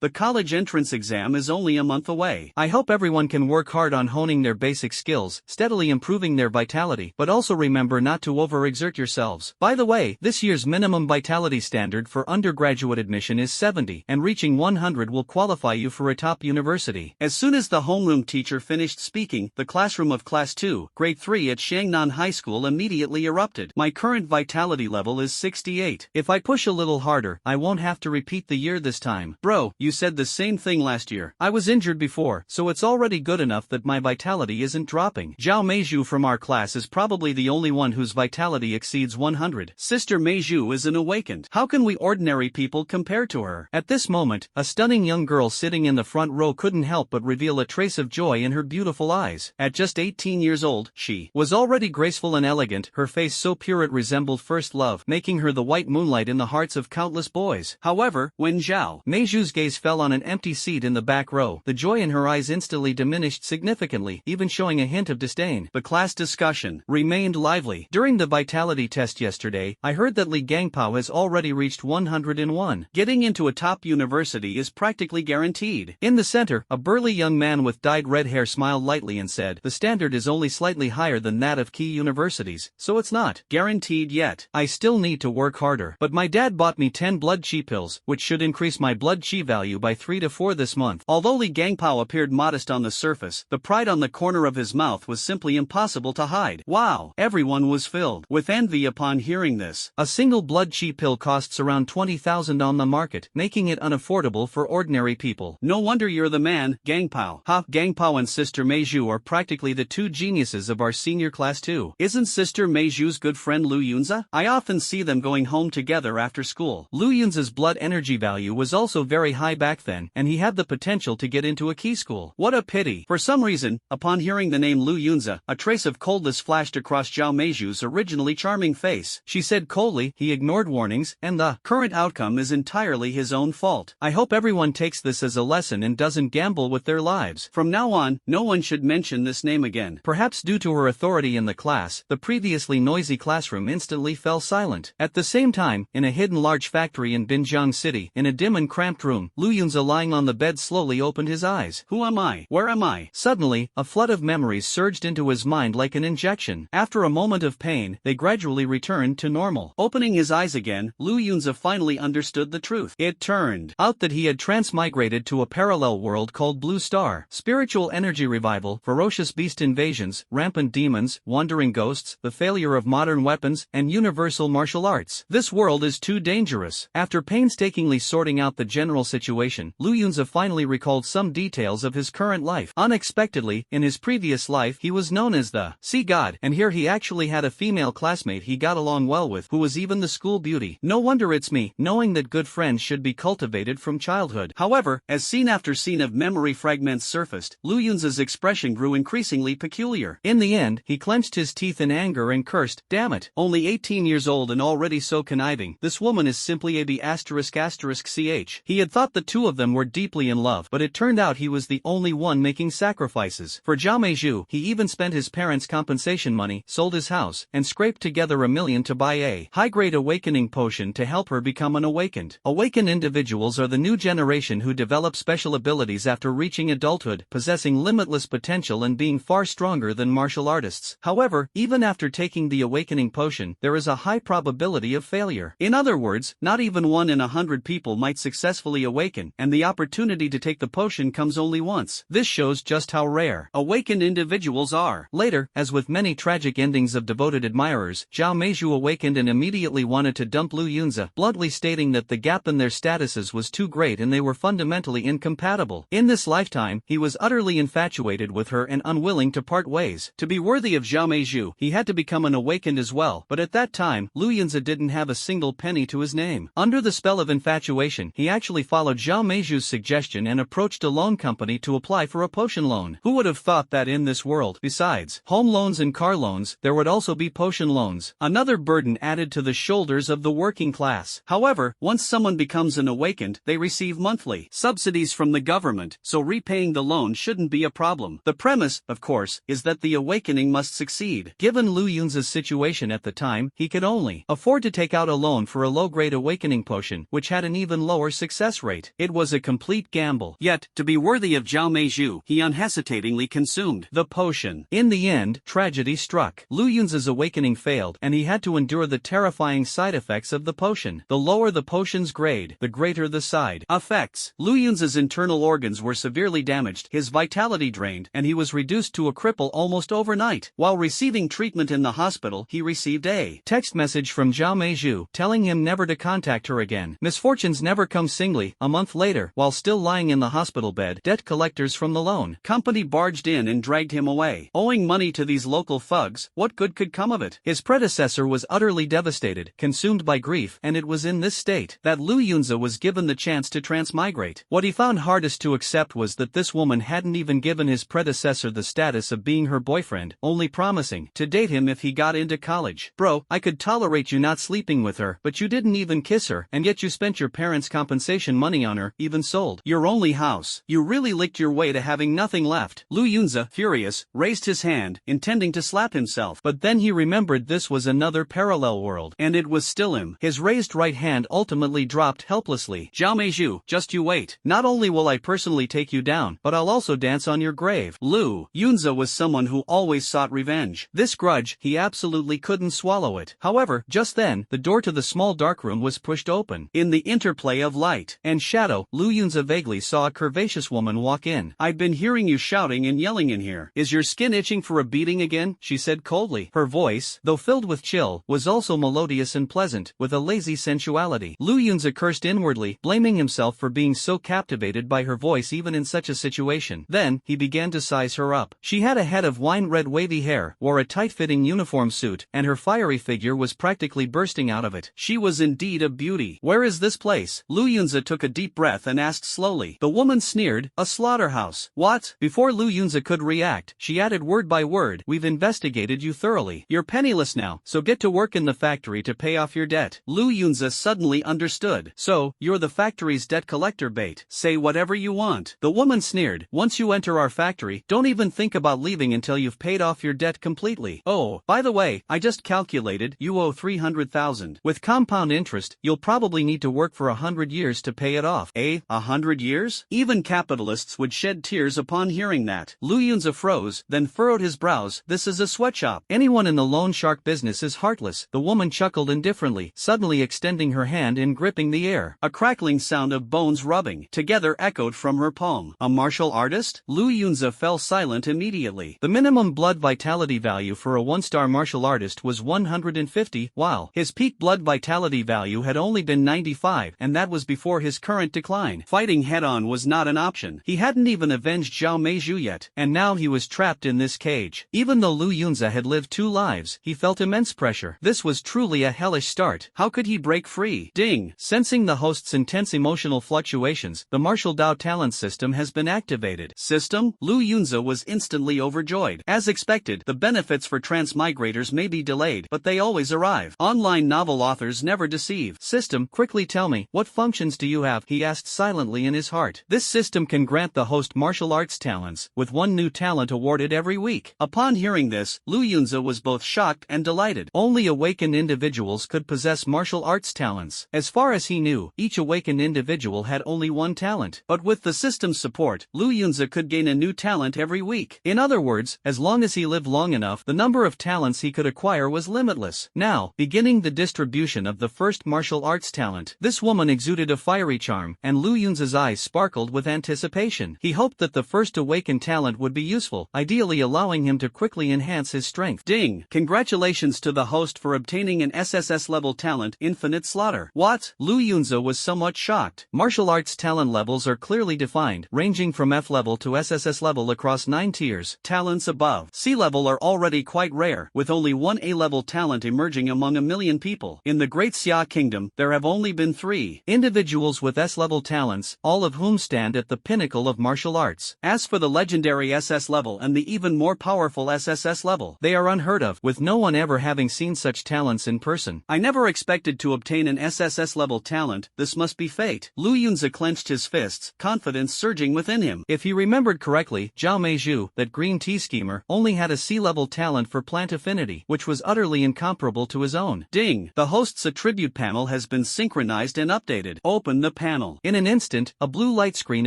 The college entrance exam is only a month away. I hope everyone can work hard on honing their basic skills, steadily improving their vitality, but also remember not to overexert yourselves. By the way, this year's minimum vitality standard for undergraduate admission is 70, and reaching 100 will qualify you for a top university. As soon as the homeroom teacher finished speaking, the classroom of Class 2, Grade 3 at Shangnan High School immediately erupted. My current vitality level is 68. If I push a little harder, I won't have to repeat the year this time. Bro, you said the same thing last year. I was injured before, so it's already good enough that my vitality isn't dropping. Zhao Meizhu from our class is probably the only one whose vitality exceeds 100. Sister Meizhu is an awakened. How can we ordinary people compare to her? At this moment, a stunning young girl sitting in the front row couldn't help but reveal a trace of joy in her beautiful eyes. At just 18 years old, she was already graceful and elegant, her face so pure it resembled first love, making her the white moonlight in the hearts of countless boys. However, when Zhao Meizhu's gaze fell on an empty seat in the back row, the joy in her eyes instantly diminished significantly, even showing a hint of disdain. The class discussion remained lively. During the vitality test yesterday, I heard that Li Gangpao has already reached 101. Getting into a top university is practically guaranteed. In the center, a burly young man with dyed red hair smiled lightly and said, "The standard is only slightly higher than that of key universities, so it's not guaranteed yet. I still need to work harder. But my dad bought me 10 blood chi pills, which should increase my blood chi value by 3 to 4 this month." Although Li Gangpao appeared modest on the surface, the pride on the corner of his mouth was simply impossible to hide. Wow! Everyone was filled with envy upon hearing this. A single blood chi pill costs around 20,000 on the market, making it unaffordable for ordinary people. No wonder you're the man, Gangpao. Ha! Gangpao and Sister Meizhu are practically the two geniuses of our senior class too. Isn't Sister Meizhu's good friend Lu Yunza? I often see them going home together after school. Lu Yunza's blood energy value was also very high back then, and he had the potential to get into a key school. What a pity. For some reason, upon hearing the name Lu Yunza, a trace of coldness flashed across Zhao Meizhu's originally charming face. She said coldly, "He ignored warnings, and the current outcome is entirely his own fault. I hope everyone takes this as a lesson and doesn't gamble with their lives. From now on, no one should mention this name again." Perhaps due to her authority in the class, the previously noisy classroom instantly fell silent. At the same time, in a hidden large factory in Binjiang City, in a dim and cramped room, Lu Yunza lying on the bed slowly opened his eyes. Who am I? Where am I? Suddenly, a flood of memories surged into his mind like an injection. After a moment of pain, they gradually returned to normal. Opening his eyes again, Lu Yunza finally understood the truth. It turned out that he had transmigrated to a parallel world called Blue Star. Spiritual energy revival, ferocious beast invasions, rampant demons, wandering ghosts, the failure of modern weapons, and universal martial arts. This world is too dangerous. After painstakingly sorting out the general situation, Lu Yunza finally recalled some details of his current life. Unexpectedly, in his previous life he was known as the Sea God, and here he actually had a female classmate he got along well with, who was even the school beauty. No wonder it's me, knowing that good friends should be cultivated from childhood. However, as scene after scene of memory fragments surfaced, Lu Yunza's expression grew increasingly peculiar. In the end, he clenched his teeth in anger and cursed, "Damn it, only 18 years old and already so conniving. This woman is simply a B****ch. He had thought the two of them were deeply in love, but it turned out he was the only one making sacrifices. For Zhao Meizhu, he even spent his parents' compensation money, sold his house, and scraped together $1 million to buy a high-grade awakening potion to help her become an awakened. Awakened individuals are the new generation who develop special abilities after reaching adulthood, possessing limitless potential and being far stronger than martial artists. However, even after taking the awakening potion, there is a high probability of failure. In other words, not even 1 in 100 people might successfully awaken, and the opportunity to take the potion comes only once. This shows just how rare awakened individuals are. Later, as with many tragic endings of devoted admirers, Zhao Meizhu awakened and immediately wanted to dump Lu Yunza, bluntly stating that the gap in their statuses was too great and they were fundamentally incompatible. In this lifetime, he was utterly infatuated with her and unwilling to part ways. To be worthy of Zhao Meizhu, he had to become an awakened as well, but at that time, Lu Yunza didn't have a single penny to his name. Under the spell of infatuation, he actually followed Zhao Meizhu's suggestion and approached a loan company to apply for a potion loan. Who would have thought that in this world, besides home loans and car loans, there would also be potion loans? Another burden added to the shoulders of the working class. However, once someone becomes an awakened, they receive monthly subsidies from the government, so repaying the loan shouldn't be a problem. The premise, of course, is that the awakening must succeed. Given Lu Yunza's situation at the time, he could only afford to take out a loan for a low-grade awakening potion, which had an even lower success rate. fate. It was a complete gamble. Yet, to be worthy of Zhao Meizhu, he unhesitatingly consumed the potion. In the end, tragedy struck. Lu Yunza's awakening failed, and he had to endure the terrifying side effects of the potion. The lower the potion's grade, the greater the side effects. Lu Yunza's internal organs were severely damaged, his vitality drained, and he was reduced to a cripple almost overnight. While receiving treatment in the hospital, he received a text message from Zhao Meizhu, telling him never to contact her again. Misfortunes never come singly. A month later, while still lying in the hospital bed, debt collectors from the loan company barged in and dragged him away. Owing money to these local thugs, what good could come of it? His predecessor was utterly devastated, consumed by grief, and it was in this state that Lu Yunza was given the chance to transmigrate. What he found hardest to accept was that this woman hadn't even given his predecessor the status of being her boyfriend, only promising to date him if he got into college. Bro, I could tolerate you not sleeping with her, but you didn't even kiss her, and yet you spent your parents' compensation money on her, even sold your only house. You really licked your way to having nothing left. Lu Yunza, furious, raised his hand, intending to slap himself, but then he remembered this was another parallel world, and it was still him. His raised right hand ultimately dropped helplessly. Zhao Meizhu, just you wait. Not only will I personally take you down, but I'll also dance on your grave. Lu Yunza was someone who always sought revenge. This grudge, he absolutely couldn't swallow it. However, just then, the door to the small darkroom was pushed open. In the interplay of light and shadow, Lu Yunza vaguely saw a curvaceous woman walk in. I've been hearing you shouting and yelling in here. Is your skin itching for a beating again? She said coldly. Her voice, though filled with chill, was also melodious and pleasant, with a lazy sensuality. Lu Yunza cursed inwardly, blaming himself for being so captivated by her voice even in such a situation. Then, he began to size her up. She had a head of wine-red wavy hair, wore a tight-fitting uniform suit, and her fiery figure was practically bursting out of it. She was indeed a beauty. Where is this place? Lu Yunza took a deep breath and asked slowly. The woman sneered, a slaughterhouse. What? Before Lu Yunza could react, she added word by word, we've investigated you thoroughly. You're penniless now, so get to work in the factory to pay off your debt. Lu Yunza suddenly understood. So, you're the factory's debt collector bait. Say whatever you want. The woman sneered. Once you enter our factory, don't even think about leaving until you've paid off your debt completely. Oh, by the way, I just calculated, you owe 300,000. With compound interest, you'll probably need to work for 100 years to pay it off. 100 years? Even capitalists would shed tears upon hearing that. Lu Yunza froze, then furrowed his brows. This is a sweatshop. Anyone in the loan shark business is heartless. The woman chuckled indifferently, suddenly extending her hand and gripping the air. A crackling sound of bones rubbing together echoed from her palm. A martial artist? Lu Yunza fell silent immediately. The minimum blood vitality value for a one-star martial artist was 150, while his peak blood vitality value had only been 95, and that was before his current decline. Fighting head-on was not an option. He hadn't even avenged Zhao Meizhu yet, and now he was trapped in this cage. Even though Lu Yunza had lived 2 lives, he felt immense pressure. This was truly a hellish start. How could he break free? Ding! Sensing the host's intense emotional fluctuations, the martial Dao talent system has been activated. System? Lu Yunza was instantly overjoyed. As expected, the benefits for transmigrators may be delayed, but they always arrive. Online novel authors never deceive. System, quickly tell me, what functions do you have? He asked silently in his heart. This system can grant the host martial arts talents, with 1 new talent awarded every week. Upon hearing this, Lu Yunza was both shocked and delighted. Only awakened individuals could possess martial arts talents. As far as he knew, each awakened individual had only 1 talent. But with the system's support, Lu Yunza could gain a new talent every week. In other words, as long as he lived long enough, the number of talents he could acquire was limitless. Now, beginning the distribution of the first martial arts talent, this woman exuded a fiery charm, and Lu Yunza's eyes sparkled with anticipation. He hoped that the first awakened talent would be useful, ideally allowing him to quickly enhance his strength. Ding! Congratulations to the host for obtaining an SSS-level talent, Infinite Slaughter. What? Lu Yunza was somewhat shocked. Martial arts talent levels are clearly defined, ranging from F level to SSS level across 9 tiers. Talents above C level are already quite rare, with only 1 A-level talent emerging among a million people. In the Great Xia Kingdom, there have only been 3 individuals with S-level talents, all of whom stand at the pinnacle of martial arts. As for the legendary SS level and the even more powerful SSS level, they are unheard of, with no one ever having seen such talents in person. I never expected to obtain an SSS level talent. This must be fate. Lu Yunza clenched his fists, confidence surging within him. If he remembered correctly, Zhao Meizhu, that green tea schemer, only had a C-level talent for plant affinity, which was utterly incomparable to his own. Ding! The host's attribute panel has been synchronized and updated. Open the panel. panel. In an instant, a blue light screen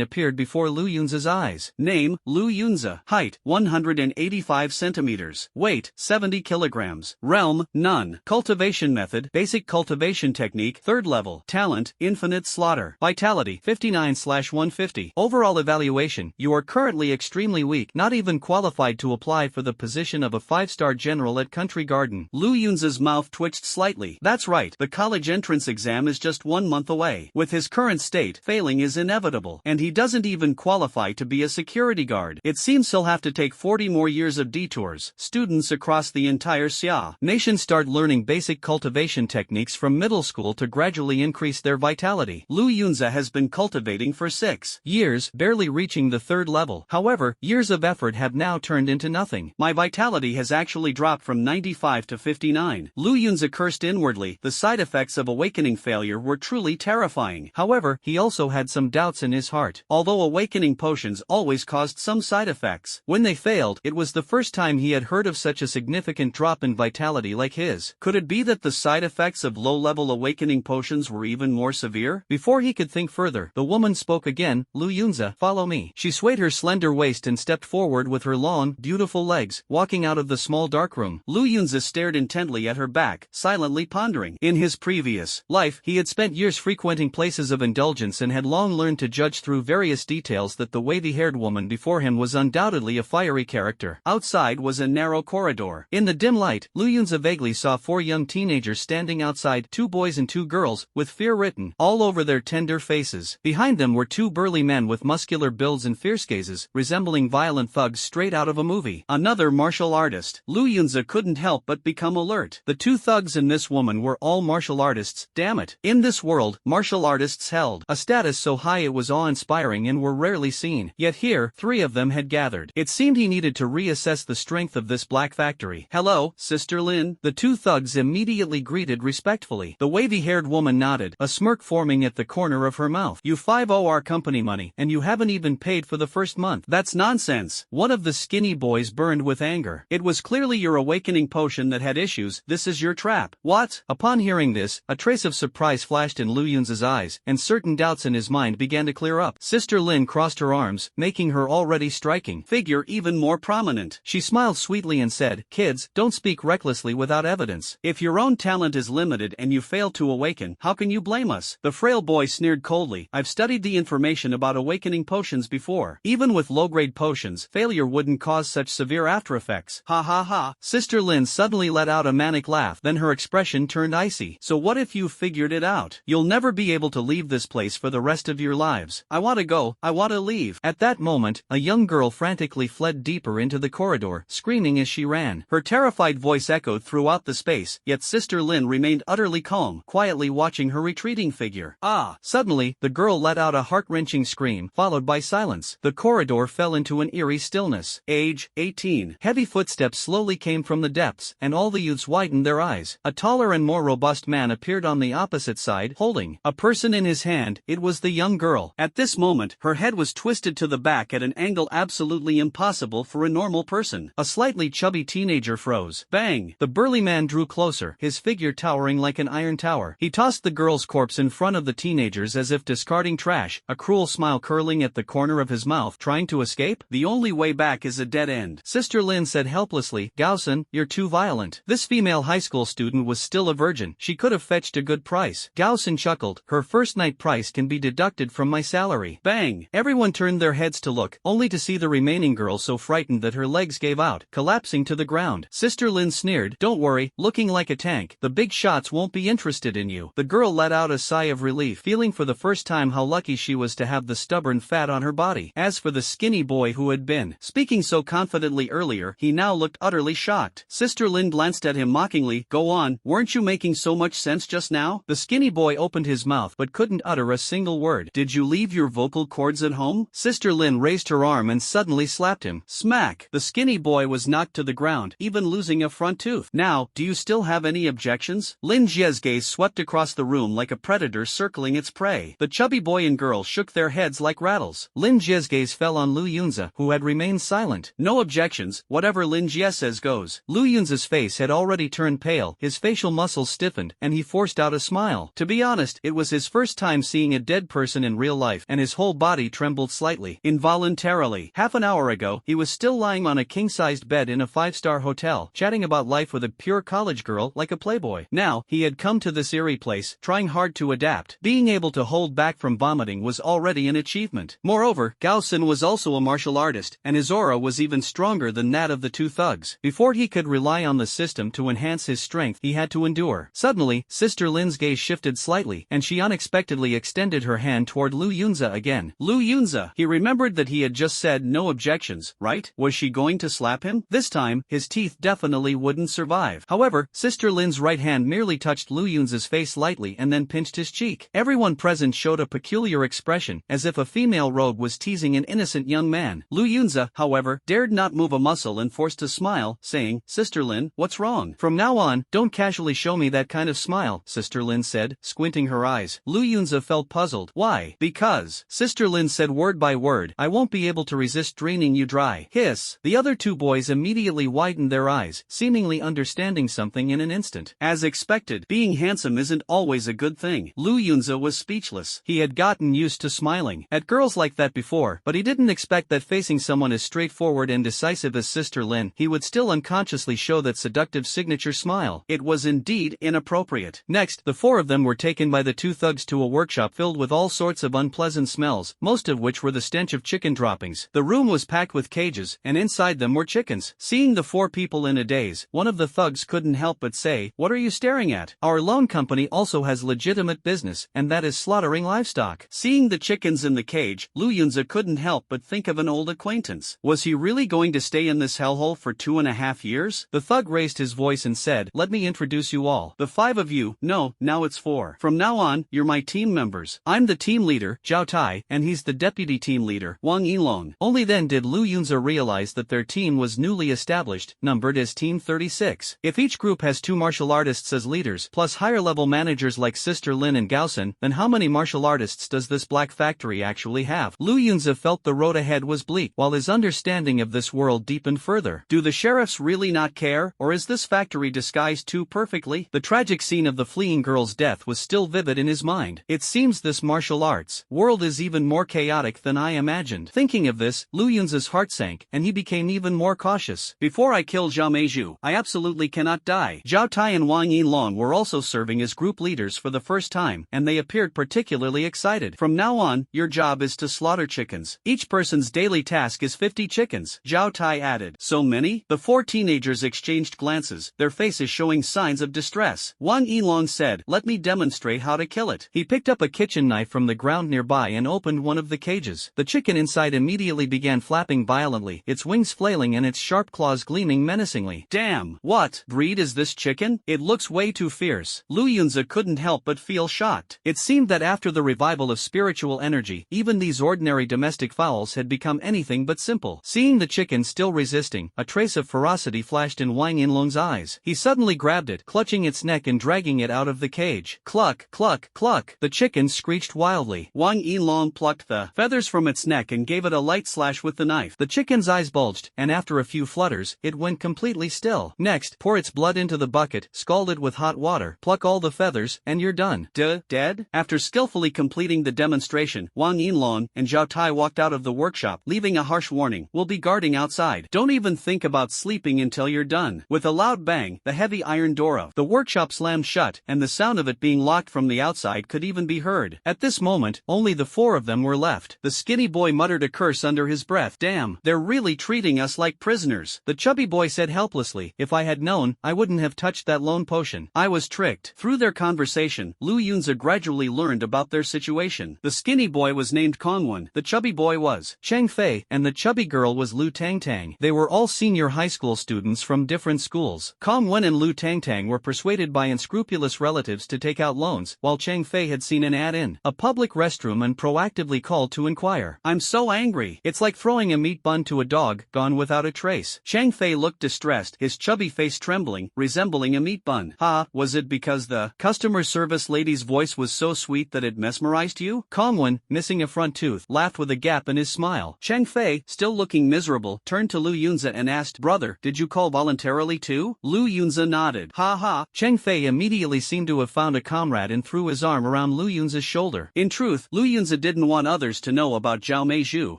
appeared before Lu Yunza's eyes. Name, Lu Yunza. Height, 185 centimeters. Weight, 70 kilograms. Realm, none. Cultivation method, basic cultivation technique, 3rd level. Talent, infinite slaughter. Vitality, 59/150. Overall evaluation, you are currently extremely weak, not even qualified to apply for the position of a 5-star general at Country Garden. Lu Yunza's mouth twitched slightly. That's right, the college entrance exam is just 1 month away. With his current state, failing is inevitable, and he doesn't even qualify to be a security guard. It seems he'll have to take 40 more years of detours. Students across the entire Xia nation start learning basic cultivation techniques from middle school to gradually increase their vitality. Lu Yunza has been cultivating for 6 years, barely reaching the 3rd level. However, years of effort have now turned into nothing. My vitality has actually dropped from 95 to 59. Lu Yunza cursed inwardly. The side effects of awakening failure were truly terrifying. However, he also had some doubts in his heart. Although awakening potions always caused some side effects, when they failed, it was the first time he had heard of such a significant drop in vitality like his. Could it be that the side effects of low-level awakening potions were even more severe? Before he could think further, the woman spoke again. Lu Yunza, follow me. She swayed her slender waist and stepped forward with her long, beautiful legs, walking out of the small dark room. Lu Yunza stared intently at her back, silently pondering. In his previous life, he had spent years frequenting places of indulgence and had long learned to judge through various details that the wavy-haired woman before him was undoubtedly a fiery character. Outside was a narrow corridor. In the dim light, Lu Yunza vaguely saw 4 young teenagers standing outside, 2 boys and 2 girls, with fear written all over their tender faces. Behind them were 2 burly men with muscular builds and fierce gazes, resembling violent thugs straight out of a movie. Another martial artist. Lu Yunza couldn't help but become alert. The 2 thugs and this woman were all martial artists. Damn it. In this world, martial artists held a status so high it was awe-inspiring and were rarely seen. Yet here, 3 of them had gathered. It seemed he needed to reassess the strength of this black factory. Hello, Sister Lynn. The 2 thugs immediately greeted respectfully. The wavy-haired woman nodded, a smirk forming at the corner of her mouth. You 5 owe our company money, and you haven't even paid for the first month. That's nonsense. One of the skinny boys burned with anger. It was clearly your awakening potion that had issues. This is your trap. What? Upon hearing this, a trace of surprise flashed in Lu Yunza's eyes, and certain doubts in his mind began to clear up. Sister Lynn crossed her arms, making her already striking figure even more prominent. She smiled sweetly and said, kids, don't speak recklessly without evidence. If your own talent is limited and you fail to awaken, how can you blame us? The frail boy sneered coldly. I've studied the information about awakening potions before. Even with low-grade potions, failure wouldn't cause such severe after-effects. Ha ha ha. Sister Lynn suddenly let out a manic laugh, then her expression turned icy. So what if you figured it out? You'll never be able to leave this place for the rest of your lives. I want to go. I want to leave. At that moment, a young girl frantically fled deeper into the corridor, screaming as she ran. Her terrified voice echoed throughout the space, yet Sister Lynn remained utterly calm, quietly watching her retreating figure. Ah! Suddenly, the girl let out a heart-wrenching scream, followed by silence. The corridor fell into an eerie stillness. Age, 18. Heavy footsteps slowly came from the depths, and all the youths widened their eyes. A taller and more robust man appeared on the opposite side, holding a person in his hand. It was the young girl. At this moment, her head was twisted to the back at an angle absolutely impossible for a normal person. A slightly chubby teenager froze. Bang! The burly man drew closer, his figure towering like an iron tower. He tossed the girl's corpse in front of the teenagers as if discarding trash, a cruel smile curling at the corner of his mouth. Trying to escape? The only way back is a dead end. Sister Lynn said helplessly, Gaosun, you're too violent. This female high school student was still a virgin. She could have fetched a good price. Gaosun chuckled. Her first night price can be deducted from my salary. Bang! Everyone turned their heads to look, only to see the remaining girl so frightened that her legs gave out, collapsing to the ground. Sister Lynn sneered, don't worry, looking like a tank. The big shots won't be interested in you. The girl let out a sigh of relief, feeling for the first time how lucky she was to have the stubborn fat on her body. As for the skinny boy who had been speaking so confidently earlier, he now looked utterly shocked. Sister Lynn glanced at him mockingly. Go on, weren't you making so much sense just now? The skinny boy opened his mouth but couldn't utter a single word. Did you leave your vocal cords at home? Sister Lynn raised her arm and suddenly slapped him. Smack! The skinny boy was knocked to the ground, even losing a front tooth. Now, do you still have any objections? Lin Jie's gaze swept across the room like a predator circling its prey. The chubby boy and girl shook their heads like rattles. Lin Jie's gaze fell on Lu Yunza, who had remained silent. No objections, whatever Lin Jie says goes. Lu Yunza's face had already turned pale, his facial muscles stiffened, and he forced out a smile. To be honest, it was his first time time seeing a dead person in real life, and his whole body trembled slightly, involuntarily. Half an hour ago, he was still lying on a king-sized bed in a 5-star hotel, chatting about life with a pure college girl like a playboy. Now, he had come to this eerie place, trying hard to adapt. Being able to hold back from vomiting was already an achievement. Moreover, Gaosun was also a martial artist, and his aura was even stronger than that of the two thugs. Before he could rely on the system to enhance his strength, he had to endure. Suddenly, Sister Lynn's gaze shifted slightly, and she unexpectedly extended her hand toward Lu Yunza again. Lu Yunza, he remembered that he had just said no objections, right? Was she going to slap him? This time, his teeth definitely wouldn't survive. However, Sister Lynn's right hand merely touched Lu Yunza's face lightly and then pinched his cheek. Everyone present showed a peculiar expression, as if a female rogue was teasing an innocent young man. Lu Yunza, however, dared not move a muscle and forced a smile, saying, "Sister Lynn, what's wrong? From now on, don't casually show me that kind of smile," Sister Lynn said, squinting her eyes. Lu Yunza felt puzzled. Why? Because, Sister Lynn said word by word, "I won't be able to resist draining you dry." Hiss. The other two boys immediately widened their eyes, seemingly understanding something in an instant. As expected, being handsome isn't always a good thing. Lu Yunza was speechless. He had gotten used to smiling at girls like that before, but he didn't expect that facing someone as straightforward and decisive as Sister Lynn, he would still unconsciously show that seductive signature smile. It was indeed inappropriate. Next, the four of them were taken by the two thugs to a workshop filled with all sorts of unpleasant smells, most of which were the stench of chicken droppings. The room was packed with cages, and inside them were chickens. Seeing the four people in a daze, one of the thugs couldn't help but say, "What are you staring at? Our loan company also has legitimate business, and that is slaughtering livestock." Seeing the chickens in the cage, Lu Yunza couldn't help but think of an old acquaintance. Was he really going to stay in this hellhole for 2.5 years? The thug raised his voice and said, "Let me introduce you all. The 5 of you, no, now it's 4. From now on, you're my team members. I'm the team leader, Zhao Tai, and he's the deputy team leader, Wang Yilong." Only then did Lu Yunza realize that their team was newly established, numbered as Team 36. If each group has 2 martial artists as leaders, plus higher-level managers like Sister Lynn and Gaosun, then how many martial artists does this black factory actually have? Lu Yunza felt the road ahead was bleak, while his understanding of this world deepened further. Do the sheriffs really not care, or is this factory disguised too perfectly? The tragic scene of the fleeing girl's death was still vivid in his mind. It seems this martial arts world is even more chaotic than I imagined. Thinking of this, Lu Yunza's heart sank, and he became even more cautious. Before I kill Zhao Meizhu, I absolutely cannot die. Zhao Tai and Wang Yinlong were also serving as group leaders for the first time, and they appeared particularly excited. From now on, your job is to slaughter chickens. Each person's daily task is 50 chickens, Zhao Tai added. So many? The 4 teenagers exchanged glances, their faces showing signs of distress. Wang Yinlong said, "Let me demonstrate how to kill it." He picked up a kitchen knife from the ground nearby and opened one of the cages. The chicken inside immediately began flapping violently, its wings flailing and its sharp claws gleaming menacingly. Damn! What breed is this chicken? It looks way too fierce. Lu Yunza couldn't help but feel shocked. It seemed that after the revival of spiritual energy, even these ordinary domestic fowls had become anything but simple. Seeing the chicken still resisting, a trace of ferocity flashed in Wang Yinlong's eyes. He suddenly grabbed it, clutching its neck and dragging it out of the cage. Cluck, cluck, cluck. The chicken screeched wildly. Wang Yinlong plucked the feathers from its neck and gave it a light slash with the knife. The chicken's eyes bulged, and after a few flutters, it went completely still. Next, pour its blood into the bucket, scald it with hot water, pluck all the feathers, and you're done. Dead? After skillfully completing the demonstration, Wang Yinlong and Zhao Tai walked out of the workshop, leaving a harsh warning. "We'll be guarding outside. Don't even think about sleeping until you're done." With a loud bang, the heavy iron door of the workshop slammed shut, and the sound of it being locked from the outside could even be heard. At this moment, only the 4 of them were left. The skinny boy muttered a curse under his breath. "Damn, they're really treating us like prisoners." The chubby boy said helplessly, "If I had known, I wouldn't have touched that lone potion. I was tricked." Through their conversation, Lu Yunza gradually learned about their situation. The skinny boy was named Kongwen, the chubby boy was Cheng Fei, and the chubby girl was Lu Tangtang. They were all senior high school students from different schools. Kongwen and Lu Tangtang were persuaded by unscrupulous relatives to take out loans, while Cheng Fei had seen an ad in a public restroom and proactively called to inquire. "I'm so angry. It's like throwing a meat bun to a dog, gone without a trace." Cheng Fei looked distressed, his chubby face trembling, resembling a meat bun. "Ha, was it because the customer service lady's voice was so sweet that it mesmerized you?" Kongwen, missing a front tooth, laughed with a gap in his smile. Cheng Fei, still looking miserable, turned to Lu Yunza and asked, "Brother, did you call voluntarily too?" Lu Yunza nodded. "Ha ha." Cheng Fei immediately seemed to have found a comrade and threw his arm around Lu Yunza's shoulder. In truth, Lu Yunza didn't want others to know about Zhao Meizhu,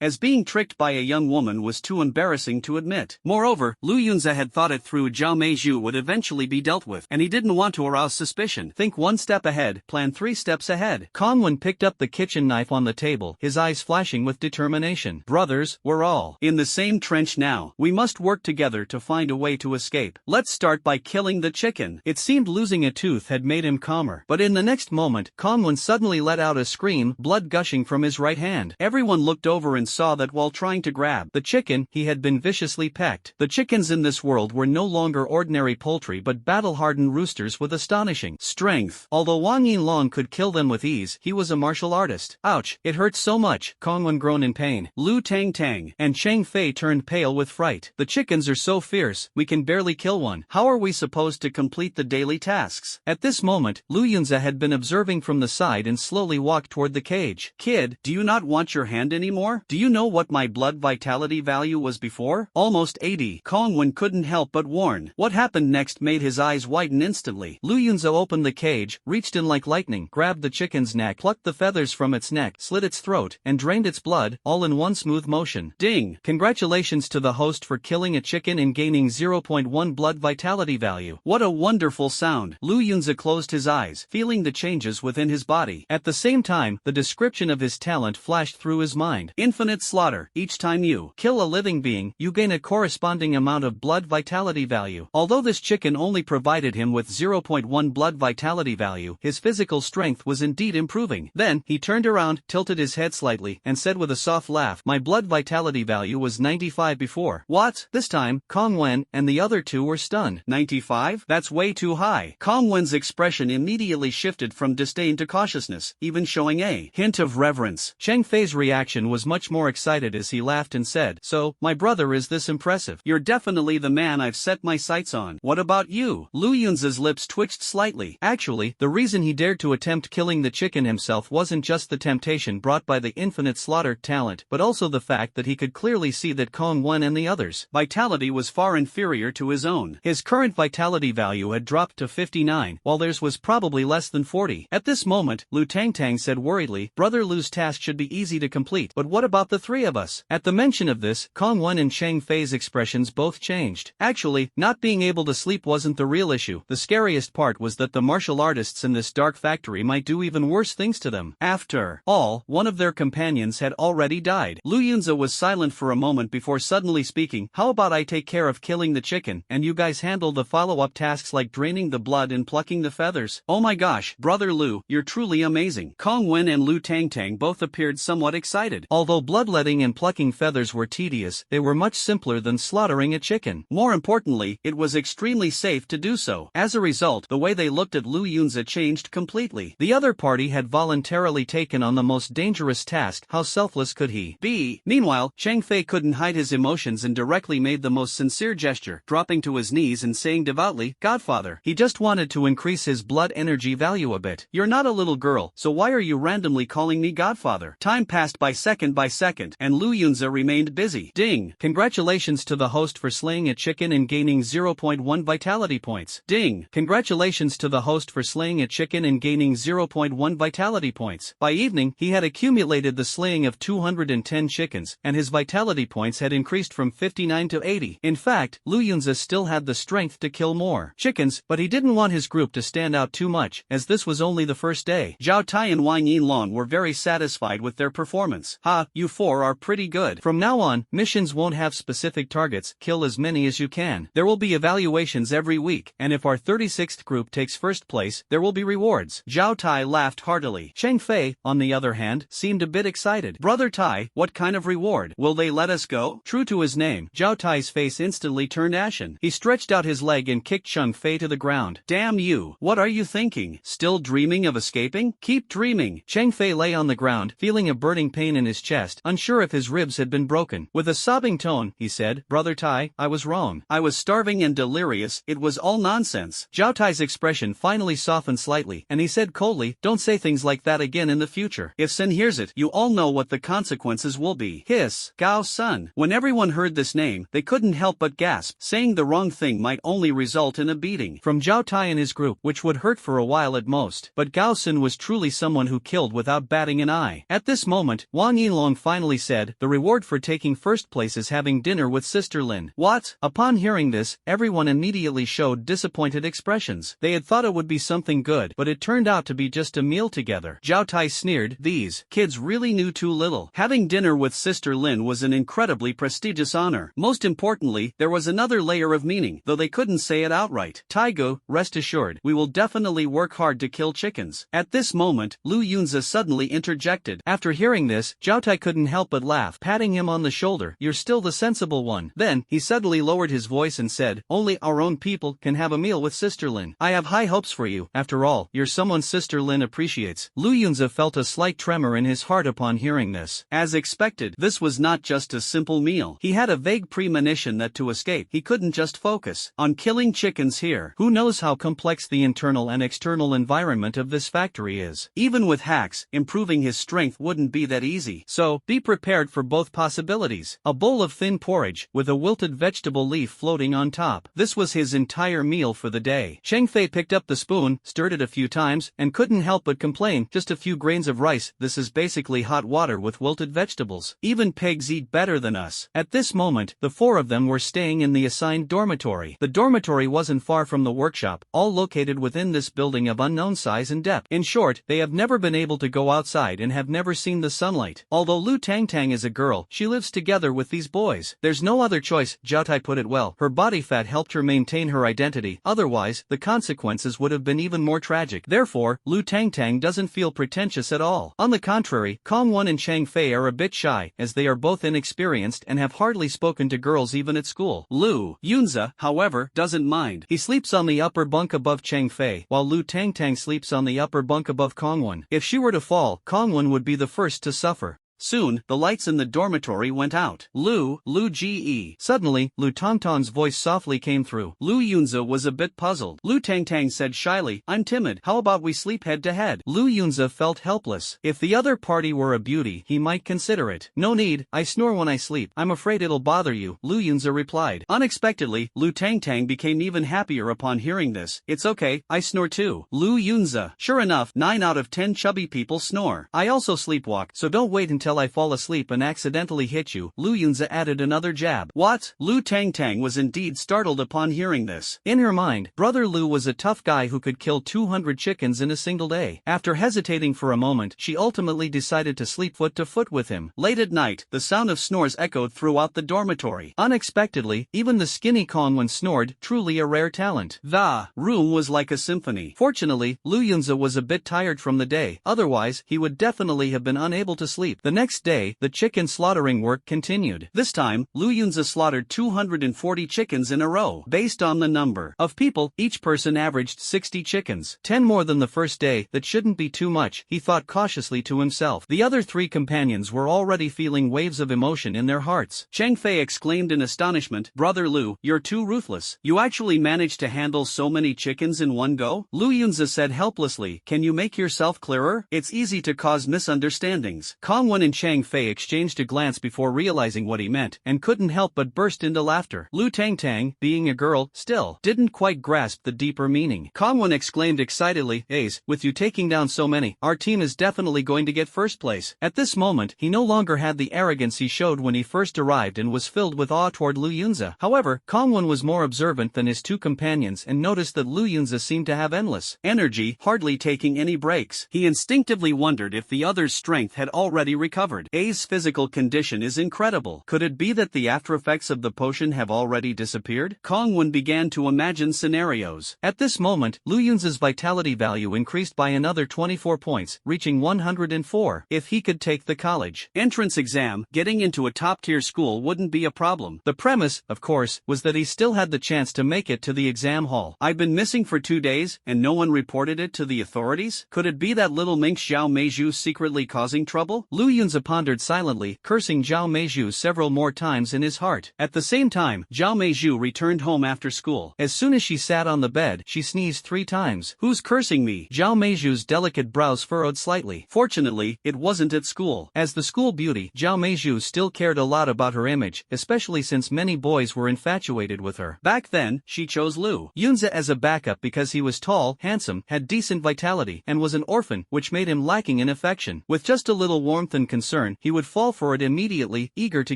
as being tricked by a young woman was too embarrassing to admit. Moreover, Lu Yunza had thought it through. Zhao Meizhu would eventually be dealt with, and he didn't want to arouse suspicion. Think one step ahead, plan 3 steps ahead. Kong Wen picked up the kitchen knife on the table, his eyes flashing with determination. Brothers, we're all in the same trench now. We must work together to find a way to escape. Let's start by killing the chicken. It seemed losing a tooth had made him calmer, but in the next moment, Kong Wen suddenly let out a scream, blood gushing from his right hand. Everyone looked over and saw that while trying to grab the chicken, he had been viciously pecked. The chickens in this world were no longer ordinary poultry but battle-hardened roosters with astonishing strength. Although Wang Yinlong could kill them with ease, he was a martial artist. Ouch, it hurts so much, Kong Wen groaned in pain. Lu Tang and Cheng Fei turned pale with fright. The chickens are so fierce, we can barely kill one. How are we supposed to complete the daily tasks? At this moment, Lu Yunza had been observing from the side and slowly walked toward the cage. Kid, do you not want your hand anymore? Do you know what my blood vitality value was before? Almost 80. Kong Wen couldn't help but warn. What happened next made his eyes widen instantly. Lu Yunza opened the cage, reached in like lightning, grabbed the chicken's neck, plucked the feathers from its neck, slit its throat, and drained its blood, all in one smooth motion. Ding! Congratulations to the host for killing a chicken and gaining 0.1 blood vitality value. What a wonderful sound. Lu Yunza closed his eyes, feeling the changes within his body. At the same time, the description of his talent flashed through his mind. Infinite slaughter. Each time you kill a living being, you gain a corresponding amount of blood vitality value. Although this chicken only provided him with 0.1 blood vitality value, his physical strength was indeed improving. Then, he turned around, tilted his head slightly, and said with a soft laugh, my blood vitality value was 95 before. What? This time, Kong Wen and the other two were stunned. 95? That's way too high. Kong Wen's expression immediately shifted from disdain to cautiousness, even showing a hint of reverence. Cheng Fei's reaction was much more excited as he laughed and said, so, my brother is this impressive. You're definitely the man I've set my sights on. What about you? Lu Yunza's lips twitched slightly. Actually, the reason he dared to attempt killing the chicken himself wasn't just the temptation brought by the infinite slaughter talent, but also the fact that he could clearly see that Kong Wen and the others' vitality was far inferior to his own. His current vitality value had dropped to 59, while theirs was probably less than 40. At this moment, Lu Tang said worriedly, Brother Lu's task should be easy to complete, but what about the three of us? At the mention of this, Kong Wen and Cheng Fei's expressions both changed. Actually, not being able to sleep wasn't the real issue. The scariest part was that the martial artists in this dark factory might do even worse things to them. After all, one of their companions had already died. Lu Yunza was silent for a moment before suddenly speaking, how about I take care of killing the chicken, and you guys handle the follow-up tasks like draining the blood and plucking the feathers? Oh my gosh, Brother Lu, you're truly amazing. Kong Wen and Lu Tang both appeared somewhat excited. Although bloodletting and plucking feathers were tedious, they were much simpler than slaughtering a chicken. More importantly, it was extremely safe to do so. As a result, the way they looked at Lu Yunza changed completely. The other party had voluntarily taken on the most dangerous task. How selfless could he be? Meanwhile, Cheng Fei couldn't hide his emotions and directly made the most sincere gesture, dropping to his knees and saying devoutly, Godfather. He just wanted to increase his blood energy value a bit. You're not a little girl, so why are you randomly calling me Godfather? Time passed by second, and Lu Yunza remained busy. Ding! Congratulations to the host for slaying a chicken and gaining 0.1 vitality points. Ding! Congratulations to the host for slaying a chicken and gaining 0.1 vitality points. By evening, he had accumulated the slaying of 210 chickens, and his vitality points had increased from 59 to 80. In fact, Lu Yunza still had the strength to kill more chickens, but he didn't want his group to stand out too much, as this was only the first day. Zhao Tai and Wang Yinlong were very satisfied with their performance. Ha, you four are pretty good. From now on, missions won't have specific targets, kill as many as you can. There will be evaluations every week, and if our 36th group takes first place, there will be rewards. Zhao Tai laughed heartily. Cheng Fei, on the other hand, seemed a bit excited. Brother Tai, what kind of reward? Will they let us go? True to his name, Zhao Tai's face instantly turned ashen. He stretched out his leg and kicked Cheng Fei to the ground. Damn you, what are you thinking? Still dreaming of escaping? Keep dreaming. Cheng Fei lay on the ground, feeling a burning pain in his chest, unsure if his ribs had been broken. With a sobbing tone, he said, Brother Tai, I was wrong. I was starving and delirious, it was all nonsense. Zhao Tai's expression finally softened slightly, and he said coldly, don't say things like that again in the future. If Sin hears it, you all know what the consequences will be. Hiss, Gao Sun. When everyone heard this name, they couldn't help but gasp. Saying the wrong thing might only result in a beating from Zhao Tai and his group, which would hurt for a while at most. But Gao Sun person was truly someone who killed without batting an eye. At this moment, Wang Yinlong finally said, the reward for taking first place is having dinner with Sister Lynn. What? Upon hearing this, everyone immediately showed disappointed expressions. They had thought it would be something good, but it turned out to be just a meal together. Zhao Tai sneered, these kids really knew too little. Having dinner with Sister Lynn was an incredibly prestigious honor. Most importantly, there was another layer of meaning, though they couldn't say it outright. Taigu, rest assured, we will definitely work hard to kill chickens. At this moment, Lu Yunza suddenly interjected. After hearing this, Zhao Tai couldn't help but laugh, patting him on the shoulder. You're still the sensible one. Then, he suddenly lowered his voice and said, only our own people can have a meal with Sister Lynn. I have high hopes for you. After all, you're someone Sister Lynn appreciates. Lu Yunza felt a slight tremor in his heart upon hearing this. As expected, this was not just a simple meal. He had a vague premonition that to escape, he couldn't just focus on killing chickens here. Who knows how complex the internal and external environment of this factory is. Even with hacks, improving his strength wouldn't be that easy. So, be prepared for both possibilities. A bowl of thin porridge, with a wilted vegetable leaf floating on top. This was his entire meal for the day. Cheng Fei picked up the spoon, stirred it a few times, and couldn't help but complain, just a few grains of rice, this is basically hot water with wilted vegetables. Even pigs eat better than us. At this moment, the four of them were staying in the assigned dormitory. The dormitory wasn't far from the workshop, all located within this building of unknown size and depth. In short, they have never been able to go outside and have never seen the sunlight. Although Lu Tangtang is a girl, she lives together with these boys. There's no other choice, Zhao Tai put it well. Her body fat helped her maintain her identity, otherwise, the consequences would have been even more tragic. Therefore, Lu Tangtang doesn't feel pretentious at all. On the contrary, Kong Wen and Chang Fei are a bit shy, as they are both inexperienced and have hardly spoken to girls even at school. Lu Yunza, however, doesn't mind. He sleeps on the upper bunk above Chang Fei, while Lu Tangtang sleeps on the upper bunk above Kong Wen. If she were to fall, Kong Wen would be the first to suffer. Soon, the lights in the dormitory went out. Lu Ge. Suddenly, Lu Tongtong's voice softly came through. Lu Yunza was a bit puzzled. Lu Tangtang said shyly, I'm timid, how about we sleep head to head? Lu Yunza felt helpless. If the other party were a beauty, he might consider it. No need, I snore when I sleep. I'm afraid it'll bother you, Lu Yunza replied. Unexpectedly, Lu Tangtang became even happier upon hearing this. It's okay, I snore too. Lu Yunza. Sure enough, 9 out of 10 chubby people snore. I also sleepwalk, so don't wait until I fall asleep and accidentally hit you. Lu Yunza added another jab. What? Lu Tangtang was indeed startled upon hearing this. In her mind, Brother Lu was a tough guy who could kill 200 chickens in a single day. After hesitating for a moment, she ultimately decided to sleep foot to foot with him. Late at night, the sound of snores echoed throughout the dormitory. Unexpectedly, even the skinny Kong Wen snored, truly a rare talent. The room was like a symphony. Fortunately, Lu Yunza was a bit tired from the day, otherwise, he would definitely have been unable to sleep. The next day, the chicken slaughtering work continued. This time, Lu Yunza slaughtered 240 chickens in a row. Based on the number of people, each person averaged 60 chickens. 10 more than the first day, that shouldn't be too much, he thought cautiously to himself. The other 3 companions were already feeling waves of emotion in their hearts. Cheng Fei exclaimed in astonishment, Brother Lu, you're too ruthless. You actually managed to handle so many chickens in one go? Lu Yunza said helplessly, can you make yourself clearer? It's easy to cause misunderstandings. Kong Wen and Chang Fei exchanged a glance before realizing what he meant, and couldn't help but burst into laughter. Lu Tangtang, being a girl, still didn't quite grasp the deeper meaning. Kong Wen exclaimed excitedly, Ace, with you taking down so many, our team is definitely going to get first place. At this moment, he no longer had the arrogance he showed when he first arrived and was filled with awe toward Lu Yunza. However, Kong Wen was more observant than his 2 companions and noticed that Lu Yunza seemed to have endless energy, hardly taking any breaks. He instinctively wondered if the other's strength had already recovered. A's physical condition is incredible. Could it be that the aftereffects of the potion have already disappeared? Kong Wen began to imagine scenarios. At this moment, Lu Yunza's vitality value increased by another 24 points, reaching 104. If he could take the college entrance exam, getting into a top-tier school wouldn't be a problem. The premise, of course, was that he still had the chance to make it to the exam hall. I've been missing for 2 days, and no one reported it to the authorities? Could it be that little Mink Xiao Meiju secretly causing trouble? Lu Yunza pondered silently, cursing Zhao Meizhu several more times in his heart. At the same time, Zhao Meizhu returned home after school. As soon as she sat on the bed, she sneezed 3 times. Who's cursing me? Zhao Meizhu's delicate brows furrowed slightly. Fortunately, it wasn't at school. As the school beauty, Zhao Meizhu still cared a lot about her image, especially since many boys were infatuated with her. Back then, she chose Lu Yunza as a backup because he was tall, handsome, had decent vitality, and was an orphan, which made him lacking in affection. With just a little warmth and concern, he would fall for it immediately, eager to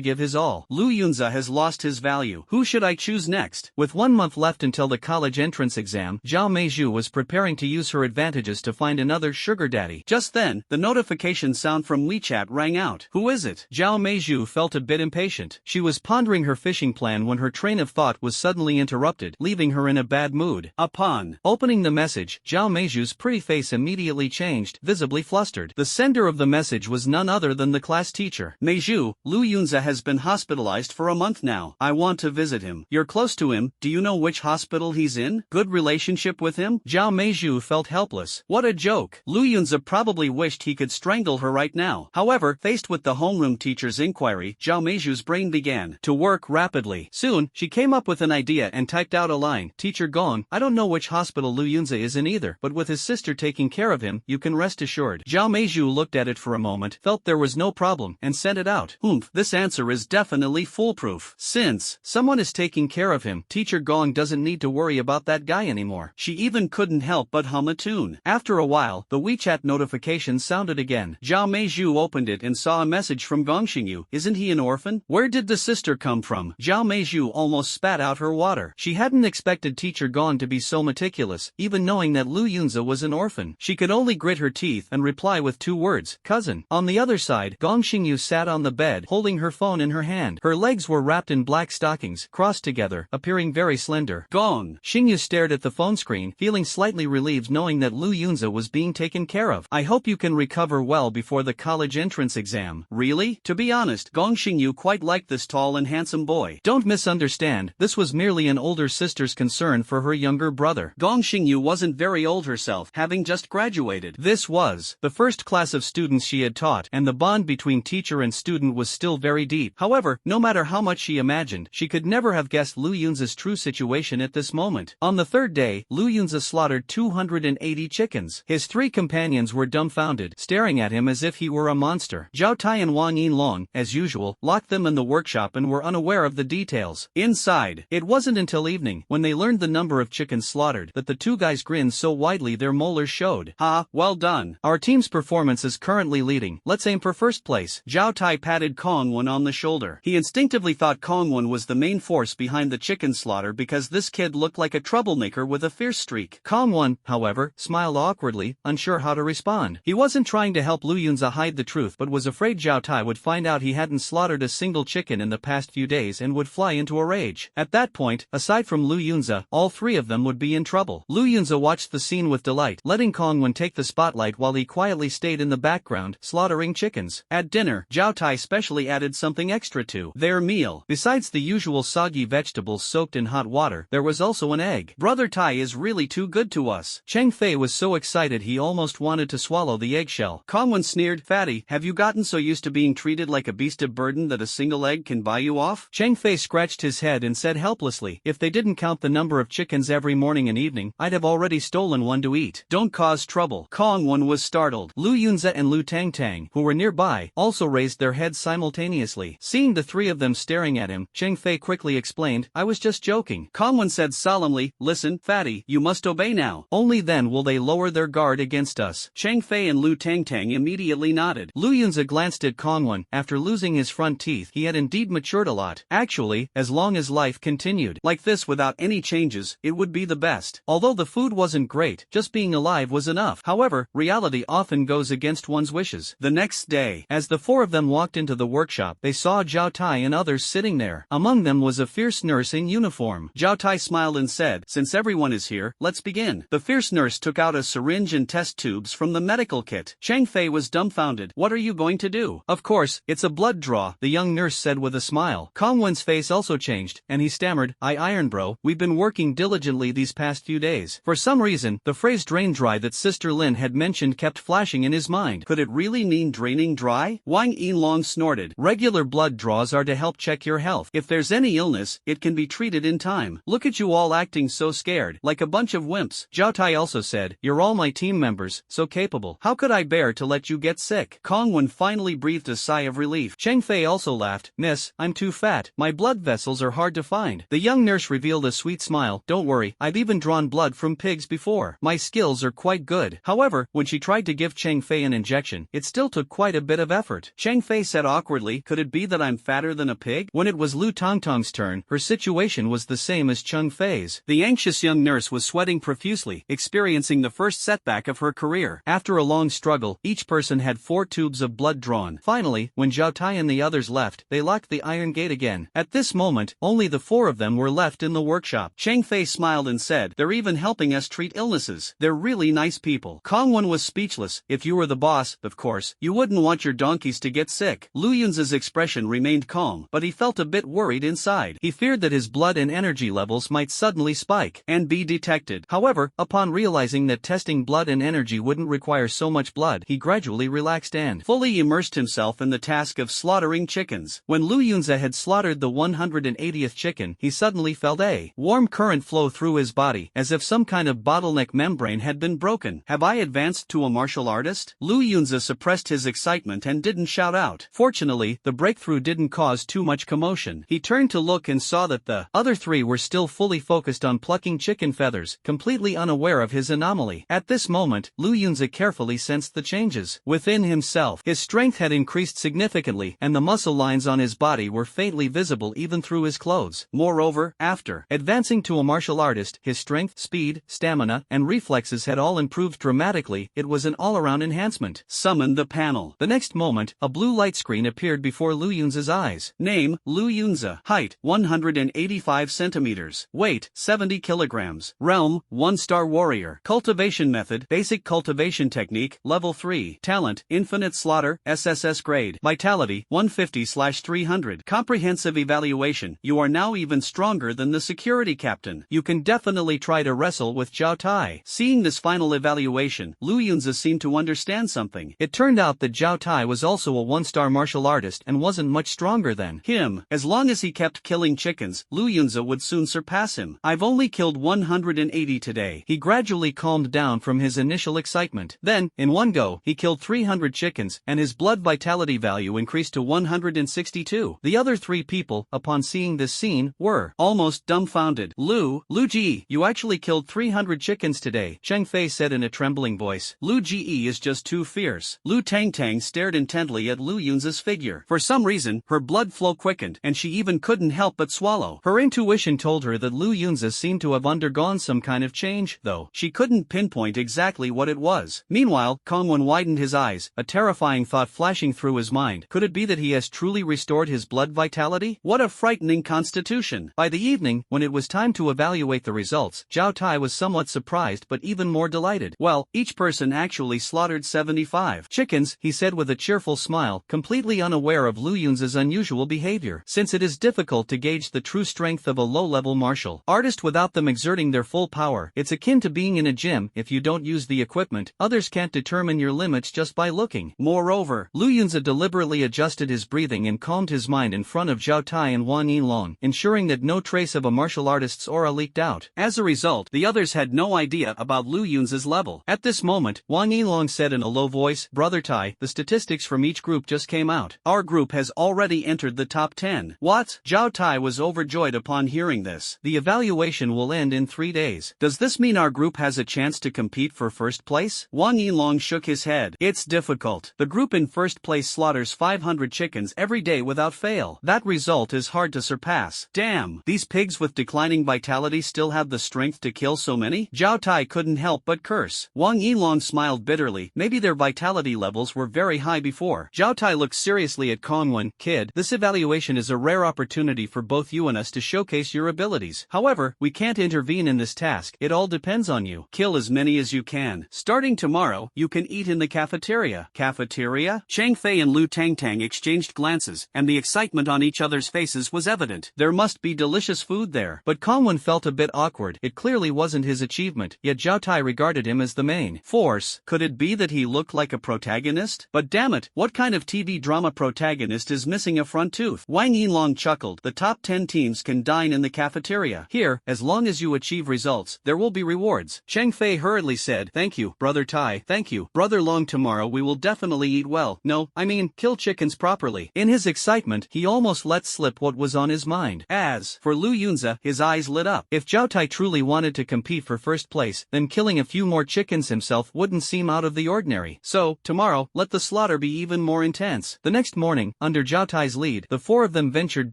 give his all. Lu Yunza has lost his value. Who should I choose next? With 1 month left until the college entrance exam, Zhao Meizhu was preparing to use her advantages to find another sugar daddy. Just then, the notification sound from WeChat rang out. Who is it? Zhao Meizhu felt a bit impatient. She was pondering her fishing plan when her train of thought was suddenly interrupted, leaving her in a bad mood. Upon opening the message, Zhao Meizhu's pretty face immediately changed, visibly flustered. The sender of the message was none other than the class teacher. Meizhu, Lu Yunza has been hospitalized for a month now. I want to visit him. You're close to him, do you know which hospital he's in? Good relationship with him? Zhao Meizhu felt helpless. What a joke. Lu Yunza probably wished he could strangle her right now. However, faced with the homeroom teacher's inquiry, Zhao Meizhu's brain began to work rapidly. Soon, she came up with an idea and typed out a line. Teacher Gong, I don't know which hospital Lu Yunza is in either, but with his sister taking care of him, you can rest assured. Zhao Meizhu looked at it for a moment, felt there was no problem, and sent it out. This answer is definitely foolproof. Since someone is taking care of him, Teacher Gong doesn't need to worry about that guy anymore. She even couldn't help but hum a tune. After a while, the WeChat notification sounded again. Zhao Meizhu opened it and saw a message from Gong Xingyu. Isn't he an orphan? Where did the sister come from? Zhao Meizhu almost spat out her water. She hadn't expected Teacher Gong to be so meticulous, even knowing that Lu Yunza was an orphan. She could only grit her teeth and reply with 2 words, cousin. On the other side, Gong Xingyu sat on the bed, holding her phone in her hand. Her legs were wrapped in black stockings, crossed together, appearing very slender. Gong Xingyu stared at the phone screen, feeling slightly relieved knowing that Lu Yunza was being taken care of. I hope you can recover well before the college entrance exam. Really? To be honest, Gong Xingyu quite liked this tall and handsome boy. Don't misunderstand, this was merely an older sister's concern for her younger brother. Gong Xingyu wasn't very old herself, having just graduated. This was the first class of students she had taught, and the bond between teacher and student was still very deep. However, no matter how much she imagined, she could never have guessed Lu Yunza's true situation at this moment. On the 3rd day, Lu Yunza slaughtered 280 chickens. His 3 companions were dumbfounded, staring at him as if he were a monster. Zhao Tai and Wang Yinlong, as usual, locked them in the workshop and were unaware of the details. Inside, it wasn't until evening, when they learned the number of chickens slaughtered, that the 2 guys grinned so widely their molars showed. Ha, well done. Our team's performance is currently leading. Let's aim for first place. Zhao Tai patted Kongwon on the shoulder. He instinctively thought Kongwon was the main force behind the chicken slaughter because this kid looked like a troublemaker with a fierce streak. Kongwon, however, smiled awkwardly, unsure how to respond. He wasn't trying to help Lu Yunza hide the truth but was afraid Zhao Tai would find out he hadn't slaughtered a single chicken in the past few days and would fly into a rage. At that point, aside from Lu Yunza, all 3 of them would be in trouble. Lu Yunza watched the scene with delight, letting Kongwon take the spotlight while he quietly stayed in the background, slaughtering chickens. At dinner, Zhao Tai specially added something extra to their meal. Besides the usual soggy vegetables soaked in hot water, there was also an egg. Brother Tai is really too good to us. Cheng Fei was so excited he almost wanted to swallow the eggshell. Kongwon sneered, Fatty, have you gotten so used to being treated like a beast of burden that a single egg can buy you off? Cheng Fei scratched his head and said helplessly, if they didn't count the number of chickens every morning and evening, I'd have already stolen one to eat. Don't cause trouble. Kongwon was startled. Lu Yunza and Lu Tangtang, who were nearby, also raised their heads simultaneously. Seeing the 3 of them staring at him, Cheng Fei quickly explained, I was just joking. Kongwon said solemnly, listen, Fatty, you must obey now. Only then will they lower their guard against us. Cheng Fei and Lu Tangtang immediately nodded. Lu Yunza glanced at Kongwon. After losing his front teeth, he had indeed matured a lot. Actually, as long as life continued like this without any changes, it would be the best. Although the food wasn't great, just being alive was enough. However, reality often goes against one's wishes. The next day, as the 4 of them walked into the workshop, they saw Zhao Tai and others sitting there. Among them was a fierce nurse in uniform. Zhao Tai smiled and said, since everyone is here, let's begin. The fierce nurse took out a syringe and test tubes from the medical kit. Cheng Fei was dumbfounded. What are you going to do? Of course, it's a blood draw, the young nurse said with a smile. Kongwon's face also changed, and he stammered, Iron Bro, we've been working diligently these past few days. For some reason, the phrase drain dry that Sister Lynn had mentioned kept flashing in his mind. Could it really mean drain draining dry? Wang Yinlong snorted. Regular blood draws are to help check your health. If there's any illness, it can be treated in time. Look at you all acting so scared, like a bunch of wimps. Zhao Tai also said, you're all my team members, so capable. How could I bear to let you get sick? Kongwen finally breathed a sigh of relief. Cheng Fei also laughed. Miss, I'm too fat. My blood vessels are hard to find. The young nurse revealed a sweet smile. Don't worry, I've even drawn blood from pigs before. My skills are quite good. However, when she tried to give Cheng Fei an injection, it still took quite a bit of effort. Cheng Fei said awkwardly, could it be that I'm fatter than a pig? When it was Lu Tongtong's turn, her situation was the same as Cheng Fei's. The anxious young nurse was sweating profusely, experiencing the first setback of her career. After a long struggle, each person had 4 tubes of blood drawn. Finally, when Zhao Tai and the others left, they locked the iron gate again. At this moment, only the 4 of them were left in the workshop. Cheng Fei smiled and said, they're even helping us treat illnesses. They're really nice people. Kongwen was speechless. If you were the boss, of course, you wouldn't want your donkeys to get sick. Lu Yunza's expression remained calm, but he felt a bit worried inside. He feared that his blood and energy levels might suddenly spike and be detected. However, upon realizing that testing blood and energy wouldn't require so much blood, he gradually relaxed and fully immersed himself in the task of slaughtering chickens. When Lu Yunza had slaughtered the 180th chicken, he suddenly felt a warm current flow through his body, as if some kind of bottleneck membrane had been broken. Have I advanced to a martial artist? Lu Yunza suppressed his excitement and didn't shout out. Fortunately, the breakthrough didn't cause too much commotion. He turned to look and saw that the other 3 were still fully focused on plucking chicken feathers, completely unaware of his anomaly. At this moment, Lu Yunza carefully sensed the changes within himself. His strength had increased significantly, and the muscle lines on his body were faintly visible even through his clothes. Moreover, after advancing to a martial artist, his strength, speed, stamina, and reflexes had all improved dramatically. It was an all-around enhancement. Summon the panel. The next moment, a blue light screen appeared before Lu Yunza's eyes. Name, Lu Yunza. Height, 185 centimeters. Weight, 70 kilograms. Realm, 1-star warrior. Cultivation method, basic cultivation technique, level 3. Talent, infinite slaughter, SSS grade. Vitality, 150/300. Comprehensive evaluation, you are now even stronger than the security captain. You can definitely try to wrestle with Zhao Tai. Seeing this final evaluation, Lu Yunza seemed to understand something. It turned out that Zhao Tai was also a 1-star martial artist and wasn't much stronger than him. As long as he kept killing chickens, Lu Yunza would soon surpass him. I've only killed 180 today. He gradually calmed down from his initial excitement. Then, in one go, he killed 300 chickens, and his blood vitality value increased to 162. The other 3 people, upon seeing this scene, were almost dumbfounded. Lu Ji, you actually killed 300 chickens today, Cheng Fei said in a trembling voice. Lu Ji is just too fierce. Lu Tangtang stared intently at Lu Yunza's figure. For some reason, her blood flow quickened, and she even couldn't help but swallow. Her intuition told her that Lu Yunza seemed to have undergone some kind of change, though she couldn't pinpoint exactly what it was. Meanwhile, Kongwen widened his eyes, a terrifying thought flashing through his mind. Could it be that he has truly restored his blood vitality? What a frightening constitution. By the evening, when it was time to evaluate the results, Zhao Tai was somewhat surprised but even more delighted. Well, each person actually slaughtered 75 chickens, he said with a cheerful smile, completely unaware of Lu Yunza's unusual behavior. Since it is difficult to gauge the true strength of a low-level martial artist without them exerting their full power, it's akin to being in a gym. If you don't use the equipment, others can't determine your limits just by looking. Moreover, Lu Yunza deliberately adjusted his breathing and calmed his mind in front of Zhao Tai and Wang Yinlong, ensuring that no trace of a martial artist's aura leaked out. As a result, the others had no idea about Lu Yunza's level. At this moment, Wang Yinlong said in a low voice, Brother Tai, the statistics from each group just came out. Our group has already entered the top 10. What? Zhao Tai was overjoyed upon hearing this. The evaluation will end in 3 days. Does this mean our group has a chance to compete for first place? Wang Yinlong shook his head. It's difficult. The group in first place slaughters 500 chickens every day without fail. That result is hard to surpass. Damn, these pigs with declining vitality still have the strength to kill so many? Zhao Tai couldn't help but curse. Wang Yinlong smiled bitterly. Maybe their vitality levels were very high before. Zhao Tai looked seriously at Kongwen. Kid, this evaluation is a rare opportunity for both you and us to showcase your abilities. However, we can't intervene in this task. It all depends on you. Kill as many as you can. Starting tomorrow, you can eat in the cafeteria. Cafeteria? Cheng Fei and Lu Tangtang exchanged glances, and the excitement on each other's faces was evident. There must be delicious food there. But Kongwen felt a bit awkward. It clearly wasn't his achievement, yet Zhao Tai regarded him as the main force. Could it be that he looked like a protagonist? asked. But damn it, what kind of TV drama protagonist is missing a front tooth? Wang Yinlong chuckled. The top 10 teams can dine in the cafeteria. Here, as long as you achieve results, there will be rewards. Cheng Fei hurriedly said, thank you, Brother Tai, thank you, Brother Long. Tomorrow we will definitely eat well. No, I mean, kill chickens properly. In his excitement, he almost let slip what was on his mind. As for Lu Yunza, his eyes lit up. If Zhao Tai truly wanted to compete for first place, then killing a few more chickens himself wouldn't seem out of the ordinary. So, tomorrow, let the slaughter be even more intense. The next morning, under Zhao Tai's lead, the four of them ventured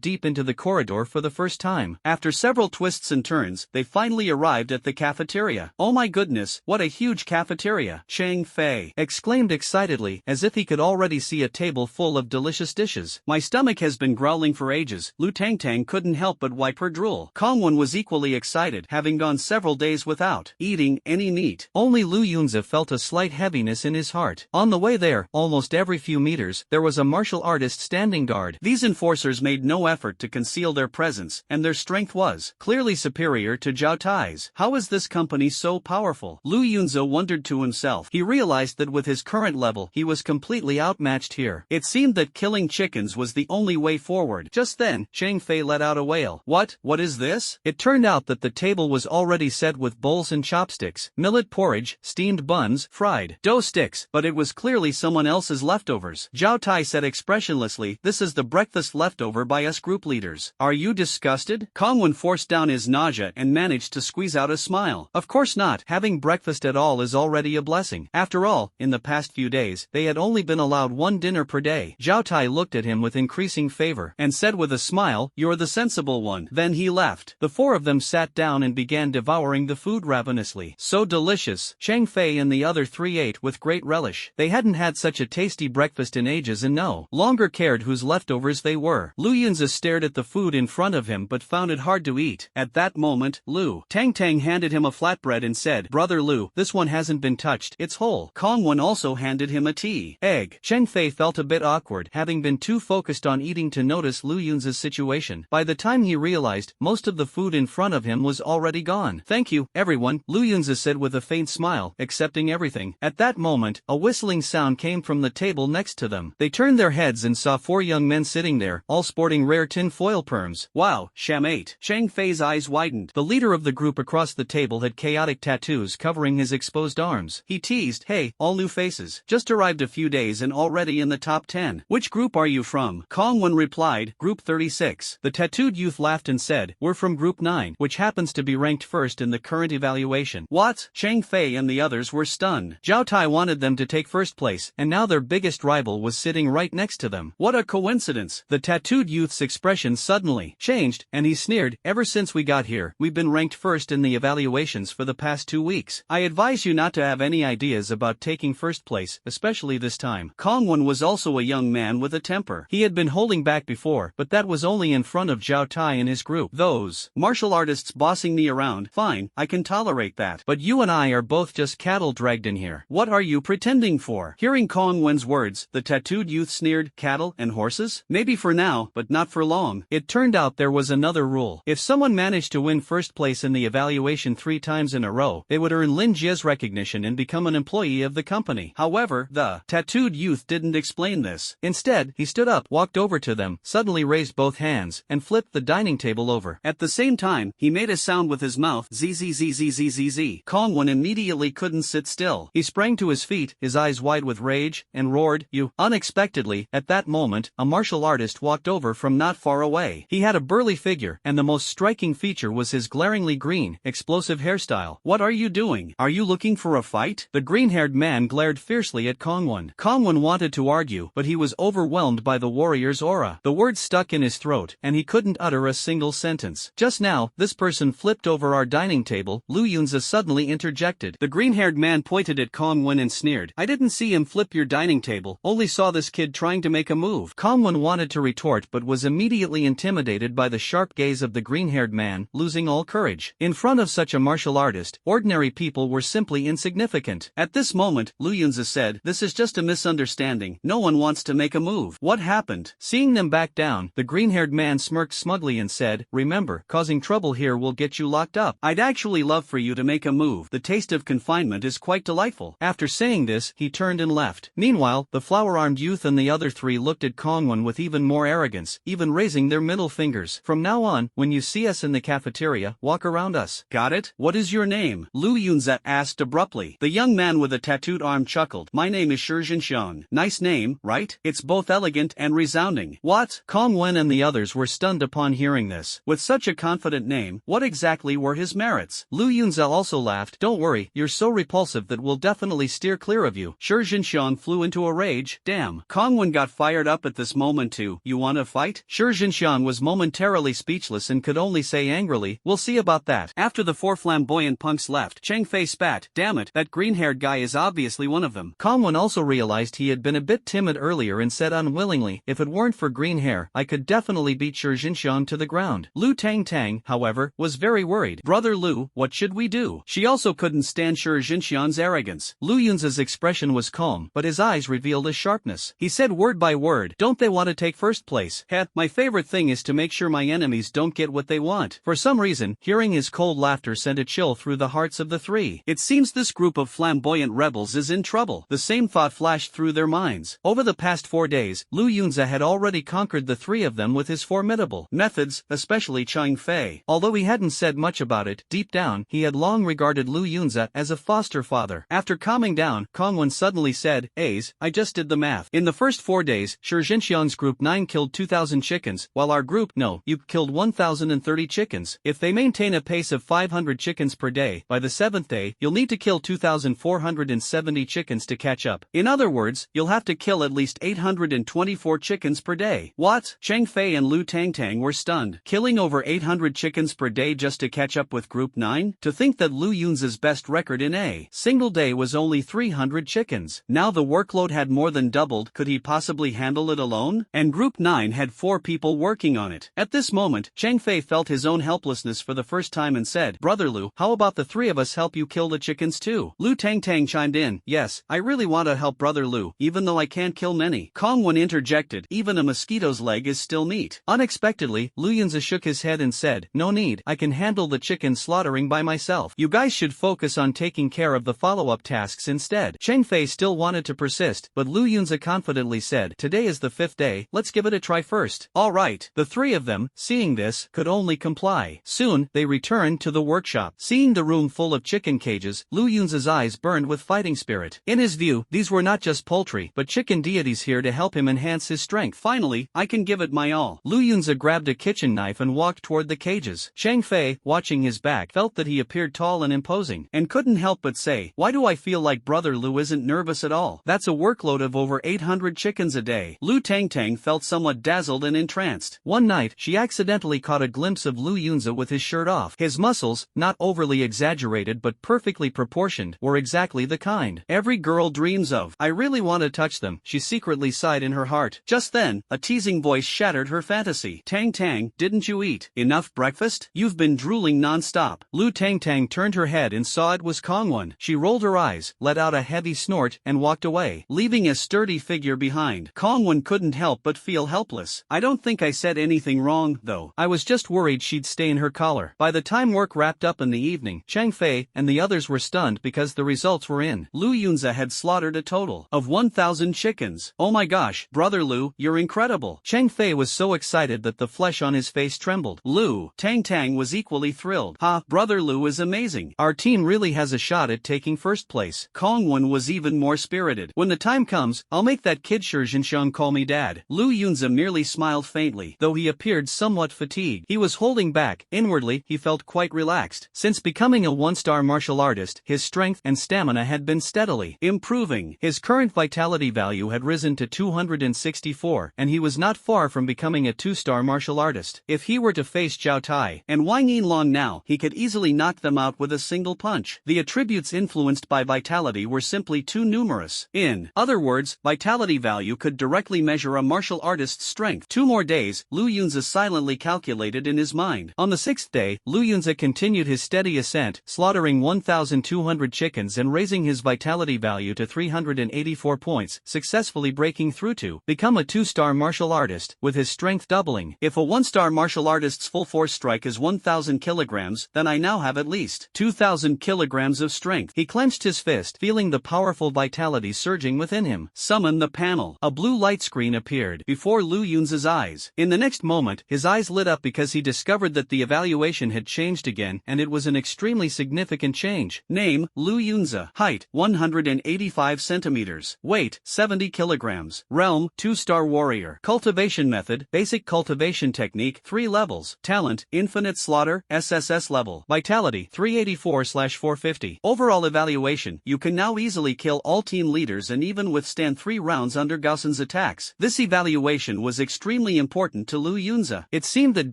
deep into the corridor for the first time. After several twists and turns, they finally arrived at the cafeteria. Oh my goodness, what a huge cafeteria! Cheng Fei exclaimed excitedly, as if he could already see a table full of delicious dishes. My stomach has been growling for ages. Lu Tangtang couldn't help but wipe her drool. Kongwen was equally excited, having gone several days without eating any meat. Only Lu Yunza felt a slight heaviness in his heart. On the way there, almost every few meters, there was a martial artist standing guard. These enforcers made no effort to conceal their presence, and their strength was clearly superior to Zhao Tai's. How is this company so powerful? Lu Yunza wondered to himself. He realized that with his current level, he was completely outmatched here. It seemed that killing chickens was the only way forward. Just then, Cheng Fei let out a wail. What is this? It turned out that the table was already set with bowls and chopsticks, millet porridge, steamed buns, fried dough sticks, but it was clearly someone else's leftovers. Zhao Tai said expressionlessly, this is the breakfast leftover by us group leaders. Are you disgusted? Kongwen forced down his nausea and managed to squeeze out a smile. Of course not. Having breakfast at all is already a blessing. After all, in the past few days, they had only been allowed one dinner per day. Zhao Tai looked at him with increasing favor and said with a smile, you're the sensible one. Then he left. The four of them sat down and began devouring the food ravenously. So delicious. Cheng Fei and the other three ate with great relish. They hadn't had such a tasty breakfast in ages and no longer cared whose leftovers they were. Lu Yunza stared at the food in front of him but found it hard to eat. At that moment, Lu Tangtang handed him a flatbread and said, Brother Lu, this one hasn't been touched, it's whole. Kongwen also handed him a tea egg. Cheng Fei felt a bit awkward, having been too focused on eating to notice Lu Yunza's situation. By the time he realized, most of the food in front of him was already gone. Thank you, everyone, Lu Yunza said with a faint smile, accepting everything. At that moment, a whistling sound came from the table next to them. They turned their heads and saw four young men sitting there, all sporting rare tin foil perms. Wow, Shamate. Cheng Fei's eyes widened. The leader of the group across the table had chaotic tattoos covering his exposed arms. He teased, hey, all new faces. Just arrived a few days and already in the top 10. Which group are you from? Kongwen replied, Group 36. The tattooed youth laughed and said, we're from Group 9, which happens to be ranked first in the current evaluation. What? Cheng Fei and the others were stunned. Zhao Tai wanted them to take first place, and now their biggest rival was sitting right next to them. What a coincidence. The tattooed youth's expression suddenly changed, and he sneered, ever since we got here, we've been ranked first in the evaluations for the past 2 weeks. I advise you not to have any ideas about taking first place, especially this time. Kongwen was also a young man with a temper. He had been holding back before, but that was only in front of Zhao Tai and his group. Those martial artists bossing me around, fine, I can tolerate that. But you and I are both just cattle dragged in here. What are you pretending for? Hearing Kongwen's words, the tattooed youth sneered, cattle and horses? Maybe for now, but not for long. It turned out there was another rule. If someone managed to win first place in the evaluation 3 times in a row, they would earn Lin Jie's recognition and become an employee of the company. However, the tattooed youth didn't explain this. Instead, he stood up, walked over to them, suddenly raised both hands, and flipped the dining table over. At the same time, he made a sound with his mouth, zzzzzzzzz. Kongwen immediately couldn't sit still. He sprang to his feet, his eyes wide with rage, and roared, you. Unexpectedly, at that moment, a martial artist walked over from not far away. He had a burly figure, and the most striking feature was his glaringly green, explosive hairstyle. What are you doing? Are you looking for a fight? The green-haired man glared fiercely at Kongwen. Kongwen wanted to argue, but he was overwhelmed by the warrior's aura. The words stuck in his throat, and he couldn't utter a single sentence. Just now, this person flipped over our dining table, Lu Yunza suddenly interjected. The green-haired man pointed at Kongwen and sneered. I didn't see him flip your dining table, only saw this kid trying to make a move. Kongwen wanted to retort but was immediately intimidated by the sharp gaze of the green-haired man, losing all courage. In front of such a martial artist, ordinary people were simply insignificant. At this moment, Lu Yunza said, this is just a misunderstanding. No one wants to make a move. What happened? Seeing them back down, the green-haired man smirked smugly and said, remember, causing trouble here will get you locked up. I'd actually love for you to make a move. The taste of confinement is quite delightful. After saying this, he turned and left. left. Meanwhile, the flower-armed youth and the other three looked at Kongwon with even more arrogance, even raising their middle fingers. From now on, when you see us in the cafeteria, walk around us. Got it? What is your name? Lu Yunza asked abruptly. The young man with a tattooed arm chuckled. My name is Shenzhen. Nice name, right? It's both elegant and resounding. What? Kongwen and the others were stunned upon hearing this. With such a confident name, what exactly were his merits? Lu Yunza also laughed. Don't worry, you're so repulsive that we'll definitely steer clear of you. Shenzhen flew into a rage. Damn. Kongwen got fired up at this moment too. You wanna fight? Shenzhen was momentarily speechless and could only say angrily, we'll see about that. After the four flamboyant punks left, Cheng Fei spat. Damn it, that green-haired guy is obviously one of them. Kongwen also realized he had been a bit timid earlier and said unwillingly, if it weren't for green hair, I could definitely beat Shenzhen to the ground. Lu Tang, however, was very worried. Brother Lu, what should we do? She also couldn't stand Shenzhen's arrogance. Lu Yunza's expression was calm, but his eyes revealed a sharpness. He said word by word, don't they want to take first place? Heh, my favorite thing is to make sure my enemies don't get what they want. For some reason, hearing his cold laughter sent a chill through the hearts of the three. It seems this group of flamboyant rebels is in trouble. The same thought flashed through their minds. Over the past 4 days, Lu Yunza had already conquered the three of them with his formidable methods, especially Cheng Fei. Although he hadn't said much about it, deep down, he had long regarded Lu Yunza as a foster father. After calming down, Kongwen suddenly said, I just did the math. In the first 4 days, Shenzhen's group 9 killed 2,000 chickens, while our group, you killed 1,030 chickens. If they maintain a pace of 500 chickens per day, by the 7th day, you'll need to kill 2,470 chickens to catch up. In other words, you'll have to kill at least 824 chickens per day. What? Cheng Fei and Lu Tang were stunned. Killing over 800 chickens per day just to catch up with Group 9? To think that Lu Yunza's best record in a single day was only 300 chickens. Now the workload had more than doubled. Could he possibly handle it alone? And Group 9 had 4 people working on it. At this moment, Cheng Fei felt his own helplessness for the first time and said, Brother Lu, how about the 3 of us help you kill the chickens too? Lu Tang chimed in, yes, I really want to help Brother Lu, even though I can't kill many. Kongwen interjected, even a mosquito's leg is still meat. Unexpectedly, Lu Yunza shook his head and said, no need, I can handle the chicken slaughtering by myself. You guys should focus on taking care of the follow-up tasks instead. Cheng Fei still wanted to persist, but Lu Yunza confidently said, today is the 5th day, let's give it a try first. Alright. The 3 of them, seeing this, could only comply. Soon, they returned to the workshop. Seeing the room full of chicken cages, Lu Yunza's eyes burned with fighting spirit. In his view, these were not just poultry, but chicken deities here to help him enhance his strength. Finally, I can give it my all. Lu Yunza grabbed a kitchen knife and walked toward the cages. Cheng Fei, watching his back, felt that he appeared tall and imposing, and couldn't help but say, why do I feel like Brother Lu isn't nervous at all? That's a workload of over 800 chickens a day. Lu Tang felt somewhat dazzled and entranced. One night, she accidentally caught a glimpse of Lu Yunza with his shirt off. His muscles, not overly exaggerated but perfectly proportioned, were exactly the kind every girl dreams of. I really want to touch them, she secretly sighed in her heart. Just then, a teasing voice shattered her fantasy. Tang, didn't you eat enough breakfast? You've been drooling non-stop. Lu Tang turned her head and saw it was Kongwon. She rolled her eyes, let out a heavy snort, and walked away, leaving a sturdy figure behind. Kongwon couldn't help but feel helpless. I don't think I said anything wrong, though. I was just worried she'd stay in her collar. By the time work wrapped up in the evening, Cheng Fei and the others were stunned because the results were in. Lu Yunza had slaughtered a total of 1,000 chickens. Oh my gosh, Brother Lu, you're incredible. Cheng Fei was so excited that the flesh on his face trembled. Lu Tang was equally thrilled. Brother Lu is amazing. Our team really has a shot at taking first place. Kongwon was even more spirited. When the time comes, I'll make that kid Shenzhen call me dad. Lu Yunza merely smiled faintly, though he appeared somewhat fatigued. He was holding back. Inwardly, he felt quite relaxed. Since becoming a 1-star martial artist, his strength and stamina had been steadily improving. His current vitality value had risen to 264, and he was not far from becoming a 2-star martial artist. If he were to face Zhao Tai and Wang Yinlong now, he could easily knock them out with a single punch. The attributes influenced by vitality were simply too numerous. In other words, vitality value could directly measure a martial artist's strength. 2 more days, Lu Yunza silently calculated in his mind. On the 6th day, Lu Yunza continued his steady ascent, slaughtering 1,200 chickens and raising his vitality value to 384 points, successfully breaking through to become a 2-star martial artist, with his strength doubling. If a 1-star martial artist's full force strike is 1,000 kilograms, then I now have at least 2,000 kilograms of strength. He clenched his fist, feeling the powerful vitality vitality surging within him. Summon the panel. A blue light screen appeared before Lu Yunza's eyes. In the next moment, his eyes lit up because he discovered that the evaluation had changed again, and it was an extremely significant change. Name, Lu Yunza. Height, 185 centimeters. Weight, 70 kilograms. Realm, 2-star warrior. Cultivation method, basic cultivation technique, 3 levels. Talent, infinite slaughter, SSS-level. Vitality, 384/450. Overall evaluation, you can now easily kill all team leaders and even withstand 3 rounds under Gaosen's attacks. This evaluation was extremely important to Lu Yunza. It seemed that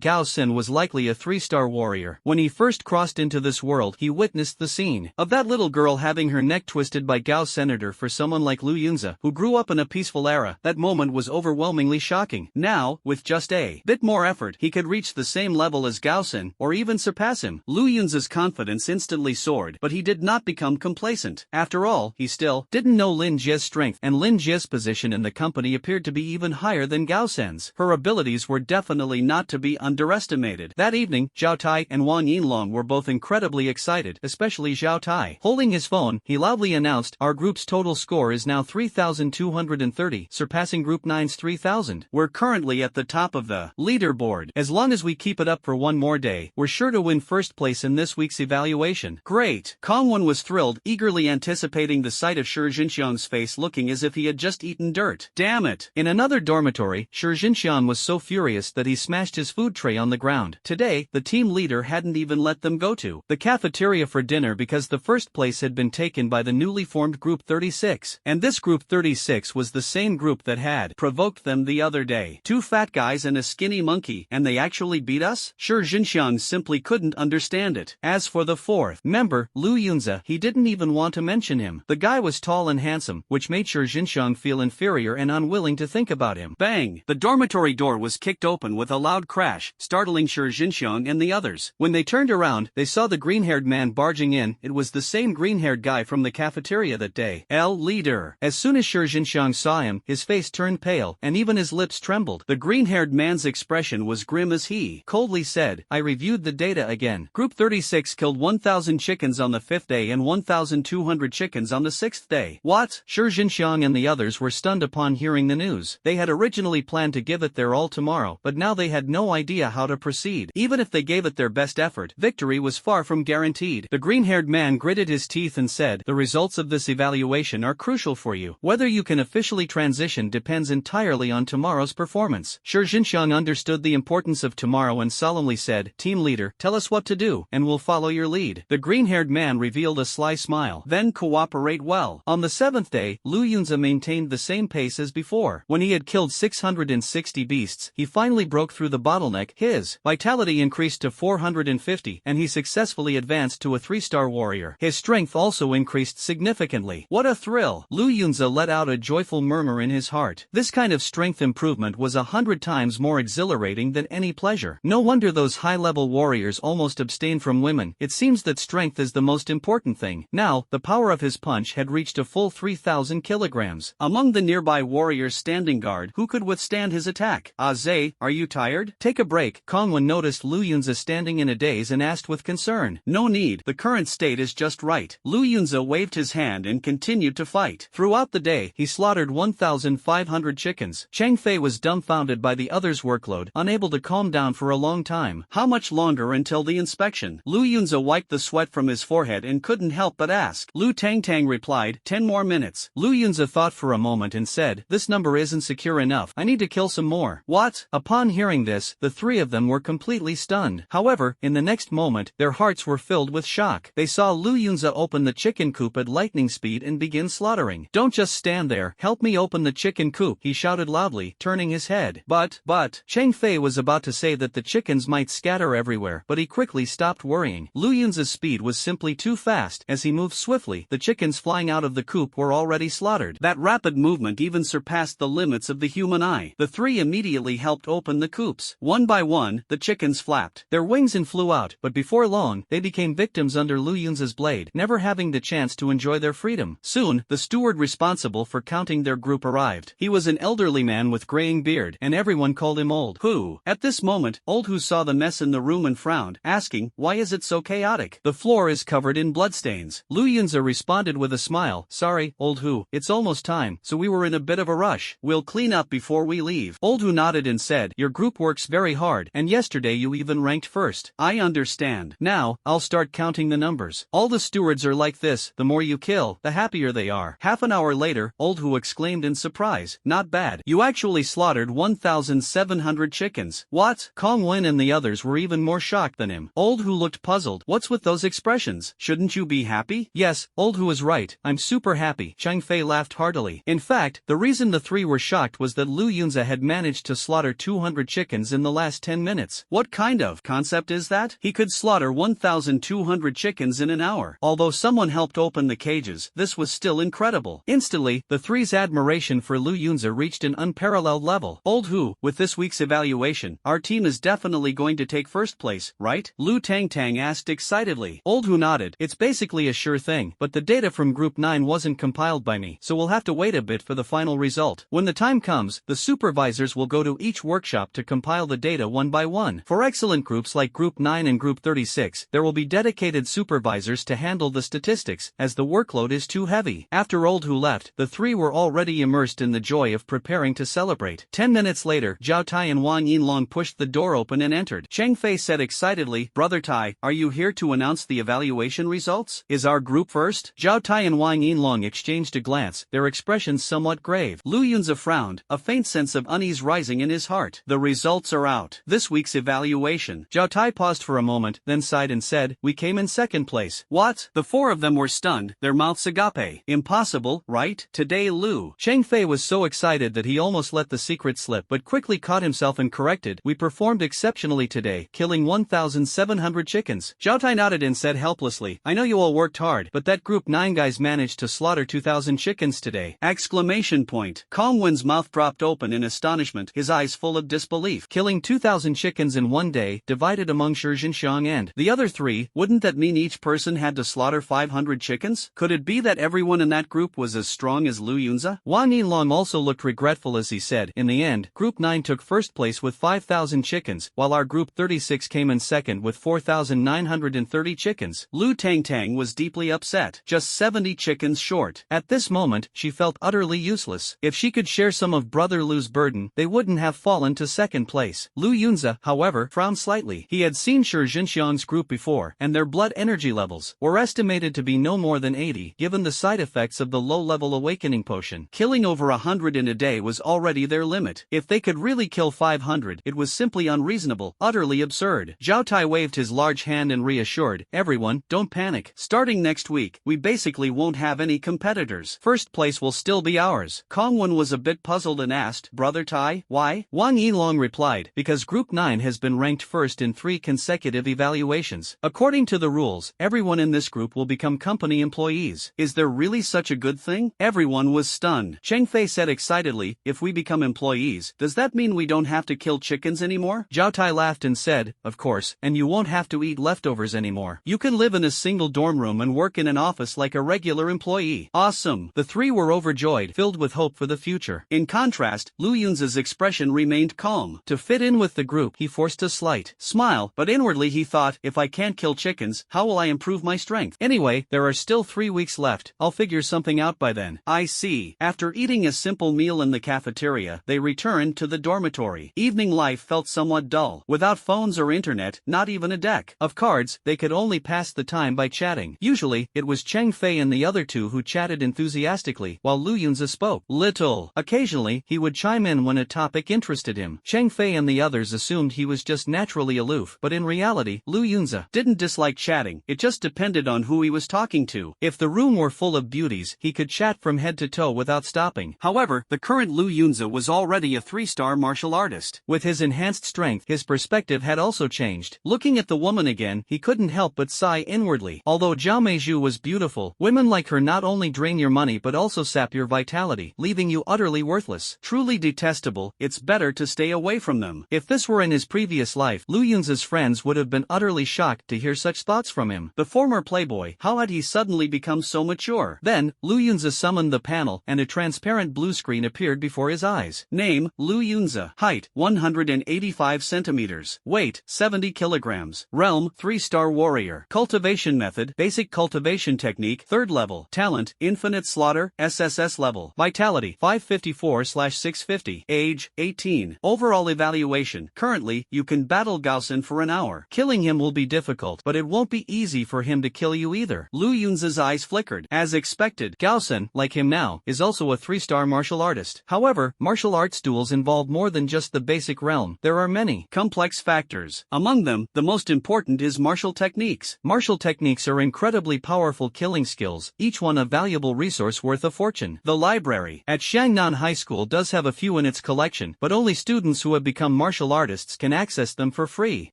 Gaosen was likely a 3-star warrior. When he first crossed into this world, he witnessed the scene of that little girl having her neck twisted by Gao Senator. For someone like Lu Yunza, who grew up in a peaceful era, that moment was overwhelmingly shocking. Now, with just a bit more effort, he could reach the same level as Gaosen, or even surpass him. Lu Yunza's confidence instantly soared, but he did not become complacent. After all, he still didn't know Lin Jie's strength, and Lin Jie's position in the company appeared to be even higher than Gaosen's. Her abilities were definitely not to be underestimated. That evening, Zhao Tai and Wang Yinlong were both incredibly excited, especially Zhao Tai. Holding his phone, he loudly announced, "Our group's total score is now 3,230, surpassing Group 9's 3,000. We're currently at the top of the leaderboard. As long as we keep it up for one more day, we're sure to win first place in this week's evaluation." Great! Kongwen was thrilled, eagerly anticipating the sight of Shi Jinxiang's face looking as if he had just eaten dirt. Damn it! In another dormitory, Shi Jinxiang was so furious that he smashed his food tray on the ground. Today, the team leader hadn't even let them go to the cafeteria for dinner because the first place had been taken by the newly formed Group 36. And this Group 36 was the same group that had provoked them the other day. 2 fat guys and a skinny monkey, and they actually beat us? Shi Jinxiang simply couldn't understand it. As for the 4th member, Lu Yunza, he didn't even want to mention him. The guy was tall and handsome, which made Shi Jinxiang feel inferior and unwilling to think about him. Bang! The dormitory door was kicked open with a loud crash, startling Shi Jinxiang and the others. When they turned around, they saw the green-haired man barging in. It was the same green-haired guy from the cafeteria that day. Leader. As soon as Shi Jinxiang saw him, his face turned pale, and even his lips trembled. The green-haired man's expression was grim as he coldly said, "I reviewed the data again. Group 36 killed 1,000 chickens on the 5th day and 1,200 chickens on the 6th day. What?" Shi Jinxiang and the others were stunned upon hearing the news. They had originally planned to give it their all tomorrow, but now they had no idea how to proceed. Even if they gave it their best effort, victory was far from guaranteed. The green-haired man gritted his teeth and said, "The results of this evaluation are crucial for you. Whether you can officially transition depends entirely on tomorrow's performance." Shi Jinxiang understood the importance of tomorrow and solemnly said, "Team leader, tell us what to do, and we'll follow your lead." The green-haired man revealed a sly smile. "Then cooperate well." On the 7th day, Lu Yunza maintained the same pace as before. When he had killed 660 beasts, he finally broke through the bottleneck. His vitality increased to 450, and he successfully advanced to a 3-star warrior. His strength also increased significantly. What a thrill! Lu Yunza let out a joyful murmur in his heart. This kind of strength improvement was 100 times more exhilarating than any pleasure. No wonder those high-level warriors almost abstain from women. It seems that strength is the most important thing. Now, the power of his punch had reached a full 3,000 kilograms. Among the nearby warriors standing guard, who could withstand his attack? "Zay, are you tired? Take a break." Kongwen noticed Lu Yunza standing in a daze and asked with concern. "No need, the current state is just right." Lu Yunza waved his hand and continued to fight. Throughout the day, he slaughtered 1,500 chickens. Cheng Fei was dumbfounded by the others' workload, unable to calm down for a long time. How much longer until the inspection? Lu Yunza wiped the sweat from his forehead and couldn't help but ask. Lu Tangtang replied, 10 more minutes. Lu Yunza thought for a moment and said, "This number isn't secure enough. I need to kill some more." What? Upon hearing this, the 3 of them were completely stunned. However, in the next moment, their hearts were filled with shock. They saw Lu Yunza open the chicken coop at lightning speed and begin slaughtering. "Don't just stand there, help me open the chicken coop," he shouted loudly, turning his head. But, Cheng Fei was about to say that the chickens might scatter everywhere, but he quickly stopped worrying. Lu Yunza's speed was simply too fast. As he moved swiftly, the chickens flying out of the coop were already slaughtered. That rapid movement even surpassed the limits of the human eye. The 3 immediately helped open the coops. One by one, the chickens flapped their wings and flew out, but before long, they became victims under Lu Yunza's blade, never having the chance to enjoy their freedom. Soon, the steward responsible for counting their group arrived. He was an elderly man with graying beard, and everyone called him Old Hu. At this moment, Old Hu saw the mess in the room and frowned, asking, "Why is it so chaotic? The floor is covered in bloodstains." Lu Yunza responded with a smile, "Sorry, say, Old Hu, it's almost time, so we were in a bit of a rush. We'll clean up before we leave. Old Hu nodded and said, your group works very hard, and yesterday you even ranked first. I understand. Now, I'll start counting the numbers. All the stewards are like this, the more you kill, the happier they are. Half an hour later, Old Hu exclaimed in surprise, not bad. You actually slaughtered 1,700 chickens. What? Kong Wen and the others were even more shocked than him. Old Hu looked puzzled. What's with those expressions? Shouldn't you be happy? Yes, Old Hu is right. I'm super happy. Chang Fei laughed heartily. In fact, the reason the three were shocked was that Lu Yunza had managed to slaughter 200 chickens in the last 10 minutes. What kind of concept is that? He could slaughter 1,200 chickens in an hour. Although someone helped open the cages, this was still incredible. Instantly, the three's admiration for Lu Yunza reached an unparalleled level. Old Hu, with this week's evaluation, our team is definitely going to take first place, right? Lu Tang asked excitedly. Old Hu nodded. It's basically a sure thing, but the data from Group 9 wasn't compiled by me, so we'll have to wait a bit for the final result. When the time comes, the supervisors will go to each workshop to compile the data one by one. For excellent groups like Group 9 and Group 36, there will be dedicated supervisors to handle the statistics, as the workload is too heavy. After Old Hu left, the three were already immersed in the joy of preparing to celebrate. 10 minutes later, Zhao Tai and Wang Yinlong pushed the door open and entered. Chang Fei said excitedly, Brother Tai, are you here to announce the evaluation results? Is our group first? Zhao Tai and Wang Yinlong exchanged a glance, their expressions somewhat grave. Lu Yunza frowned, a faint sense of unease rising in his heart. The results are out. This week's evaluation. Zhao Tai paused for a moment, then sighed and said, we came in second place. What? The four of them were stunned, their mouths agape. Impossible, right? Today Lu. Chang Fei was so excited that he almost let the secret slip, but quickly caught himself and corrected, we performed exceptionally today, killing 1,700 chickens. Zhao Tai nodded and said helplessly, I know you all worked hard, but that Group 9 guys managed to slaughter 2,000 chickens today. Exclamation point. Kong Wen's mouth dropped open in astonishment, his eyes full of disbelief. Killing 2,000 chickens in one day, divided among Shi Jinxiang and the other three, wouldn't that mean each person had to slaughter 500 chickens? Could it be that everyone in that group was as strong as Lu Yunza? Wang Yinlong also looked regretful as he said, in the end, Group 9 took first place with 5,000 chickens, while our Group 36 came in second with 4,930 chickens. Lu Tang was deeply upset, just 70 chickens short. At this moment, she felt utterly useless. If she could share some of Brother Lu's burden, they wouldn't have fallen to second place. Lu Yunza, however, frowned slightly. He had seen Shi Jinxiang's group before, and their blood energy levels were estimated to be no more than 80, given the side effects of the low-level awakening potion. Killing over 100 in a day was already their limit. If they could really kill 500, it was simply unreasonable, utterly absurd. Zhao Tai waved his large hand and reassured, everyone, don't panic. Starting next week, we basically won't have any competitors. First place will still be ours. Kong Wen was a bit puzzled and asked, Brother Tai, why? Wang Yinlong replied, because Group 9 has been ranked first in 3 consecutive evaluations. According to the rules, everyone in this group will become company employees. Is there really such a good thing? Everyone was stunned. Chang Fei said excitedly, if we become employees, does that mean we don't have to kill chickens anymore? Zhao Tai laughed and said, of course, and you won't have to eat leftovers anymore. You can live in a single dorm room and work in an office like a regular employee. Awesome. The three were overjoyed, filled with hope for the future. In contrast, Lu Yunza's expression remained calm. To fit in with the group, he forced a slight smile, but inwardly he thought, if I can't kill chickens, how will I improve my strength? Anyway, there are still 3 weeks left. I'll figure something out by then. I see. After eating a simple meal in the cafeteria, they returned to the dormitory. Evening life felt somewhat dull. Without phones or internet, not even a deck of cards, they could only pass the time by chatting. Usually, it was Chang Fei and the other two who chatted enthusiastically, while Lu Yunza spoke little. Occasionally, he would chime in when a topic interested him. Chang Fei and the others assumed he was just naturally aloof, but in reality, Lu Yunza didn't dislike chatting, it just depended on who he was talking to. If the room were full of beauties, he could chat from head to toe without stopping. However, the current Lu Yunza was already a 3-star martial artist. With his enhanced strength, his perspective had also changed. Looking at the woman again, he couldn't help but sigh inwardly. Although Zhao Meizhu was beautiful, women like her not only drain your money but also sap your vitality, leaving you utterly worthless. Truly detestable, it's better to stay away from them. If this were in his previous life, Lu Yunza's friends would have been utterly shocked to hear such thoughts from him. The former playboy, how had he suddenly become so mature? Then, Lu Yunza summoned the panel and a transparent blue screen appeared before his eyes. Name, Lu Yunza. Height, 185 centimeters. Weight, 70 kilograms. Realm, 3-star warrior. Cultivation method, basic cultivation technique, 3rd level. Talent, Talent, Infinite Slaughter, SSS level. Vitality, 554/650. Age, 18. Overall evaluation. Currently, you can battle Gaosen for an hour. Killing him will be difficult, but it won't be easy for him to kill you either. Lu Yunza's eyes flickered. As expected, Gaosen, like him now, is also a 3-star martial artist. However, martial arts duels involve more than just the basic realm. There are many complex factors. Among them, the most important is martial techniques. Martial techniques are incredibly powerful killing skills, each one a valuable resource worth a fortune. The library at Shangnan High School does have a few in its collection, but only students who have become martial artists can access them for free.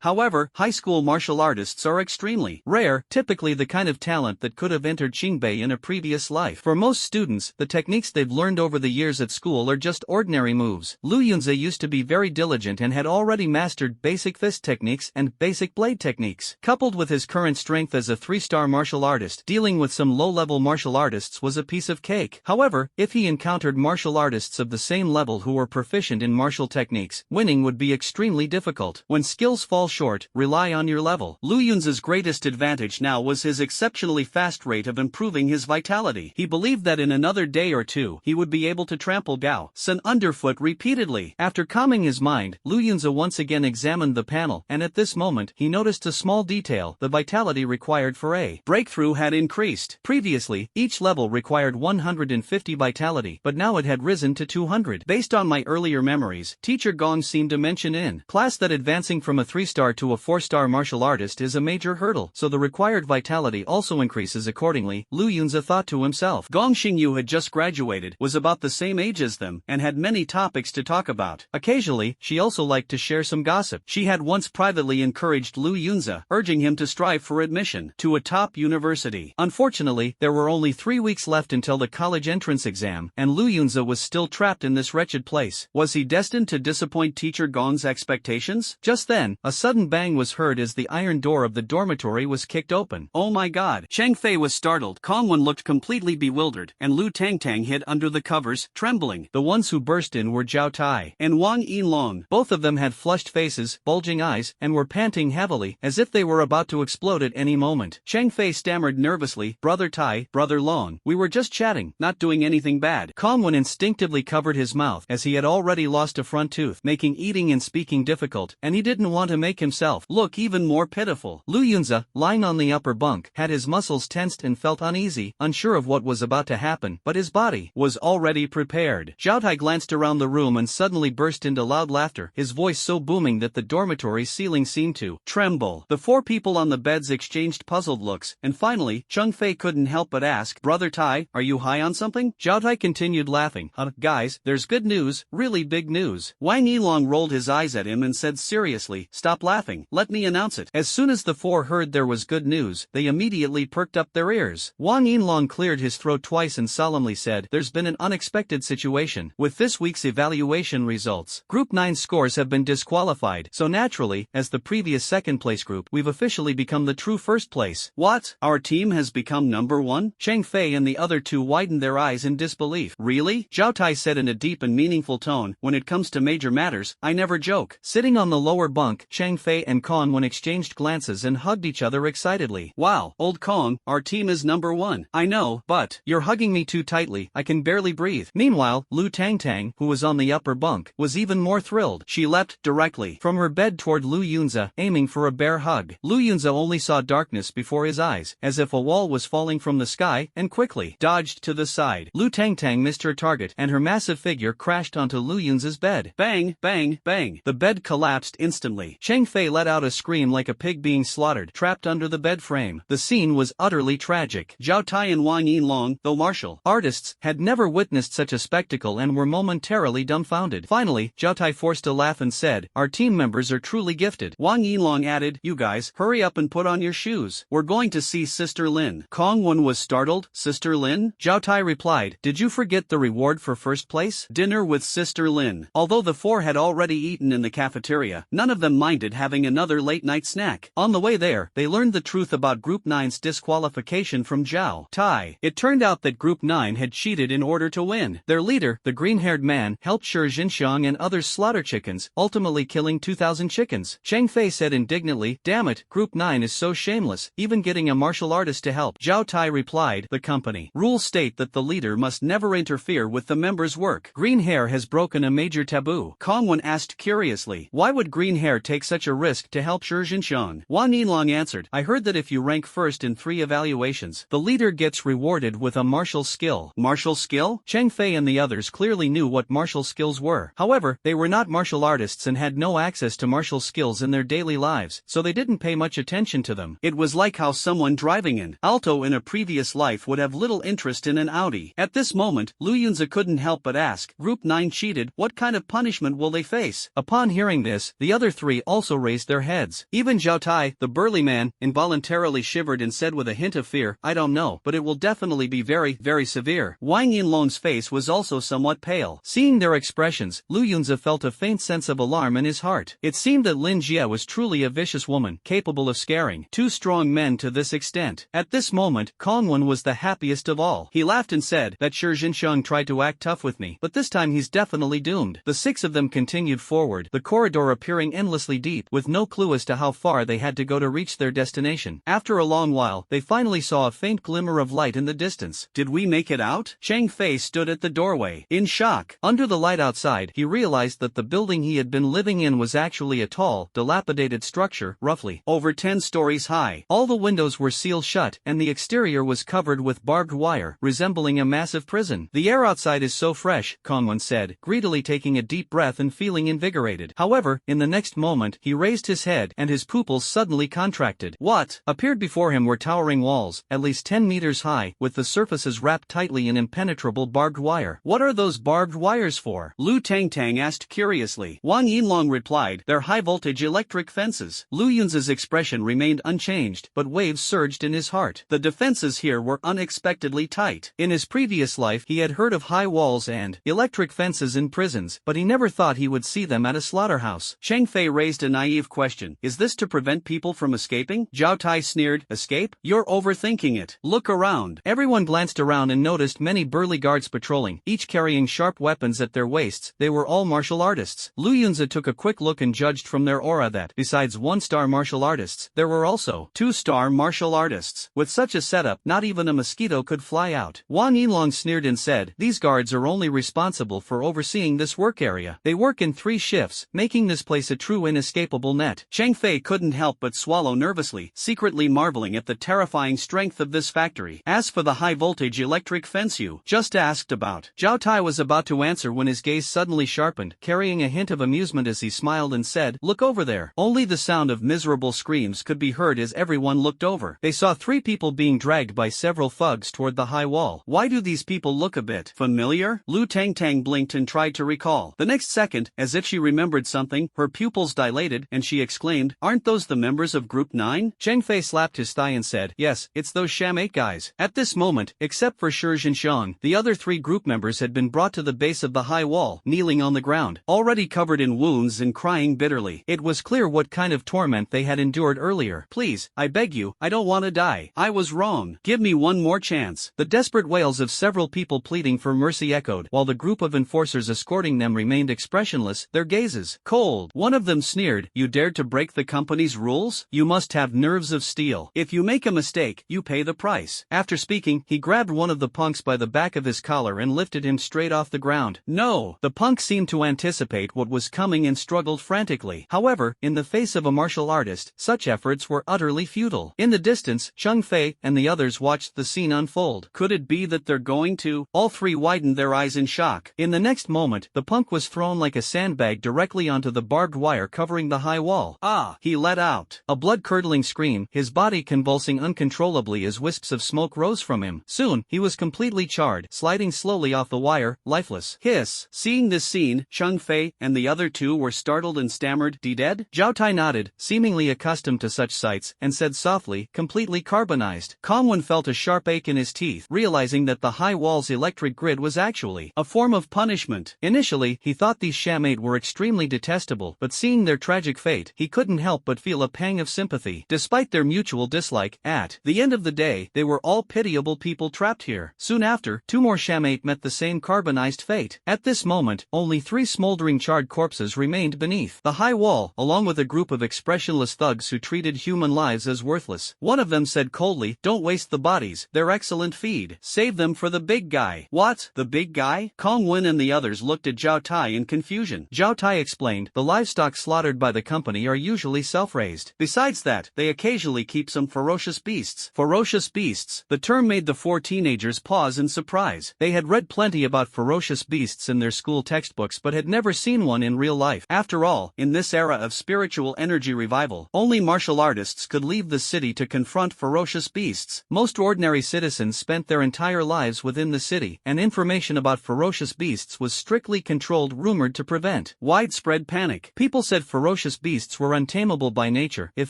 However, high school martial artists are extremely rare, typically the kind of talent that could have entered Qingbei in a previous life. For most students, the techniques they've learned over the years at school are just ordinary moves. Lu Yunza used to be very diligent and had already mastered basic fist techniques and basic blade techniques. Coupled with his current strength as a 3-star martial artist, dealing with some low-level martial artists was a piece of cake. However, if he encountered martial artists of the same level who were proficient in martial techniques, winning would be extremely difficult. When skills fall short, rely on your level. Lu Yunza's greatest advantage now was his exceptionally fast rate of improving his vitality. He believed that in another day or two, he would be able to trample Gaosen underfoot repeatedly. After calming his mind, Lu Yunza once again examined the panel, and at this moment, he noticed a small detail: the vitality required for a breakthrough had increased. Previously, each level required 150 vitality, but now it had risen to 200. Based on my earlier memories, Teacher Gong seemed to mention in class that advancing from a 3-star to a 4-star martial artist is a major hurdle, so the required vitality also increases accordingly. Lu Yunza thought to himself. Gong Xingyu had just graduated, was about the same age as them, and had many topics to talk about. Occasionally, she also liked to share some gossip. She had once privately encouraged Lu Yunza, urging him to strive for admission to a top university. Unfortunately, there were only 3 weeks left until the college entrance exam, and Lu Yunza was still trapped in this wretched place. Was he destined to disappoint Teacher Gong's expectations? Just then, a sudden bang was heard as the iron door of the dormitory was kicked open. Oh my god! Cheng Fei was startled. Kongwen looked completely bewildered, and Lu Tangtang hid under the covers, trembling. The ones who burst in were Zhao Tai and Wang Yinlong. Both of them had flushed faces, bulging eyes, and were panting heavily, as if they were about to explode at any moment. Cheng Fei stammered nervously, "Brother Tai, Brother Long, we were just chatting, not doing anything bad." Kongwen instinctively covered his mouth, as he had already lost a front tooth, making eating and speaking difficult, and he didn't want to make himself look even more pitiful. Lu Yunza, lying on the upper bunk, had his muscles tensed and felt uneasy, unsure of what was about to happen, but his body was already prepared. Zhao Tai glanced around the room and suddenly burst into loud laughter, his voice so booming that the dormitory ceiling seemed to tremble. The 4 people on the beds exchanged puzzled looks, and finally, Cheng Fei couldn't help but ask, "Brother Tai, are you high on something?" Zhao Tai continued laughing. Guys, there's good news, really big news." Wang Yilong rolled his eyes at him and said seriously, "Stop laughing, let me announce it." As soon as the 4 heard there was good news, they immediately perked up their ears. Wang Yinlong cleared his throat twice and solemnly said, "There's been an unexpected situation. With this week's evaluation results, Group 9 scores have been disqualified, so naturally, as the previous second-place group, we've officially become the true first place." "What? Our team has become number 1? Cheng Fei and the other 2 widened their eyes in disbelief. "Really?" Zhao Tai said in a deep and meaningful tone, "When it comes to major matters, I never joke." Sitting on the lower bunk, Cheng Fei and Kongwen exchanged glances and hugged each other excitedly. "Wow, old Kong, our team is number 1. I know, but you're hugging me too tightly, I can barely breathe." Meanwhile, Lu Tangtang, who was on the upper bunk, was even more thrilled. She leapt directly from her bed toward Lu Yunza, aiming for a bear hug. Lu Yunza only saw darkness before his eyes, as if a wall was falling from the sky, and quickly dodged to the side. Lu Tangtang missed her target, and her massive figure crashed onto Lu Yunza's bed. Bang, bang, bang. The bed collapsed instantly. Cheng Fei let out a scream like a pig being slaughtered, trapped under the bed frame. The scene was utterly tragic. Zhao Tai and Wang Yinlong, though martial artists, had never witnessed such a spectacle and were momentarily dumbfounded. Finally, Zhao Tai forced a laugh and said, "Our team members are truly gifted." Wang Yinlong added, "You guys, hurry up and put on your shoes. We're going to see Sister Lynn." Kongwen was startled. "Sister Lynn?" Zhao Tai replied, "Did you forget the reward for first place? Dinner with Sister Lynn." Although the 4 had already eaten in the cafeteria, none of them minded having another late-night snack. On the way there, they learned the truth about Group 9's disqualification from Zhao Tai. It turned out that Group 9 had cheated in order to win. Their leader, the green-haired man, helped Shi Jinxiang and others slaughter chickens, ultimately killing 2,000 chickens. Cheng Fei said indignantly, "Damn it, Group 9 is so shameless, even getting a martial artist to help." Zhao Tai replied, "The company. Rules state that the leader must never interfere with the members' work. Green hair has broken a major taboo. Kongwen asked curiously, why would green hair take such a risk to help Shi Jinxiang? Wang Yinlong answered, I heard that if you rank first in 3 evaluations, the leader gets rewarded with a martial skill. Martial skill? Cheng Fei and the others clearly knew what martial skills were. However, they were not martial artists and had no access to martial skills in their daily lives, so they didn't pay much attention to them. It was like how someone driving an Alto in a previous life would have little interest in an Audi. At this moment, Lu Yunza couldn't help but ask, Group 9 cheated, what kind of punishment will they face? Upon hearing this, the other 3 also raised their heads. Even Zhao Tai, the burly man, involuntarily shivered and said with a hint of fear, I don't know, but it will definitely be very, very severe. Wang Yinlong's face was also somewhat pale. Seeing their expressions, Lu Yunza felt a faint sense of alarm in his heart. It seemed that Lin Jie was truly a vicious woman, capable of scaring 2 strong men to this extent. At this moment, Kongwen was the happiest of all. He laughed and said, that Shi Jinxiang tried to act tough with me, but this time he's definitely doomed. The 6 of them continued forward, the corridor appearing endlessly deep, with no clue as to how far they had to go to reach their destination. After a long while, they finally saw a faint glimmer of light in the distance. Did we make it out? Cheng Fei stood at the doorway, in shock. Under the light outside, he realized that the building he had been living in was actually a tall, dilapidated structure, roughly over 10 stories high. All the windows were sealed shut, and the exterior was covered with barbed wire, resembling a massive prison. The air outside is so fresh, Kongwen said, greedily taking a deep breath and feeling invigorated. However, in the next moment, he raised his head and his pupils suddenly contracted. What appeared before him were towering walls, at least 10 meters high, with the surfaces wrapped tightly in impenetrable barbed wire. What are those barbed wires for? Lu Tangtang asked curiously. Wang Yinlong replied, they're high-voltage electric fences. Lu Yunza's expression remained unchanged, but waves surged in his heart. The defenses here were unexpectedly tight. In his previous life, he had heard of high walls and electric fences in prisons, but he never thought he would see them at a slaughterhouse. Cheng Fei raised a naive question. Is this to prevent people from escaping? Zhao Tai sneered. Escape? You're overthinking it. Look around. Everyone glanced around and noticed many burly guards patrolling, each carrying sharp weapons at their waists. They were all martial artists. Lu Yunza took a quick look and judged from their aura that, besides 1-star martial artists, there were also 2-star martial artists. With such a setup, not even a mosquito could fly out. Wang Yinlong sneered and said, these guards are only responsible for overseeing this work area. They work in 3 shifts, making this place a true inescapable net. Cheng Fei couldn't help but swallow nervously, secretly marveling at the terrifying strength of this factory. As for the high-voltage electric fence you just asked about, Zhao Tai was about to answer when his gaze suddenly sharpened, carrying a hint of amusement as he smiled and said, look over there. Only the sound of miserable screams could be heard as everyone looked over. They saw 3 people being dragged by several thugs toward the high wall. Why do these people look a bit familiar? Lu Tangtang blinked and tried to recall. The next second, as if she remembered something, her pupils dilated and she exclaimed, aren't those the members of Group 9? Cheng Fei slapped his thigh and said, yes, it's those sham 8 guys. At this moment, except for Shi Jinxiang, the other 3 group members had been brought to the base of the high wall, kneeling on the ground, already covered in wounds and crying bitterly. It was clear what kind of torment they had endured earlier. Please, I beg you, I don't want to die. I was wrong. Give me one more chance. The desperate wails of several people pleading for mercy echoed, while the group of enforcers escorting them remained expressionless, their gazes cold. One of them sneered, you dared to break the company's rules? You must have nerves of steel. If you make a mistake, you pay the price. After speaking, he grabbed one of the punks by the back of his collar and lifted him straight off the ground. No! The punk seemed to anticipate what was coming and struggled frantically. However, in the face of a martial artist, such efforts were utterly futile. In the distance, Cheng Fei and the others watched the scene unfold. Could it be that they're going to? All 3 widened their eyes in shock. In the next moment, the punk was thrown like a sandbag directly onto the barbed wire covering the high wall. Ah! He let out a blood-curdling scream, his body convulsing uncontrollably as wisps of smoke rose from him. Soon, he was completely charred, sliding slowly off the wire, lifeless. Hiss! Seeing this scene, Cheng Fei and the other 2 were startled and stammered, dead? Zhao Tai nodded, seemingly accustomed to such sights, and said softly, completely carbonized. Kongwen felt a sharp ache in his teeth, realizing that the high wall's electric grid was actually a form of punishment. Initially, he thought these shamate were extremely detestable, but seeing their tragic fate, he couldn't help but feel a pang of sympathy. Despite their mutual dislike, at the end of the day, they were all pitiable people trapped here. Soon after, 2 more shamate met the same carbonized fate. At this moment, only 3 smoldering charred corpses remained beneath the high wall, along with a group of expressionless thugs who treated human lives as worthless. One of them said coldly, don't waste the bodies, they're excellent feed. Save them for the big guy. What? The big guy? Kong Wen and the others looked at Zhao Tai in confusion. Zhao Tai explained, the livestock slaughtered by the company are usually self-raised. Besides that, they occasionally keep some ferocious beasts. Ferocious beasts. The term made the four teenagers pause in surprise. They had read plenty about ferocious beasts in their school textbooks but had never seen one in real life. After all, in this era of spiritual energy revival, only martial artists could leave the city to confront ferocious beasts. Most ordinary citizens spent their entire lives within the city, and information about ferocious beasts was strictly controlled, rumored to prevent widespread panic. People said ferocious beasts were untamable by nature. If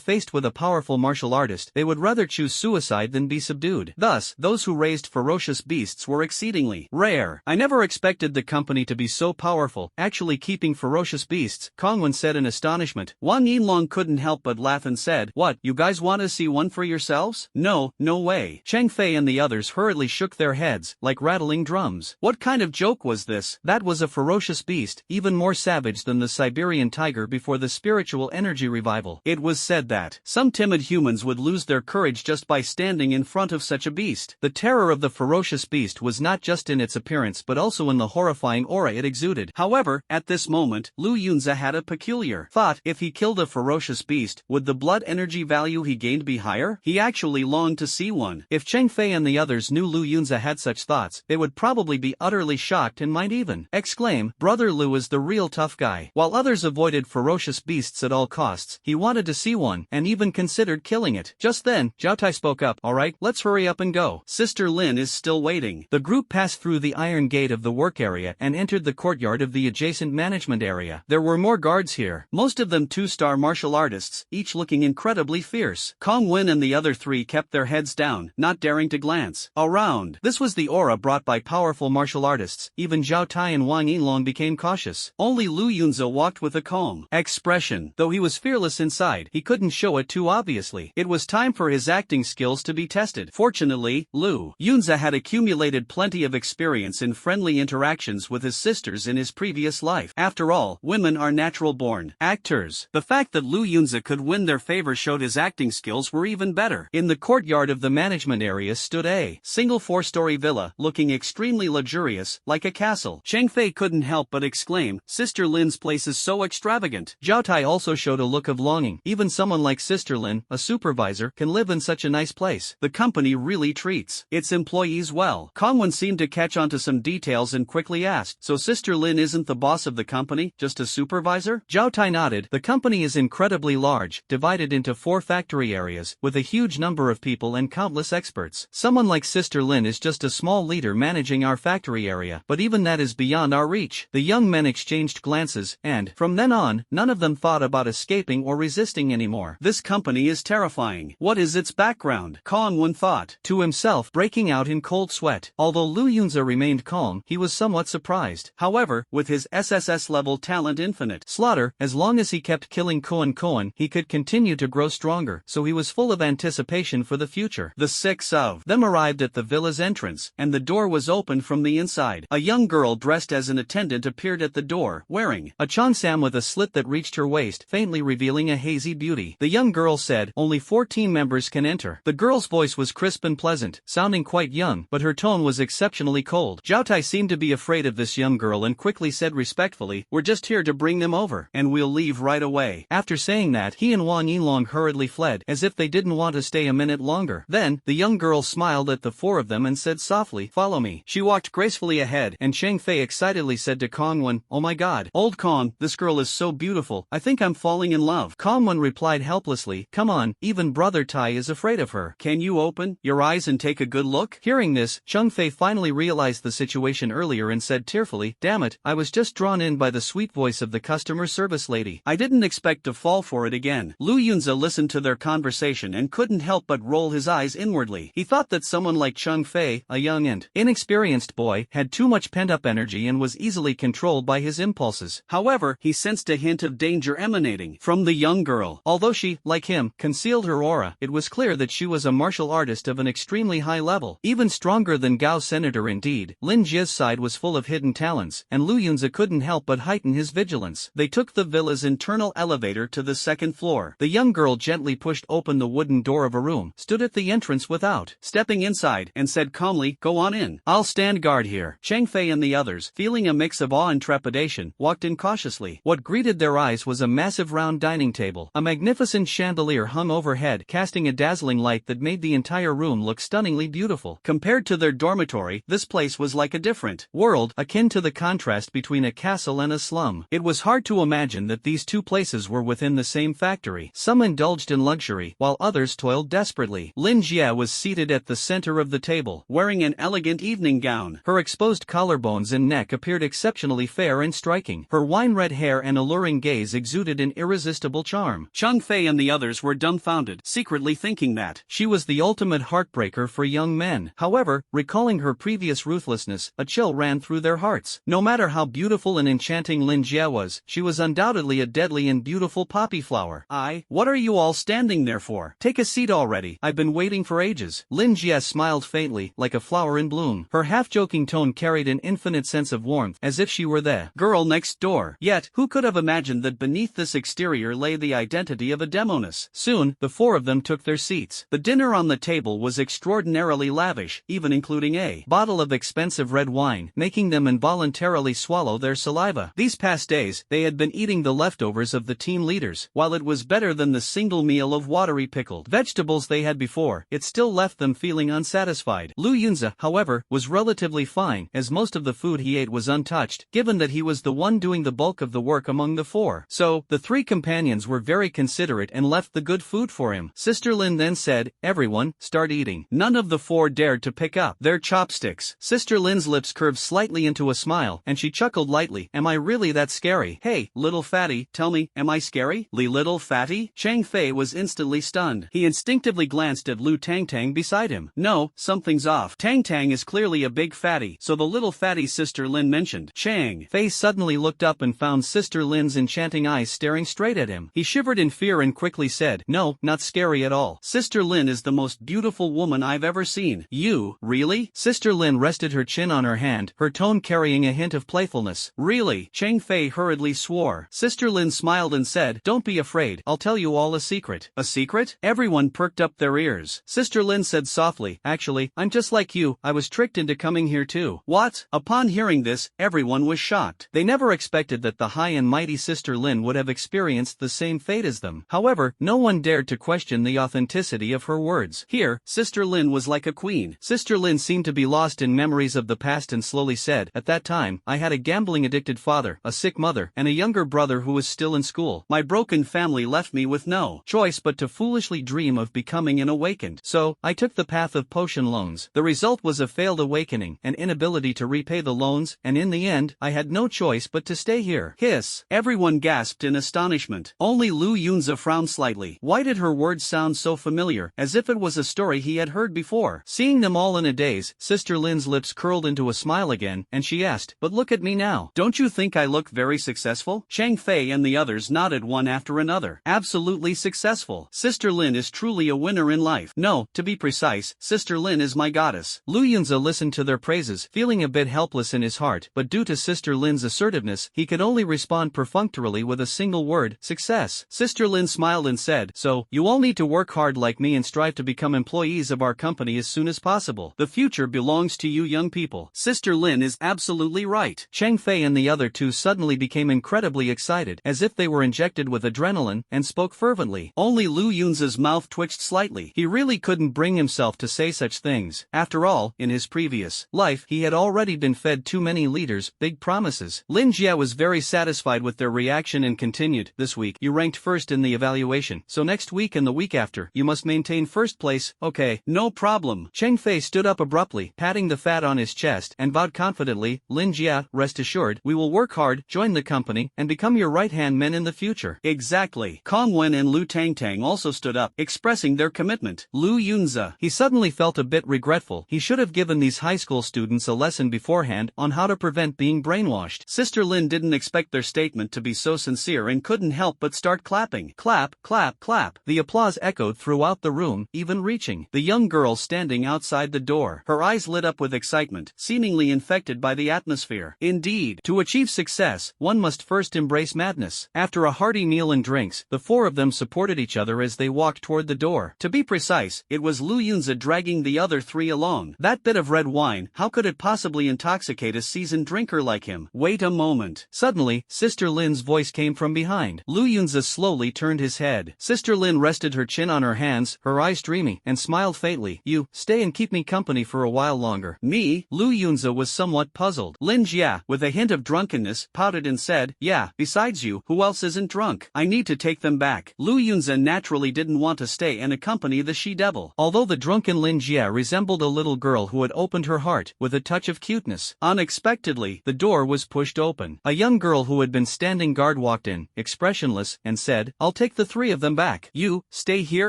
faced with a powerful martial artist, they would rather choose suicide than be subdued. Thus, those who raised ferocious beasts were exceedingly rare. I never expected the company to be so powerful, actually keeping ferocious beasts, Kongwen said in astonishment. Wang Yinlong couldn't help but laugh and said, what, you guys want to see one for yourselves? No, no way. Cheng Fei and the others hurriedly shook their heads, like rattling drums. What kind of joke was this? That was a ferocious beast, even more savage than the Siberian tiger before the spiritual energy revival. It was said that some timid humans would lose their courage just by standing in front of such a beast. The terror of the ferocious beast was not just in its appearance but also in the horrifying aura it exuded. However, at this moment, Lu Yunza had a peculiar thought. If he killed a ferocious beast, would the blood energy value he gained be higher? He actually longed to see one. If Cheng Fei and the others knew Lu Yunza had such thoughts, they would probably be utterly shocked and might even exclaim, Brother Lu is the real tough guy. While others avoided ferocious beasts at all costs, he wanted to see one, and even considered killing it. Just then, Zhao Tai spoke up, alright, let's hurry up and go. Sister Lynn is still waiting. The group passed through the iron gate of the work area and entered the courtyard of the adjacent management area. There were more guards here, most of them two-star martial artists, each looking incredibly fierce. Kong Wen and the other three kept their heads down, not daring to glance around. This was the aura brought by powerful martial artists. Even Zhao Tai and Wang Yinlong became cautious. Only Lu Yunza walked with a calm expression. Though he was fearless inside, he couldn't show it too obviously. It was time for his acting skills to be tested. Fortunately, Lu Yunza had accumulated plenty of experience in friendly interactions with his sisters in his previous life. After all, women are natural-born actors. The fact that Lu Yunza could win their favor showed his acting skills were even better. In the courtyard of the management area stood a single four-story villa, looking extremely luxurious, like a castle. Cheng Fei couldn't help but exclaim, Sister Lin's place is so extravagant. Zhao Tai also showed a look of longing. Even someone like Sister Lin, a supervisor, can live in such a nice place. The company really treats its employees well. Kongwen seemed to catch on to some details and quickly asked, so Sister Lin isn't the boss of the company, just a supervisor? Zhao Tai nodded. The company is incredibly large, divided into 4 factory areas, with a huge number of people and countless experts. Someone like Sister Lin is just a small leader managing our factory area, but even that is beyond our reach. The young men exchanged glances, and, from then on, none of them thought about escaping or resisting anymore. This company is terrifying. What is its background? Kongwen thought to himself, breaking out in cold sweat. Although Lu Yunza remained calm, he was somewhat surprised. However, with his SSS-level talent infinite slaughter, as long as he kept killing Koan, he could continue to grow stronger, so he was full of anticipation for the future. The 6 of them arrived at the villa's entrance, and the door was opened from the inside. A young girl dressed as an attendant appeared at the door, wearing a cheongsam with a slit that reached her waist, faintly revealing a hazy beauty. The young girl said, only 14 members can enter. The girl's voice was crisp and pleasant, sounding quite young, but her tone was exceptionally cold. Zhao Tai seemed to be afraid of this young girl and quickly said respectfully, we're just here to bring them over, and we'll leave right away. After saying that, he and Wang Yinlong hurriedly fled, as if they didn't want to stay a minute longer. Then, the young girl smiled at the 4 of them and said softly, follow me. She walked gracefully ahead, and Cheng Fei excitedly said to Kongwen, oh my god, old Kong, this girl is so beautiful, I think I'm falling in love. Kongwen replied helplessly, come on, even Brother Tai is afraid of her. Can you open your eyes and take a good look? Hearing this, Cheng Fei finally realized the situation earlier and said tearfully, damn it, I was just drawn in by the sweet voice of the customer service lady. I didn't expect to fall for it again. Lu Yunza listened to their conversation and couldn't help but roll his eyes inwardly. He thought that someone like Cheng Fei, a young and inexperienced boy, had too much pent-up energy and was easily controlled by his impulses. However, he sensed a hint of danger emanating from the young girl. Although she, like him, concealed her aura, it was clear that she was a martial artist of an extremely high level, even stronger than Gao Senator indeed. Lin Jie's side was full of hidden talents, and Lu Yunza couldn't help but heighten his vigilance. They took the villa's internal elevator to the 2nd floor. The young girl gently pushed open the wooden door of a room, stood at the entrance without stepping inside, and said calmly, "Go on in. I'll stand guard here." Chang Fei and the others, feeling a mix of awe and trepidation, walked in cautiously. What greeted their eyes was a massive round dining table. A magnificent chandelier hung overhead, casting a dazzling light that made the entire room look stunningly beautiful. Compared to their dormitory, this place was like a different world, akin to the contrast between a castle and a slum. It was hard to imagine that these two places were within the same factory. Some indulged in luxury, while others toiled desperately. Lin Jie was seated at the center of the table, wearing an elegant evening gown. Her exposed collarbones and neck appeared exceptionally fair and striking. Her wine-red hair and alluring gaze exuded an irresistible charm. Chang Fei and the others were dumbfounded, secretly thinking that she was the ultimate heartbreaker for young men. However, recalling her previous ruthlessness, a chill ran through their hearts. No matter how beautiful and enchanting Lin Jie was, she was undoubtedly a deadly and beautiful poppy flower. What are you all standing there for? Take a seat already. I've been waiting for ages. Lin Jie smiled faintly, like a flower in bloom. Her half-joking tone carried an infinite sense of warmth, as if she were the girl next door. Yet, who could have imagined that beneath this exterior lay the identity of a demoness? Soon, the four of them took their seats. The dinner on the table was extraordinarily lavish, even including a bottle of expensive red wine, making them involuntarily swallow their saliva. These past days, they had been eating the leftovers of the team leaders. While it was better than the single meal of watery pickled vegetables they had before, it still left them feeling unsatisfied. Lu Yunza, however, was relatively fine, as most of the food he ate was untouched, given that he was the one doing the bulk of the work among the four. So, the three companions were very considerate and left the good food for him. Sister Lynn then said, "Everyone, start eating." None of the four dared to pick up their chopsticks. Sister Lynn's lips curved slightly into a smile, and she chuckled lightly. "Am I really that scary? Hey, little fatty, tell me, am I scary? Little fatty?" Chang Fei was instantly stunned. He instinctively glanced at Lu Tangtang beside him. No, something's off. Tangtang is clearly a big fatty, so the little fatty Sister Lynn mentioned. Chang Fei suddenly looked up and found Sister Lynn's enchanting eyes staring straight at him. He shivered in fear and quickly said, "No, not scary at all. Sister Lynn is the most beautiful woman I've ever seen." "You, really?" Sister Lynn rested her chin on her hand, her tone carrying a hint of playfulness. "Really?" Chang Fei hurriedly swore. Sister Lynn smiled and said, "Don't be afraid, I'll tell you all a secret." "A secret?" Everyone perked up their ears. Sister Lynn said softly, "Actually, I'm just like you, I was tricked into coming here too." What? Upon hearing this, everyone was shocked. They never expected that the high and mighty Sister Lynn would have experienced the same fate as them. However, no one dared to question the authenticity of her words. Here, Sister Lynn was like a queen. Sister Lynn seemed to be lost in memories of the past and slowly said, "At that time, I had a gambling-addicted father, a sick mother, and a younger brother who was still in school. My broken family left me with no choice but to foolishly dream of becoming an awakened. So, I took the path of potion loans. The result was a failed awakening, an inability to repay the loans, and in the end, I had no choice but to stay here." Hiss. Everyone gasped in astonishment. Only Lu Yunza frowned slightly. Why did her words sound so familiar, as if it was a story he had heard before? Seeing them all in a daze, Sister Lynn's lips curled into a smile again, and she asked, "But look at me now. Don't you think I look very successful?" Chang Fei and the others nodded one after another. "Absolutely successful. Sister Lynn is truly a winner in life. No, to be precise, Sister Lynn is my goddess." Lu Yunza listened to their praises, feeling a bit helpless in his heart, but due to Sister Lynn's assertiveness, he could only respond perfunctorily with a single word, "Success." Sister Lynn smiled and said, "So, you all need to work hard like me and strive to become employees of our company as soon as possible. The future belongs to you young people." Sister Lynn is absolutely right. Chang Fei and the other two suddenly became incredibly excited, as if they were injected with adrenaline, and spoke fervently. Only Lu Yunza's mouth twitched slightly. He really couldn't bring himself to say such things. After all, in his previous life, he had already been fed too many leaders' big promises. Lin Jie was very satisfied with their reaction and continued, "This week, you ranked first in the evaluation, so next week and the week after, you must maintain first place." "Okay, no problem." Chang Fei stood up abruptly, patting the fat on his chest, and vowed confidently, "Lin Jie, rest assured, we will work hard, join the company, and become your right-hand men in the future." Exactly. Kong Wen and Lu Tangtang also stood up, expressing their commitment. Lu Yunza. He suddenly felt a bit regretful. He should have given these high school students a lesson beforehand on how to prevent being brainwashed. Sister Lynn didn't expect their statement to be so sincere and couldn't help but start clapping. Clap, clap, clap. The applause echoed throughout the room, even reaching the young girl standing outside the door. Her eyes lit up with excitement, seemingly infected by the atmosphere. Indeed, to achieve success, one must first embrace madness. After a hearty meal and drinks, the four of them supported each other as they walked toward the door. To be precise, it was Lu Yunza dragging the other three along. That bit of red wine, how could it possibly intoxicate a seasoned drinker like him? Wait a moment. Suddenly, Sister Lynn's voice came from behind. Lu Yunza slowly turned his head. Sister Lynn rested her chin on her hands, her eyes dreamy, and smiled faintly. You, stay and keep me company for a while longer. Me? Lu Yunza was somewhat puzzled. Lin Jia, with a hint of drunkenness, pouted and said, yeah, besides you, who else isn't drunk? I need to take them back. Lu Yunza naturally didn't want to stay and accompany the she-devil. Although the drunken Lin Jia resembled a little girl who had opened her heart, with a touch of cuteness. Unexpectedly, the door was pushed open. A young girl who had been standing guard walked in, expressionless, and said, I'll take the three of them back. You, stay here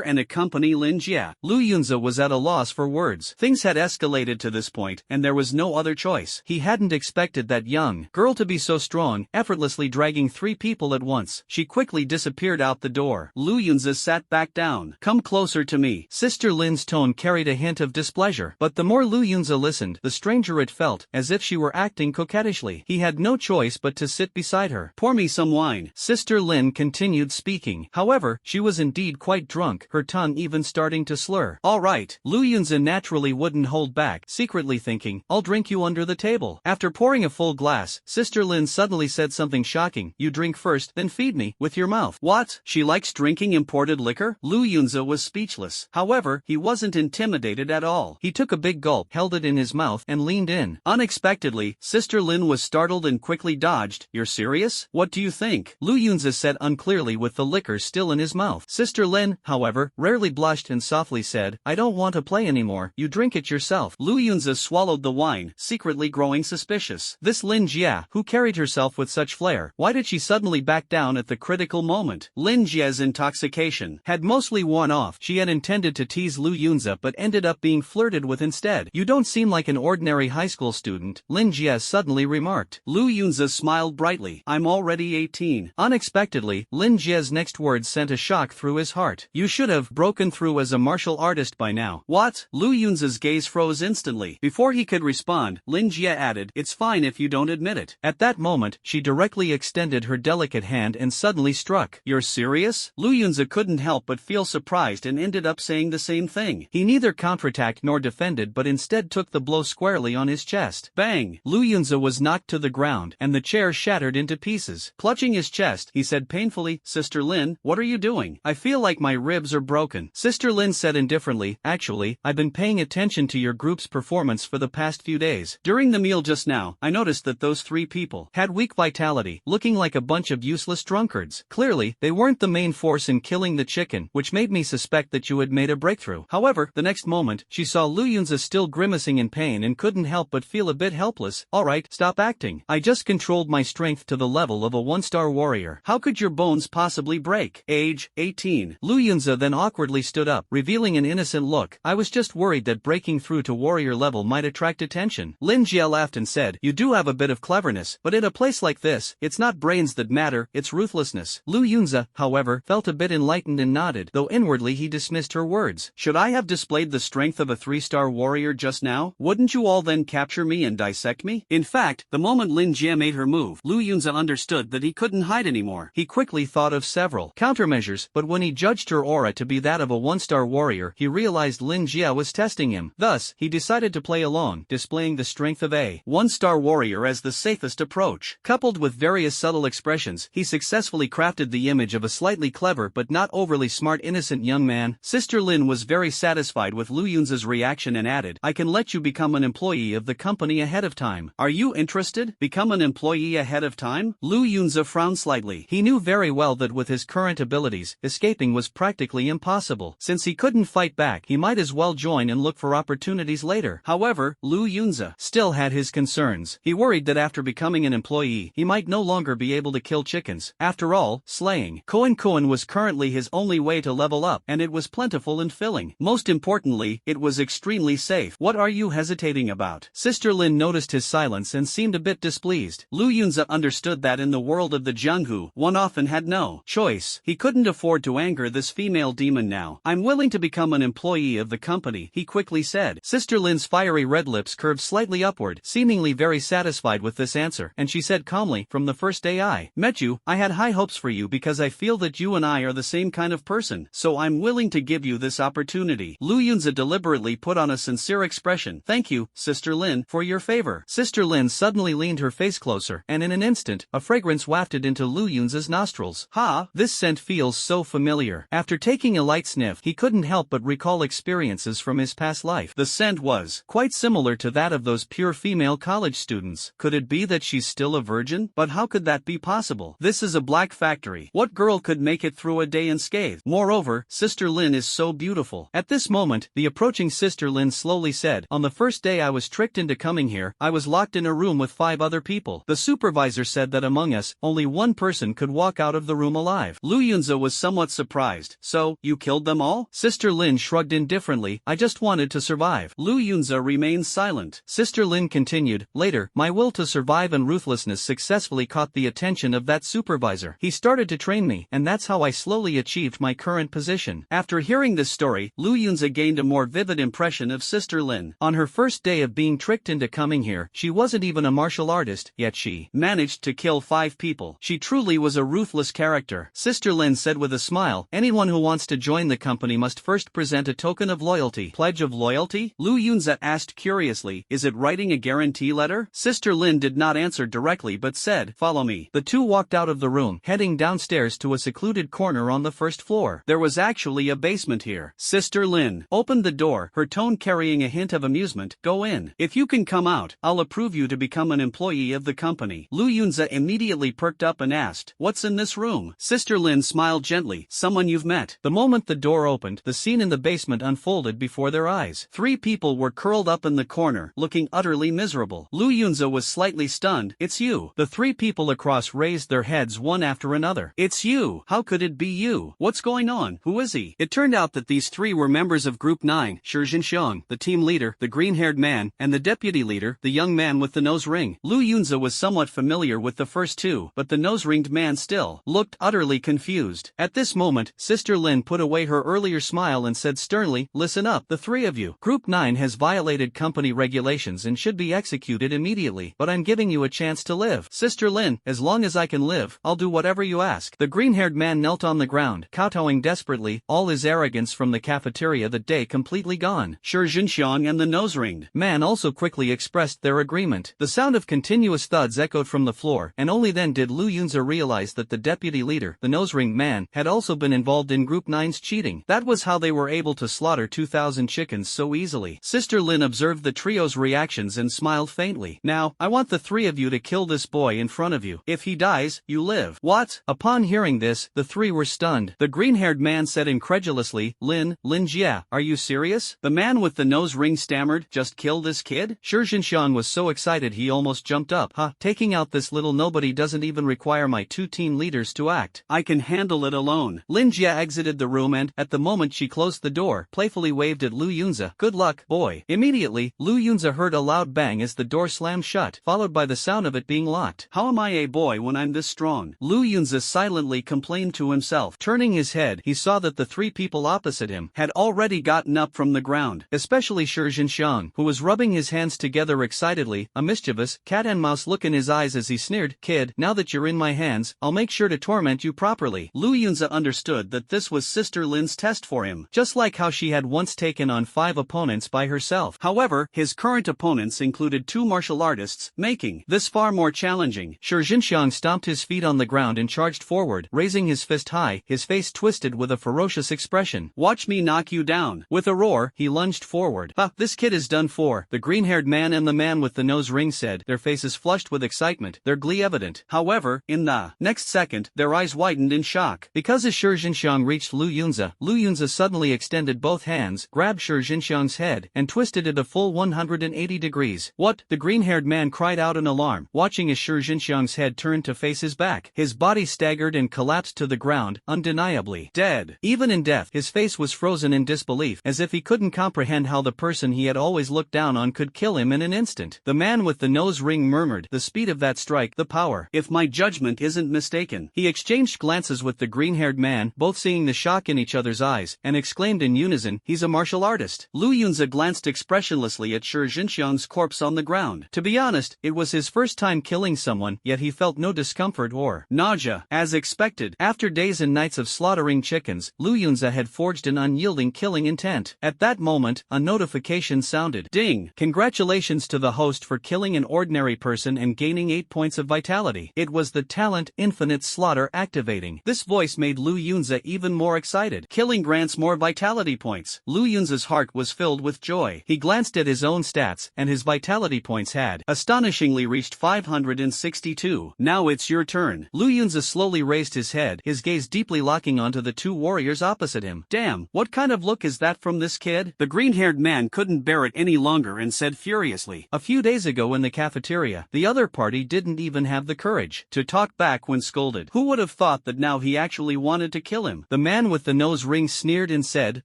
and accompany Lin Jia. Lu Yunza was at a loss for words. Things had escalated to this point, and there was no other choice. He hadn't expected that young girl to be so strong, effortlessly dragging three people at once. She quickly disappeared out the door. Lu Yunza sat back down. Come closer to me. Sister Lin's tone carried a hint of displeasure, but the more Lu Yunza listened, the stranger it felt, as if she were acting coquettishly. He had no choice but to sit beside her. Pour me some wine. Sister Lin continued speaking. However, she was indeed quite drunk, her tongue even starting to slur. All right. Lu Yunza naturally wouldn't hold back, secretly thinking, I'll drink you under the table. After pouring a full glass, Sister Lin suddenly said something shocking. You drink first, then feed me, with your mouth. What? She likes drinking imported liquor? Lu Yunza was speechless. However, he wasn't intimidated at all. He took a big gulp, held it in his mouth, and leaned in. Unexpectedly, Sister Lin was startled and quickly dodged. You're serious? What do you think? Lu Yunza said unclearly with the liquor still in his mouth. Sister Lin, however, rarely blushed and softly said, I don't want to play anymore. You drink it yourself. Lu Yunza swallowed the wine, secretly growing suspicious. This Lin Jia, who carried herself with such flair, why did she suddenly back down at the critical moment? Lin Jia's intoxication had mostly worn off. She had intended to tease Lu Yunza but ended up being flirted with instead. You don't seem like an ordinary high school student, Lin Jia suddenly remarked. Lu Yunza smiled brightly. I'm already 18. Unexpectedly, Lin Jia's next words sent a shock through his heart. You should have broken through as a martial artist by now. What? Lu Yunza's gaze froze instantly. Before he could respond, Lin Jia added, it's fine if you don't admit it. At that moment, she directly extended her delicate hand and suddenly struck. You're serious? Lu Yunza couldn't help but feel surprised and ended up saying the same thing. He neither counterattacked nor defended but instead took the blow squarely on his chest. Bang! Lu Yunza was knocked to the ground, and the chair shattered into pieces. Clutching his chest, he said painfully, Sister Lin, what are you doing? I feel like my ribs are broken. Sister Lin said indifferently, actually, I've been paying attention to your group's performance for the past few days. During the meal just now, I noticed that those three people had weak vitality, looking like a bunch of useless drunkards. Clearly, they weren't the main force in killing the chicken, which made me suspect that you had made a breakthrough. However, the next moment, she saw Lu Yunza still grimacing in pain and couldn't help but feel a bit helpless. Alright, stop acting. I just controlled my strength to the level of a one-star warrior. How could your bones possibly break? Age, 18. Lu Yunza then awkwardly stood up, revealing an innocent look. I was just worried that breaking through to warrior level might attract attention. Lin Jia laughed and said, you do have a bit of cleverness, but in a place like this, it's not brains that matter, it's ruthlessness. Lu Yunza, however, felt a bit enlightened and nodded, though inwardly he dismissed her words. Should I have displayed the strength of a 3-star warrior just now? Wouldn't you all then capture me and dissect me? In fact, the moment Lin Jia made her move, Lu Yunza understood that he couldn't hide anymore. He quickly thought of several countermeasures, but when he judged her aura to be that of a 1-star warrior, he realized Lin Jia was testing him. Thus, he decided to play along, displaying the strength of a 1-star warrior as the safest approach. Coupled with various subtle expressions, he successfully crafted the image of a slightly clever but not overly smart innocent young man. Sister Lin was very satisfied with Lu Yunza's reaction and added, I can let you become an employee of the company ahead of time. Are you interested? Become an employee ahead of time? Lu Yunza frowned slightly. He knew very well that with his current abilities, escaping was practically impossible. Since he couldn't fight back, he might as well join and look for opportunities later. However, Lu Yunza still had his concerns. He worried that after becoming an employee, he might no longer be able to kill chickens. After all, slaying koan was currently his only way to level up, and it was plentiful and filling. Most importantly, it was extremely safe. What are you hesitating about? Sister Lin noticed his silence and seemed a bit displeased. Lu Yunza understood that in the world of the Jianghu, one often had no choice. He couldn't afford to anger this female demon now. I'm willing to become an employee of the company, he quickly said. Sister Lin's fiery red lips curved slightly upward, seemingly very satisfied with this answer, and she said calmly, from the first day I met you, I had high hopes for you because I feel that you and I are the same kind of person, so I'm willing to give you this opportunity. opportunity. Lu Yunza deliberately put on a sincere expression. Thank you, Sister Lynn, for your favor. Sister Lynn suddenly leaned her face closer, and in an instant, a fragrance wafted into Lu Yunza's nostrils. Ha! This scent feels so familiar. After taking a light sniff, he couldn't help but recall experiences from his past life. The scent was quite similar to that of those pure female college students. Could it be that she's still a virgin? But how could that be possible? This is a black factory. What girl could make it through a day unscathed? Moreover, Sister Lynn is so beautiful. At this moment, the approaching Sister Lynn slowly said, on the first day I was tricked into coming here, I was locked in a room with 5 other people. The supervisor said that among us, only one person could walk out of the room alive. Lu Yunza was somewhat surprised. So, you killed them all? Sister Lynn shrugged indifferently. I just wanted to survive. Lu Yunza remained silent. Sister Lynn continued, later, my will to survive and ruthlessness successfully caught the attention of that supervisor. He started to train me, and that's how I slowly achieved my current position. After hearing this story, Lu Yunza gained a more vivid impression of Sister Lynn. On her first day of being tricked into coming here, she wasn't even a martial artist, yet she managed to kill 5 people. She truly was a ruthless character. Sister Lynn said with a smile, anyone who wants to join the company must first present a token of loyalty. Pledge of loyalty? Lu Yunza asked curiously, is it writing a guarantee letter? Sister Lynn did not answer directly but said, follow me. The two walked out of the room, heading downstairs to a secluded corner on the first floor. There was actually a basement here. Sister Lynn opened the door, her tone carrying a hint of amusement. Go in. If you can come out, I'll approve you to become an employee of the company. Lu Yunza immediately perked up and asked, what's in this room? Sister Lynn smiled gently, someone you've met. The moment the door opened, the scene in the basement unfolded before their eyes. 3 people were curled up in the corner, looking utterly miserable. Lu Yunza was slightly stunned. It's you. The 3 people across raised their heads one after another. It's you. How could it be you? What's going on? Who is he? It turned out that these 3 were members of Group 9, Shi Jinxiang, the team leader, the green-haired man, and the deputy leader, the young man with the nose ring. Lu Yunza was somewhat familiar with the first 2, but the nose-ringed man still looked utterly confused. At this moment, Sister Lynn put away her earlier smile and said sternly, listen up, the 3 of you. Group 9 has violated company regulations and should be executed immediately, but I'm giving you a chance to live. Sister Lynn, as long as I can live, I'll do whatever you ask. The green-haired man knelt on the ground, kowtowing desperately, all his arrogance from the cafeteria that day completely gone. Shi Jinxiang and the nose-ringed man also quickly expressed their agreement. The sound of continuous thuds echoed from the floor, and only then did Lu Yunza realize that the deputy leader, the nose-ringed man, had also been involved in Group 9's cheating. That was how they were able to slaughter 2,000 chickens so easily. Sister Lynn observed the trio's reactions and smiled faintly. Now, I want the 3 of you to kill this boy in front of you. If he dies, you live. What? Upon hearing this, the 3 were stunned. The green-haired man said incredulously, Lin Jia, are you serious? The man with the nose ring stammered, just kill this kid? Shi Jinxiang was so excited he almost jumped up. Taking out this little nobody doesn't even require my 2 team leaders to act. I can handle it alone. Lin Jia exited the room and, at the moment she closed the door, playfully waved at Lu Yunza. Good luck, boy. Immediately, Lu Yunza heard a loud bang as the door slammed shut, followed by the sound of it being locked. How am I a boy when I'm this strong? Lu Yunza silently complained to himself. Turning his head, he saw that the 3 people opposite him had already gotten up from the ground, especially Shi Jinxiang, who was rubbing his hands together excitedly, a mischievous, cat-and-mouse look in his eyes as he sneered, kid, now that you're in my hands, I'll make sure to torment you properly. Lu Yunza understood that this was Sister Lynn's test for him, just like how she had once taken on 5 opponents by herself. However, his current opponents included 2 martial artists, making this far more challenging. Shi Jinxiang stomped his feet on the ground and charged forward, raising his fist high, his face twisted with a ferocious expression. Watch me knock you down. With a roar, he lunged forward. This kid is done for, the green-haired man and the man with the nose ring said, their faces flushed with excitement, their glee evident. However, in the next second, their eyes widened in shock. Because as Shi Jinxiang reached Lu Yunza suddenly extended both hands, grabbed Shi Jinxiang's head, and twisted it a full 180 degrees. What? The green-haired man cried out in alarm, watching as Shi Jinxiang's head turned to face his back. His body staggered and collapsed to the ground, undeniably dead. Even in death, his face was frozen in disbelief, as if he couldn't comprehend how the person he had always looked down on could kill him in an instant. The man with the nose ring murmured, the speed of that strike, the power. If my judgment isn't mistaken. He exchanged glances with the green-haired man, both seeing the shock in each other's eyes, and exclaimed in unison, he's a martial artist. Lu Yunza glanced expressionlessly at Shi Jinxiang's corpse on the ground. To be honest, it was his first time killing someone, yet he felt no discomfort or nausea. As expected, after days and nights of slaughtering chickens, Lu Yunza had forged an unyielding overwhelming killing intent. At that moment, a notification sounded. Ding! Congratulations to the host for killing an ordinary person and gaining 8 points of vitality. It was the talent Infinite Slaughter activating. This voice made Lu Yunza even more excited. Killing grants more vitality points. Lu Yunza's heart was filled with joy. He glanced at his own stats, and his vitality points had astonishingly reached 562. Now it's your turn. Lu Yunza slowly raised his head, his gaze deeply locking onto the two warriors opposite him. Damn, what kind of look is that from this kid? The green-haired man couldn't bear it any longer and said furiously. A few days ago in the cafeteria, the other party didn't even have the courage to talk back when scolded. Who would have thought that now he actually wanted to kill him? The man with the nose ring sneered and said,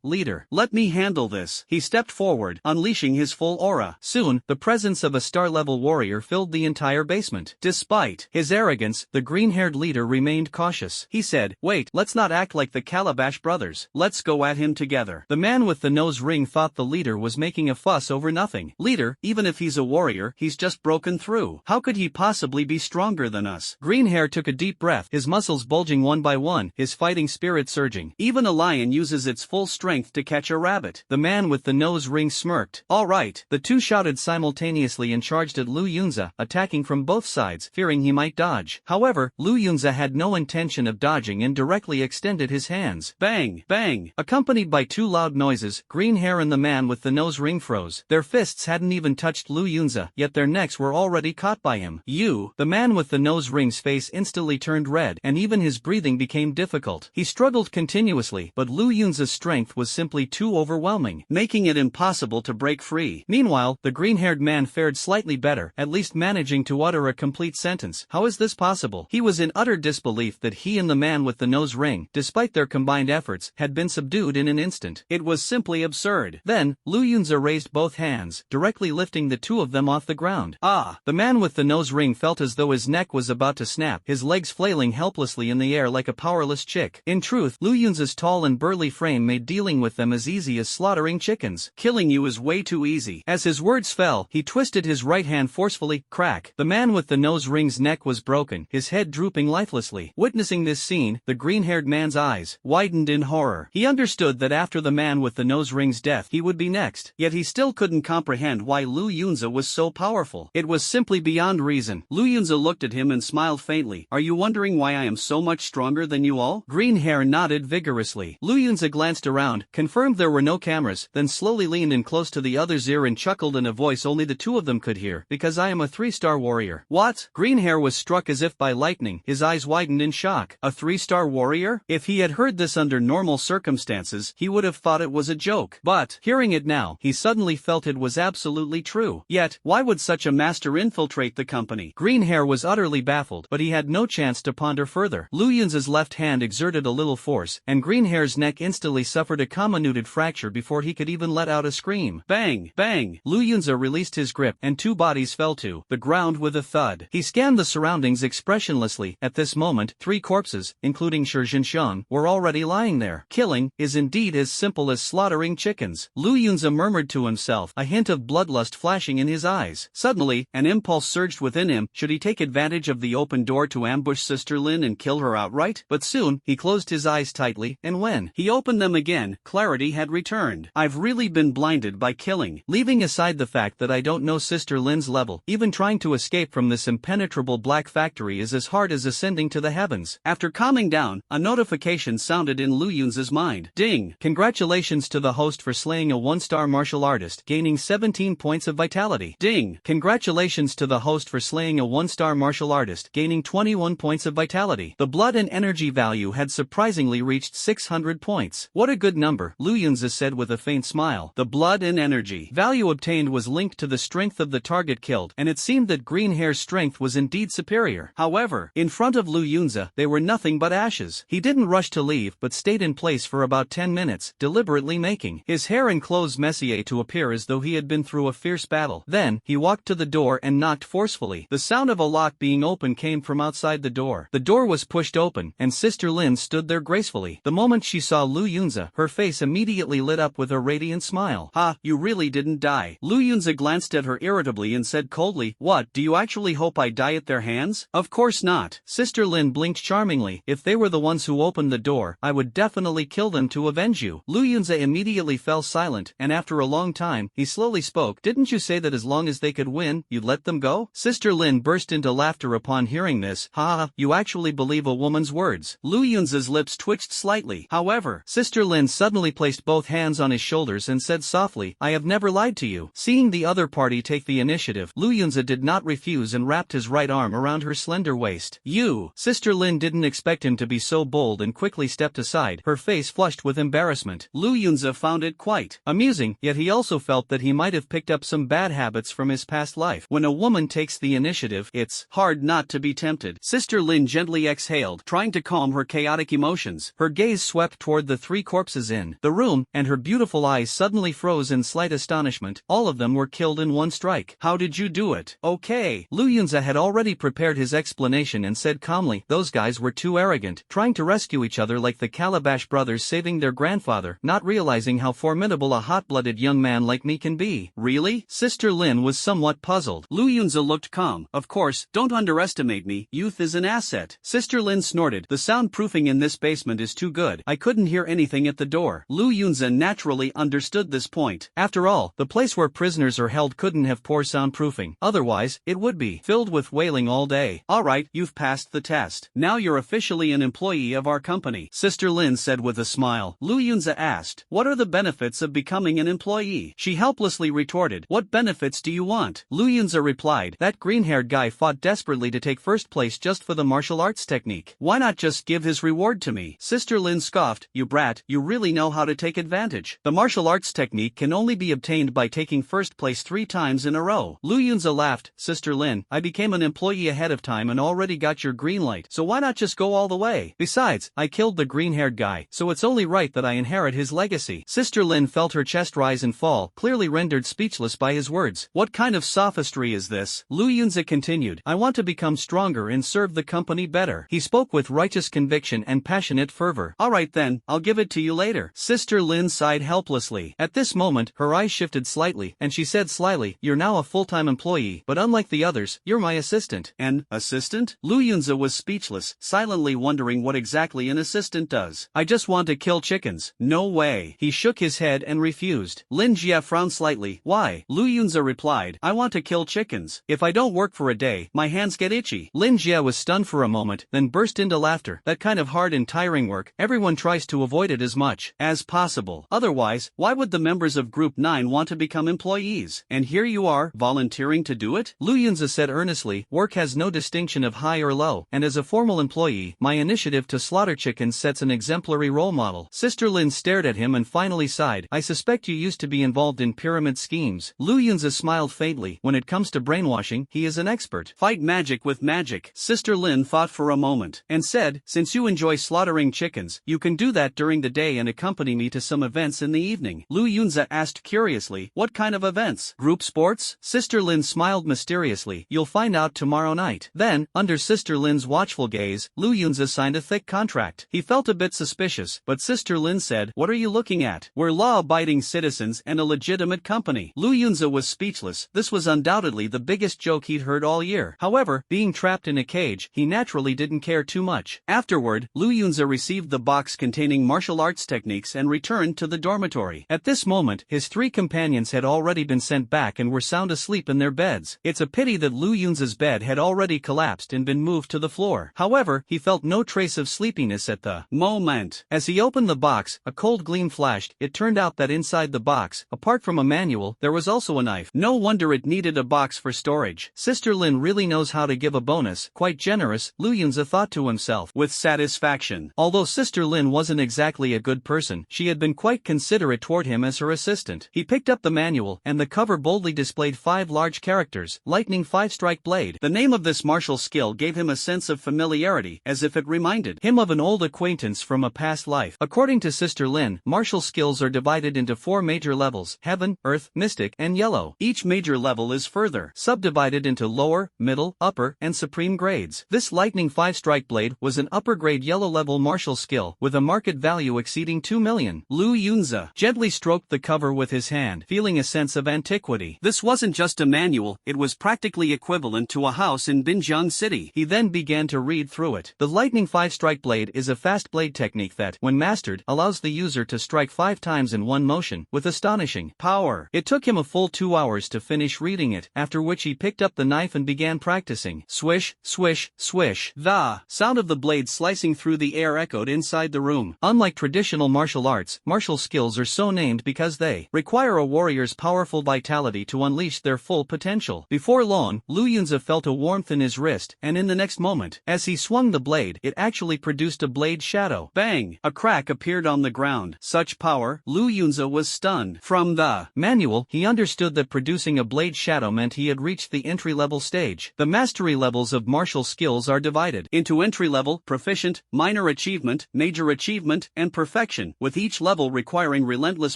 "Leader, let me handle this." He stepped forward, unleashing his full aura. Soon, the presence of a star-level warrior filled the entire basement. Despite his arrogance, the green-haired leader remained cautious. He said, "Wait, let's not act like the Calabash brothers. Let's go at him together." The man with the nose ring thought the leader was making a fuss over nothing. "Leader, even if he's a warrior, he's just broken through. How could he possibly be stronger than us?" Greenhair took a deep breath, his muscles bulging one by one, his fighting spirit surging. Even a lion uses its full strength to catch a rabbit. The man with the nose ring smirked. "All right." The two shouted simultaneously and charged at Lu Yunza, attacking from both sides, fearing he might dodge. However, Lu Yunza had no intention of dodging and directly extended his hands. Bang! Bang! Accompanied by two loud noises, Greenhair and the man with the nose ring froze. Their fists hadn't even touched Lu Yunza, yet their necks were already caught by him. The man with the nose ring's face instantly turned red, and even his breathing became difficult. He struggled continuously, but Lu Yunza's strength was simply too overwhelming, making it impossible to break free. Meanwhile, the green-haired man fared slightly better, at least managing to utter a complete sentence. How is this possible? He was in utter disbelief that he and the man with the nose ring, despite their combined efforts, had been subdued in an instant. It was simply absurd. Then, Lu Yunza raised both hands, directly lifting the two of them off the ground. Ah! The man with the nose ring felt as though his neck was about to snap, his legs flailing helplessly in the air like a powerless chick. In truth, Lu Yunza's tall and burly frame made dealing with them as easy as slaughtering chickens. "Killing you is way too easy." As his words fell, he twisted his right hand forcefully. Crack! The man with the nose ring's neck was broken, his head drooping lifelessly. Witnessing this scene, the green-haired man's eyes widened in horror. He understood that after the man with the nose ring's death, he would be next. Yet he still couldn't comprehend why Lu Yunza was so powerful. It was simply beyond reason. Lu Yunza looked at him and smiled faintly. "Are you wondering why I am so much stronger than you all?" Greenhair nodded vigorously. Lu Yunza glanced around, confirmed there were no cameras, then slowly leaned in close to the other's ear and chuckled in a voice only the two of them could hear. "Because I am a 3-star warrior." "What?" Greenhair was struck as if by lightning, his eyes widened in shock. A 3-star warrior? If he had heard this under normal circumstances, he would have thought it was a joke. But, hearing it now, he suddenly felt it was absolutely true. Yet, why would such a master infiltrate the company? Greenhair was utterly baffled, but he had no chance to ponder further. Lu Yunza's left hand exerted a little force, and Greenhair's neck instantly suffered a comminuted fracture before he could even let out a scream. Bang! Bang! Lu Yunza released his grip, and two bodies fell to the ground with a thud. He scanned the surroundings expressionlessly. At this moment, 3 corpses, including Shi Zhenxiang, were already lying there. Killing is indeed as simple as slaughtering chickens. Lu Yunza murmured to himself, a hint of bloodlust flashing in his eyes. Suddenly, an impulse surged within him. Should he take advantage of the open door to ambush Sister Lynn and kill her outright? But soon, he closed his eyes tightly, and when he opened them again, clarity had returned. "I've really been blinded by killing. Leaving aside the fact that I don't know Sister Lynn's level, even trying to escape from this impenetrable black factory is as hard as ascending to the heavens." After calming down, a notification sounded in Lu Yunza's mind. Ding! Congratulations to the host for slaying a 1-star martial artist, gaining 17 points of vitality. Ding! Congratulations to the host for slaying a 1-star martial artist, gaining 21 points of vitality. The blood and energy value had surprisingly reached 600 points. What a good number, Lu Yunza said with a faint smile. The blood and energy value obtained was linked to the strength of the target killed, and it seemed that Greenhair's strength was indeed superior. However, in front of Lu Yunza, they were nothing but ashes. He didn't rush to leave, but stayed in place for about 10 minutes, deliberately making his hair and clothes messier to appear as though he had been through a fierce battle. Then, he walked to the door and knocked forcefully. The sound of a lock being opened came from outside the door. The door was pushed open, and Sister Lynn stood there gracefully. The moment she saw Lu Yunza, her face immediately lit up with a radiant smile. "Ha, you really didn't die." Lu Yunza glanced at her irritably and said coldly, "What, do you actually hope I die at their hands?" "Of course not." Sister Lynn blinked charmingly. "If they were the ones who opened the door, I would definitely kill them to avenge you. you. Lu Yunza immediately fell silent, and after a long time, he slowly spoke. Didn't you say that as long as they could win, you'd let them go? Sister Lynn burst into laughter upon hearing this. Ha, you actually believe a woman's words. Lu Yunza's lips twitched slightly. However, Sister Lynn suddenly placed both hands on his shoulders and said softly, I have never lied to you. Seeing the other party take the initiative, Lu Yunza did not refuse and wrapped his right arm around her slender waist. You! Sister Lynn didn't expect him to be so bold and quickly stepped aside, her face flushed with embarrassment. Lu Yunza found it quite amusing, yet he also felt that he might have picked up some bad habits from his past life. When a woman takes the initiative, it's hard not to be tempted. Sister Lynn gently exhaled, trying to calm her chaotic emotions. Her gaze swept toward the three corpses in the room, and her beautiful eyes suddenly froze in slight astonishment. All of them were killed in one strike. How did you do it? Okay. Lu Yunza had already prepared his explanation and said calmly, those guys were too arrogant, trying to rescue each other like the Calabash brothers saving their grandfather, not realizing how formidable a hot-blooded young man like me can be. Really? Sister Lynn was somewhat puzzled. Lu Yunza looked calm. Of course, don't underestimate me. Youth is an asset. Sister Lynn snorted. The soundproofing in this basement is too good. I couldn't hear anything at the door. Lu Yunza naturally understood this point. After all, the place where prisoners are held couldn't have poor soundproofing. Otherwise, it would be filled with wailing all day. Alright, you've passed the test. Now you're officially an employee of our company, Sister Lynn said with a smile. Lu Yunza asked, what are the benefits of becoming an employee? She helplessly retorted, what benefits do you want? Lu Yunza replied, that green-haired guy fought desperately to take first place just for the martial arts technique. Why not just give his reward to me? Sister Lynn scoffed, you brat, you really know how to take advantage. The martial arts technique can only be obtained by taking first place 3 times in a row. Lu Yunza laughed, Sister Lynn, I became an employee ahead of time and already got your green light, so why not just go all the way? Besides, I killed the green-haired guy, so it's only right that I inherit his legacy. Sister Lynn felt her chest rise and fall, clearly rendered speechless by his words. What kind of sophistry is this? Lu Yunza continued, I want to become stronger and serve the company better. He spoke with righteous conviction and passionate fervor. Alright then, I'll give it to you later. Sister Lynn sighed helplessly. At this moment, her eyes shifted slightly, and she said slyly, you're now a full-time employee, but unlike the others, you're my assistant. An assistant? Lu Yunza was speechless, silently wondering what exactly an assistant does. I just want to kill chickens. No way. He shook his head and refused. Lin Jia frowned slightly. Why? Lu Yunza replied, I want to kill chickens. If I don't work for a day, my hands get itchy. Lin Jia was stunned for a moment, then burst into laughter. That kind of hard and tiring work, everyone tries to avoid it as much as possible. Otherwise, why would the members of Group 9 want to become employees? And here you are, volunteering to do it? Lu Yunza said earnestly, work has no distinction of high or low, and as a formal employee, my initiative to slaughter chickens sets an exemplary role model. Sister Lynn stared at him and finally sighed, I suspect you used to be involved in pyramid schemes. Lu Yunza smiled faintly, when it comes to brainwashing, he is an expert. Fight magic with magic. Sister Lynn thought for a moment, and said, since you enjoy slaughtering chickens, you can do that during the day and accompany me to some events in the evening. Lu Yunza asked curiously, what kind of events? Group sports? Sister Lynn smiled mysteriously, you'll find out tomorrow night. Then, under Sister Lynn's watchful gaze, Lu Yunza signed a thick contract. He felt a bit suspicious, but Sister Lynn said, what are you looking at? We're law-abiding citizens and a legitimate company. Lu Yunza was speechless. This was undoubtedly the biggest joke he'd heard all year. However, being trapped in a cage, he naturally didn't care too much. Afterward, Lu Yunza received the box containing martial arts techniques and returned to the dormitory. At this moment, his 3 companions had already been sent back and were sound asleep in their beds. It's a pity that Lu Yunza's bed had already collapsed and been moved to the floor. However, he felt no trace of sleepiness at the moment. As he opened the box, a cold gleam flashed. It turned out that inside the box, apart from a manual, there was also a knife. No wonder it needed a box for storage. Sister Lynn really knows how to give a bonus. Quite generous, Lu Yunza thought to himself, with satisfaction. Although Sister Lynn wasn't exactly a good person, she had been quite considerate toward him as her assistant. He picked up the manual, and the cover boldly displayed 5 large characters, Lightning 5-strike blade. The name of this martial skill gave him a sense of familiarity, as if it reminded him of an old acquaintance from a past life. According to Sister Lynn, martial skills are divided into 4 major levels: Heaven, Earth, Mystic, and Yellow. Each major level is further subdivided into lower, middle, upper, and supreme grades. This Lightning 5-strike blade was an upper-grade yellow-level martial skill, with a market value exceeding 2 million. Lu Yunza gently stroked the cover with his hand, feeling a sense of antiquity. This wasn't just a manual, it was practically equivalent to a house in Binjiang City. He then began to read through it. The Lightning 5-strike blade is a fast blade technique that, when mastered, allows the user to strike 5 times in one motion, with astonishing power. It took him a full 2 hours to finish reading it, after which he picked up the knife and began practicing. Swish, swish, swish. The sound of the blade slicing through the air echoed inside the room. Unlike traditional martial arts, martial skills are so named because they require a warrior's powerful vitality to unleash their full potential. Before long, Lu Yunza felt a warmth in his wrist, and in the next moment, as he swung the blade, it actually produced a blade shadow. Bang! A crack appeared on the ground. Such power, Lu Yunza was stunned. From the manual, he understood that producing a blade shadow meant he had reached the entry-level stage. The mastery levels of martial skills are divided into entry-level, proficient, minor achievement, major achievement, and perfection, with each level requiring relentless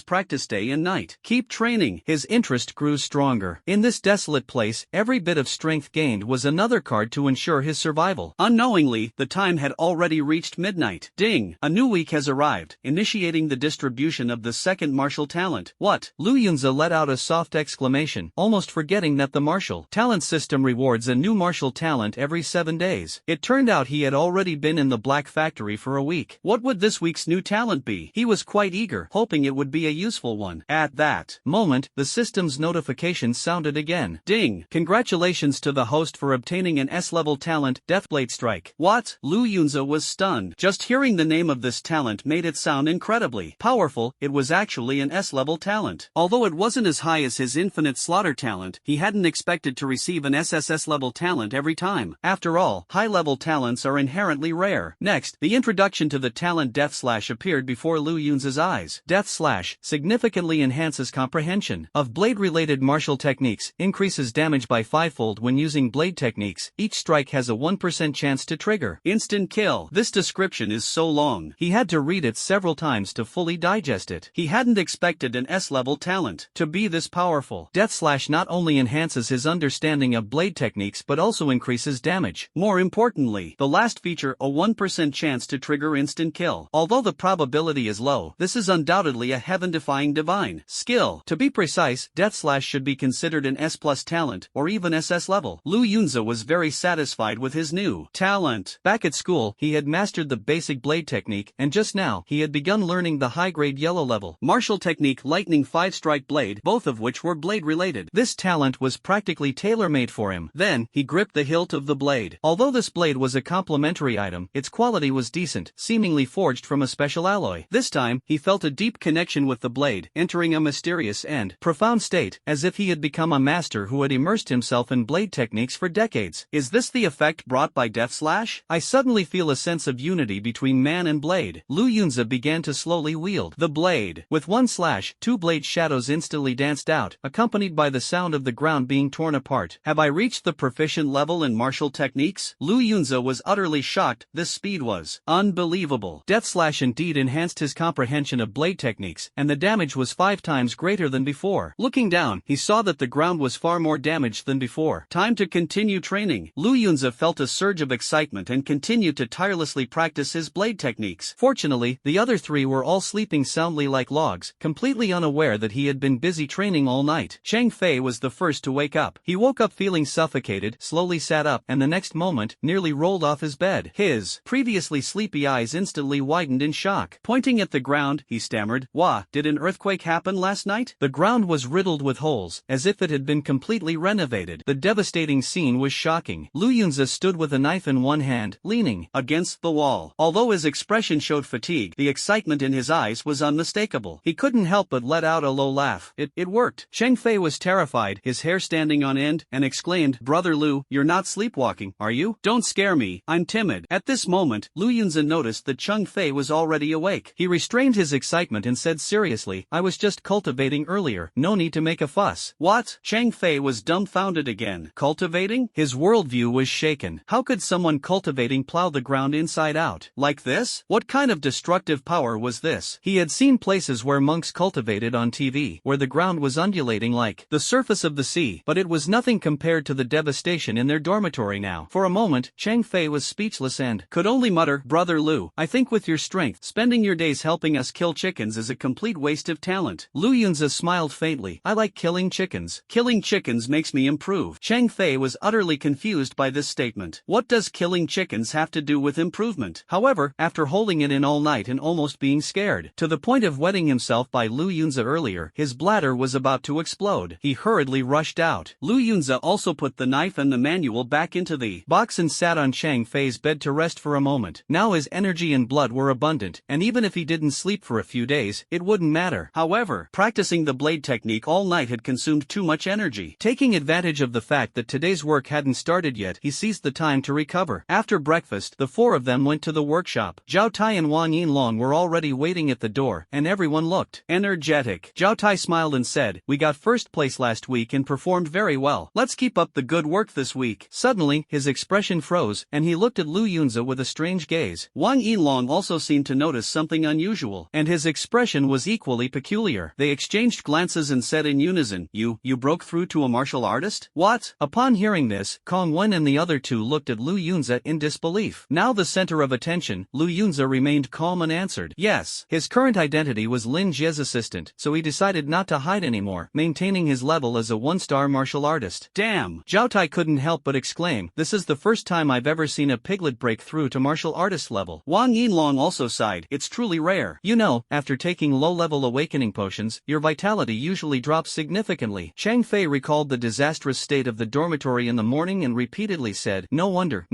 practice day and night. Keep training. His interest grew stronger. In this desolate place, every bit of strength gained was another card to ensure his survival. Unknowingly, the time had already reached midnight. Ding! A new week has arrived, initiating the distribution of the second martial talent. What? Lu Yunza let out a soft exclamation, almost forgetting that the martial talent system rewards a new martial talent every 7 days. It turned out he had already been in the Black Factory for a week. What would this week's new talent be? He was quite eager, hoping it would be a useful one. At that moment, the system's notification sounded again. Ding! Congratulations to the host for obtaining an S-level talent, Deathblade Strike. What? Lu Yunza was stunned. Just hearing the name of this talent made it sound incredibly powerful. It was actually an S-level talent. Although it wasn't as high as his Infinite Slaughter talent, he hadn't expected to receive an SSS-level talent every time. After all, high-level talents are inherently rare. Next, the introduction to the talent Death Slash appeared before Lu Yunza's eyes. Death Slash significantly enhances comprehension of blade-related martial techniques, increases damage by 5-fold when using blade techniques. Each strike has a 1% chance to trigger instant kill. This description is so long, he had to read it several times to fully digest it. He hadn't expected an S-level talent to be this powerful. Death Slash not only enhances his understanding of blade techniques but also increases damage. More importantly, the last feature, a 1% chance to trigger instant kill. Although the probability is low, this is undoubtedly a heaven-defying divine skill. To be precise, Death Slash should be considered an S+ talent, or even SS level. Lu Yunza was very satisfied with his new talent. Back at school, he had mastered the basic blade technique, and just now, he had begun learning the high-grade yellow level martial technique Lightning 5-strike blade, both of which were blade-related. This talent was practically tailor-made for him. Then, he gripped the hilt of the blade. Although this blade was a complementary item, its quality was decent, seemingly forged from a special alloy. This time, he felt a deep connection with the blade, entering a mysterious and profound state, as if he had become a master who had immersed himself in blade techniques for decades. Is this the effect brought by Death Slash? I suddenly feel a sense of unity between man and blade. Lu Yunza began to slowly wield the blade. With one slash, 2 blade shadows instantly danced out, accompanied by the sound of the ground being torn apart. Have I reached the proficient level in martial techniques? Lu Yunza was utterly shocked. This speed was unbelievable. Death Slash indeed enhanced his comprehension of blade techniques, and the damage was 5 times greater than before. Looking down, he saw that the ground was far more damaged than before. Time to continue training. Lu Yunza felt a surge of excitement and continued to tirelessly practice his blade techniques. Fortunately, the other 3 were all sleeping soundly like logs, completely unaware that he had been busy training all night. Chang Fei was the first to wake up. He woke up feeling suffocated, slowly sat up, and the next moment, nearly rolled off his bed. His previously sleepy eyes instantly widened in shock. Pointing at the ground, he stammered, "Wah, did an earthquake happen last night?" The ground was riddled with holes, as if it had been completely renovated. The devastating scene was shocking. Lu Yunza stood with a knife in one hand, leaning against the wall. Although his expression showed fatigue, the excitement in his eyes was unmistakable. He couldn't help but let out a low laugh. It worked. Cheng Fei was terrified, his hair standing on end, and exclaimed, "Brother Lu, you're not sleepwalking, are you? Don't scare me, I'm timid." At this moment, Lu Yunza noticed that Cheng Fei was already awake. He restrained his excitement and said seriously, "I was just cultivating earlier, no need to make a fuss." What? Cheng Fei was dumbfounded again. Cultivating? His worldview was shaken. How could someone cultivating plow the ground inside out? Like this? What kind of destructive power was this? He had seen places where monks cultivated on TV, where the ground was undulating like the surface of the sea, but it was nothing compared to the devastation in their dormitory now. For a moment, Cheng Fei was speechless and could only mutter, "Brother Lu, I think with your strength, spending your days helping us kill chickens is a complete waste of talent." Lu Yunza smiled faintly. "I like killing chickens. Killing chickens makes me improve." Cheng Fei was utterly confused by this statement. What does killing chickens have to do with improvement? However, after holding it in all night and almost stopped being scared. To the point of wetting himself by Lu Yunza earlier, his bladder was about to explode. He hurriedly rushed out. Lu Yunza also put the knife and the manual back into the box and sat on Chang Fei's bed to rest for a moment. Now his energy and blood were abundant, and even if he didn't sleep for a few days, it wouldn't matter. However, practicing the blade technique all night had consumed too much energy. Taking advantage of the fact that today's work hadn't started yet, he seized the time to recover. After breakfast, the four of them went to the workshop. Zhao Tai and Wang Yinlong were already waiting at the door, and everyone looked energetic. Zhao Tai smiled and said, "We got first place last week and performed very well. Let's keep up the good work this week." Suddenly, his expression froze, and he looked at Lu Yunza with a strange gaze. Wang Yinlong also seemed to notice something unusual, and his expression was equally peculiar. They exchanged glances and said in unison, You broke through to a martial artist? What?" Upon hearing this, Kong Wen and the other two looked at Lu Yunza in disbelief. Now the center of attention, Lu Yunza remained calm and answered, "Yes." His current identity was Lin Jie's assistant, so he decided not to hide anymore, maintaining his level as a one-star martial artist. Damn! Zhao Tai couldn't help but exclaim, "This is the first time I've ever seen a piglet break through to martial artist level." Wang Yinlong also sighed, "It's truly rare. You know, after taking low-level awakening potions, your vitality usually drops significantly." Chang Fei recalled the disastrous state of the dormitory in the morning and repeatedly said, no wonder.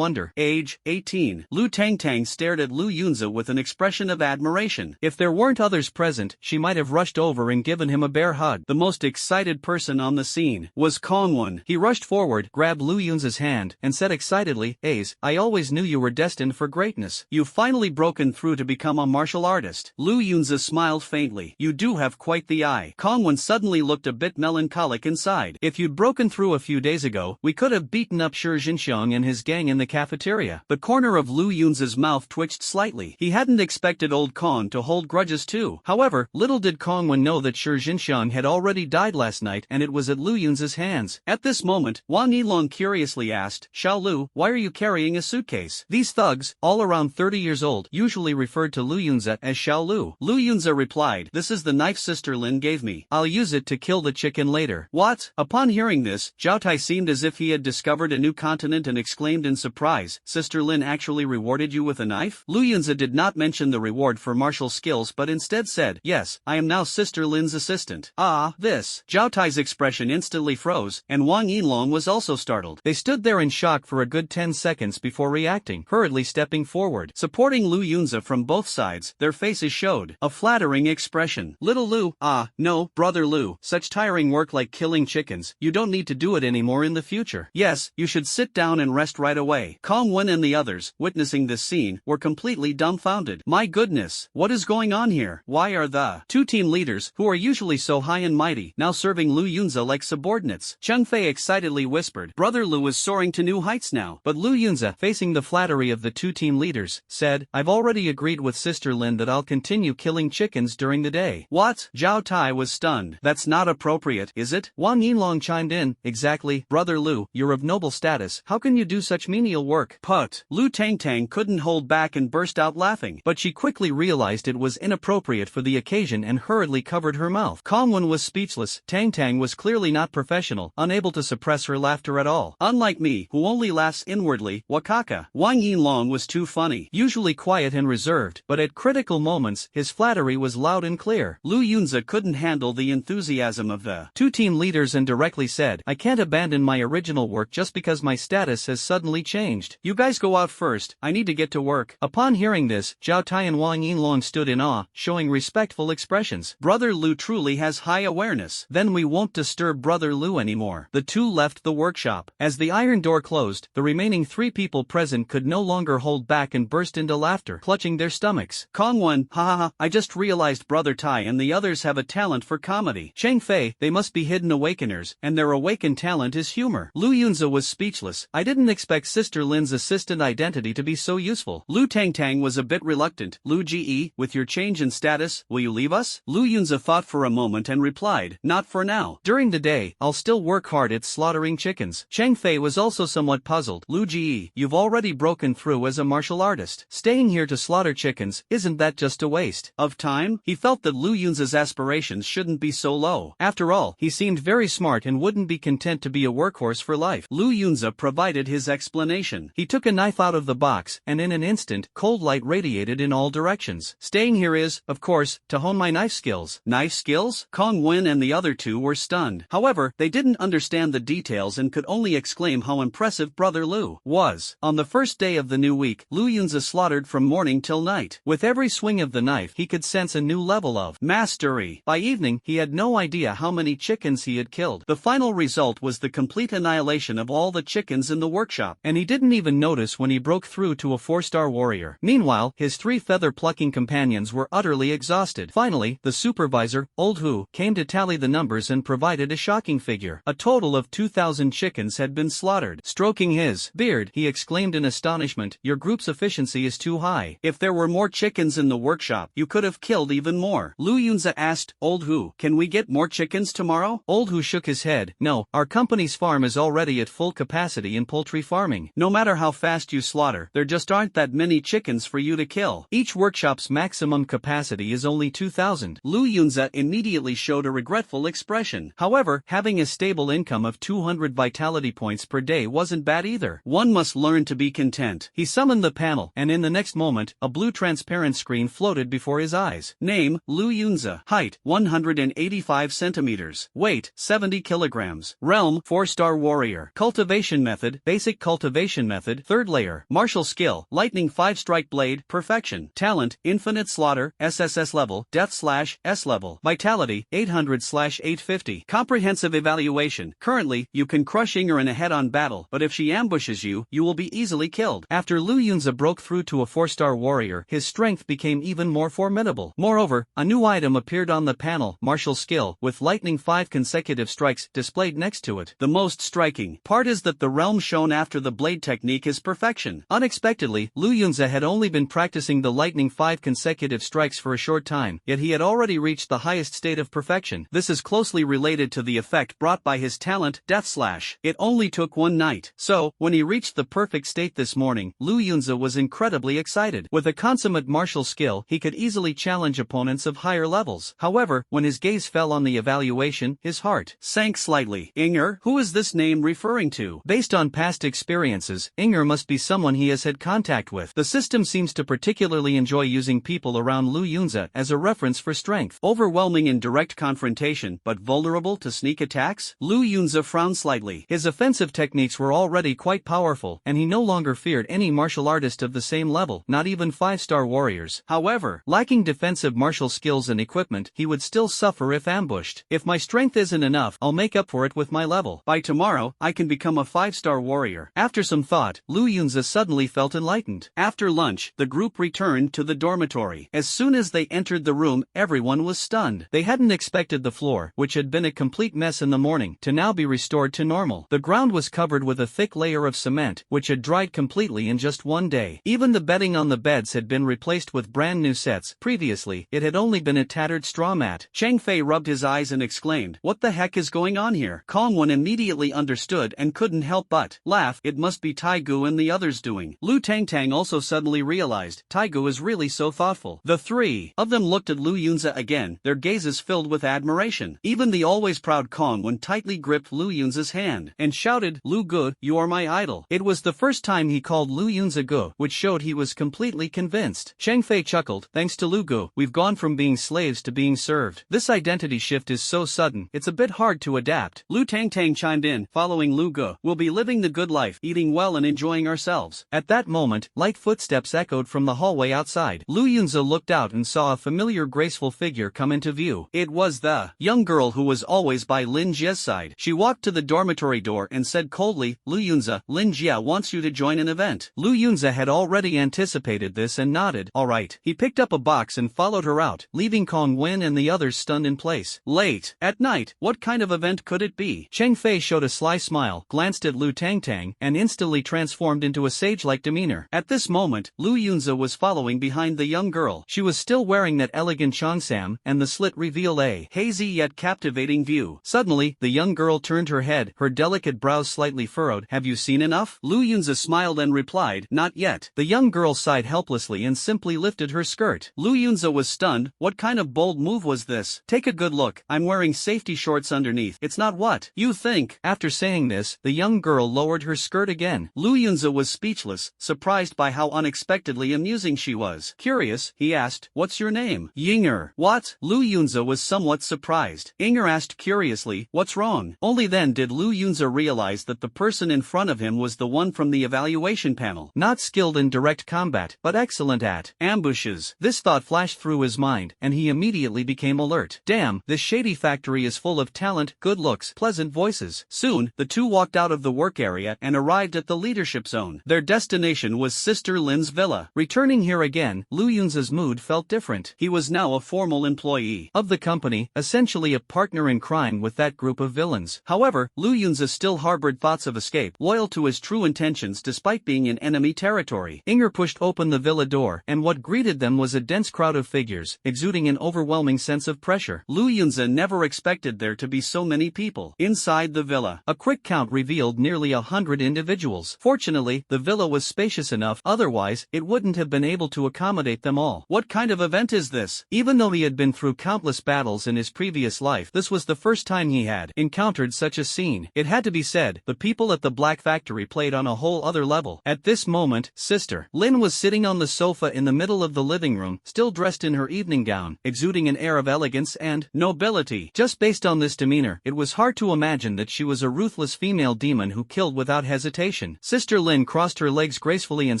Age, 18. Lu Tangtang stared at Lu Yunza with an expression of admiration. If there weren't others present, she might have rushed over and given him a bear hug. The most excited person on the scene was Kongwon. He rushed forward, grabbed Lu Yunza's hand, and said excitedly, "Ace, I always knew you were destined for greatness. You've finally broken through to become a martial artist." Lu Yunza smiled faintly. "You do have quite the eye." Kongwon suddenly looked a bit melancholic inside. "If you'd broken through a few days ago, we could have beaten up Shi Jinxiang and his gang in the cafeteria." The corner of Lu Yunza's mouth twitched slightly. He hadn't expected old Kong to hold grudges too. However, little did Kongwon know that Shi Jinxiang had already died last night and it was at Lu Yunza's hands. At this moment, Wang Yilong curiously asked, "Xiao Lu, why are you carrying a suitcase?" These thugs, all around 30 years old, usually referred to Lu Yunza as Xiao Lu. Lu Yunza replied, "This is the knife Sister Lynn gave me. I'll use it to kill the chicken later." What? Upon hearing this, Zhao Tai seemed as if he had discovered a new continent and exclaimed in surprise, "Sister Lynn actually rewarded you with a knife?" Lu Yunza did not mention the reward for martial skills but instead said, "Yes, I am now Sister Lynn's assistant." Ah, this. Zhao Tai's expression instantly froze, and Wang Yinlong was also startled. They stood there in shock for a good 10 seconds before reacting, hurriedly stepping forward. Supporting Lu Yunza from both sides, their faces showed a flattering expression. "Little Lu, no, brother Lu, such tiring work like killing chickens, you don't need to do it anymore in the future. Yes, you should sit down and rest right away." Kong Wen and the others, witnessing this scene, were completely dumbfounded. My goodness, what is going on here? Why are the two team leaders, who are usually so high and mighty, now serving Lu Yunza like subordinates? Cheng Fei excitedly whispered, "Brother Lu is soaring to new heights now." But Lu Yunza, facing the flattery of the two team leaders, said, "I've already agreed with Sister Lin that I'll continue killing chickens during the day." What? Zhao Tai was stunned. "That's not appropriate, is it?" Wang Yinlong chimed in, "Exactly, Brother Lu, you're of noble status. How can you do such menial work?" Put. Lu Tangtang couldn't hold back and burst out laughing, but she quickly realized it was inappropriate for the occasion and hurriedly covered her mouth. Kongwon was speechless. Tangtang was clearly not professional, unable to suppress her laughter at all. Unlike me, who only laughs inwardly, wakaka. Wang Yinlong was too funny. Usually quiet and reserved, but at critical moments, his flattery was loud and clear. Lu Yunza couldn't handle the enthusiasm of the two team leaders and directly said, "I can't abandon my original work just because my status has suddenly changed. You guys go out first, I need to get to work." Upon hearing this, Zhao Tai and Wang Yinlong stood in awe, showing respectful expressions. Brother Lu truly has high awareness. Then we won't disturb Brother Lu anymore. The two left the workshop. As the iron door closed, the remaining 3 people present could no longer hold back and burst into laughter, clutching their stomachs. Kongwon, ha, I just realized Brother Tai and the others have a talent for comedy. Cheng Fei, they must be hidden awakeners, and their awakened talent is humor. Lu Yunza was speechless. I didn't expect Sister Lin's assistant identity to be so useful. Lu Tangtang was a bit reluctant. Lu Ge, with your change in status, will you leave us? Lu Yunza thought for a moment and replied, "Not for now. During the day, I'll still work hard at slaughtering chickens." Cheng Fei was also somewhat puzzled. Lu Ge, you've already broken through as a martial artist. Staying here to slaughter chickens, isn't that just a waste of time? He felt that Lu Yunza's aspirations shouldn't be so low. After all, he seemed very smart and wouldn't be content to be a workhorse for life. Lu Yunza provided his explanation. He took a knife out of the box, and in an instant, cold light radiated in all directions. directions. Staying here is, of course, to hone my knife skills. Knife skills? Kong Wen and the other two were stunned. However, they didn't understand the details and could only exclaim how impressive Brother Lu was. On the first day of the new week, Lu Yunza slaughtered from morning till night. With every swing of the knife, he could sense a new level of mastery. By evening, he had no idea how many chickens he had killed. The final result was the complete annihilation of all the chickens in the workshop, and he didn't even notice when he broke through to a 4-star warrior. Meanwhile, his 3 feather-plucking companions were utterly exhausted. Finally, the supervisor, Old Hu, came to tally the numbers and provided a shocking figure. A total of 2,000 chickens had been slaughtered. Stroking his beard, he exclaimed in astonishment, "Your group's efficiency is too high. If there were more chickens in the workshop, you could have killed even more." Lu Yunza asked, "Old Hu, can we get more chickens tomorrow?" Old Hu shook his head. "No, our company's farm is already at full capacity in poultry farming. No matter how fast you slaughter, there just aren't that many chickens for you to kill. Each workshop's maximum capacity is only 2,000. Lu Yunza immediately showed a regretful expression. However, having a stable income of 200 vitality points per day wasn't bad either. One must learn to be content. He summoned the panel, and in the next moment, a blue transparent screen floated before his eyes. Name, Lu Yunza. Height, 185 centimeters. Weight, 70 kilograms. Realm, 4-star warrior. Cultivation method, basic cultivation method, 3rd layer. Martial skill, lightning 5-strike blade, perfection. Talent, infinite slaughter, SSS-level, death/S-level. Vitality, 800/850. Comprehensive evaluation. Currently, you can crush Inger in a head-on battle, but if she ambushes you, you will be easily killed. After Lu Yunza broke through to a 4-star warrior, his strength became even more formidable. Moreover, a new item appeared on the panel, martial skill, with lightning 5 consecutive strikes displayed next to it. The most striking part is that the realm shown after the blade technique is perfection. Unexpectedly, Lu Yunza had only been practicing the lightning 5 consecutive strikes for a short time, yet he had already reached the highest state of perfection. This is closely related to the effect brought by his talent, Death Slash. It only took one night. So, when he reached the perfect state this morning, Lu Yunza was incredibly excited. With a consummate martial skill, he could easily challenge opponents of higher levels. However, when his gaze fell on the evaluation, his heart sank slightly. Inger? Who is this name referring to? Based on past experiences, Inger must be someone he has had contact with. The system seems to particularly enjoy using people around Lu Yunza as a reference for strength. Overwhelming in direct confrontation, but vulnerable to sneak attacks? Lu Yunza frowned slightly. His offensive techniques were already quite powerful, and he no longer feared any martial artist of the same level, not even 5-star warriors. However, lacking defensive martial skills and equipment, he would still suffer if ambushed. If my strength isn't enough, I'll make up for it with my level. By tomorrow, I can become a 5-star warrior. After some thought, Lu Yunza suddenly felt enlightened. After lunch, the group returned to the dormitory. As soon as they entered the room, everyone was stunned. They hadn't expected the floor, which had been a complete mess in the morning, to now be restored to normal. The ground was covered with a thick layer of cement, which had dried completely in just one day. Even the bedding on the beds had been replaced with brand new sets. Previously, it had only been a tattered straw mat. Cheng Fei rubbed his eyes and exclaimed, "What the heck is going on here?" Kong Wen immediately understood and couldn't help but laugh. It must be Taigu and the others doing. Lu Tangtang also suddenly realized, Taigu is really so thoughtful. The 3 of them looked at Lu Yunza again, their gazes filled with admiration. Even the always proud Kong Wen tightly gripped Lu Yunza's hand and shouted, "Lu Gu, you are my idol." It was the first time he called Lu Yunza Gu, which showed he was completely convinced. Cheng Fei chuckled, "Thanks to Lu Gu, we've gone from being slaves to being served. This identity shift is so sudden, it's a bit hard to adapt." Lu Tangtang chimed in, following Lu Gu, "We'll be living the good life, eating well and enjoying ourselves." At that moment, light footsteps echoed from the hallway outside. Lu Yunza looked out and saw a familiar graceful figure come into view. It was the young girl who was always by Lin Jie's side. She walked to the dormitory door and said coldly, "Lu Yunza, Lin Jie wants you to join an event." Lu Yunza had already anticipated this and nodded. "All right." He picked up a box and followed her out, leaving Kong Wen and the others stunned in place. Late at night, what kind of event could it be? Cheng Fei showed a sly smile, glanced at Lu Tangtang, and instantly transformed into a sage-like demeanor. At this moment, Lu Yunza was following behind the young girl. She was still wearing that elegant cheongsam, and the slit revealed a hazy yet captivating view. Suddenly, the young girl turned her head, her delicate brows slightly furrowed. "Have you seen enough?" Lu Yunza smiled and replied, "Not yet." The young girl sighed helplessly and simply lifted her skirt. Lu Yunza was stunned. What kind of bold move was this? "Take a good look. I'm wearing safety shorts underneath. It's not what you think." After saying this, the young girl lowered her skirt again. Lu Yunza was speechless, surprised by how unexpectedly amusing she was. was. Curious, he asked, "What's your name?" "Yinger." "What?" Lu Yunza was somewhat surprised. Yinger asked curiously, "What's wrong?" Only then did Lu Yunza realize that the person in front of him was the one from the evaluation panel. Not skilled in direct combat, but excellent at ambushes. This thought flashed through his mind, and he immediately became alert. Damn, this shady factory is full of talent, good looks, pleasant voices. Soon, the two walked out of the work area and arrived at the leadership zone. Their destination was Sister Lynn's villa. Returning here again, Lu Yunza's mood felt different. He was now a formal employee of the company, essentially a partner in crime with that group of villains. However, Lu Yunza still harbored thoughts of escape, loyal to his true intentions despite being in enemy territory. Inger pushed open the villa door, and what greeted them was a dense crowd of figures, exuding an overwhelming sense of pressure. Lu Yunza never expected there to be so many people. Inside the villa, a quick count revealed nearly 100 individuals. Fortunately, the villa was spacious enough, otherwise, it wouldn't have been able to accommodate them all. What kind of event is this? Even though he had been through countless battles in his previous life, this was the first time he had encountered such a scene. It had to be said, the people at the Black Factory played on a whole other level. At this moment, Sister Lynn was sitting on the sofa in the middle of the living room, still dressed in her evening gown, exuding an air of elegance and nobility. Just based on this demeanor, it was hard to imagine that she was a ruthless female demon who killed without hesitation. Sister Lynn crossed her legs gracefully and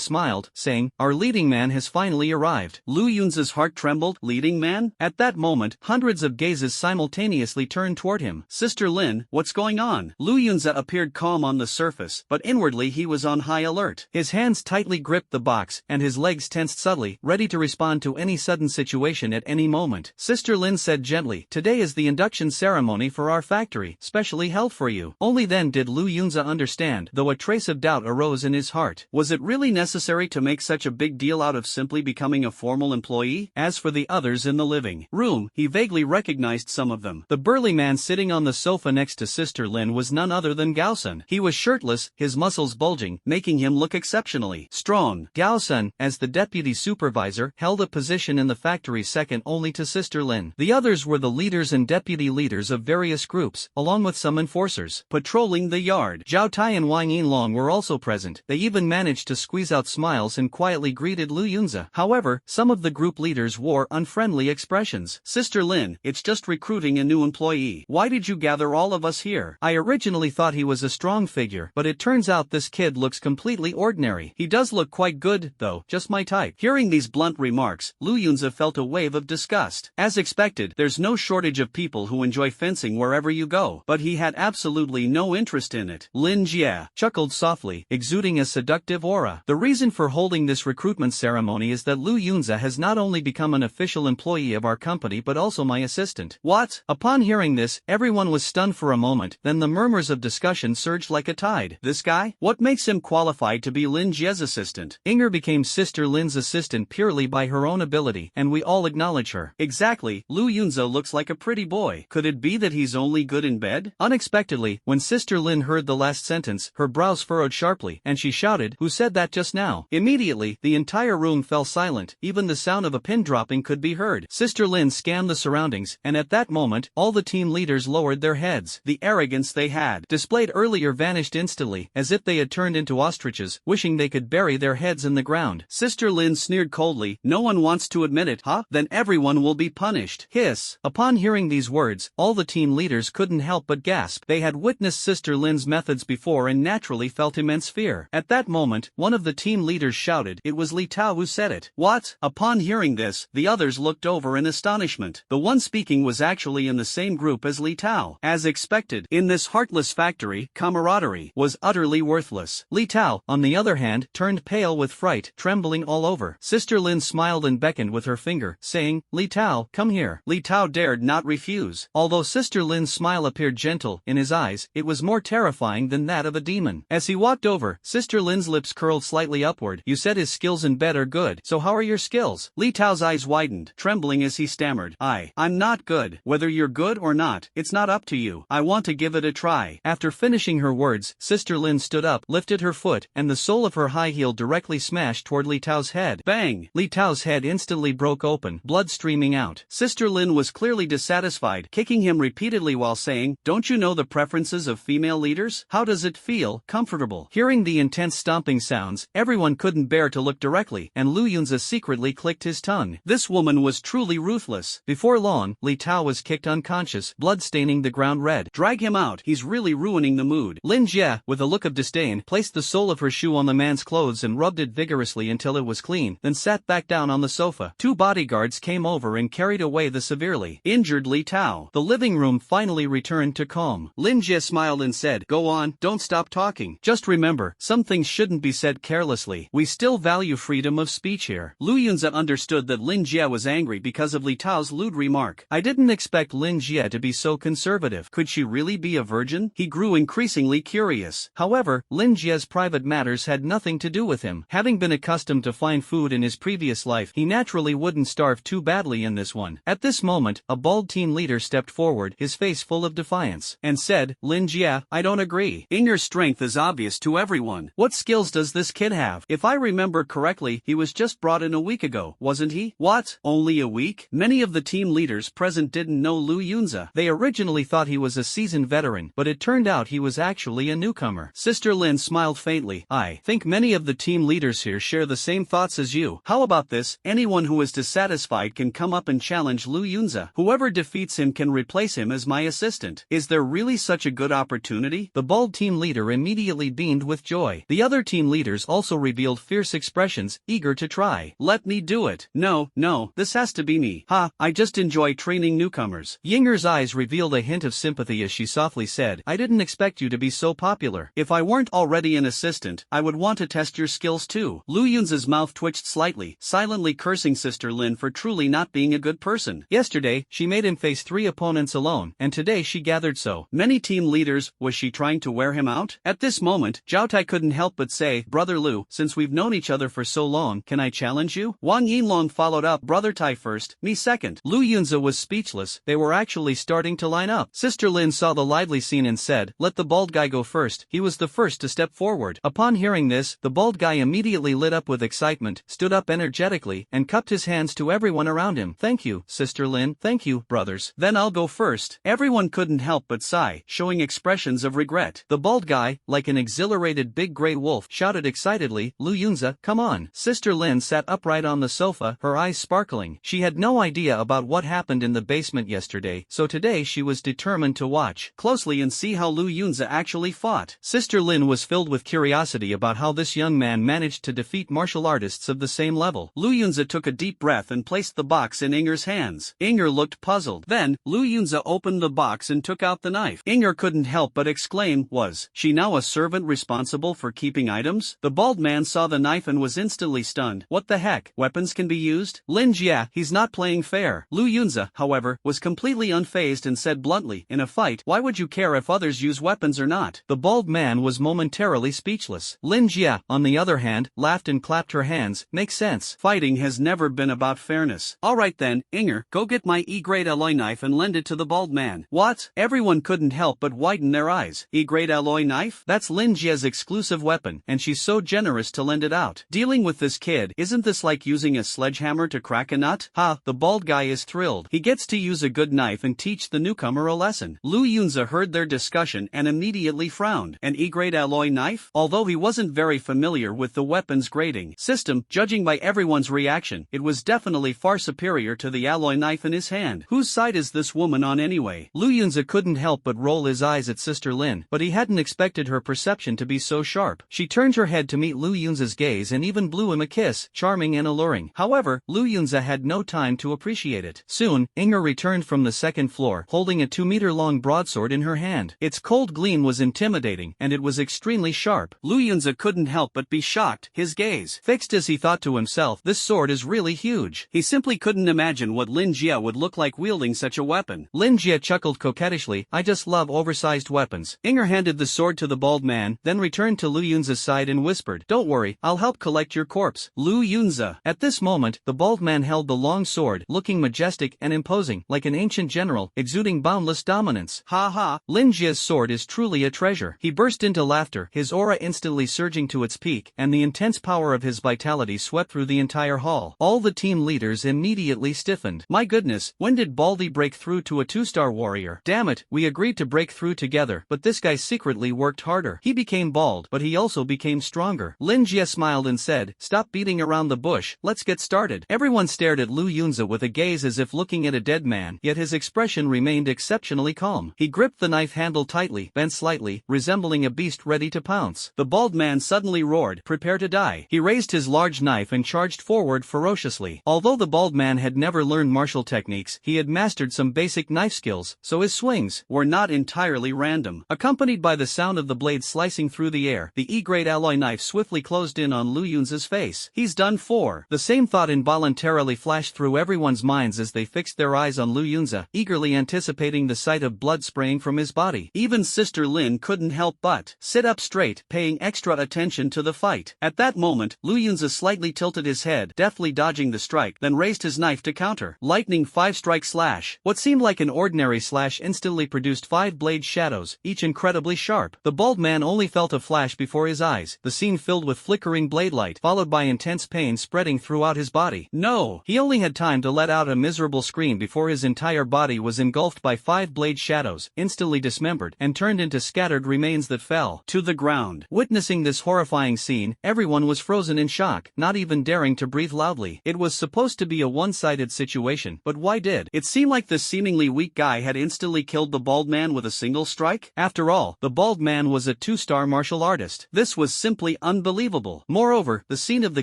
smiled, saying, "Our leading man has finally arrived." Lu Yunza's heart trembled. Leading man? At that moment, hundreds of gazes simultaneously turned toward him. "Sister Lynn, what's going on?" Lu Yunza appeared calm on the surface, but inwardly he was on high alert. His hands tightly gripped the box, and his legs tensed subtly, ready to respond to any sudden situation at any moment. Sister Lynn said gently, "Today is the induction ceremony for our factory, specially held for you." Only then did Lu Yunza understand, though a trace of doubt arose in his heart. Was it really necessary to make such a big deal out of simply becoming a formal employee? As for the others in the living room, he vaguely recognized some of them. The burly man sitting on the sofa next to Sister Lynn was none other than Gaosun. He was shirtless, his muscles bulging, making him look exceptionally strong. Gaosun, as the deputy supervisor, held a position in the factory second only to Sister Lynn. The others were the leaders and deputy leaders of various groups, along with some enforcers. Patrolling the yard, Zhao Tai and Wang Yinlong were also present. They even managed to squeeze out smiles and quietly greeted Lu Yunza. However, some of the group leaders wore unfriendly expressions. "Sister Lynn, it's just recruiting a new employee. Why did you gather all of us here? I originally thought he was a strong figure, but it turns out this kid looks completely ordinary. He does look quite good, though, just my type." Hearing these blunt remarks, Lu Yunza felt a wave of disgust. As expected, there's no shortage of people who enjoy fencing wherever you go, but he had absolutely no interest in it. Lin Jie chuckled softly, exuding a seductive aura. "The reason for holding this recruitment ceremony is that Lu Yunza has not only become an official employee of our company but also my assistant." What? Upon hearing this, everyone was stunned for a moment, then the murmurs of discussion surged like a tide. This guy? What makes him qualified to be Lin Jie's assistant? Inger became Sister Lynn's assistant purely by her own ability, and we all acknowledge her. Exactly, Lu Yunza looks like a pretty boy. Could it be that he's only good in bed? Unexpectedly, when Sister Lynn heard the last sentence, her brows furrowed sharply, and she shouted, "Who said that just now?" Immediately, the entire room fell silent, even the sound of a pin dropping could be heard. Sister Lynn scanned the surroundings, and at that moment, all the team leaders lowered their heads. The arrogance they had displayed earlier vanished instantly, as if they had turned into ostriches, wishing they could bury their heads in the ground. Sister Lynn sneered coldly, "No one wants to admit it, huh? Then everyone will be punished." Hiss. Upon hearing these words, all the team leaders couldn't help but gasp. They had witnessed Sister Lynn's methods before and naturally felt immense fear. At that moment, one of the team leaders shouted, "It was Li Tao who said it." What? Upon hearing this, the others looked over in astonishment. The one speaking was actually in the same group as Li Tao. As expected, in this heartless factory, camaraderie was utterly worthless. Li Tao, on the other hand, turned pale with fright, trembling all over. Sister Lynn smiled and beckoned with her finger, saying, "Li Tao, come here." Li Tao dared not refuse. Although Sister Lynn's smile appeared gentle, in his eyes, it was more terrifying than that of a demon. As he walked over, Sister Lynn's lips curled slightly upward. "You said his skills in bed are good, so how are your skills?" Li Tao's eyes widened, trembling as he stammered, I'm not good. Whether you're good or not, it's not up to you. I want to give it a try." After finishing her words, Sister Lynn stood up, lifted her foot, and the sole of her high heel directly smashed toward Li Tao's head. Bang! Li Tao's head instantly broke open, blood streaming out. Sister Lynn was clearly dissatisfied, kicking him repeatedly while saying, "Don't you know the preferences of female leaders? How does it feel? Comfortable?" Hearing the intense stomping sounds, everyone couldn't bear to look directly, and Lu Lu Yunza secretly clicked his tongue. This woman was truly ruthless. Before long, Li Tao was kicked unconscious, blood staining the ground red. Drag him out, he's really ruining the mood. Lin Jie, with a look of disdain, placed the sole of her shoe on the man's clothes and rubbed it vigorously until it was clean, then sat back down on the sofa. Two bodyguards came over and carried away the severely injured Li Tao. The living room finally returned to calm. Lin Jie smiled and said, "Go on, don't stop talking. Just remember, some things shouldn't be said carelessly. We still value freedom of speech here." Lu Yunza understood that Lin Jie was angry because of Li Tao's lewd remark. I didn't expect Lin Jie to be so conservative. Could she really be a virgin? He grew increasingly curious. However, Lin Jie's private matters had nothing to do with him. Having been accustomed to find food in his previous life, he naturally wouldn't starve too badly in this one. At this moment, a bald team leader stepped forward, his face full of defiance, and said, "Lin Jie, I don't agree. Inger's strength is obvious to everyone. What skills does this kid have? If I remember correctly, he was just brought in a week ago, wasn't he?" "What? Only a week?" Many of the team leaders present didn't know Lu Yunza. They originally thought he was a seasoned veteran, but it turned out he was actually a newcomer. Sister Lynn smiled faintly. "I think many of the team leaders here share the same thoughts as you. How about this? Anyone who is dissatisfied can come up and challenge Lu Yunza. Whoever defeats him can replace him as my assistant. Is there really such a good opportunity?" The bald team leader immediately beamed with joy. The other team leaders also revealed fierce expressions, eager to try. "Let me do it. No, this has to be me. Ha, I just enjoy training newcomers." Yinger's eyes revealed a hint of sympathy as she softly said, "I didn't expect you to be so popular. If I weren't already an assistant, I would want to test your skills too." Lu Yunza's mouth twitched slightly, silently cursing Sister Lynn for truly not being a good person. Yesterday, she made him face 3 opponents alone, and today she gathered so many team leaders. Was she trying to wear him out? At this moment, Zhao Tai couldn't help but say, "Brother Lu, since we've known each other for so long, can I challenge you?" Wang Yinlong followed up, "Brother Tai first, me second." Lu Yunza was speechless. They were actually starting to line up. Sister Lin saw the lively scene and said, "Let the bald guy go first." He was the first to step forward. Upon hearing this, the bald guy immediately lit up with excitement, stood up energetically, and cupped his hands to everyone around him. "Thank you, Sister Lin. Thank you, brothers. Then I'll go first." Everyone couldn't help but sigh, showing expressions of regret. The bald guy, like an exhilarated big grey wolf, shouted excitedly, "Lu Yunza, come on." Sister Lin sat upright on the sofa, her eyes sparkling. She had no idea about what happened in the basement yesterday, so today she was determined to watch closely and see how Lu Yunza actually fought. Sister Lin was filled with curiosity about how this young man managed to defeat martial artists of the same level. Lu Yunza took a deep breath and placed the box in Inger's hands. Inger looked puzzled. Then, Lu Yunza opened the box and took out the knife. Inger couldn't help but exclaim, "Was she now a servant responsible for keeping items?" The bald man saw the knife and was instantly stunned. "What the heck? Weapons can be used?" Lin Jie, he's not playing fair. Lu Yunza, however, was completely unfazed and said bluntly, "In a fight, why would you care if others use weapons or not?" The bald man was momentarily speechless. Lin Jie, on the other hand, laughed and clapped her hands. "Makes sense. Fighting has never been about fairness. Alright then, Inger, go get my E-grade alloy knife and lend it to the bald man." "What?" Everyone couldn't help but widen their eyes. E-grade alloy knife? That's Lin Jie's exclusive weapon, and she's so generous to lend it out. Dealing with this kid, isn't this like using a sledgehammer to crack a nut? Ha, the bald guy is thrilled. He gets to use a good knife and teach the newcomer a lesson. Lu Yunza heard their discussion and immediately frowned. An E-grade alloy knife? Although he wasn't very familiar with the weapon's grading system, judging by everyone's reaction, it was definitely far superior to the alloy knife in his hand. Whose side is this woman on anyway? Lu Yunza couldn't help but roll his eyes at Sister Lin, but he hadn't expected her perception to be so sharp. She turned her head to meet Lu Yunza's gaze and even blew him a kiss, charming and alluring. However, Lu Yunza had no time to appreciate it. Soon, Inger returned from the second floor, holding a 2-meter-long broadsword in her hand. Its cold gleam was intimidating, and it was extremely sharp. Lu Yunza couldn't help but be shocked, his gaze fixed as he thought to himself, "This sword is really huge." He simply couldn't imagine what Lin Jie would look like wielding such a weapon. Lin Jie chuckled coquettishly, "I just love oversized weapons." Inger handed the sword to the bald man, then returned to Lu Yunza's side and whispered, "Don't worry, I'll help collect your corpse." Lu Yunza. At this moment, the bald man held the long sword, looking majestic and imposing, like an ancient general, exuding boundless dominance. "Ha ha, Lin Jie's sword is truly a treasure." He burst into laughter, his aura instantly surging to its peak, and the intense power of his vitality swept through the entire hall. All the team leaders immediately stiffened. My goodness, when did Baldy break through to a 2-star warrior? Damn it, we agreed to break through together, but this guy secretly worked harder. He became bald, but he also became stronger. Lin Jie smiled and said, "Stop beating beating around the bush, let's get started. Everyone stared at Lu Yunza with a gaze as if looking at a dead man, yet his expression remained exceptionally calm. He gripped the knife handle tightly, bent slightly, resembling a beast ready to pounce. The bald man suddenly roared, "Prepare to die." He raised his large knife and charged forward ferociously. Although the bald man had never learned martial techniques, he had mastered some basic knife skills, so his swings were not entirely random. Accompanied by the sound of the blade slicing through the air, the E-grade alloy knife swiftly closed in on Lu Yunza's face. He's done for. The same thought involuntarily flashed through everyone's minds as they fixed their eyes on Lu Yunza, eagerly anticipating the sight of blood spraying from his body. Even Sister Lynn couldn't help but sit up straight, paying extra attention to the fight. At that moment, Lu Yunza slightly tilted his head, deftly dodging the strike, then raised his knife to counter. Lightning 5-strike slash. What seemed like an ordinary slash instantly produced 5 blade shadows, each incredibly sharp. The bald man only felt a flash before his eyes, the scene filled with flickering blade light, followed by intense pain spreading throughout his body. No! He only had time to let out a miserable scream before his entire body was engulfed by 5 blade shadows, instantly dismembered, and turned into scattered remains that fell to the ground. Witnessing this horrifying scene, everyone was frozen in shock, not even daring to breathe loudly. It was supposed to be a one-sided situation, but why did it seem like this seemingly weak guy had instantly killed the bald man with a single strike? After all, the bald man was a 2-star martial artist. This was simply unbelievable. Moreover, the scene of the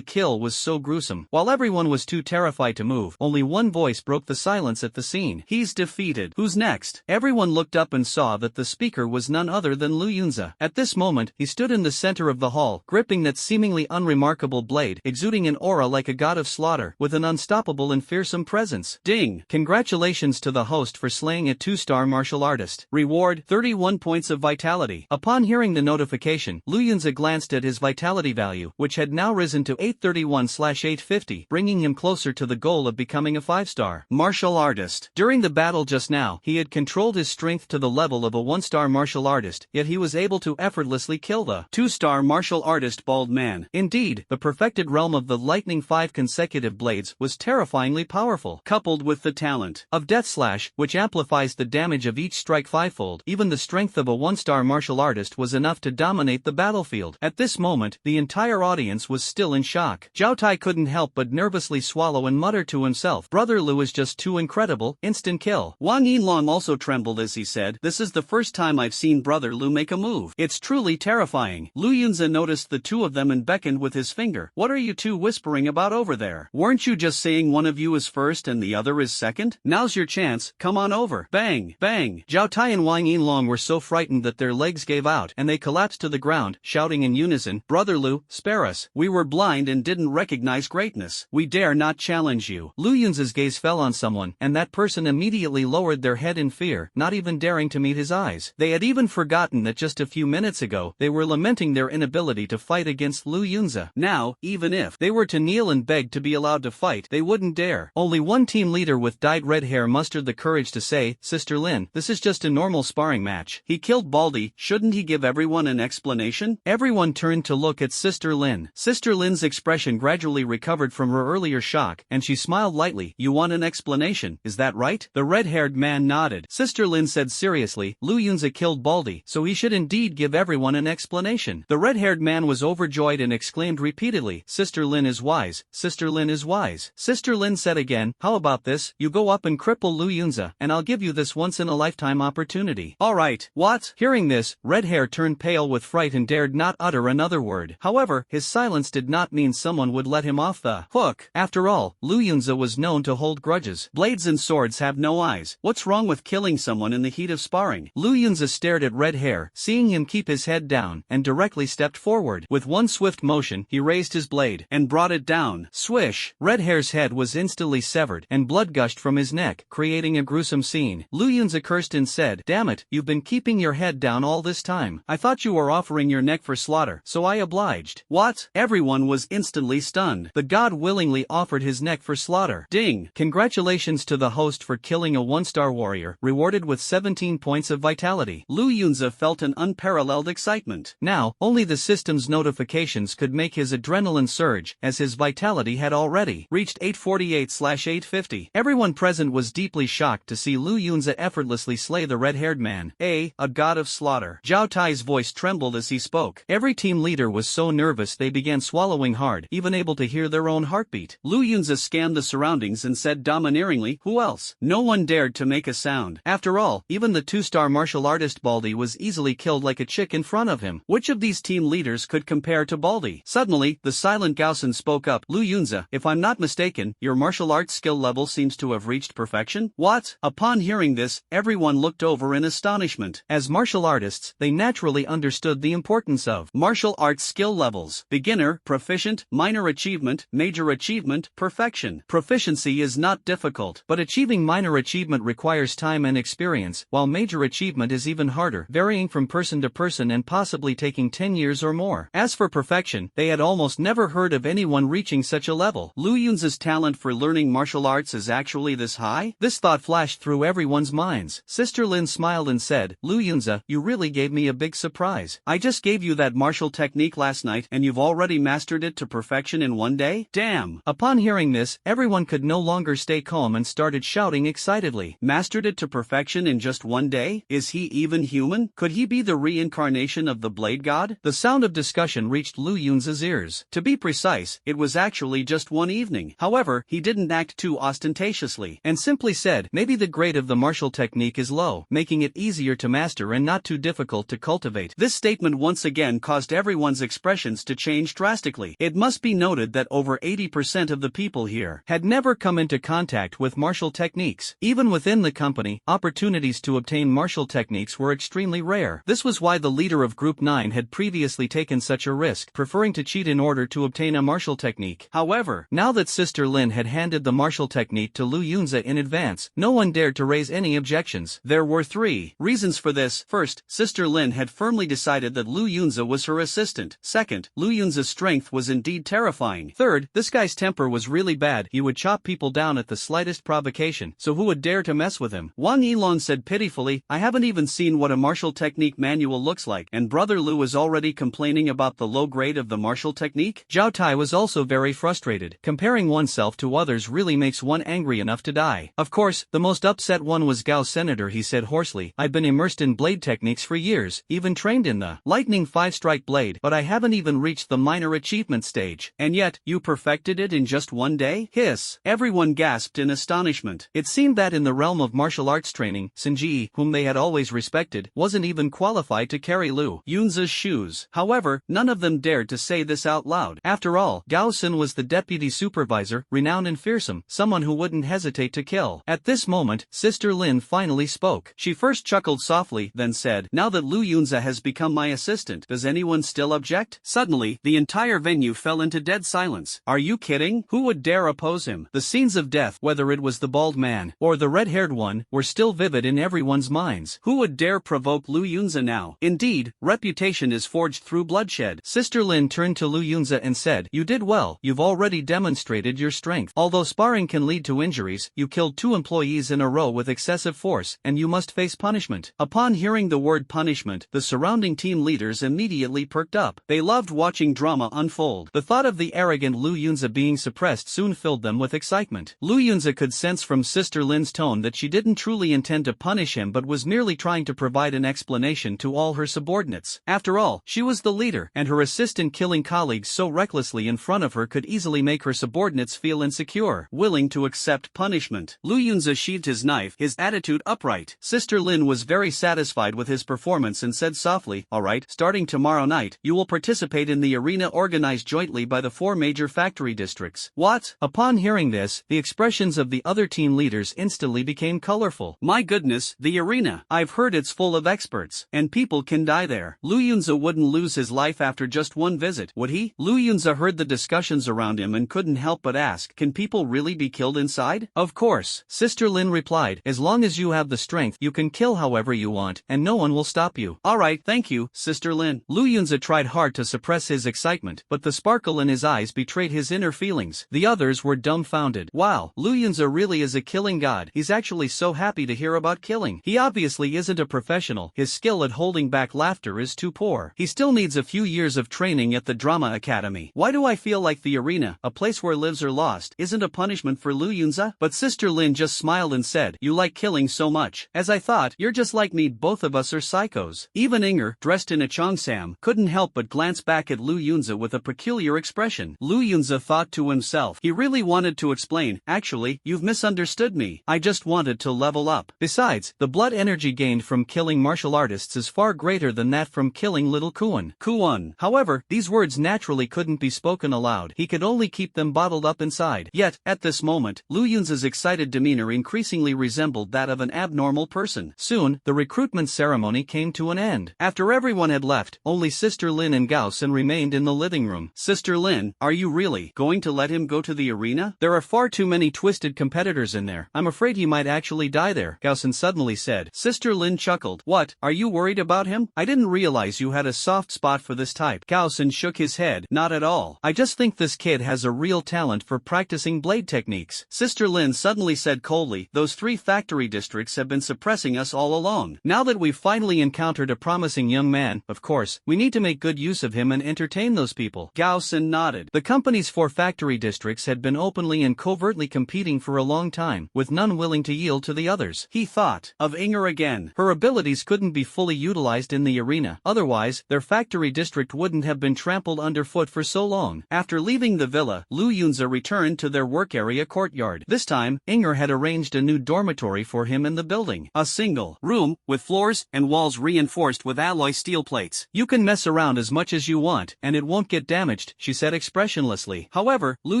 kill was so gruesome. While everyone was too terrified to move, only one voice broke the silence at the scene. "He's defeated. Who's next?" Everyone looked up and saw that the speaker was none other than Lu Yunza. At this moment, he stood in the center of the hall, gripping that seemingly unremarkable blade, exuding an aura like a god of slaughter, with an unstoppable and fearsome presence. Ding! Congratulations to the host for slaying a 2-star martial artist. Reward, 31 points of vitality. Upon hearing the notification, Lu Yunza glanced at his vitality value, which had now risen to 831/850, bringing him closer to the goal of becoming a 5-star martial artist. During the battle just now, he had controlled his strength to the level of a 1-star martial artist, yet he was able to effortlessly kill the 2-star martial artist bald man. Indeed, the perfected realm of the lightning 5 consecutive blades was terrifyingly powerful. Coupled with the talent of Death Slash, which amplifies the damage of each strike 5-fold, even the strength of a 1-star martial artist was enough to dominate the battlefield. At this moment, the entire audience was still in shock. Zhao Tai couldn't help but nervously swallow and mutter to himself, "Brother Lu is just too incredible, instant kill." Wang Yinlong also trembled as he said, "This is the first time I've seen Brother Lu make a move. It's truly terrifying." Lu Yunza noticed the two of them and beckoned with his finger. "What are you two whispering about over there? Weren't you just saying one of you is first and the other is second? Now's your chance, come on over." Bang! Bang! Zhao Tai and Wang Yinlong were so frightened that their legs gave out and they collapsed to the ground, shouting in unison, "Brother Lu, spare us. We were blind and didn't recognize greatness. We dare not challenge you." Lu Yunza's gaze fell on someone, and that person immediately lowered their head in fear, not even daring to meet his eyes. They had even forgotten that just a few minutes ago, they were lamenting their inability to fight against Lu Yunza. Now, even if they were to kneel and beg to be allowed to fight, they wouldn't dare. Only one team leader with dyed red hair mustered the courage to say, "Sister Lynn, this is just a normal sparring match. He killed Baldy, shouldn't he give everyone an explanation?" Everyone turned to look at Sister Lynn. Sister Lynn's expression gradually recovered from her earlier shock, and she smiled lightly. "You want an explanation, is that right?" The red-haired man nodded. Sister Lynn said seriously, "Lu Yunza killed Baldy, so he should indeed give everyone an explanation." The red-haired man was overjoyed and exclaimed repeatedly, "Sister Lynn is wise, Sister Lynn is wise." Sister Lynn said again, "How about this, you go up and cripple Lu Yunza, and I'll give you this once-in-a-lifetime opportunity." "Alright, what?" Hearing this, Red Hair turned pale with fright and dared not utter another word. However, his silence did not mean someone would let him off the hook. After all, Lu Yunza was known to hold grudges. Blades and swords have no eyes. What's wrong with killing someone in the heat of sparring? Lu Yunza stared at Red Hair, seeing him keep his head down, and directly stepped forward. With one swift motion, he raised his blade, and brought it down. Swish! Red Hair's head was instantly severed, and blood gushed from his neck, creating a gruesome scene. Lu Yunza cursed and said, "Damn it, you've been keeping your head down all this time. I thought you were offering your neck for slaughter, so I obliged." What? Everyone was instantly stunned. The god willingly offered his neck for slaughter. Ding! Congratulations to the host for killing a 1-star warrior, rewarded with 17 points of vitality. Lu Yunza felt an unparalleled excitement. Now, only the system's notifications could make his adrenaline surge, as his vitality had already reached 848/850. Everyone present was deeply shocked to see Lu Yunza effortlessly slay the red-haired man. A god of slaughter. Zhao Tai's voice trembled as he spoke. Every team leader was so nervous they began swallowing hard, guard, even able to hear their own heartbeat. Lu Yunza scanned the surroundings and said domineeringly, "Who else?" No one dared to make a sound. After all, even the 2-star martial artist Baldy was easily killed like a chick in front of him. Which of these team leaders could compare to Baldy? Suddenly, the silent Gaosen spoke up. "Lu Yunza, if I'm not mistaken, your martial arts skill level seems to have reached perfection?" What? Upon hearing this, everyone looked over in astonishment. As martial artists, they naturally understood the importance of martial arts skill levels: beginner, proficient, minor achievement, major achievement, perfection. Proficiency is not difficult, but achieving minor achievement requires time and experience, while major achievement is even harder, varying from person to person and possibly taking 10 years or more. As for perfection, they had almost never heard of anyone reaching such a level. Lu Yunza's talent for learning martial arts is actually this high? This thought flashed through everyone's minds. Sister Lynn smiled and said, "Lu Yunza, you really gave me a big surprise. I just gave you that martial technique last night and you've already mastered it to perfection in one day? Damn!" Upon hearing this, everyone could no longer stay calm and started shouting excitedly. Mastered it to perfection in just one day? Is he even human? Could he be the reincarnation of the Blade God? The sound of discussion reached Lu Yunza's ears. To be precise, it was actually just one evening. However, he didn't act too ostentatiously, and simply said, "Maybe the grade of the martial technique is low, making it easier to master and not too difficult to cultivate." This statement once again caused everyone's expressions to change drastically. It must be noted that over 80% of the people here had never come into contact with martial techniques. Even within the company, opportunities to obtain martial techniques were extremely rare. This was why the leader of Group 9 had previously taken such a risk, preferring to cheat in order to obtain a martial technique. However, now that Sister Lynn had handed the martial technique to Lu Yunza in advance, no one dared to raise any objections. There were 3 reasons for this. First, Sister Lynn had firmly decided that Lu Yunza was her assistant. Second, Lu Yunza's strength was indeed terrifying. Third, this guy's temper was really bad. He would chop people down at the slightest provocation, so who would dare to mess with him? Wang Yilong said pitifully, "I haven't even seen what a martial technique manual looks like, and Brother Lu is already complaining about the low grade of the martial technique?" Zhao Tai was also very frustrated. Comparing oneself to others really makes one angry enough to die. Of course, the most upset one was Gao Senator. He said hoarsely, "I've been immersed in blade techniques for years, even trained in the lightning 5-strike blade, but I haven't even reached the minor achievement stage. And yet, you perfected it in just one day?" Hiss. Everyone gasped in astonishment. It seemed that in the realm of martial arts training, Sinji, whom they had always respected, wasn't even qualified to carry Lu Yunza's shoes. However, none of them dared to say this out loud. After all, Gao Sin was the deputy supervisor, renowned and fearsome, someone who wouldn't hesitate to kill. At this moment, Sister Lynn finally spoke. She first chuckled softly, then said, "Now that Lu Yunza has become my assistant, does anyone still object?" Suddenly, the entire venue fell into dead silence. Are you kidding? Who would dare oppose him? The scenes of death, whether it was the bald man or the red-haired one, were still vivid in everyone's minds. Who would dare provoke Lu Yunza now? Indeed, reputation is forged through bloodshed. Sister Lynn turned to Lu Yunza and said, "You did well. You've already demonstrated your strength. Although sparring can lead to injuries, you killed 2 employees in a row with excessive force, and you must face punishment." Upon hearing the word punishment, the surrounding team leaders immediately perked up. They loved watching drama unfold. The thought of the arrogant Lu Yunza being suppressed soon filled them with excitement. Lu Yunza could sense from Sister Lynn's tone that she didn't truly intend to punish him but was merely trying to provide an explanation to all her subordinates. After all, she was the leader, and her assistant killing colleagues so recklessly in front of her could easily make her subordinates feel insecure, willing to accept punishment. Lu Yunza sheathed his knife, his attitude upright. Sister Lynn was very satisfied with his performance and said softly, "All right, starting tomorrow night, you will participate in the arena organized jointly by the 4 major factory districts." What? Upon hearing this, the expressions of the other team leaders instantly became colorful. My goodness, the arena. I've heard it's full of experts, and people can die there. Lu Yunza wouldn't lose his life after just one visit, would he? Lu Yunza heard the discussions around him and couldn't help but ask, "Can people really be killed inside?" "Of course," Sister Lynn replied. "As long as you have the strength, you can kill however you want, and no one will stop you." "Alright, thank you, Sister Lynn." Lu Yunza tried hard to suppress his excitement, but the sparkle in his eyes betrayed his inner feelings. The others were dumbfounded. Wow, Lu Yunza really is a killing god. He's actually so happy to hear about killing. He obviously isn't a professional. His skill at holding back laughter is too poor. He still needs a few years of training at the drama academy. Why do I feel like the arena, a place where lives are lost, isn't a punishment for Lu Yunza? But Sister Lynn just smiled and said, "You like killing so much. As I thought, you're just like me. Both of us are psychos." Even Inger, dressed in a cheongsam, couldn't help but glance back at Lu Yunza with a peculiar peculiar expression. Lu Yunza thought to himself. He really wanted to explain, actually, you've misunderstood me. I just wanted to level up. Besides, the blood energy gained from killing martial artists is far greater than that from killing little Kuan. However, these words naturally couldn't be spoken aloud. He could only keep them bottled up inside. Yet, at this moment, Lu Yunza's excited demeanor increasingly resembled that of an abnormal person. Soon, the recruitment ceremony came to an end. After everyone had left, only Sister Lynn and Gaosen remained in the living room. Sister Lynn, are you really going to let him go to the arena? There are far too many twisted competitors in there. I'm afraid he might actually die there, Gaosen suddenly said. Sister Lynn chuckled. What, are you worried about him? I didn't realize you had a soft spot for this type. Gaosen shook his head. Not at all. I just think this kid has a real talent for practicing blade techniques. Sister Lynn suddenly said coldly, those 3 factory districts have been suppressing us all along. Now that we've finally encountered a promising young man, of course, we need to make good use of him and entertain those people. Gaosen nodded. The company's 4 factory districts had been openly and covertly competing for a long time, with none willing to yield to the others. He thought of Inger again. Her abilities couldn't be fully utilized in the arena, otherwise, their factory district wouldn't have been trampled underfoot for so long. After leaving the villa, Lu Yunza returned to their work area courtyard. This time, Inger had arranged a new dormitory for him in the building. A single room, with floors and walls reinforced with alloy steel plates. You can mess around as much as you want, and it won't get damaged, she said expressionlessly. However, Lu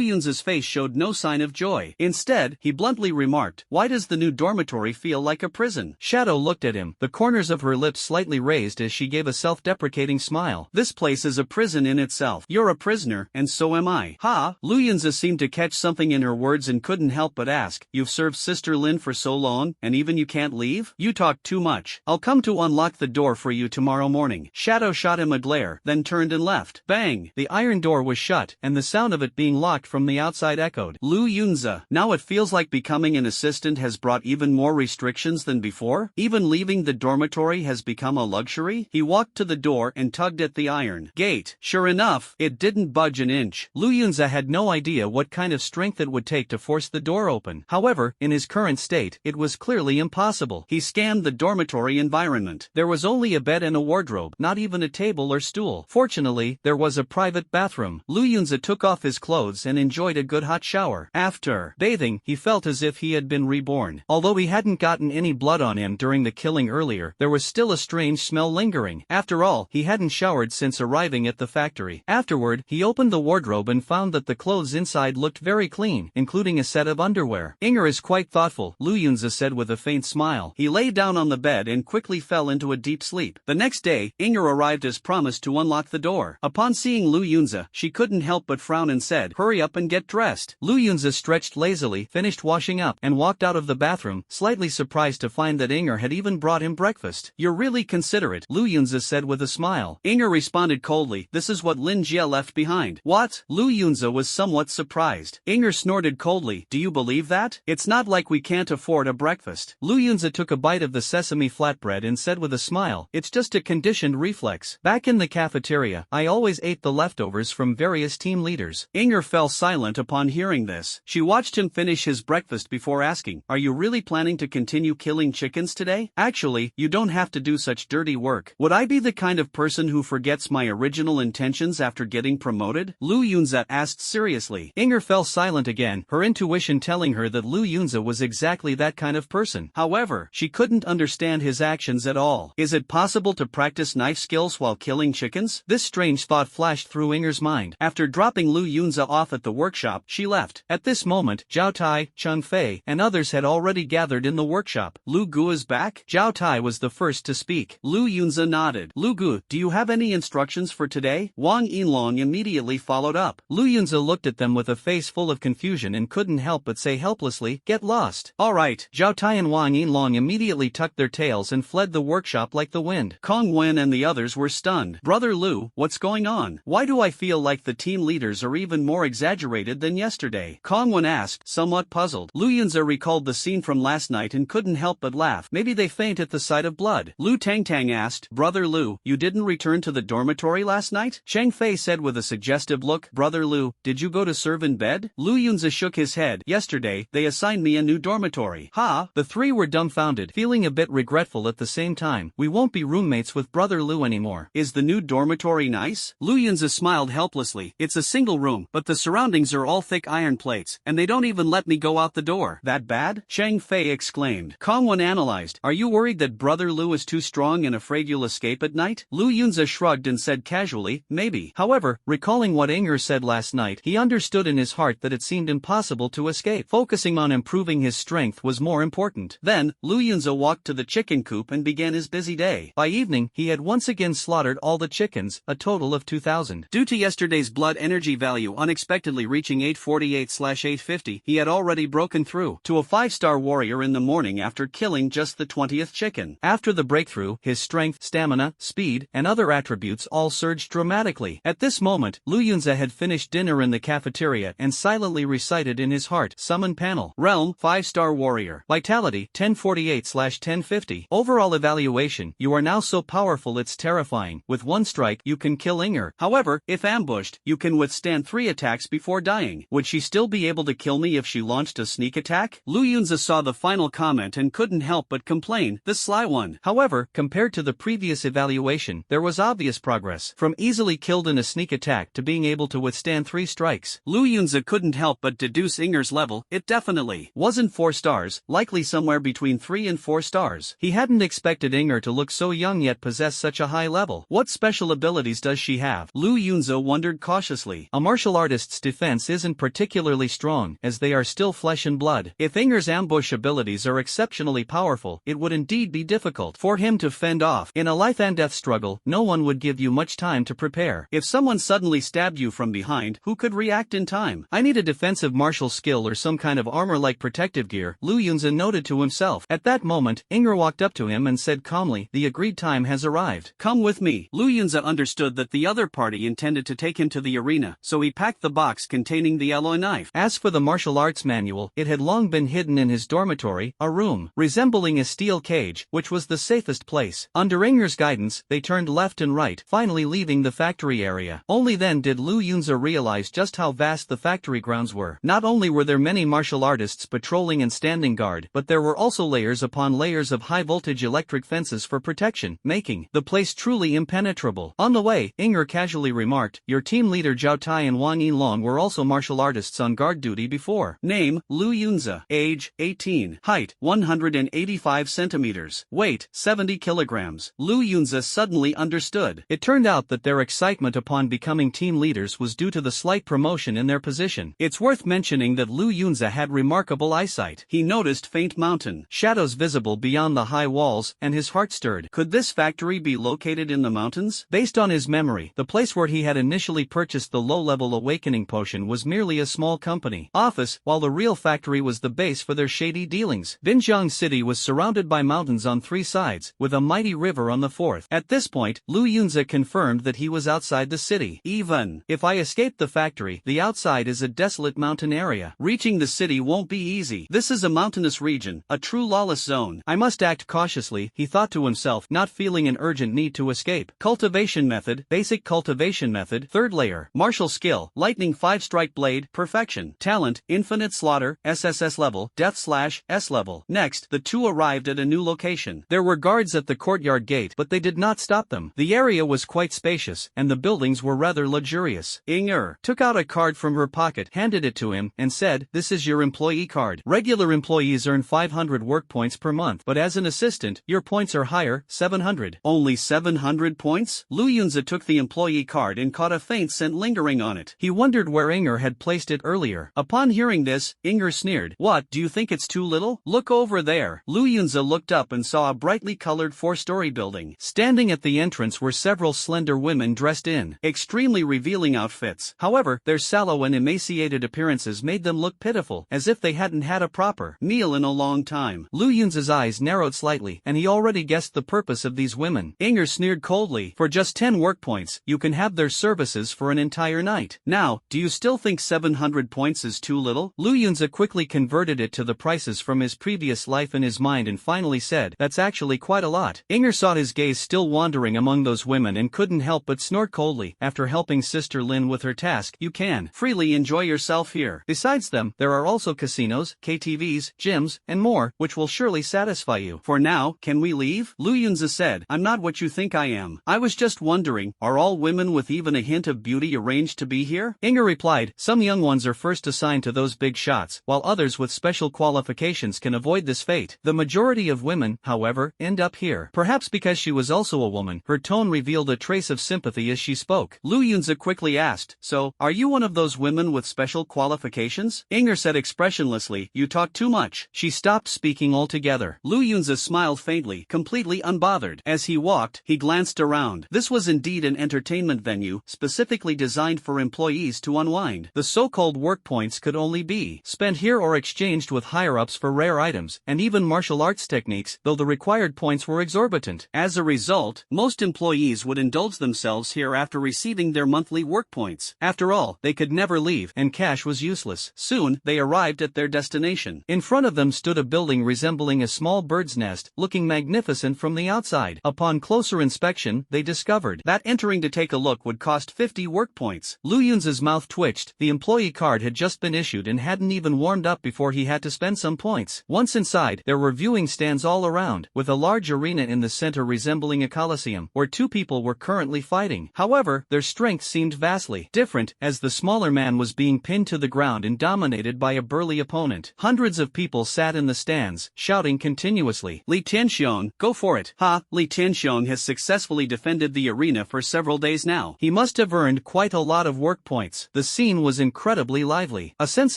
Yunza's face showed no sign of joy. Instead, he bluntly remarked, why does the new dormitory feel like a prison? Shadow looked at him, the corners of her lips slightly raised as she gave a self-deprecating smile. This place is a prison in itself. You're a prisoner, and so am I. Ha! Lu Yunza seemed to catch something in her words and couldn't help but ask, you've served Sister Lynn for so long, and even you can't leave? You talk too much. I'll come to unlock the door for you tomorrow morning. Shadow shot him a glare, then turned and left. Bang! The iron door was shut, and the sound of it being locked from the outside echoed. Lu Yunza, now it feels like becoming an assistant has brought even more restrictions than before? Even leaving the dormitory has become a luxury? He walked to the door and tugged at the iron gate. Sure enough, it didn't budge an inch. Lu Yunza had no idea what kind of strength it would take to force the door open. However, in his current state, it was clearly impossible. He scanned the dormitory environment. There was only a bed and a wardrobe, not even a table or stool. Fortunately, there was a private bathroom. Lu Yunza took off his clothes and enjoyed a good hot shower. After bathing, he felt as if he had been reborn. Although he hadn't gotten any blood on him during the killing earlier, there was still a strange smell lingering. After all, he hadn't showered since arriving at the factory. Afterward, he opened the wardrobe and found that the clothes inside looked very clean, including a set of underwear. Inger is quite thoughtful, Lu Yunza said with a faint smile. He lay down on the bed and quickly fell into a deep sleep. The next day, Inger arrived as promised to unlock the door. Upon seeing Lu Yunza, she couldn't help but frown and said, hurry up and get dressed. Lu Yunza stretched lazily, finished washing up, and walked out of the bathroom, slightly surprised to find that Inger had even brought him breakfast. You're really considerate, Lu Yunza said with a smile. Inger responded coldly, this is what Lin Jia left behind. What? Lu Yunza was somewhat surprised. Inger snorted coldly, do you believe that? It's not like we can't afford a breakfast. Lu Yunza took a bite of the sesame flatbread and said with a smile, it's just a conditioned reflex. Back in the cafeteria, I always ate the leftovers from various team leaders. Inger fell silent upon hearing this. She watched him finish his breakfast before asking, are you really planning to continue killing chickens today? Actually, you don't have to do such dirty work. Would I be the kind of person who forgets my original intentions after getting promoted? Lu Yunza asked seriously. Inger fell silent again, her intuition telling her that Lu Yunza was exactly that kind of person. However, she couldn't understand his actions at all. Is it possible to practice knife skills while killing chickens? This strange thought flashed through Inger's mind. After dropping Lu Yunza off at the workshop, she left. At this moment, Zhao Tai, Chun Fei, and others had already gathered in the workshop. Lu Gu is back? Zhao Tai was the first to speak. Lu Yunza nodded. Lu Gu, do you have any instructions for today? Wang Yinlong immediately followed up. Lu Yunza looked at them with a face full of confusion and couldn't help but say helplessly, get lost. Alright. Zhao Tai and Wang Yinlong immediately tucked their tails and fled the workshop like the wind. Kong Wen and the others were stunned. Brother Lu, what's going on? Why do I feel like the team leaders are even more exaggerated than yesterday? Kong Wen asked, somewhat puzzled. Lu Yunza recalled the scene from last night and couldn't help but laugh. Maybe they faint at the sight of blood. Lu Tangtang asked, Brother Lu, you didn't return to the dormitory last night? Cheng Fei said with a suggestive look, Brother Lu, did you go to serve in bed? Lu Yunza shook his head. Yesterday, they assigned me a new dormitory. Ha! The three were dumbfounded, feeling a bit regretful at the same time. We won't be roommates with Brother Lu anymore. Is the new dormitory nice? Lu Yunza smiled helplessly. It's a single room, but the surroundings are all thick iron plates, and they don't even let me go out the door. That bad? Chang Fei exclaimed. Kongwen analyzed. Are you worried that Brother Lu is too strong and afraid you'll escape at night? Lu Yunza shrugged and said casually, maybe. However, recalling what Inger said last night, he understood in his heart that it seemed impossible to escape. Focusing on improving his strength was more important. Then, Lu Yunza walked to the chicken coop and began his busy day. By evening, he had once again slaughtered all the chickens, a total of 2,000. Due to yesterday's blood energy value unexpectedly reaching 848/850, he had already broken through to a 5-star warrior in the morning after killing just the 20th chicken. After the breakthrough, his strength, stamina, speed, and other attributes all surged dramatically. At this moment, Lu Yunza had finished dinner in the cafeteria and silently recited in his heart, Summon Panel. Realm, 5-star warrior. Vitality, 1048/1050. Overall evaluation, you are now so powerful it's terrifying. With one strike, you can kill Inger. However, if ambushed, you can withstand 3 attacks before dying. Would she still be able to kill me if she launched a sneak attack? Lu Yunza saw the final comment and couldn't help but complain, the sly one. However, compared to the previous evaluation, there was obvious progress. From easily killed in a sneak attack to being able to withstand 3 strikes. Lu Yunza couldn't help but deduce Inger's level. It definitely wasn't 4 stars, likely somewhere between 3 and 4 stars. He hadn't expected Inger to look so young yet possess such a high level. What special abilities does she have? Lu Yunza wondered cautiously. A martial artist's defense isn't particularly strong, as they are still flesh and blood. If Inger's ambush abilities are exceptionally powerful, it would indeed be difficult for him to fend off. In a life and death struggle, no one would give you much time to prepare. If someone suddenly stabbed you from behind, who could react in time? I need a defensive martial skill or some kind of armor-like protective gear, Lu Yunza noted to himself. At that moment, Inger walked up to him and said calmly, the agreed time has arrived. Come with me. Lu Yunza understood that the other party intended to take him to the arena, so he packed the box containing the alloy knife. As for the martial arts manual, it had long been hidden in his dormitory, a room resembling a steel cage, which was the safest place. Under Inger's guidance, they turned left and right, finally leaving the factory area. Only then did Lu Yunza realize just how vast the factory grounds were. Not only were there many martial artists patrolling and standing guard, but there were also layers upon layers of high-voltage electric fences for protection, making the place truly impenetrable. On the way, Inger casually remarked, your team leader Zhao Tai and Wang Yinlong were also martial artists on guard duty before. Name, Lu Yunza. Age, 18. Height, 185 centimeters. Weight, 70 kilograms. Lu Yunza suddenly understood. It turned out that their excitement upon becoming team leaders was due to the slight promotion in their position. It's worth mentioning that Lu Yunza had remarkable eyesight. He noticed faint mountain shadows visible beyond the high walls, and his heart stirred. Could this factory be located in the mountains? Based on his memory, the place where he had initially purchased the low-level awakening potion was merely a small company office, while the real factory was the base for their shady dealings. Binjiang City was surrounded by mountains on 3 sides, with a mighty river on the 4th. At this point, Lu Yunza confirmed that he was outside the city. Even if I escape the factory, the outside is a desolate mountain area. Reaching the city won't be easy. This is a mountainous region, a true lawless zone. I must act cautiously, he thought to himself, not feeling an urgent need to escape. Cultivation method, basic cultivation method, 3rd layer. Martial skill, lightning 5-strike blade, perfection. Talent, infinite slaughter, SSS-level, death/S-level. Next, the two arrived at a new location. There were guards at the courtyard gate, but they did not stop them. The area was quite spacious, and the buildings were rather luxurious. Inger took out a card from her pocket, handed it to him, and said, this is your employee card. Regular employees earn 500 work points per month, but as an assistant, your points are higher, 700. Only 700 points? Lu Yunza took the employee card and caught a faint scent lingering on it. He wondered where Inger had placed it earlier. Upon hearing this, Inger sneered. What, do you think it's too little? Look over there. Lu Yunza looked up and saw a brightly colored 4-story building. Standing at the entrance were several slender women dressed in extremely revealing outfits. However, their sallow and emaciated appearances made them look pitiful, as if they hadn't had a proper meal in a long time. Lu Yunza's eyes narrowed slightly, and he already guessed the purpose of these women. Inger sneered coldly. For just 10 work points, you can have their services for an entire night. Now, do you still think 700 points is too little? Lu Yunza quickly converted it to the prices from his previous life in his mind and finally said, that's actually quite a lot. Inger saw his gaze still wandering among those women and couldn't help but snort coldly. After helping Sister Lynn with her task, you can freely enjoy yourself here. Besides them, there are also casinos, KTVs, gyms, and more, which will surely satisfy you. For now, can we leave? Lu Yunza said, I'm not what you think I am. I was just wondering, are all women with even a hint of beauty arranged to be here? Inger replied, some young ones are first assigned to those big shots, while others with special qualifications can avoid this fate. The majority of women, however, end up here. Perhaps because she was also a woman, her tone revealed a trace of sympathy as she spoke. Lu Yunza quickly asked, so, are you one of those women with special qualifications? Inger said expressionlessly, you talk too much. She stopped speaking altogether. Lu Yunza smiled faintly, completely unbothered. As he walked, he glanced around. This was indeed an entertainment venue, specifically designed for employees to unwind. The so-called work points could only be spent here or exchanged with higher-ups for rare items, and even martial arts techniques, though the required points were exorbitant. As a result, most employees would indulge themselves here after receiving their monthly work points. After all, they could never leave, and cash was useless. Soon, they arrived at their destination. In front of them stood a building resembling a small bird's nest, looking magnificent from the outside. Upon closer inspection, they discovered that entering to take a look would cost 50 work points. Lu Yunza's mouth twitched. The employee card had just been issued and hadn't even warmed up before he had to spend some points. Once inside, there were viewing stands all around, with a large arena in the center resembling a coliseum, where two people were currently fighting. However, their strength seemed vastly different, as the smaller man was being pinned to the ground and dominated by a burly opponent. Hundreds of people sat in the stands, shouting continuously, Li Tianxiong, go for it. Ha, Li Tianxiong has successfully defended the arena for several days now. He must have earned quite a lot of work points. The scene was incredibly lively. A sense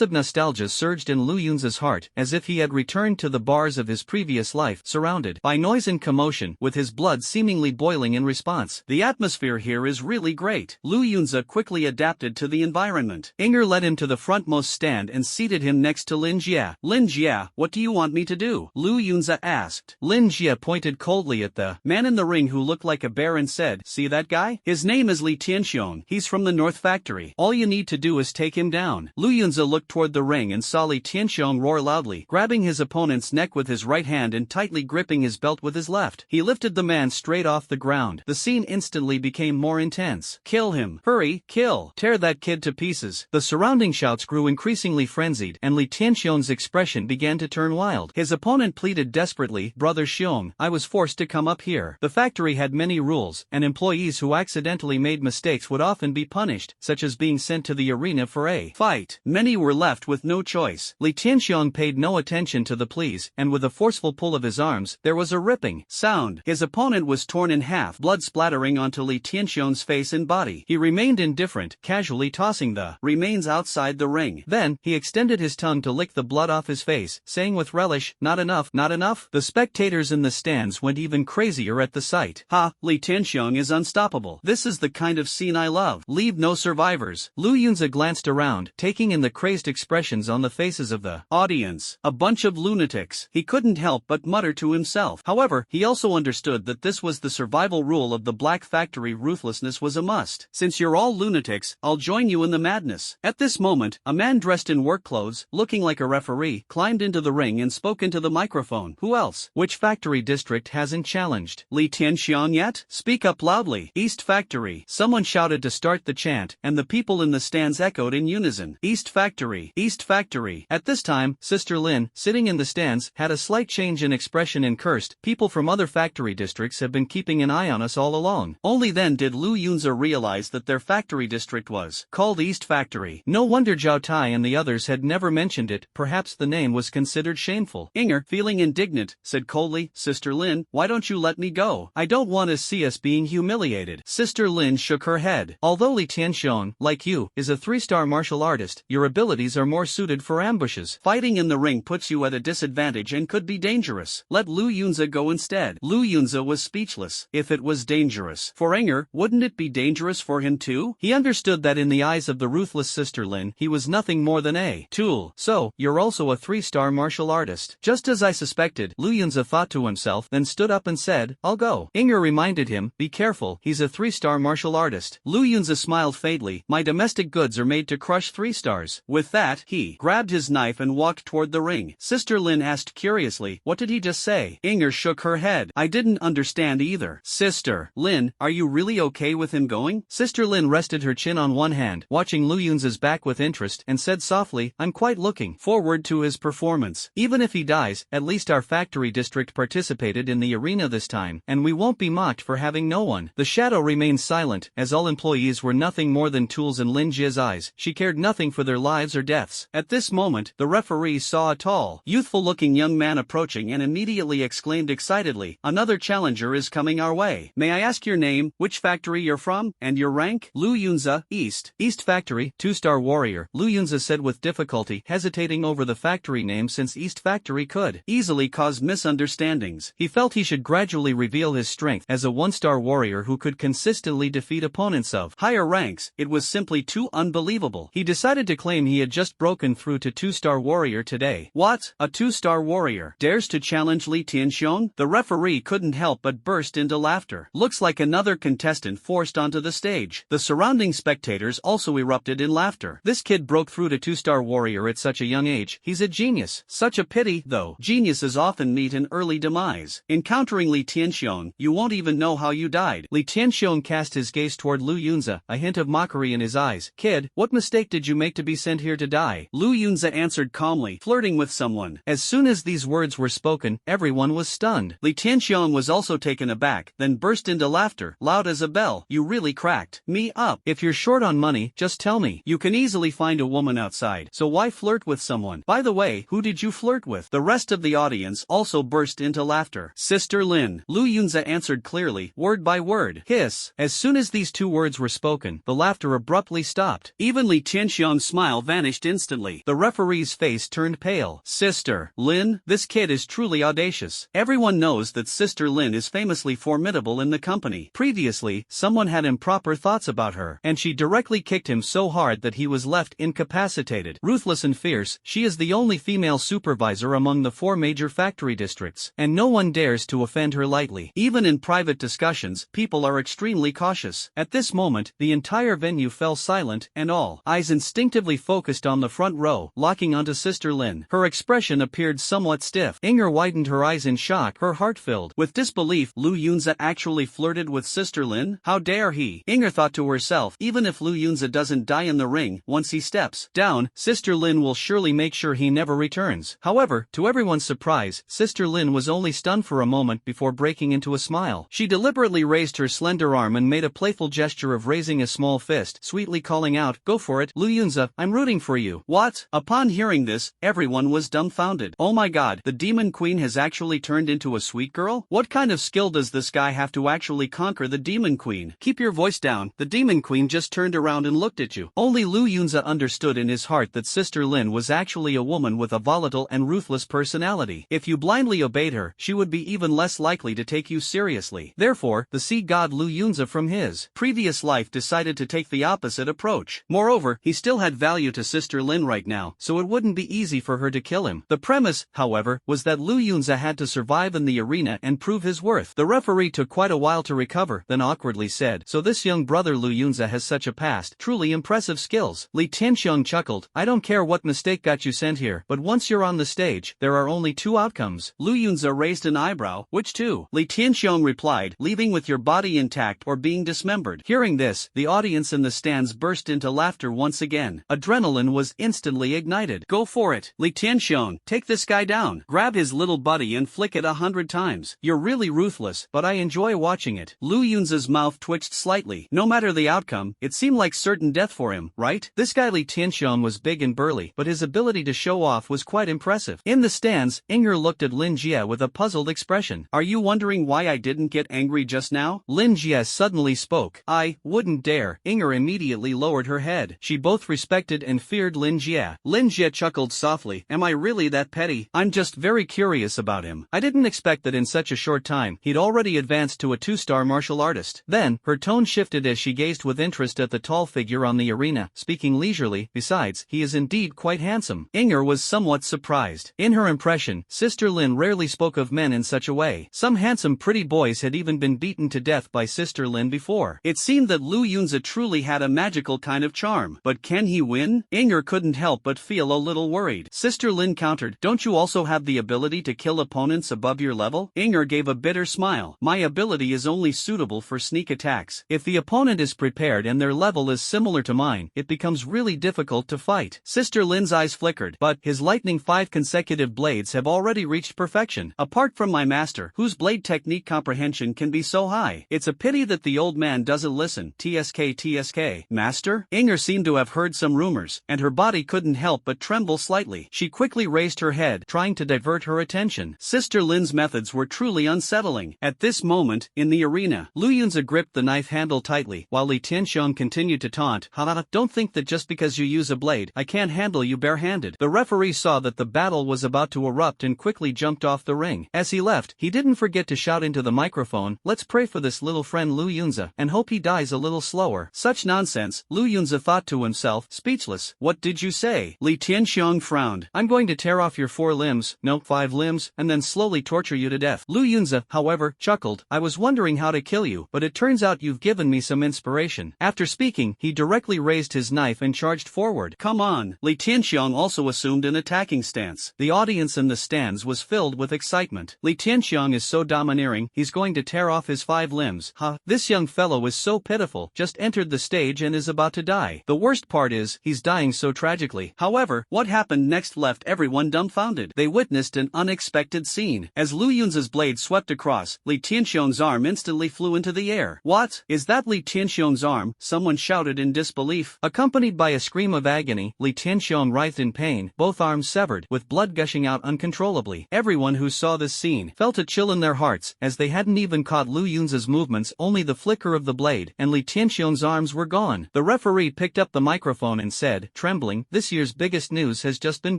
of nostalgia surged in Lu Yunza's heart, as if he had returned to the bars of his previous life, surrounded by noise and commotion, with his blood seemingly boiling in response. The atmosphere here is really great. Lu Yunza quickly adapted to the environment. Inger led him to the frontmost stand and seated him next to Lin Jia. Lin Jia, what do you want me to do? Lu Yunza asked. Lin Jia pointed coldly at the man in the ring who looked like a bear and said, see that guy? His name is Li Tianxiong. He's from the North Factory. All you need to do is take him down. Lu Yunza looked toward the ring and saw Li Tianxiong roar loudly, grabbing his opponent's neck with his right hand and tightly gripping his belt with his left. He lifted the man straight off the ground. The scene instantly became more intense. Kill him. Hurry, kill. Tear that kid to pieces. The surrounding shouts grew increasingly frenzied, and Li Tianxiong's expression began to turn wild. His opponent pleaded desperately, Brother Xiong, I was forced to come up here. The factory had many rules, and employees who accidentally made mistakes would often be punished, such as being sent to the arena for a fight. Many were left with no choice. Li Tianxiong paid no attention to the pleas, and with a forceful pull of his arms, there was a ripping sound. His opponent was torn in half, blood splattering onto Li Tianxiong's face and body. He remained indifferent, casually tossing the remains outside the ring. Then, he extended his tongue to lick the blood off his face, saying with relish, not enough, not enough. The spectators in the stands went even crazier at the sight. Ha, Li Tianxiong is unstoppable. This is the kind of scene I love. Leave no survivors. Lu Yunza glanced around, taking in the crazed expressions on the faces of the audience. A bunch of lunatics. He couldn't help but mutter to himself. However, he also understood that this was the survival rule of the Black Factory. Ruthlessness was a must. Since you're all lunatics, I'll join you in the madness. At this moment, a man dressed in work clothes, looking like a referee, climbed into the ring and spoke into the microphone. Who else? Which factory district hasn't challenged Li Tianxiong yet? Speak up loudly. East Factory. Someone shouted to start the chant, and the people in the stands echoed in unison. East Factory. East Factory. At this time, Sister Lynn, sitting in the stands, had a slight change in expression and cursed, people from other factory districts have been keeping an eye on us all along. Only then did Lu Yunza realize that their factory district was called East Factory. No wonder Zhao Tai and the others had never mentioned it, perhaps the name was considered shameful. Inger, feeling indignant, said coldly, Sister Lynn, why don't you let me go? I don't want to see us being humiliated. Sister Lynn shook her head. Although Li Tianxiong, like you, is a 3-star martial artist, your abilities are more suited for ambushes. Fighting in the ring puts you at a disadvantage and could be dangerous. Let Lu Yunza go instead. Lu Yunza was speechless. If it was dangerous for Inger, wouldn't it be dangerous for him too? He understood that in the eyes of the ruthless Sister Lynn, he was nothing more than a tool. So, you're also a 3-star martial artist. Just as I suspected, Lu Yunza thought to himself, then stood up and said, I'll go. Inger reminded him, be careful, he's a 3-star martial artist. Lu Yunza smiled faintly, my domestic goods are made to crush 3 stars. With that, he grabbed his knife and walked toward the ring. Sister Lynn asked curiously, what did he just say? Inger shook her head. I didn't understand either. Sister Lynn, are you really okay with him going? Sister Lynn rested her chin on one hand, watching Lu Yunza's back with interest, and said softly, I'm quite looking forward to his performance. Even if he dies, at least our factory district participated in the arena this time, and we won't be mocked for having no one. The shadow remained silent, as all employees were nothing more than tools in Lin Jia's eyes. She cared nothing for their lives or deaths. At this moment, the referee saw a tall, youthful-looking young man approaching and immediately exclaimed excitedly, "Another challenger is coming our way. May I ask your name, which factory you're from, and your rank?" "Lu Yunza, East Factory, 2-star warrior," Lu Yunza said with difficulty, hesitating over the factory name since East Factory could easily cause misunderstandings. He felt he should gradually reveal his strength as a 1-star warrior who could consistently defeat opponents of higher ranks. It was simply too unbelievable. He decided to claim he had just broken through to 2-star warrior today. What? A 2-star warrior dares to challenge Li Tianxiong? The referee couldn't help but burst into laughter. Looks like another contestant forced onto the stage. The surrounding spectators also erupted in laughter. This kid broke through to 2-star warrior at such a young age. He's a genius. Such a pity, though. Geniuses often meet an early demise. Encountering Li Tianxiong, you won't even know how you died. Li Tianxiong cast his gaze toward Lu Yunza, a hint of mockery in his eyes. "Kid, what mistake did you make to be sent here to die?" Lu Yunza answered calmly, "Flirting with someone." As soon as these words were spoken, everyone was stunned. Li Tianxiong was also taken aback, then burst into laughter, loud as a bell. "You really cracked me up. If you're short on money, just tell me. You can easily find a woman outside, so why flirt with someone? By the way, who did you flirt with?" The rest of the audience also burst into laughter. "Sister Lynn," Lu Yunza answered clearly, word by word. Hiss. As soon as these two words were spoken, the laughter abruptly stopped. Even Li Tianxiong's smile vanished instantly. The referee's face turned pale. "Sister Lynn? This kid is truly audacious." Everyone knows that Sister Lynn is famously formidable in the company. Previously, someone had improper thoughts about her, and she directly kicked him so hard that he was left incapacitated. Ruthless and fierce, she is the only female supervisor among the 4 major factory districts, and no one dares to offend her lightly. Even in private discussions, people are extremely cautious. At this moment, the entire venue fell silent, and all eyes instinctively focused on the front row, locking onto Sister Lynn. Her expression appeared somewhat stiff. Inger widened her eyes in shock, her heart filled with disbelief. Lu Yunza actually flirted with Sister Lynn? How dare he? Inger thought to herself, even if Lu Yunza doesn't die in the ring, once he steps down, Sister Lynn will surely make sure he never returns. However, to everyone's surprise, Sister Lynn was only stunned for a moment before breaking into a smile. She deliberately raised her slender arm and made a playful gesture of raising a small fist, sweetly calling out, "Go for it, Lu Yunza, I'm rooting for you." What? Upon hearing this, everyone was dumbfounded. Oh my god, the Demon Queen has actually turned into a sweet girl? What kind of skill does this guy have to actually conquer the Demon Queen? Keep your voice down. The Demon Queen just turned around and looked at you. Only Lu Yunza understood in his heart that Sister Lynn was actually a woman with a volatile and ruthless personality. If you blindly obeyed her, she would be even less likely to take you seriously. Therefore, the sea god Lu Yunza from his previous life decided to take the opposite approach. Moreover, he still had value to Sister Lynn right now, so it wouldn't be easy for her to kill him. The premise, however, was that Lu Yunza had to survive in the arena and prove his worth. The referee took quite a while to recover, then awkwardly said, "So this young brother Lu Yunza has such a past, truly impressive skills." Li Tianxiong chuckled, "I don't care what mistake got you sent here, but once you're on the stage, there are only 2 outcomes." Lu Yunza raised an eyebrow. "Which 2? Li Tianxiong replied, "Leaving with your body intact or being dismembered." Hearing this, the audience in the stands burst into laughter once again. Adrenaline was instantly ignited. "Go for it, Li Tianxiong, take this guy down. Grab his little buddy and flick it 100 times. You're really ruthless, but I enjoy watching it." Lu Yunza's mouth twitched slightly. No matter the outcome, it seemed like certain death for him, right? This guy Li Tianxiong was big and burly, but his ability to show off was quite impressive. In the stands, Inger looked at Lin Jie with a puzzled expression. "Are you wondering why I didn't get angry just now?" Lin Jie suddenly spoke. "I wouldn't dare." Inger immediately lowered her head. She both respected and feared Lin Jie. Lin Jie chuckled softly. "Am I really that petty? I'm just very curious about him. I didn't expect that in such a short time, he'd already advanced to a 2-star martial artist." Then, her tone shifted as she gazed with interest at the tall figure on the arena, speaking leisurely. "Besides, he is indeed quite handsome." Inger was somewhat surprised. In her impression, Sister Lynn rarely spoke of men in such a way. Some handsome pretty boys had even been beaten to death by Sister Lynn before. It seemed that Lu Yunza truly had a magical kind of charm. But can he win? Inger couldn't help but feel a little worried. Sister Lynn countered, "Don't you also have the ability to kill opponents above your level?" Inger gave a bitter smile. "My ability is only suitable for sneak attacks. If the opponent is prepared and their level is similar to mine, it becomes really difficult to fight." Sister Lynn's eyes flickered. "But his lightning 5 consecutive blades have already reached perfection. Apart from my master, whose blade technique comprehension can be so high. It's a pity that the old man doesn't Yunza listen, TSK. Master? Inger seemed to have heard some rumors, and her body couldn't help but tremble slightly. She quickly raised her head, trying to divert her attention. Sister Lynn's methods were truly unsettling. At this moment, in the arena, Lu Yunza gripped the knife handle tightly, while Li Tianxiong continued to taunt, "Haha, don't think that just because you use a blade, I can't handle you barehanded." The referee saw that the battle was about to erupt and quickly jumped off the ring. As he left, he didn't forget to shout into the microphone, "Let's pray for this little friend Lu Yunza, and hope he dies a little slower." Such nonsense, Lu Yunza thought to himself, speechless. "What did you say?" Li Tianxiong frowned. "I'm going to tear off your 4 limbs, no, 5 limbs, and then slowly torture you to death." Lu Yunza, however, chuckled. "I was wondering how to kill you, but it turns out you've given me some inspiration." After speaking, he directly raised his knife and charged forward. "Come on." Li Tianxiong also assumed an attacking stance. The audience in the stands was filled with excitement. Li Tianxiong is so domineering, he's going to tear off his 5 limbs. Huh? This young fellow is so pitiful, just entered the stage and is about to die. The worst part is, he's dying so tragically. However, what happened next left everyone dumbfounded. They witnessed an unexpected scene. As Lu Yunza's blade swept across, Li Tianxiong's arm instantly flew into the air. "What? Is that Li Tianxiong's arm?" someone shouted in disbelief. Accompanied by a scream of agony, Li Tianxiong writhed in pain, both arms severed, with blood gushing out uncontrollably. Everyone who saw this scene felt a chill in their hearts, as they hadn't even caught Lu Yunza's movements, only the flicker of the blade, and Li Tianxiong's arms were gone. The referee picked up the microphone and said, trembling, "This year's biggest news has just been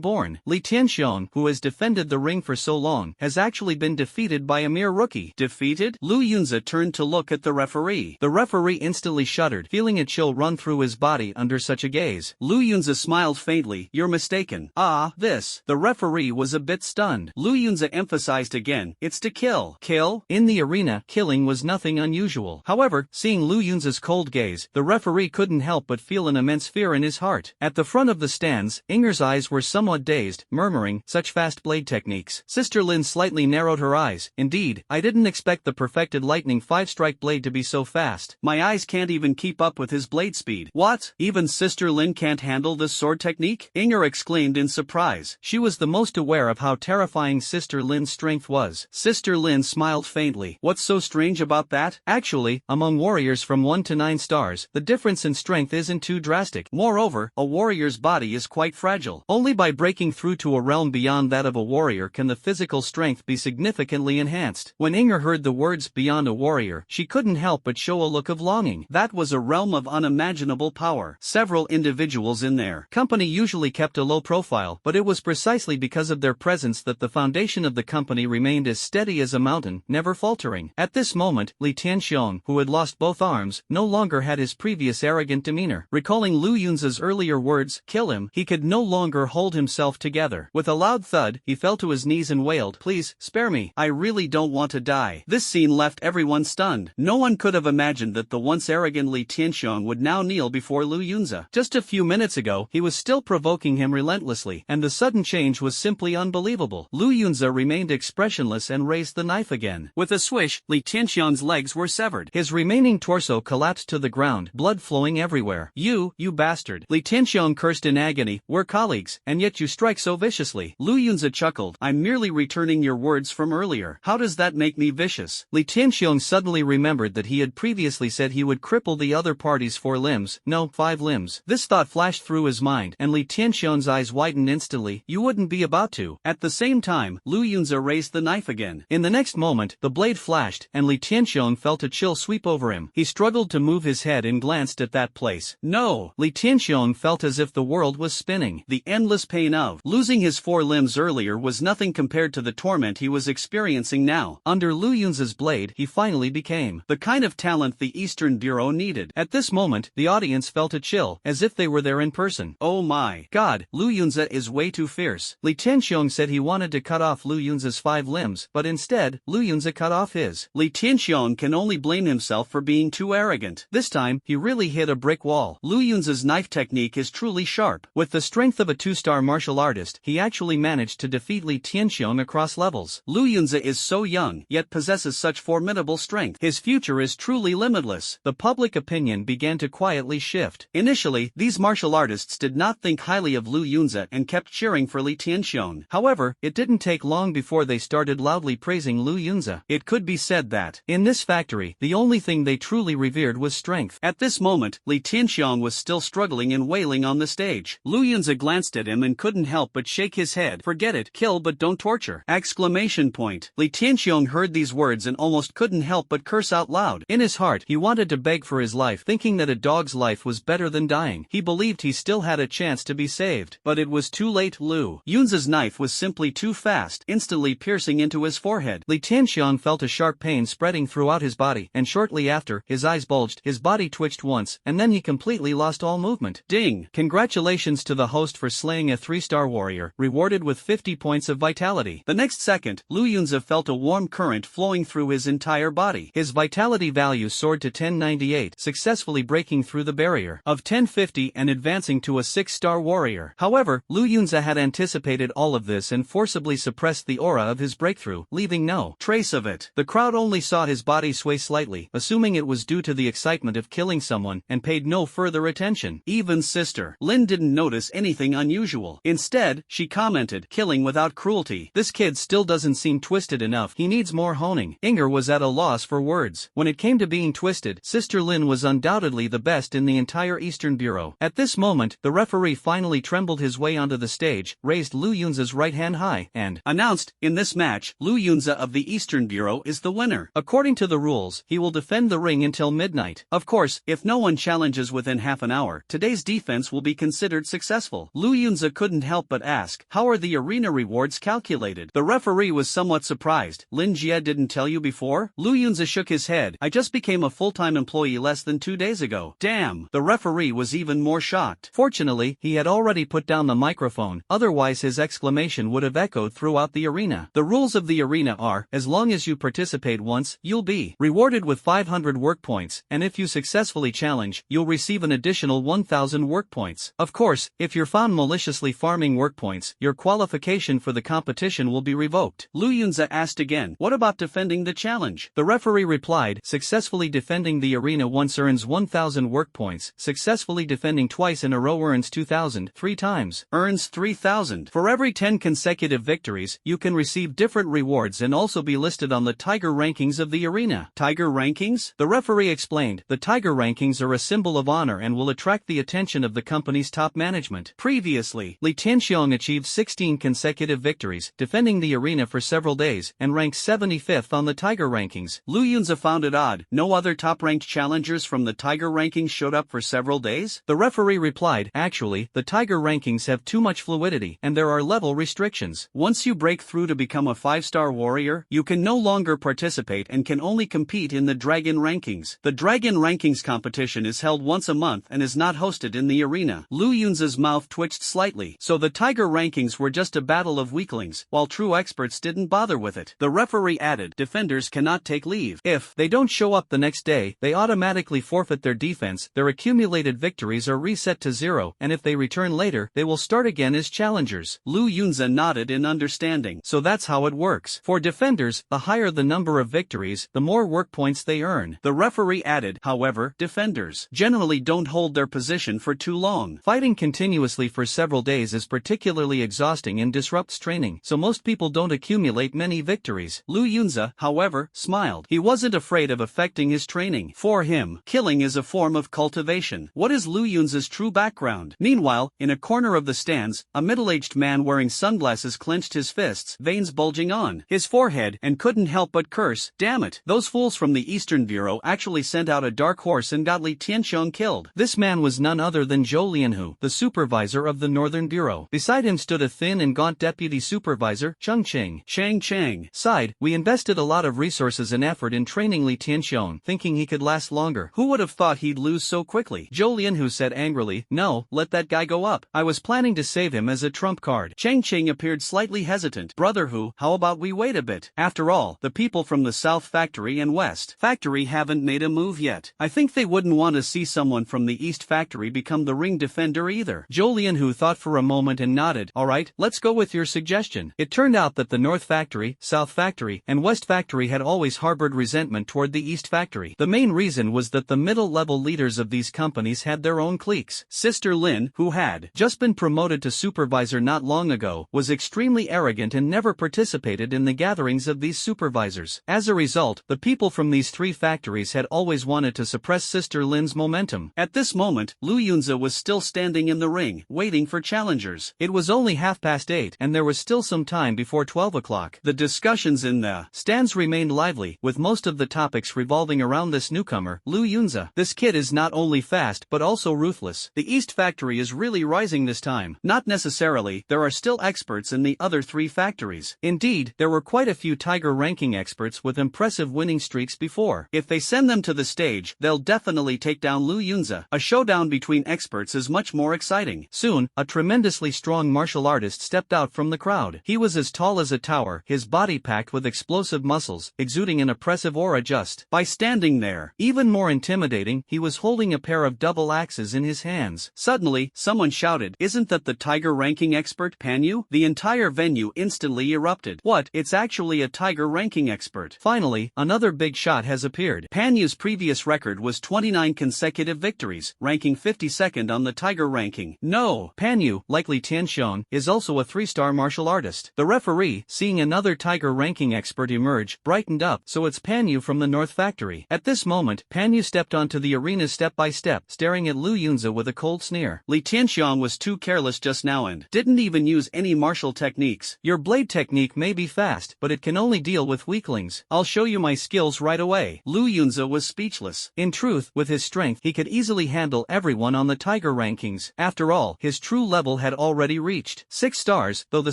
born. Li Tianxiong, who has defended the ring for so long, has actually been defeated by a mere rookie." Defeated? Lu Yunza turned to look at the referee. The referee instantly shuddered, feeling a chill run through his body under such a gaze. Lu Yunza smiled faintly. "You're mistaken." "Ah, this." The referee was a bit stunned. Lu Yunza emphasized again, "It's to kill." Kill? In the arena, killing was nothing unusual. However, seeing Lu Yunza's cold gaze, the referee couldn't help but feel an immense fear in his heart. At the front of the stands, Inger's eyes were somewhat dazed, murmuring, "Such fast blade techniques." Sister Lynn slightly narrowed her eyes. "Indeed, I didn't expect the perfected lightning 5-strike blade to be so fast. My eyes can't even keep up with his blade speed." "What? Even Sister Lynn can't handle this sword technique?" Inger exclaimed in surprise. She was the most aware of how terrifying Sister Lynn's strength was. Sister Lynn smiled faintly. "What's so strange about that? Actually, among warriors from 1 to 9 stars, the difference in strength isn't too drastic. Moreover, a warrior's body is quite fragile. Only by breaking through to a realm beyond that of a warrior can the physical strength be significantly enhanced." When Inger heard the words "beyond a warrior," she couldn't help but show a look of longing. That was a realm of unimaginable power. Several individuals in their company usually kept a low profile, but it was precisely because of their presence that the foundation of the company remained as steady as a mountain, never faltering. At this moment, Li Tianxiong, who had lost both arms, no longer had his previous arrogant demeanor. Recalling Lu Yunza's earlier words, "Kill him," he could no longer hold himself together. With a loud thud, he fell to his knees and wailed, "Please, spare me. I really don't want to die." This scene left everyone stunned. No one could have imagined that the once arrogant Li Tianxiong would now kneel before Lu Yunza. Just a few minutes ago, he was still provoking him relentlessly, and the sudden change was simply unbelievable. Lu Yunza remained expressionless and raised the knife again. With a swish, Li Tianxiong's legs were severed. His remaining torso collapsed to the ground, blood flowing everywhere. You bastard." Li Tianxiong cursed in agony. "We're colleagues, and yet you strike so viciously." Lu Yunza chuckled. "I'm merely returning your words from earlier. How does that make me vicious?" Li Tianxiong suddenly remembered that he had previously said he would cripple the other party's 4 limbs, no, 5 limbs. This thought flashed through his mind, and Li Tianxiong's eyes widened instantly. "You wouldn't be about to." At the same time, Lu Yunza raised the knife again. In the next moment, the blade flashed, and Li Tianxiong felt a chill sweep over him. He struggled to move his head and glanced at that place. No! Li Tianxiong felt as if the world was spinning. The endless pain of losing his 4 limbs earlier was nothing compared to the torment he was experiencing now. Under Lu Yunza's blade, he finally became the kind of talent the Eastern Bureau needed. At this moment, the audience felt a chill, as if they were there in person. "Oh my God, Lu Yunza is way too fierce." Li Tianxiong said he wanted to cut off Lu Yunza's 5 limbs, but instead, Lu Yunza cut off his. Li Tianxiong can only blame himself for being too arrogant. This time, he really hit a brick wall. Lu Yunza's knife technique is truly sharp. With the strength of a 2-star martial artist, he actually managed to defeat Li Tianxiong across levels. Lu Yunza is so young, yet possesses such formidable strength. His future is truly limitless. The public opinion began to quietly shift. Initially, these martial artists did not think highly of Lu Yunza and kept cheering for Li Tianxiong. However, it didn't take long before they started loudly praising Lu Yunza. It could be said that, in this factory, the only thing they truly revered was strength. At this moment, Li Tianxiang was still struggling and wailing on the stage. Lu Yunza glanced at him and couldn't help but shake his head. Forget it, kill but don't torture! Exclamation point. Li Tianxiang heard these words and almost couldn't help but curse out loud. In his heart, he wanted to beg for his life, thinking that a dog's life was better than dying. He believed he still had a chance to be saved. But it was too late. Lu Yunza's knife was simply too fast, instantly piercing into his forehead. Li Tianxiang felt a sharp pain spreading throughout his body, and shortly after, his eyes bulged, his body twitched once, and then he completely lost all movement. Ding! Congratulations to the host for slaying a 3-star warrior, rewarded with 50 points of vitality. The next second, Lu Yunza felt a warm current flowing through his entire body. His vitality value soared to 1098, successfully breaking through the barrier of 1050 and advancing to a 6-star warrior. However, Lu Yunza had anticipated all of this and forcibly suppressed the aura of his breakthrough, leaving no trace of it. The crowd only saw his body sway slightly, assuming it was due to the excitement of killing someone, and paid no further attention. Even Sister Lynn didn't notice anything unusual. Instead, she commented, "Killing without cruelty. This kid still doesn't seem twisted enough. He needs more honing." Inger was at a loss for words. When it came to being twisted, Sister Lynn was undoubtedly the best in the entire Eastern Bureau. At this moment, the referee finally trembled his way onto the stage, raised Lu Yunza's right hand high, and announced, "In this match, Lu Yunza of the Eastern Bureau is the winner. According to the rules, he will defend the ring until midnight. Of course, if no one challenges within half an hour, today's defense will be considered successful." Lu Yunza couldn't help but ask, "How are the arena rewards calculated?" The referee was somewhat surprised. "Lin Jie didn't tell you before?" Lu Yunza shook his head. "I just became a full-time employee less than 2 days ago." Damn! The referee was even more shocked. Fortunately, he had already put down the microphone, otherwise his exclamation would have echoed throughout the arena. The rules of the arena are, as long as you participate once, you'll be rewarded with 500 work points, and if you successfully challenge, you'll receive an additional 1000 work points. Of course, if you're found maliciously farming work points, your qualification for the competition will be revoked. Lu Yunza asked again, "What about defending the challenge?" The referee replied, "Successfully defending the arena once earns 1000 work points, successfully defending twice in a row earns 2000, 3 times earns 3000. For every 10 consecutive victories, you can receive different rewards and also be listed on the Tiger rankings of the arena." Tiger rankings? The referee explained, "The Tiger rankings are a symbol of honor and will attract the attention of the company's top management." Previously, Li Tianxiang achieved 16 consecutive victories, defending the arena for several days, and ranked 75th on the Tiger rankings. Lu Yunza found it odd, no other top-ranked challengers from the Tiger rankings showed up for several days? The referee replied, "Actually, the Tiger rankings have too much fluidity, and there are level restrictions. Once you break through to become a 5-star warrior, you can no longer participate and can only compete in the Dragon rankings. The Dragon rankings competition is held once a month and is not hosted in the arena." Lu Yunza's mouth twitched slightly. So the Tiger rankings were just a battle of weaklings, while true experts didn't bother with it. The referee added, "Defenders cannot take leave. If they don't show up the next day, they automatically forfeit their defense, their accumulated victories are reset to 0, and if they return later, they will start again as challengers." Lu Yunza nodded in understanding. "So that's how it works. For defenders, the higher the number of victories, the more work points they earn." The referee added, "However, defenders generally don't hold their position for too long. Fighting continuously for several days is particularly exhausting and disrupts training, so most people don't accumulate many victories." Lu Yunza, however, smiled. He wasn't afraid of affecting his training. For him, killing is a form of cultivation. What is Lu Yunza's true background? Meanwhile, in a corner of the stands, a middle-aged man wearing sunglasses clenched his fists, veins bulging on his forehead, and couldn't help but curse, "Damn it, those fools from the Eastern Bureau actually sent out a dark horse and got Li Tianxiang killed." This man was none other than Zhou Lianhu, the supervisor of the Northern Bureau. Beside him stood a thin and gaunt deputy supervisor, Cheng Cheng. Shang Chang sighed, "We invested a lot of resources and effort in training Li Tianxiang, thinking he could last longer. Who would have thought he'd lose so quickly?" Zhou Lianhu said angrily, "No, let that guy go up. I was planning to save him as a trump card." Cheng Cheng appeared slightly hesitant. "Brother Hu, how about we wait a bit? After all, the people from the South Factory and West Factory haven't made a move yet. I think they wouldn't want to see someone from the East Factory become the ring defender either." Zhou Lianhu thought for a moment and nodded. "All right, let's go with your suggestion." It turned out that the North Factory, South Factory, and West Factory had always harbored resentment toward the East Factory. The main reason was that the middle-level leaders of these companies had their own cliques. Sister Lynn, who had just been promoted to supervisor not long ago, was extremely arrogant and never participated in the gatherings of these supervisors. As a result, the people from these 3 factories factories had always wanted to suppress Sister Lynn's momentum. At this moment, Lu Yunza was still standing in the ring, waiting for challengers. It was only 8:30, and there was still some time before 12 o'clock. The discussions in the stands remained lively, with most of the topics revolving around this newcomer, Lu Yunza. This kid is not only fast but also ruthless. The East factory is really rising this time. Not necessarily, there are still experts in the other 3 factories. Indeed, there were quite a few Tiger ranking experts with impressive winning streaks before. If they send them to the stage, they'll definitely take down Lu Yunza. A showdown between experts is much more exciting. Soon, a tremendously strong martial artist stepped out from the crowd. He was as tall as a tower, his body packed with explosive muscles, exuding an oppressive aura just by standing there. Even more intimidating, he was holding a pair of double axes in his hands. Suddenly, someone shouted, "Isn't that the Tiger ranking expert, Panyu?" The entire venue instantly erupted. What? It's actually a Tiger ranking expert. Finally, another big shot has appeared. Panyu's previous record was 29 consecutive victories, ranking 52nd on the Tiger ranking. No! Panyu, like Li Tianxiong, is also a 3-star martial artist. The referee, seeing another Tiger ranking expert emerge, brightened up. So it's Panyu from the North Factory. At this moment, Panyu stepped onto the arena step by step, staring at Lu Yunza with a cold sneer. Li Tianxiong was too careless just now and didn't even use any martial techniques. Your blade technique may be fast, but it can only deal with weaklings. I'll show you my skills right away. Lu Yunza was speechless. In truth, with his strength, he could easily handle everyone on the Tiger rankings. After all, his true level had already reached 6 stars, though the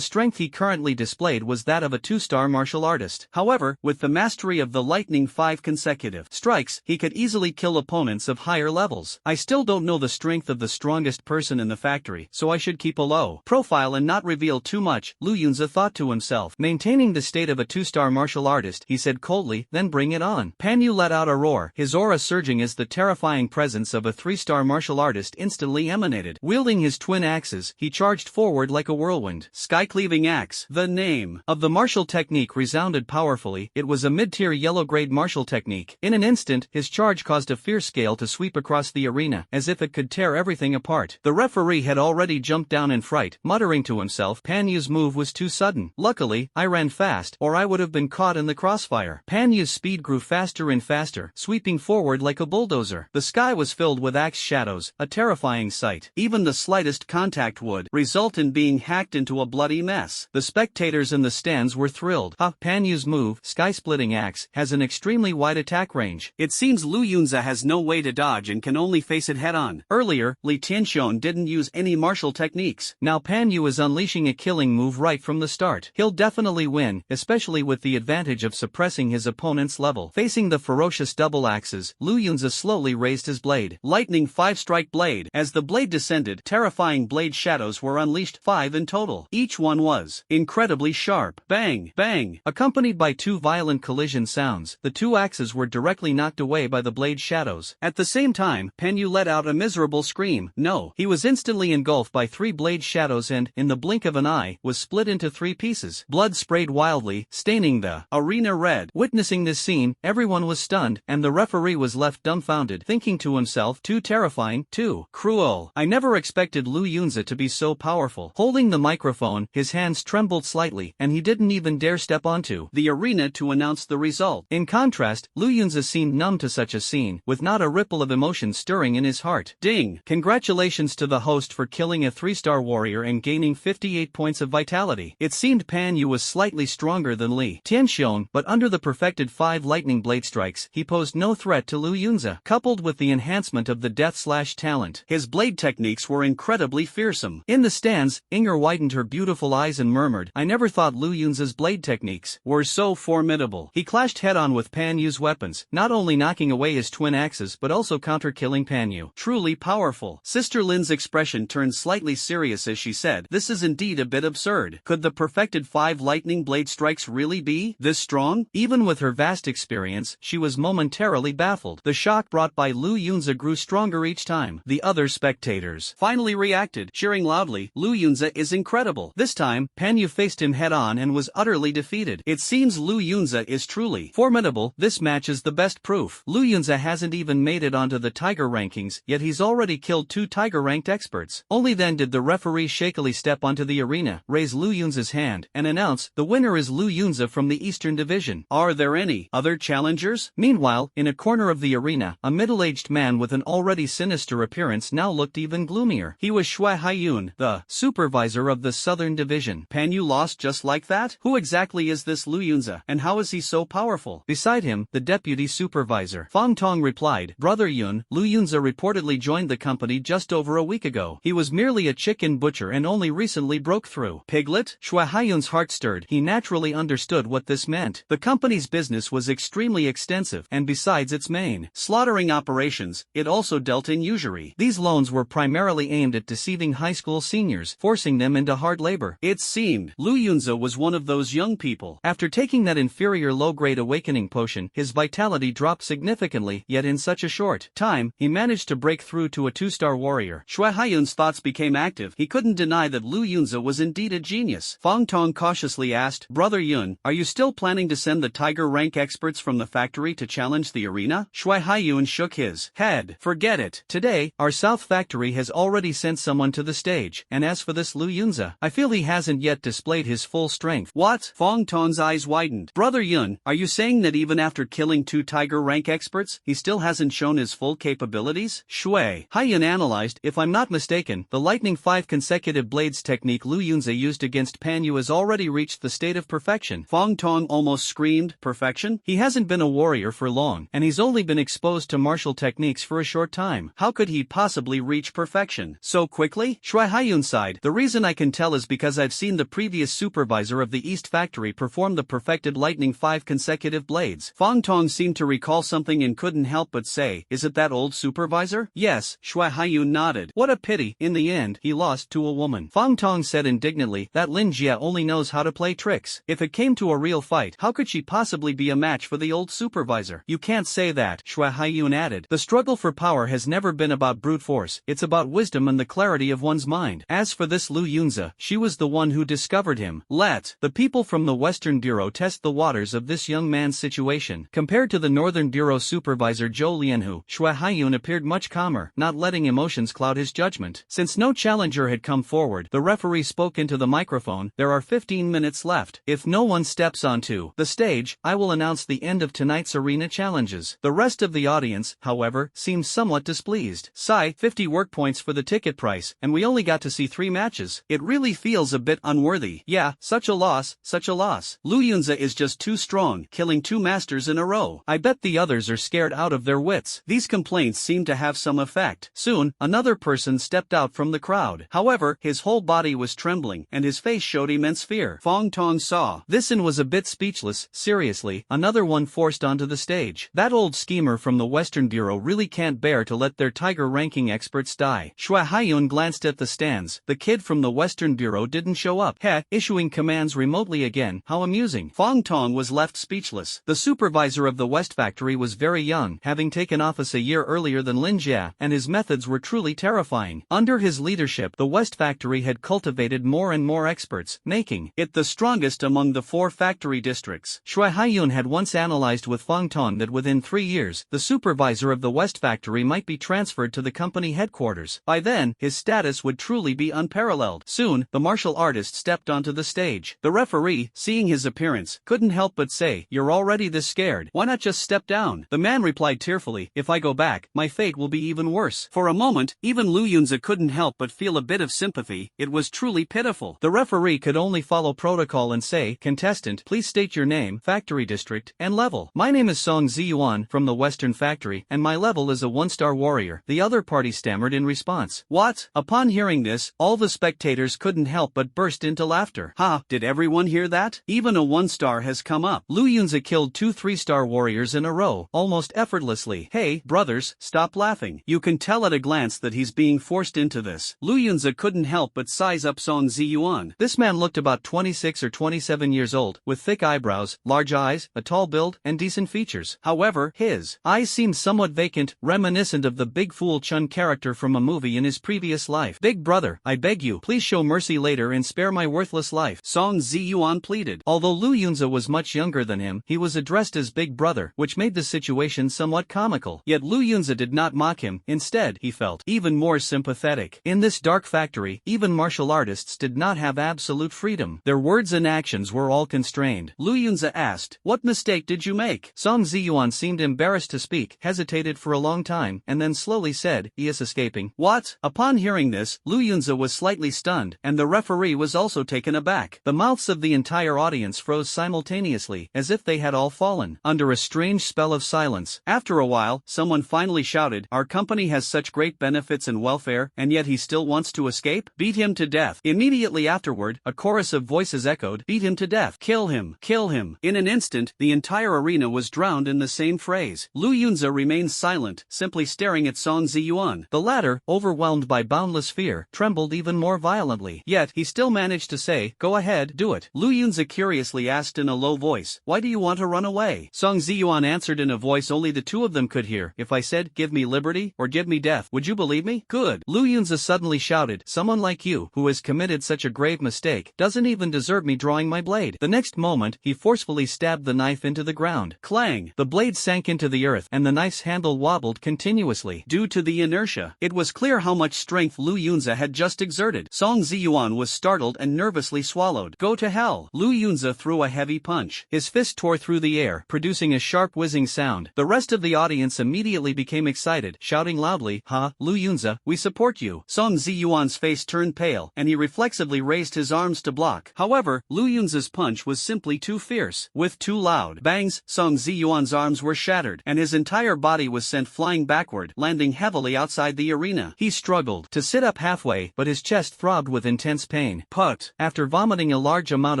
strength he currently displayed was that of a 2-star martial artist. However, with the mastery of the lightning 5 consecutive strikes, he could easily kill opponents of higher levels. I still don't know the strength of the strongest person in the factory, so I should keep a low profile and not reveal too much, Lu Yunza thought to himself. Maintaining the state of a 2-star martial artist, he said coldly, "Then bring it on." Panyu let out a roar, his aura surging as the terrifying presence of a 3-star martial artist instantly emanated. Wielding his twin axes, he charged forward like a whirlwind. Sky-cleaving axe. The name of the martial technique resounded powerfully. It was a mid-tier yellow-grade martial technique. In an instant, his charge caused a fierce gale to sweep across the arena, as if it could tear everything apart. The referee had already jumped down in fright, muttering to himself, Panyu's move was too sudden. Luckily, I ran fast, or I would have been caught in the crossfire. Panyu's speed grew faster and faster, sweeping forward like a bulldozer. The sky was filled with axe shadows, a terrifying sight. Even the slightest contact would result in being hacked into a bloody mess. The spectators in the stands were thrilled. Panyu's move, sky-splitting axe, has an extremely wide attack range. It seems Lu Yunza has no way to dodge and can only face it head-on. Earlier, Li Tianxiong didn't use any martial techniques. Now Panyu is unleashing a killing move right from the start. He'll definitely win, especially with the advantage of suppressing his opponent's level. Facing the ferocious double axes, Lu Yunza slowly raised his blade. Lightning 5-strike blade. As the blade descended, terrifying blade shadows were unleashed, 5 in total. Each one was incredibly sharp. Bang! Bang! Accompanied by 2 violent collision sounds, the 2 axes were directly knocked away by the blade shadows. At the same time, Panyu let out a miserable scream. No, he was instantly engulfed by 3 blade shadows and, in the blink of an eye, was split into 3 pieces. Blood sprayed wildly, staining the arena red. Witnessing this scene, everyone was stunned, and the referee was left dumbfounded, thinking to himself, too terrifying, too cruel. I never expected Lu Yunza to be so powerful. Holding the microphone, his hands trembled slightly, and he didn't even dare step onto the arena to announce the result. In contrast, Lu Yunza seemed numb to such a scene, with not a ripple of emotion stirring in his heart. Ding! Congratulations to the host for killing a 3-star warrior and gaining 58 points of vitality. It seemed Panyu was slightly stronger than Li Tianxiong, but under the perfected 5 lightning blade strikes, he posed no threat to Lu Yunza. Coupled with the enhancement of the death/talent, his blade techniques were incredibly fearsome. In the stands, Inger widened her beautiful eyes and murmured, I never thought Lu Yunza's blade techniques were so formidable. He clashed head-on with Panyu's weapons, not only knocking away his twin axes but also counter-killing Panyu. Truly powerful. Sister Lynn's expression turned slightly serious as she said, this is indeed a bit absurd. Could the perfected 5 lightning blade strikes really be this strong? Even with her vast experience, she was momentarily baffled. The shock brought by Lu Yunza grew stronger each time. The other spectators finally reacted, cheering loudly, Lu Yunza is incredible. This time, Panyu faced him head-on and was utterly defeated. It seems Lu Yunza is truly formidable. This match is the best proof. Lu Yunza hasn't even made it onto the Tiger rankings, yet he's already killed 2 Tiger-ranked experts. Only then did the referee shakily step onto the arena, raise Lu Yunza's hand, and announce, the winner is Lu Yunza from the Eastern Division. Are there any other challengers? Meanwhile, Meanwhile, in a corner of the arena, a middle-aged man with an already sinister appearance now looked even gloomier. He was Shui Haiyun, the supervisor of the Southern Division. Pan Yu lost just like that? Who exactly is this Lu Yunza, and how is he so powerful? Beside him, the deputy supervisor, Fang Tong, replied, Brother Yun, Lu Yunza reportedly joined the company just over a week ago. He was merely a chicken butcher and only recently broke through. Piglet? Shui Haiyun's heart stirred. He naturally understood what this meant. The company's business was extremely extensive, and besides its main slaughtering operations, it also dealt in usury. These loans were primarily aimed at deceiving high school seniors, forcing them into hard labor. It seemed Lu Yunza was one of those young people. After taking that inferior low-grade awakening potion, his vitality dropped significantly, yet in such a short time, he managed to break through to a 2-star warrior. Shui Haiyun's thoughts became active. He couldn't deny that Lu Yunza was indeed a genius. Fang Tong cautiously asked, Brother Yun, are you still planning to send the tiger rank experts from the factory to challenge the arena? Shui Haiyun shook his head. Forget it. Today, our South factory has already sent someone to the stage, and as for this Lu Yunza, I feel he hasn't yet displayed his full strength. What? Fang Tong's eyes widened. Brother Yun, are you saying that even after killing 2 tiger rank experts, he still hasn't shown his full capabilities? Shui Haiyun analyzed. If I'm not mistaken, the lightning 5 consecutive blades technique Lu Yunza used against Pan Yu has already reached the state of perfection. Fang Tong almost screamed. Perfection? He hasn't been a warrior for long, and he's only been exposed to martial techniques for a short time. How could he possibly reach perfection so quickly? Shui Haiyun sighed. The reason I can tell is because I've seen the previous supervisor of the East factory perform the perfected lightning 5 consecutive blades. Fang Tong seemed to recall something and couldn't help but say, is it that old supervisor? Yes, Shui Haiyun nodded. What a pity, in the end, he lost to a woman. Fang Tong said indignantly, that Lin Jia only knows how to play tricks. If it came to a real fight, how could she possibly be a match for the old supervisor? You can't say that, Shui Haiyun added. The struggle for power has never been about brute force, it's about wisdom and the clarity of one's mind. As for this Lu Yunza, she was the one who discovered him. Let the people from the Western Bureau test the waters of this young man's situation. Compared to the Northern Bureau supervisor Zhou Lianhu, Shui Haiyun appeared much calmer, not letting emotions cloud his judgment. Since no challenger had come forward, the referee spoke into the microphone. There are 15 minutes left. If no one steps onto the stage, I will announce the end of tonight's arena challenges. The rest of the audience, however, seemed somewhat displeased. Sigh, 50 work points for the ticket price, and we only got to see 3 matches. It really feels a bit unworthy. Yeah, such a loss, such a loss. Lu Yunza is just too strong, killing 2 masters in a row. I bet the others are scared out of their wits. These complaints seem to have some effect. Soon, another person stepped out from the crowd. However, his whole body was trembling, and his face showed immense fear. Fang Tong saw this and was a bit speechless. Seriously, another one forced onto the stage. That old schemer from the Western Bureau really can't bear to let their tiger ranking experts die. Shui Haiyun glanced at the stands. The kid from the Western Bureau didn't show up. Heh, issuing commands remotely again. How amusing. Fang Tong was left speechless. The supervisor of the West factory was very young, having taken office a year earlier than Lin Jia, and his methods were truly terrifying. Under his leadership, the West factory had cultivated more and more experts, making it the strongest among the 4 factory districts. Shui Haiyun had once analyzed with Fang Tong that within 3 years, the supervisor of the West factory might be transferred to the company headquarters. By then, his status would truly be unparalleled. Soon, the martial artist stepped onto the stage. The referee, seeing his appearance, couldn't help but say, you're already this scared. Why not just step down? The man replied tearfully, if I go back, my fate will be even worse. For a moment, even Lu Yunza couldn't help but feel a bit of sympathy. It was truly pitiful. The referee could only follow protocol and say, contestant, please state your name, factory district, and level. My name is Song Ziyuan from the Western Factory, and my level is a 1-star warrior. The other party stammered in response. What? Upon hearing this, all the spectators couldn't help but burst into laughter. Ha, did everyone hear that? Even a 1-star has come up. Lu Yunza killed 2 3-star warriors in a row, almost effortlessly. Hey, brothers, stop laughing. You can tell at a glance that he's being forced into this. Lu Yunza couldn't help but size up Song Ziyuan. This man looked about 26 or 27 years old, with thick eyebrows, large eyes, a tall build, and decent features. However, his eyes seemed somewhat vacant, reminiscent of the Big Fool Chun character from a movie in his previous life. Big brother, I beg you, please show mercy later and spare my worthless life, Song Ziyuan pleaded. Although Lu Yunza was much younger than him, he was addressed as Big Brother, which made the situation somewhat comical. Yet Lu Yunza did not mock him. Instead, he felt even more sympathetic. In this dark factory, even martial artists did not have absolute freedom. Their words and actions were all constrained. Lu Yunza asked, what mistake did you make? Song Ziyuan seemed embarrassed to speak, hesitated for a long time, and then slowly said, "He is escaping." What? Upon hearing this, Lu Yunza was slightly stunned, and the referee was also taken aback. The mouths of the entire audience froze simultaneously, as if they had all fallen under a strange spell of silence. After a while, someone finally shouted, "Our company has such great benefits and welfare, and yet he still wants to escape? Beat him to death." Immediately afterward, a chorus of voices echoed, "Beat him to death. Kill him. Kill him." In an instant, the entire arena was drowned in the same phrase. Lu Yunza remained silent, simply staring at Song Ziyuan. The latter, overwhelmed by boundless fear, trembled even more violently. Yet, he still managed to say, "Go ahead, do it." Lu Yunza curiously asked in a low voice, "Why do you want to run away?" Song Ziyuan answered in a voice only the two of them could hear, "If I said, 'Give me liberty,' or 'Give me death,' would you believe me?" "Good." Lu Yunza suddenly shouted, "Someone like you, who has committed such a grave mistake, doesn't even deserve me drawing my blade." The next moment, he forcefully stabbed the knife into the ground. Clang! The blade sank into the earth, and the knife's handle wobbled continuously. Due to the inertia, it was clear how much strength Lu Yunza had just exerted. Song Ziyuan was startled and nervously swallowed. "Go to hell!" Lu Yunza threw a heavy punch. His fist tore through the air, producing a sharp whizzing sound. The rest of the audience immediately became excited, shouting loudly, "Ha, Lu Yunza, we support you." Song Ziyuan's face turned pale, and he reflexively raised his arms to block. However, Lu Yunza's punch was simply too fierce. With two loud bangs, Song Ziyuan's arms were shattered, and his entire body was sent flying backward, landing heavily outside the arena. He struggled to sit up halfway, but his chest throbbed with intense pain. Put! After vomiting a large amount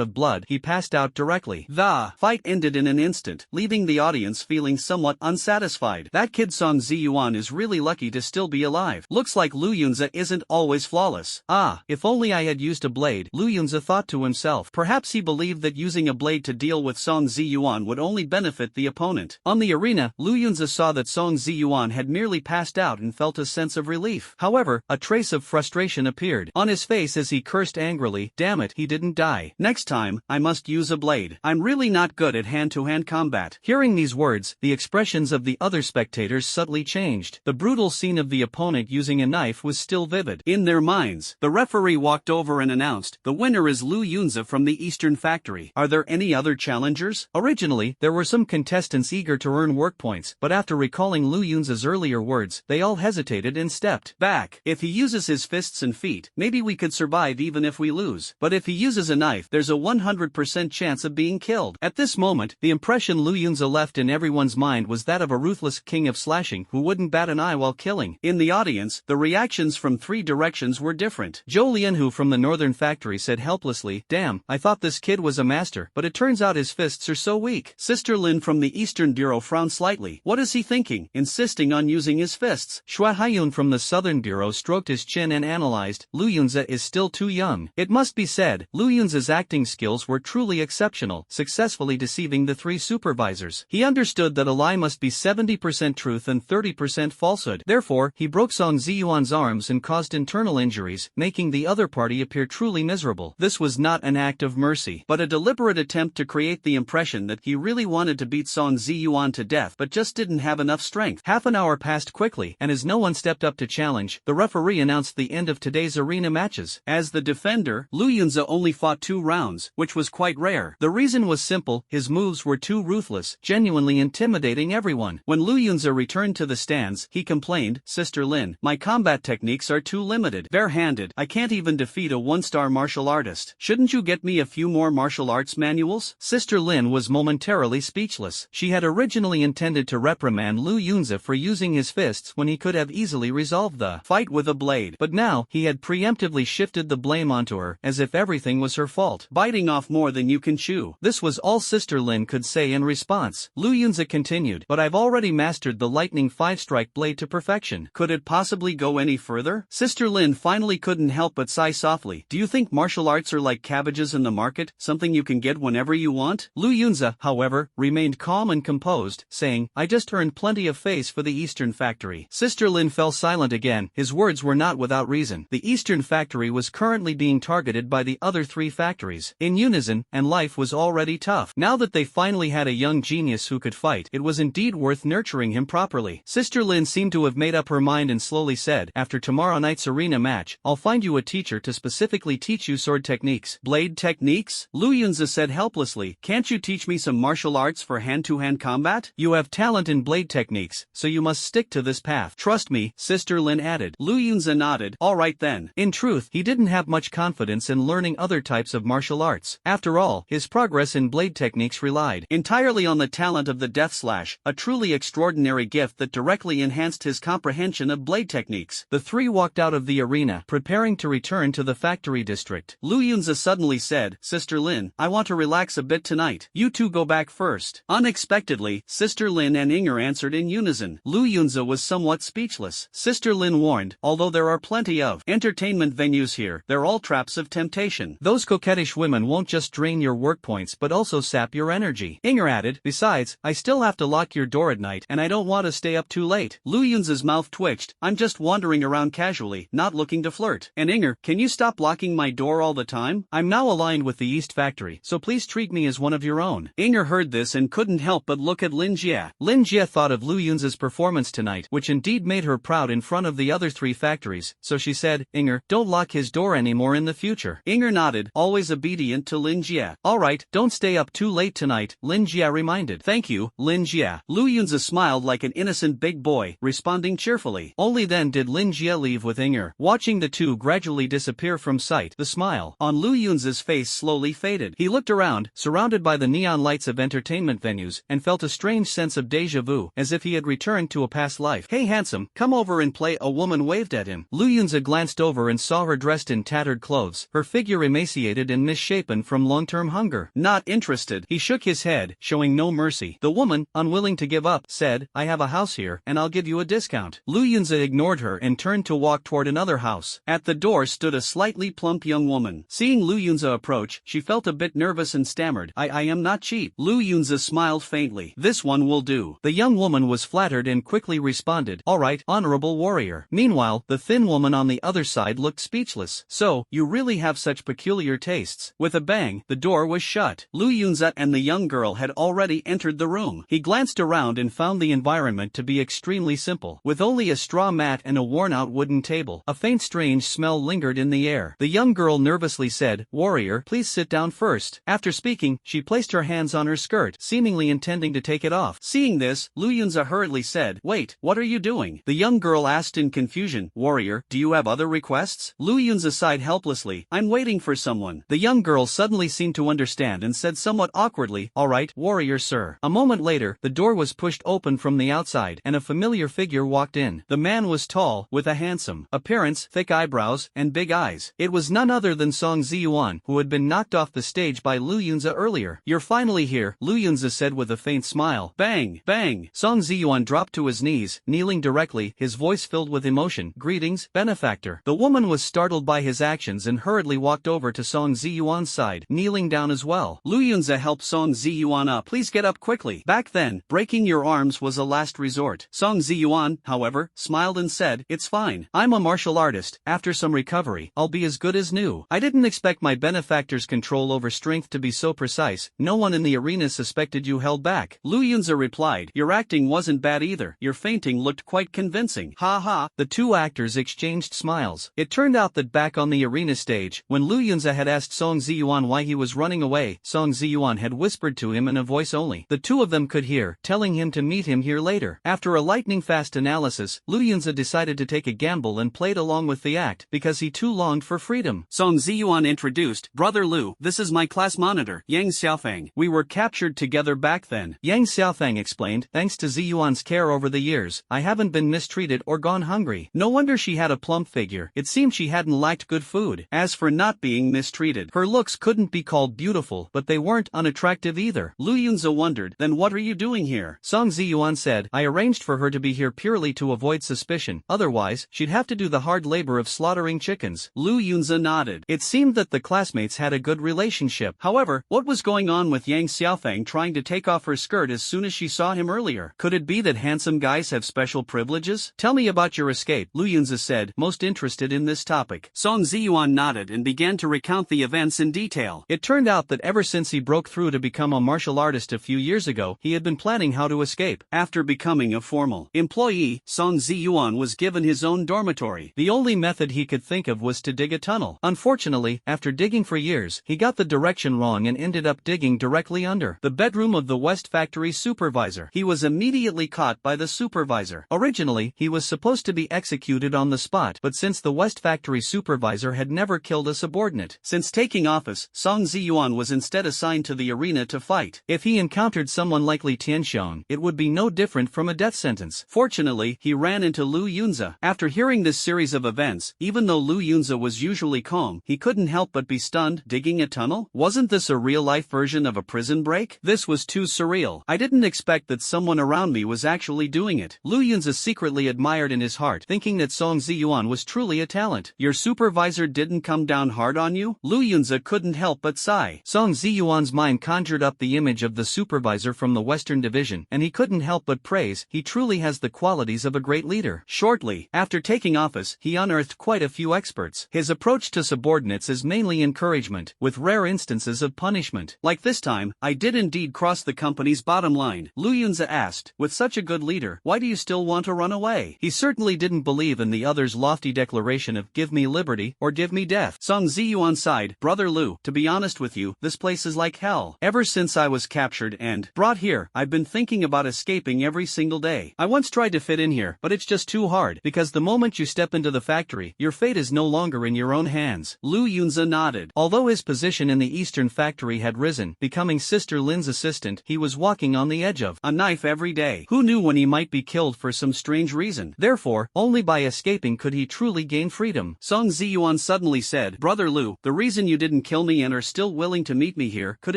of blood, he passed out directly. The fight ended in an instant, leaving the audience feeling somewhat unsatisfied. That kid Song Ziyuan is really lucky to still be alive. Looks like Lu Yunza isn't always flawless. Ah, if only I had used a blade, Lu Yunza thought to himself. Perhaps he believed that using a blade to deal with Song Ziyuan would only benefit the opponent. On the arena, Lu Yunza saw that Song Ziyuan had merely passed out and felt a sense of relief. However, a trace of frustration appeared on his face as he cursed angrily, "Damn it, he didn't die. Next time, I must use a blade. I'm really not good at hand-to-hand combat." Hearing these words, the expressions of the other spectators subtly changed. The brutal scene of the opponent using a knife was still vivid in their minds. The referee walked over and announced, "The winner is Lu Yunza from the Eastern Factory. Are there any other challengers?" Originally, there were some contestants eager to earn work points, but after recalling Lu Yunza's earlier words, they all hesitated and stepped back. "If he uses his fists and feet, maybe we could survive even if we lose. But if he uses a knife, there's a 100% chance of being killed." At this moment, the impression Lu Yunza left in everyone's mind was that of a ruthless king of slashing who wouldn't bat an eye while killing. In the audience, the reactions from three directions were different. Zhou Lianhu from the Northern Factory said helplessly, "Damn, I thought this kid was a master, but it turns out his fists are so weak." Sister Lynn from the Eastern Bureau frowned slightly. "What is he thinking, insisting on using his fists?" Xue Haiyun from the Southern Bureau stroked his chin and analyzed, "Lu Yunza is still too young." It must be said, Lu Yunza's acting skills were truly exceptional, successfully deceiving the three supervisors. He understood that a lie must be 70% truth and 30% falsehood. Therefore, he broke Song Ziyuan's arms and caused internal injuries, making the other party appear truly miserable. This was not an act of mercy, but a deliberate attempt to create the impression that he really wanted to beat Song Ziyuan to death but just didn't have enough strength. Half an hour passed quickly, and as no one stepped up to challenge, the referee announced the end of today's arena matches. As the defender, Lu Yunza only fought 2 rounds, which was quite rare. The reason was simple: his moves were too ruthless, genuinely intimidating everyone. When Lu Yunza returned to the stands, he complained, "Sister Lynn, my combat techniques are too limited. Bare-handed, I can't even defeat a 1-star martial artist. Shouldn't you get me a few more martial arts manuals?" Sister Lynn was momentarily speechless. She had originally intended to reprimand Lu Yunza for using his fists when he could have easily resolved the fight with a blade, but now, he had preemptively shifted the blame onto her, as if everything was her fault. "Biting off more than you can chew." This was all Sister Lynn could say in response. Lu Yunza continued, "But I've already mastered the lightning 5-strike blade to perfection. Could it possibly go any further?" Sister Lynn finally couldn't help but sigh softly. "Do you think martial arts are like cabbages in the market, something you can get whenever you want?" Lu Yunza, however, remained calm and composed, saying, "I just earned plenty of face for the Eastern Factory." Sister Lynn fell silent again. His words were not without reason. The Eastern Factory was currently being targeted by the other 3 factories in unison, and life was already tough. Now that they finally had a young genius who could fight, it was indeed worth nurturing him properly. Sister Lynn seemed to have made up her mind and slowly said, "After tomorrow night's arena match, I'll find you a teacher to specifically teach you sword techniques." "Blade techniques?" Lu Yunza said helplessly. "Can't you teach me some martial arts for hand-to-hand hand-to-hand combat? You have talent in blade techniques, so you must stick to this path. Trust me, Sister Lynn added. Lu Yunza nodded. Alright then. In truth, he didn't have much confidence in learning other types of martial arts. After all, his progress in blade techniques relied entirely on the talent of the death slash, a truly extraordinary gift that directly enhanced his comprehension of blade techniques. The three walked out of the arena, preparing to return to the factory district. Lu Yunza suddenly said, Sister Lynn, I want to relax a bit tonight. You two go back first. Unexpectedly, Sister Lynn and Inger answered in unison. Lu Yunza was somewhat speechless. Sister Lynn warned, although there are plenty of entertainment venues here, they're all traps of temptation. Those coquettish women won't just drain your work points but also sap your energy. Inger added, besides, I still have to lock your door at night and I don't want to stay up too late. Lu Yunza's mouth twitched. I'm just wandering around casually, not looking to flirt. And Inger, can you stop locking my door all the time? I'm now aligned with the East Factory, so please treat me as one of your own. Inger heard this and couldn't help but look at Lin Jie. Lin Jie thought of Lu Yunza's performance tonight, which indeed made her proud in front of the other three factories, so she said, Inger, don't lock his door anymore in the future. Inger nodded, always obedient to Lin Jie. Alright, don't stay up too late tonight, Lin Jie reminded. Thank you, Lin Jie. Lu Yunza smiled like an innocent big boy, responding cheerfully. Only then did Lin Jie leave with Inger. Watching the two gradually disappear from sight, the smile on Lu Yunza's face slowly faded. He looked around, surrounded by the neon lights of entertainment venues, and felt a strange sense of déjà vu, as if he had returned to a past life. Hey handsome, come over and play. A woman waved at him. Lu Yunza glanced over and saw her dressed in tattered clothes, her figure emaciated and misshapen from long-term hunger. Not interested. He shook his head, showing no mercy. The woman, unwilling to give up, said, I have a house here, and I'll give you a discount. Lu Yunza ignored her and turned to walk toward another house. At the door stood a slightly plump young woman. Seeing Lu Yunza approach, she felt a bit nervous and stammered, I am not cheap. Lu Yunza smiled faintly. This one will do. The young woman was flattered and quickly responded, alright, honorable warrior. Meanwhile, the thin woman on the other side looked speechless. So, you really have such peculiar tastes. With a bang, the door was shut. Lu Yunza and the young girl had already entered the room. He glanced around and found the environment to be extremely simple. With only a straw mat and a worn-out wooden table, a faint strange smell lingered in the air. The young girl nervously said, warrior, please sit down first. After speaking, she placed her hands on her skirt, seemingly intending to take it off. Seeing this, Lu Yunza hurriedly said, wait, what are you doing? The young girl asked in confusion, warrior, do you have other requests? Lu Yunza sighed helplessly, I'm waiting for someone. The young girl suddenly seemed to understand and said somewhat awkwardly, alright, warrior sir. A moment later, the door was pushed open from the outside and a familiar figure walked in. The man was tall, with a handsome appearance, thick eyebrows, and big eyes. It was none other than Song Ziyuan, who had been knocked off the stage by Lu Yunza earlier. You're finally here, Lu Yunza said with a faint smile. Bang, bang. Song Ziyuan dropped to his knees, kneeling directly, his voice filled with emotion. Greetings, benefactor. The woman was startled by his actions and hurriedly walked over to Song Ziyuan's side, kneeling down as well. Lu Yunza helped Song Ziyuan up. Please get up quickly. Back then, breaking your arms was a last resort. Song Ziyuan, however, smiled and said, it's fine. I'm a martial artist. After some recovery, I'll be as good as new. I didn't expect my benefactor's control over strength to be so precise. No one in the arena suspected you held back. Lu Yunza replied, your acting wasn't bad either. Your feinting looked quite convincing. Ha ha. The two actors exchanged smiles. It turned out that back on the arena stage, when Lu Yunza had asked Song Ziyuan why he was running away, Song Ziyuan had whispered to him in a voice only the two of them could hear, telling him to meet him here later. After a lightning-fast analysis, Lu Yunza decided to take a gamble and played along with the act, because he too longed for freedom. Song Ziyuan introduced, Brother Lu, this is my class monitor, Yang Xiaofang. We were captured together back then. Yang Xiaofang explained, thanks to Ziyuan's care over the years, I haven't been mistreated or gone hungry. No wonder she had a plump figure. It seemed she hadn't lacked good food. As for not being mistreated, her looks couldn't be called beautiful, but they weren't unattractive either. Lu Yunza wondered, then what are you doing here? Song Ziyuan said, I arranged for her to be here purely to avoid suspicion, otherwise, she'd have to do the hard labor of slaughtering chickens. Lu Yunza nodded. It seemed that the classmates had a good relationship. However, what was going on with Yang Xiaofang trying to take off her skirt as soon as she saw him earlier? Could it be that handsome guys have special privileges? Tell me about your escape, Lu Yunza said, most interested in this topic. Song Ziyuan nodded and began to recount the events in detail. It turned out that ever since he broke through to become a martial artist a few years ago, he had been planning how to escape. After becoming a formal employee, Song Ziyuan was given his own dormitory. The only method he could think of was to dig a tunnel. Unfortunately, after digging for years, he got the direction wrong and ended up digging directly under the bedroom of the the West Factory supervisor. He was immediately caught by the supervisor. Originally, he was supposed to be executed on the spot, but since the West Factory supervisor had never killed a subordinate since taking office, Song Ziyuan was instead assigned to the arena to fight. If he encountered someone like Li Tianxiong, it would be no different from a death sentence. Fortunately, he ran into Lu Yunza. After hearing this series of events, even though Lu Yunza was usually calm, he couldn't help but be stunned. Digging a tunnel? Wasn't this a real-life version of a prison break? This was too surreal. I didn't expect that someone around me was actually doing it. Lu Yunza secretly admired in his heart, thinking that Song Ziyuan was truly a talent. Your supervisor didn't come down hard on you? Lu Yunza couldn't help but sigh. Song Ziyuan's mind conjured up the image of the supervisor from the Western Division, and he couldn't help but praise. He truly has the qualities of a great leader. Shortly after taking office, he unearthed quite a few experts. His approach to subordinates is mainly encouragement, with rare instances of punishment. Like this time, I did indeed cross the company's bottom line. Lu Yunza asked, with such a good leader, why do you still want to run away? He certainly didn't believe in the other's lofty declaration of give me liberty or give me death. Song Ziyuan sighed, Brother Lu, to be honest with you, this place is like hell. Ever since I was captured and brought here, I've been thinking about escaping every single day. I once tried to fit in here, but it's just too hard, because the moment you step into the factory, your fate is no longer in your own hands. Lu Yunza nodded. Although his position in the Eastern factory had risen, becoming Sister Lynn's assistant, he was walking on the edge of a knife every day. Who knew when he might be killed for some strange reason? Therefore, only by escaping could he truly gain freedom. Song Ziyuan suddenly said, Brother Lu, the reason you didn't kill me and are still willing to meet me here, could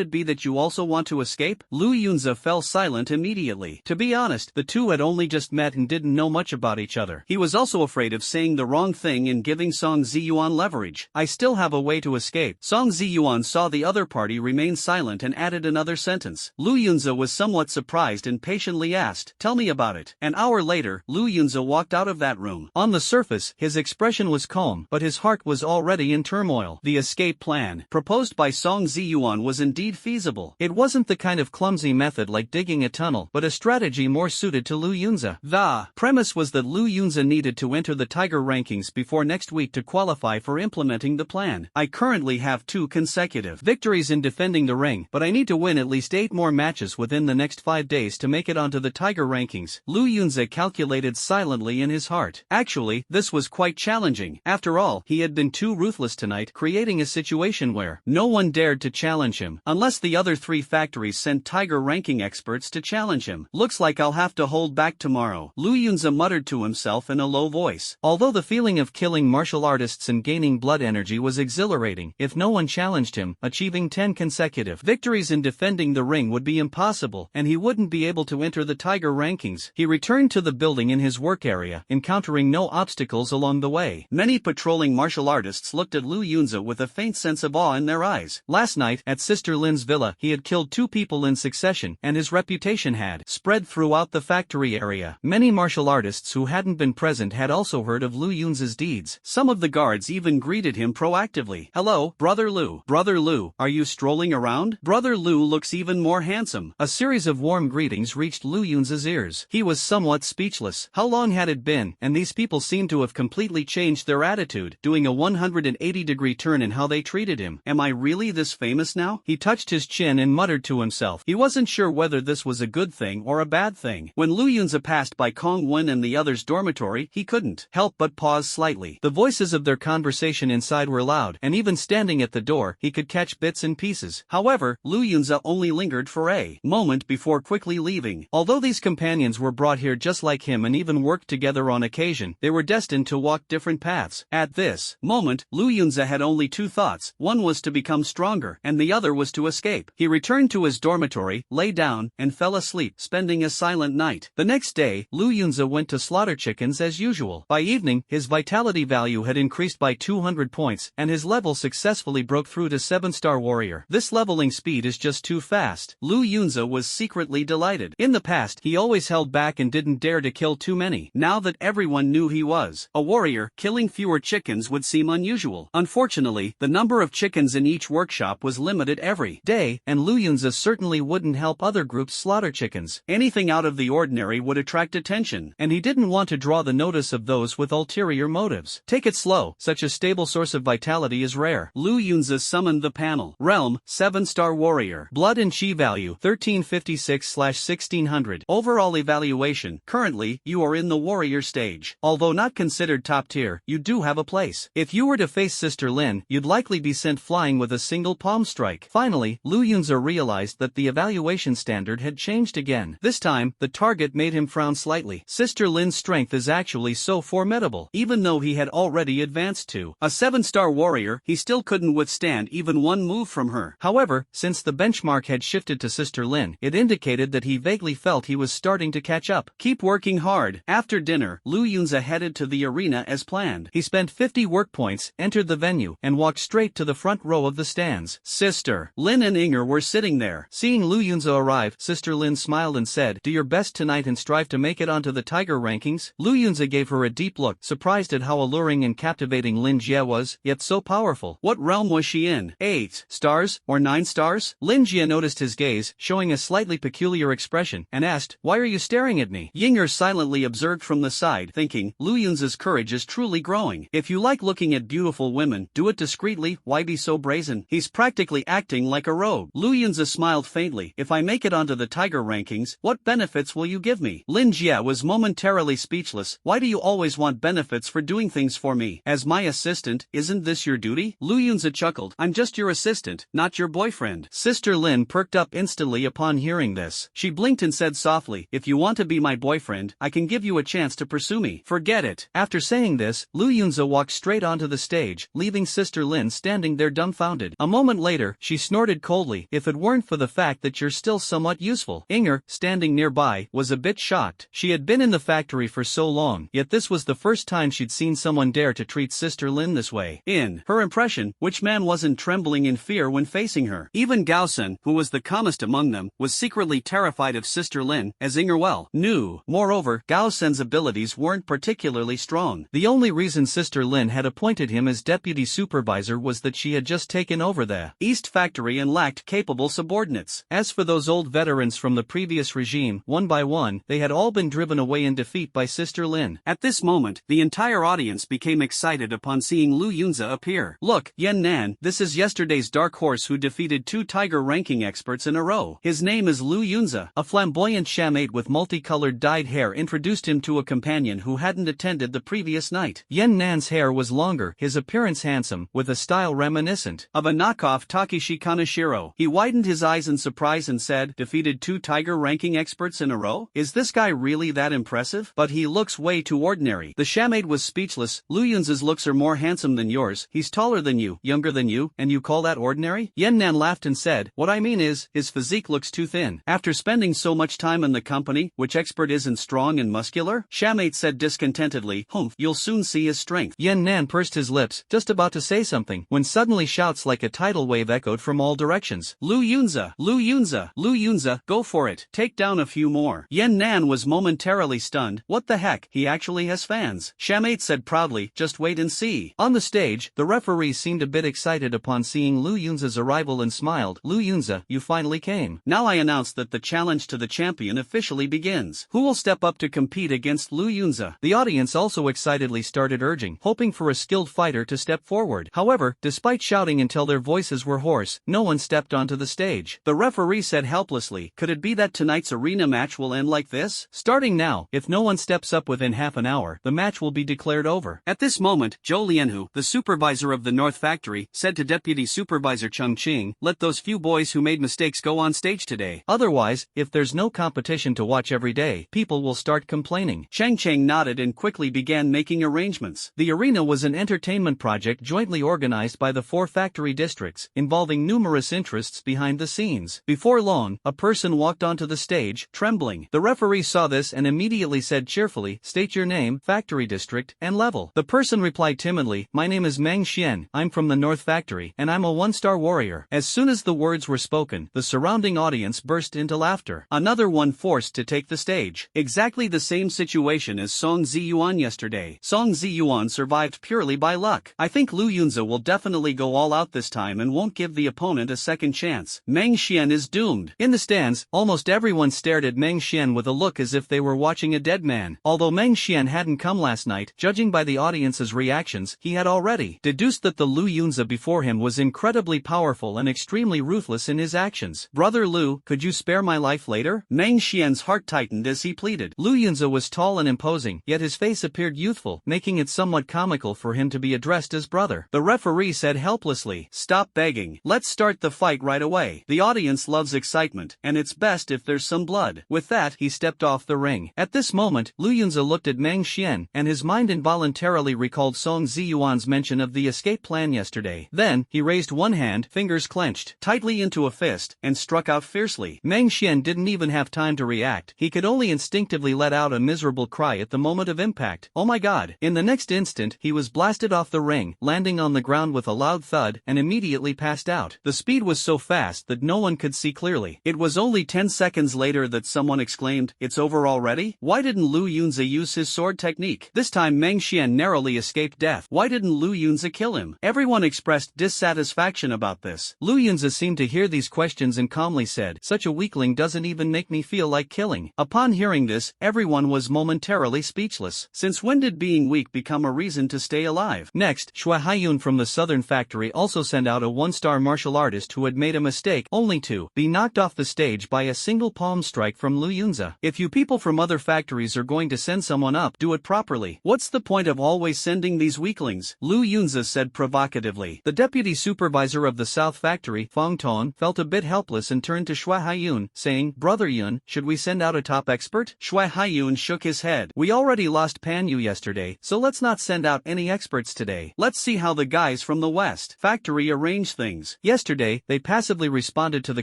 it be that you also want to escape? Lu Yunza fell silent immediately. To be honest, the two had only just met and didn't know much about each other. He was also afraid of saying the wrong thing and giving Song Ziyuan leverage. I still have a way to escape. Song Ziyuan saw the other party remain silent and added another sentence. Lu Yunza was somewhat surprised and patiently asked, tell me about it. An hour later, Lu Yunza walked out of that room. On the surface, his expression was calm, but his heart was already in turmoil. The escape plan proposed by Song Ziyuan was indeed feasible. It wasn't the kind of clumsy method like digging a tunnel, but a strategy more suited to Lu Yunza. The premise was that Lu Yunza needed to enter the Tiger rankings before next week to qualify for implementing the plan. I currently have 2 consecutive victories in defending the ring, but I need to win at least 8 more matches within the next 5 days to make it onto the Tiger rankings. Lu Yunza calculated silently in his heart. Actually, this was quite challenging. After all, he had been too ruthless tonight, creating a situation where no one dared to challenge him, unless the other 3 factories sent Tiger ranking experts to challenge him. Looks like I'll have to hold back tomorrow, Lu Yunza muttered to himself in a low voice. Although the feeling of killing martial artists and gaining blood energy was exhilarating, if no one challenged him, achieving 10 consecutive victories in defending the ring would be impossible, and he wouldn't be able to enter the Tiger rankings. He returned to the building in his work area, encountering no obstacles along the way. Many patrolling martial artists looked at Lu Yunza with a faint sense of awe in their eyes. Last night, at Sister Lynn's villa, he had killed 2 people in succession, and his reputation had spread throughout the factory area. Many martial artists who hadn't been present had also heard of Lu Yunza's deeds. Some of the guards even greeted him proactively. Hello, Brother Lu. Brother Lu, are you strolling around? Brother Lu looks even more handsome. A series of warm greetings reached Lu Yunza's ears. He was somewhat speechless. How long had it been? And these people seemed to have completely changed their attitude, doing a 180-degree turn in how they treated him. Am I really this famous now? He touched his chin and muttered to himself. He wasn't sure whether this was a good thing or a bad thing. When Lu Yunza passed by Kong Wen and the others' dormitory, he couldn't help but pause slightly. The voices of their conversation inside were loud, and even standing at the door, he could catch bits and pieces. However, Lu Yunza only lingered for a moment before quickly leaving. Although these companions were brought here just like him and even worked together on occasion, they were destined to walk different paths. At this moment, Lu Yunza had only 2 thoughts. One was to become stronger, and the other was to escape. He returned to his dormitory, lay down, and fell asleep, spending a silent night. The next day, Lu Yunza went to slaughter chickens as usual. By evening, his vitality value had increased by 200 points, and his level successfully broke through to 7-star warrior. This leveling speed is just too fast. Lu Yunza was secretly delighted. In the past, he always held back and didn't dare to kill too many. Now that everyone knew he was a warrior, killing fewer chickens would seem unusual. Unfortunately, the number of chickens in each workshop was limited every day, and Lu Yunza certainly wouldn't help other groups slaughter chickens. Anything out of the ordinary would attract attention, and he didn't want to draw the notice of those with ulterior motives. Take it slow, such a stable source of vitality is rare. Lu Yunza summoned the panel. Realm, 7-star warrior. Blood and chi value, value 1356/1600. Overall evaluation. Currently, you are in the warrior stage. Although not considered top tier, you do have a place. If you were to face Sister Lynn, you'd likely be sent flying with a single palm strike. Finally, Lu Yunza realized that the evaluation standard had changed again. This time, the target made him frown slightly. Sister Lynn's strength is actually so formidable. Even though he had already advanced to a 7-star warrior, he still couldn't withstand even one move from her. However, since the benchmark had shifted to Sister Lynn, it indicated that he vaguely felt he was starting to catch up. Keep working hard. After dinner, Lu Yunza headed to the arena as planned. He spent 50 work points, entered the venue, and walked straight to the front row of the stands. Sister Lynn and Inger were sitting there. Seeing Lu Yunza arrive, Sister Lynn smiled and said, "Do your best tonight and strive to make it onto the tiger rankings." Lu Yunza gave her a deep look, surprised at how alluring and captivating Lin Jie was, yet so powerful. What realm was she in? 8 stars or 9 stars? Lin Jie noticed his gaze, showing a slightly peculiar expression, and asked, "Why are you staring at me?" Yinger silently observed from the side, thinking, Lu Yunza's courage is truly growing. If you like looking at beautiful women, do it discreetly. Why be so brazen? He's practically acting like a rogue. Lu Yunza smiled faintly. If I make it onto the tiger rankings, what benefits will you give me? Lin Jie was momentarily speechless. Why do you always want benefits for doing things for me? As my assistant, isn't this your duty? Lu Yunza chuckled. I'm just your assistant, not your boyfriend. Sister Lynn perked up instantly upon hearing this. She blinked and said softly, if you want to be my boyfriend, I can give you a chance to pursue me. Forget it. After saying this, Lu Yunza walked straight onto the stage, leaving Sister Lynn standing there dumbfounded. A moment later, she snorted coldly, if it weren't for the fact that you're still somewhat useful. Inger, standing nearby, was a bit shocked. She had been in the factory for so long, yet this was the first time she'd seen someone dare to treat Sister Lynn this way. In her impression, which man wasn't trembling in fear when facing her? Even Gaosen, who was the calmest among them, was secretly terrified of Sister Lynn, as Inger well knew. Moreover, Gaosen's abilities weren't particularly strong. The only reason Sister Lynn had appointed him as deputy supervisor was that she had just taken over the East factory and lacked capable subordinates. As for those old veterans from the previous regime, one by one, they had all been driven away in defeat by Sister Lynn. At this moment, the entire audience became excited upon seeing Lu Yunza appear. Look, Yen Nan, this is yesterday's dark horse who defeated 2 tiger ranking experts in a row. His name is Lu Yunza. A flamboyant shamate with multicolored dyed hair introduced him to a companion who hadn't attended the previous night. Yen Nan's hair was longer, his appearance handsome, with a style reminiscent of a knockoff Takeshi Kaneshiro. He widened his eyes in surprise and said, defeated 2 tiger ranking experts in a row? Is this guy really that impressive? But he looks way too ordinary. The shamate was speechless. Lu Yunza's looks are more handsome than yours. He's taller than you, younger than you, and you call that ordinary? Yen Nan laughed and said, what I mean is, his physique looks too thin. After spending so much time in the company, which expert isn't strong and muscular? Shamate said discontentedly, humph, you'll soon see his strength. Yen Nan pursed his lips, just about to say something, when suddenly shouts like a tidal wave echoed from all directions. Lu Yunza! Lu Yunza! Lu Yunza, go for it. Take down a few more. Yen Nan was momentarily stunned. What the heck, he actually has fans. Shamate said proudly, just wait and see. On the stage, the referee seemed a bit excited upon seeing Lu Yunza's arrival and smiled. Lu Yunza, you finally came. Now I announce that the challenge to the champion officially begins. Who will step up to compete against Lu Yunza? The audience also excitedly started urging, hoping for a skilled fighter to step forward. However, despite shouting until their voices were hoarse, no one stepped onto the stage. The referee said helplessly, could it be that tonight's arena match will end like this? Starting now, if no one steps up within half an hour, the match will be declared over. At this moment, Zhou Lianhu, the supervisor of the North Factory, said to Deputy Supervisor Cheng Qing, let those few boys who made mistakes go on stage today. Otherwise, if there's no competition to watch every day, people will start complaining. Cheng Qing nodded and quickly began making arrangements. The arena was an entertainment project jointly organized by the 4 factory districts, involving numerous interests behind the scenes. Before long, a person walked onto the stage, trembling. The referee saw this and immediately said cheerfully, state your name, factory district, and level. The person replied timidly, my name is Meng Xian, I'm from the North Factory, and I'm a 1-star warrior. As soon as the words were spoken, the surrounding audience burst into laughter. Another one forced to take the stage. Exactly the same situation as Song Ziyuan yesterday. Song Ziyuan survived purely by luck. I think Lu Yunza will definitely go all out this time and won't give the opponent a second chance. Meng Xian is doomed. In the stands, almost everyone stared at Meng Xian with a look as if they were watching a dead man. Although Meng Xian hadn't come last night, judging by the audience's reactions, he had already deduced that the Lu Yunza before him was incredibly powerful and extremely ruthless in his actions. Brother Lu, could you spare my life later? Meng Xian's heart tightened as he pleaded. Lu Yunza was tall and imposing, yet his face appeared youthful, making it somewhat comical for him to be addressed as brother. The referee said helplessly, "Stop begging. Let's start the fight right away. The audience loves excitement, and it's best if there's some blood." With that, he stepped off the ring. At this moment, Lu Yunza looked at Meng Xian, and his mind involuntarily recalled Song Ziyuan's mention of the escape plan yesterday. Then, he raised one hand, fingers clenched tightly into a fist, and struck out fiercely. Meng Xian didn't even have time to react. He could only instinctively let out a miserable cry at the moment of impact. Oh my god! In the next instant, he was blasted off the ring, landing on the ground with a loud thud, and immediately passed out. The speed was so fast that no one could see clearly. It was only 10 seconds later that someone exclaimed, "It's over already?" Why didn't Lu Yunza use his sword technique? This time Meng Xian narrowly escaped death. Why didn't Lu Yunza kill him? Everyone expressed dissatisfaction about this. Lu Yunza seemed to hear these questions and calmly said, "Such a weakling doesn't even make me feel like killing." Upon hearing this, everyone was momentarily speechless. Since when did being weak become a reason to stay alive? Next, Shui Haiyun from the southern factory also sent out a one-star martial artist who had made a mistake, only to be knocked off the stage by a single palm strike from Lu Yunza. If you people from other factories are going to send someone up, do it properly. What's the point of always sending these weaklings? Lu Yunza said provocatively. The deputy supervisor of the south factory, Fang Tong, felt a bit helpless and turned to Shui Haiyun, saying, "Brother Yun, should we send out a top expert?" Shui Haiyun shook his head. "We already lost Pan Yu yesterday, so let's not send out any experts today. Let's see how the guys from the west factory arrange things. Yesterday, they passively responded to the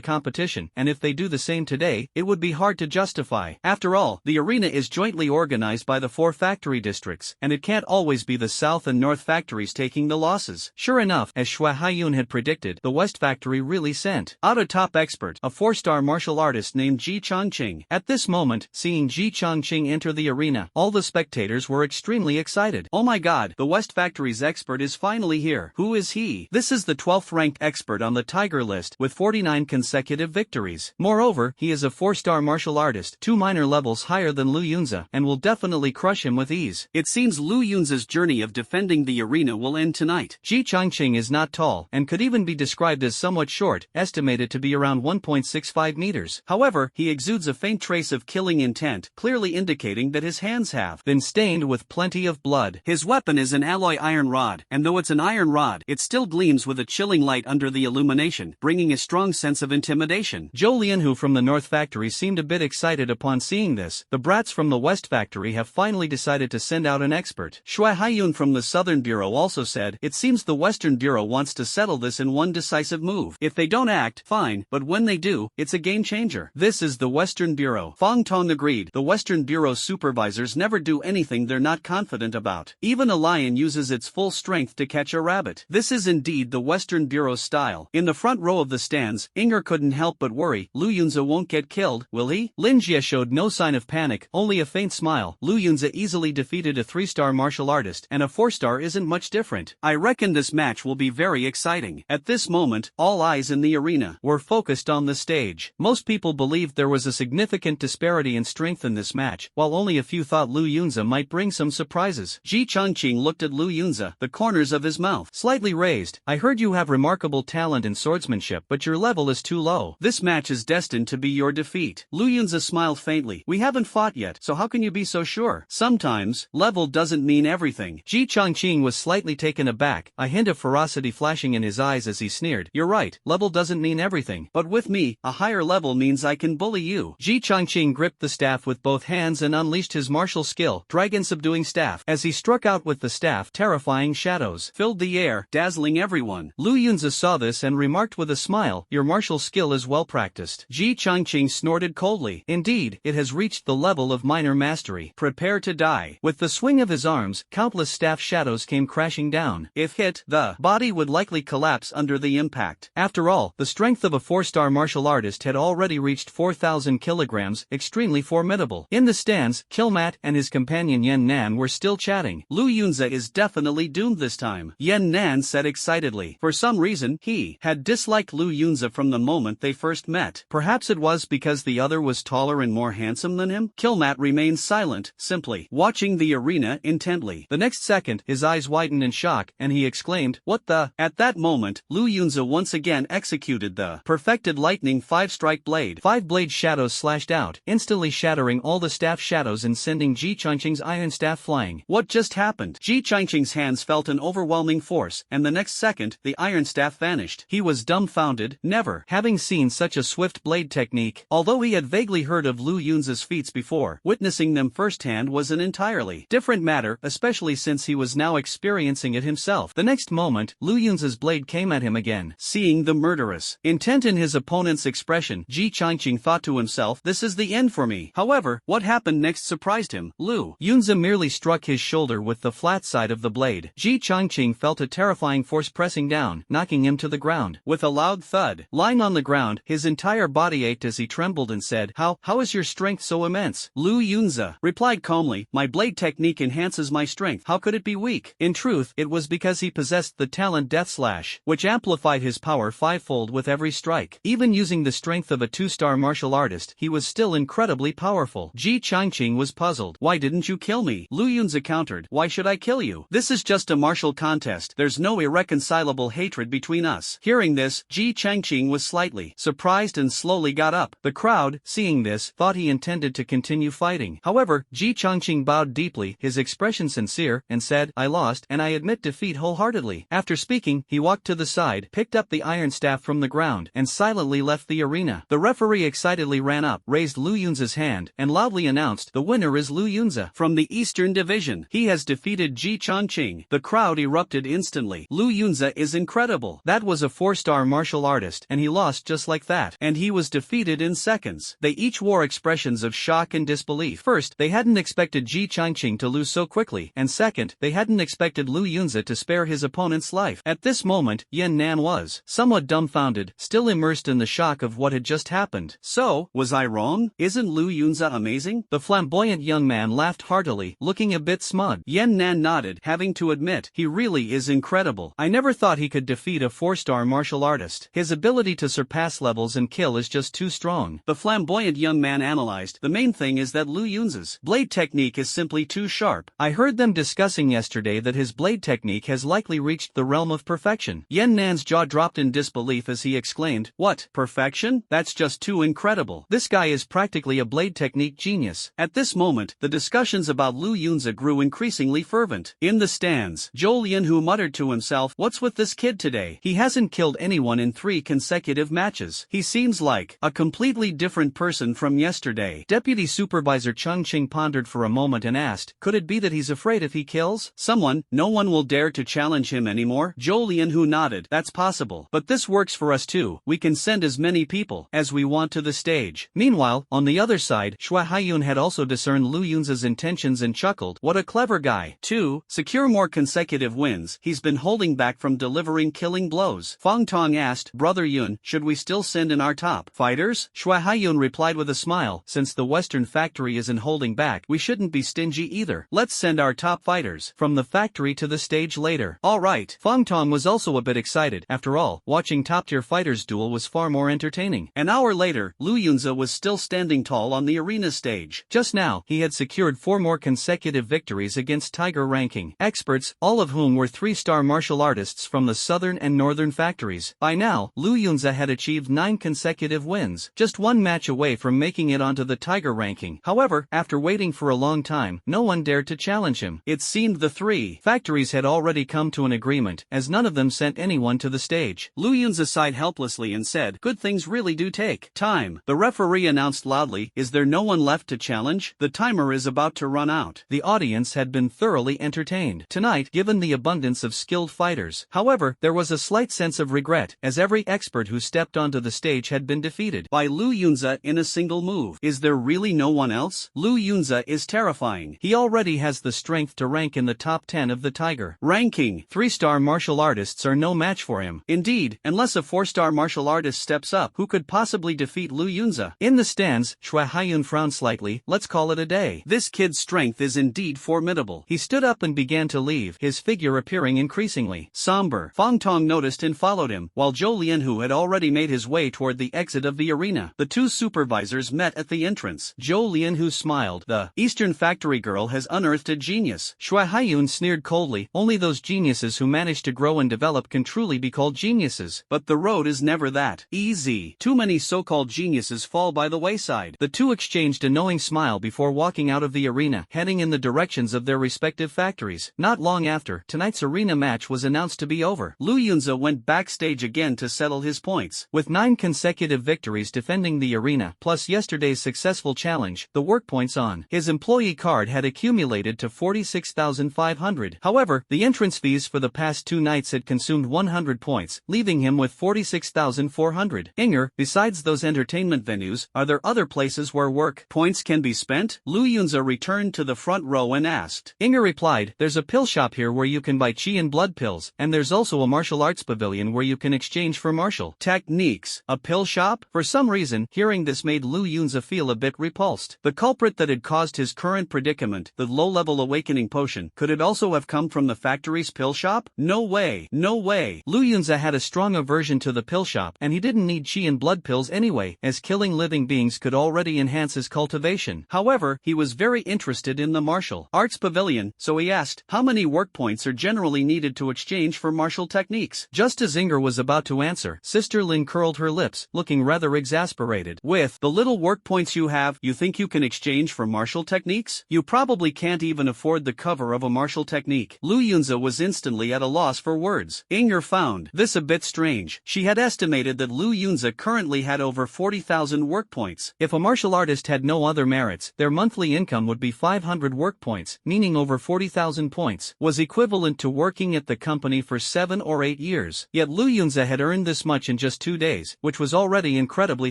competition, and if they do the same today, it would be hard to justify. After all, the arena is jointly organized by the 4 factory districts, and it can't always be the south and north factories taking the losses." Sure enough, as Shui Haiyun had predicted, the west factory really sent out a top expert, a 4-star martial artist named Ji Chongqing. At this moment, seeing Ji Chongqing enter the arena, all the spectators were extremely excited. "Oh my god, the west factory's expert is finally here. Who is he?" This is the 12th ranked expert on the Tiger list, with 49 consecutive victories. Moreover, he is a 4-star martial artist, 2 minor levels higher than Lu Yunza, and will definitely crush him with ease. It seems Lu Yunza's journey of defending the arena will end tonight. Ji Chongqing is not tall, and could even be described as somewhat short, estimated to be around 1.65 meters. However, he exudes a faint trace of killing intent, clearly indicating that his hands have been stained with plenty of blood. His weapon is an alloy iron rod, and though it's an iron rod, it still gleams with a chilling light under the illumination, bringing a strong sense of intimidation. Zhou Lianhu from the north factory seemed a bit excited upon seeing this. The brats from the west factory have finally decided to send out an expert. Shui Haiyun from the southern bureau also said, "It seems the western bureau wants to settle this in one decisive move. If they don't act, fine, but when they do, it's a game changer." This is the western bureau. Fang Tong agreed. The western bureau's supervisors never do anything they're not confident about. Even a lion uses its full strength to catch a rabbit. This is indeed the western bureau's style. In the front row of the stands, Inger couldn't help but worry. Lu Yunza won't get killed, will he? Lin Jie showed no sign of panic, only a faint smile. Lu Yunza easily defeated a 3-star martial artist, and a 4-star isn't much different. I reckon this match will be very exciting. At this moment, all eyes in the arena were focused on the stage. Most people believed there was a significant disparity in strength in this match, while only a few thought Lu Yunza might bring some surprises. Ji Chongqing looked at Lu Yunza, the corners of his mouth slightly raised. "I heard you have remarkable talent in swordsmanship, but your level is too low. This match is destined to be your defeat." Lu Yunza smiled faintly. "We haven't fought yet, so how can you be so sure?" "Sometimes, level doesn't mean everything." Ji Chongqing was slightly taken aback, a hint of ferocity flashing in his eyes as he sneered. "You're right, level doesn't mean everything. But with me, a higher level means I can bully you." Ji Chongqing gripped the staff with both hands and unleashed his martial skill, Dragon Subduing Staff. As he struck out with the staff, terrifying shadows filled the air, dazzling everyone. Lu Yunza saw this and remarked with a smile, "Your martial skill is well practiced." Ji Chongqing snorted coldly. "Indeed, it has reached the level of minor mastery. Prepare to die." With the swing of his arms, countless staff shadows came crashing down. If hit, the body would likely collapse under the impact. After all, the strength of a 4-star martial artist had already reached 4,000 kilograms, extremely formidable. In the stands, Kilmat and his companion Yen Nan were still chatting. "Lu Yunza is definitely doomed this time," Yen Nan said excitedly. For some reason, he had disliked Lu Yunza from the moment they first met. Perhaps it was because the other was taller and more handsome than him? Kilmat remained silent, simply watching the arena intently. The next second, his eyes widened in shock, and he exclaimed, "What the?" At that moment, Lu Yunza once again executed the perfected Directed lightning 5-strike blade. 5 blade shadows slashed out, instantly shattering all the staff shadows and sending Ji Changqing's iron staff flying. What just happened? Ji Changqing's hands felt an overwhelming force, and the next second, the iron staff vanished. He was dumbfounded, never having seen such a swift blade technique. Although he had vaguely heard of Lu Yunza's feats before, witnessing them firsthand was an entirely different matter, especially since he was now experiencing it himself. The next moment, Lu Yunza's blade came at him again. Seeing the murderous intent in his opponent's expression, Ji Changqing thought to himself, this is the end for me. However, what happened next surprised him. Lu Yunza merely struck his shoulder with the flat side of the blade. Ji Changqing felt a terrifying force pressing down, knocking him to the ground. With a loud thud, lying on the ground, his entire body ached as he trembled and said, How is your strength so immense? Lu Yunza replied calmly, my blade technique enhances my strength. How could it be weak? In truth, it was because he possessed the talent Death Slash, which amplified his power fivefold with every strike. Even using the strength of a 2-star martial artist, he was still incredibly powerful. Ji Changqing was puzzled. Why didn't you kill me? Lu Yunza countered. Why should I kill you? This is just a martial contest. There's no irreconcilable hatred between us. Hearing this, Ji Changqing was slightly surprised and slowly got up. The crowd, seeing this, thought he intended to continue fighting. However, Ji Changqing bowed deeply, his expression sincere, and said, I lost, and I admit defeat wholeheartedly. After speaking, he walked to the side, picked up the iron staff from the ground, and silently left the arena. The referee excitedly ran up, raised Lu Yunza's hand, and loudly announced, the winner is Lu Yunza from the Eastern Division. He has defeated Ji Changqing. The crowd erupted instantly. Lu Yunza is incredible. That was a 4-star martial artist, and he lost just like that. And he was defeated in seconds. They each wore expressions of shock and disbelief. First, they hadn't expected Ji Changqing to lose so quickly, and second, they hadn't expected Lu Yunza to spare his opponent's life. At this moment, Yan Nan was somewhat dumbfounded, still immersed in the shock of what had just happened. So, was I wrong? Isn't Lu Yunza amazing? The flamboyant young man laughed heartily, looking a bit smug. Yan Nan nodded, having to admit, he really is incredible. I never thought he could defeat a 4-star martial artist. His ability to surpass levels and kill is just too strong. The flamboyant young man analyzed, the main thing is that Lu Yunza's blade technique is simply too sharp. I heard them discussing yesterday that his blade technique has likely reached the realm of perfection. Yan Nan's jaw dropped in disbelief as he exclaimed, what, perfection? That's just too incredible. This guy is practically a blade technique genius. At this moment, the discussions about Lu Yunza grew increasingly fervent. In the stands, Zhou Lianhu muttered to himself, what's with this kid today? He hasn't killed anyone in 3 consecutive matches. He seems like a completely different person from yesterday. Deputy Supervisor Cheng Qing pondered for a moment and asked, could it be that he's afraid if he kills someone, no one will dare to challenge him anymore? Zhou Lianhu nodded, that's possible. But this works for us too. We can send as many people as we want to the stage. Meanwhile, on the other side, Shui Haiyun had also discerned Lu Yunza's intentions and chuckled, what a clever guy. To secure more consecutive wins, he's been holding back from delivering killing blows. Fang Tong asked, Brother Yun, should we still send in our top fighters? Shui Haiyun replied with a smile, since the Western factory isn't holding back, we shouldn't be stingy either. Let's send our top fighters from the factory to the stage later. Alright. Fang Tong was also a bit excited. After all, watching top-tier fighters duel was far more entertaining. An hour later, Lu Yunza was still standing tall on the arena stage. Just now, he had secured 4 more consecutive victories against Tiger ranking experts, all of whom were 3-star martial artists from the southern and northern factories. By now, Lu Yunza had achieved 9 consecutive wins, just 1 match away from making it onto the Tiger ranking. However, after waiting for a long time, no one dared to challenge him. It seemed the 3 factories had already come to an agreement, as none of them sent anyone to the stage. Lu Yunza sighed helplessly and said, good things really do take time. The referee announced loudly, is there no one left to challenge? The timer is about to run out. The audience had been thoroughly entertained tonight, given the abundance of skilled fighters. However, there was a slight sense of regret, as every expert who stepped onto the stage had been defeated by Lu Yunza in a single move. Is there really no one else? Lu Yunza is terrifying. He already has the strength to rank in the top 10 of the Tiger ranking. 3-star martial artists are no match for him. Indeed, unless a 4-star martial artist steps up, who could possibly defeat Lu Yunza? In the stands, Shui Haiyun frowned slightly, let's call it a day. This kid's strength is indeed formidable. He stood up and began to leave, his figure appearing increasingly somber. Fang Tong noticed and followed him, while Zhou Lianhu had already made his way toward the exit of the arena. The 2 supervisors met at the entrance. Zhou Lianhu smiled. The Eastern factory girl has unearthed a genius. Shui Haiyun sneered coldly, only those geniuses who manage to grow and develop can truly be called geniuses. But the road is never that spat. Easy. Too many so-called geniuses fall by the wayside. The two exchanged a knowing smile before walking out of the arena, heading in the directions of their respective factories. Not long after, tonight's arena match was announced to be over. Lu Yunza went backstage again to settle his points. With 9 consecutive victories defending the arena, plus yesterday's successful challenge, the work points on his employee card had accumulated to 46,500. However, the entrance fees for the past 2 nights had consumed 100 points, leaving him with 46,400. Inger, besides those entertainment venues, are there other places where work points can be spent? Lu Yunza returned to the front row and asked. Inger replied, there's a pill shop here where you can buy chi and blood pills, and there's also a martial arts pavilion where you can exchange for martial techniques. A pill shop? For some reason, hearing this made Lu Yunza feel a bit repulsed. The culprit that had caused his current predicament, the low-level awakening potion, could it also have come from the factory's pill shop? No way. No way. Lu Yunza had a strong aversion to the pill shop, and he didn't need chi and blood pills anyway, as killing living beings could already enhance his cultivation. However, he was very interested in the martial arts pavilion, so he asked, how many work points are generally needed to exchange for martial techniques? Just as Inger was about to answer, Sister Lynn curled her lips, looking rather exasperated. With the little work points you have, you think you can exchange for martial techniques? You probably can't even afford the cover of a martial technique. Lu Yunza was instantly at a loss for words. Inger found this a bit strange. She had estimated that Lu Yunza currently had over 40,000 work points. If a martial artist had no other merits, their monthly income would be 500 work points, meaning over 40,000 points was equivalent to working at the company for 7 or 8 years. Yet Lu Yunza had earned this much in just 2 days, which was already incredibly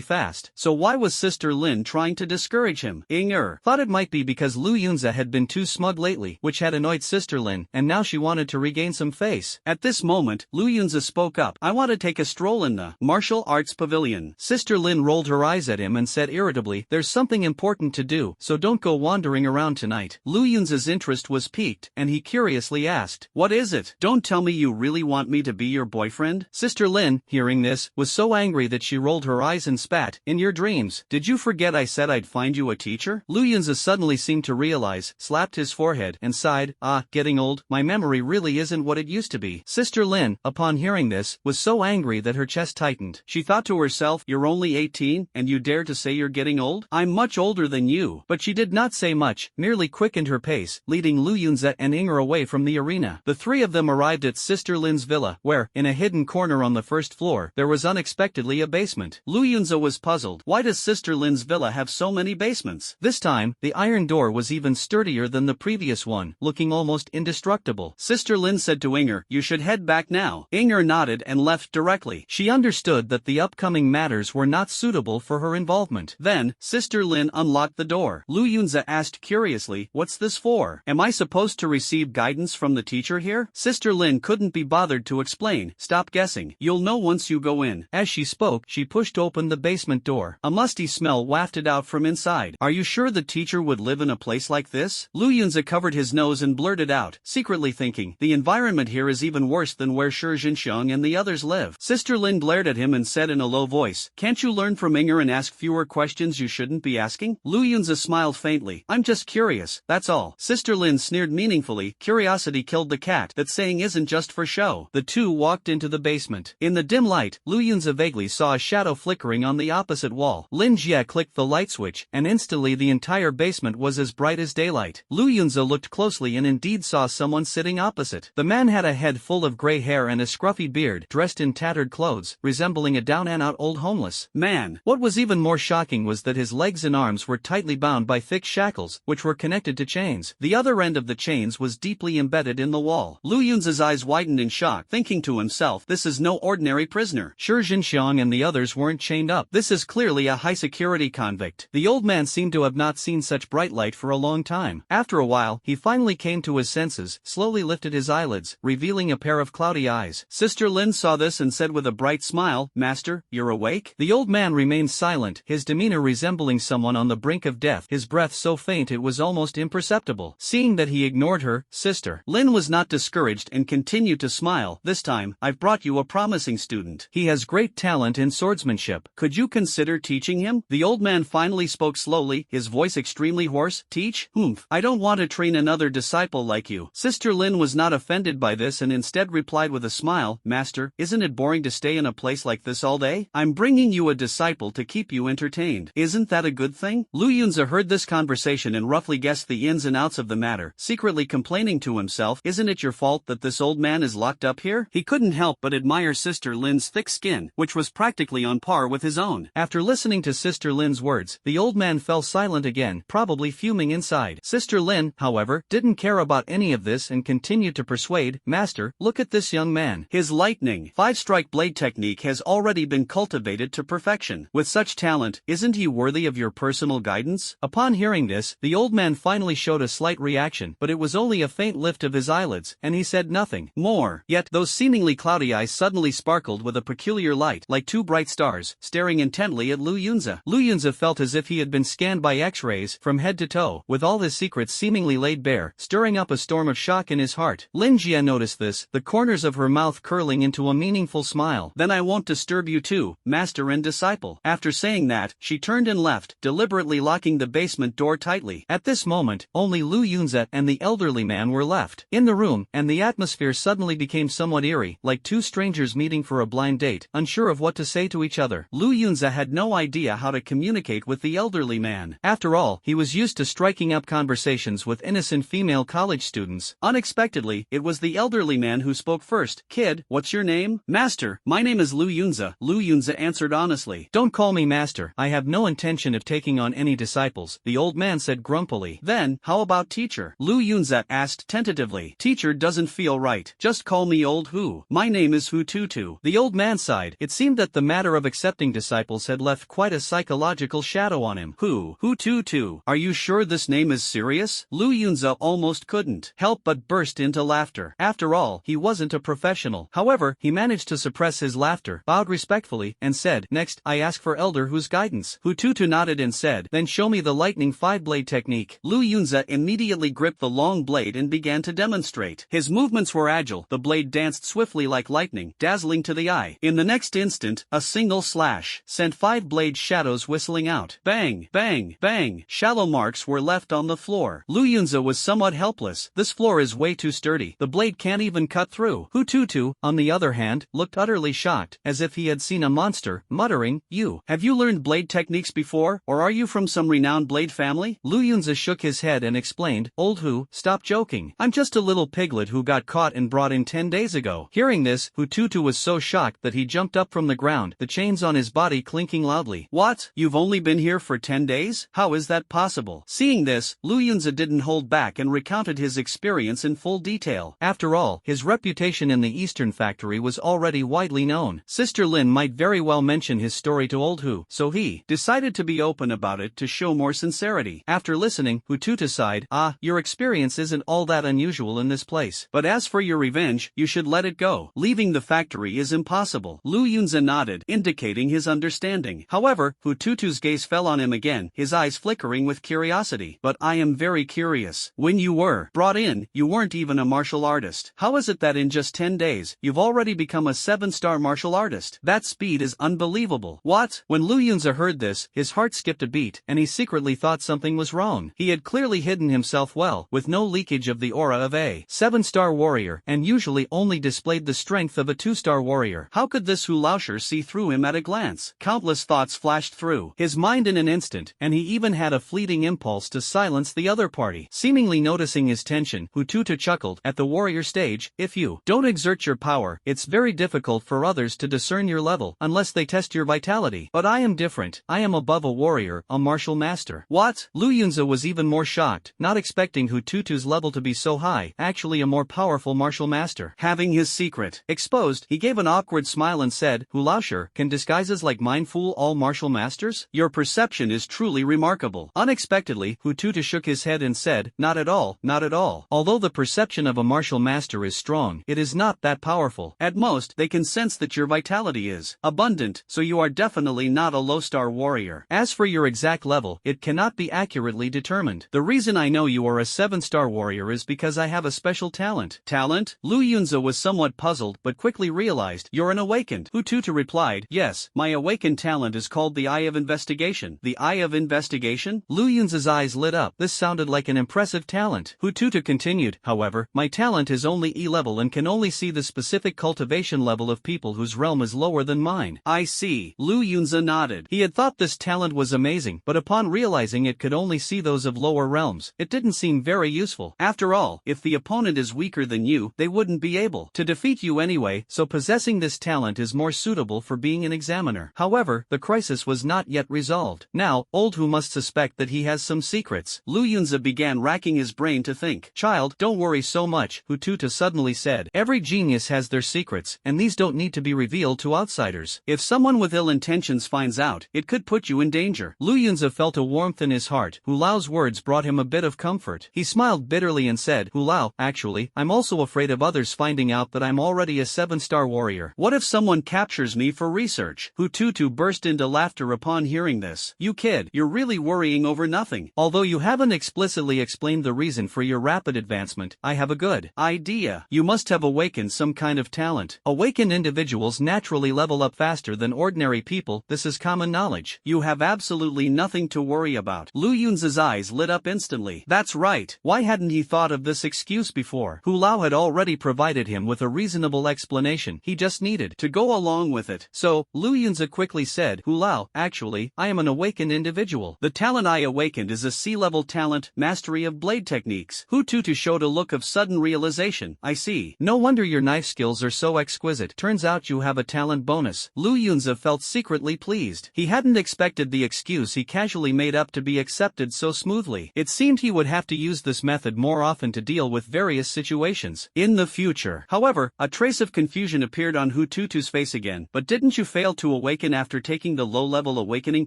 fast. So why was Sister Lynn trying to discourage him? Inger thought it might be because Lu Yunza had been too smug lately, which had annoyed Sister Lynn, and now she wanted to regain some face. At this moment, Lu Yunza spoke up. I want to take a stroll in the martial arts pavilion. Sister Lynn rolled her eyes at him and said irritably, there's something important to do, so don't go wandering around tonight. Lu Yunza's interest was piqued, and he curiously asked, what is it? Don't tell me you really want me to be your boyfriend? Sister Lynn, hearing this, was so angry that she rolled her eyes and spat, in your dreams, did you forget I said I'd find you a teacher? Lu Yunza suddenly seemed to realize, slapped his forehead, and sighed, getting old, my memory really isn't what it used to be. Sister Lynn, upon hearing this, was so angry that her chest tightened. She thought to herself, you're only 18, and you dare to say you're getting old? I'm much older than you. But she did not say much, merely quickened her pace, leading Lu Yunza and Inger away from the arena. The 3 of them arrived at Sister Lynn's villa, where, in a hidden corner on the first floor, there was unexpectedly a basement. Lu Yunza was puzzled. Why does Sister Lynn's villa have so many basements? This time, the iron door was even sturdier than the previous one, looking almost indestructible. Sister Lynn said to Inger, you should head back now. Inger nodded and left directly. She understood that the upcoming matters were not suitable for her involvement. Then, Sister Lynn unlocked the door. Lu Yunza asked curiously, what's this for? Am I supposed to receive guidance from the teacher here? Sister Lynn couldn't be bothered to explain. Stop guessing. You'll know once you go in. As she spoke, she pushed open the basement door. A musty smell wafted out from inside. Are you sure the teacher would live in a place like this? Lu Yunza covered his nose and blurted out, secretly thinking, the environment here is even worse than where Shi Jinxiang and the others live. Sister Lynn glared at him and said in a low voice, can't you learn from Inger and ask fewer questions you shouldn't be asking? Lu Yunza smiled faintly. I'm just curious, that's all. Sister Lynn sneered meaningfully, curiosity killed the cat. That saying isn't just for show. The two walked into the basement. In the dim light, Lu Yunza vaguely saw a shadow flickering on the opposite wall. Lin Jie clicked the light switch, and instantly the entire basement was as bright as daylight. Lu Yunza looked closely and indeed saw someone sitting opposite. The man had a head full of gray hair and a scruffy beard, dressed in tattered clothes, resembling a down-and-out old homeless man. What was even more shocking was that his legs and arms were tightly bound by thick shackles, which were connected to chains. The other end of the chains was deeply embedded in the wall. Lu Yunza's eyes widened in shock, thinking to himself, this is no ordinary prisoner. Shi Jinxiang and the others weren't chained up. This is clearly a high-security convict. The old man seemed to have not seen such bright light for a long time. After a while, he finally came to his senses, slowly lifted his eyelids, revealing a pair of cloudy eyes. Sister Lynn saw this and said with a bright smile, Master, you're awake? The old man remained silent, his demeanor resembling someone on the brink of death, his breath so faint it was almost imperceptible. Seeing that he ignored her, Sister Lynn was not discouraged and continued to smile. This time, I've brought you a promising student. He has great talent in swordsmanship. Could you consider teaching him? The old man finally spoke slowly, his voice extremely hoarse. Teach? Humph. I don't want to train another disciple like you. Sister Lynn was not offended by this and instead replied with a smile, Master, isn't it boring to stay in a place like like this all day? I'm bringing you a disciple to keep you entertained. Isn't that a good thing? Lu Yunza heard this conversation and roughly guessed the ins and outs of the matter, secretly complaining to himself, isn't it your fault that this old man is locked up here? He couldn't help but admire Sister Lynn's thick skin, which was practically on par with his own. After listening to Sister Lynn's words, the old man fell silent again, probably fuming inside. Sister Lynn, however, didn't care about any of this and continued to persuade, Master, look at this young man. His lightning, 5-strike blade technique has already been cultivated to perfection. With such talent, isn't he worthy of your personal guidance? Upon hearing this, the old man finally showed a slight reaction, but it was only a faint lift of his eyelids, and he said nothing more. Yet, those seemingly cloudy eyes suddenly sparkled with a peculiar light, like two bright stars, staring intently at Lu Yunza. Lu Yunza felt as if he had been scanned by X-rays, from head to toe, with all his secrets seemingly laid bare, stirring up a storm of shock in his heart. Lin Jia noticed this, the corners of her mouth curling into a meaningful smile. Then I won't disturb you too, master and disciple. After saying that, she turned and left, deliberately locking the basement door tightly. At this moment, only Lu Yunza and the elderly man were left in the room, and the atmosphere suddenly became somewhat eerie, like two strangers meeting for a blind date, unsure of what to say to each other. Lu Yunza had no idea how to communicate with the elderly man. After all, he was used to striking up conversations with innocent female college students. Unexpectedly, it was the elderly man who spoke first. Kid, what's your name? Master, my name is Lu Yunza. Lu Yunza answered honestly. Don't call me master, I have no intention of taking on any disciples, the old man said grumpily. Then, how about teacher? Lu Yunza asked tentatively. Teacher doesn't feel right. Just call me Old Hu. My name is Hu Tutu. The old man sighed. It seemed that the matter of accepting disciples had left quite a psychological shadow on him. Hu Tutu. Are you sure this name is serious? Lu Yunza almost couldn't help but burst into laughter. After all, he wasn't a professional. However, he managed to suppress his laughter, bowed respectfully, and said, Next, I ask for Elder Hu's guidance. Hu Tutu nodded and said, Then show me the lightning 5-blade technique. Lu Yunza immediately gripped the long blade and began to demonstrate. His movements were agile, the blade danced swiftly like lightning, dazzling to the eye. In the next instant, a single slash sent 5-blade shadows whistling out. Bang, bang, bang. Shallow marks were left on the floor. Lu Yunza was somewhat helpless. This floor is way too sturdy. The blade can't even cut through. Hu Tutu, on the other hand, looked utterly shocked, as if he had seen a monster, muttering, Have you learned blade techniques before, or are you from some renowned blade family? Lu Yunza shook his head and explained, Old Hu, stop joking. I'm just a little piglet who got caught and brought in 10 days ago. Hearing this, Hu Tutu was so shocked that he jumped up from the ground, the chains on his body clinking loudly. What? You've only been here for 10 days? How is that possible? Seeing this, Lu Yunza didn't hold back and recounted his experience in full detail. After all, his reputation in the Eastern factory was already widely known. Sister Lynn might very well mention his story to Old Hu, so he decided to be open about it to show more sincerity. After listening, Hu Tutu sighed, Your experience isn't all that unusual in this place. But as for your revenge, you should let it go. Leaving the factory is impossible. Lu Yunza nodded, indicating his understanding. However, Hu Tutu's gaze fell on him again, his eyes flickering with curiosity. But I am very curious. When you were brought in, you weren't even a martial artist. How is it that in just 10 days, you've already become a 7-star martial artist? That speed is unbelievable. What? When Lu Yunza heard this, his heart skipped a beat, and he secretly thought something was wrong. He had clearly hidden himself well, with no leakage of the aura of a 7-star warrior, and usually only displayed the strength of a 2-star warrior. How could this Hu Laosher see through him at a glance? Countless thoughts flashed through his mind in an instant, and he even had a fleeting impulse to silence the other party. Seemingly noticing his tension, Hu Tutu chuckled, At the warrior stage, if you don't exert your power, it's very difficult for others to discern your level, unless they test your vitality. But I am different. I am above a warrior, a martial master. What? Lu Yunza was even more shocked, not expecting Hu Tutu's level to be so high, actually a more powerful martial master. Having his secret exposed, he gave an awkward smile and said, Hu Laosher, can disguises like mine fool all martial masters? Your perception is truly remarkable. Unexpectedly, Hu Tutu shook his head and said, Not at all, not at all. Although the perception of a martial master is strong, it is not that powerful. At most, they can sense that your vitality is abundant, so you are definitely not a low-star warrior. As for your exact level, it cannot be accurately determined. The reason I know you are a 7-star warrior is because I have a special talent. Talent? Lu Yunza was somewhat puzzled but quickly realized, You're an awakened. Hu Tutu replied, Yes, my awakened talent is called the Eye of Investigation. The Eye of Investigation? Lu Yunza's eyes lit up. This sounded like an impressive talent. Hu Tutu continued, However, my talent is only E-level and can only see the specific cultivation level of people whose realm realm is lower than mine. I see. Lu Yunza nodded. He had thought this talent was amazing, but upon realizing it could only see those of lower realms, it didn't seem very useful. After all, if the opponent is weaker than you, they wouldn't be able to defeat you anyway, so possessing this talent is more suitable for being an examiner. However, the crisis was not yet resolved. Now, Old Hu must suspect that he has some secrets. Lu Yunza began racking his brain to think. Child, don't worry so much, Hu Tutu suddenly said. Every genius has their secrets, and these don't need to be revealed to outsiders. If someone with ill intentions finds out, it could put you in danger. Lu Yunza felt a warmth in his heart. Hu Lao's words brought him a bit of comfort. He smiled bitterly and said, Hu Lao, actually, I'm also afraid of others finding out that I'm already a 7-star warrior. What if someone captures me for research? Hu Tutu burst into laughter upon hearing this. You kid, you're really worrying over nothing. Although you haven't explicitly explained the reason for your rapid advancement, I have a good idea. You must have awakened some kind of talent. Awakened individuals naturally level up faster than ordinary people, this is common knowledge. You have absolutely nothing to worry about. Lu Yunza's eyes lit up instantly. That's right. Why hadn't he thought of this excuse before? Hu Lao had already provided him with a reasonable explanation. He just needed to go along with it. So, Lu Yunza quickly said, Hu Lao, actually, I am an awakened individual. The talent I awakened is a sea-level talent, mastery of blade techniques. Hu Tutu showed a look of sudden realization. I see. No wonder your knife skills are so exquisite. Turns out you have a talent bonus. Lu Yunza felt secretly pleased. He hadn't expected the excuse he casually made up to be accepted so smoothly. It seemed he would have to use this method more often to deal with various situations in the future. However, a trace of confusion appeared on Hu Tutu's face again. But didn't you fail to awaken after taking the low-level awakening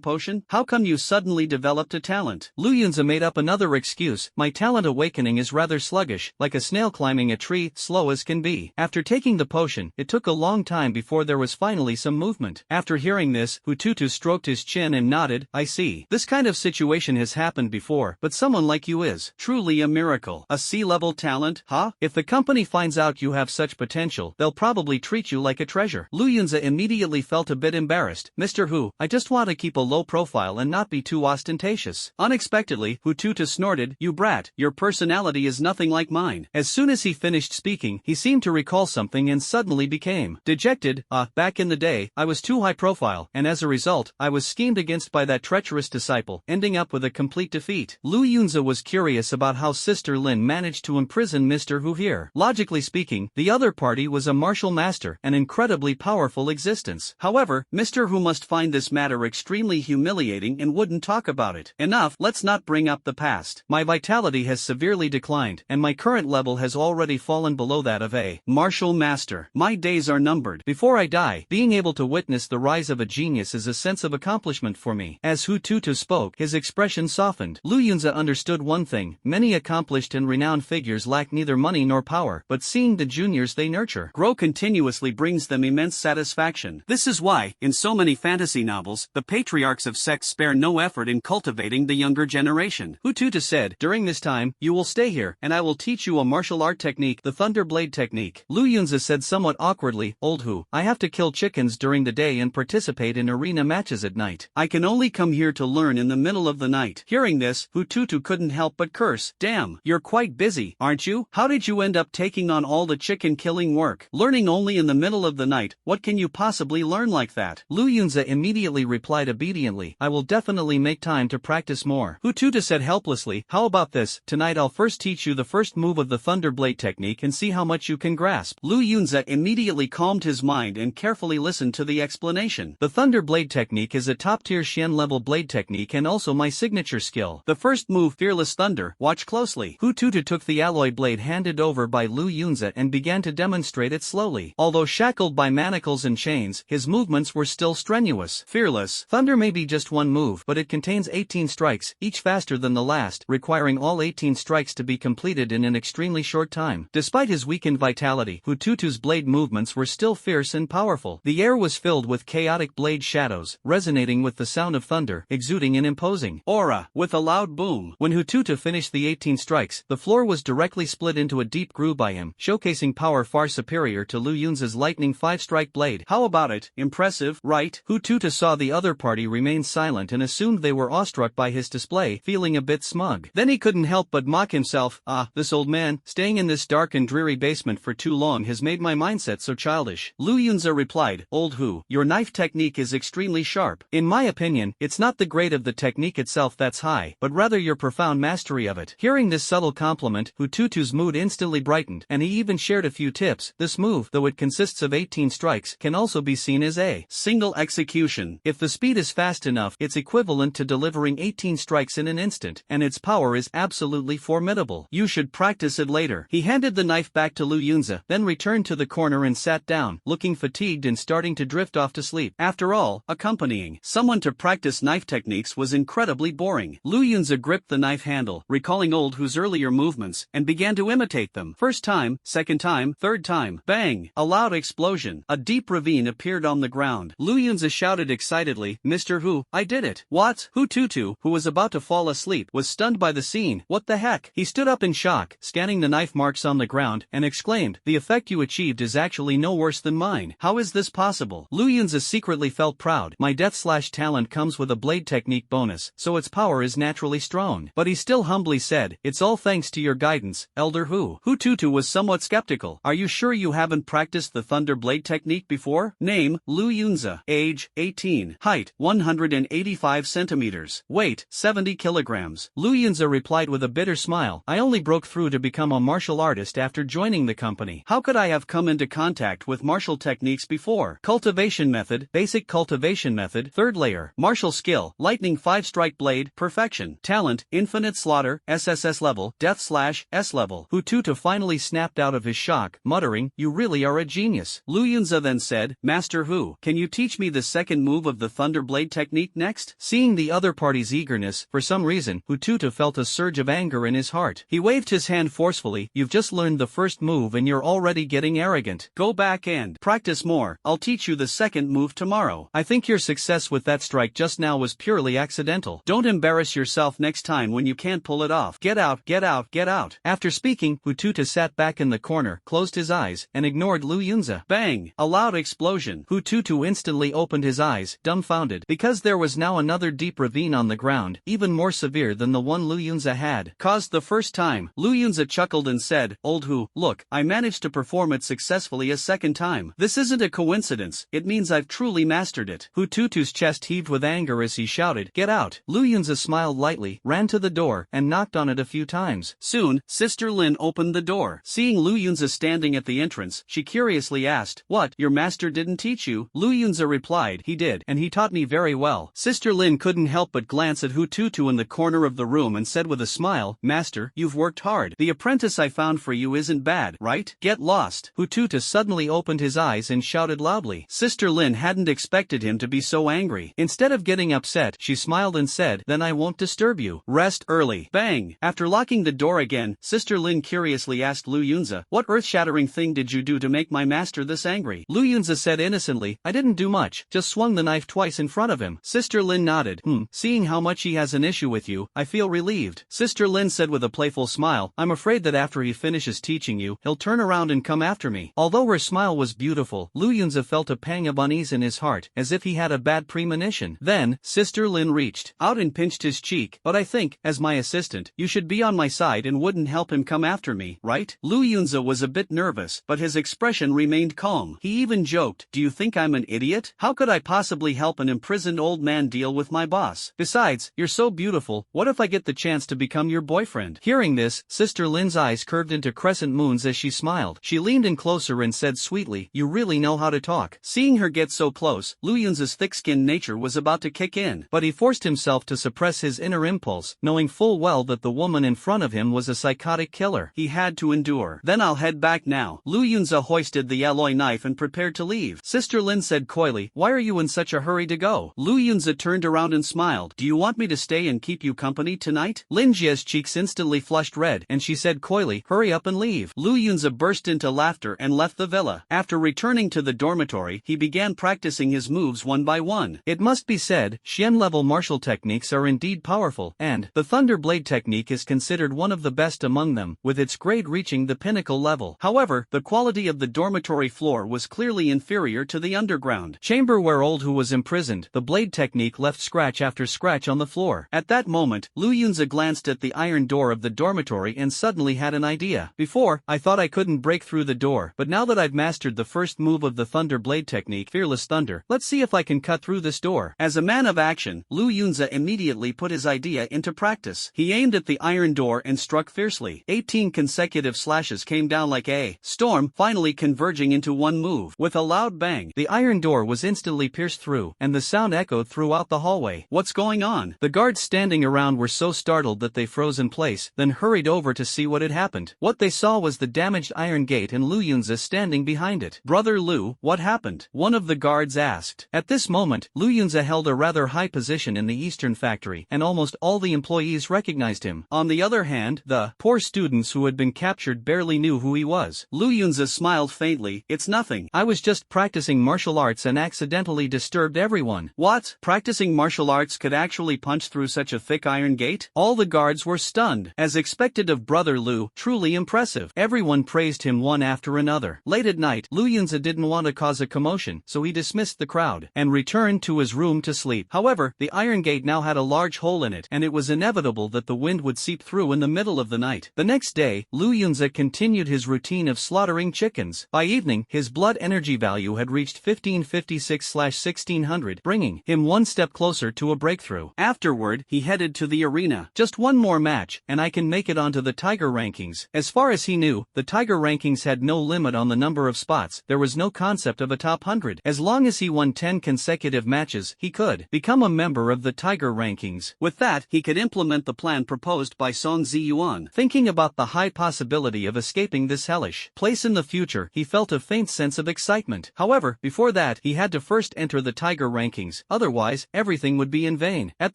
potion? How come you suddenly developed a talent? Lu Yunza made up another excuse. My talent awakening is rather sluggish, like a snail climbing a tree, slow as can be. After taking the potion, it took a long time before there was finally some movement. After hearing this, Hu Tutu stroked his chin and nodded. I see. This kind of situation has happened before, but someone like you is truly a miracle. A sea-level talent, huh? If the company finds out you have such potential, they'll probably treat you like a treasure. Lu Yunza immediately felt a bit embarrassed. Mr. Hu, I just want to keep a low profile and not be too ostentatious. Unexpectedly, Hu Tutu snorted. You brat, your personality is nothing like mine. As soon as he finished speaking, he seemed to recall something and suddenly became dejected. Back in the day, I was too high profile, and as a result, I was schemed against by that treacherous disciple, ending up with a complete defeat. Lu Yunza was curious about how Sister Lynn managed to imprison Mr. Hu here. Logically speaking, the other party was a martial master, an incredibly powerful existence. However, Mr. Hu must find this matter extremely humiliating and wouldn't talk about it. Enough, let's not bring up the past. My vitality has severely declined, and my current level has already fallen below that of a martial master. My days are numbered. Before I die, being able to witness the rise of a genius is a sense of accomplishment for me. As Hu Tutu spoke, his expression softened. Lu Yunza understood one thing: many accomplished and renowned figures lack neither money nor power, but seeing the juniors they nurture grow continuously brings them immense satisfaction. This is why, in so many fantasy novels, the patriarchs of sects spare no effort in cultivating the younger generation. Hu Tutu said, during this time, you will stay here, and I will teach you a martial art technique, the thunderblade technique. Lu Yunza said somewhat awkwardly, Old Hu, I have to kill chickens during the day and participate in arena matches at night. I can only come here to learn in the middle of the night. Hearing this, Hu Tutu couldn't help but curse. Damn, you're quite busy, aren't you? How did you end up taking on all the chicken killing work? Learning only in the middle of the night, what can you possibly learn like that? Lu Yunza immediately replied obediently, I will definitely make time to practice more. Hu Tutu said helplessly, how about this? Tonight I'll first teach you the first move of the thunderblade technique and see how much you can grasp. Lu Yunza immediately calmed his mind and carefully listened to the explanation. The thunderblade technique is a top-tier Xian level blade technique and also my signature skill. The first move, Fearless Thunder, watch closely. Hu Tutu took the alloy blade handed over by Lu Yunza and began to demonstrate it slowly. Although shackled by manacles and chains, his movements were still strenuous. Fearless Thunder may be just one move, but it contains 18 strikes, each faster than the last, requiring all 18 strikes to be completed in an extremely short time. Despite his weakened vitality, Hu Tutu's blade movements were still fierce and powerful. The air was filled with chaotic blade shadows, resonating with the sound of thunder, exuding an imposing aura. With a loud boom, when Hu Tutu finished the 18 strikes, the floor was directly split into a deep groove by him, showcasing power far superior to Lu Yunza's lightning 5-strike blade. How about it? Impressive, right? Hu Tutu saw the other party remain silent and assumed they were awestruck by his display, feeling a bit smug. Then he couldn't help but mock himself. This old man, staying in this dark and dreary basement for too long has made my mindset so childish. Lu Yunza Yunza replied, Old Hu, your knife technique is extremely sharp. In my opinion, it's not the grade of the technique itself that's high, but rather your profound mastery of it. Hearing this subtle compliment, Hututu's mood instantly brightened, and he even shared a few tips. This move, though it consists of 18 strikes, can also be seen as a single execution. If the speed is fast enough, it's equivalent to delivering 18 strikes in an instant, and its power is absolutely formidable. You should practice it later. He handed the knife back to Lu Yunza, then returned to the corner and sat down, looking fatigued and starting to drift off to sleep. After all, accompanying someone to practice knife techniques was incredibly boring. Lu Yunza gripped the knife handle, recalling Old Hu's earlier movements, and began to imitate them. First time, second time, third time. Bang! A loud explosion. A deep ravine appeared on the ground. Lu Yunza shouted excitedly, Mr. Hu, I did it. What? Hututu, who was about to fall asleep, was stunned by the scene. What the heck? He stood up in shock, scanning the knife marks on the ground, and exclaimed, the effect you achieved is actually no worse than mine. How is this possible? Lu Yunza secretly felt proud. My death/talent comes with a blade technique bonus, so its power is naturally strong. But he still humbly said, it's all thanks to your guidance, Elder Hu. Hututu was somewhat skeptical. Are you sure you haven't practiced the thunderblade technique before? Name, Lu Yunza. Age, 18. Height, 185 centimeters. Weight, 70 kilograms. Lu Yunza replied with a bitter smile, I only broke through to become a martial artist after joining the company. How could I have come into contact with martial techniques before? Cultivation method, basic cultivation method, third layer, martial skill, lightning 5-strike blade, perfection, talent, infinite slaughter, SSS-level, death/S-level. Hututu finally snapped out of his shock, muttering, you really are a genius. Lu Yunza then said, Master Hu, can you teach me the second move of the thunderblade technique next? Seeing the other party's eagerness, for some reason, Hututu felt a surge of anger in his heart. He waved his hand forcefully, you've just learned the first move and you're already getting arrogant. Go back and practice more. I'll teach you the second move tomorrow. I think your success with that strike just now was purely accidental. Don't embarrass yourself next time when you can't pull it off. Get out, get out, get out. After speaking, Hututu sat back in the corner, closed his eyes, and ignored Lu Yunza. Bang! A loud explosion. Hututu instantly opened his eyes, dumbfounded, because there was now another deep ravine on the ground, even more severe than the one Lu Yunza had caused the first time. Lu Yunza chuckled and said, Old Hu, look, I managed to perform it successfully a second time. This isn't a coincidence, it means I've truly mastered it. Hututu's chest heaved with anger as he shouted, get out. Lu Yunza smiled lightly, ran to the door, and knocked on it a few times. Soon, Sister Lynn opened the door. Seeing Lu Yunza standing at the entrance, she curiously asked, what, your master didn't teach you? Lu Yunza replied, he did, and he taught me very well. Sister Lynn couldn't help but glance at Hututu in the corner of the room and said with a smile, Master, you've worked hard. The apprentice I found for you isn't bad, right? Get lost. Hututu suddenly opened his eyes and shouted loudly. Sister Lynn hadn't expected him to be so angry. Instead of getting upset, she smiled and said, then I won't disturb you. Rest early. Bang! After locking the door again, Sister Lynn curiously asked Lu Yunza, what earth-shattering thing did you do to make my master this angry? Lu Yunza said innocently, I didn't do much, just swung the knife twice in front of him. Sister Lynn nodded. Seeing how much he has an issue with you, I feel relieved. Sister Lynn said with a playful smile, I'm afraid that after he finishes teaching you, he'll turn around and come after me. Although her smile was beautiful, Lu Yunza felt a pang of unease in his heart, as if he had a bad premonition. Then, Sister Lynn reached out and pinched his cheek. But I think, as my assistant, you should be on my side and wouldn't help him come after me, right? Lu Yunza was a bit nervous, but his expression remained calm. He even joked, do you think I'm an idiot? How could I possibly help an imprisoned old man deal with my boss? Besides, you're so beautiful, what if I get the chance to become your boyfriend? Hearing this, Sister Lynn's eyes curved into crescent moons as she smiled. She leaned in closer and said sweetly, you really know how to talk. Seeing her get so close, Lu Yunza's thick-skinned nature was about to kick in, but he forced himself to suppress his inner impulse, knowing full well that the woman in front of him was a psychotic killer. He had to endure. Then I'll head back now. Lu Yunza hoisted the alloy knife and prepared to leave. Sister Lynn said coyly, why are you in such a hurry to go? Lu Yunza turned around and smiled. Do you want me to stay and keep you company tonight? Lin Jie's cheeks instantly flushed red, and she said coyly, hurry up and leave. Lu Yunza burst into laughter and left the villa. After returning to the dormitory, he began practicing his moves one by one. It must be said, Xian-level martial techniques are indeed powerful, and the thunderblade technique is considered one of the best among them, with its grade reaching the pinnacle level. However, the quality of the dormitory floor was clearly inferior to the underground chamber where Old Hu was imprisoned. The blade technique left scratch after scratch on the floor. At that moment, Lu Yunza glanced at the iron door of the dormitory and suddenly had an idea. Before, I thought I couldn't break through the door, but now that I've mastered the first move move of the thunderblade technique, Fearless Thunder. Let's see if I can cut through this door. As a man of action, Lu Yunza immediately put his idea into practice. He aimed at the iron door and struck fiercely. 18 consecutive slashes came down like a storm, finally converging into one move. With a loud bang, the iron door was instantly pierced through, and the sound echoed throughout the hallway. What's going on? The guards standing around were so startled that they froze in place, then hurried over to see what had happened. What they saw was the damaged iron gate and Lu Yunza standing behind it. Brother Lu, what happened? One of the guards asked. At this moment, Lu Yunza held a rather high position in the Eastern factory, and almost all the employees recognized him. On the other hand, the poor students who had been captured barely knew who he was. Lu Yunza smiled faintly. It's nothing. I was just practicing martial arts and accidentally disturbed everyone. What? Practicing martial arts could actually punch through such a thick iron gate? All the guards were stunned. As expected of Brother Lu, truly impressive. Everyone praised him one after another. Late at night, Lu Yunza didn't want to cause a commotion, so he dismissed the crowd and returned to his room to sleep. However, the iron gate now had a large hole in it, and it was inevitable that the wind would seep through in the middle of the night. The next day, Lu Yunza continued his routine of slaughtering chickens. By evening, his blood energy value had reached 1556/1600, bringing him one step closer to a breakthrough. Afterward, he headed to the arena. Just one more match, and I can make it onto the Tiger rankings. As far as he knew, the Tiger rankings had no limit on the number of spots. There was no concept of a top 100. As long as he won 10 consecutive matches, he could become a member of the Tiger rankings. With that, he could implement the plan proposed by Song Ziyuan. Thinking about the high possibility of escaping this hellish place in the future, he felt a faint sense of excitement. However, before that, he had to first enter the Tiger rankings, otherwise, everything would be in vain. At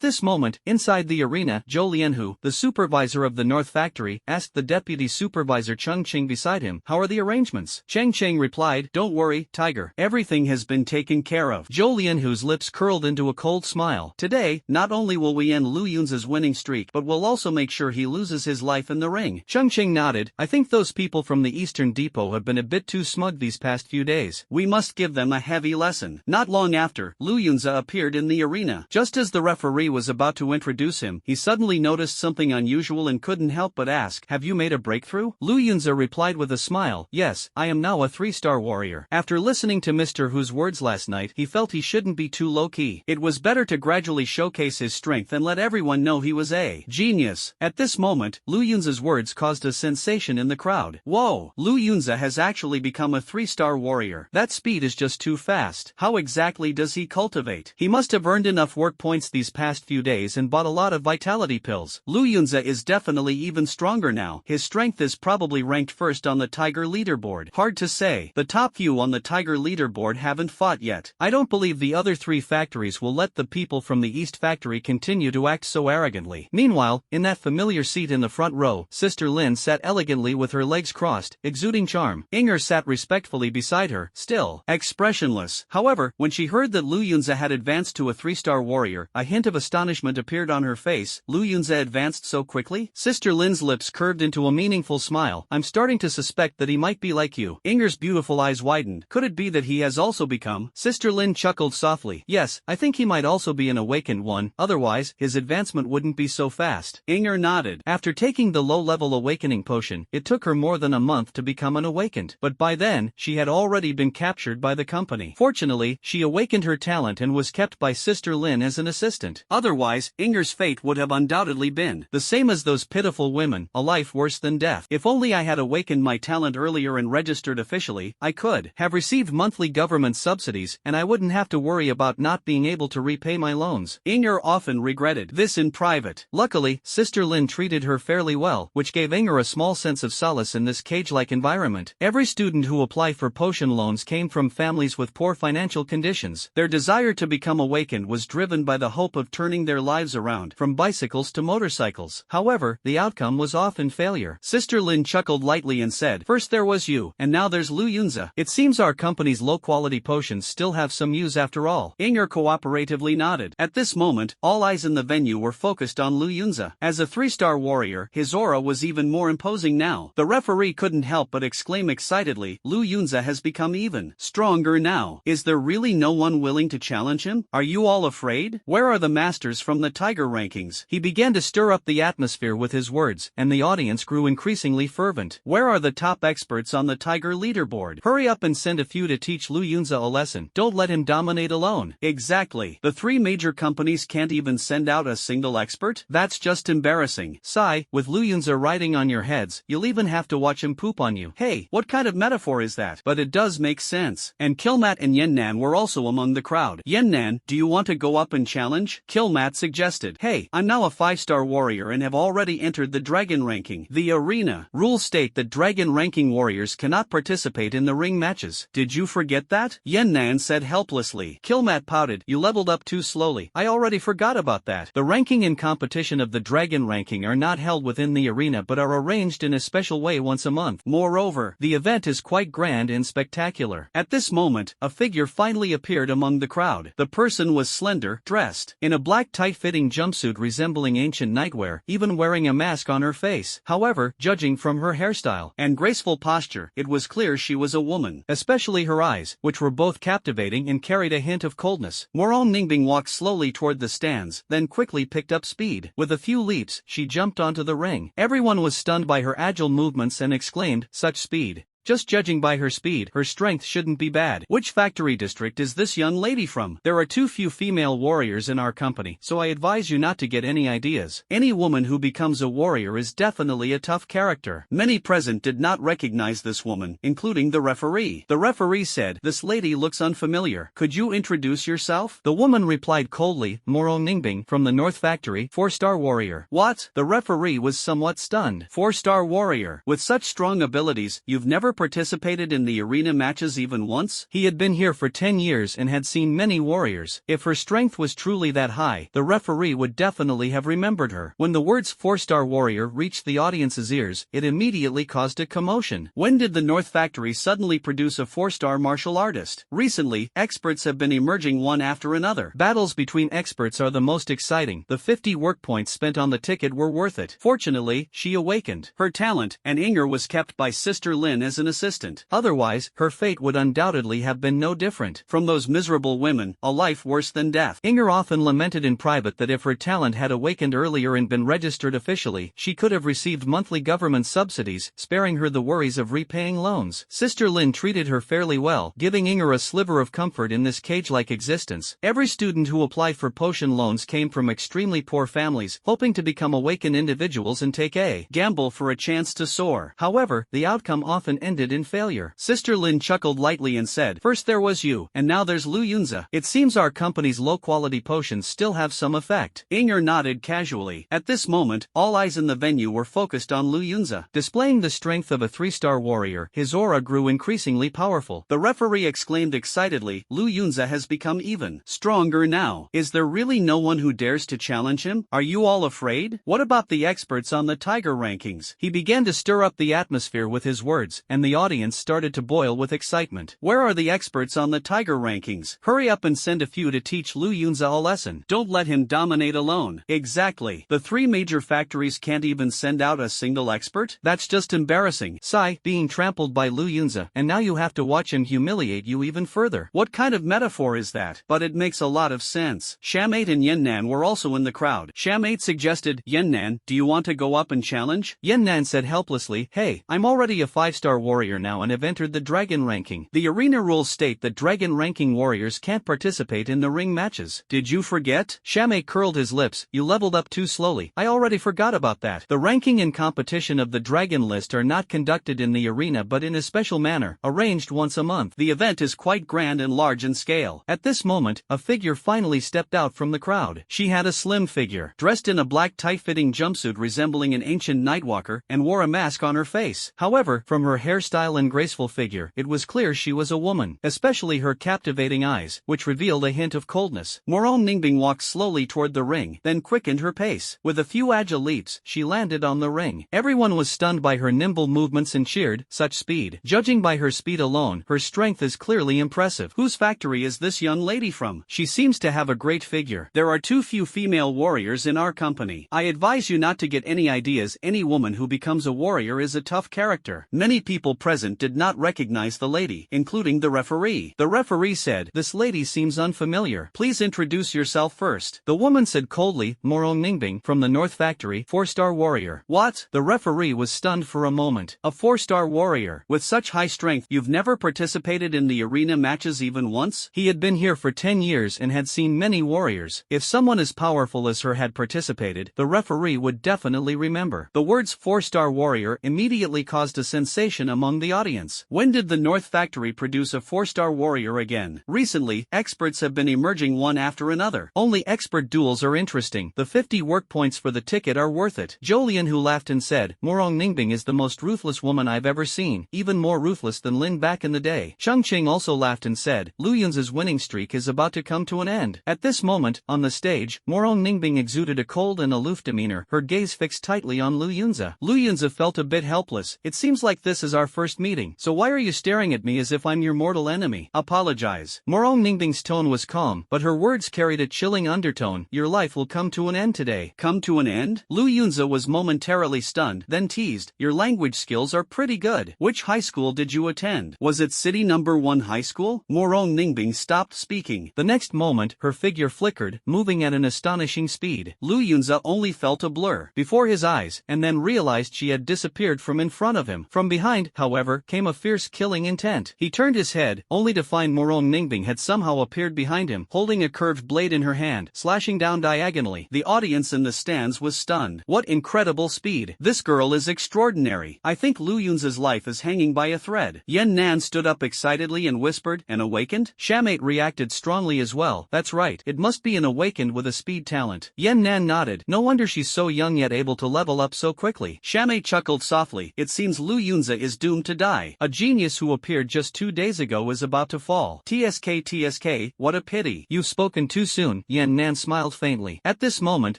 this moment, inside the arena, Zhou Lianhu, the supervisor of the North Factory, asked the deputy supervisor Cheng Qing beside him, "How are the arrangements?" Cheng Qing replied, "Don't worry, Tiger. Everything has been taken care of." Zhou Lianhu's lips curled into a cold smile. "Today, not only will we end Lu Yunza's winning streak, but we'll also make sure he loses his life in the ring." Cheng Qing nodded. "I think those people from the Eastern Depot have been a bit too smug these past few days. We must give them a heavy lesson." Not long after, Lu Yunza appeared in the arena. Just as the referee was about to introduce him, he suddenly noticed something unusual and couldn't help but ask, "Have you made a breakthrough?" Lu Yunza replied with a smile, "Yes, I am now a 3-star warrior." After listening to Mr. Hu's words last night, he felt he shouldn't be too low-key. It was better to gradually showcase his strength and let everyone know he was a genius. At this moment, Lu Yunza's words caused a sensation in the crowd. Whoa, Lu Yunza has actually become a 3-star warrior. That speed is just too fast. How exactly does he cultivate? He must have earned enough work points these past few days and bought a lot of vitality pills. Lu Yunza is definitely even stronger now. His strength is probably ranked first on the Tiger leaderboard. Hard to say. The top few on the Tiger leaderboard haven't fought yet. I don't believe the other 3 factories will let the people from the East factory continue to act so arrogantly. Meanwhile, in that familiar seat in the front row, Sister Lynn sat elegantly with her legs crossed, exuding charm. Inger sat respectfully beside her, still expressionless. However, when she heard that Lu Yunza had advanced to a 3-star warrior, a hint of astonishment appeared on her face. Lu Yunza advanced so quickly? Sister Lynn's lips curved into a meaningful smile. "I'm starting to suspect that he might be like you." Inger's beautiful eyes widened. Could it be that he has also become? Sister Lynn chuckled softly. "Yes, I think he might also be an awakened one, otherwise, his advancement wouldn't be so fast." Inger nodded. After taking the low-level awakening potion, it took her more than a month to become an awakened. But by then, she had already been captured by the company. Fortunately, she awakened her talent and was kept by Sister Lynn as an assistant. Otherwise, Inger's fate would have undoubtedly been the same as those pitiful women, a life worse than death. If only I had awakened my talent earlier and registered officially, I could have received monthly government subsidies, and I wouldn't have to worry about not being able to repay my loans. Inger often regretted this in private. Luckily, Sister Lynn treated her fairly well, which gave Inger a small sense of solace in this cage-like environment. Every student who applied for potion loans came from families with poor financial conditions. Their desire to become awakened was driven by the hope of turning their lives around, from bicycles to motorcycles. However, the outcome was often failure. Sister Lynn chuckled lightly and said, "First there was you, and now there's Lu Yunza. It seems our company's low-quality potions still have some use after all." Inger cooperatively nodded. At this moment, all eyes in the venue were focused on Lu Yunza. As a 3-star warrior, his aura was even more imposing now. The referee couldn't help but exclaim excitedly, "Lu Yunza has become even stronger now. Is there really no one willing to challenge him? Are you all afraid? Where are the masters from the Tiger rankings?" He began to stir up the atmosphere with his words, and the audience grew increasingly fervent. "Where are the top experts on the Tiger leaderboard? Hurry up and and send a few to teach Lu Yunza a lesson. Don't let him dominate alone. Exactly. The three major companies can't even send out a single expert? That's just embarrassing. Sigh, with Lu Yunza riding on your heads, you'll even have to watch him poop on you. Hey, what kind of metaphor is that? But it does make sense. And Kilmat and Yannan were also among the crowd. Yannan, do you want to go up and challenge? Kilmat suggested. Hey, I'm now a 5-star warrior and have already entered the dragon ranking. The arena. Rules state that dragon ranking warriors cannot participate in the ring matches. Did you forget that? Yannan said helplessly. Kilmat pouted. You leveled up too slowly. I already forgot about that. The ranking and competition of the dragon ranking are not held within the arena but are arranged in a special way once a month. Moreover, the event is quite grand and spectacular. At this moment, a figure finally appeared among the crowd. The person was slender, dressed in a black tight-fitting jumpsuit resembling ancient nightwear, even wearing a mask on her face. However, judging from her hairstyle and graceful posture, it was clear she was a woman, especially her eyes, which were both captivating and carried a hint of coldness. Moron Ningbing walked slowly toward the stands, then quickly picked up speed. With a few leaps, she jumped onto the ring. Everyone was stunned by her agile movements and exclaimed, "Such speed." Just judging by her speed, her strength shouldn't be bad. Which factory district is this young lady from? There are too few female warriors in our company, so I advise you not to get any ideas. Any woman who becomes a warrior is definitely a tough character. Many present did not recognize this woman, including the referee. The referee said, "This lady looks unfamiliar. Could you introduce yourself?" The woman replied coldly, "Moro Ningbing, from the North Factory, 4-star warrior." What? The referee was somewhat stunned. 4-star warrior. With such strong abilities, you've never participated in the arena matches even once? He had been here for 10 years and had seen many warriors. If her strength was truly that high, the referee would definitely have remembered her. When the words 4-star warrior reached the audience's ears, it immediately caused a commotion. When did the North Factory suddenly produce a 4-star martial artist? Recently, experts have been emerging one after another. Battles between experts are the most exciting. The 50 work points spent on the ticket were worth it. Fortunately, she awakened her talent, and Inger was kept by Sister Lynn as an assistant. Otherwise, her fate would undoubtedly have been no different. From those miserable women, a life worse than death. Inger often lamented in private that if her talent had awakened earlier and been registered officially, she could have received monthly government subsidies, sparing her the worries of repaying loans. Sister Lynn treated her fairly well, giving Inger a sliver of comfort in this cage-like existence. Every student who applied for potion loans came from extremely poor families, hoping to become awakened individuals and take a gamble for a chance to soar. However, the outcome often ended in failure. Sister Lynn chuckled lightly and said, "First there was you, and now there's Lu Yunza. It seems our company's low-quality potions still have some effect." Inger nodded casually. At this moment, all eyes in the venue were focused on Lu Yunza. Displaying the strength of a 3-star warrior, his aura grew increasingly powerful. The referee exclaimed excitedly, "Lu Yunza has become even stronger now. Is there really no one who dares to challenge him? Are you all afraid? What about the experts on the Tiger rankings?" He began to stir up the atmosphere with his words, and the audience started to boil with excitement. "Where are the experts on the Tiger rankings? Hurry up and send a few to teach Lu Yunza a lesson. Don't let him dominate alone." Exactly. The three major factories can't even send out a single expert? That's just embarrassing. Sigh, being trampled by Lu Yunza, and now you have to watch him humiliate you even further. What kind of metaphor is that? But it makes a lot of sense. Shamate and Yannan were also in the crowd. Shamate suggested, "Yannan, do you want to go up and challenge?" Yannan said helplessly, "Hey, I'm already a 5-star warrior now and have entered the dragon ranking. The arena rules state that dragon ranking warriors can't participate in the ring matches. Did you forget?" Shamate curled his lips. "You leveled up too slowly. I already forgot about that." The ranking and competition of the dragon list are not conducted in the arena but in a special manner, arranged once a month. The event is quite grand and large in scale. At this moment, a figure finally stepped out from the crowd. She had a slim figure, dressed in a black tight-fitting jumpsuit resembling an ancient nightwalker, and wore a mask on her face. However, from her hairstyle and graceful figure, it was clear she was a woman, especially her captivating eyes, which revealed a hint of coldness. Moron Ningbing walked slowly toward the ring, then quickened her pace. With a few agile leaps, she landed on the ring. Everyone was stunned by her nimble movements and cheered, "Such speed." Judging by her speed alone, her strength is clearly impressive. Whose factory is this young lady from? She seems to have a great figure. There are too few female warriors in our company. I advise you not to get any ideas. Any woman who becomes a warrior is a tough character. Many people people present did not recognize the lady, including the referee. The referee said, "This lady seems unfamiliar. Please introduce yourself first." The woman said coldly, "Morong Ningbing, from the North Factory, 4-star warrior." What? The referee was stunned for a moment. A 4-star warrior? With such high strength, you've never participated in the arena matches even once? He had been here for 10 years and had seen many warriors. If someone as powerful as her had participated, the referee would definitely remember. The words 4-star warrior immediately caused a sensation among the audience. When did the North Factory produce a 4-star warrior again? Recently, experts have been emerging one after another. Only expert duels are interesting. The 50 work points for the ticket are worth it. Jolien, who laughed and said, "Morong Ningbing is the most ruthless woman I've ever seen, even more ruthless than Lin back in the day." Chengqing also laughed and said, "Lu Yunza's winning streak is about to come to an end." At this moment, on the stage, Morong Ningbing exuded a cold and aloof demeanor, her gaze fixed tightly on Lu Yunza. Lu Yunza felt a bit helpless. "It seems like this is our first meeting, so why are you staring at me as if I'm your mortal enemy? Apologize." Morong Ningbing's tone was calm, but her words carried a chilling undertone. "Your life will come to an end today." Come to an end? Lu Yunza was momentarily stunned, then teased, "Your language skills are pretty good. Which high school did you attend? Was it City Number 1 High School?" Morong Ningbing stopped speaking. The next moment, her figure flickered, moving at an astonishing speed. Lu Yunza only felt a blur before his eyes, and then realized she had disappeared from in front of him. From behind, however, came a fierce killing intent. He turned his head, only to find Morong Ningbing had somehow appeared behind him, holding a curved blade in her hand, slashing down diagonally. The audience in the stands was stunned. What incredible speed! This girl is extraordinary. I think Lu Yunza's life is hanging by a thread. Yan Nan stood up excitedly and whispered, "An awakened?" Shamate reacted strongly as well. "That's right, it must be an awakened with a speed talent." Yan Nan nodded. "No wonder she's so young yet able to level up so quickly." Shamate chuckled softly. "It seems Lu Yunza is doomed to die. A genius who appeared just 2 days ago is about to fall. TSK, what a pity." "You've spoken too soon." Yan Nan smiled faintly. At this moment,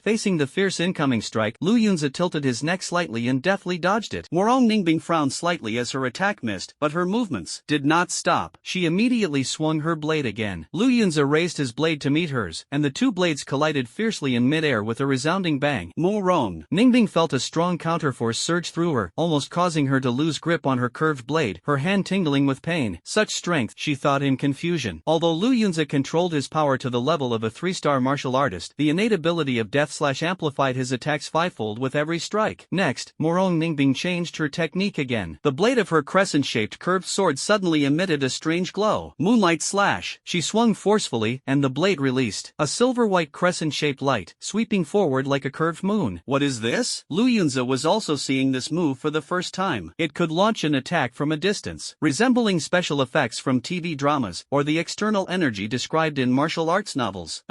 facing the fierce incoming strike, Lu Yunza tilted his neck slightly and deftly dodged it. Morong Ningbing frowned slightly as her attack missed, but her movements did not stop. She immediately swung her blade again. Lu Yunza raised his blade to meet hers, and the two blades collided fiercely in midair with a resounding bang. Morong Ningbing felt a strong counterforce surge through her, almost causing her to lose grip on her curved blade, her hand tingling with pain. Such strength, she thought in confusion. Although Lu Yunza controlled his power to the level of a 3-star martial artist, the innate ability of death/amplified his attacks fivefold with every strike. Next, Morong Ningbing changed her technique again. The blade of her crescent-shaped curved sword suddenly emitted a strange glow. Moonlight slash. She swung forcefully, and the blade released a silver-white crescent-shaped light, sweeping forward like a curved moon. What is this? Lu Yunza was also seeing this move for the first time. It could launch an attack from a distance, resembling special effects from TV dramas, or the external energy described in martial arts novels.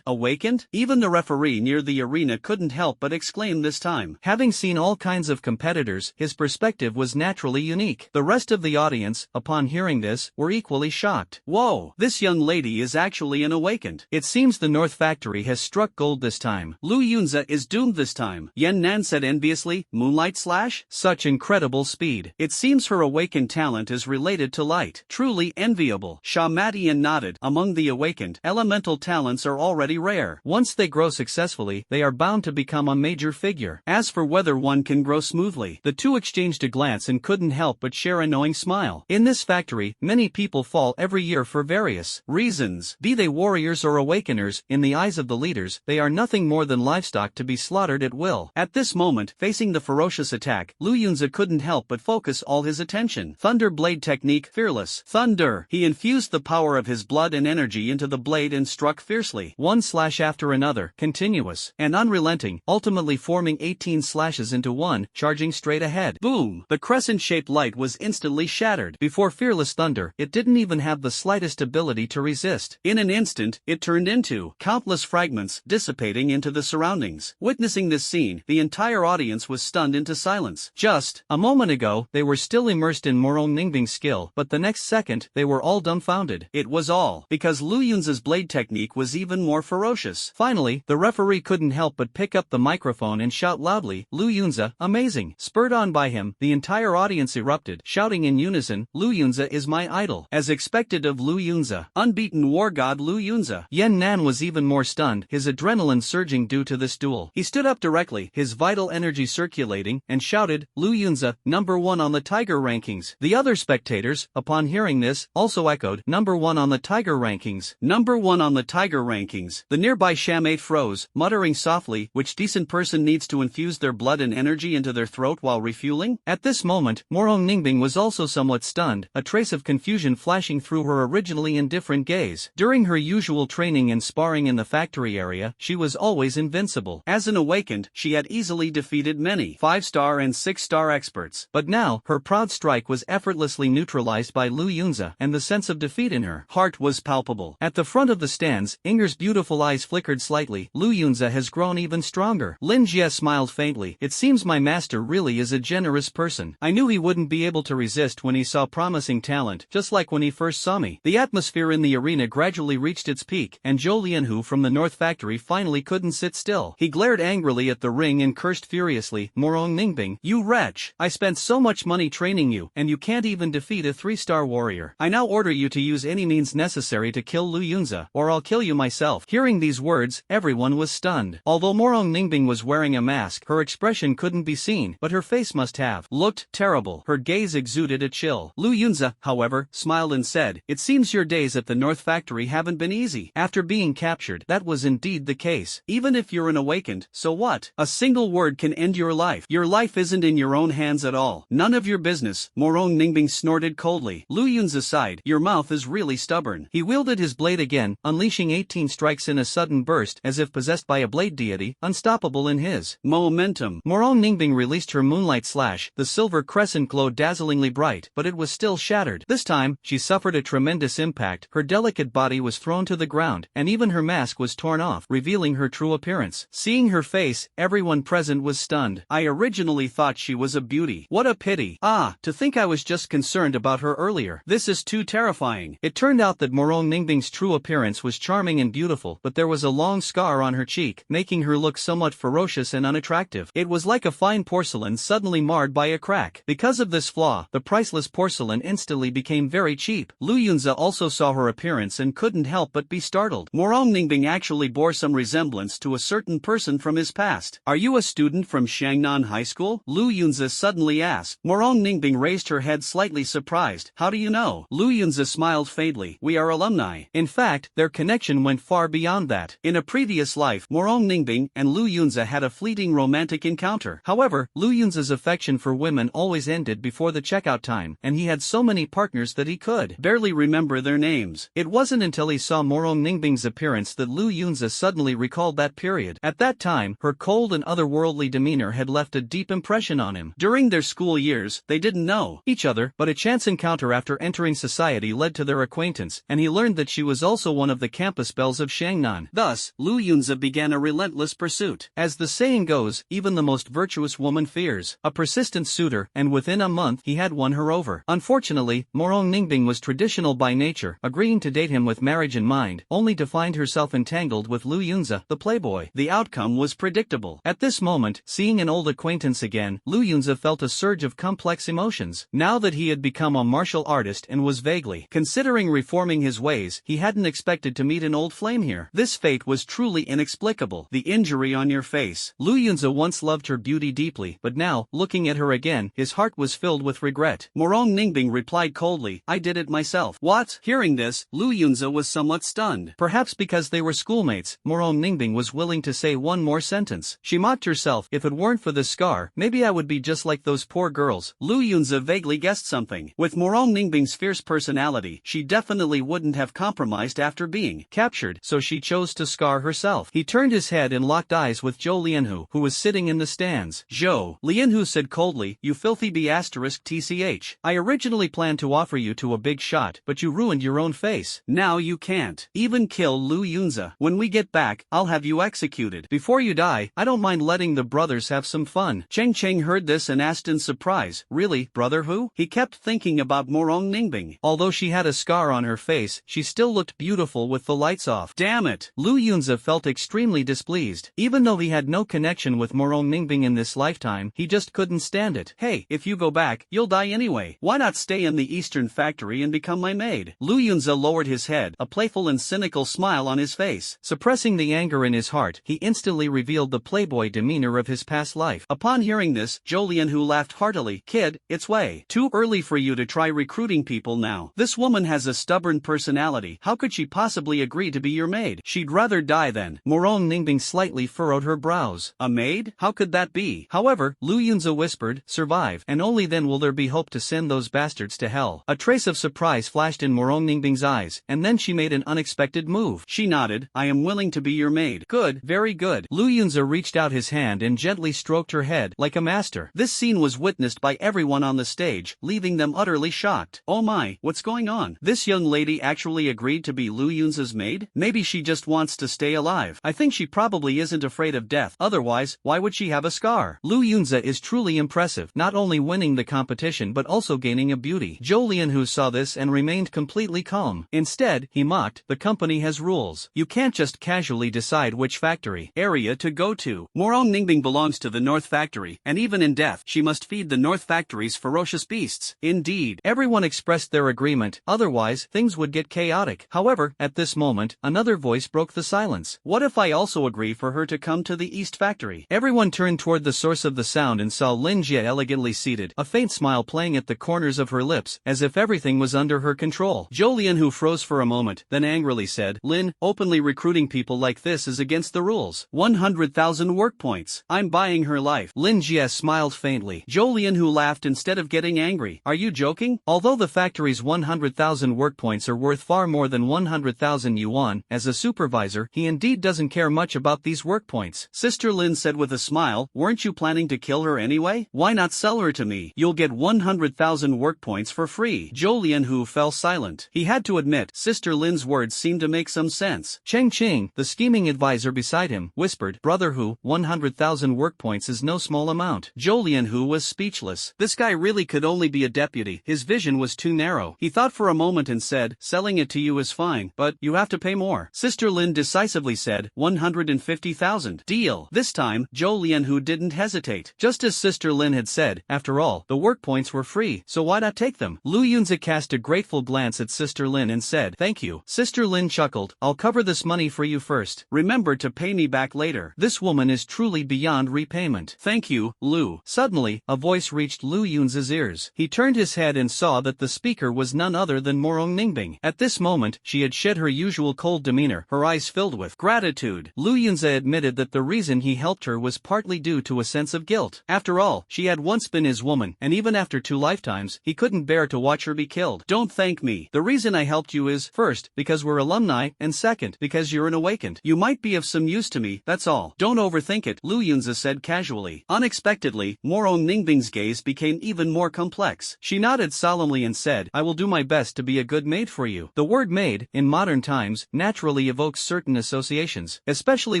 Awakened? Even the referee near the arena couldn't help but exclaim this time. Having seen all kinds of competitors, his perspective was naturally unique. The rest of the audience, upon hearing this, were equally shocked. Whoa, this young lady is actually an awakened. It seems the North Factory has struck gold this time. Lu Yunza is doomed this time. Yan Nan said enviously, "Moonlight slash? Such incredible speed. It seems her awakened talent is related to light. Truly enviable." Shamatian nodded. Among the awakened, elemental talents are already rare. Once they grow successfully, they are bound to become a major figure. As for whether one can grow smoothly, the two exchanged a glance and couldn't help but share a knowing smile. In this factory, many people fall every year for various reasons. Be they warriors or awakeners, in the eyes of the leaders, they are nothing more than livestock to be slaughtered at will. At this moment, facing the ferocious attack, Lu Yunza couldn't help but focus all his attention. Thunderblade technique, fearless. Thunder. He infused the power of his blood and energy into the blade and struck fiercely. One slash after another, continuous and unrelenting, ultimately forming 18 slashes into one, charging straight ahead. Boom! The crescent-shaped light was instantly shattered. Before fearless thunder, it didn't even have the slightest ability to resist. In an instant, it turned into countless fragments, dissipating into the surroundings. Witnessing this scene, the entire audience was stunned into silence. Just a moment ago, they were still immersed in Morong Ningbing's skill, but the next second, they were all dumbfounded. It was all because Lu Yunza's blade technique was even more ferocious. Finally, the referee couldn't help but pick up the microphone and shout loudly, "Lu Yunza, amazing!" Spurred on by him, the entire audience erupted, shouting in unison, "Lu Yunza is my idol." As expected of Lu Yunza, unbeaten war god Lu Yunza. Yan Nan was even more stunned, his adrenaline surging due to this duel. He stood up directly, his vital energy circulating, and shouted, "Lu Yunza, #1 on the Tiger rankings. The other spectators, upon hearing this, also echoed, number 1 on the Tiger rankings. Number 1 on the Tiger rankings. The nearby shammate froze, muttering softly, which decent person needs to infuse their blood and energy into their throat while refueling? At this moment, Morong Ningbing was also somewhat stunned, a trace of confusion flashing through her originally indifferent gaze. During her usual training and sparring in the factory area, she was always invincible. As an awakened, she had easily defeated many 5-star and 6-star experts. But now, her proud strike was effortlessly neutralized by Lu Yunza, and the sense of defeat in her heart was palpable. At the front of the stands, Inger's beautiful eyes flickered slightly. Lu Yunza has grown even stronger. Lin Jie smiled faintly. It seems my master really is a generous person. I knew he wouldn't be able to resist when he saw promising talent, just like when he first saw me. The atmosphere in the arena gradually reached its peak, and Zhou Lianhu from the North Factory finally couldn't sit still. He glared angrily at the ring and cursed furiously, Morong Ningbing, you wretch! I spent so much money training you, and you can't even defeat a 3-star warrior. I now order you to use any means necessary to kill Lu Yunza, or I'll kill you myself. Hearing these words, everyone was stunned. Although Morong Ningbing was wearing a mask, her expression couldn't be seen, but her face must have looked terrible. Her gaze exuded a chill. Lu Yunza, however, smiled and said, it seems your days at the North Factory haven't been easy. After being captured, that was indeed the case. Even if you're an awakened, so what? A single word can end your life. Your life isn't in your own hands at all. None of your business, Morong Ningbing snorted coldly. Lu Yunza sighed, your mouth is really stubborn. He wielded his blade again, unleashing 18 strikes in a sudden burst, as if possessed by a blade deity, unstoppable in his momentum. Morong Ningbing released her moonlight slash. The silver crescent glowed dazzlingly bright, but it was still shattered. This time, she suffered a tremendous impact. Her delicate body was thrown to the ground, and even her mask was torn off, revealing her true appearance. Seeing her face, everyone present was stunned. I originally thought she was a beauty. What a pity. Ah, to think I was just concerned about her earlier. This is too terrifying. It turned out that Morong Ningbing's true appearance was charming and beautiful, but there was a long scar on her cheek, making her look somewhat ferocious and unattractive. It was like a fine porcelain suddenly marred by a crack. Because of this flaw, the priceless porcelain instantly became very cheap. Lu Yunza also saw her appearance and couldn't help but be startled. Morong Ningbing actually bore some resemblance to a certain person from his past. Are you a student from Shangnan High School? Lu Yunza suddenly asked. Morong Ningbing raised her head slightly surprised. How do you know? Lu Yunza smiled faintly. We are alumni. In fact, their connection went far beyond that. In a previous life, Morong Ningbing and Lu Yunza had a fleeting romantic encounter. However, Lu Yunza's affection for women always ended before the checkout time, and he had so many partners that he could barely remember their names. It wasn't until he saw Morong Ningbing's appearance that Lu Yunza suddenly recalled that period. At that time, her cold and otherworldly demeanor had left a deep impression on him. During their school years, they didn't know each other, but a chance encounter after entering society led to their acquaintance, and he learned that she was also one of the campus belles of Shangnan. Thus, Lu Yunza began a relentless pursuit. As the saying goes, even the most virtuous woman fears a persistent suitor, and within a month he had won her over. Unfortunately, Morong Ningbing was traditional by nature, agreeing to date him with marriage in mind, only to find herself entangled with Lu Yunza, the playboy. The outcome was predictable. At this moment, seeing an old acquaintance again, Lu Yunza felt a surge of complex emotions. Now that he had become a martial artist and was vaguely considering reforming his ways, he hadn't expected to meet an old flame here. This fate was truly inexplicable. The injury on your face. Lu Yunza once loved her beauty deeply, but now, looking at her again, his heart was filled with regret. Morong Ningbing replied coldly, I did it myself. What? Hearing this, Lu Yunza was somewhat stunned. Perhaps because they were schoolmates, Morong Ningbing was willing to say one more sentence. She mocked herself, if it weren't for the scar, maybe I would be just like those poor girls. Lu Yunza vaguely guessed something. With Morong Ningbing's fierce personality, she definitely wouldn't have compromised after being captured, so she chose to scar herself. He turned his head and locked eyes with Zhou Lianhu, who was sitting in the stands. Zhou Lianhu said coldly, you filthy B***TCH. I originally planned to offer you to a big shot, but you ruined your own face. Now you can't even kill Lu Yunza. When we get back, I'll have you executed. Before you die, I don't mind letting the brothers have some fun. Cheng Cheng heard this and asked in surprise, really, brother who? He kept thinking about Morong Ningbing. Although she had a scar on her face, she still looked beautiful with the lights off. Damn it! Lu Yunza felt extremely displeased. Even though he had no connection with Morong Ningbing in this lifetime, he just couldn't stand it. Hey, if you go back, you'll die anyway. Why not stay in the Eastern Factory and become my maid? Lu Yunza lowered his head, a playful and cynical smile on his face. Suppressing the anger in his heart, he instantly revealed the playboy demeanor of his past life. Upon hearing this, Zhou Lianhu laughed heartily. Kid, say it its way. Too early for you to try recruiting people now. This woman has a stubborn personality. How could she possibly agree to be your maid? She'd rather die than. Morong Ningbing slightly furrowed her brows. A maid? How could that be? However, Lu Yunza whispered, survive, and only then will there be hope to send those bastards to hell. A trace of surprise flashed in Morong Ningbing's eyes, and then she made an unexpected move. She nodded. I am willing to be your maid. Good, very good. Lu Yunza reached out his hand and gently stroked her head, like a master. This scene was witnessed by everyone on the stage, leaving them utterly shocked. Oh my, what's going on? This young lady actually agreed to be Lu Yunza's maid? Maybe she just wants to stay alive. I think she probably isn't afraid of death, otherwise, why would she have a scar? Lu Yunza is truly impressive, not only winning the competition but also gaining a beauty. Zhou Lianhu saw this and remained completely calm. Instead, he mocked, the company has rules. You can't just casually decide which factory area to go to. Morong Ningbing belongs to the North Factory, and even in death, she must feed the North Factory's ferocious beasts. Indeed, everyone expressed their agreement, otherwise, things would get chaotic. However, at this moment, another voice broke the silence. What if I also agree for her to come to the East Factory? Everyone turned toward the source of the sound and saw Lin Jie elegantly seated, a faint smile playing at the corners of her lips, as if everything was under her control. Zhou Lianhu froze for a moment, then angrily said, Lin, openly recruiting people like this is against the rules. 100,000 work points. I'm buying her life. Lin Jie smiled faintly. Zhou Lianhu laughed instead of getting angry. Are you joking? Although the factory's 100,000 work points are worth far more than 100,000 yuan, as a supervisor, he indeed doesn't care much about these work points. Sister Lynn said with a smile, weren't you planning to kill her anyway? Why not sell her to me? You'll get 100,000 work points for free. Zhou Lianhu fell silent. He had to admit, Sister Lynn's words seemed to make some sense. Cheng Qing, the scheming advisor beside him, whispered, Brother Hu, 100,000 work points is no small amount. Zhou Lianhu was speechless. This guy really could only be a deputy. His vision was too narrow. He thought for a moment and said, selling it to you is fine, but you have to pay more. Sister Lynn decisively said, 150,000. Deal. This time, Zhou Lianhu didn't hesitate. Just as Sister Lynn had said, after all, the work points were free, so why not take them? Lu Yunza cast a grateful glance at Sister Lynn and said, thank you. Sister Lynn chuckled, I'll cover this money for you first. Remember to pay me back later. This woman is truly beyond repayment. Thank you, Lu. Suddenly, a voice reached Lu Yunza's ears. He turned his head and saw that the speaker was none other than Morong Ningbing. At this moment, she had shed her usual cold demeanor, her eyes filled with gratitude. Lu Yunza admitted that the reason he helped her was partly due to a sense of guilt. After all, she had once been his woman, and even after 2 lifetimes, he couldn't bear to watch her be killed. Don't thank me. The reason I helped you is, first, because we're alumni, and second, because you're an awakened. You might be of some use to me, that's all. Don't overthink it, Lu Yunza said casually. Unexpectedly, Morong Ningbing's gaze became even more complex. She nodded solemnly and said, I will do my best to be a good maid for you. The word maid, in modern times, naturally evokes certain associations, especially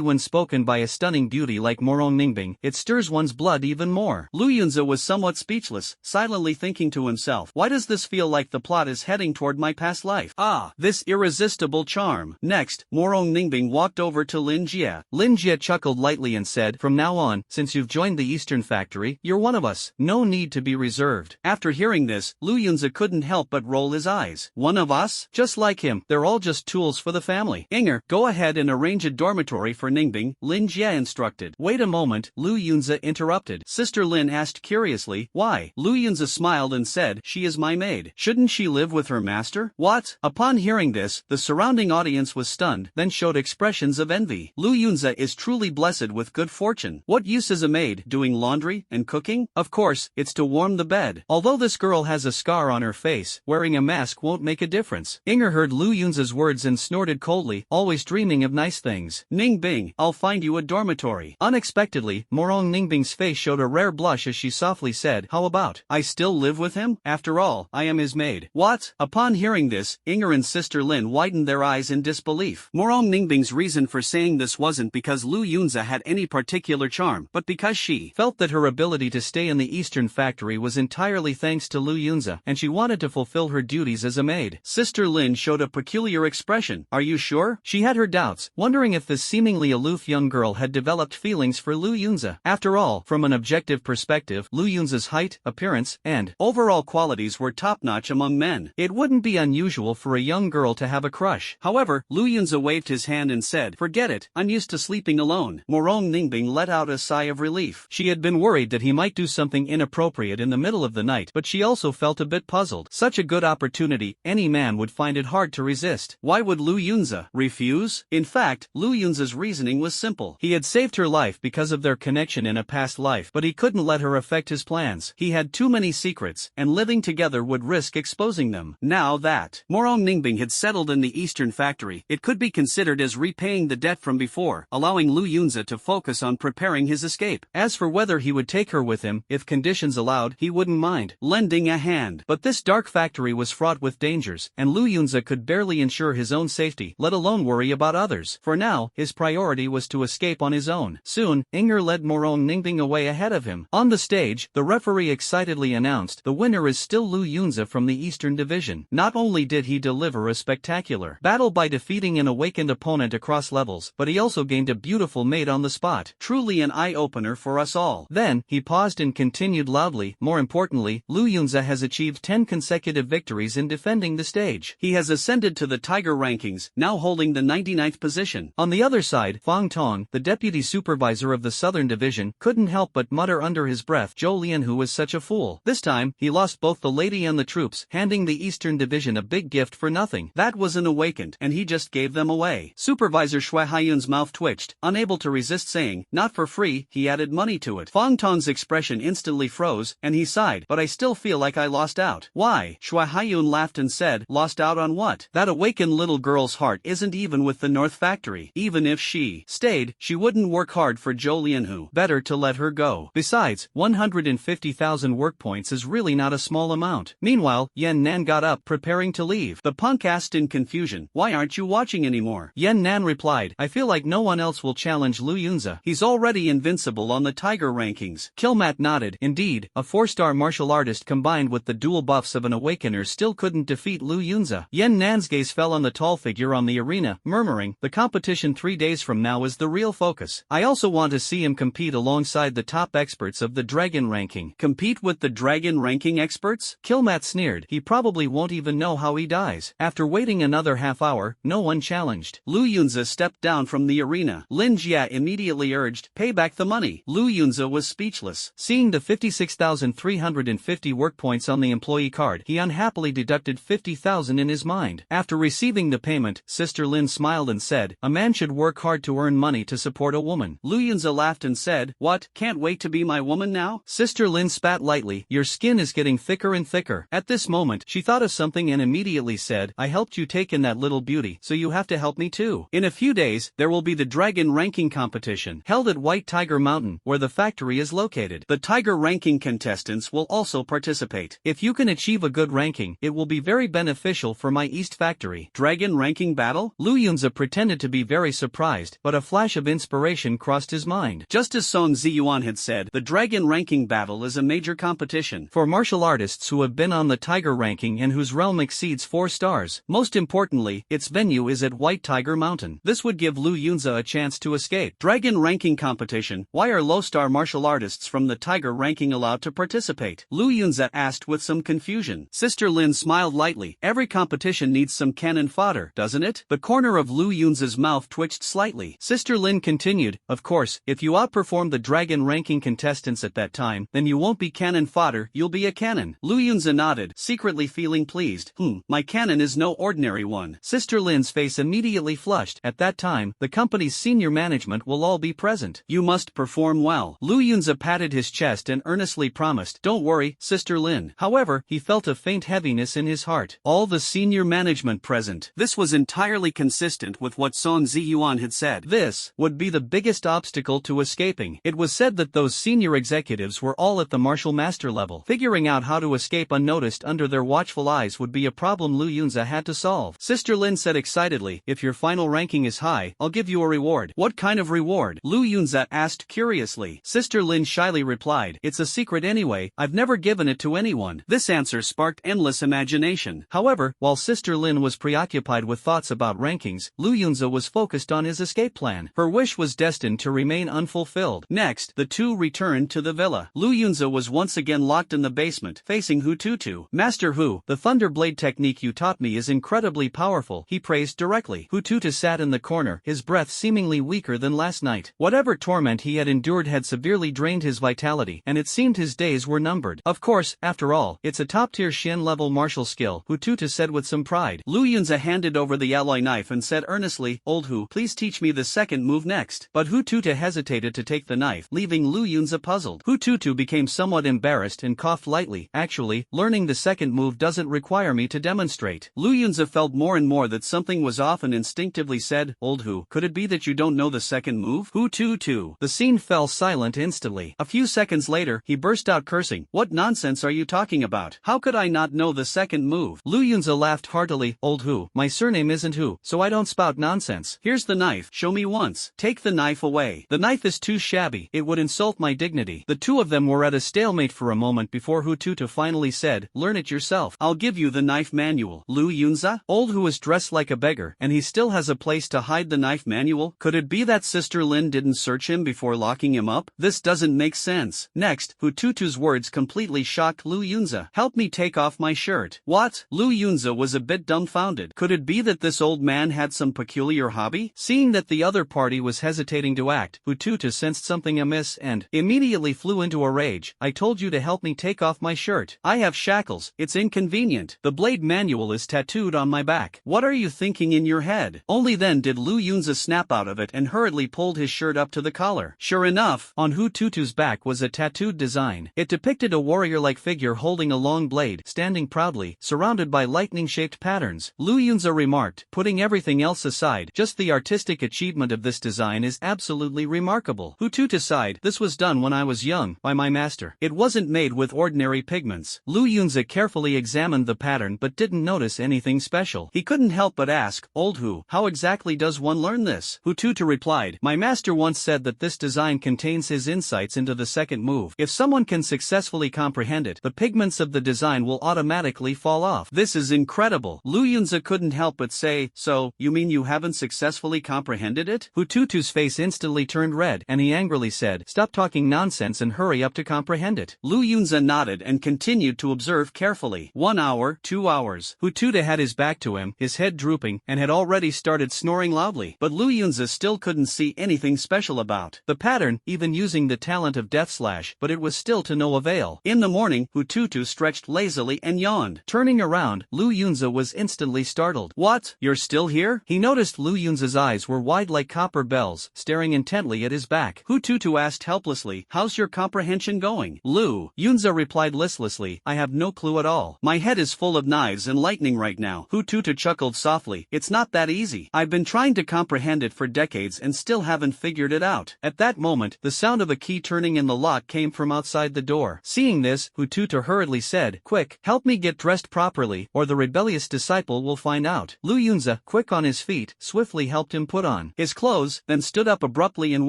when spoken by a stunning beauty like Morong Ningbing. It stirs one's blood even more. Lu Yunza was somewhat speechless, silently thinking to himself, why does this feel like the plot is heading toward my past life? Ah, this irresistible charm. Next, Morong Ningbing walked over to Lin Jie. Lin Jie chuckled lightly and said, from now on, since you've joined the Eastern Factory, you're one of us. No need to be reserved. After hearing this, Lu Yunza couldn't help but roll his eyes. One of us? Just like him, they're all just tools for the family. Inger, go ahead and arrange a dormitory for Ningbing, Lin Jie instructed. Wait a moment, Lu Yunza interrupted. Sister Lin asked curiously, why? Lu Yunza smiled and said, she is my maid. Shouldn't she live with her master? What? Upon hearing this, the surrounding audience was stunned, then showed expressions of envy. Lu Yunza is truly blessed with good fortune. What use is a maid doing laundry and cooking? Of course, it's to warm the bed. Although this girl has a scar on her face, wearing a mask won't make a difference. Inger heard Lu Yunza's words and snorted coldly, always dreaming of nice things. Ningbing, I'll find you a dormitory. Unexpectedly, Morong Ningbing's face showed a rare blush as she softly said, how about? I still live with him? After all, I am his maid. What? Upon hearing this, Inger and Sister Lin widened their eyes in disbelief. Morong Ningbing's reason for saying this wasn't because Lu Yunza had any particular charm, but because she felt that her ability to stay in the Eastern Factory was entirely thanks to Lu Yunza, and she wanted to fulfill her duties as a maid. Sister Lin showed a peculiar expression. Are you sure? She had her doubts, wondering if this seemingly aloof young girl had developed feelings for Lu Yunza. After all, from an objective perspective, Lu Yunza's height, appearance, and overall qualities were top-notch among men. It wouldn't be unusual for a young girl to have a crush. However, Lu Yunza waved his hand and said, forget it, I'm used to sleeping alone. Morong Ningbing let out a sigh of relief. She had been worried that he might do something inappropriate appropriate in the middle of the night, but she also felt a bit puzzled. Such a good opportunity, any man would find it hard to resist. Why would Lu Yunza refuse? In fact, Lu Yunza's reasoning was simple. He had saved her life because of their connection in a past life, but he couldn't let her affect his plans. He had too many secrets, and living together would risk exposing them. Now that Morong Ningbing had settled in the Eastern factory, it could be considered as repaying the debt from before, allowing Lu Yunza to focus on preparing his escape. As for whether he would take her with him, if conditions allowed, he wouldn't mind lending a hand. But this dark factory was fraught with dangers, and Lu Yunza could barely ensure his own safety, let alone worry about others. For now, his priority was to escape on his own. Soon, Inger led Morong Ningbing away ahead of him. On the stage, the referee excitedly announced, the winner is still Lu Yunza from the Eastern Division. Not only did he deliver a spectacular battle by defeating an awakened opponent across levels, but he also gained a beautiful mate on the spot. Truly an eye-opener for us all. Then, he paused and continued loudly, more importantly, Lu Yunza has achieved 10 consecutive victories in defending the stage. He has ascended to the Tiger rankings, now holding the 99th position. On the other side, Fang Tong, the deputy supervisor of the Southern Division, couldn't help but mutter under his breath, Zhou Lian who was such a fool. This time, he lost both the lady and the troops, handing the Eastern Division a big gift for nothing. That was an awakened, and he just gave them away. Supervisor Shui Haiyun's mouth twitched, unable to resist saying, not for free, he added money to it. Fang Tong's expression instantly froze, and he sighed, but I still feel like I lost out. Why? Shui Haiyun laughed and said, lost out on what? That awakened little girl's heart isn't even with the North Factory. Even if she stayed, she wouldn't work hard for Zhou Lianhu. Better to let her go. Besides, 150,000 work points is really not a small amount. Meanwhile, Yan Nan got up, preparing to leave. The punk asked in confusion, why aren't you watching anymore? Yan Nan replied, I feel like no one else will challenge Lu Yunza. He's already invincible on the Tiger rankings. Kilmat nodded. Indeed, a 4-star martial artist combined with the dual buffs of an awakener still couldn't defeat Lu Yunza. Yan Nan's gaze fell on the tall figure on the arena, murmuring, the competition 3 days from now is the real focus. I also want to see him compete alongside the top experts of the Dragon ranking. Compete with the Dragon ranking experts? Kilmat sneered. He probably won't even know how he dies. After waiting another half hour, no one challenged. Lu Yunza stepped down from the arena. Lin Jia immediately urged, pay back the money. Lu Yunza was speechless. Seeing the 56,350 work points on the employee card, he unhappily deducted 50,000 in his mind. After receiving the payment, Sister Lynn smiled and said, a man should work hard to earn money to support a woman. Lu Yunza laughed and said, what, can't wait to be my woman now? Sister Lynn spat lightly, your skin is getting thicker and thicker. At this moment, she thought of something and immediately said, I helped you take in that little beauty, so you have to help me too. In a few days, there will be the Dragon ranking competition, held at White Tiger Mountain, where the factory is located. The Tiger ranking contestants will also participate. If you can achieve a good ranking, it will be very beneficial for my East factory. Dragon ranking battle? Lu Yunza pretended to be very surprised, but a flash of inspiration crossed his mind. Just as Song Ziyuan had said, the Dragon ranking battle is a major competition for martial artists who have been on the Tiger ranking and whose realm exceeds 4 stars. Most importantly, its venue is at White Tiger Mountain. This would give Lu Yunza a chance to escape. Dragon ranking competition. Why are low-star martial artists from the Tiger ranking allowed to participate? Lu Yunza asked with some confusion. Sister Lin smiled lightly. Every competition needs some cannon fodder, doesn't it? The corner of Lu Yunza's mouth twitched slightly. Sister Lin continued, of course, if you outperform the Dragon ranking contestants at that time, then you won't be cannon fodder, you'll be a cannon. Lu Yunza nodded, secretly feeling pleased. My cannon is no ordinary one. Sister Lin's face immediately flushed. At that time, the company's senior management will all be present. You must perform well. Lu Yunza patted his chest and earnestly promised, don't worry, Sister Lin. However, he felt a faint heaviness in his heart. All the senior management present. This was entirely consistent with what Song Ziyuan had said. This would be the biggest obstacle to escaping. It was said that those senior executives were all at the martial master level. Figuring out how to escape unnoticed under their watchful eyes would be a problem Lu Yunza had to solve. Sister Lin said excitedly, if your final ranking is high, I'll give you a reward. What kind of reward? Lu Yunza asked curiously. Sister Lin shyly replied, it's a secret anyway, I've never given it to anyone. This answer sparked endless imagination. However, while Sister Lin was preoccupied with thoughts about rankings, Lu Yunza was focused on his escape plan. Her wish was destined to remain unfulfilled. Next, the two returned to the villa. Lu Yunza was once again locked in the basement, facing Hu Tutu. Master Hu, the thunderblade technique you taught me is incredibly powerful, he praised directly. Hu Tutu sat in the corner, his breath seemingly weaker than last night. Whatever torment he had endured had severely drained his vitality, and it seemed assumed his days were numbered. Of course, after all, it's a top-tier Shen-level martial skill, Hu Tutu said with some pride. Lu Yunza handed over the alloy knife and said earnestly, "Old Hu, please teach me the second move next." But Hu Tutu hesitated to take the knife, leaving Lu Yunza puzzled. Hu Tutu became somewhat embarrassed and coughed lightly. "Actually, learning the second move doesn't require me to demonstrate." Lu Yunza felt more and more that something was off and instinctively said, "Old Hu, could it be that you don't know the second move?" Hu Tutu. The scene fell silent instantly. A few seconds later, he burst out cursing. "What nonsense are you talking about? How could I not know the second move?" Lu Yunza laughed heartily. "Old Hu, my surname isn't Hu, so I don't spout nonsense. Here's the knife, show me once." "Take the knife away. The knife is too shabby, it would insult my dignity." The two of them were at a stalemate for a moment before Hu Tutu finally said, "Learn it yourself. I'll give you the knife manual." Lu Yunza? Old Hu is dressed like a beggar, and he still has a place to hide the knife manual? Could it be that Sister Lynn didn't search him before locking him up? This doesn't make sense. Next, Hu Tutu's words completely shocked Lu Yunza. "Help me take off my shirt." What? Lu Yunza was a bit dumbfounded. Could it be that this old man had some peculiar hobby? Seeing that the other party was hesitating to act, Hu Tutu sensed something amiss and immediately flew into a rage. "I told you to help me take off my shirt. I have shackles, it's inconvenient. The blade manual is tattooed on my back. What are you thinking in your head?" Only then did Lu Yunza snap out of it and hurriedly pulled his shirt up to the collar. Sure enough, on Hu Tutu's back was a tattooed design. It depicted a warrior-like figure holding a long blade, standing proudly, surrounded by lightning-shaped patterns. Lu Yunza remarked, "Putting everything else aside, just the artistic achievement of this design is absolutely remarkable." Hu Tutu sighed, "This was done when I was young, by my master. It wasn't made with ordinary pigments." Lu Yunza carefully examined the pattern but didn't notice anything special. He couldn't help but ask, "Old Hu, how exactly does one learn this?" Hu Tutu replied, "My master once said that this design contains his insights into the second move. If someone can successfully comprehend it, the pigments of the design will automatically fall off." This is incredible. Lu Yunza couldn't help but say, "So, you mean you haven't successfully comprehended it?" Hu Tutu's face instantly turned red, and he angrily said, "Stop talking nonsense and hurry up to comprehend it." Lu Yunza nodded and continued to observe carefully. 1 hour, 2 hours. Hu Tutu had his back to him, his head drooping, and had already started snoring loudly. But Lu Yunza still couldn't see anything special about the pattern, even using the talent of Death Slash, but it was still to no avail. In the morning, Hu Tutu stretched lazily and yawned. Turning around, Lu Yunza was instantly startled. "What? You're still here?" He noticed Lu Yunza's eyes were wide like copper bells, staring intently at his back. Hu Tutu asked helplessly, "How's your comprehension going?" Lu Yunza replied listlessly, "I have no clue at all. My head is full of knives and lightning right now." Hu Tutu chuckled softly, "It's not that easy. I've been trying to comprehend it for decades and still haven't figured it out." At that moment, the sound of a key turning in the lock came from outside the door. Seeing this, Hu Tutu hurriedly said, "Quick, help me get dressed properly, or the rebellious disciple will find out." Lu Yunza, quick on his feet, swiftly helped him put on his clothes, then stood up abruptly and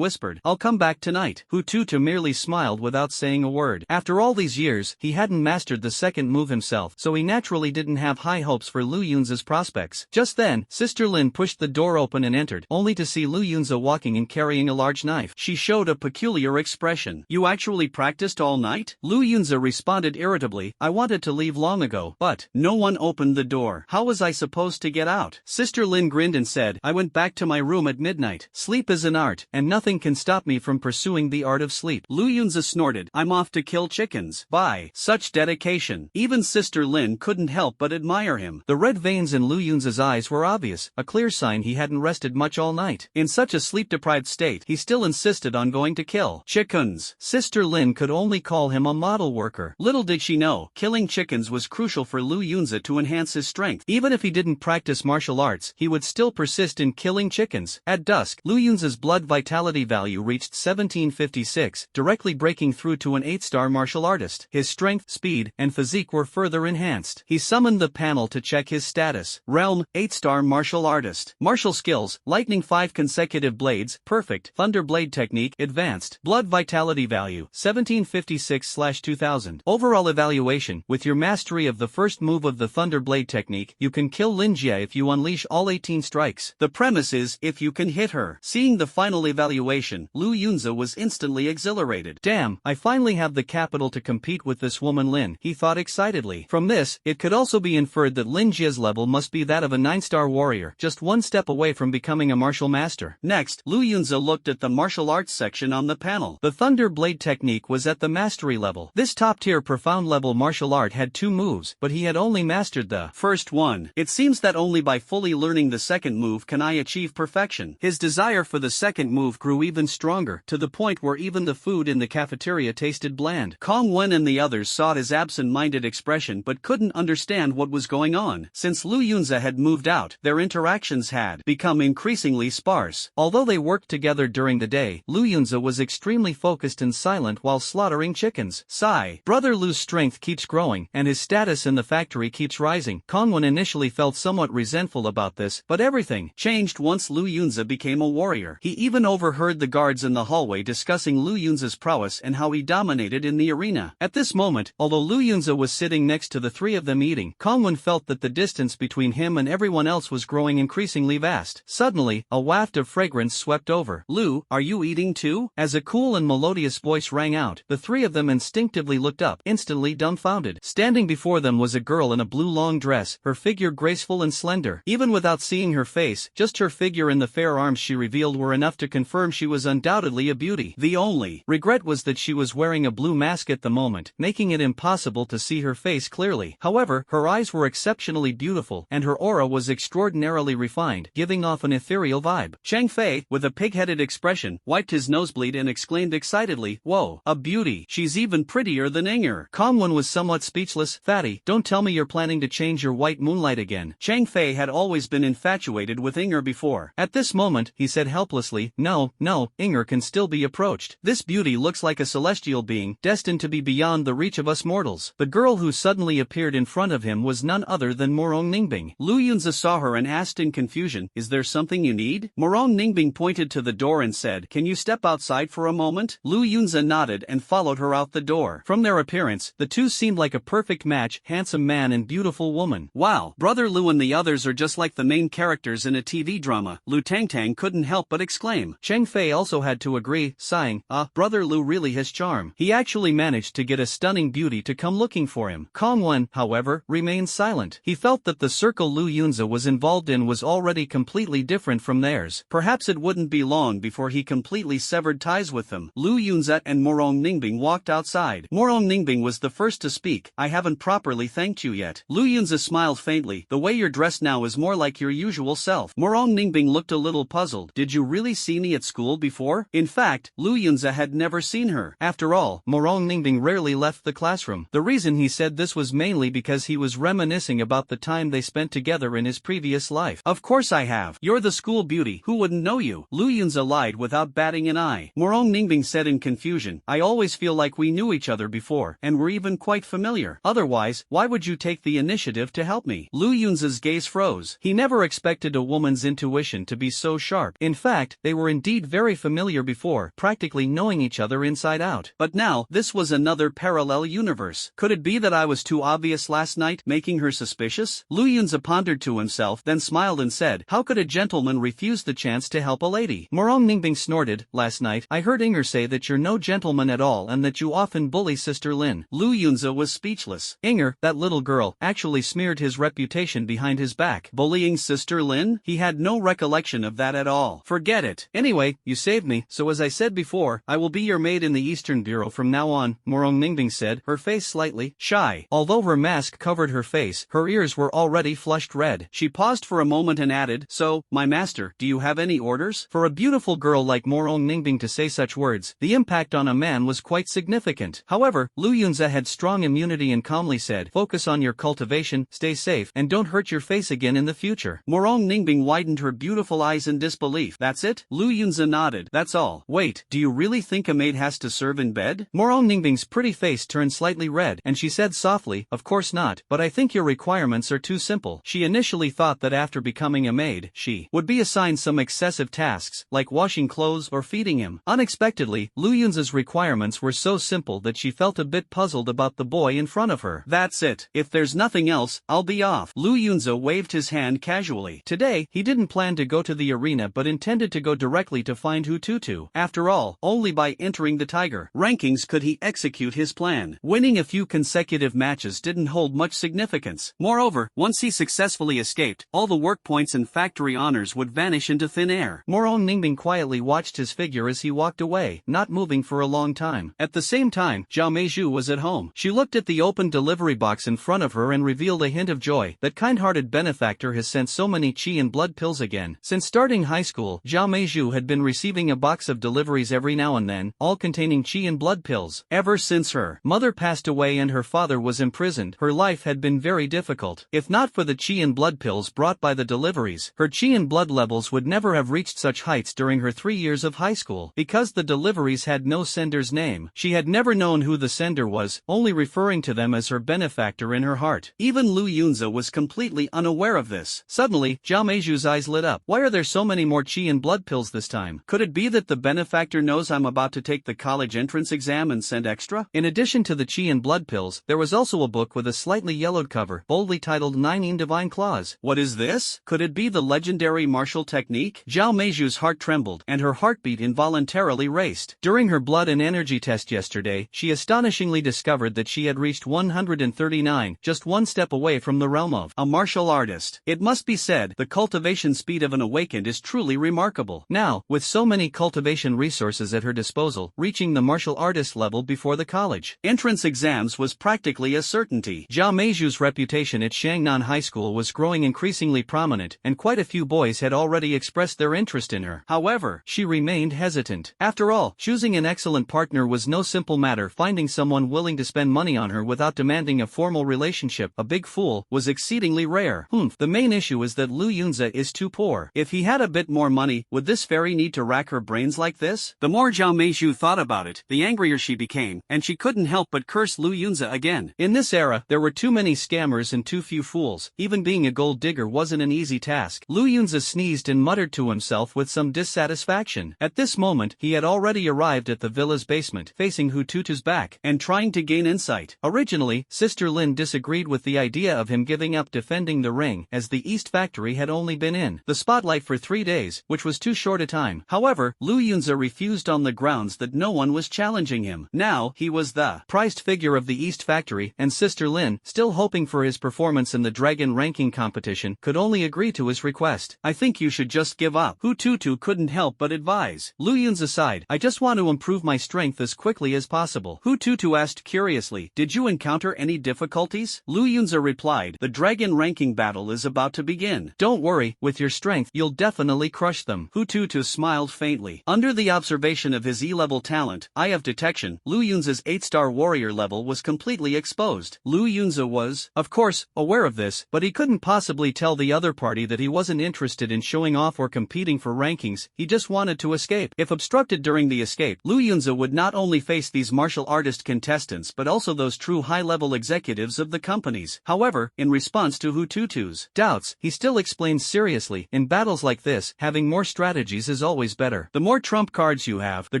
whispered, "I'll come back tonight." Hu Tutu merely smiled without saying a word. After all these years, he hadn't mastered the second move himself, so he naturally didn't have high hopes for Lu Yunza's prospects. Just then, Sister Lynn pushed the door open and entered, only to see Lu Yunza walking and carrying a large knife. She showed a peculiar expression. "You actually practiced all night?" Lu Yunza responded irritably, "I wanted to leave long ago, but no one opened the door. How was I supposed to get out?" Sister Lynn grinned and said, "I went back to my room at midnight. Sleep is an art, and nothing can stop me from pursuing the art of sleep." Lu Yunza snorted, "I'm off to kill chickens." By such dedication, even Sister Lynn couldn't help but admire him. The red veins in Lu Yunza's eyes were obvious, a clear sign he hadn't rested much all night. In such a sleep-deprived state, he still insisted on going to kill chickens. Sister Lynn could only call him a model worker. Little did she know, killing chickens was crucial for Lu Yunza to enhance his strength. Even if he didn't practice martial arts, he would still persist in killing chickens. At dusk, Lu Yunza's blood vitality value reached 1756, directly breaking through to an 8-star martial artist. His strength, speed, and physique were further enhanced. He summoned the panel to check his status. Realm, 8-star martial artist. Martial skills, lightning 5 consecutive blades, perfect. Thunderblade technique, advanced. Blood vitality value, 1756/2000. Overall evaluation, with your mastery of the first move of the Thunderblade technique, you can kill Lin Jie if you unleash all 18 strikes. The premise is, if you can hit her. Seeing the final evaluation, Lu Yunza was instantly exhilarated. "Damn, I finally have the capital to compete with this woman Lin," he thought excitedly. From this, it could also be inferred that Lin Jie's level must be that of a 9-star warrior, just one step away from becoming a martial master. Next, Lu Yunza looked at the martial arts section on the panel. The Thunder Blade technique was at at the mastery level. This top-tier profound level martial art had 2 moves, but he had only mastered the first one. It seems that only by fully learning the second move can I achieve perfection. His desire for the second move grew even stronger, to the point where even the food in the cafeteria tasted bland. Kong Wen and the others saw his absent-minded expression but couldn't understand what was going on. Since Lu Yunza had moved out, their interactions had become increasingly sparse. Although they worked together during the day, Lu Yunza was extremely focused and silent while slaughtering chickens. Sigh. Brother Lu's strength keeps growing, and his status in the factory keeps rising. Kong Wen initially felt somewhat resentful about this, but everything changed once Lu Yunza became a warrior. He even overheard the guards in the hallway discussing Lu Yunza's prowess and how he dominated in the arena. At this moment, although Lu Yunza was sitting next to the 3 of them eating, Kong Wen felt that the distance between him and everyone else was growing increasingly vast. Suddenly, a waft of fragrance swept over. Lu, are you eating too? As a cool and melodious voice rang out, the 3 of them instinctively looked up, instantly dumbfounded. Standing before them was a girl in a blue long dress, her figure graceful and slender. Even without seeing her face, just her figure and the fair arms she revealed were enough to confirm she was undoubtedly a beauty. The only regret was that she was wearing a blue mask at the moment, making it impossible to see her face clearly. However, her eyes were exceptionally beautiful, and her aura was extraordinarily refined, giving off an ethereal vibe. Chang Fei, with a pig-headed expression, wiped his nosebleed and exclaimed excitedly, "Whoa, a beauty! She's even prettier than Inger." Kong Wen was somewhat speechless. "Fatty, don't tell me you're planning to change your white moonlight again." Chang Fei had always been infatuated with Inger before. At this moment, he said helplessly, No, Inger can still be approached. This beauty looks like a celestial being, destined to be beyond the reach of us mortals. The girl who suddenly appeared in front of him was none other than Morong Ningbing. Lu Yunza saw her and asked in confusion, "Is there something you need?" Morong Ningbing pointed to the door and said, "Can you step outside for a moment?" Lu Yunza nodded and followed her out the door. From their appearance, the two seemed like a perfect match, handsome man and beautiful woman. Wow, Brother Lu and the others are just like the main characters in a TV drama, Lu Tangtang couldn't help but exclaim. Cheng Fei also had to agree, sighing, Brother Lu really has charm. He actually managed to get a stunning beauty to come looking for him. Kong Wen, however, remained silent. He felt that the circle Lu Yunza was involved in was already completely different from theirs. Perhaps it wouldn't be long before he completely severed ties with them. Lu Yunza and Morong Ningbing walked outside. Morong Ningbing was the first to speak. "I haven't properly thanked you yet." Lu Yunza smiled faintly. "The way you're dressed now is more like your usual self." Morong Ningbing looked a little puzzled. "Did you really see me at school before?" In fact, Lu Yunza had never seen her. After all, Morong Ningbing rarely left the classroom. The reason he said this was mainly because he was reminiscing about the time they spent together in his previous life. "Of course I have. You're the school beauty. Who wouldn't know you?" Lu Yunza lied without batting an eye. Morong Ningbing said in confusion, "I always feel like we knew each other before, and were even quite familiar. Otherwise, why would you take the initiative to help me?" Lu Yunza's gaze froze. He never expected a woman's intuition to be so sharp. In fact, they were indeed very familiar before, practically knowing each other inside out. But now, this was another parallel universe. Could it be that I was too obvious last night, making her suspicious? Lu Yunza pondered to himself, then smiled and said, "How could a gentleman refuse the chance to help a lady?" Morong Ningbing snorted. "Last night, I heard Inger say that you're no gentleman at all and that you often bully Sister Lynn." Lu Yunza was speechless. Inger, that little girl, actually smeared his reputation behind his back. Bullying Sister Lynn? He had no recollection of that at all. Forget it. Anyway, you saved me, so as I said before, I will be your maid in the Eastern Bureau from now on, Morong Ningbing said, her face slightly shy. Although her mask covered her face, her ears were already flushed red. She paused for a moment and added, "So, my master, do you have any orders?" For a beautiful girl like Morong Ningbing to say such words, the impact on a man was quite significant. However, Lu Yunza had strong immunity and calmly said, "Focus on your cultivation, stay safe, and don't hurt your face again in the future." Morong Ningbing widened her beautiful eyes in disbelief. "That's it?" Lu Yunza nodded. "That's all." "Wait, do you really think a maid has to serve in bed?" Morong Ningbing's pretty face turned slightly red, and she said softly, "Of course not, but I think your requirements are too simple." She initially thought that after becoming a maid, she would be assigned some excessive tasks, like washing clothes or feeding him. Unexpectedly, Lu Yunza's requirements were so simple that she felt a bit puzzled about the boy in front of her. "That's it. If there's nothing else, I'll be off." Lu Yunza waved his hand casually. Today, he didn't plan to go to the arena but intended to go directly to find Hututu. After all, only by entering the Tiger rankings could he execute his plan. Winning a few consecutive matches didn't hold much significance. Moreover, once he successfully escaped, all the work points and factory honors would vanish into thin air. Morong Ningbing quietly watched his figure as he walked away, not moving for a long time. time. At the same time, Zhao Meizhu was at home. She looked at the open delivery box in front of her and revealed a hint of joy. That kind-hearted benefactor has sent so many qi and blood pills again. Since starting high school, Zhao Meizhu had been receiving a box of deliveries every now and then, all containing qi and blood pills. Ever since her mother passed away and her father was imprisoned, her life had been very difficult. If not for the qi and blood pills brought by the deliveries, her qi and blood levels would never have reached such heights during her 3 years of high school. Because the deliveries had no sender's name, she had never known who the sender was, only referring to them as her benefactor in her heart. Even Lu Yunza was completely unaware of this. Suddenly, Zhao Meizhu's eyes lit up. Why are there so many more qi and blood pills this time? Could it be that the benefactor knows I'm about to take the college entrance exam and send extra? In addition to the qi and blood pills, there was also a book with a slightly yellowed cover, boldly titled 9 Divine Claws. What is this? Could it be the legendary martial technique? Zhao Meizhu's heart trembled, and her heartbeat involuntarily raced. During her blood and energy test yesterday, she astonishingly discovered that she had reached 139, just one step away from the realm of a martial artist. It must be said, the cultivation speed of an awakened is truly remarkable. Now, with so many cultivation resources at her disposal, reaching the martial artist level before the college entrance exams was practically a certainty. Zhao Meizhu's reputation at Shangnan High School was growing increasingly prominent, and quite a few boys had already expressed their interest in her. However, she remained hesitant. After all, choosing an excellent partner was no simple matter. Finding someone willing to spend money on her without demanding a formal relationship, a big fool, was exceedingly rare. The main issue is that Lu Yunza is too poor. If he had a bit more money, would this fairy need to rack her brains like this? The more Zhao Meizhu thought about it, the angrier she became, and she couldn't help but curse Lu Yunza again. In this era, there were too many scammers and too few fools. Even being a gold digger wasn't an easy task. Lu Yunza sneezed and muttered to himself with some dissatisfaction. At this moment, he had already arrived at the villa's basement, facing Hututu's back, and trying to gain insight. Originally, Sister Lynn disagreed with the idea of him giving up defending the ring, as the East Factory had only been in the spotlight for 3 days, which was too short a time. However, Lu Yunza refused on the grounds that no one was challenging him. Now, he was the prized figure of the East Factory, and Sister Lynn, still hoping for his performance in the dragon ranking competition, could only agree to his request. I think you should just give up. Hututu couldn't help but advise. Lu Yunza sighed. I just want to improve my strength as quickly as possible. Hututu asked curiously, did you encounter any difficulties? Lu Yunza replied, the dragon ranking battle is about to begin. Don't worry, with your strength, you'll definitely crush them. Hututu smiled faintly. Under the observation of his E-level talent, Eye of Detection, Lu Yunza's 8-star warrior level was completely exposed. Lu Yunza was, of course, aware of this, but he couldn't possibly tell the other party that he wasn't interested in showing off or competing for rankings. He just wanted to escape. If obstructed during the escape, Lu Yunza would not only face these martial artist contestants but also those true high-level executives of the companies. However, in response to Hututu's doubts, he still explained seriously, in battles like this, having more strategies is always better. The more trump cards you have, the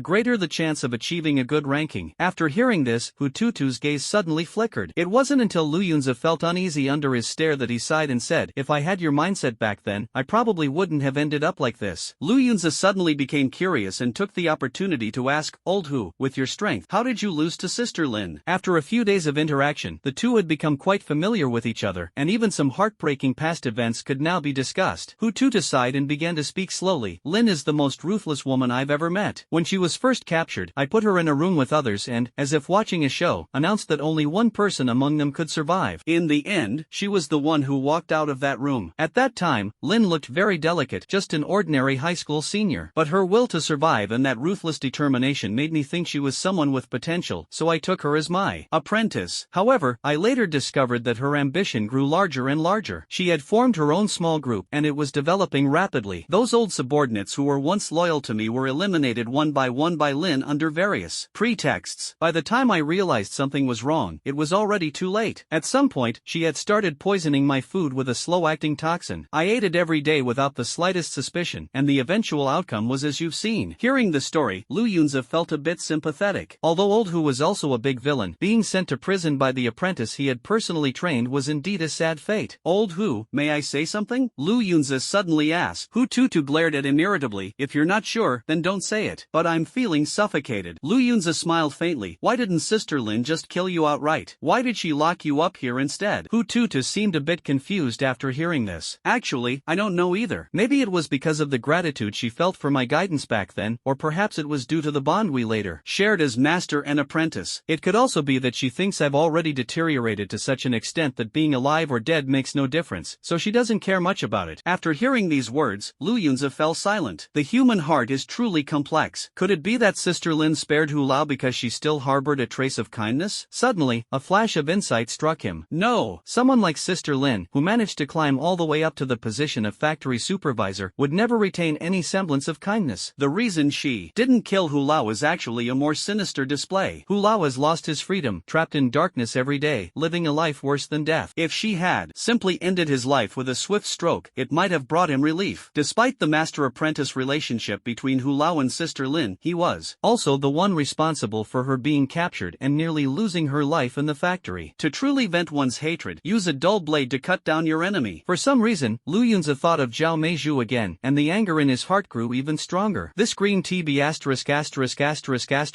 greater the chance of achieving a good ranking. After hearing this, Hututu's gaze suddenly flickered. It wasn't until Lu Yunza felt uneasy under his stare that he sighed and said, if I had your mindset back then, I probably wouldn't have ended up like this. Lu Yunza suddenly became curious and took the opportunity to ask, Old Hu, with your strength, how did you lose to Sister Lynn? After a few days of interaction, the two had become quite familiar with each other, and even some heartbreaking past events could now be discussed. Hututu sighed and began to speak slowly. Lynn is the most ruthless woman I've ever met. When she was first captured, I put her in a room with others and, as if watching a show, announced that only one person among them could survive. In the end, she was the one who walked out of that room. At that time, Lynn looked very delicate, just an ordinary high school senior. But her will to survive and that ruthless determination made me think she was someone with potential, so I took her as my apprentice. However, I later discovered that her ambition grew larger and larger. She had formed her own small group, and it was developing rapidly. Those old subordinates who were once loyal to me were eliminated one by Lynn under various pretexts. By the time I realized something was wrong, it was already too late. At some point, she had started poisoning my food with a slow-acting toxin. I ate it every day without the slightest suspicion, and the eventual outcome was as you've seen. Hearing the story, Lu Yunza felt a bit sympathetic. Although Old Hu was also a big villain, being sent to prison by the apprentice he had personally trained was indeed a sad fate. Old Hu, may I say something? Lu Yunza suddenly asked. Hututu glared at him irritably. If you're not sure, then don't say it. But I'm feeling suffocated. Lu Yunza smiled faintly. Why didn't Sister Lynn just kill you outright? Why did she lock you up here instead? Hututu seemed a bit confused after hearing this. Actually, I don't know either. Maybe it was because of the gratitude she felt for my guidance back then, or perhaps it was due to the bond we later shared. shared as master and apprentice. It could also be that she thinks I've already deteriorated to such an extent that being alive or dead makes no difference, so she doesn't care much about it. After hearing these words, Lu Yunza fell silent. The human heart is truly complex. Could it be that Sister Lynn spared Hu Lao because she still harbored a trace of kindness? Suddenly, a flash of insight struck him. No! Someone like Sister Lynn, who managed to climb all the way up to the position of factory supervisor, would never retain any semblance of kindness. The reason she didn't kill Hu Lao is actually a more sinister display. Hu Lao has lost his freedom, trapped in darkness every day, living a life worse than death. If she had simply ended his life with a swift stroke, it might have brought him relief. Despite the master-apprentice relationship between Hu Lao and Sister Lynn, he was also the one responsible for her being captured and nearly losing her life in the factory. To truly vent one's hatred, use a dull blade to cut down your enemy. For some reason, Lu Yunza thought of Zhao Meizhu again, and the anger in his heart grew even stronger. This green TB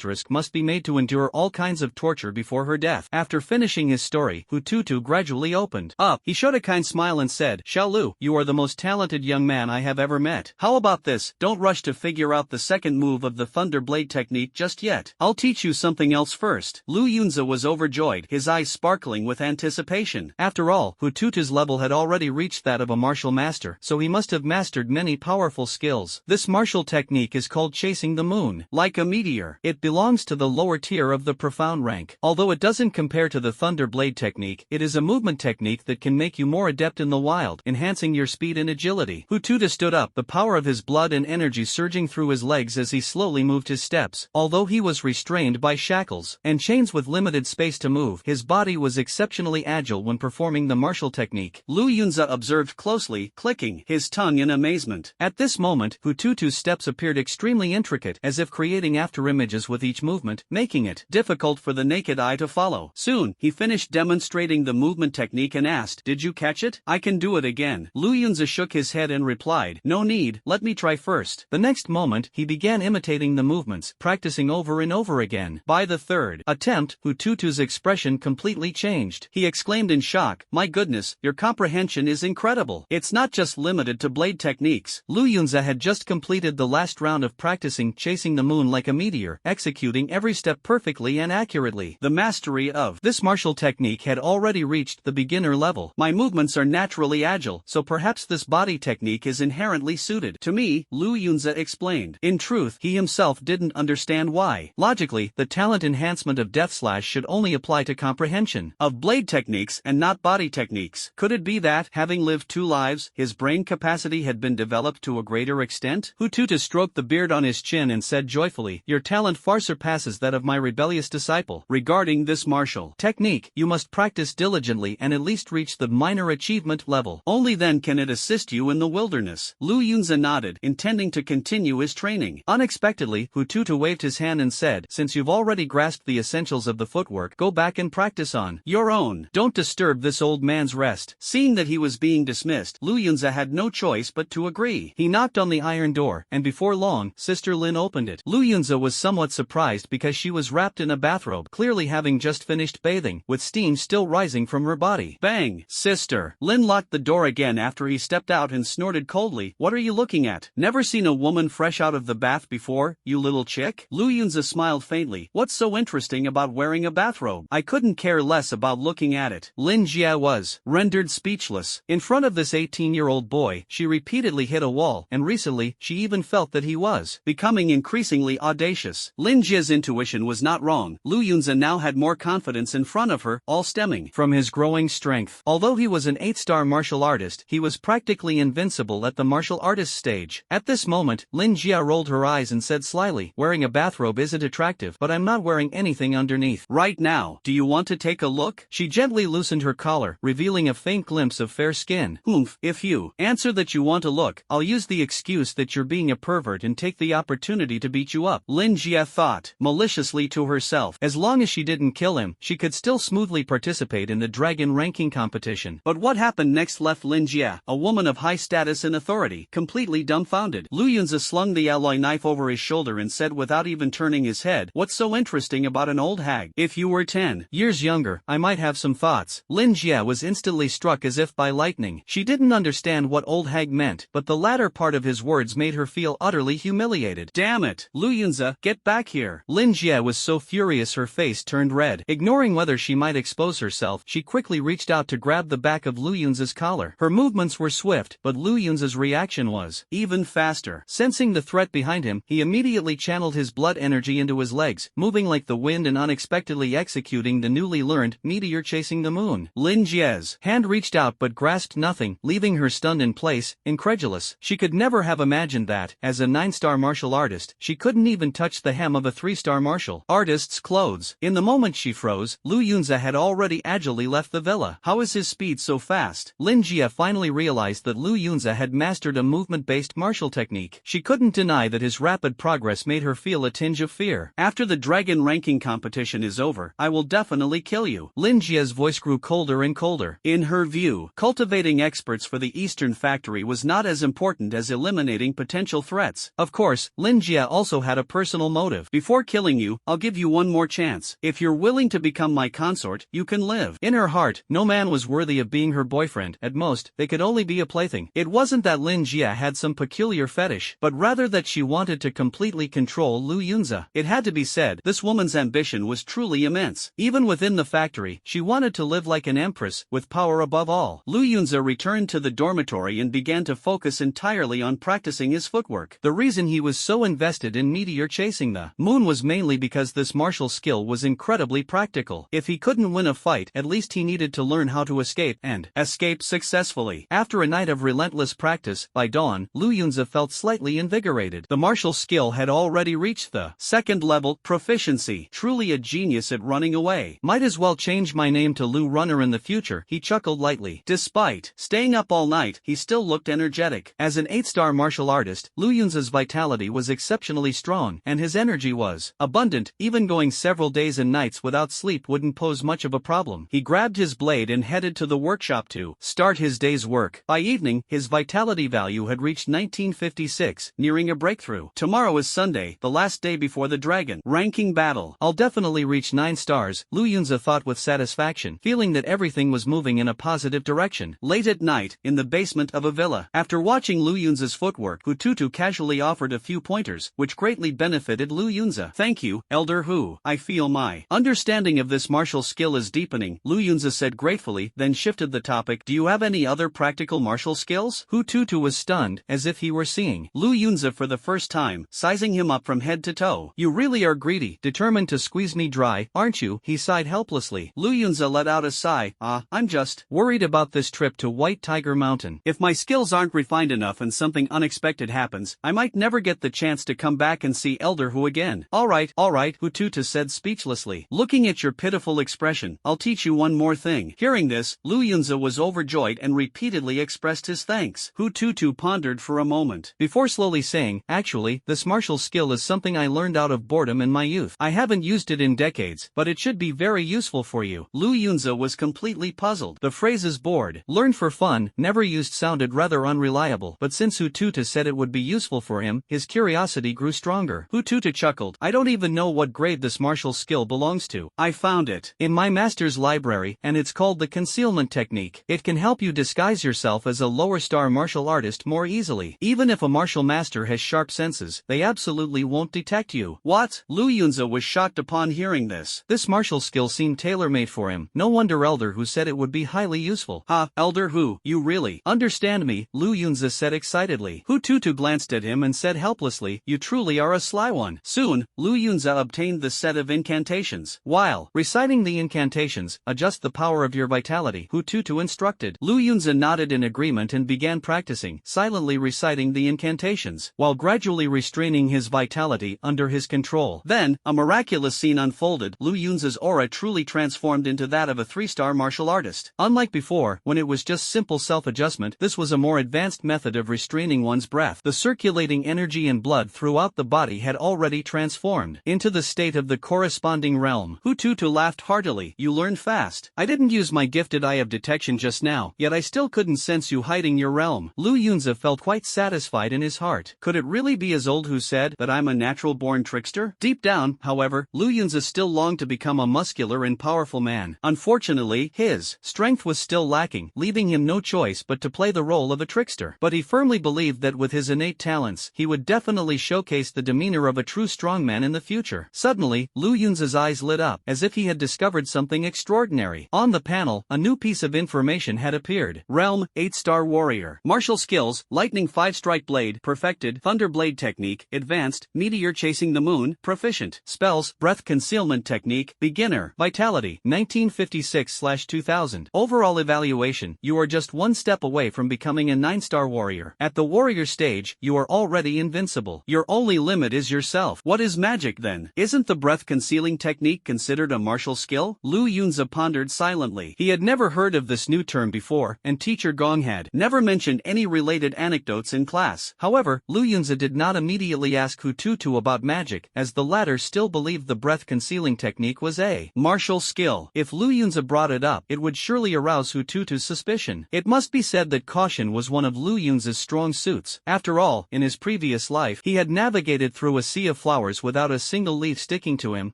***** must be made to endure all kinds of torture before her death. After finishing his story, Hu Tutu gradually opened up. He showed a kind smile and said, "Xiao Lu, you are the most talented young man I have ever met. How about this? Don't rush to figure out the second move of the thunderblade technique just yet. I'll teach you something else first." Lu Yunza was overjoyed, his eyes sparkling with anticipation. After all, Hu Tutu's level had already reached that of a martial master, so he must have mastered many powerful skills. This martial technique is called chasing the moon. Like a meteor, it belongs to the lower tier of the profound rank. Although it doesn't compare to the thunderblade technique, it is a movement technique that can make you more adept in the wild, enhancing your speed and agility. Hu Tutu stood up, the power of his blood and energy surging through his legs as he slowly moved his steps. Although he was restrained by shackles and chains with limited space to move, his body was exceptionally agile when performing the martial technique. Lu Yunza observed closely, clicking his tongue in amazement. At this moment, Hu Tutu's steps appeared extremely intricate, as if creating afterimages with each movement, making it difficult for the naked eye to follow. Soon, he finished demonstrating the movement technique and asked, "Did you catch it? I can do it again." Lu Yunza shook his head and replied, "No need, let me try first." The next moment, he began imitating the movements, practicing over and over again. By the third attempt, Hu Tutu's expression completely changed. He exclaimed in shock, "My goodness, your comprehension is incredible. It's not just limited to blade techniques." Lu Yunza had just completed the last round of practicing chasing the moon like a meteor, executing every step perfectly and accurately. The mastery of this martial technique had already reached the beginner level. "My movements are naturally agile, so perhaps this body technique is inherently suited to me," Lu Yunza explained. In truth, he himself didn't understand why. Logically, the talent enhancement of Death Slash should only apply to comprehension of blade techniques and not body techniques. Could it be that, having lived two lives, his brain capacity had been developed to a greater extent? Hu Tutu stroked the beard on his chin and said joyfully, "Your talent far surpasses that of my rebellious disciple. Regarding this martial technique, you must practice diligently and at least reach the minor achievement level. Only then can it assist you in the wilderness." Lu Yunza nodded, intending to continue his training. Unexpectedly, Hu Tutu waved his hand and said, "Since you've already grasped the essentials of the footwork, go back and practice on your own. Don't disturb this old man's rest." Seeing that he was being dismissed, Lu Yunza had no choice but to agree. He knocked on the iron door, and before long, Sister Lynn opened it. Lu Yunza was somewhat surprised because she was wrapped in a bathrobe, clearly having just finished bathing, with steam still rising from her body. Bang! Sister Lynn locked the door again after he stepped out and snorted coldly, "What are you looking at? Never seen a woman fresh out of the bath before, you little chick?" Lu Yunza smiled faintly. "What's so interesting about wearing a bathrobe? I couldn't care less about looking at it." Lin Jia was rendered speechless. In front of this 18-year-old boy, she repeatedly hit a wall, and recently, she even felt that he was becoming increasingly audacious. Lin Jia's intuition was not wrong. Lu Yunza now had more confidence in front of her, all stemming from his growing strength. Although he was an 8-star martial artist, he was practically invincible at the martial artist stage. At this moment, Lin Jia rolled her eyes and said slyly, "Wearing a bathrobe isn't attractive, but I'm not wearing anything underneath right now. Do you want to take a look?" She gently loosened her collar, revealing a faint glimpse of fair skin. "Humph, if you answer that you want to look, I'll use the excuse that you're being a pervert and take the opportunity to beat you up." Lin Jia thought maliciously to herself. As long as she didn't kill him, she could still smoothly participate in the dragon ranking competition. But what happened next left Lin Jia, a woman of high status and authority, completely dumbfounded. Lu Yunza slung the alloy knife over his shoulder and said without even turning his head, "What's so interesting about an old hag? If you were 10 years younger, I might have some thoughts." Lin Jia was instantly struck as if by lightning. She didn't understand what old hag meant, but the latter part of his words made her feel utterly humiliated. "Damn it! Lu Yunza, get back back here. Lin Jie was so furious her face turned red. Ignoring whether she might expose herself, she quickly reached out to grab the back of Lu Yunza's collar. Her movements were swift, but Lu Yunza's reaction was even faster. Sensing the threat behind him, he immediately channeled his blood energy into his legs, moving like the wind and unexpectedly executing the newly learned meteor chasing the moon. Lin Jie's hand reached out but grasped nothing, leaving her stunned in place, incredulous. She could never have imagined that, as a 9-star martial artist, she couldn't even touch the hem of a 3-star martial artist's clothes. In the moment she froze, Lu Yunza had already agilely left the villa. How is his speed so fast? Lin Jie finally realized that Lu Yunza had mastered a movement-based martial technique. She couldn't deny that his rapid progress made her feel a tinge of fear. After the dragon ranking competition is over, I will definitely kill you. Lin Jie's voice grew colder and colder. In her view, cultivating experts for the Eastern Factory was not as important as eliminating potential threats. Of course, Lin Jie also had a personal motive. Before killing you, I'll give you one more chance. If you're willing to become my consort, you can live. In her heart, no man was worthy of being her boyfriend. At most, they could only be a plaything. It wasn't that Lin Jie had some peculiar fetish, but rather that she wanted to completely control Lu Yunza. It had to be said, this woman's ambition was truly immense. Even within the factory, she wanted to live like an empress, with power above all. Lu Yunza returned to the dormitory and began to focus entirely on practicing his footwork. The reason he was so invested in meteor chasing the moon was mainly because this martial skill was incredibly practical. If he couldn't win a fight, at least he needed to learn how to escape, and escape successfully. After a night of relentless practice, by dawn, Lu Yunza felt slightly invigorated. The martial skill had already reached the 2nd level, proficiency. Truly a genius at running away. Might as well change my name to Lu Runner in the future, he chuckled lightly. Despite staying up all night, he still looked energetic. As an 8-star martial artist, Lu Yunza's vitality was exceptionally strong, and his energy was abundant. Even going several days and nights without sleep wouldn't pose much of a problem. He grabbed his blade and headed to the workshop to start his day's work. By evening, his vitality value had reached 1956, nearing a breakthrough. Tomorrow is Sunday, the last day before the dragon ranking battle. I'll definitely reach 9 stars, Lu Yunza thought with satisfaction, feeling that everything was moving in a positive direction. Late at night, in the basement of a villa, after watching Lu Yunza's footwork, Hututu casually offered a few pointers, which greatly benefited Lu Yunza. Thank you, Elder Hu. I feel my understanding of this martial skill is deepening, Lu Yunza said gratefully, then shifted the topic. Do you have any other practical martial skills? Hututu was stunned, as if he were seeing Lu Yunza for the first time, sizing him up from head to toe. You really are greedy, determined to squeeze me dry, aren't you? He sighed helplessly. Lu Yunza let out a sigh. I'm just worried about this trip to White Tiger Mountain. If my skills aren't refined enough and something unexpected happens, I might never get the chance to come back and see Elder Hu again. Alright, Hututu said speechlessly. Looking at your pitiful expression, I'll teach you one more thing. Hearing this, Lu Yunza was overjoyed and repeatedly expressed his thanks. Hututu pondered for a moment, before slowly saying, actually, this martial skill is something I learned out of boredom in my youth. I haven't used it in decades, but it should be very useful for you. Lu Yunza was completely puzzled. The phrases bored, learned for fun, never used sounded rather unreliable, but since Hututu said it would be useful for him, his curiosity grew stronger. Hututu chuckled. I don't even know what grade this martial skill belongs to. I found it in my master's library, and it's called the concealment technique. It can help you disguise yourself as a lower-star martial artist more easily. Even if a martial master has sharp senses, they absolutely won't detect you. What? Lu Yunza was shocked upon hearing this. This martial skill seemed tailor-made for him. No wonder Elder Hu said it would be highly useful. Elder Hu, you really understand me, Lu Yunza said excitedly. Hututu glanced at him and said helplessly, you truly are a sly one. Soon, Lu Yunza obtained the set of incantations. While reciting the incantations, adjust the power of your vitality, Hututu instructed. Lu Yunza nodded in agreement and began practicing, silently reciting the incantations, while gradually restraining his vitality under his control. Then, a miraculous scene unfolded. Lu Yunza's aura truly transformed into that of a 3-star martial artist. Unlike before, when it was just simple self-adjustment, this was a more advanced method of restraining one's breath. The circulating energy and blood throughout the body had already transformed into the state of the corresponding realm. Hututu laughed heartily. You learn fast. I didn't use my gifted eye of detection just now, yet I still couldn't sense you hiding your realm. Lu Yunza felt quite satisfied in his heart. Could it really be as old who said that I'm a natural-born trickster? Deep down, however, Lu Yunza still longed to become a muscular and powerful man. Unfortunately, his strength was still lacking, leaving him no choice but to play the role of a trickster. But he firmly believed that with his innate talents, he would definitely showcase the demeanor of a true strongman in the future. Suddenly, Lu Yunza's eyes lit up, as if he had discovered something extraordinary. On the panel, a new piece of information had appeared. Realm, 8-star warrior. Martial skills, lightning 5-strike blade, perfected, thunderblade technique, advanced, meteor chasing the moon, proficient. Spells, breath concealment technique, beginner, vitality, 1956/2000. Overall evaluation, you are just one step away from becoming a 9-star warrior. At the warrior stage, you are already invincible. Your only limit is yourself. What is magic then? Isn't the breath concealing technique considered a martial skill? Lu Yunza pondered silently. He had never heard of this new term before, and teacher Gong had never mentioned any related anecdotes in class. However, Lu Yunza did not immediately ask Hututu about magic, as the latter still believed the breath concealing technique was a martial skill. If Lu Yunza brought it up, it would surely arouse Hututu's suspicion. It must be said that caution was one of Lu Yunza's strong suits. After all, in his previous life, he had navigated through a sea of flowers without a single leaf sticking to him,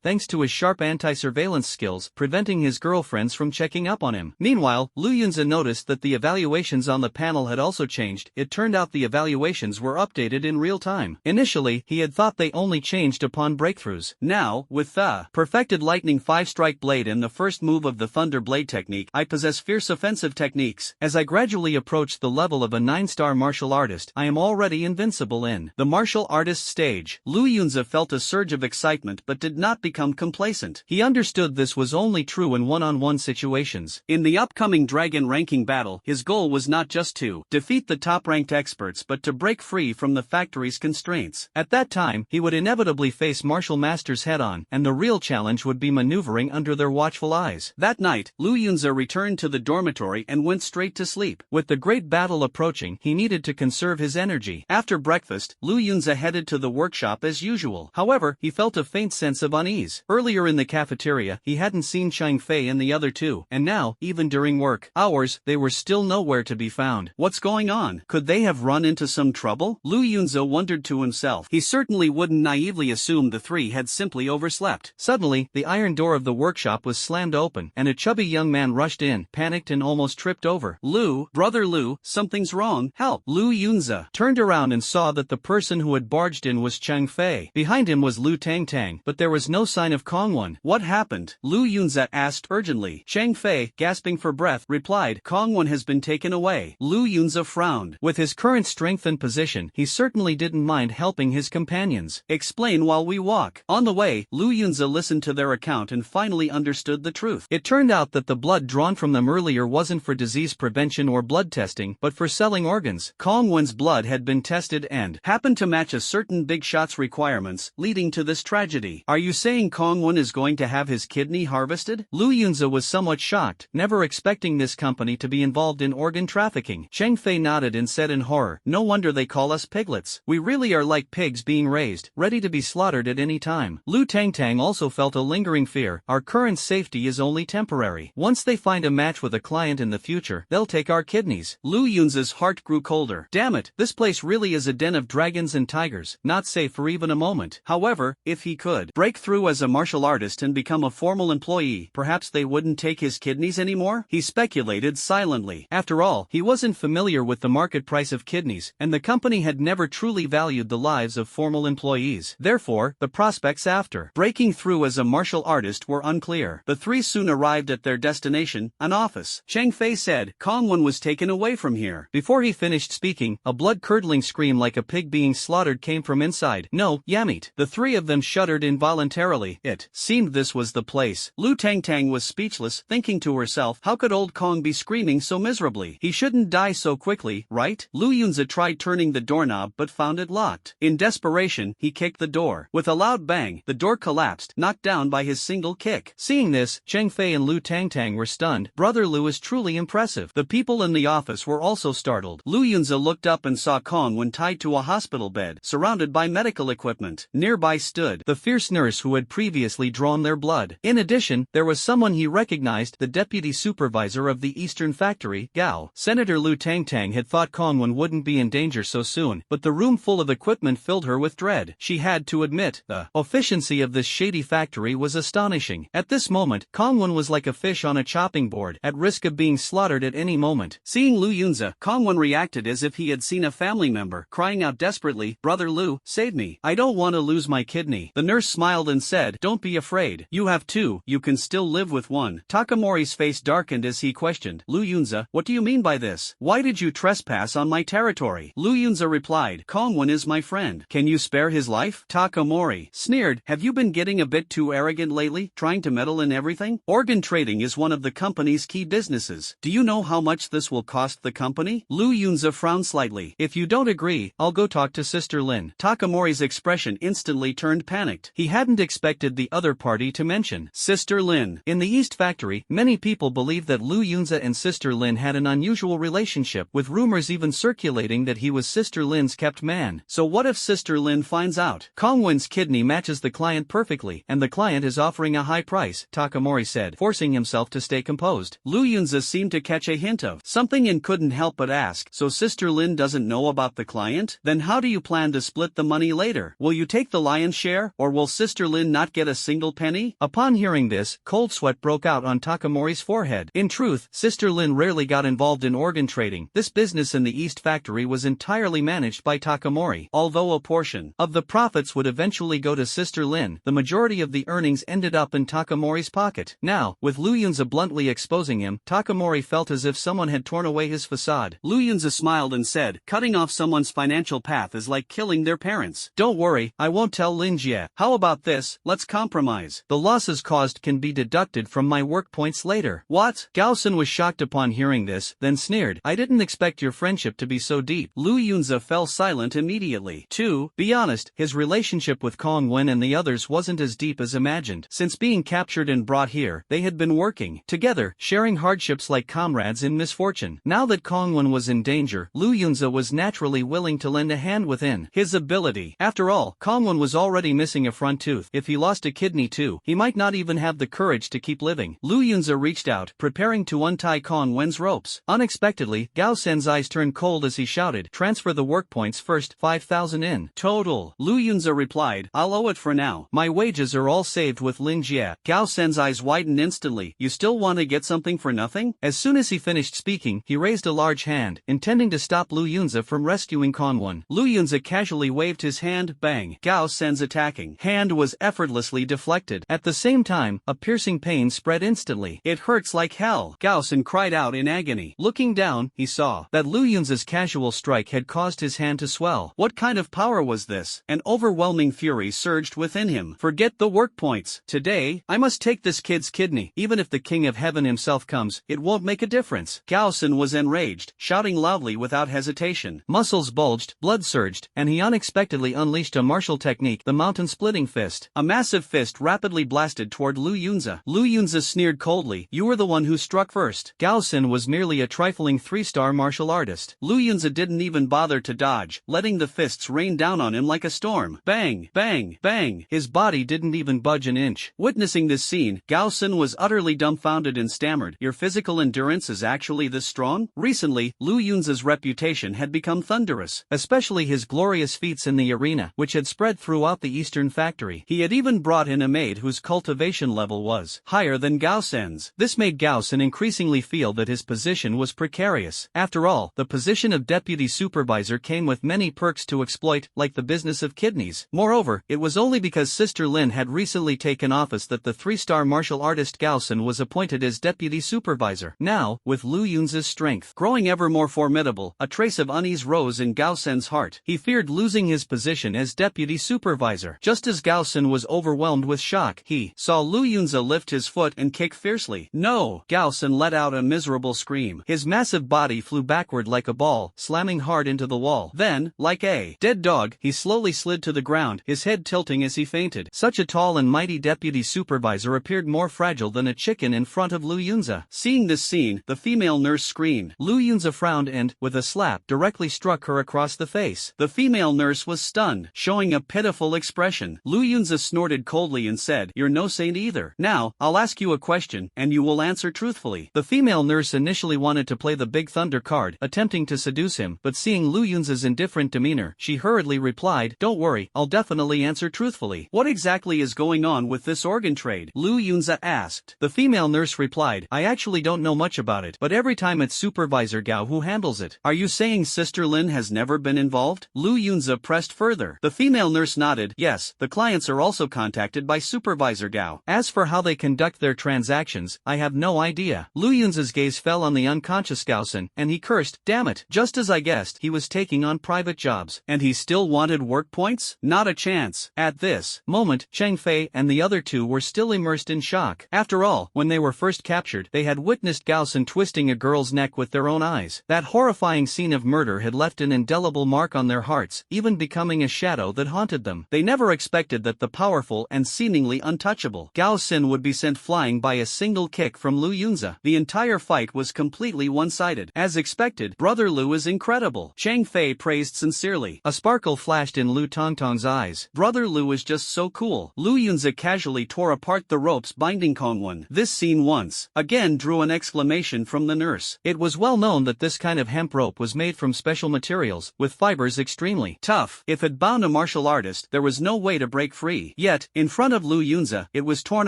thanks to his sharp anti-surveillance skills, preventing his girlfriends from checking up on him. Meanwhile, Lu Yunza noticed that the evaluations on the panel had also changed. It turned out the evaluations were updated in real time. Initially, he had thought they only changed upon breakthroughs. Now, with the perfected lightning 5-strike blade and the first move of the thunderblade technique, I possess fierce offensive techniques. As I gradually approach the level of a 9-star martial artist, I am already invincible in the martial artist stage. Lu Yunza felt a surge of excitement but did not become complacent. He understood this was only true in one-on-one situations. In the upcoming dragon ranking battle, his goal was not just to defeat the top-ranked experts but to break free from the factory's constraints. At that time, he would inevitably face martial masters head-on, and the real challenge would be maneuvering under their watchful eyes. That night, Lu Yunza returned to the dormitory and went straight to sleep. With the great battle approaching, he needed to conserve his energy. After breakfast, Lu Yunza headed to the workshop as usual. However, he felt a faint sense of unease. Earlier in the cafeteria, he hadn't seen Chang Fei and the other two, and now, even during work hours, they were still nowhere to be found. What's going on? Could they have run into some trouble? Lu Yunza wondered to himself. He certainly wouldn't naively assume the three had simply overslept. Suddenly, the iron door of the workshop was slammed open, and a chubby young man rushed in, panicked and almost tripped over. Lu, brother Lu, something's wrong, help. Lu Yunza turned around and saw that the person who had barged in was Chang Fei. Behind him was Lu Tangtang, but there was no sign of Kongwon. What happened? Lu Yunza asked urgently. Chang Fei, gasping for breath, replied, Kongwon has been taken away. Lu Yunza frowned. With his current strength and position, he certainly didn't mind helping his companions. Explain while we walk. On the way, Lu Yunza listened to their account and finally understood the truth. It turned out that the blood drawn from them earlier wasn't for disease prevention or blood testing, but for selling organs. Kongwon's blood had been tested and happened to match a certain big shot's requirements, leading to this tragedy. Are you saying Kongwon is going to have his kidney harvested? Lu Yunza was somewhat shocked, never expecting this company to be involved in organ trafficking. Chang Fei nodded and said in horror, no wonder they call us piglets. We really are like pigs being raised, ready to be slaughtered at any time. Lu Tangtang also felt a lingering fear. Our current safety is only temporary. Once they find a match with a client in the future, they'll take our kidneys. Lu Yunza's heart grew colder. Damn it, this place really is a den of dragons and tigers, not safe for even a moment. However, if he could break through as a martial artist and become a formal employee, perhaps they wouldn't take his kidneys anymore? He speculated silently. After all, he wasn't familiar with the market price of kidneys, and the company had never truly valued the lives of formal employees. Therefore, the prospects after breaking through as a martial artist were unclear. The three soon arrived at their destination, an office. Chang Fei said, Kongwon was taken away from here. Before he finished speaking, a blood-curdling scream like a pig being slaughtered came from inside. No, Yamit. The three of them shuddered involuntarily. It seemed this was the place. Lu Tangtang was speechless, thinking to herself, how could old Kong be screaming so miserably? He shouldn't die so quickly, right? Lu Yunza tried turning the doorknob but found it locked. In desperation, he kicked the door. With a loud bang, the door collapsed, knocked down by his single kick. Seeing this, Chang Fei and Lu Tangtang were stunned. Brother Lu is truly impressive. The people in the office were also startled. Lu Yunza looked up and saw Kongwon tied to a hospital bed, surrounded by medical equipment. Nearby stood the fierce nurse who had previously drawn their blood. In addition, there was someone he recognized, the deputy supervisor of the Eastern Factory, Gao. Senator Lu Tangtang had thought Kongwon wouldn't be in danger so soon, but the room full of equipment filled her with dread. She had to admit, the efficiency of this shady factory was astonishing. At this moment, Kongwon was like a fish on a chopping board, at risk of being slaughtered at any moment. Seeing Lu Yunza, Kongwon reacted as if he had seen a family member, crying out desperately, Brother Lu, save me. I don't want want to lose my kidney. The nurse smiled and said, don't be afraid. You have two, you can still live with one. Takamori's face darkened as he questioned, Lu Yunza, what do you mean by this? Why did you trespass on my territory? Lu Yunza replied, Kongwen is my friend. Can you spare his life? Takamori sneered, have you been getting a bit too arrogant lately, trying to meddle in everything? Organ trading is one of the company's key businesses. Do you know how much this will cost the company? Lu Yunza frowned slightly. If you don't agree, I'll go talk to Sister Lynn. Takamori's expression instantly turned panicked. He hadn't expected the other party to mention Sister Lynn. In the East Factory, many people believed that Lu Yunza and Sister Lynn had an unusual relationship, with rumors even circulating that he was Sister Lynn's kept man. So what if Sister Lynn finds out? Kongwen's kidney matches the client perfectly, and the client is offering a high price, Takamori said, forcing himself to stay composed. Lu Yunza seemed to catch a hint of something and couldn't help but ask, so Sister Lynn doesn't know about the client? Then how do you plan to split the money later? Will you take the lion's share, or will Sister Lynn not get a single penny? Upon hearing this, cold sweat broke out on Takamori's forehead. In truth, Sister Lynn rarely got involved in organ trading. This business in the East Factory was entirely managed by Takamori. Although a portion of the profits would eventually go to Sister Lynn, the majority of the earnings ended up in Takamori's pocket. Now, with Lu Yunza bluntly exposing him, Takamori felt as if someone had torn away his facade. Lu Yunza smiled and said, cutting off someone's financial path is like killing their parents. Don't worry, I won't tell Lin Jie. How about this, let's compromise. The losses caused can be deducted from my work points later. What? Gaosen was shocked upon hearing this, then sneered, I didn't expect your friendship to be so deep. Lu Yunza fell silent immediately. To be honest, his relationship with Kong Wen and the others wasn't as deep as imagined. Since being captured and brought here, they had been working together, sharing hardships like comrades in misfortune. Now that Kong Wen was in danger, Lu Yunza was naturally willing to lend a hand within his ability. After all, Kong Wen was already missing a front tooth. If he lost a kidney too, he might not even have the courage to keep living. Lu Yunza reached out, preparing to untie Kong Wen's ropes. Unexpectedly, Gao Sen's eyes turned cold as he shouted, transfer the work points first, 5,000 in total. Lu Yunza replied, I'll owe it for now. My wages are all saved with Lin Jie. Gao Sen's eyes widened instantly. You still want to get something for nothing? As soon as he finished speaking, he raised a large hand, intending to stop Lu Yunza from rescuing Kong Wen. Lu Yunza casually waved his hand, bang. Gao Sen's attacking hand was effortlessly deflected. At the same time, a piercing pain spread instantly. It hurts like hell. Gao Sen cried out in agony. Looking down, he saw that Lu Yunza's casual strike had caused his hand to swell. What kind of power was this? An overwhelming fury surged within him. Forget the work points. Today, I must take this kid's kidney. Even if the King of Heaven himself comes, it won't make a difference. Gao Sen was enraged, shouting loudly without hesitation. Muscles bulged, blood surged, and he unexpectedly unleashed a martial technique, the mountain-splitting fist. A massive fist rapidly blasted toward Lu Yunza. Lu Yunza sneered coldly, you were the one who struck first. Gao Sen was merely a trifling 3-star martial artist. Lu Yunza didn't even bother to dodge, letting the fists rain down on him like a storm. Bang, bang, bang. His body didn't even budge an inch. Witnessing this scene, Gao Sen was utterly dumbfounded and stammered, your physical endurance is actually this strong? Recently, Lu Yunza's reputation had become thunderous, especially his glorious feats in the arena, which had spread throughout the Eastern Factory. He had even brought in a maid whose cultivation level was higher than Gao Sen's. This made Gao Sen increasingly feel that his position was precarious. After all, the position of deputy supervisor came with many perks to exploit, like the business of kidneys. Moreover, it was only because Sister Lynn had recently taken office that the 3-star martial artist Gao Sen was appointed as deputy supervisor. Now, with Lu Yunza's strength growing ever more formidable, a trace of unease rose in Gao Sen's heart. He feared losing his position as deputy supervisor. Just as Gao Sen was overwhelmed with shock, he saw Lu Yunza lift his foot and kick fiercely. No! Gao Sen let out a miserable scream. His massive body flew backward like a ball, slamming hard into the wall. Then, like a dead dog, he slowly slid to the ground, his head tilting as he fainted. Such a tall and mighty deputy supervisor appeared more fragile than a chicken in front of Lu Yunza. Seeing this scene, the female nurse screamed. Lu Yunza frowned and, with a slap, directly struck her across the face. The female nurse was stunned, showing a pitiful expression. Lu Yunza snorted coldly and said, you're no saint either. Now, I'll ask you a question, and you will answer truthfully. The female nurse initially wanted to play the big thunder card, attempting to seduce him, but seeing Lu Yunza's indifferent demeanor, she hurriedly replied, don't worry, I'll definitely answer truthfully. What exactly is going on with this organ trade? Lu Yunza asked. The female nurse replied, I actually don't know much about it, but every time it's Supervisor Gao who handles it. Are you saying Sister Lynn has never been involved? Lu Yunza pressed further. The female female nurse nodded. Yes, the clients are also contacted by Supervisor Gao. As for how they conduct their transactions, I have no idea. Lu Yunza's gaze fell on the unconscious Gaosen, and he cursed, damn it, just as I guessed, he was taking on private jobs. And he still wanted work points? Not a chance. At this moment, Cheng Fei and the other two were still immersed in shock. After all, when they were first captured, they had witnessed Gaosen twisting a girl's neck with their own eyes. That horrifying scene of murder had left an indelible mark on their hearts, even becoming a shadow that haunted them. They never expected that the powerful and seemingly untouchable Gaosen would be sent flying by a single kick from Lu Yunza. The entire fight was completely one-sided. As expected, Brother Lu is incredible, Cheng Fei praised sincerely. A sparkle flashed in Lu Tongtong's eyes. Brother Lu is just so cool. Lu Yunza casually tore apart the ropes binding Kongwon. This scene once again drew an exclamation from the nurse. It was well known that this kind of hemp rope was made from special materials, with fibers extremely tough. If it bound a martial artist, there was no way to break free. Yet, in front of Lu Yunza, it was torn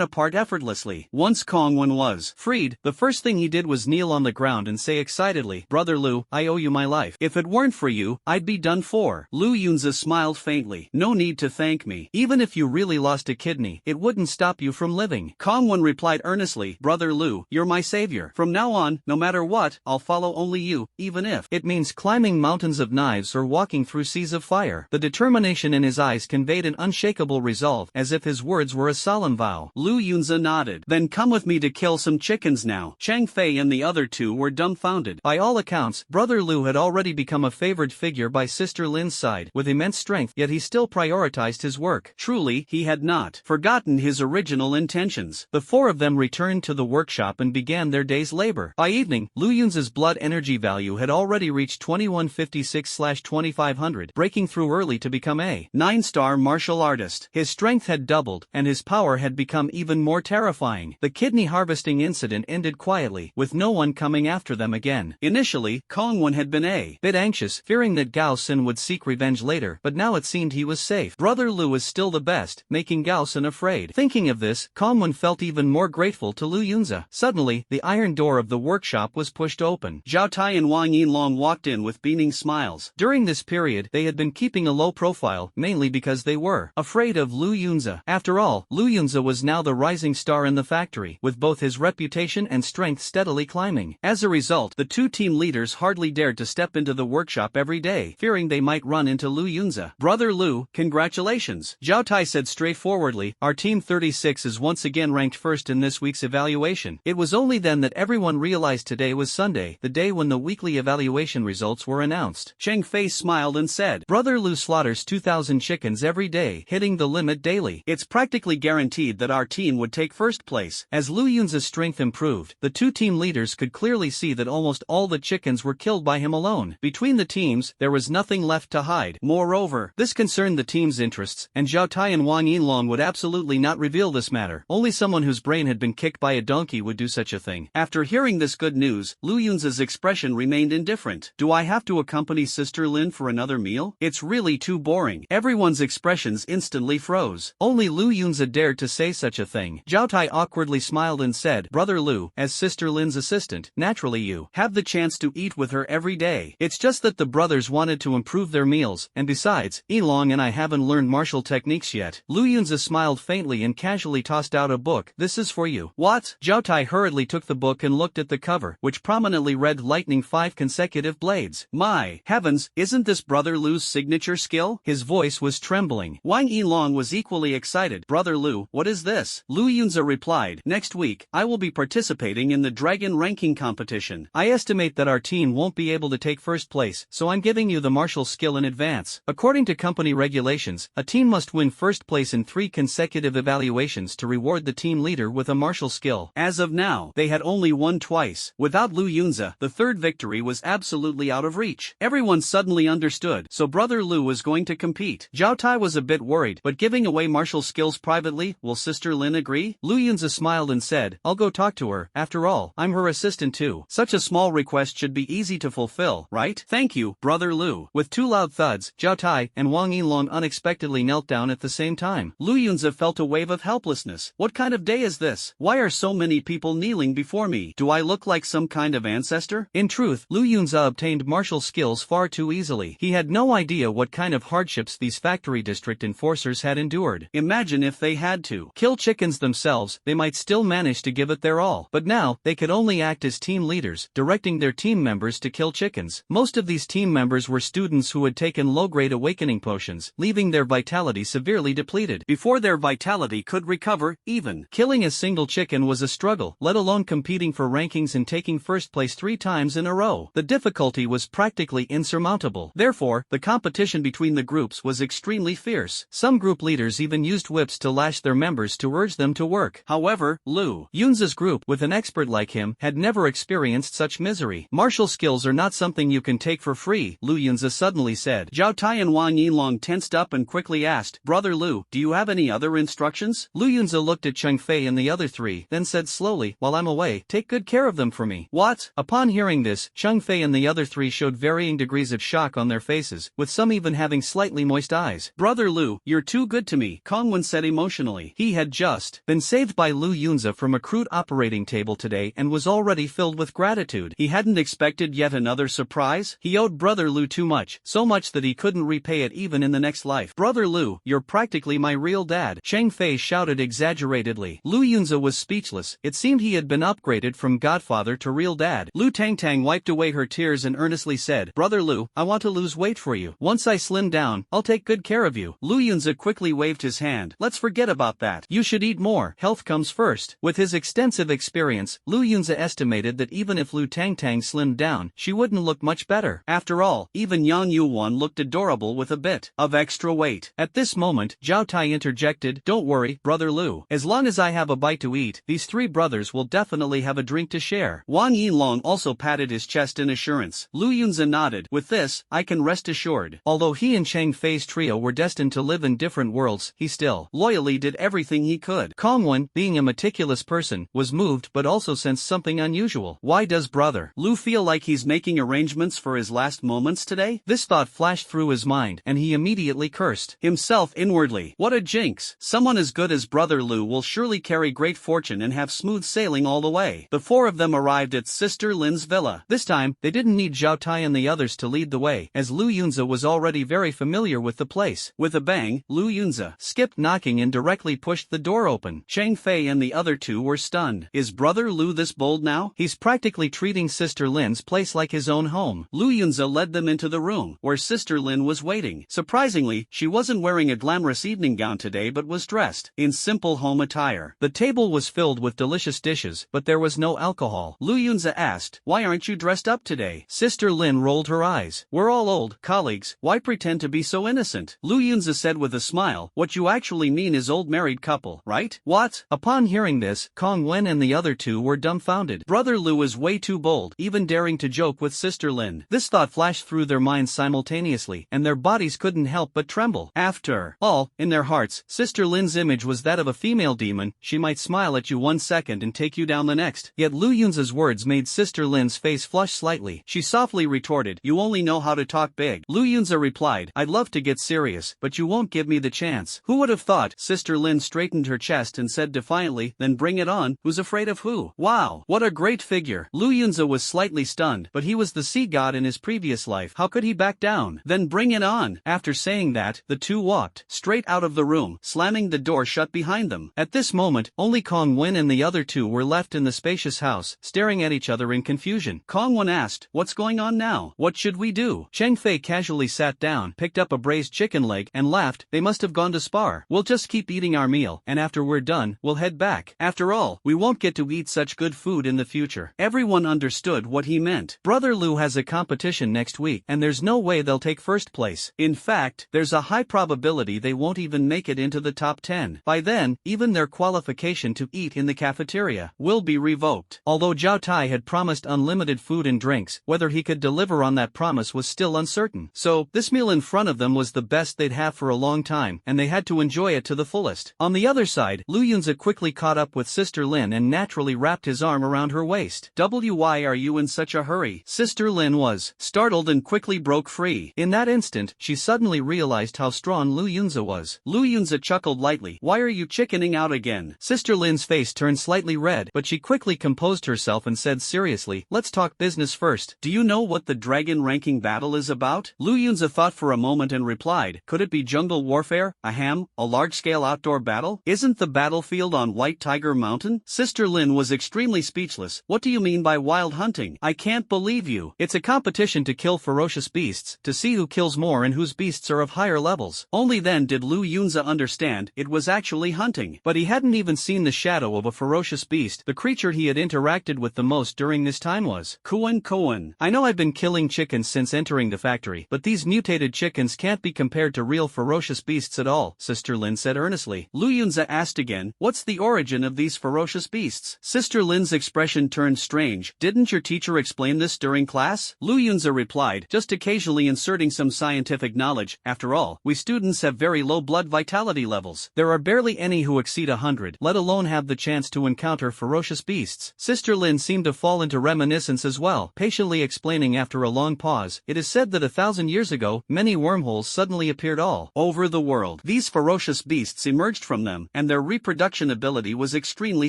apart effortlessly. Once Kongwon was freed, the first thing he did was kneel on the ground and say excitedly, Brother Lu, I owe you my life. If it weren't for you, I'd be done for. Lu Yunza smiled faintly. No need to thank me. Even if you really lost a kidney, it wouldn't stop you from living. Kongwon replied earnestly, Brother Lu, you're my savior. From now on, no matter what, I'll follow only you, even if it means climbing mountains of knives or walking through seas of fire. The determination in his eyes conveyed an unshakable resolve, as if his words were a solemn vow. Lu Yunza nodded. Then come with me to kill some chickens now. Cheng Fei and the other two were dumbfounded. By all accounts, Brother Lu had already become a favored figure by Sister Lynn's side, with immense strength, yet he still prioritized his work. Truly, he had not forgotten his original intentions. The four of them returned to the workshop and began their day's labor. By evening, Lu Yunza's blood energy value had already reached 2156/2500, breaking through early to become a 9-star martial artist. His strength had doubled, and his power had become even more terrifying. The kidney harvesting incident ended quietly, with no one coming after them again. Initially, Kongwon had been a bit anxious, fearing that Gao Sin would seek revenge later, but now it seemed he was safe. Brother Lu is still the best, making Gao Sin afraid. Thinking of this, Kongwon felt even more grateful to Lu Yunza. Suddenly, the iron door of the workshop was pushed open. Zhao Tai and Wang Yinlong walked in with beaming smiles. During this period, they had been keeping a low profile, mainly because they were afraid of Lu Yunza. After all, Lu Yunza was now the rising star in the factory, with both his reputation and strength steadily climbing. As a result, the two team leaders hardly dared to step into the workshop every day, fearing they might run into Lu Yunza. Brother Lu, congratulations, Zhao Tai said straightforwardly. Our team 36 is once again ranked first in this week's evaluation. It was only then that everyone realized today was Sunday, the day when the weekly evaluation results were announced. Cheng Fei smiled and said, Brother Lu slaughters 2,000 chickens every day, hitting the limit daily. It's practically guaranteed that our team would take first place. As Lu Yunza's strength improved, the two team leaders could clearly see that almost all the chickens were killed by him alone. Between the teams, there was nothing left to hide. Moreover, this concerned the team's interests, and Zhao Tai and Wang Yinlong would absolutely not reveal this matter. Only someone whose brain had been kicked by a donkey would do such a thing. After hearing this good news, Lu Yunza's expression remained indifferent. Do I have to accompany Sister Lynn for another meal? It's really too boring. Everyone's expressions instantly froze. Only Lu Yunza dared to say such a thing. Zhao Tai awkwardly smiled and said, Brother Lu, as Sister Lynn's assistant, naturally you have the chance to eat with her every day. It's just that the brothers wanted to improve their meals, and besides, Yilong and I haven't learned martial techniques yet. Lu Yunza smiled faintly and casually tossed out a book. This is for you. What? Zhao Tai hurriedly took the book and looked at the cover, which prominently read lightning 5 consecutive blades. My heavens, isn't this Brother Lu's signature skill? His voice was trembling. Wang Yilong was equally excited. Brother Lu, what is this? Lu Yunza replied, next week, I will be participating in the dragon ranking competition. I estimate that our team won't be able to take first place, so I'm giving you the martial skill in advance. According to company regulations, a team must win first place in 3 consecutive evaluations to reward the team leader with a martial skill. As of now, they had only won twice. Without Lu Yunza, the third victory was absolutely out of reach. Everyone suddenly understood, so Brother Lu was going to compete. Zhao Tai was a bit worried, but giving away martial skills privately, will Sister Lynn agree? Lu Yunza smiled and said, I'll go talk to her. After all, I'm her assistant too. Such a small request should be easy to fulfill, right? Thank you, Brother Lu. With 2 loud thuds, Zhao Tai and Wang Yinlong unexpectedly knelt down at the same time. Lu Yunza felt a wave of helplessness. What kind of day is this? Why are so many people kneeling before me? Do I look like some kind of ancestor? In truth, Lu Yunza obtained martial skills far too easily. He had no idea what kind of hardships these factory district enforcers had endured. Imagine if they had to kill chickens themselves, they might still manage to give it their all. But now, they could only act as team leaders, directing their team members to kill chickens. Most of these team members were students who had taken low-grade awakening potions, leaving their vitality severely depleted. Before their vitality could recover, even killing a single chicken was a struggle, let alone competing for rankings and taking first place 3 times in a row. The difficulty was practically insurmountable. Therefore, the competition between the groups was extremely fierce. Some group leaders even used whips to lash their members to urge them to work. However, Lu Yunza's group, with an expert like him, had never experienced such misery. Martial skills are not something you can take for free, Lu Yunza suddenly said. Zhao Tai and Wang Yinlong tensed up and quickly asked, Brother Lu, do you have any other instructions? Lu Yunza looked at Cheng Fei and the other 3, then said slowly, while I'm away, take good care of them for me. What? Upon hearing this, Cheng Fei and the other 3 showed varying degrees of shock on their faces, with some even having slightly moist eyes. Brother Lu, you're too good to me, Kongwen said emotionally. He had just been saved by Lu Yunza from a crude operating table today and was already filled with gratitude. He hadn't expected yet another surprise. He owed Brother Lu too much, so much that he couldn't repay it even in the next life. Brother Lu, you're practically my real dad, Cheng Fei shouted exaggeratedly. Lu Yunza was speechless. It seemed he had been upgraded from godfather to real dad. Lu Tangtang wiped away her tears and earnestly said, Brother Lu, I want to lose weight for you. Once I slim down, I'll take good care of you. Lu Yunza quickly waved his hand. Let's forget about that. You should eat more. Health comes first. With his extensive experience, Lu Yunza estimated that even if Lu Tangtang slimmed down, she wouldn't look much better. After all, even Yang Yuan looked adorable with a bit of extra weight. At this moment, Zhao Tai interjected, Don't worry, Brother Lu. As long as I have a bite to eat, these 3 brothers will definitely have a drink to share. Wang Yinlong also patted his chest in assurance. Lu Yunza nodded. With this, I can rest assured. Although he and Cheng Fei's trio were destined to live in different worlds, he still loyally did everything he could. Kongwen, being a meticulous person, was moved but also sensed something unusual. Why does Brother Lu feel like he's making arrangements for his last moments today? This thought flashed through his mind, and he immediately cursed himself inwardly. What a jinx! Someone as good as Brother Lu will surely carry great fortune and have smooth sailing all the way. The 4 of them arrived at Sister Lynn's villa. This time, they didn't need Zhao Tai and the others to lead the way, as Lu Yunza was already very familiar with the place. With a bang, Lu Yunza skipped knocking and directly pushed the door open. Cheng Fei and the other 2 were stunned. Is Brother Lu this bold now? He's practically treating Sister Lynn's place like his own home. Lu Yunza led them into the room, where Sister Lynn was waiting. Surprisingly, she wasn't wearing a glamorous evening gown today but was dressed in simple home attire. The table was filled with delicious dishes, but there was no alcohol. Lu Yunza asked, Why aren't you dressed up today? Sister Lynn rolled her eyes. We're all old colleagues, why pretend to be so innocent? Lu Yunza said with a smile, What you actually mean is old married couple, right? What? Upon hearing this, Kong Wen and the other 2 were dumbfounded. Brother Lu is way too bold, even daring to joke with Sister Lynn. This thought flashed through their minds simultaneously, and their bodies couldn't help but tremble. After all, in their hearts, Sister Lynn's image was that of a female demon. She might smile at you one second and take you down the next. Yet Lu Yunza's words made Sister Lynn's face flush slightly. She softly retorted, You only know how to talk big. Lu Yunza replied, I'd love to get serious, but you won't give me the chance. Who would have thought? Sister Lynn straightened her chest and said defiantly, Then bring it on. Who's afraid of who? Wow, what a great figure. Lu Yunza was slightly stunned, but he was the sea god in his previous life. How could he back down? Then bring it on. After saying that, the 2 walked straight out of the room, slamming the door shut behind them. At this moment, only Kong Wen and the other 2 were left in the spacious house, staring at each other in confusion. Kong Wen asked, What's going on now? What should we do? Cheng Fei casually sat down, picked up a braised chicken leg, and laughed. They must have gone to spar. We'll just keep eating our meal, and after we're done, we'll head back. After all, we won't get to eat such good food in the future. Everyone understood what he meant. Brother Lu has a competition next week, and there's no way they'll take first place. In fact, there's a high probability they won't even make it into the top 10. By then, even their qualification to eat in the cafeteria will be revoked. Although Zhao Tai had promised unlimited food and drinks, whether he could deliver on that promise was still uncertain. So, this meal in front of them was the best they'd have for a long time, and they had to enjoy it to the fullest. On the other side, Lu Yunza quickly caught up with Sister Lynn and naturally wrapped his arm around her waist. Why are you in such a hurry? Sister Lynn was startled and quickly broke free. In that instant, she suddenly realized how strong Lu Yunza was. Lu Yunza chuckled lightly. Why are you chickening out again? Sister Lynn's face turned slightly red, but she quickly composed herself and said seriously, Let's talk business first. Do you know what the dragon ranking battle is about? Lu Yunza thought for a moment and and replied, could it be jungle warfare, a large-scale outdoor battle? Isn't the battlefield on White Tiger Mountain? Sister Lynn was extremely speechless. What do you mean by wild hunting? I can't believe you. It's a competition to kill ferocious beasts, to see who kills more and whose beasts are of higher levels. Only then did Lu Yunza understand it was actually hunting. But he hadn't even seen the shadow of a ferocious beast. The creature he had interacted with the most during this time was Koan. I know I've been killing chickens since entering the factory, but these mutated chickens can't be compared to real ferocious beasts at all, Sister Lynn said earnestly. Lu Yunza asked again, what's the origin of these ferocious beasts? Sister Lynn's expression turned strange. Didn't your teacher explain this during class? Lu Yunza replied, just occasionally inserting some scientific knowledge. After all, we students have very low blood vitality levels. There are barely any who exceed 100, let alone have the chance to encounter ferocious beasts. Sister Lynn seemed to fall into reminiscence as well, patiently explaining after a long pause, it is said that 1,000 years ago, many wormholes suddenly appeared all over the world. These ferocious beasts emerged from them, and their reproduction ability was extremely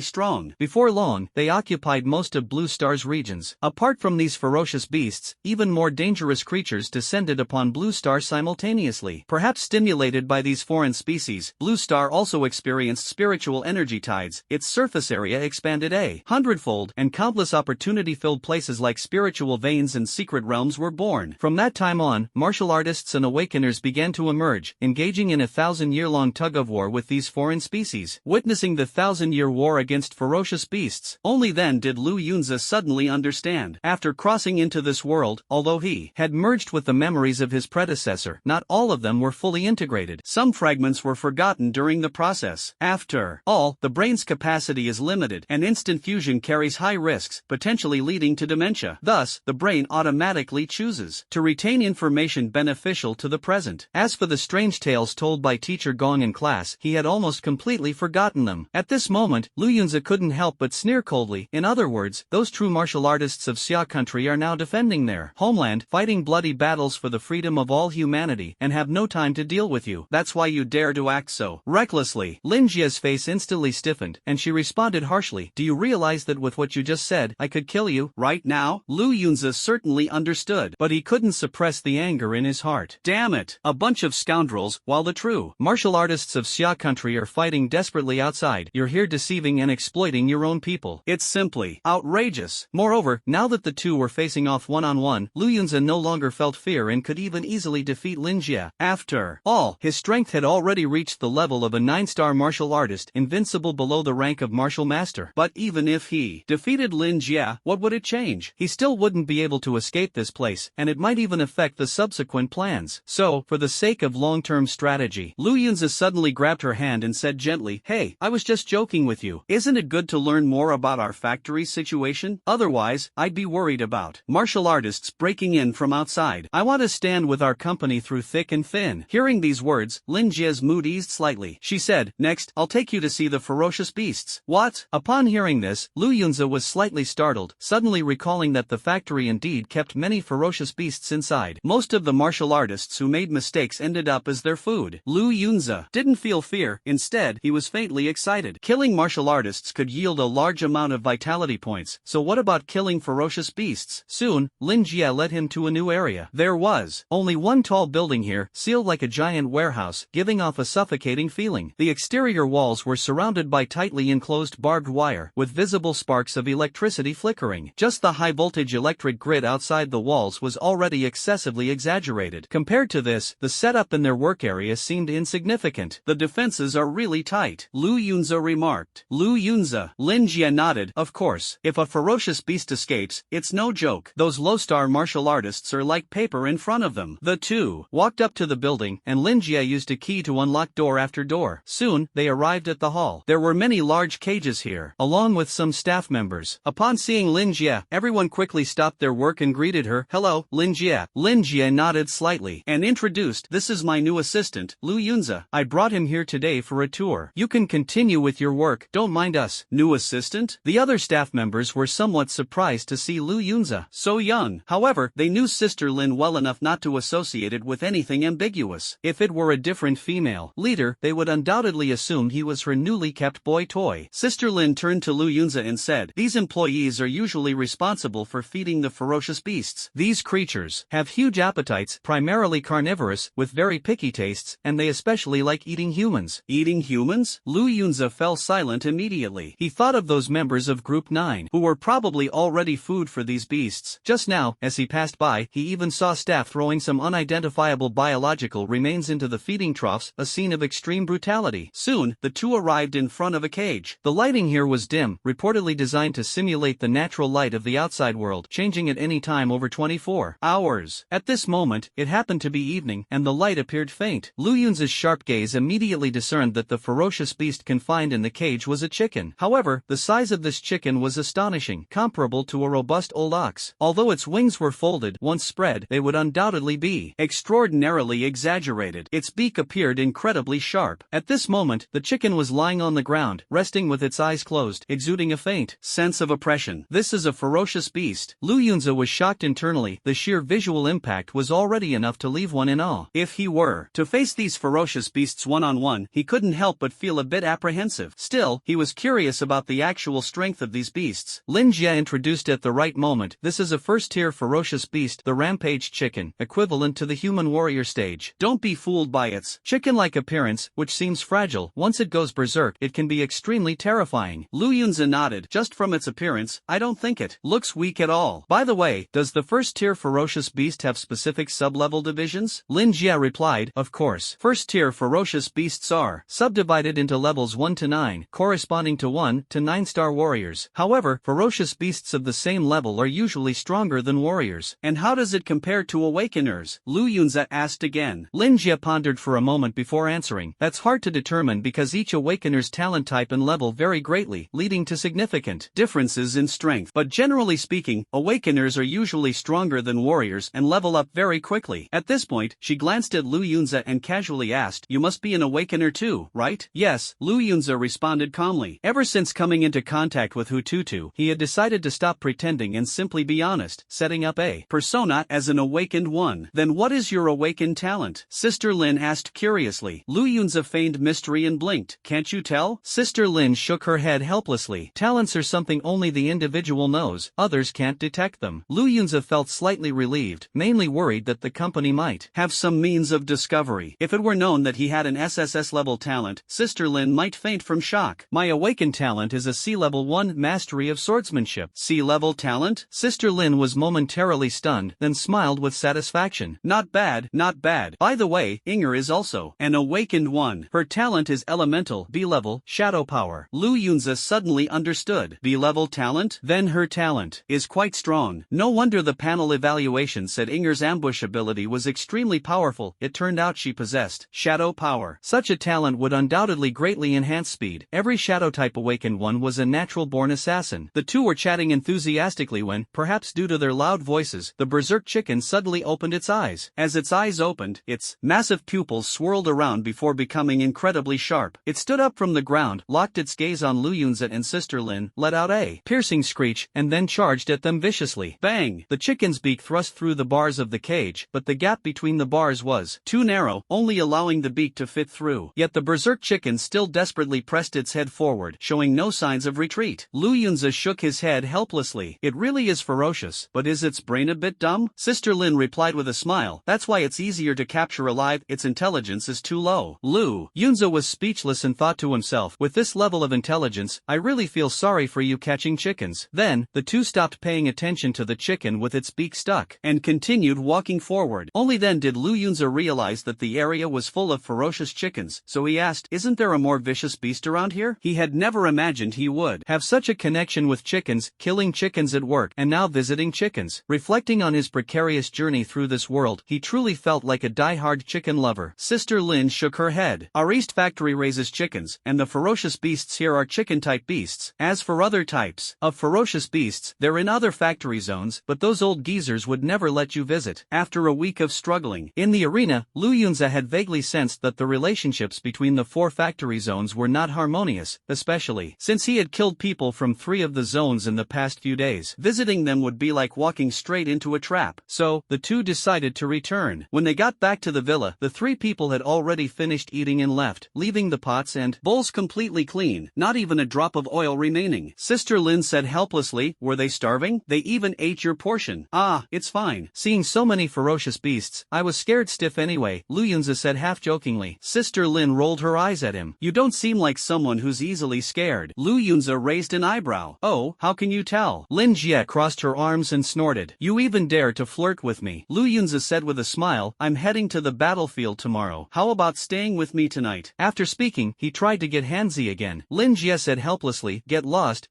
strong. Before long, they occupied most of Blue Star's regions. Apart from these ferocious beasts, even more dangerous creatures descended upon Blue Star simultaneously. Perhaps stimulated by these foreign species, Blue Star also experienced spiritual energy tides. Its surface area expanded 100-fold, and countless opportunity-filled places like spiritual veins and secret realms were born. From that time on, martial artists and awakeners began to emerge, engaging in a 1,000-year-long tug-of-war with these foreign species, witnessing the 1,000-year war against ferocious beasts. Only then did Lu Yunza suddenly understand. After crossing into this world, although he had merged with the memories of his predecessor, not all of them were fully integrated. Some fragments were forgotten during the process. After all, the brain's capacity is limited, and instant fusion carries high risks, potentially leading to dementia. Thus, the brain automatically chooses to retain information beneficial to the present. As for the strange tales told by teacher Gong in class, he had almost completely forgotten them. At this moment, Lu Yunza couldn't help but sneer coldly. In other words, those true martial artists of Xia country are now defending their homeland, fighting bloody battles for the freedom of all humanity, and have no time to deal with you. That's why you dare to act so recklessly. Lin Jia's face instantly stiffened, and she responded harshly, do you realize that with what you just said, I could kill you right now? Lu Yunza certainly understood, but he couldn't suppress the anger in his heart. Damn it! A bunch of scoundrels, while the true martial artists of Xia country are fighting desperately outside. You're here deceiving and exploiting your own people. It's simply outrageous. Moreover, now that the two were facing off one-on-one, Lu Yunza no longer felt fear and could even easily defeat Lin Jia. After all, his strength had already reached the level of a 9-star martial artist, invincible below the rank of martial master. But even if he defeated Lin Jia, what would it change? He still wouldn't be able to escape this place, and it might even affect the subsequent plans. So, for the sake of long-term strategy, Lu Yunza suddenly grabbed her hand and said gently, hey, I was just joking with you. Isn't it good to learn more about our factory situation? Otherwise, I'd be worried about martial artists breaking in from outside. I want to stand with our company through thick and thin. Hearing these words, Lin Jia's mood eased slightly. She said, next, I'll take you to see the ferocious beasts. What? Upon hearing this, Lu Yunza was slightly startled, suddenly recalling that the factory indeed kept many ferocious beasts inside. Most of the martial artists who made mistakes ended up as their food. Lu Yunza didn't feel fear, instead, he was faintly excited. Killing martial artists could yield a large amount of vitality points, so what about killing ferocious beasts? Soon, Lin Jia led him to a new area. There was only one tall building here, sealed like a giant warehouse, giving off a suffocating feeling. The exterior walls were surrounded by tightly enclosed barbed wire, with visible sparks of electricity flickering. Just the high-voltage electric grid outside the walls was already excessively exaggerated. Compared to this, the setup in their work area seemed insignificant. The defenses are really tight, Lu Yunza remarked. Lu Yunza, Lin Jia nodded. Of course, if a ferocious beast escapes, it's no joke. Those low-star martial artists are like paper in front of them. The two walked up to the building, and Lin Jia used a key to unlock door after door. Soon, they arrived at the hall. There were many large cages here, along with some staff members. Upon seeing Lin Jia, everyone quickly stopped their work and greeted her. Hello, Lin Jia. Lin Jia nodded slightly, and introduced, this is my new assistant, Lu Yunza. I brought him here today for a tour. You can continue with your work, don't mind us. New assistant? The other staff members were somewhat surprised to see Lu Yunza so young. However, they knew Sister Lynn well enough not to associate it with anything ambiguous. If it were a different female leader, they would undoubtedly assume he was her newly kept boy toy. Sister Lynn turned to Lu Yunza and said, these employees are usually responsible for feeding the ferocious beasts. These creatures have huge appetites, primarily carnivorous carnivorous, with very picky tastes, and they especially like eating humans. Eating humans? Lu Yunza fell silent immediately. He thought of those members of Group 9, who were probably already food for these beasts. Just now, as he passed by, he even saw staff throwing some unidentifiable biological remains into the feeding troughs, a scene of extreme brutality. Soon, the two arrived in front of a cage. The lighting here was dim, reportedly designed to simulate the natural light of the outside world, changing at any time over 24 hours. At this moment, it happened to be evening, and the light appeared faint. Lu Yunza's sharp gaze immediately discerned that the ferocious beast confined in the cage was a chicken. However, the size of this chicken was astonishing, comparable to a robust old ox. Although its wings were folded, once spread, they would undoubtedly be extraordinarily exaggerated. Its beak appeared incredibly sharp. At this moment, the chicken was lying on the ground, resting with its eyes closed, exuding a faint sense of oppression. This is a ferocious beast. Lu Yunza was shocked internally. The sheer visual impact was already enough to leave one in awe. If he were to face these ferocious beasts one-on-one, he couldn't help but feel a bit apprehensive. Still, he was curious about the actual strength of these beasts. Lin Jie introduced at the right moment. This is a first-tier ferocious beast, the rampage chicken, equivalent to the human warrior stage. Don't be fooled by its chicken-like appearance, which seems fragile. Once it goes berserk, it can be extremely terrifying. Lu Yunza nodded. Just from its appearance, I don't think it looks weak at all. By the way, does the first-tier ferocious beast have specific sub-level divisions? Lin Jie replied, of course. First-tier ferocious beasts are subdivided into levels 1 to 9, corresponding to 1 to 9-star warriors. However, ferocious beasts of the same level are usually stronger than warriors. And how does it compare to awakeners? Lu Yunza asked again. Lin Jie pondered for a moment before answering. That's hard to determine because each awakener's talent type and level vary greatly, leading to significant differences in strength. But generally speaking, awakeners are usually stronger than warriors and level up very quickly. At this point, she glanced at Lu Yunza and casually asked, you must be an awakener too, right? Yes, Lu Yunza responded calmly. Ever since coming into contact with Hututu, he had decided to stop pretending and simply be honest, setting up a persona as an awakened one. Then what is your awakened talent? Sister Lynn asked curiously. Lu Yunza feigned mystery and blinked. Can't you tell? Sister Lynn shook her head helplessly. Talents are something only the individual knows, others can't detect them. Lu Yunza felt slightly relieved, mainly worried that the company might have some means of discovery. If it were known that he had an SSS-level talent, Sister Lynn might faint from shock. My awakened talent is a C-level 1 mastery of swordsmanship. C-level talent? Sister Lynn was momentarily stunned, then smiled with satisfaction. Not bad, not bad. By the way, Inger is also an awakened one. Her talent is elemental, B-level, shadow power. Lu Yunza suddenly understood. B-level talent? Then her talent is quite strong. No wonder the panel evaluation said Inger's ambush ability was extremely powerful. It turned out she possessed shadow power. Such a talent would undoubtedly greatly enhance speed. Every shadow-type awakened one was a natural-born assassin. The two were chatting enthusiastically when, perhaps due to their loud voices, the berserk chicken suddenly opened its eyes. As its eyes opened, its massive pupils swirled around before becoming incredibly sharp. It stood up from the ground, locked its gaze on Lu Yunza and Sister Lin, let out a piercing screech, and then charged at them viciously. Bang! The chicken's beak thrust through the bars of the cage, but the gap between the bars was too narrow, only allowing the beak to fit through. Yet the berserk chicken still desperately pressed its head forward, showing no signs of retreat. Lu Yunza shook his head helplessly. It really is ferocious, but is its brain a bit dumb? Sister Lin replied with a smile. That's why it's easier to capture alive, its intelligence is too low. Lu Yunza was speechless and thought to himself, with this level of intelligence, I really feel sorry for you catching chickens. Then, the two stopped paying attention to the chicken with its beak stuck, and continued walking forward. Only then did Lu Yunza realize that the area was full of ferocious chickens, so he asked, isn't there a more vicious beast around here? He had never imagined he would have such a connection with chickens, killing chickens at work, and now visiting chickens. Reflecting on his precarious journey through this world, he truly felt like a die-hard chicken lover. Sister Lin shook her head. Our East factory raises chickens, and the ferocious beasts here are chicken-type beasts. As for other types of ferocious beasts, they're in other factory zones, but those old geezers would never let you visit. After a week of struggling in the arena, Lu Yunza had vaguely sensed that the relationships between the 4 factory zones were not harmonious, especially since he had killed people from 3 of the zones in the past few days. Visiting them would be like walking straight into a trap. So, the two decided to return. When they got back to the villa, the 3 people had already finished eating and left, leaving the pots and bowls completely clean, not even a drop of oil remaining. Sister Lin said helplessly, were they starving? They even ate your portion. Ah, it's fine. Seeing so many ferocious beasts, I was scared stiff anyway, Lu Yunza said half-jokingly. Sister Lynn rolled her eyes at him. You don't seem like someone who's easily scared. Lu Yunza raised an eyebrow. Oh, how can you tell? Lin Jie crossed her arms and snorted. You even dare to flirt with me. Lu Yunza said with a smile, I'm heading to the battlefield tomorrow. How about staying with me tonight? After speaking, he tried to get handsy again. Lin Jie said helplessly, get lost,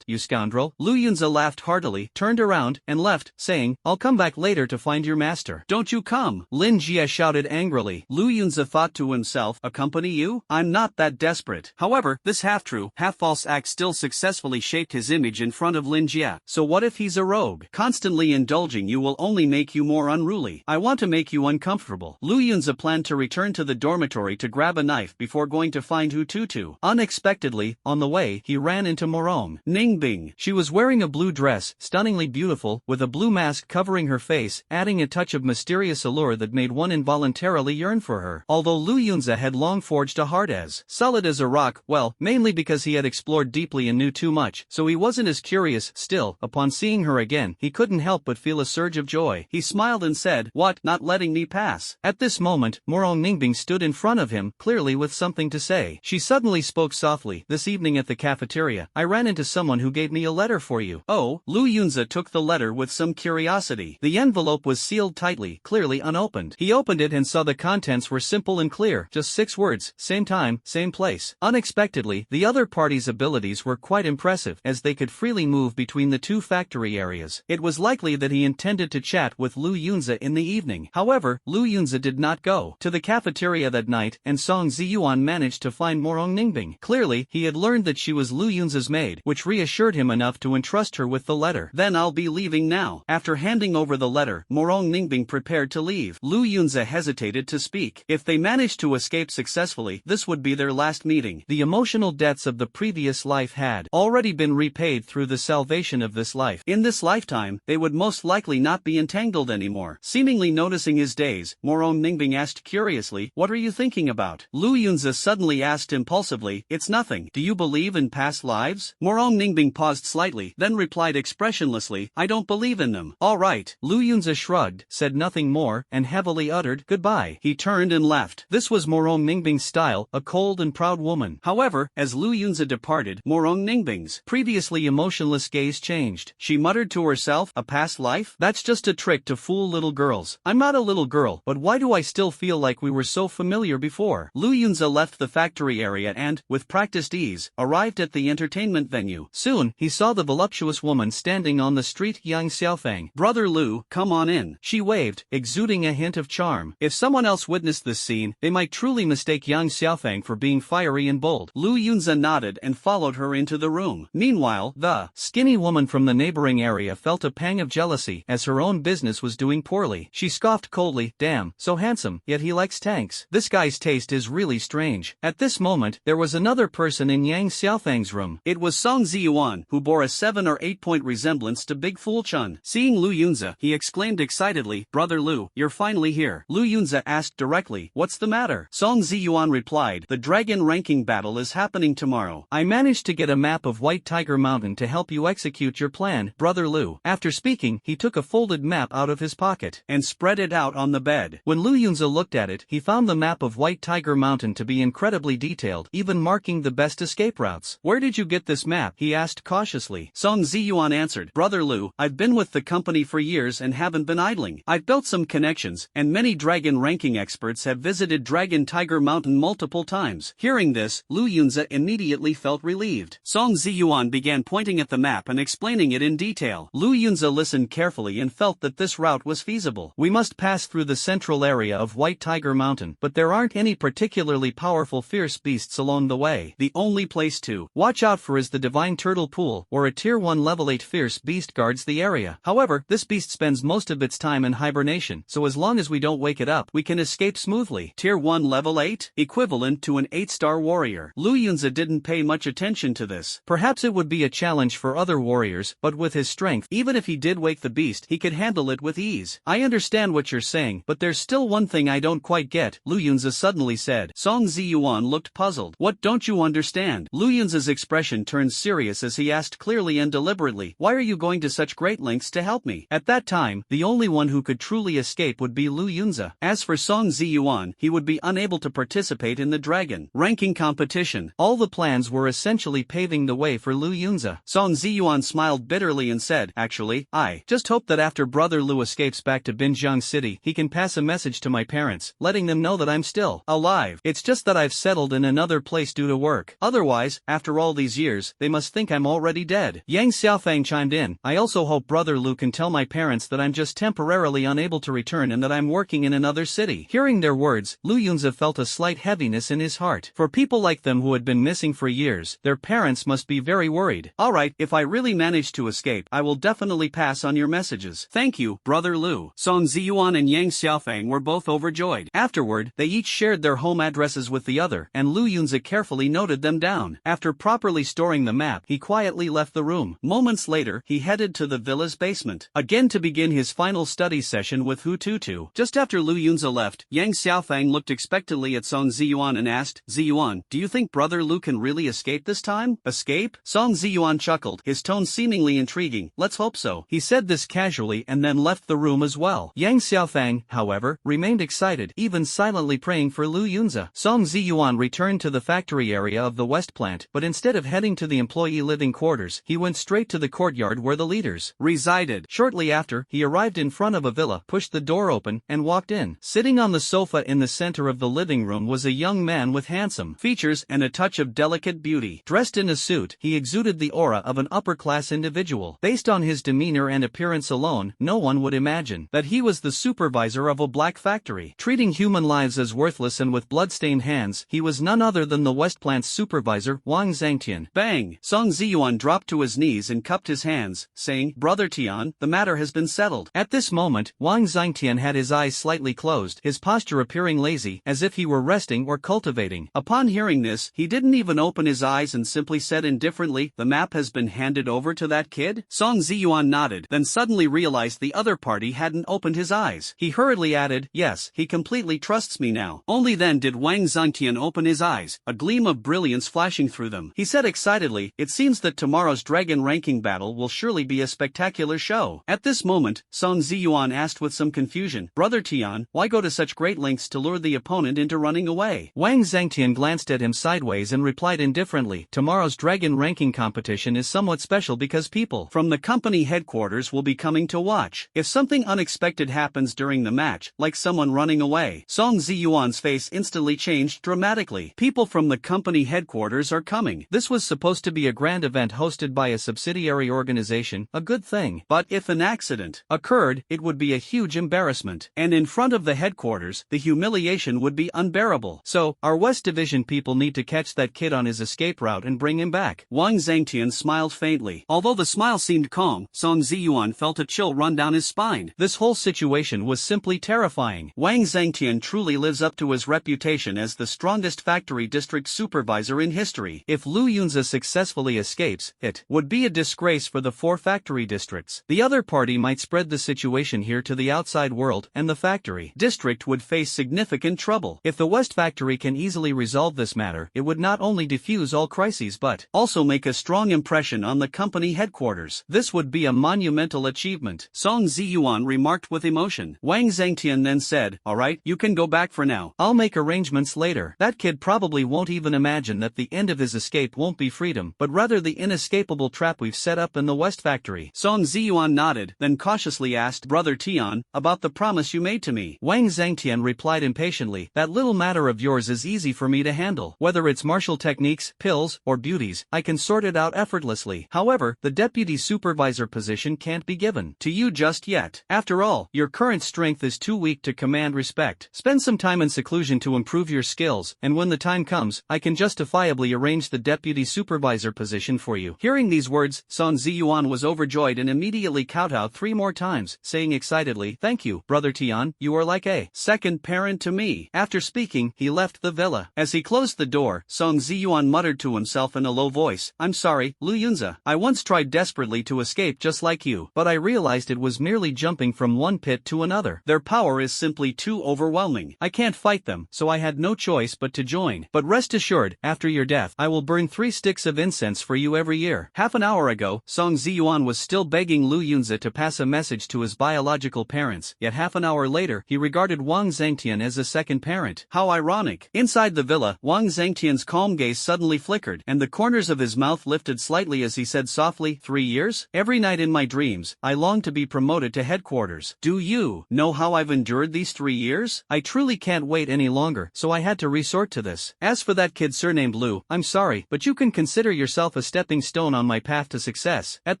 you scoundrel. Lu Yunza laughed heartily, turned around, and left, saying, I'll come back later to find your master. Don't you come? Lin Jie shouted angrily. Lu Yunza thought to himself, accompany you? I'm not that desperate. However, this half-true, half-false act still successfully shaped his image in front of Lin Jie. So what if he's a rogue? Constantly indulging you will only make you more unruly. I want to make you uncomfortable. Lu Yunza planned to return to the dormitory to grab a knife before going to find Hu Tutu. Unexpectedly, on the way, he ran into Morong Ningbing. She was wearing a blue dress, stunningly beautiful, with a blue mask covering her face, adding a touch of mysterious allure that made one involuntarily yearn for her. Although Lu Yunza had long forged a heart as solid as a rock, well, mainly because he had explored deeply and knew too much, so he wasn't as curious. Still, upon seeing her again, he couldn't help but feel a surge of joy. He smiled and said, what, not letting me pass? At this moment, Morong Ningbing stood in front of him, clearly with something to say. She suddenly spoke softly, this evening at the cafeteria, I ran into someone who gave me a letter for you. Oh, Lu Yunza took the letter with some curiosity. The envelope was sealed tightly, clearly unopened. He opened it and saw the contents were simple and clear, just 6 words, same time, same place. Unexpectedly, the other party's abilities were quite impressive, as they could freely move between the 2 factory areas. It was likely that he intended to chat with Lu Yunza in the evening. However, Lu Yunza did not go to the cafeteria that night, and Song Ziyuan managed to find Morong Ningbing. Clearly, he had learned that she was Lu Yunza's maid, which reassured him enough to entrust her with the letter. Then I'll be leaving now. After handing over the letter, Morong Ningbing prepared to leave. Lu Yunza hesitated to speak. If they managed to escape successfully, this would be their last meeting. The emotional debts of the previous life had already been repaid through the salvation of this life. In this lifetime, they would most likely not be entangled anymore. Seemingly noticing his daze, Morong Ningbing asked curiously, what are you thinking about? Lu Yunza suddenly asked impulsively, it's nothing. Do you believe in past lives? Morong Ningbing paused slightly, then replied expressionlessly, I don't believe in them. All right. Lu Yunza shrugged, said nothing more, and heavily uttered, goodbye. He turned and left. This was Morong Ningbing's style, a cold and proud woman. However, as Lu Yunza departed, Morong Ningbing's previously emotionless gaze changed. She muttered to herself, a past life? That's just a trick to fool little girls. I'm not a little girl, but why do I still feel like we were so familiar before? Lu Yunza left the factory area and, with practiced ease, arrived at the entertainment venue. Soon, he saw the voluptuous woman standing on the street. Yang Xiaofeng. Brother Lu, come on in. She waved, exuding a hint of charm. If someone else witnessed this scene, they might truly mistake Yang Xiaofeng for being fiery and bold. Lu Yunza nodded and followed her into the room. Meanwhile, the skinny woman from the neighboring area felt a pang of jealousy as her own business was doing poorly. She scoffed coldly, damn, so handsome, yet he likes tanks. This guy's taste is really strange. At this moment, there was another person in Yang Xiaofeng's room. It was Song Ziyuan, who bore a 7 or 8 point resemblance to Big Fool Chun. Seeing Lu Yunza, he exclaimed excitedly, Brother Lu, you're finally here. Lu Yunza asked directly, what's the matter? Song Ziyuan replied, the dragon ranking battle is happening tomorrow. I managed to get a map of White Tiger Mountain to help you execute your plan, Brother Lu. After speaking, he took a folded map out of his pocket and spread it out on the bed. When Lu Yunza looked at it, he found the map of White Tiger Mountain to be incredibly detailed, even marking the best escape routes. Where did you get this map? He asked cautiously. Song Ziyuan answered, Brother Lu, I've been with the company for years and haven't been idling. I've built some connections, and many dragon ranking experts have visited Dragon Tiger Mountain multiple times. Hearing this, Lu Yunza immediately felt relieved. Song Ziyuan began pointing at the map and explaining it in detail. Lu Yunza listened carefully and felt that this route was feasible. We must pass through the central area of White Tiger Mountain, but there aren't any particularly powerful fierce beasts along the way. The only place to watch out for is the Divine Turtle Pool, or a Tier 1 Level 8 fierce beast guards the area. However, this beast spends most of its time in hibernation, so as long as we don't wake it up, we can escape smoothly. Tier 1 Level 8? Equivalent to an 8-star warrior. Lu Yunza didn't pay much attention to this. Perhaps it would be a challenge for other warriors, but with his strength, even if he did wake the beast, he could handle it with ease. I understand what you're saying, but there's still one thing I don't quite get, Lu Yunza suddenly said. Song Ziyuan looked puzzled. What don't you understand? Lu Yunza's expression turned serious as he asked clearly and deliberately, why are you going to such great lengths to help me? At that time, the only one who could truly escape would be Lu Yunza. As for Song Ziyuan, he would be unable to participate in the dragon ranking competition. All the plans were essentially paving the way for Lu Yunza. Song Ziyuan smiled bitterly and said, "Actually, I just hope that after brother Lu escapes back to Binjiang City, he can pass a message to my parents, letting them know that I'm still alive. It's just that I've settled in another place due to work. Otherwise, after all these years, they must think I'm already dead." Yang Xiaofang chimed in, "I also hope brother Lu can tell my parents that I'm just temporarily unable to return and that I'm working in another city." Hearing their words, Lu Yunza felt a slight heaviness in his heart. For people like them who had been missing for years, their parents must be very worried. "Alright, if I really manage to escape, I will definitely pass on your messages. Thank you, brother Lu." Song Ziyuan and Yang Xiaofang were both overjoyed. Afterward, they each shared their home addresses with the other, and Lu Yunza carefully noted them down. After properly storing the map, he quietly left the room. Moments later, he headed to the villa's basement, again to begin his final study session with Hu Tutu. Just after Lu Yunza left, Yang Xiaofang looked expectantly at Song Ziyuan and asked, "Ziyuan, do you think brother Lu can really escape this time?" "Escape?" Song Ziyuan chuckled, his tone seemingly intriguing. "Let's hope so." He said this casually and then left the room as well. Yang Xiaofang, however, remained excited, even silently praying for Lu Yunza. Song Ziyuan returned to the factory area of the West plant, but instead of heading to the employee living quarters, he went straight to the courtyard where the leaders resided. Shortly after, he arrived in front of a villa, pushed the door open, and walked in. Sitting on the sofa in the center of the living room was a young man with handsome features and a touch of delicate beauty. Dressed in a suit, he exuded the aura of an upper-class individual. Based on his demeanor and appearance alone, no one would imagine that he was the supervisor of a black factory. Treating human lives as worthless and with blood-stained hands, he was none other than the West Plant's supervisor, Wang Zhangtian. Bang! Song Ziyuan dropped to his knees and cupped his hands, saying, "Brother Tian, the matter has been settled." At this moment, Wang Zhangtian had his eyes slightly closed, his posture appearing lazy, as if he were resting or cultivating. Upon hearing this, he didn't even open his eyes and simply said indifferently, "The map has been handed over to that kid?" Song Ziyuan nodded, then suddenly realized the other party hadn't opened his eyes. He hurriedly added, "Yes, he completely trusts me now." Only then did Wang Zhangtian open his eyes, a gleam of brilliance flashing through them. He said excitedly, "It seems that tomorrow's dragon ranking battle will surely be a spectacular show." At this moment, Song Ziyuan asked with some confusion, "Brother Tian, why go to such great lengths to lure the opponent into running away?" Wang Zhangtian glanced at him sideways and replied indifferently, "Tomorrow's dragon ranking competition is somewhat special because people from the company headquarters will be coming to watch. If something unexpected happens during the match, like someone running away." Song Ziyuan's face instantly changed dramatically. People from the company headquarters are coming. This was supposed to be a grand event hosted by a subsidiary organization, a good thing. But if an accident occurred, it would be a huge embarrassment. And in front of the headquarters, the humiliation would be unbearable. So, our West Division people need to catch that kid on his escape route and bring him back. Wang Zhangtian smiled faintly. Although the smile seemed calm, Song Ziyuan felt a chill run down his spine. This whole situation was simply terrifying. Wang Zhangtian truly lives up to his reputation as the strongest factory district supervisor in history. If Lu Yunza successfully escapes, it would be a disgrace for the 4 factory districts. The other party might spread the situation here to the outside world, and the factory district would face significant trouble. If the West factory can easily resolve this matter, it would not only defuse all crises but also make a strong impression on the company headquarters. This would be a monumental achievement. Song Ziyuan remarked with emotion. Wang Zhangtian then said, "Alright, you can go back for now. I'll make arrangements later." That kid probably won't even imagine that the end of his escape won't be freedom, but rather the inescapable trap we've set up in the West factory. Song Ziyuan nodded, then cautiously asked, "Brother Tian, about the promise you made to me." Wang Zhangtian replied impatiently, "That little matter of yours is easy for me to handle. Whether it's martial techniques, pills, or beauties, I can sort it out effortlessly. However, the deputy supervisor position can't be given to you just yet. After all, your current strength is too weak to command respect. Spend some time in seclusion to improve your skills, and when the time comes, I can justifiably arrange the deputy supervisor position for you." Hearing these words, Song Ziyuan was overjoyed and immediately kowtowed 3 more times, saying excitedly, "Thank you, Brother Tian, you are like a second parent to me." After speaking, he left the villa. As he closed the door, Song Ziyuan muttered to himself in a low voice, "I'm sorry, Lu Yunza. I once tried desperately to escape just like you, but I realized it was merely jumping from one pit to another. Their power is simply too overwhelming. I can't fight them, so I had no choice but to join. But rest assured, after your death, I will burn 3 sticks of incense for you every year." Half an hour ago, Song Ziyuan was still begging Lu Yunza to pass a message to his biological parents. parents, yet half an hour later he regarded Wang Zhangtian as a second parent. How ironic. Inside the villa, Wang Zhangtian's calm gaze suddenly flickered, and the corners of his mouth lifted slightly as he said softly, 3 years? Every night in my dreams, I long to be promoted to headquarters. Do you know how I've endured these 3 years? I truly can't wait any longer, so I had to resort to this. As for that kid surnamed Lu, I'm sorry, but you can consider yourself a stepping stone on my path to success. At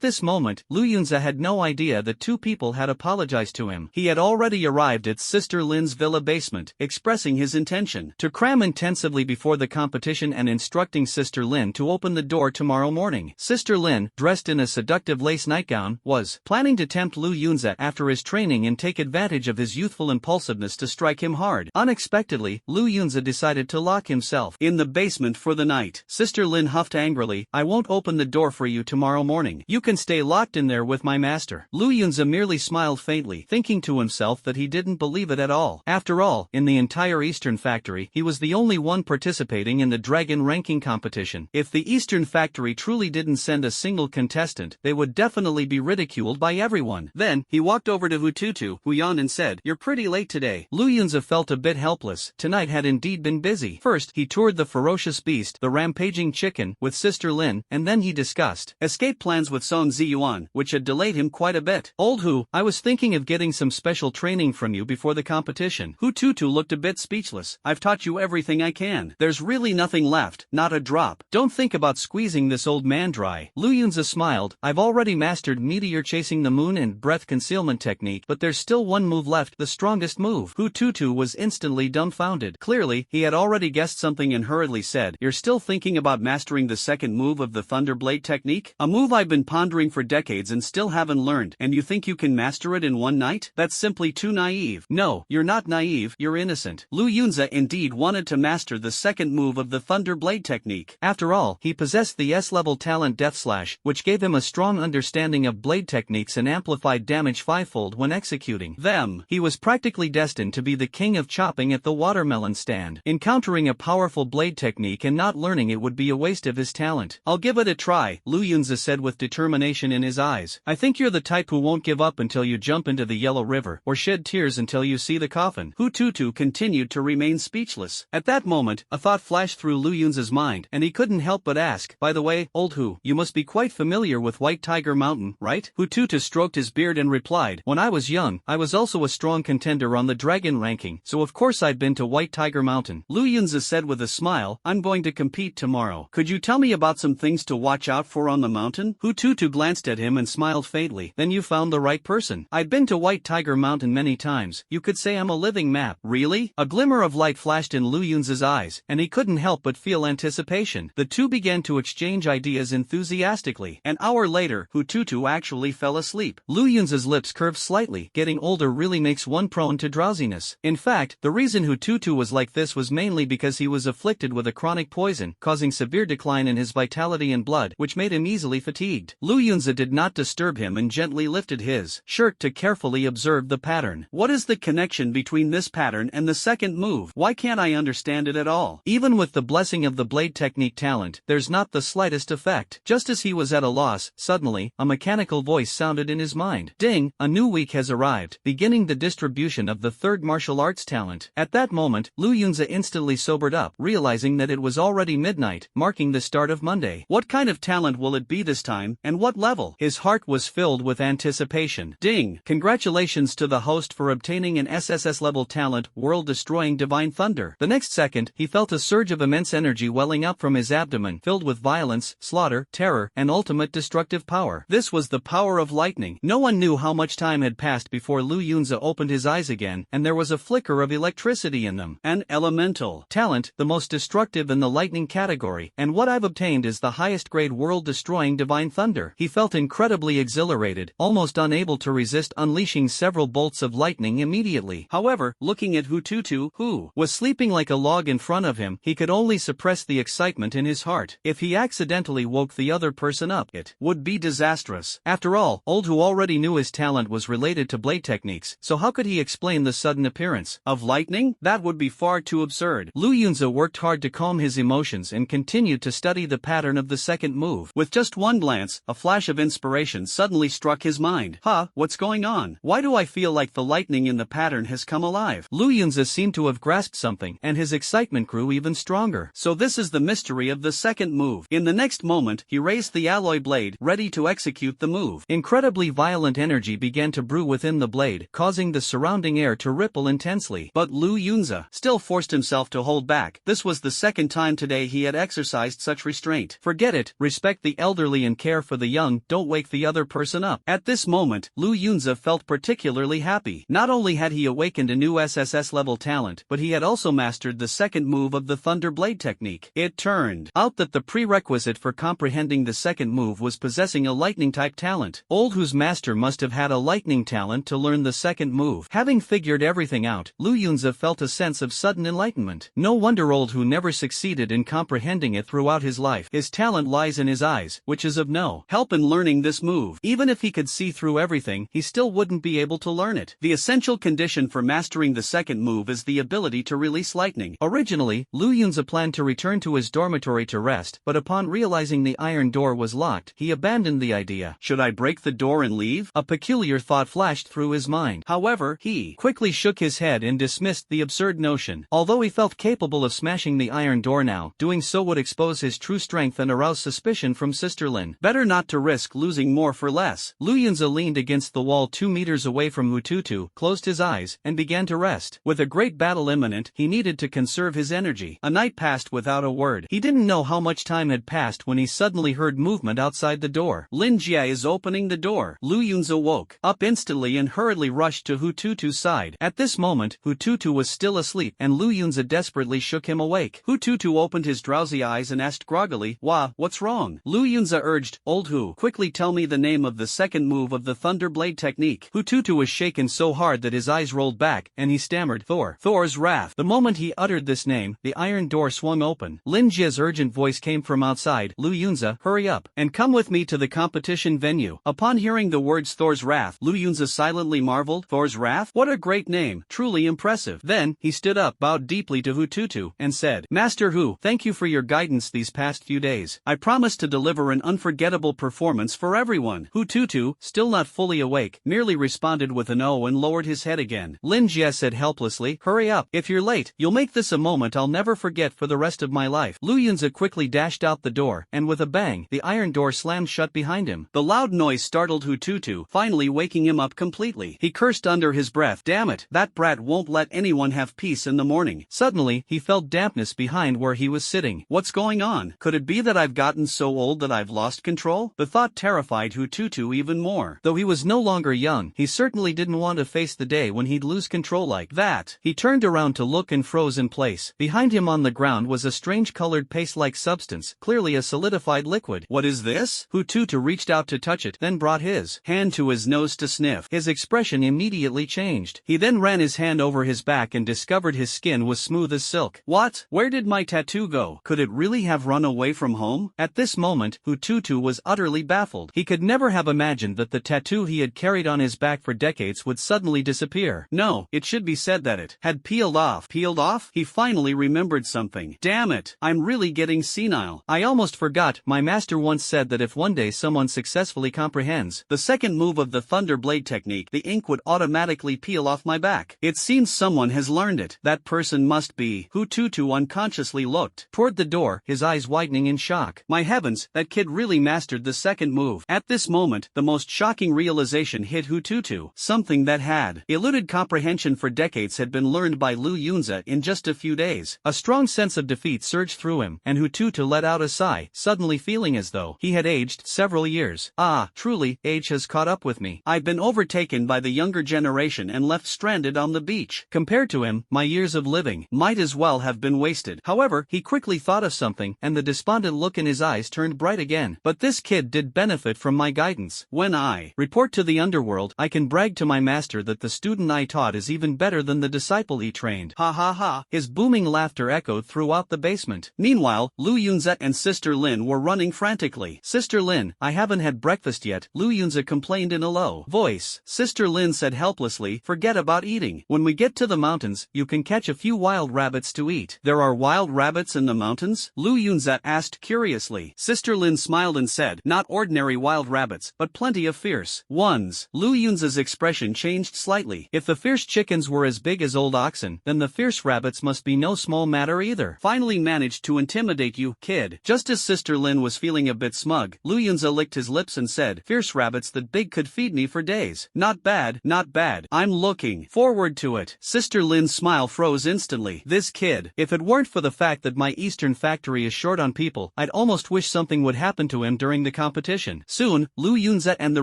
this moment, Lu Yunza had no idea that two people had apologized to him. He had already arrived at Sister Lynn's villa basement, expressing his intention to cram intensively before the competition and instructing Sister Lynn to open the door tomorrow morning. Sister Lynn, dressed in a seductive lace nightgown, was planning to tempt Lu Yunza after his training and take advantage of his youthful impulsiveness to strike him hard. Unexpectedly, Lu Yunza decided to lock himself in the basement for the night. Sister Lynn huffed angrily, I won't open the door for you tomorrow morning. You can stay locked in there with my master. Lu Yunza merely smiled faintly, thinking to himself that he didn't believe it at all. After all, in the entire Eastern Factory, he was the only one participating in the dragon ranking competition. If the Eastern Factory truly didn't send a single contestant, they would definitely be ridiculed by everyone. Then, he walked over to Hututu, who yawned and said, You're pretty late today. Lu Yunza felt a bit helpless. Tonight had indeed been busy. First, he toured the ferocious beast, the rampaging chicken, with Sister Lynn, and then he discussed escape plans with Song Ziyuan, which had delayed him quite a bit. Old Hu, I was thinking of getting some special training from you before the competition. Hututu looked a bit speechless. I've taught you everything I can. There's really nothing left, not a drop. Don't think about squeezing this old man dry. Lu Yunza smiled. I've already mastered meteor chasing the moon and breath concealment technique, but there's still one move left, the strongest move. Hututu was instantly dumbfounded. Clearly, he had already guessed something and hurriedly said, You're still thinking about mastering the second move of the thunderblade technique? A move I've been pondering for decades and still haven't learned, and you think you can master it in one night? That's simply too naive. No, you're not naive, you're innocent. Lu Yunza indeed wanted to master the second move of the thunderblade technique. After all, he possessed the S-level talent Death Slash, which gave him a strong understanding of blade techniques and amplified damage fivefold when executing them. He was practically destined to be the king of chopping at the watermelon stand. Encountering a powerful blade technique and not learning it would be a waste of his talent. I'll give it a try, Lu Yunza said with determination in his eyes. I think you're the type who won't give up until you jump into the Yellow River, or shed tears until you see the coffin. Hututu continued to remain speechless. At that moment, a thought flashed through Lu Yunza's mind, and he couldn't help but ask, By the way, Old Hu, you must be quite familiar with White Tiger Mountain, right? Hututu stroked his beard and replied, When I was young, I was also a strong contender on the dragon ranking, so of course I'd been to White Tiger Mountain. Lu Yunza said with a smile, I'm going to compete tomorrow. Could you tell me about some things to watch out for on the mountain? Hututu glanced at him and smiled faintly. Then you found the right person. I'd been to White Tiger Mountain many times. You could say I'm a living map. Really? A glimmer of light flashed in Lu Yunza's eyes, and he couldn't help but feel anticipation. The two began to exchange ideas enthusiastically. An hour later, Hututu actually fell asleep. Lu Yunza's lips curved slightly. Getting older really makes one prone to drowsiness. In fact, the reason Hututu was like this was mainly because he was afflicted with a chronic poison, causing severe decline in his vitality and blood, which made him easily fatigued. Lu Yunza did not disturb him and gently lifted his shirt to carefully observe the pattern. What is the connection between this pattern and the second move? Why can't I understand it at all? Even with the blessing of the blade technique talent, there's not the slightest effect. Just as he was at a loss, suddenly, a mechanical voice sounded in his mind. Ding, a new week has arrived, beginning the distribution of the third martial arts talent. At that moment, Lu Yunza instantly sobered up, realizing that it was already midnight, marking the start of Monday. What kind of talent will it be this time, and what level? His heart was filled with anticipation. Ding! Congratulations to the host for obtaining an SSS-level talent, world-destroying divine thunder. The next second, he felt a surge of immense energy welling up from his abdomen, filled with violence, slaughter, terror, and ultimate destructive power. This was the power of lightning. No one knew how much time had passed before Lu Yunza opened his eyes again, and there was a flicker of electricity in them. An elemental talent, the most destructive in the lightning category, and what I've obtained is the highest grade world-destroying divine thunder. He felt incredibly exhilarated, almost unable to resist unleashing several bolts of lightning immediately. However, looking at Hututu, who was sleeping like a log in front of him, he could only suppress the excitement in his heart. If he accidentally woke the other person up, it would be disastrous. After all, Old Hu already knew his talent was related to blade techniques, so how could he explain the sudden appearance of lightning? That would be far too absurd. Lu Yunza worked hard to calm his emotions and continued to study the pattern of the second move. With just one glance, a flash of inspiration suddenly struck his mind. What's going on? Why Why do I feel like the lightning in the pattern has come alive? Lu Yunza seemed to have grasped something, and his excitement grew even stronger. So this is the mystery of the second move. In the next moment, he raised the alloy blade, ready to execute the move. Incredibly violent energy began to brew within the blade, causing the surrounding air to ripple intensely. But Lu Yunza still forced himself to hold back. This was the second time today he had exercised such restraint. Forget it, respect the elderly and care for the young, don't wake the other person up. At this moment, Lu Yunza felt particularly happy. Not only had he awakened a new SSS-level talent, but he had also mastered the second move of the thunderblade technique. It turned out that the prerequisite for comprehending the second move was possessing a lightning-type talent. Old Hu's master must have had a lightning talent to learn the second move. Having figured everything out, Lu Yunza felt a sense of sudden enlightenment. No wonder Old Hu never succeeded in comprehending it throughout his life. His talent lies in his eyes, which is of no help in learning this move. Even if he could see through everything, he still wouldn't be able to learn it. The essential condition for mastering the second move is the ability to release lightning. Originally, Lu Yunza planned to return to his dormitory to rest, but upon realizing the iron door was locked, he abandoned the idea. Should I break the door and leave? A peculiar thought flashed through his mind. However, he quickly shook his head and dismissed the absurd notion. Although he felt capable of smashing the iron door now, doing so would expose his true strength and arouse suspicion from Sister Lynn. Better not to risk losing more for less. Lu Yunza leaned against the wall 2 meters away from Hututu, closed his eyes, and began to rest. With a great battle imminent, he needed to conserve his energy. A night passed without a word. He didn't know how much time had passed when he suddenly heard movement outside the door. Lin Jie is opening the door. Lu Yunza woke up instantly and hurriedly rushed to Hututu's side. At this moment, Hututu was still asleep, and Lu Yunza desperately shook him awake. Hututu opened his drowsy eyes and asked groggily, what's wrong? Lu Yunza urged, Old Hu, quickly tell me the name of the second move of the thunderblade technique. Hututu was shaken so hard that his eyes rolled back, and he stammered, Thor's wrath. The moment he uttered this name, the iron door swung open. Lin Jie's urgent voice came from outside, Lu Yunza, hurry up, and come with me to the competition venue. Upon hearing the words Thor's wrath, Lu Yunza silently marveled, Thor's wrath? What a great name, truly impressive. Then, he stood up, bowed deeply to Hututu, and said, Master Hu, thank you for your guidance these past few days. I promise to deliver an unforgettable performance for everyone. Hututu, still not fully awake, merely responded with an O and lowered his head again. Lin Jie said helplessly, hurry up, if you're late, you'll make this a moment I'll never forget for the rest of my life. Lu Yunza quickly dashed out the door, and with a bang, the iron door slammed shut behind him. The loud noise startled Hututu, finally waking him up completely. He cursed under his breath, damn it, that brat won't let anyone have peace in the morning. Suddenly, he felt dampness behind where he was sitting. What's going on? Could it be that I've gotten so old that I've lost control? The thought terrified Hututu even more. Though he was no longer young, he certainly didn't want to face the day when he'd lose control like that. He turned around to look and froze in place. Behind him on the ground was a strange colored paste-like substance, clearly a solidified liquid. What is this? Hututu reached out to touch it, then brought his hand to his nose to sniff. His expression immediately changed. He then ran his hand over his back and discovered his skin was smooth as silk. What? Where did my tattoo go? Could it really have run away from home? At this moment, Hututu was utterly baffled. He could never have imagined that the tattoo he had carried on his back for decades would suddenly disappear. No, it should be said that it had peeled off. Peeled off? He finally remembered something. Damn it, I'm really getting senile. I almost forgot, my master once said that if one day someone successfully comprehends the second move of the thunderblade technique, the ink would automatically peel off my back. It seems someone has learned it. That person must be. Hututu unconsciously looked toward the door, his eyes widening in shock. My heavens, that kid really mastered the second move. At this moment, the most shocking realization hit Hututu. Something that had eluded comprehension for decades had been learned by Lu Yunza in just a few days. A strong sense of defeat surged through him, and Hututu let out a sigh, suddenly feeling as though he had aged several years. Truly, age has caught up with me. I've been overtaken by the younger generation and left stranded on the beach. Compared to him, my years of living might as well have been wasted. However, he quickly thought of something, and the despondent look in his eyes turned bright again. But this kid did benefit from my guidance. When I report to the underworld, I can brag to my master that the student I taught is even better than the disciple he trained. Ha ha ha. His booming laughter echoed throughout the basement. Meanwhile, Lu Yunza and Sister Lynn were running frantically. Sister Lynn, I haven't had breakfast yet, Lu Yunza complained in a low voice. Sister Lynn said helplessly, forget about eating. When we get to the mountains, you can catch a few wild rabbits to eat. There are wild rabbits in the mountains? Lu Yunza asked curiously. Sister Lynn smiled and said, not ordinary wild rabbits, but plenty of fierce ones. Lu Yunza's Yunza's expression changed slightly. If the fierce chickens were as big as old oxen, then the fierce rabbits must be no small matter either. Finally managed to intimidate you, kid. Just as Sister Lynn was feeling a bit smug, Lu Yunza licked his lips and said, fierce rabbits that big could feed me for days. Not bad, not bad. I'm looking forward to it. Sister Lynn's smile froze instantly. This kid. If it weren't for the fact that my eastern factory is short on people, I'd almost wish something would happen to him during the competition. Soon, Lu Yunza and the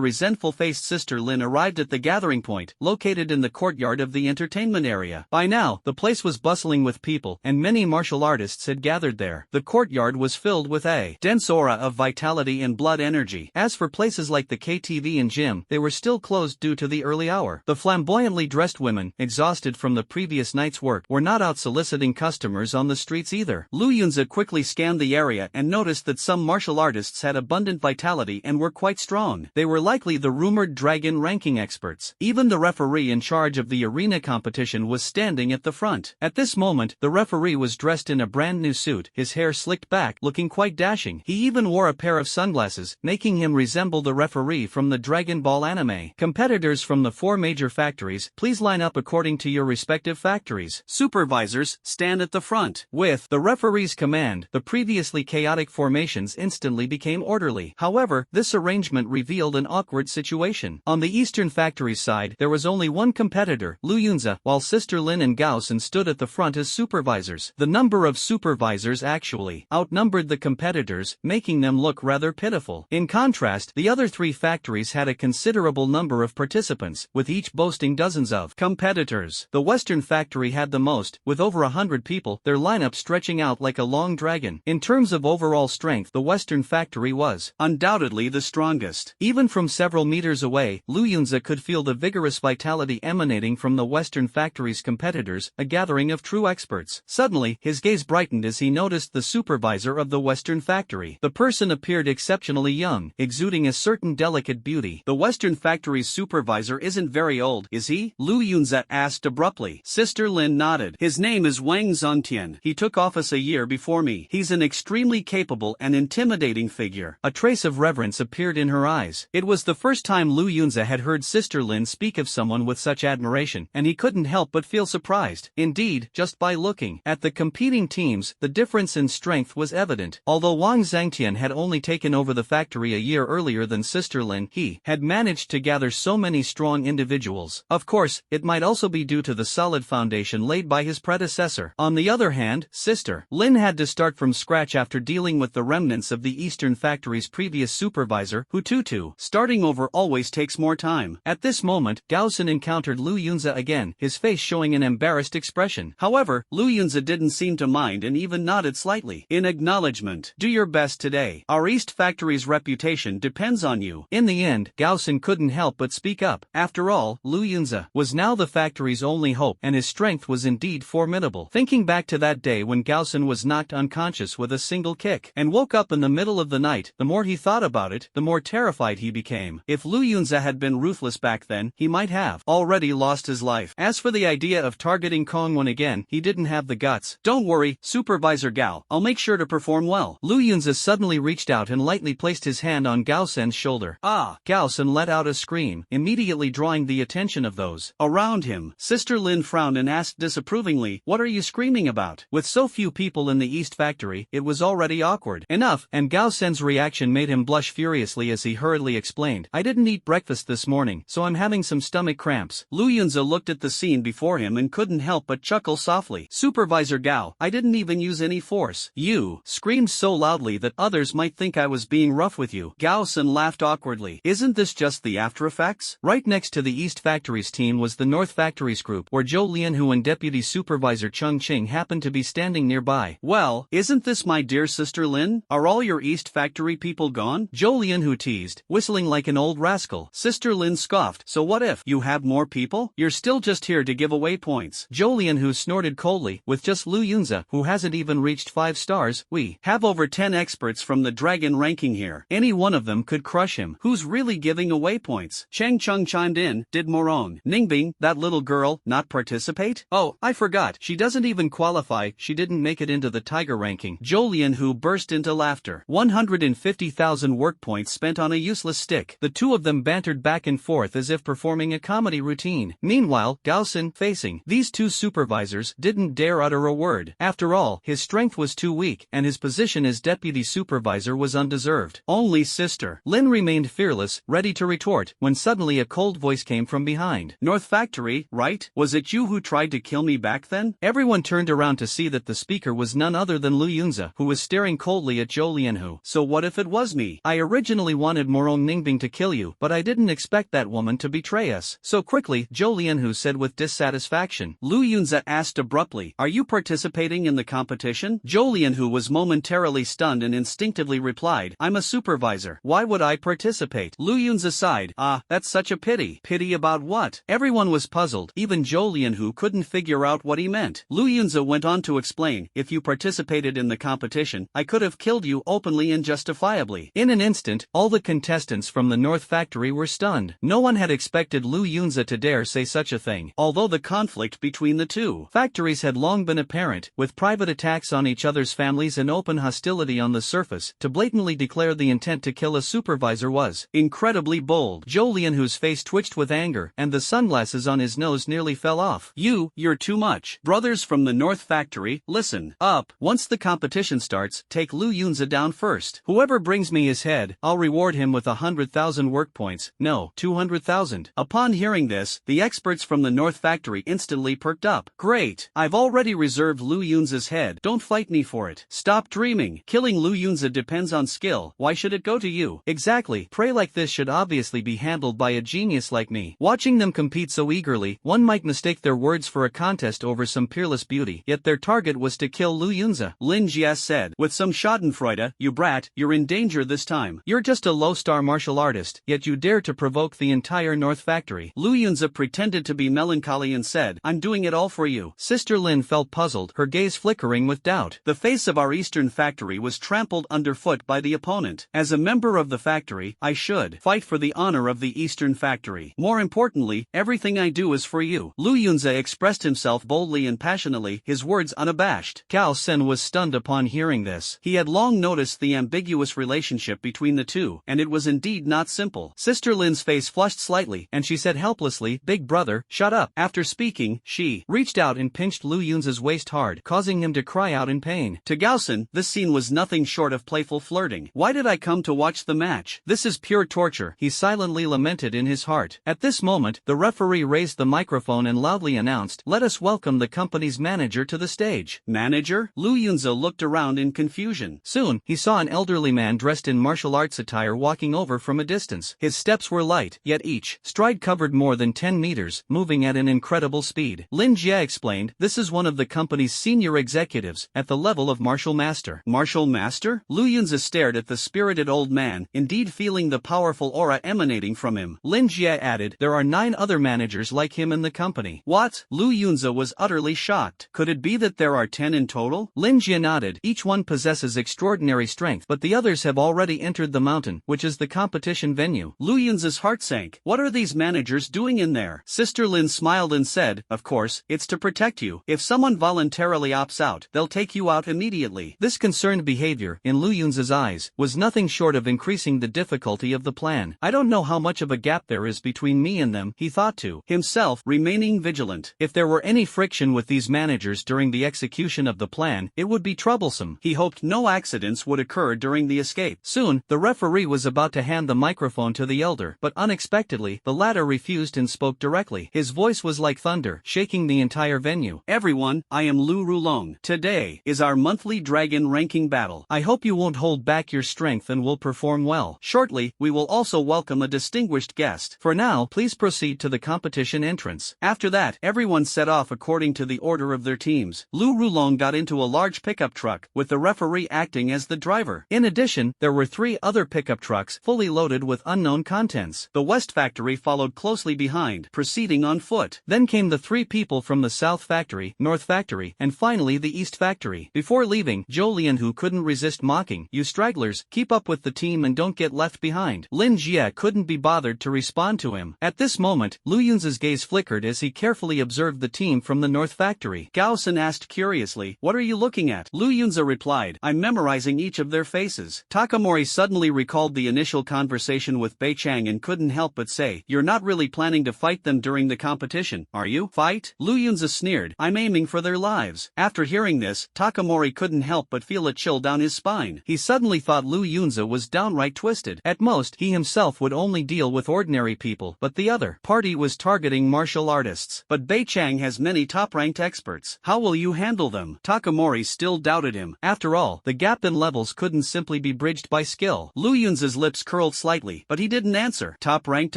resentful-faced Sister Lynn arrived at the gathering point, located in the courtyard of the entertainment area. By now, the place was bustling with people, and many martial artists had gathered there. The courtyard was filled with a dense aura of vitality and blood energy. As for places like the KTV and gym, they were still closed due to the early hour. The flamboyantly dressed women, exhausted from the previous night's work, were not out soliciting customers on the streets either. Lu Yunza quickly scanned the area and noticed that some martial artists had abundant vitality and were quite strong. They were likely the rumored dragon ranking experts. Even the referee in charge of the arena competition was standing at the front. At this moment, the referee was dressed in a brand new suit, his hair slicked back, looking quite dashing. He even wore a pair of sunglasses, making him resemble the referee from the Dragon Ball anime. Competitors from the 4 major factories, please line up according to your respective factories. Supervisors, stand at the front. With the referee's command, the previously chaotic formations instantly became orderly. However, this arrangement revealed an awkward situation. On the eastern factory's side, there was only one competitor, Lu Yunza, while Sister Lynn and Gaosen stood at the front as supervisors. The number of supervisors actually outnumbered the competitors, making them look rather pitiful. In contrast, the other 3 factories had a considerable number of participants, with each boasting dozens of competitors. The western factory had the most, with over 100 people, their lineup stretching out like a long dragon. In terms of overall strength, the western factory was undoubtedly the strongest. Even from several meters away, Lu Yunza could feel the vigorous vitality emanating from the western factory's competitors, a gathering of true experts. Suddenly, his gaze brightened as he noticed the supervisor of the western factory. The person appeared exceptionally young, exuding a certain delicate beauty. The western factory's supervisor isn't very old, is he? Lu Yunza asked abruptly. Sister Lynn nodded. His name is Wang Zongtian. He took office a year before me. He's an extremely capable and intimidating figure. A trace of reverence appeared in her eyes. It was the first time Lu Yunza had heard Sister Lynn speak of someone with such admiration, and he couldn't help but feel surprised. Indeed, just by looking at the competing teams, the difference in strength was evident. Although Wang Zongtian had only taken over the factory a year earlier than Sister Lynn, he had managed to gather so many strong individuals. Of course, it might also be due to the solid foundation laid by his predecessor. On the other hand, Sister Lynn had to start from scratch after dealing with the remnants of the Eastern Factory's previous supervisor, Hututu. Starting over always takes more time. At this moment, Gaosen encountered Lu Yunza again, his face showing an embarrassed expression. However, Lu Yunza didn't seem to mind and even nodded slightly. In acknowledgement, do your best today. Our East Factory's reputation depends on you. In the end, Gaosen couldn't help but speak up. After all, Lu Yunza was now the factory's only hope, and his strength was indeed formidable. Thinking back to that day when Gaosen was knocked unconscious with a single kick and woke up in the middle of the night, the more he thought about it, the more terrified he became. If Lu Yunza had been ruthless back then, he might have already lost his life. As for the idea of targeting Kongwon again, he didn't have the guts. Don't worry, Supervisor Gao, I'll make sure to perform well. Lu Yunza suddenly reached out and lightly placed his hand on Gaosen's shoulder. Ah! Gaosen let out a scream, immediately drawing the attention of those around him. Sister Lynn frowned and asked disapprovingly, what are you screaming about? With so few people in the East Factory, it was already awkward enough, and Gaosen's reaction made him blush furiously as he hurriedly explained, I didn't eat breakfast this morning, so I'm having some stomach cramps. Lu Yunza looked at the scene before him and couldn't help but chuckle softly. Supervisor Gao, I didn't even use any force. You screamed so loudly that others might think I was being rough with you. Gaosen laughed awkwardly. Isn't this just the after effects? Right next to the East Factory's team was the North Factory's group, where Zhou Lianhu and Deputy Supervisor Cheng Qing happened to be standing nearby. Well, isn't this my dear Sister Lynn? Are all your East Factory people gone? Zhou Lianhu teased, whistling like an old rascal. Sister Lynn scoffed, so what if you have more people? You're still just here to give away points. Zhou Lianhu snorted coldly, with just Lu Yunza, who hasn't even reached 5 stars, we have over 10 experts from the dragon ranking here. Any one of them could crush him. Who's really giving away points? Cheng Chung chimed in, did Morong Ningbing, that little girl, not participate? Oh, I forgot, she doesn't even qualify, she didn't make it into the tiger ranking. Zhou Lianhu burst into laughter. 150,000 work points spent on a useless stick. The two of them bantered back and forth forth as if performing a comedy routine. Meanwhile, Gaosun, facing these two supervisors, didn't dare utter a word. After all, his strength was too weak, and his position as deputy supervisor was undeserved. Only Sister Lynn remained fearless, ready to retort, when suddenly a cold voice came from behind. "North Factory, right? Was it you who tried to kill me back then?" Everyone turned around to see that the speaker was none other than Lu Yunza, who was staring coldly at Zhou Lianhu. "So what if it was me? I originally wanted Morong Ningbing to kill you, but I didn't expect that woman to betray us so quickly," Zhou Lianhu said with dissatisfaction. Lu Yunza asked abruptly, "Are you participating in the competition?" Zhou Lianhu was momentarily stunned and instinctively replied, "I'm a supervisor. Why would I participate?" Lu Yunza sighed. "Ah, that's such a pity." "Pity about what?" Everyone was puzzled. Even Zhou Lianhu couldn't figure out what he meant. Lu Yunza went on to explain, "If you participated in the competition, I could have killed you openly and justifiably." In an instant, all the contestants from the North Factory were stunned. No one had expected Lu Yunza to dare say such a thing. Although the conflict between the two factories had long been apparent, with private attacks on each other's families and open hostility on the surface, to blatantly declare the intent to kill a supervisor was incredibly bold. Zhou Lianhu's face twitched with anger, and the sunglasses on his nose nearly fell off. You're too much." "Brothers from the North Factory, listen up. Once the competition starts, take Lu Yunza down first. Whoever brings me his head, I'll reward him with 100,000 work points. No, 200,000. Upon hearing this, the experts from the North Factory instantly perked up. "Great. I've already reserved Lu Yunza's head. Don't fight me for it. Stop dreaming. Killing Lu Yunza depends on skill. Why should it go to you?" "Exactly. Prey like this should obviously be handled by a genius like me." Watching them compete so eagerly, one might mistake their words for a contest over some peerless beauty, yet their target was to kill Lu Yunza. Lin Jie said, with some schadenfreude, "You brat, you're in danger this time. You're just a low-star martial artist, yet you dare to provoke the entire North Factory." Lu Yunza pretended to be melancholy and said, "I'm doing it all for you." Sister Lynn felt puzzled, her gaze flickering with doubt. The face of our Eastern Factory was trampled underfoot by the opponent. "As a member of the factory, I should fight for the honor of the Eastern Factory. More importantly, everything I do is for you." Lu Yunza expressed himself boldly and passionately, his words unabashed. Cao Sen was stunned upon hearing this. He had long noticed the ambiguous relationship between the two, and it was indeed not simple. Sister Lin's face flushed slightly, and she said helplessly, "Big brother, shut up." After speaking, she reached out and pinched Lu Yunza's waist hard, causing him to cry out in pain. To Gaosun, this scene was nothing short of playful flirting. "Why did I come to watch the match? This is pure torture," he silently lamented in his heart. At this moment, the referee raised the microphone and loudly announced, "Let us welcome the company's manager to the stage." Manager? Lu Yunza looked around in confusion. Soon, he saw an elderly man dressed in martial arts attire walking over from a distance. His steps were light, yet each stride covered more than 10 meters, moving at an incredible speed. Lin Jie explained, "This is one of the company's senior executives, at the level of martial master." Martial master? Lu Yunza stared at the spirited old man, indeed feeling the powerful aura emanating from him. Lin Jie added, "There are 9 other managers like him in the company." What? Lu Yunza was utterly shocked. Could it be that there are 10 in total? Lin Jie nodded. Each one possesses extraordinary strength, but the others have already entered the mountain, which is the competition venue. Lu Yunza's heart sank. What are these managers doing in there? Sister Lin smiled and said, "Of course, it's to protect you. If someone voluntarily opts out, they'll take you out immediately." This concerned behavior, in Lu Yunza's eyes, was nothing short of increasing the difficulty of the plan. "I don't know how much of a gap there is between me and them," he thought to himself, remaining vigilant. If there were any friction with these managers during the execution of the plan, it would be troublesome. He hoped no accidents would occur during the escape. Soon, the referee was about to hand the microphone to the elder, but unexpectedly, the latter refused and spoke directly. His voice was like thunder, shaking the entire venue. "Everyone, I am Lu Rulong. Today is our monthly dragon ranking battle. I hope you won't hold back your strength and will perform well. Shortly, we will also welcome a distinguished guest. For now, please proceed to the competition entrance." After that, everyone set off according to the order of their teams. Lu Rulong got into a large pickup truck, with the referee acting as the driver. In addition, there were 3 other pickup trucks, fully loaded with unknown contents. The West Factory followed closely behind, proceeding on foot. Then came the 3 people from the South Factory, North Factory, and finally the East Factory. Before leaving, Zhou Lianhu couldn't resist mocking, "You stragglers, keep up with the team and don't get left behind." Lin Jie couldn't be bothered to respond to him. At this moment, Lu Yunza's gaze flickered as he carefully observed the team from the North Factory. Gaosun asked curiously, "What are you looking at?" Lu Yunza replied, "I'm memorizing each of their faces." Takamori suddenly recalled the initial conversation with Bei Chang and couldn't help help but say, "You're not really planning to fight them during the competition, are you?" "Fight?" Lu Yunza sneered. "I'm aiming for their lives." After hearing this, Takamori couldn't help but feel a chill down his spine. He suddenly thought Lu Yunza was downright twisted. At most, he himself would only deal with ordinary people, but the other party was targeting martial artists. "But Bei Chang has many top-ranked experts. How will you handle them?" Takamori still doubted him. After all, the gap in levels couldn't simply be bridged by skill. Lu Yunza's lips curled slightly, but he didn't answer. Top-ranked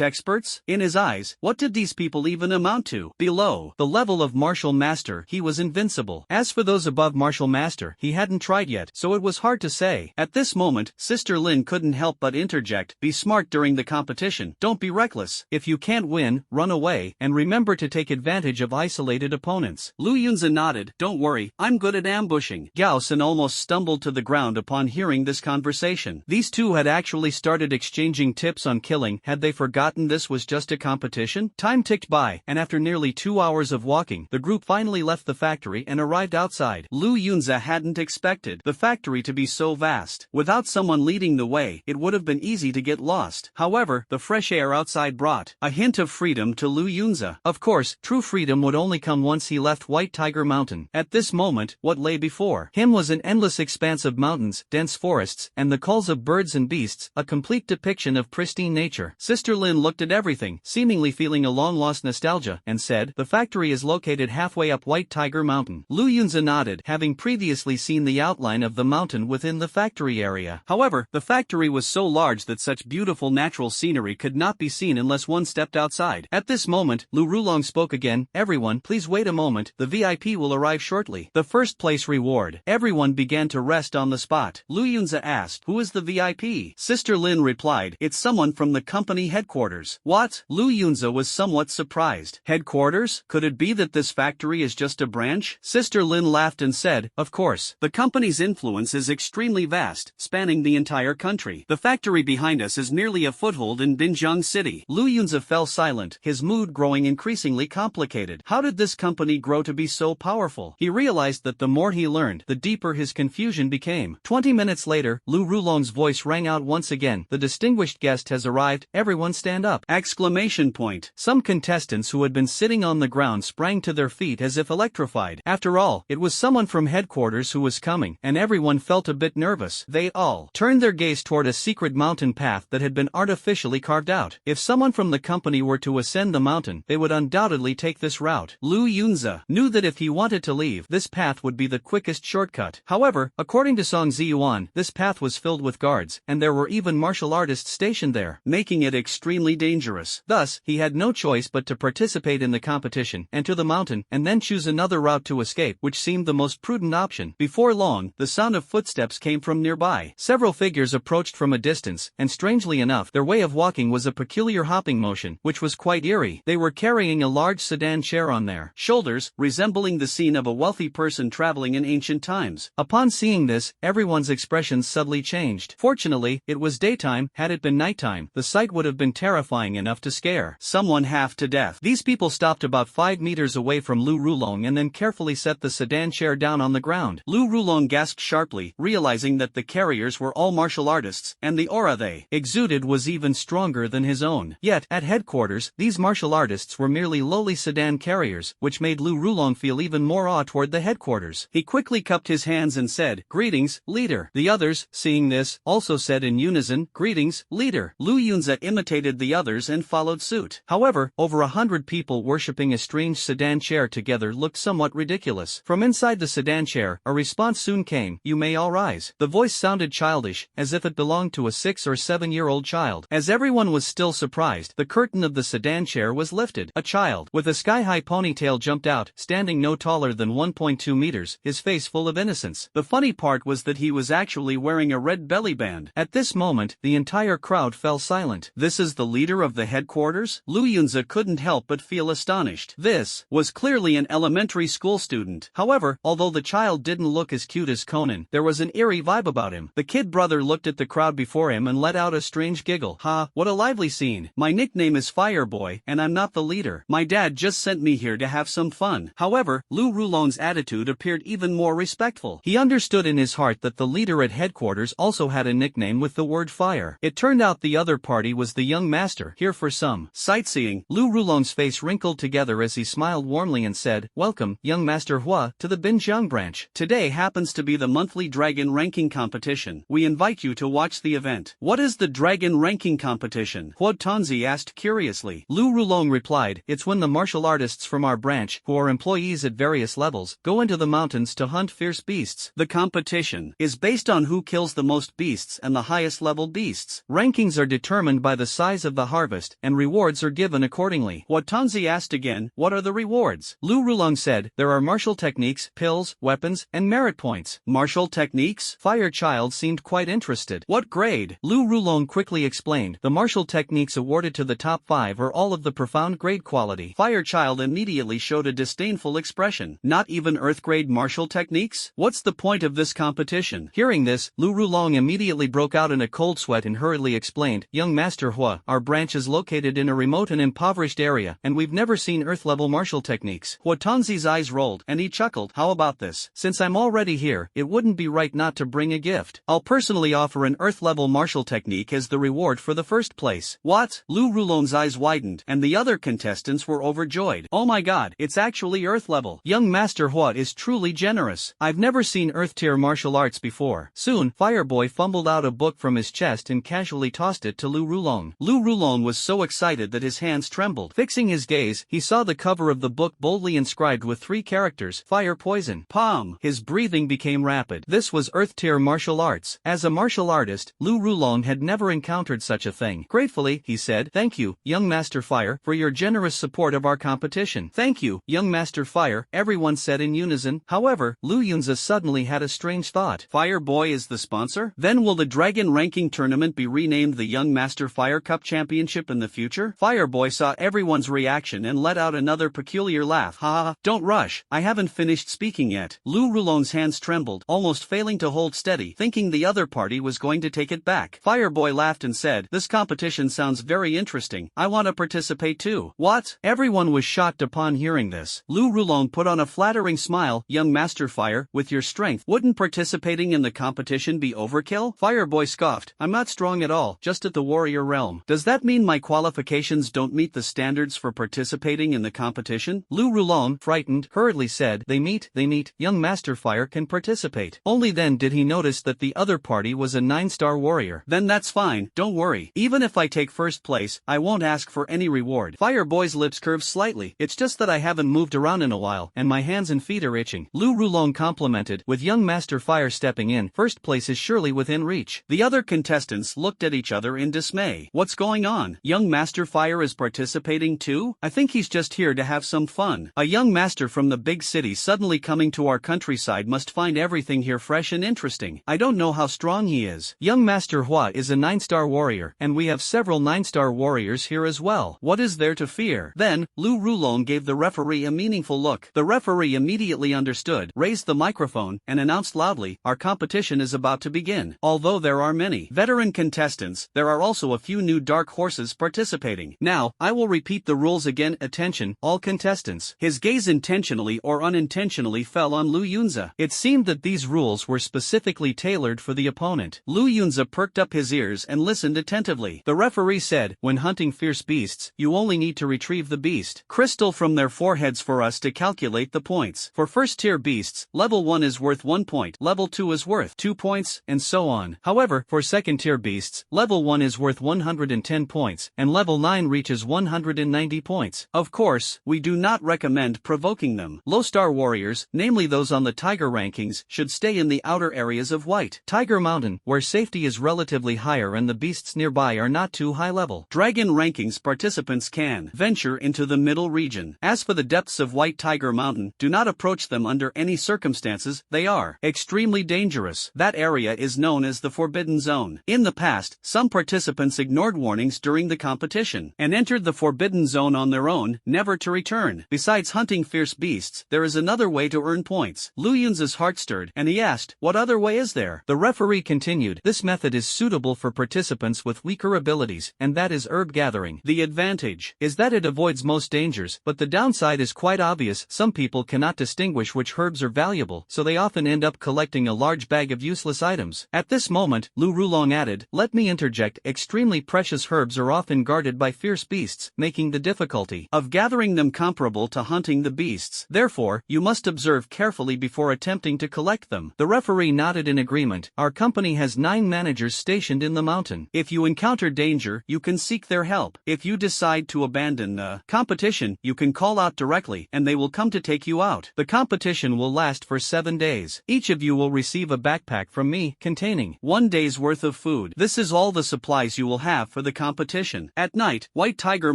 experts? In his eyes, what did these people even amount to? Below the level of martial master, he was invincible. As for those above martial master, he hadn't tried yet, so it was hard to say. At this moment, Sister Lynn couldn't help but interject, "Be smart during the competition. Don't be reckless. If you can't win, run away, and remember to take advantage of isolated opponents." Lu Yunza nodded. "Don't worry, I'm good at ambushing." Gao Sun almost stumbled to the ground upon hearing this conversation. These two had actually started exchanging tips on killing. Had they forgotten this was just a competition? Time ticked by, and after nearly 2 hours of walking, the group finally left the factory and arrived outside. Lu Yunza hadn't expected the factory to be so vast. Without someone leading the way, it would have been easy to get lost. However, the fresh air outside brought a hint of freedom to Lu Yunza. Of course, true freedom would only come once he left White Tiger Mountain. At this moment, what lay before him was an endless expanse of mountains, dense forests, and the calls of birds and beasts, a complete depiction of pristine nature. Sister Lynn looked at everything, seemingly feeling a long-lost nostalgia, and said, "The factory is located halfway up White Tiger Mountain." Lu Yunza nodded, having previously seen the outline of the mountain within the factory area. However, the factory was so large that such beautiful natural scenery could not be seen unless one stepped outside. At this moment, Lu Rulong spoke again, "Everyone, please wait a moment, the VIP will arrive shortly. The first place reward." Everyone began to rest on the spot. Lu Yunza asked, "Who is the VIP?" Sister Lin replied, "It's someone from the company headquarters." "What?" Lu Yunza was somewhat surprised. "Headquarters? Could it be that this factory is just a branch?" Sister Lin laughed and said, "Of course. The company's influence is extremely vast, spanning the entire country. The factory behind us is merely a foothold in Binjiang City." Lu Yunza fell silent, his mood growing increasingly complicated. How did this company grow to be so powerful? He realized that the more he learned, the deeper his confusion became. 20 minutes later, Lu Rulong's voice rang out once again. "The distinguished guest has arrived, everyone stand up!" Exclamation point. Some contestants who had been sitting on the ground sprang to their feet as if electrified. After all, it was someone from headquarters who was coming, and everyone felt a bit nervous. They all turned their gaze toward a secret mountain path that had been artificially carved out. If someone from the company were to ascend the mountain, they would undoubtedly take this route. Lu Yunza knew that if he wanted to leave, this path would be the quickest shortcut. However, according to Song Ziyuan, this path was filled with guards, and there were even martial artists stationed there, making it extremely dangerous. Thus, he had no choice but to participate in the competition, enter the mountain, and then choose another route to escape, which seemed the most prudent option. Before long, the sound of footsteps came from nearby. Several figures approached from a distance, and strangely enough, their way of walking was a peculiar hopping motion, which was quite eerie. They were carrying a large sedan chair on their shoulders, resembling the scene of a wealthy person traveling in ancient times. Upon seeing this, everyone's expressions subtly changed. Fortunately, it was daytime. Had it been nighttime, the sight would have been terrifying enough to scare someone half to death. These people stopped about 5 meters away from Lu Rulong and then carefully set the sedan chair down on the ground. Lu Rulong gasped sharply, realizing that the carriers were all martial artists, and the aura they exuded was even stronger than his own. Yet, at headquarters, these martial artists were merely lowly sedan carriers, which made Lu Rulong feel even more awe toward the headquarters. He quickly cupped his hands and said, "Greetings, leader." The others, seeing this, also said in unison, "Greetings, leader." Lu Yunza imitated the others and followed suit. However, over 100 people worshipping a strange sedan chair together looked somewhat ridiculous. From inside the sedan chair, a response soon came, "You may all rise." The voice sounded childish, as if it belonged to a 6 or 7-year-old child. As everyone was still surprised, the curtain of the sedan chair was lifted. A child with a sky-high ponytail jumped out, standing no taller than 1.2 meters, his face full of innocence. The funny part was that he was actually wearing a red belly band. At this moment, the entire crowd fell silent. This is the leader of the headquarters? Lu Yunza couldn't help but feel astonished. This was clearly an elementary school student. However, although the child didn't look as cute as Conan, there was an eerie vibe about him. The kid brother looked at the crowd before him and let out a strange giggle. "Ha, what a lively scene. My nickname is Fireboy, and I'm not the leader. My dad just sent me here to have some fun." However, Lu Rulong's attitude appeared even more respectful. He understood in his heart that the leader at headquarters also had a nickname with the word fire. It turned out the other party was the young young master, here for some sightseeing. Lu Rulong's face wrinkled together as he smiled warmly and said, welcome, young master Hua, to the Binjiang branch. Today happens to be the monthly dragon ranking competition. We invite you to watch the event. What is the dragon ranking competition? Hua Tanzi asked curiously. Lu Rulong replied, it's when the martial artists from our branch, who are employees at various levels, go into the mountains to hunt fierce beasts. The competition is based on who kills the most beasts and the highest level beasts. Rankings are determined by the size of the harvest, and rewards are given accordingly. Hua Tanzi asked again, what are the rewards? Lu Rulong said, there are martial techniques, pills, weapons, and merit points. Martial techniques? Fire Child seemed quite interested. What grade? Lu Rulong quickly explained, the martial techniques awarded to the top 5 are all of the profound grade quality. Fire Child immediately showed a disdainful expression. Not even earth grade martial techniques? What's the point of this competition? Hearing this, Lu Rulong immediately broke out in a cold sweat and hurriedly explained, young master Hua, our branch is located in a remote and impoverished area, and we've never seen earth-level martial techniques. Hua Tanzi's eyes rolled, and he chuckled, how about this? Since I'm already here, it wouldn't be right not to bring a gift. I'll personally offer an earth-level martial technique as the reward for the first place. What? Lu Rulong's eyes widened, and the other contestants were overjoyed. Oh my god, it's actually earth-level. Young master Hua is truly generous. I've never seen earth-tier martial arts before. Soon, Fireboy fumbled out a book from his chest and casually tossed it to Lu Rulong. Lu Rulong was so excited that his hands trembled. Fixing his gaze, he saw the cover of the book boldly inscribed with 3 characters, fire poison. Palm. His breathing became rapid. This was earth-tier martial arts. As a martial artist, Lu Rulong had never encountered such a thing. Gratefully, he said, thank you, young master Fire, for your generous support of our competition. Thank you, young master Fire, everyone said in unison. However, Lu Yunza suddenly had a strange thought. Fire Boy is the sponsor? Then will the dragon ranking tournament be renamed the Young Master Fire Cup Championship in the future? Fireboy saw everyone's reaction and let out another peculiar laugh. Ha ha, don't rush, I haven't finished speaking yet. Lu Rulong's hands trembled, almost failing to hold steady, thinking the other party was going to take it back. Fireboy laughed and said, this competition sounds very interesting, I want to participate too. What? Everyone was shocked upon hearing this. Lu Rulong put on a flattering smile, young master Fire, with your strength, wouldn't participating in the competition be overkill? Fireboy scoffed, I'm not strong at all, just at the warrior realm. Does that mean my qualifications don't meet the standards for participating in the competition? Lu Rulong, frightened, hurriedly said, they meet, young master Fire can participate. Only then did he notice that the other party was a 9-star warrior. Then that's fine, don't worry. Even if I take first place, I won't ask for any reward. Fireboy's lips curved slightly, it's just that I haven't moved around in a while, and my hands and feet are itching. Lu Rulong complimented, with young master Fire stepping in, first place is surely within reach. The other contestants looked at each other in dismay. What's going on? Young master Fire is participating too? I think he's just here to have some fun. A young master from the big city suddenly coming to our countryside must find everything here fresh and interesting. I don't know how strong he is. Young master Hua is a 9-star warrior, and we have several 9-star warriors here as well. What is there to fear? Then, Lu Rulong gave the referee a meaningful look. The referee immediately understood, raised the microphone, and announced loudly, our competition is about to begin. Although there are many veteran contestants, there are also a few new dark horses participating. Now, I will repeat the rules again. Attention, all contestants. His gaze intentionally or unintentionally fell on Lu Yunza. It seemed that these rules were specifically tailored for the opponent. Lu Yunza perked up his ears and listened attentively. The referee said, when hunting fierce beasts, you only need to retrieve the beast crystal from their foreheads for us to calculate the points. For first-tier beasts, level 1 is worth 1 point, level 2 is worth 2 points, and so on. However, for second-tier beasts, level 1 is worth 110 points, and level 9 reaches 190 points. Of course, we do not recommend provoking them. Low-star warriors, namely those on the tiger rankings, should stay in the outer areas of White Tiger Mountain, where safety is relatively higher and the beasts nearby are not too high level. Dragon rankings participants can venture into the middle region. As for the depths of White Tiger Mountain, do not approach them under any circumstances, they are extremely dangerous. That area is known as the Forbidden Zone. In the past, some participants ignored warnings during the competition and entered the Forbidden Zone on their own, never to return. Besides hunting fierce beasts, there is another way to earn points. Lu Yunza's heart stirred, and he asked, what other way is there? The referee continued, this method is suitable for participants with weaker abilities, and that is herb gathering. The advantage is that it avoids most dangers, but the downside is quite obvious. Some people cannot distinguish which herbs are valuable, so they often end up collecting a large bag of useless items. At this moment, Lu Rulong added, let me interject, extremely precious precious herbs are often guarded by fierce beasts, making the difficulty of gathering them comparable to hunting the beasts. Therefore, you must observe carefully before attempting to collect them. The referee nodded in agreement. Our company has 9 managers stationed in the mountain. If you encounter danger, you can seek their help. If you decide to abandon the competition, you can call out directly, and they will come to take you out. The competition will last for 7 days. Each of you will receive a backpack from me, containing 1 day's worth of food. This is all the supplies you will have for the competition. At night, White Tiger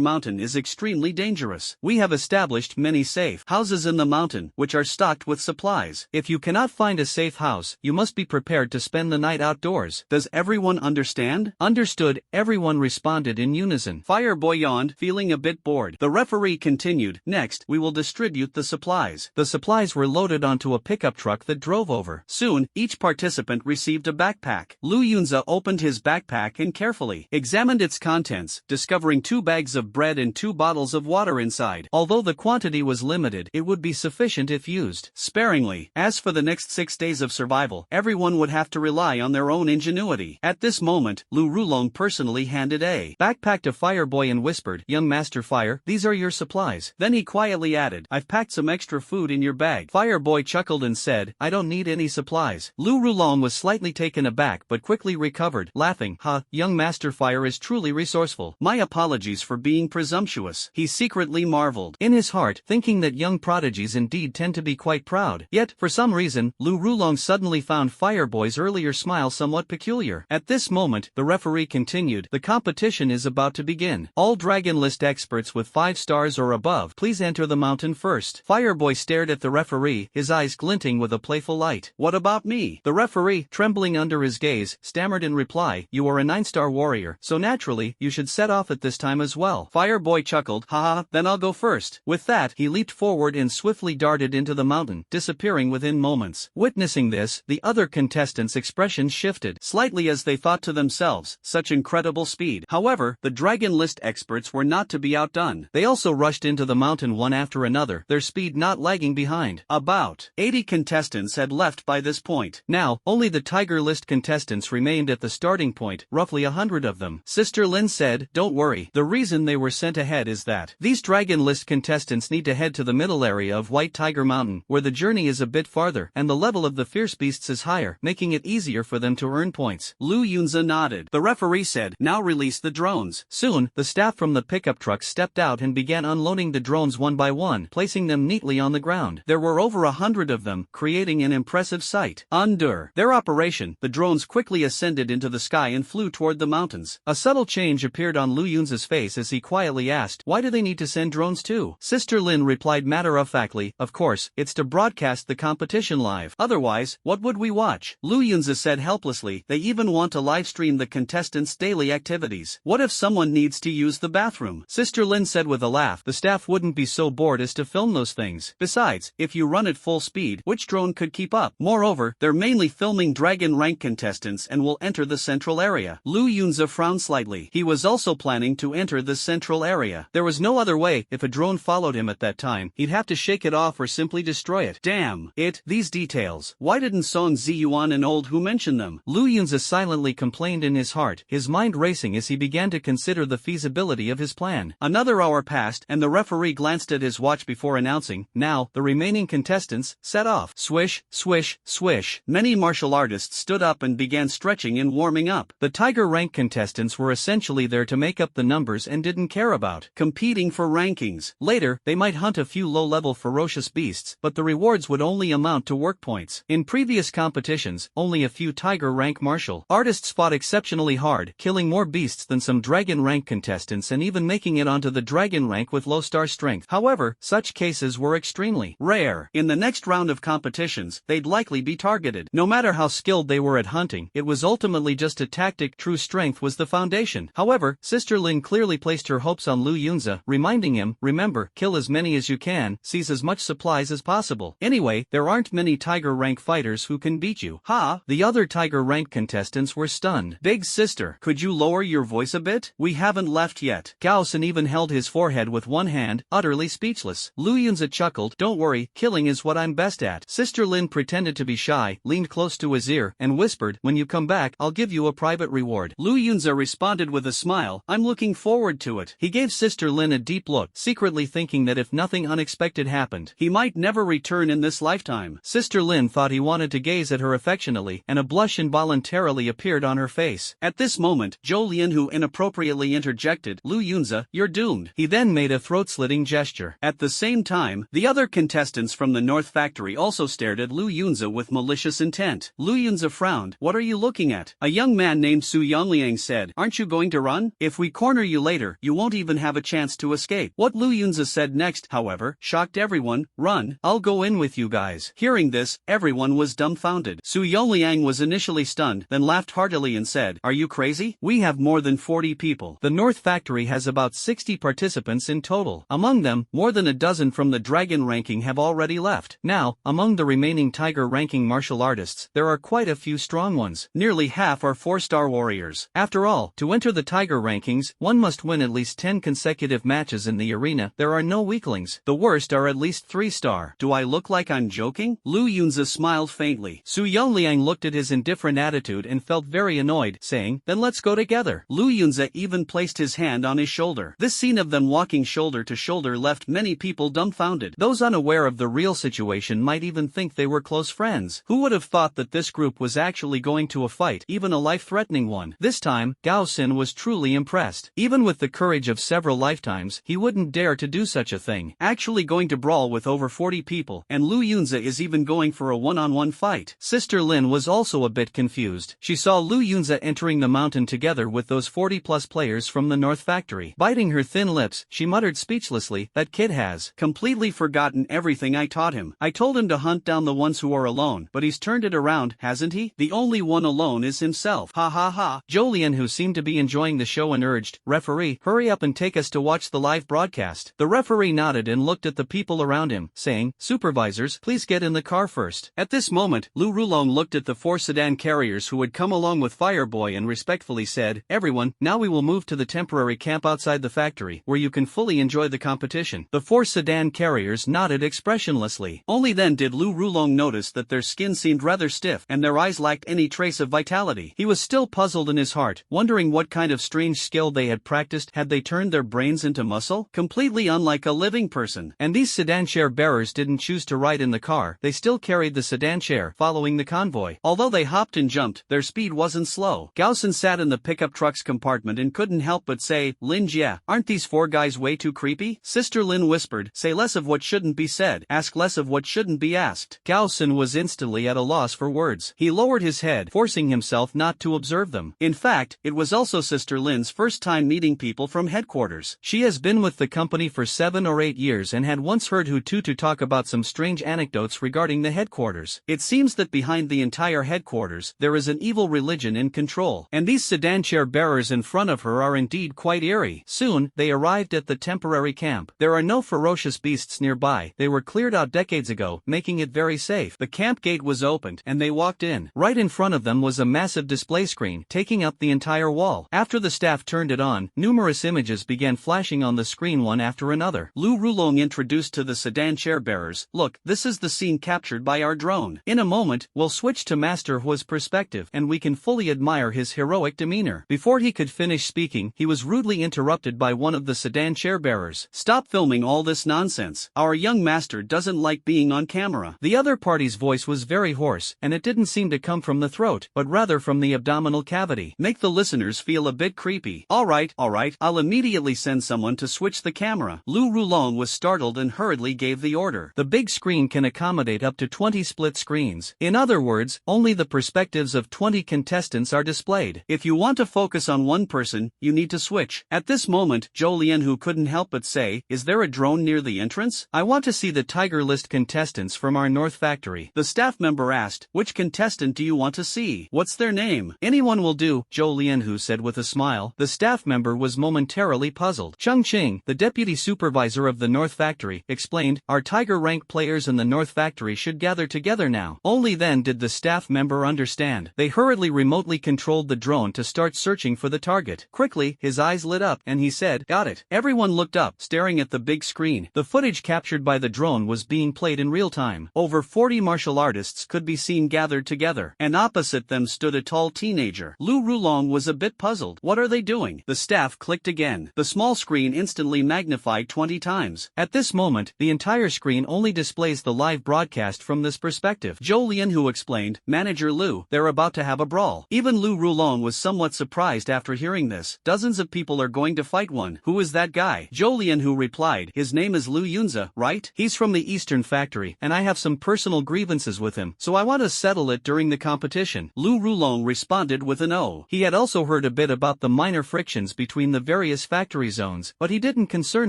Mountain is extremely dangerous. We have established many safe houses in the mountain, which are stocked with supplies. If you cannot find a safe house, you must be prepared to spend the night outdoors. Does everyone understand? Understood, everyone responded in unison. Fireboy yawned, feeling a bit bored. The referee continued, next, we will distribute the supplies. The supplies were loaded onto a pickup truck that drove over. Soon, each participant received a backpack. Lu Yunza opened his backpack and carefully examined its contents, discovering 2 bags of bread and 2 bottles of water inside. Although the quantity was limited, it would be sufficient if used sparingly. As for the next 6 days of survival, everyone would have to rely on their own ingenuity. At this moment, Lu Rulong personally handed a backpack to Fireboy and whispered, Young Master Fire, these are your supplies. Then he quietly added, I've packed some extra food in your bag. Fireboy chuckled and said, I don't need any supplies. Lu Rulong was slightly taken aback but quickly recovered, laughing, Young Master Fire is truly resourceful. My apologies for being presumptuous. He secretly marveled in his heart, thinking that young prodigies indeed tend to be quite proud. Yet, for some reason, Lu Rulong suddenly found Fireboy's earlier smile somewhat peculiar. At this moment, the referee continued, the competition is about to begin. All Dragon List experts with 5 stars or above, please enter the mountain first. Fireboy stared at the referee, his eyes glinting with a playful light. What about me? The referee, trembling under his gaze, stammered in reply, you are a 9-star warrior, so naturally, you should set off at this time as well. Fireboy chuckled, then I'll go first. With that, he leaped forward and swiftly darted into the mountain, disappearing within moments. Witnessing this, the other contestants' expressions shifted slightly as they thought to themselves, such incredible speed. However, the Dragon List experts were not to be outdone. They also rushed into the mountain one after another, their speed not lagging behind. About 80 contestants had left by this point. Now, only the Tiger List contestants remained at the starting point, roughly 100 of them. Sister Lynn said, don't worry, the reason they were sent ahead is that these Dragon List contestants need to head to the middle area of White Tiger Mountain, where the journey is a bit farther, and the level of the fierce beasts is higher, making it easier for them to earn points. Lu Yunza nodded. The referee said, now release the drones. Soon, the staff from the pickup truck stepped out and began unloading the drones one by one, placing them neatly on the ground. There were over 100 of them, creating an impressive sight. Under their operation, the drones quickly ascended into the sky and flew toward the mountains. A subtle change appeared on Lu Yunza's face as he quietly asked, why do they need to send drones too? Sister Lynn replied matter-of-factly, of course, it's to broadcast the competition live. Otherwise, what would we watch? Lu Yunza said helplessly, they even want to livestream the contestants' daily activities. What if someone needs to use the bathroom? Sister Lynn said with a laugh, the staff wouldn't be so bored as to film those things. Besides, if you run at full speed, which drone could keep up? Moreover, they're mainly filming Dragon Rank contestants and will enter the central area. Lu Yunza frowned slightly. He was also planning to enter the central area. There was no other way. If a drone followed him at that time, he'd have to shake it off or simply destroy it. Damn it, these details. Why didn't Song Ziyuan and Old Hu mention them? Lu Yunza silently complained in his heart, his mind racing as he began to consider the feasibility of his plan. Another hour passed, and the referee glanced at his watch before announcing, now, the remaining contestants, set off. Swish, swish, swish. Many martial artists stood up and began stretching and warming up. The Tiger Rank contestants were essentially there to make up the numbers and didn't care about competing for rankings. Later, they might hunt a few low-level ferocious beasts, but the rewards would only amount to work points. In previous competitions, only a few Tiger Rank martial artists fought exceptionally hard, killing more beasts than some Dragon Rank contestants and even making it onto the Dragon Rank with low star strength. However, such cases were extremely rare. In the next round of competitions, they'd likely be targeted. No matter how skilled they were at hunting, it was ultimately just a tactic. True strength was the foundation. However, Sister Lynn clearly placed her hopes on Lu Yunza, reminding him, remember, kill as many as you can, seize as much supplies as possible. Anyway, there aren't many Tiger Rank fighters who can beat you. The other Tiger Rank contestants were stunned. Big sister, could you lower your voice a bit? We haven't left yet. Gao San even held his forehead with one hand, utterly speechless. Lu Yunza chuckled, don't worry, killing is what I'm best at. Sister Lynn pretended to be shy, leaned close to his ear, and whispered, when you come back, I'll give you a private reward. Lu Yunza responded responded with a smile, I'm looking forward to it. He gave Sister Lynn a deep look, secretly thinking that if nothing unexpected happened, he might never return in this lifetime. Sister Lynn thought he wanted to gaze at her affectionately, and a blush involuntarily appeared on her face. At this moment, Zhou Lianhu inappropriately interjected, Lu Yunza, you're doomed. He then made a throat-slitting gesture. At the same time, the other contestants from the North Factory also stared at Lu Yunza with malicious intent. Lu Yunza frowned. What are you looking at? A young man named Su Yongliang said, aren't you going to run? If we corner you later, you won't even have a chance to escape. What Lu Yunza said next, however, shocked everyone. Run, I'll go in with you guys. Hearing this, everyone was dumbfounded. Su Yongliang was initially stunned, then laughed heartily and said, are you crazy? We have more than 40 people. The North Factory has about 60 participants in total. Among them, more than a dozen from the Dragon ranking have already left. Now, among the remaining Tiger ranking martial artists, there are quite a few strong ones. Nearly half are 4-star warriors. After all, to enter the Tiger rankings, one must win at least 10 consecutive matches in the arena. There are no weaklings. The worst are at least 3-star. Do I look like I'm joking? Lu Yunza smiled faintly. Su Yongliang looked at his indifferent attitude and felt very annoyed, saying, then let's go together. Lu Yunza even placed his hand on his shoulder. This scene of them walking shoulder to shoulder left many people dumbfounded. Those unaware of the real situation might even think they were close friends. Who would have thought that this group was actually going to a fight, even a life-threatening one? This time, Gao Xin was truly impressed. Even with the courage of several lifetimes, he wouldn't dare to do such a thing. Actually going to brawl with over 40 people, and Lu Yunza is even going for a one-on-one fight. Sister Lynn was also a bit confused. She saw Lu Yunza entering the mountain together with those 40-plus players from the North Factory. Biting her thin lips, she muttered speechlessly, that kid has completely forgotten everything I taught him. I told him to hunt down the ones who are alone, but he's turned it around, hasn't he? The only one alone is himself. Ha ha ha. Zhou Lian, who seemed to be enjoying the show, and urged, referee, hurry up and take us to watch the live broadcast. The referee nodded and looked at the people around him, saying, supervisors, please get in the car first. At this moment, Lu Rulong looked at the 4 sedan carriers who had come along with Fireboy and respectfully said, everyone, now we will move to the temporary camp outside the factory, where you can fully enjoy the competition. The 4 sedan carriers nodded expressionlessly. Only then did Lu Rulong notice that their skin seemed rather stiff and their eyes lacked any trace of vitality. He was still puzzled in his heart, wondering what kind of strange skill they had practiced. Had they turned their brains into muscle? Completely unlike a living person. And these sedan chair bearers didn't choose to ride in the car, they still carried the sedan chair, following the convoy. Although they hopped and jumped, their speed wasn't slow. Gaosen sat in the pickup truck's compartment and couldn't help but say, Lin Jia, aren't these 4 guys way too creepy? Sister Lin whispered, say less of what shouldn't be said, ask less of what shouldn't be asked. Gaosen was instantly at a loss for words. He lowered his head, forcing himself not to observe them. In fact, it was also Sister Lin's first time meeting people from headquarters. She has been with the company for 7 or 8 years and had once heard Hututu talk about some strange anecdotes regarding the headquarters. It seems that behind the entire headquarters, there is an evil religion in control, and these sedan chair bearers in front of her are indeed quite eerie. Soon, they arrived at the temporary camp. There are no ferocious beasts nearby. They were cleared out decades ago, making it very safe. The camp gate was opened, and they walked in. Right in front of them was a massive display screen, taking up the entire wall. After the staff turned it on, numerous images began flashing on the screen one after another. Lu Rulong introduced to the sedan chair bearers, look, this is the scene captured by our drone. In a moment, we'll switch to Master Hua's perspective, and we can fully admire his heroic demeanor. Before he could finish speaking, he was rudely interrupted by one of the sedan chair bearers. Stop filming all this nonsense. Our young master doesn't like being on camera. The other party's voice was very hoarse, and it didn't seem to come from the throat, but rather from the abdominal cavity. Make the listeners feel a bit creepy. Alright, I'll immediately send someone to switch the camera. Lu Rulong was startled and hurriedly gave the order. The big screen can accommodate up to 20 split screens. In other words, only the perspectives of 20 contestants are displayed. If you want to focus on one person, you need to switch. At this moment, Zhou Lianhu couldn't help but say, is there a drone near the entrance? I want to see the Tiger List contestants from our North Factory. The staff member asked, which contestant do you want to see? What's their name? Anyone will do, Zhou Lianhu said with a smile. The staff member was momentarily puzzled. Cheng Qing, the deputy supervisor of the North Factory, explained, our Tiger rank players in the North Factory should gather together now. Only then did the staff member understand. They hurriedly remotely controlled the drone to start searching for the target. Quickly, his eyes lit up, and he said, got it. Everyone looked up, staring at the big screen. The footage captured by the drone was being played in real time. Over 40 martial artists could be seen gathered together, and opposite them stood a tall teenager. Lu Rulong was a bit bit puzzled. What are they doing? The staff clicked again. The small screen instantly magnified 20 times. At this moment, the entire screen only displays the live broadcast from this perspective. Zhou Lianhu explained, Manager Lu, they're about to have a brawl. Even Lu Rulong was somewhat surprised after hearing this. Dozens of people are going to fight one. Who is that guy? Zhou Lianhu replied, his name is Lu Yunza, right? He's from the Eastern Factory, and I have some personal grievances with him, so I want to settle it during the competition. Lu Rulong responded with an O. He had also heard a bit about the minor frictions between the various factory zones, but he didn't concern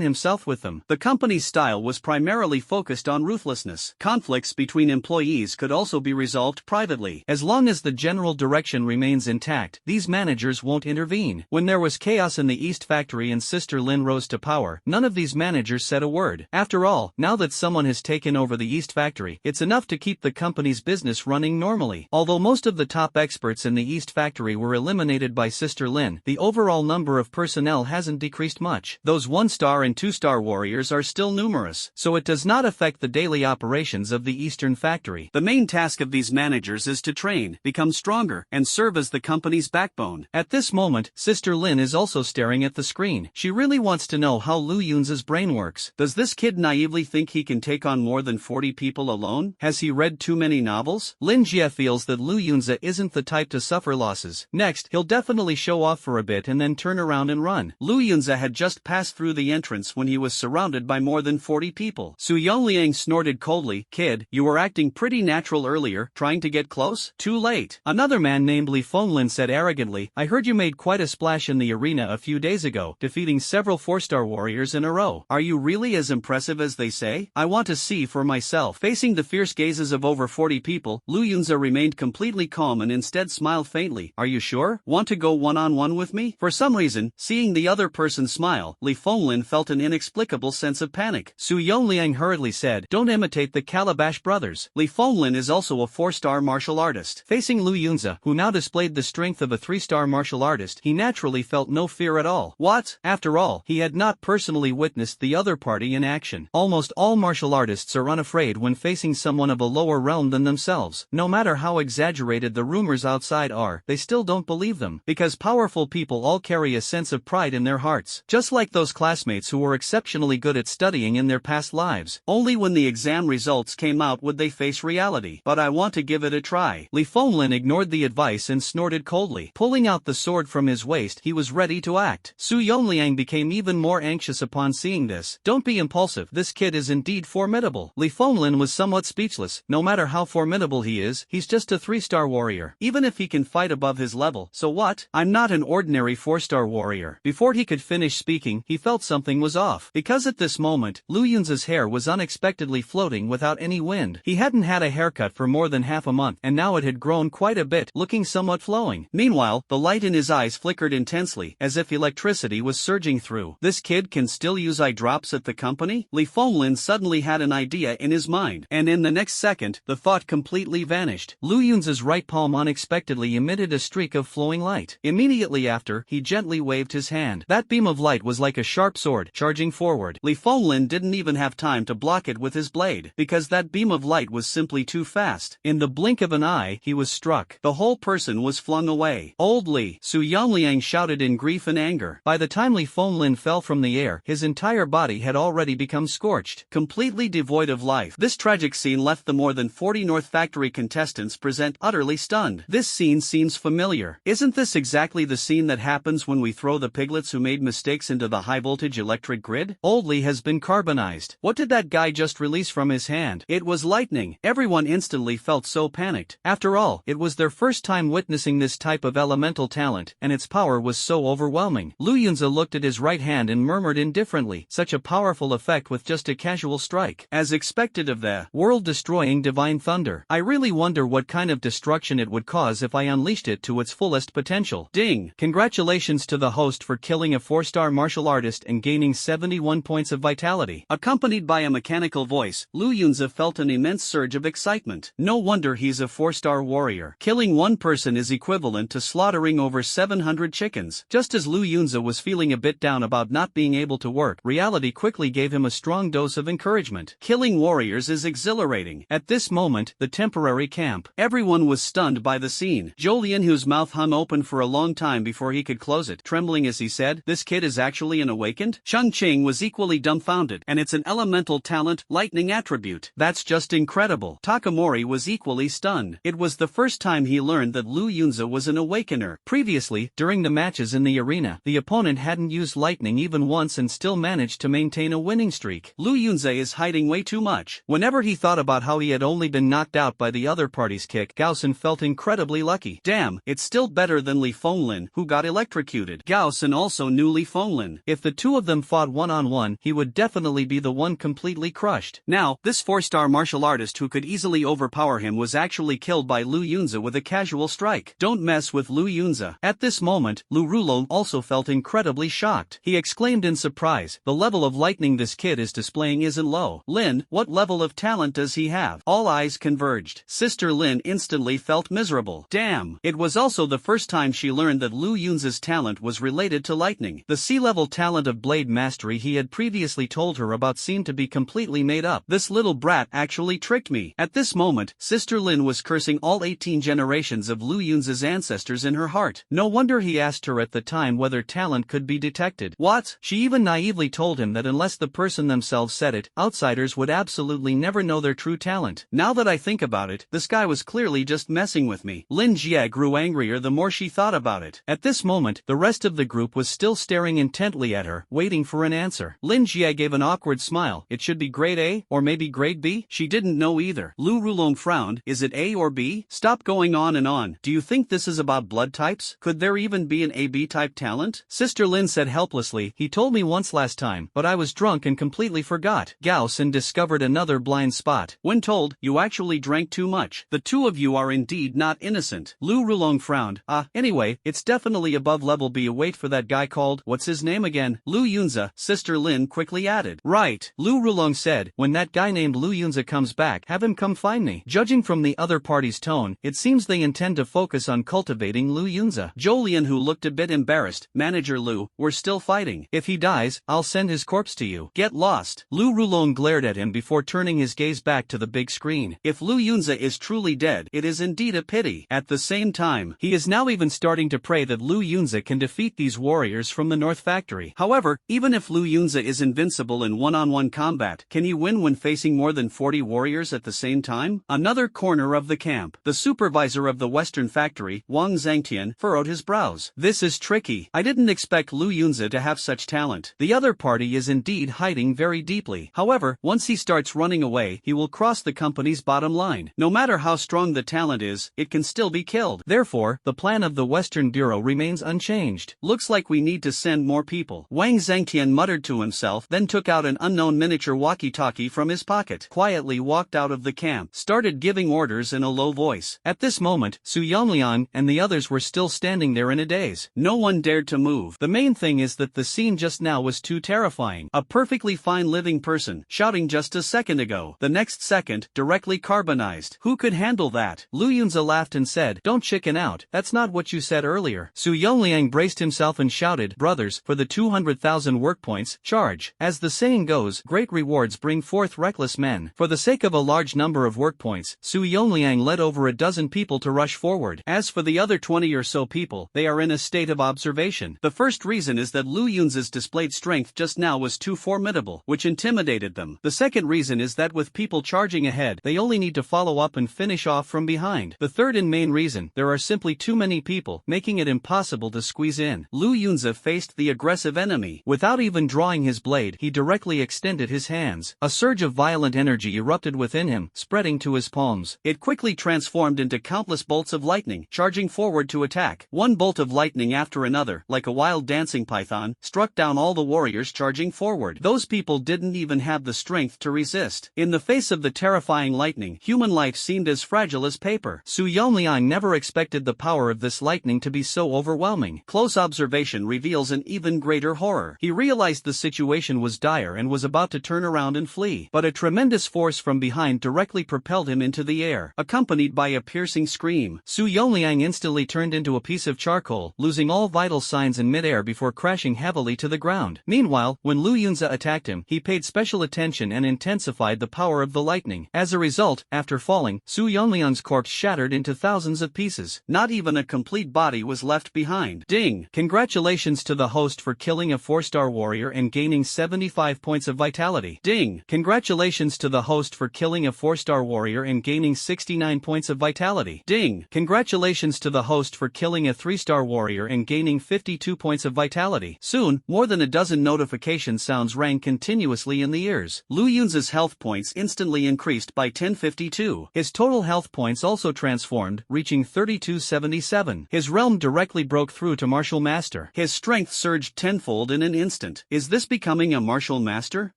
himself with them. The company's style was primarily focused on ruthlessness. Conflicts between employees could also be resolved privately. As long as the general direction remains intact, these managers won't intervene. When there was chaos in the East Factory and Sister Lynn rose to power, none of these managers said a word. After all, now that someone has taken over the East Factory, it's enough to keep the company's business running normally. Although most of the top experts in the East Factory were eliminated by Sister Lynn, the overall number of personnel hasn't decreased much. Those 1-star and 2-star warriors are still numerous, so it does not affect the daily operations of the Eastern Factory. The main task of these managers is to train, become stronger, and serve as the company's backbone. At this moment, Sister Lynn is also staring at the screen. She really wants to know how Lu Yunza's brain works. Does this kid naively think he can take on more than 40 people alone? Has he read too many novels? Lin Jie feels that Lu Yunza isn't the type to suffer losses. Next, he'll definitely show off for a bit and then turn around and run. Lu Yunza had just passed through the entrance when he was surrounded by more than 40 people. Su Yongliang snorted coldly, Kid, you were acting pretty natural earlier, trying to get close? Too late. Another man named Li Fenglin said arrogantly, I heard you made quite a splash in the arena a few days ago, defeating several 4-star warriors in a row. Are you really as impressive as they say? I want to see for myself. Facing the fierce gazes of over 40 people, Lu Yunza remained completely calm and instead smiled faintly. Are you sure? Want to go one-on-one with me? For some reason, seeing the other person smile, Li Fenglin felt an inexplicable sense of panic. Su Yongliang hurriedly said, Don't imitate the Calabash brothers. Li Fenglin is also a 4-star martial artist. Facing Lu Yunza, who now displayed the strength of a 3-star martial artist, he naturally felt no fear at all. What? After all, he had not personally witnessed the other party in action. Almost all martial artists are unafraid when facing someone of a lower realm than themselves. No matter how exaggerated the rumors outside are, they still don't believe them, because powerful people all carry a sense of pride in their hearts. Just like those classmates who were exceptionally good at studying in their past lives. Only when the exam results came out would they face reality. But I want to give it a try. Li Fenglin ignored the advice and snorted coldly. Pulling out the sword from his waist, he was ready to act. Su Yongliang became even more anxious upon seeing this. Don't be impulsive, this kid is indeed formidable. Li Fenglin was somewhat speechless. No matter how formidable he is, he's just a 3-star warrior. Even if he can fight above his level, so what? I'm not an ordinary 4-star warrior. Before he could finish speaking, he felt something was off. Because at this moment, Lu Yunza's hair was unexpectedly floating without any wind. He hadn't had a haircut for more than half a month, and now it had grown quite a bit, looking somewhat flowing. Meanwhile, the light in his eyes flickered intensely, as if electricity was surging through. This kid can still use eye drops at the company? Li Fenglin suddenly had an idea in his mind, and in the next second, the thought completely vanished. Lu Yunza's right palm unexpectedly emitted a streak of flowing light. Immediately after, he gently waved his hand. That beam of light was like a sharp sword, charging forward. Li Fenglin didn't even have time to block it with his blade, because that beam of light was simply too fast. In the blink of an eye, he was struck. The whole person was flung away. Old Li! Su Yongliang shouted in grief and anger. By the time Li Fenglin fell from the air, his entire body had already become scorched, completely devoid of life. This tragic scene left the more than 40 North Factory contestants present utterly stunned. This scene seems familiar. Isn't this exactly the scene that happens when we throw the piglets who made mistakes into the high-voltage electric grid? Old Li has been carbonized. What did that guy just release from his hand? It was lightning. Everyone instantly felt so panicked. After all, it was their first time witnessing this type of elemental talent, and its power was so overwhelming. Lu Yunza looked at his right hand and murmured indifferently, such a powerful effect with just a casual strike. As expected of the world-destroying divine thunder. I really wonder what kind of destruction it would cause if I unleashed it to its fullest potential. Ding! Congratulations to the host for killing a 4-star martial artist and gaining 71 points of vitality. Accompanied by a mechanical voice, Lu Yunza felt an immense surge of excitement. No wonder he's a 4-star warrior. Killing one person is equivalent to slaughtering over 700 chickens. Just as Lu Yunza was feeling a bit down about not being able to work, reality quickly gave him a strong dose of encouragement. Killing warriors is exhilarating. At this moment, the temporary camp. Everyone was stunned by the scene. Zhou Lian, whose mouth hung open for a long time before he could close it. Trembling as he said, "This kid is actually an awakened?" Chun Ching was equally dumbfounded. "And it's an elemental talent, lightning attribute. That's just incredible." Takamori was equally stunned. It was the first time he learned that Lu Yunza was an awakener. Previously, during the matches in the arena, the opponent hadn't used lightning even once and still managed to maintain a winning streak. Lu Yunza is hiding way too much. Whenever he thought about how he had only been knocked out by the other party's kick, Gaosen felt incredibly lucky. Damn, it's still better than Li Fenglin, who got electrocuted. Gaosen also knew Li Fenglin. If the two of them fought one-on-one, he would definitely be the one completely crushed. Now, this 4-star martial artist who could easily overpower him was actually killed by Lu Yunza with a casual strike. Don't mess with Lu Yunza. At this moment, Lu Rulong also felt incredibly shocked. He exclaimed in surprise, "The level of lightning this kid is displaying isn't low. Lin, what level of talent does he have?" All eyes converged. Sister Lynn instantly felt miserable. Damn. It was also the first time she learned that Lu Yunza's talent was related to lightning. The sea-level talent of blade mastery he had previously told her about seemed to be completely made up. This little brat actually tricked me. At this moment, Sister Lynn was cursing all 18 generations of Lu Yunza's ancestors in her heart. No wonder he asked her at the time whether talent could be detected. What? She even naively told him that unless the person themselves said it, outsiders would absolutely never know their true talent. Now that I think about it, this guy was clearly just messing with me. Lin Jie grew angrier the more she thought about it. At this moment, the rest of the group was still staring intently at her, waiting for an answer. Lin Jie gave an awkward smile. It should be grade A, or maybe grade B? She didn't know either. Lu Rulong frowned. Is it A or B? Stop going on and on. Do you think this is about blood types? Could there even be an AB type talent? Sister Lin said helplessly, "He told me once last time, but I was drunk and completely forgot." Gaosen discovered another blind spot. When told, "You actually drank too much. The two of you are indeed not innocent." Lu Rulong frowned. Anyway, it's definitely above level B. Wait for that guy called, what's his name again? Lu Yunza, Sister Lin quickly added. Right. Lu Rulong said, "When that guy named Lu Yunza comes back, have him come find me." Judging from the other party's tone, it seems they intend to focus on cultivating Lu Yunza. Jolien, who looked a bit embarrassed, "Manager Lu, we're still fighting. If he dies, I'll send his corpse to you. Get lost." Lu Rulong glared at him before turning his gaze back to the big screen. If Lu Yunza is truly dead, it is indeed a pity. At the same time, he is now even starting to pray that Lu Yunza can defeat these warriors from the North Factory. However, even if Lu Yunza is invincible in one-on-one combat, can he win when facing more than 40 warriors at the same time? Another corner of the camp. The supervisor of the Western Factory, Wang Zhangtian, furrowed his brows. This is tricky. I didn't expect Lu Yunza to have such talent. The other party is indeed hiding very deeply. However, once he starts running away, he will cross the company's bottom line. No matter how strong the talent is, it can still be killed. Therefore, the plan of the Western Bureau remains unchanged. Looks like we need to send more people. Wang Zhangtian muttered to himself, then took out an unknown miniature walkie-talkie from his pocket, quietly walked out of the camp, started giving orders in a low voice. At this moment, Su Yongliang and the others were still standing there in a daze. No one dared to move. The main thing is that the scene just now was too terrifying. A perfectly fine living person, shouting just a second ago. The next second, directly carbonized. Who could handle that? Lu Yunza laughed and said, "Don't chicken out, that's not what you said earlier." Su Yongliang braced himself and shouted, "Brothers, for the 200,000 work points, charge." As the saying goes, great rewards bring forth reckless men. For the sake of a large number of work points, Su Yongliang led over a dozen people to rush forward. As for the other 20 or so people, they are in a state of observation. The first reason is that Lu Yunza's displayed strength just now was too formidable, which intimidated them. The second reason is that with people charging ahead, they only need to follow up and finish off from behind. The third and main reason, there are simply too many people, making it impossible to squeeze in. Lu Yunza faced the aggressive enemy. Without even drawing his blade, he directly extended his hands. A surge of violent energy erupted within him, spreading to his palms. It quickly transformed into countless bolts of lightning, charging forward to attack. One bolt of lightning after another, like a wild dancing python, struck down all the warriors charging forward. Those people didn't even have the strength to resist. In the face of the terrifying lightning, human life seemed as fragile as paper. Su Yongliang never expected the power of this lightning to be so overwhelming. Close observation reveals an even greater horror. He realized the situation was dire and was about to turn around and flee. But a tremendous force from behind directly propelled him into the air, accompanied by a piercing scream. Su Yongliang instantly turned into a piece of charcoal, losing all vital signs in midair before crashing heavily to the ground. Meanwhile, when Lu Yunza attacked him, he paid special attention and intensified the power of the lightning. As a result, after falling, Su Yongliang's corpse shattered into thousands of pieces. Not even a complete body was left behind. Ding! Congratulations to the host for killing a 4-star warrior and gaining 75 points of vitality. Ding! Congratulations to the host for killing a 4-star warrior and gaining 69 points of vitality. Ding! Congratulations to the host for killing a 3-star warrior and gaining 52 points of vitality. Soon, more than a dozen notification sounds rang continuously in the ears. Lu Yunza's health points instantly increased by 1052. His total health points also transformed, reaching 3277. His realm directly broke through to Martial Master. His strength surged tenfold in an instant. Is this becoming a Martial Master?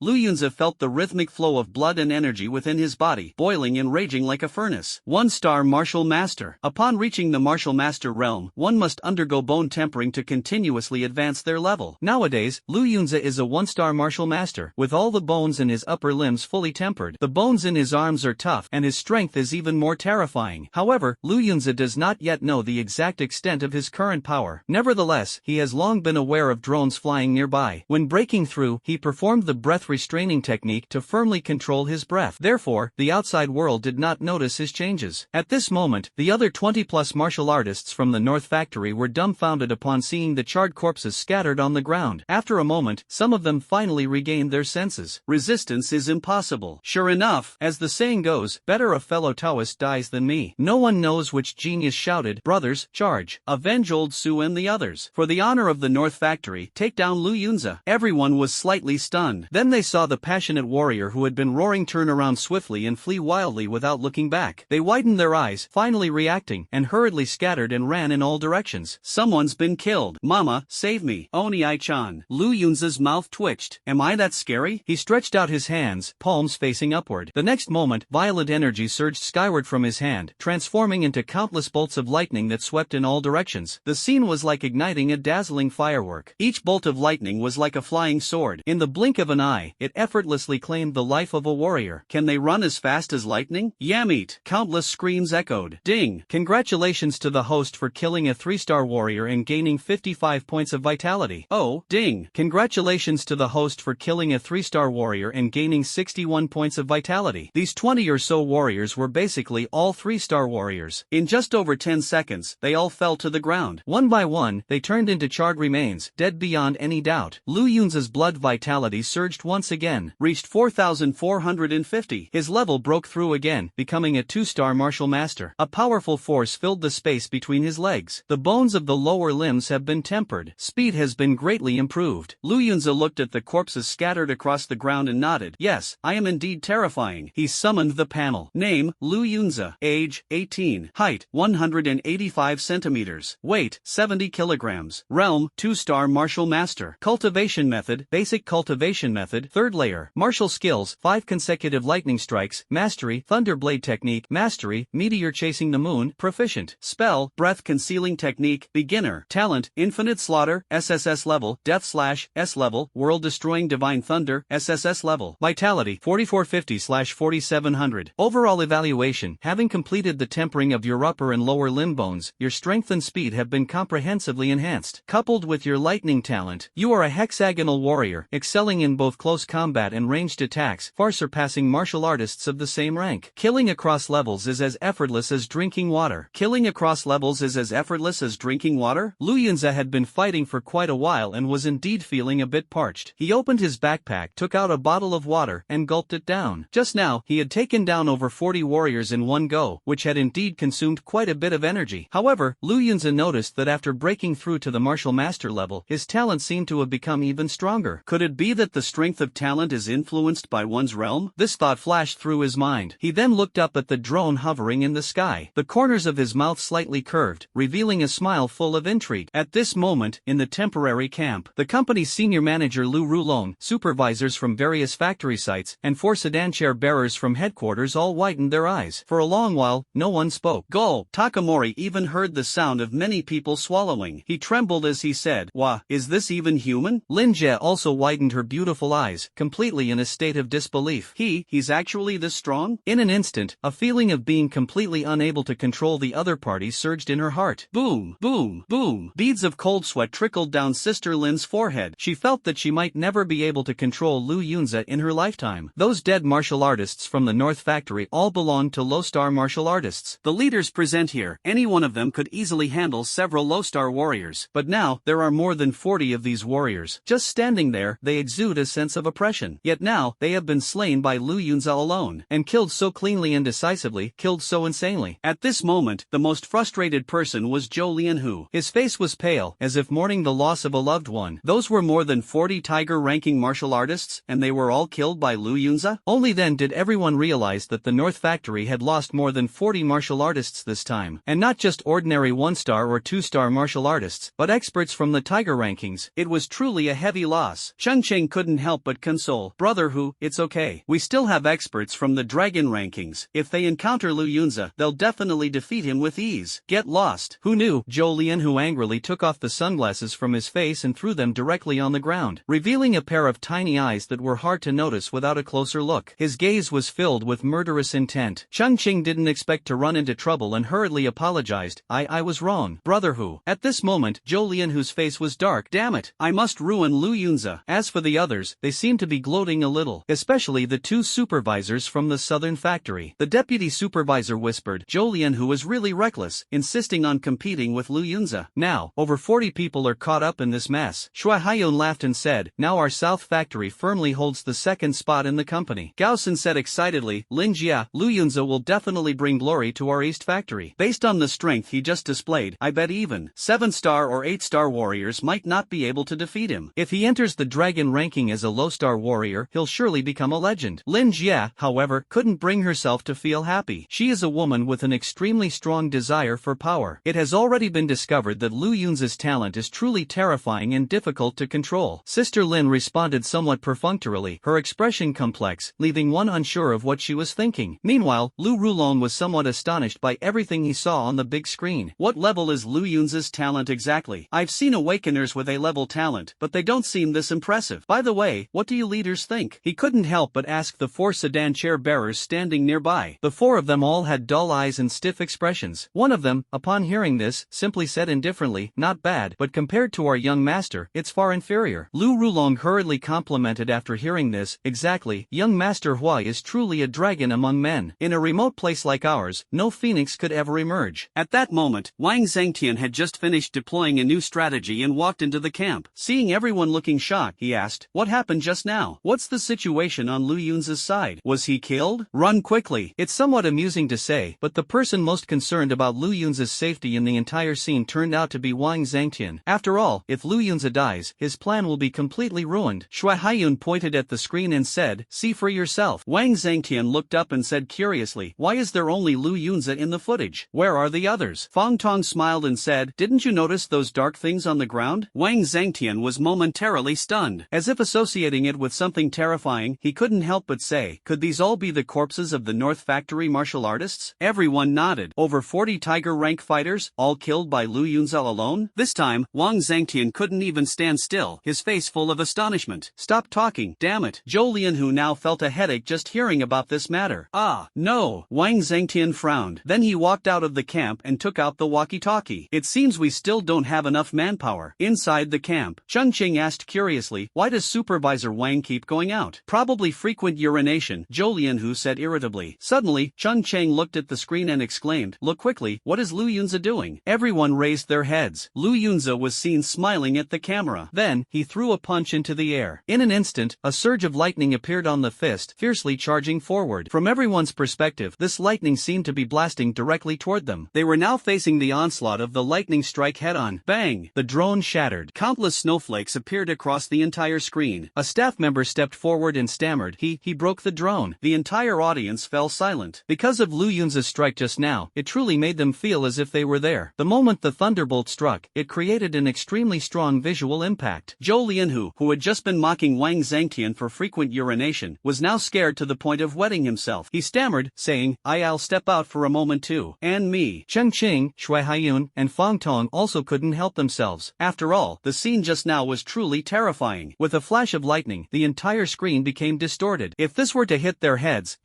Lu Yunza felt the rhythmic flow of blood and energy within his body, boiling and raging like a furnace. 1-star Martial Master. Upon reaching the Martial Master realm, one must undergo bone tempering to continuously advance their level. Nowadays, Lu Yunza is a 1-star Martial Master, with all the bones in his upper limbs fully tempered. The bones in his arms are tough, and his strength is even more terrifying. However, Lu Yunza does not yet know the exact extent of his current power. Nevertheless, he has long been aware of drones flying nearby. When breaking through, he performed the breath restraining technique to firmly control his breath. Therefore, the outside world did not notice his changes. At this moment, the other 20+ martial artists from the North Factory were dumbfounded upon seeing the charred corpses scattered on the ground. After a moment, some of them finally regained their senses. Resistance is impossible. Sure enough, as the saying goes, better a fellow Taoist dies than me. No one knows which genius shouted, "Brothers, charge! Avenge old Su and the others. For the honor of the North Factory, take down Lu Yunza." Everyone was slightly stunned. Then they saw the passionate warrior who had been roaring turn around swiftly and flee wildly without looking back. They widened their eyes, finally reacting, and hurriedly scattered and ran in all directions. Someone's been killed. Mama, save me. Oni-ai-chan. Lu Yunza's mouth twitched. Am I that scary? He stretched out his hands, palms facing upward. The next moment, violent energy surged skyward from his hand, transforming into countless bolts of lightning that swept in all directions. The scene was like igniting a dazzling firework. Each bolt of lightning was like a flying sword. In the blink of an eye, it effortlessly claimed the life of a warrior. Can they run as fast as lightning? Yamit! Countless screams echoed. Ding! Congratulations to the host for killing a 3-star warrior and gaining 55 points of vitality. Oh, ding! Congratulations to the host for killing a 3-star warrior and gaining 61 points of vitality. These 20 or so warriors were basically all 3-star warriors. In just over 10 seconds, they all fell to the ground. One by one, they turned into charred remains, dead beyond any doubt. Lu Yunza's blood vitality surged once again, reached 4,450. His level broke through again, becoming a 2-star Martial Master. A powerful force filled the space between his legs. The bones of the lower limbs have been tempered. Speed has been greatly improved. Lu Yunza looked at the corpses scattered across the ground and nodded. Yes, I am indeed terrifying. He summoned the panel. Name, Lu Yunza. Age, 18. Height, 185 centimeters. Weight, 70 kilograms. Realm, 2-star Martial Master. Cultivation method, basic cultivation method, 3rd layer. Martial skills, 5 consecutive lightning strikes. Mastery, thunderblade technique. Mastery, meteor chasing the moon. Proficient. Spell, breath concealing technique. Beginner. Talent, infinite slaughter. SSS-level, death/S-level, world destroying divine thunder. SSS-level. Vitality, 4450/4700. Overall evaluation, having completed the tempering of your upper and lower limb bones, your strength and speed have been comprehensively enhanced. Coupled with your lightning talent, you are a hexagonal warrior, excelling in both close combat and ranged attacks, far surpassing martial artists of the same rank. Killing across levels is as effortless as drinking water. Killing across levels is as effortless as drinking water? Lu Yunza had been fighting for quite a while and was indeed feeling a bit parched. He opened his backpack, took out a bottle of water, and gulped it down. Just now, he had taken down over 40 warriors in one go, which had indeed consumed quite a bit of energy. However, Lu Yunza noticed that after breaking through to the Martial Master level, his talent seemed to have become even stronger. Could it be that the strength of talent is influenced by one's realm? This thought flashed through his mind. He then looked up at the drone hovering in the sky. The corners of his mouth slightly curved, revealing a smile full of intrigue. At this moment, in the temporary camp, the company's senior manager Lu Rulong, supervisors from various factory sites, and 4 sedan chair bearers from headquarters all widened their eyes. For a long while, no one spoke. Gulp! Takamori even heard the sound of many people swallowing. He trembled as he said, "Wah, is this even human?" Lin Jie also widened her beautiful eyes, completely in a state of disbelief. He's actually this strong? In an instant, a feeling of being completely unable to control the other party surged in her heart. Boom, boom, boom. Beads of cold sweat trickled down Sister Lynn's forehead. She felt that she might never be able to control Lu Yunza in her lifetime. Those dead martial artists from the North Factory all belonged to low-star martial artists. The leaders present here, any one of them could easily easily handle several low-star warriors. But now, there are more than 40 of these warriors. Just standing there, they exude a sense of oppression. Yet now, they have been slain by Lu Yunza alone, and killed so cleanly and decisively, killed so insanely. At this moment, the most frustrated person was Zhou Lianhu. His face was pale, as if mourning the loss of a loved one. Those were more than 40 tiger-ranking martial artists, and they were all killed by Lu Yunza? Only then did everyone realize that the North Factory had lost more than 40 martial artists this time. And not just ordinary 1-star or 2-star martial artists, but experts from the tiger rankings. It was truly a heavy loss. Chen Qing couldn't help but console. Brother Hu, it's okay. We still have experts from the dragon rankings. If they encounter Lu Yunza, they'll definitely defeat him with ease. Get lost. Who knew? Zhou Lianhu angrily took off the sunglasses from his face and threw them directly on the ground, revealing a pair of tiny eyes that were hard to notice without a closer look. His gaze was filled with murderous intent. Chen Qing didn't expect to run into trouble and hurriedly apologized. I was wrong. Brother Hu. At this moment, Zhou Lianhu's face was dark. Damn it. I must ruin Lu Yunza. As for the others, they seemed to be gloating a little, especially the 2 supervisors from the southern factory. The deputy supervisor whispered, Zhou Lianhu was really reckless, insisting on competing with Lu Yunza. Now, over 40 people are caught up in this mess. Shui Haiyun laughed and said, now our south factory firmly holds the 2nd spot in the company. Gaosen said excitedly, Lin Jia, Lu Yunza will definitely bring glory to our east factory. Based on the strength he just displayed, I bet even 7-star or 8-star warriors might not be able to defeat him. If he enters the dragon ranking as a low-star warrior, he'll surely become a legend. Lin Jia, however, couldn't bring herself to feel happy. She is a woman with an extremely strong desire for power. It has already been discovered that Lu Yunza's talent is truly terrifying and difficult to control. Sister Lynn responded somewhat perfunctorily, her expression complex, leaving one unsure of what she was thinking. Meanwhile, Lu Rulong was somewhat astonished by everything he saw on the big screen. What level is Lu Yunza's talent exactly? I've seen awakeners with A-level talent, but they don't seem this impressive. By the way, what do you leaders think? He couldn't help but ask the 4 sedan chair bearers standing nearby. The 4 of them all had dull eyes and stiff expressions. One of them, upon hearing this, simply said indifferently, not bad, but compared to our young master, it's far inferior. Lu Rulong hurriedly complimented after hearing this, exactly, young Master Hua is truly a dragon among men. In a remote place like ours, no phoenix could ever emerge. At that moment, Wang Zhangtian had just finished deploying a new strategy and walked into the camp. Seeing everyone looking shocked, he asked, what happened just now? What's the situation on Lu Yunza's side? Was he killed? Run quickly. It's somewhat amusing to say, but the person most concerned about Lu Yunza's safety in the entire scene turned out to be Wang Zhangtian. After all, if Lu Yunza dies, his plan will be completely ruined. Shui Haiyun pointed at the screen and said, see for yourself. Wang Zhangtian looked up and said curiously, why is there only Lu Yunza in the footage? Where are the others? Fang Tong smiled and said, didn't you notice those dark things on the ground? Wang Zhangtian was momentarily stunned. As if associating it with something terrifying, he couldn't help but say, could these all be the corpses of the North Factory martial artists? Everyone nodded. Over 40 tiger rank fighters, all killed by Lu Yunza alone? This time, Wang Zhangtian couldn't even stand still, his face full of astonishment. Stop talking, damn it. Zhou Lianhu now felt a headache just hearing about this matter. Ah, no. Wang Zhangtian frowned. Then he walked out of the camp and took out the walkie-talkie. It seems we still don't have enough manpower. Inside the camp, Chen Qing asked curiously, why does Supervisor Wang keep going out? Probably frequent urination, Zhou Lianhu said irritably. Suddenly, Chen Cheng looked at the screen and exclaimed, look quickly, what is Lu Yunza doing? Everyone raised their heads. Lu Yunza was seen smiling at the camera. Then, he threw a punch into the air. In an instant, a surge of lightning appeared on the fist, fiercely charging forward. From everyone's perspective, this lightning seemed to be blasting directly toward them. They were now facing the onslaught of the lightning strike head-on. Bang! The drone shattered. Countless snowflakes appeared across the entire screen. A staff member stepped forward and stammered, he broke the drone. The entire audience fell silent. Because of Lu Yunza's strike just now, it truly made them feel as if they were there. The moment the thunderbolt struck, it created an extremely strong visual impact. Zhou Lianhu, who had just been mocking Wang Zhangtian for frequent urination, was now scared to the point of wetting himself. He stammered, saying, I'll step out for a moment too. And me. Chen Qing, Shui Haiyun, and Fang Tong also couldn't help themselves. After all, the scene just now was truly terrifying. With a flash of lightning, the entire screen became distorted. If this were to hit their heads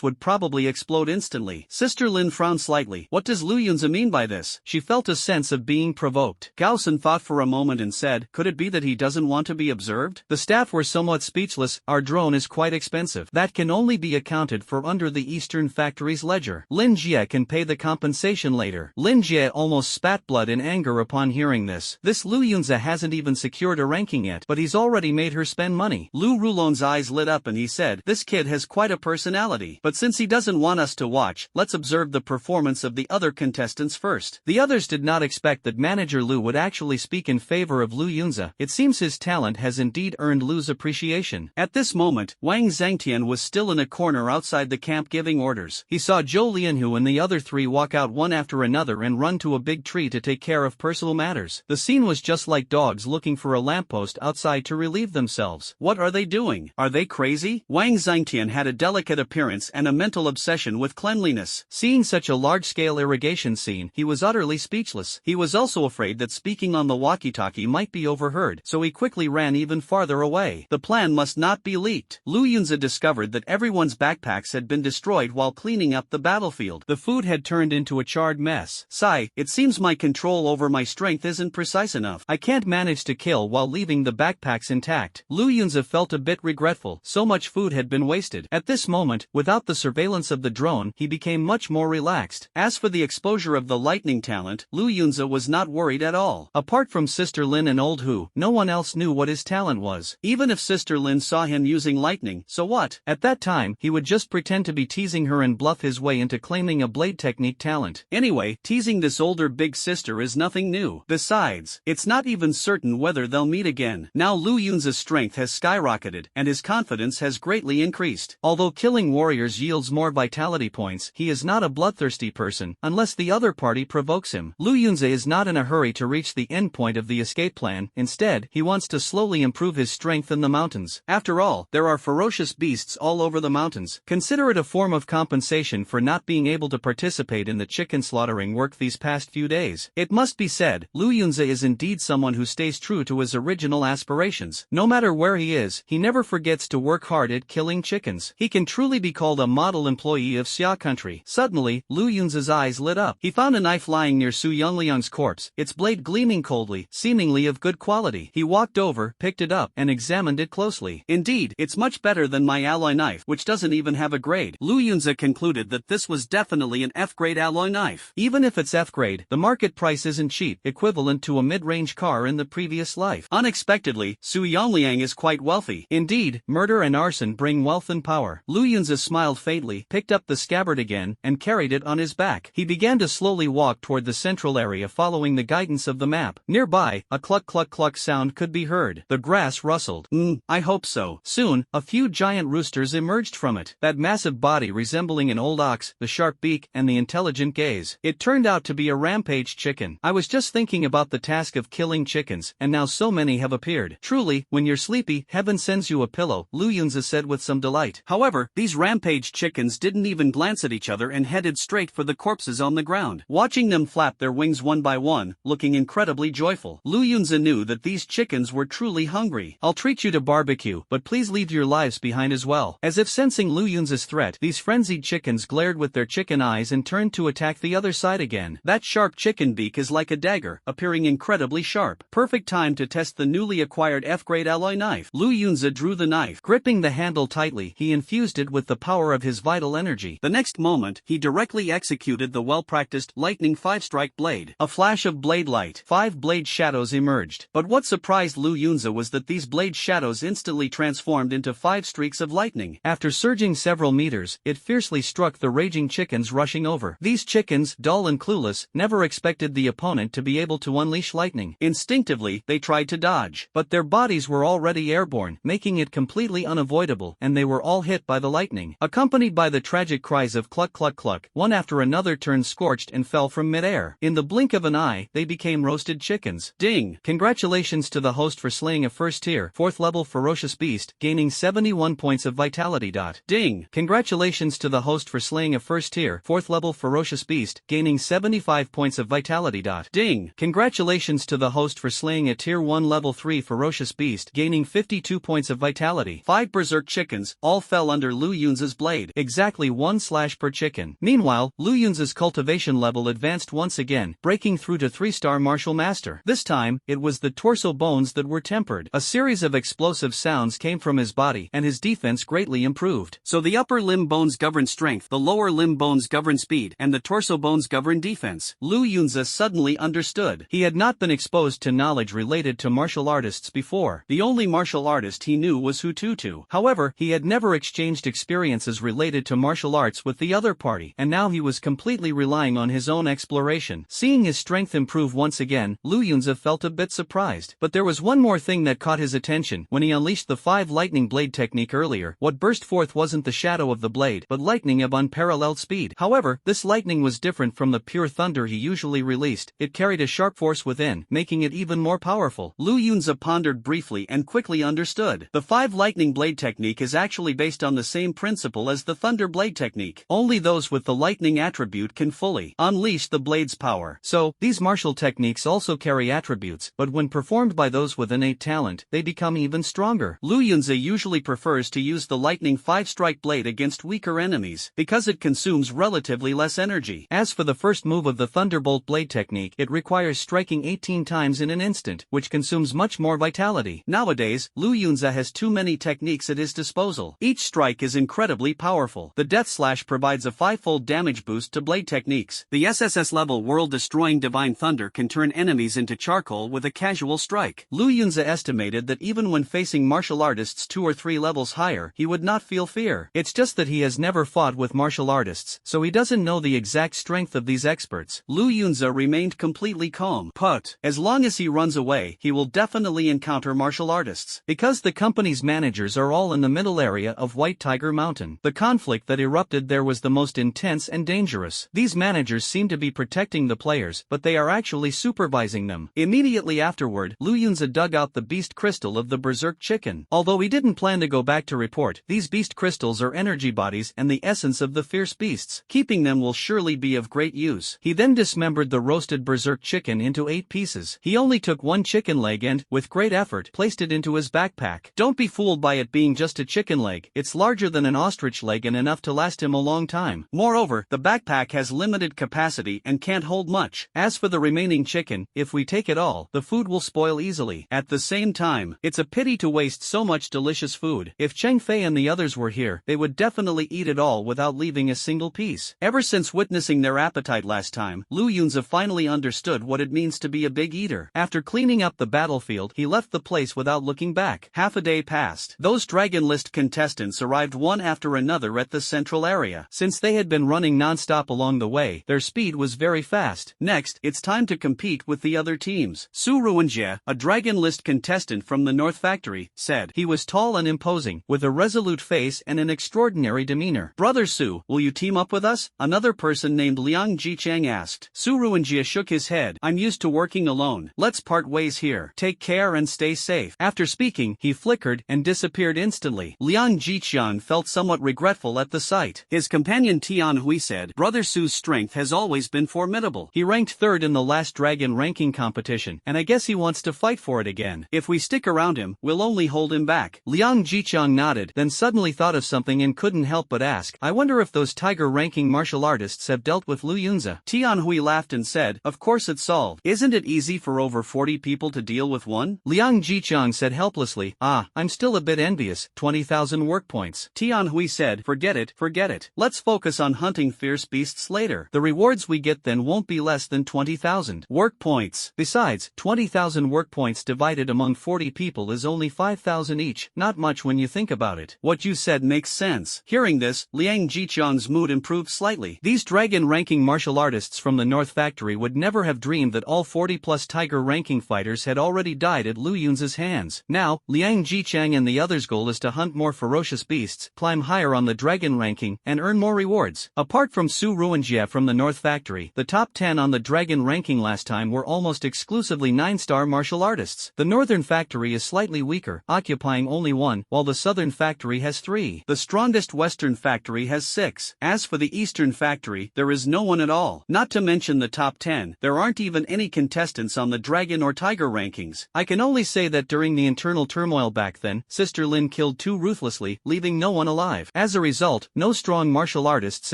would probably explode instantly. Sister Lynn frowned slightly. What does Lu Yunza mean by this? She felt a sense of being provoked. Gaosen thought for a moment and said, could it be that he doesn't want to be observed? The staff were somewhat speechless. Our drone is quite expensive. That can only be accounted for under the Eastern Factory's ledger. Lin Jie can pay the compensation later. Lin Jie almost spat blood in anger upon hearing this. This Lu Yunza hasn't even secured a ranking yet, but he's already made her spend money. Lu Rulon's eyes lit up and he said, "This kid has quite a personality. But since he doesn't want us to watch, let's observe the performance of the other contestants first." The others did not expect that manager Lu would actually speak in favor of Lu Yunza. It seems his talent has indeed earned Lu's appreciation. At this moment, Wang Zhangtian was still in a corner outside the camp giving orders. He saw Zhou Lianhu and the other three walk out one after another and run to a big tree to take care of personal matters. The scene was just like dogs looking for a lamppost outside to relieve themselves. What are they doing? Are they crazy? Wang Zhangtian had a delicate appearance and a mental obsession with cleanliness. Seeing such a large-scale irrigation scene, he was utterly speechless. He was also afraid that speaking on the walkie-talkie might be overheard, so he quickly ran even farther away. The plan must not be leaked. Lu Yunza discovered that everyone's backpacks had been destroyed while cleaning up the battlefield. The food had turned into a charred mess. "Sigh, it seems my control over my strength isn't precise enough. I can't manage to kill while leaving the backpacks intact." Lu Yunza felt a bit regretful. So much food had been wasted. At this moment, without the surveillance of the drone, he became much more relaxed. As for the exposure of the lightning talent, Lu Yunza was not worried at all. Apart from Sister Lynn and Old Hu, no one else knew what his talent was. Even if Sister Lynn saw him using lightning, so what? At that time, he would just pretend to be teasing her and bluff his way into claiming a blade technique talent. Anyway, teasing this older big sister is nothing new. Besides, it's not even certain whether they'll meet again. Now Lu Yunza's strength has skyrocketed, and his confidence has greatly increased. Although killing warriors yields more vitality points, he is not a bloodthirsty person, unless the other party provokes him. Lu Yunza is not in a hurry to reach the endpoint of the escape plan. Instead, he wants to slowly improve his strength in the mountains. After all, there are ferocious beasts all over the mountains. Consider it a form of compensation for not being able to participate in the chicken slaughtering work these past few days. It must be said, Lu Yunza is indeed someone who stays true to his original aspirations. No matter where he is, he never forgets to work hard at killing chickens. He can truly be called a model employee of Xia country. Suddenly, Lu Yunza's eyes lit up. He found a knife lying near Su Yongliang's corpse, its blade gleaming coldly, seemingly of good quality. He walked over, picked it up, and examined it closely. Indeed, it's much better than my alloy knife, which doesn't even have a grade. Lu Yunza concluded that this was definitely an F-grade alloy knife. Even if it's F-grade, the market price isn't cheap, equivalent to a mid-range car in the previous life. Unexpectedly, Su Yongliang is quite wealthy. Indeed, murder and arson bring wealth and power. Lu Yunza smiled faintly, picked up the scabbard again, and carried it on his back. He began to slowly walk toward the central area following the guidance of the map. Nearby, a cluck-cluck-cluck sound could be heard. The grass rustled. I hope so. Soon, a few giant roosters emerged from it. That massive body resembling an old ox, the sharp beak, and the intelligent gaze. It turned out to be a rampage chicken. I was just thinking about the task of killing chickens, and now so many have appeared. Truly, when you're sleepy, heaven sends you a pillow, Lu Yunza said with some delight. However, these rampage chickens didn't even glance at each other and headed straight for the corpses on the ground. Watching them flap their wings one by one, looking incredibly joyful, Lu Yunza knew that these chickens were truly hungry. "I'll treat you to barbecue, but please leave your lives behind as well." As if sensing Lu Yunza's threat, these frenzied chickens glared with their chicken eyes and turned to attack the other side again. That sharp chicken beak is like a dagger, appearing incredibly sharp. Perfect time to test the newly acquired F-grade alloy knife. Lu Yunza drew the knife. Gripping the handle tightly, he infused it with the power of his vital energy. The next moment, he directly executed the well-practiced lightning 5-strike blade. A flash of blade light. 5 blade shadows emerged. But what surprised Lu Yunza was that these blade shadows instantly transformed into 5 streaks of lightning. After surging several meters, it fiercely struck the raging chickens rushing over. These chickens, dull and clueless, never expected the opponent to be able to unleash lightning. Instinctively, they tried to dodge, but their bodies were already airborne, making it completely unavoidable, and they were all hit by the lightning. Accompanied by the tragic cries of cluck cluck cluck, one after another turned scorched and fell from midair. In the blink of an eye, they became roasted chickens. Ding! Congratulations to the host for slaying a first-tier, 4th-level ferocious beast, gaining 71 points of vitality. Ding! Congratulations to the host for slaying a first-tier, 4th-level ferocious beast, gaining 75 points of vitality. Ding! Congratulations to the host for slaying a tier 1 level 3 ferocious beast, gaining 52 points of vitality. 5 berserk chickens, all fell under Lu Yunza's blade. Exactly 1 slash per chicken. Meanwhile, Lu Yunza's cultivation level advanced once again, breaking through to 3-star martial master. This time, it was the torso bones that were tempered. A series of explosive sounds came from his body, and his defense greatly improved. So the upper limb bones govern strength, the lower limb bones govern speed, and the torso bones govern defense. defense. Lu Yunza suddenly understood. He had not been exposed to knowledge related to martial artists before. The only martial artist he knew was Hututu. However, he had never exchanged experiences related to martial arts with the other party, and now he was completely relying on his own exploration. Seeing his strength improve once again, Lu Yunza felt a bit surprised. But there was one more thing that caught his attention. When he unleashed the 5 lightning blade technique earlier, what burst forth wasn't the shadow of the blade, but lightning of unparalleled speed. However, this lightning was different from the pure thunder he usually released. It carried a sharp force within, making it even more powerful. Lu Yunza pondered briefly and quickly understood. The 5 lightning blade technique is actually based on the same principle as the thunder blade technique. Only those with the lightning attribute can fully unleash the blade's power. So, these martial techniques also carry attributes, but when performed by those with innate talent, they become even stronger. Lu Yunza usually prefers to use the lightning 5-strike blade against weaker enemies, because it consumes relatively less energy. As for the first move of the thunderbolt blade technique, it requires striking 18 times in an instant, which consumes much more vitality. Nowadays, Lu Yunza has too many techniques at his disposal. Each strike is incredibly powerful. The Death Slash provides a 5-fold damage boost to blade techniques. The SSS-level world-destroying Divine Thunder can turn enemies into charcoal with a casual strike. Lu Yunza estimated that even when facing martial artists 2 or 3 levels higher, he would not feel fear. It's just that he has never fought with martial artists, so he doesn't know the exact strength of these experts. Lu Yunza remained completely calm. But, as long as he runs away, he will definitely encounter martial artists. Because the company's managers are all in the middle area of White Tiger Mountain, the conflict that erupted there was the most intense and dangerous. These managers seem to be protecting the players, but they are actually supervising them. Immediately afterward, Lu Yunza dug out the beast crystal of the berserk chicken. Although he didn't plan to go back to report, these beast crystals are energy bodies and the essence of the fierce beasts. Keeping them will surely be of great use. He then dismembered the roasted berserk chicken into 8 pieces. He only took 1 chicken leg and, with great effort, placed it into his backpack. Don't be fooled by it being just a chicken leg. It's larger than an ostrich leg and enough to last him a long time. Moreover, the backpack has limited capacity and can't hold much. As for the remaining chicken, if we take it all, the food will spoil easily. At the same time, it's a pity to waste so much delicious food. If Cheng Fei and the others were here, they would definitely eat it all without leaving a single piece. Ever since witnessing their appetite last time, Lu Yunza finally understood what it means to be a big eater. After cleaning up the battlefield, he left the place without looking back. Half a day passed. Those Dragon List contestants arrived one after another at the central area. Since they had been running non-stop along the way, their speed was very fast. Next, it's time to compete with the other teams. Su Ruinjie, a Dragon List contestant from the North Factory, said. He was tall and imposing, with a resolute face and an extraordinary demeanor. Brother Su, will you team up with us? Another person named Liang Jichang asked. Su Ruinjie shook his head. I'm used to working alone. Let's part ways here. Take care and stay safe. After speaking, he flickered and disappeared instantly. Liang Jichang felt somewhat regretful at the sight. His companion Tian Hui said, Brother Su's strength has always been formidable. He ranked 3rd in the last dragon ranking competition, and I guess he wants to fight for it again. If we stick around him, we'll only hold him back. Liang Jichang nodded, then suddenly thought of something and couldn't help but ask, I wonder if those tiger ranking martial artists have dealt with Lu Yunza. Tian Hui laughed and said, of course it's solved. Isn't it easy for over 40 people to deal with one? Liang Jichang said helplessly, I'm still a bit envious. 20,000 work points. Tian Hui said, forget it. Let's focus on hunting fierce beasts later. The rewards we get then won't be less than 20,000 work points. Besides, 20,000 work points divided among 40 people is only 5,000 each, not much when you think about it. What you said makes sense. Hearing this, Liang Jichang's mood improved slightly. These dragon ranking martial artists from the North Factory would never have dreamed that all 40+ tiger ranking fighters had already died at Lu Yunza's hands. Now, Liang Jichang and the others' goal is to hunt more ferocious beasts, climb higher on the dragon ranking, and earn more rewards. Apart from Su Ruinjie from the North Factory, the top 10 on the dragon ranking last time were almost exclusively 9-star martial artists. The Northern Factory is slightly weaker, occupying only 1, while the Southern Factory has 3. The strongest Western Factory has 6. As for the Eastern Factory, there is no one at all. Not to mention the top 10, there aren't even any contestants on the dragon or tiger rankings. I can only say that during the internal turmoil back then, Sister Lynn killed 2 ruthlessly, leaving no one alive. As a result, no strong martial artists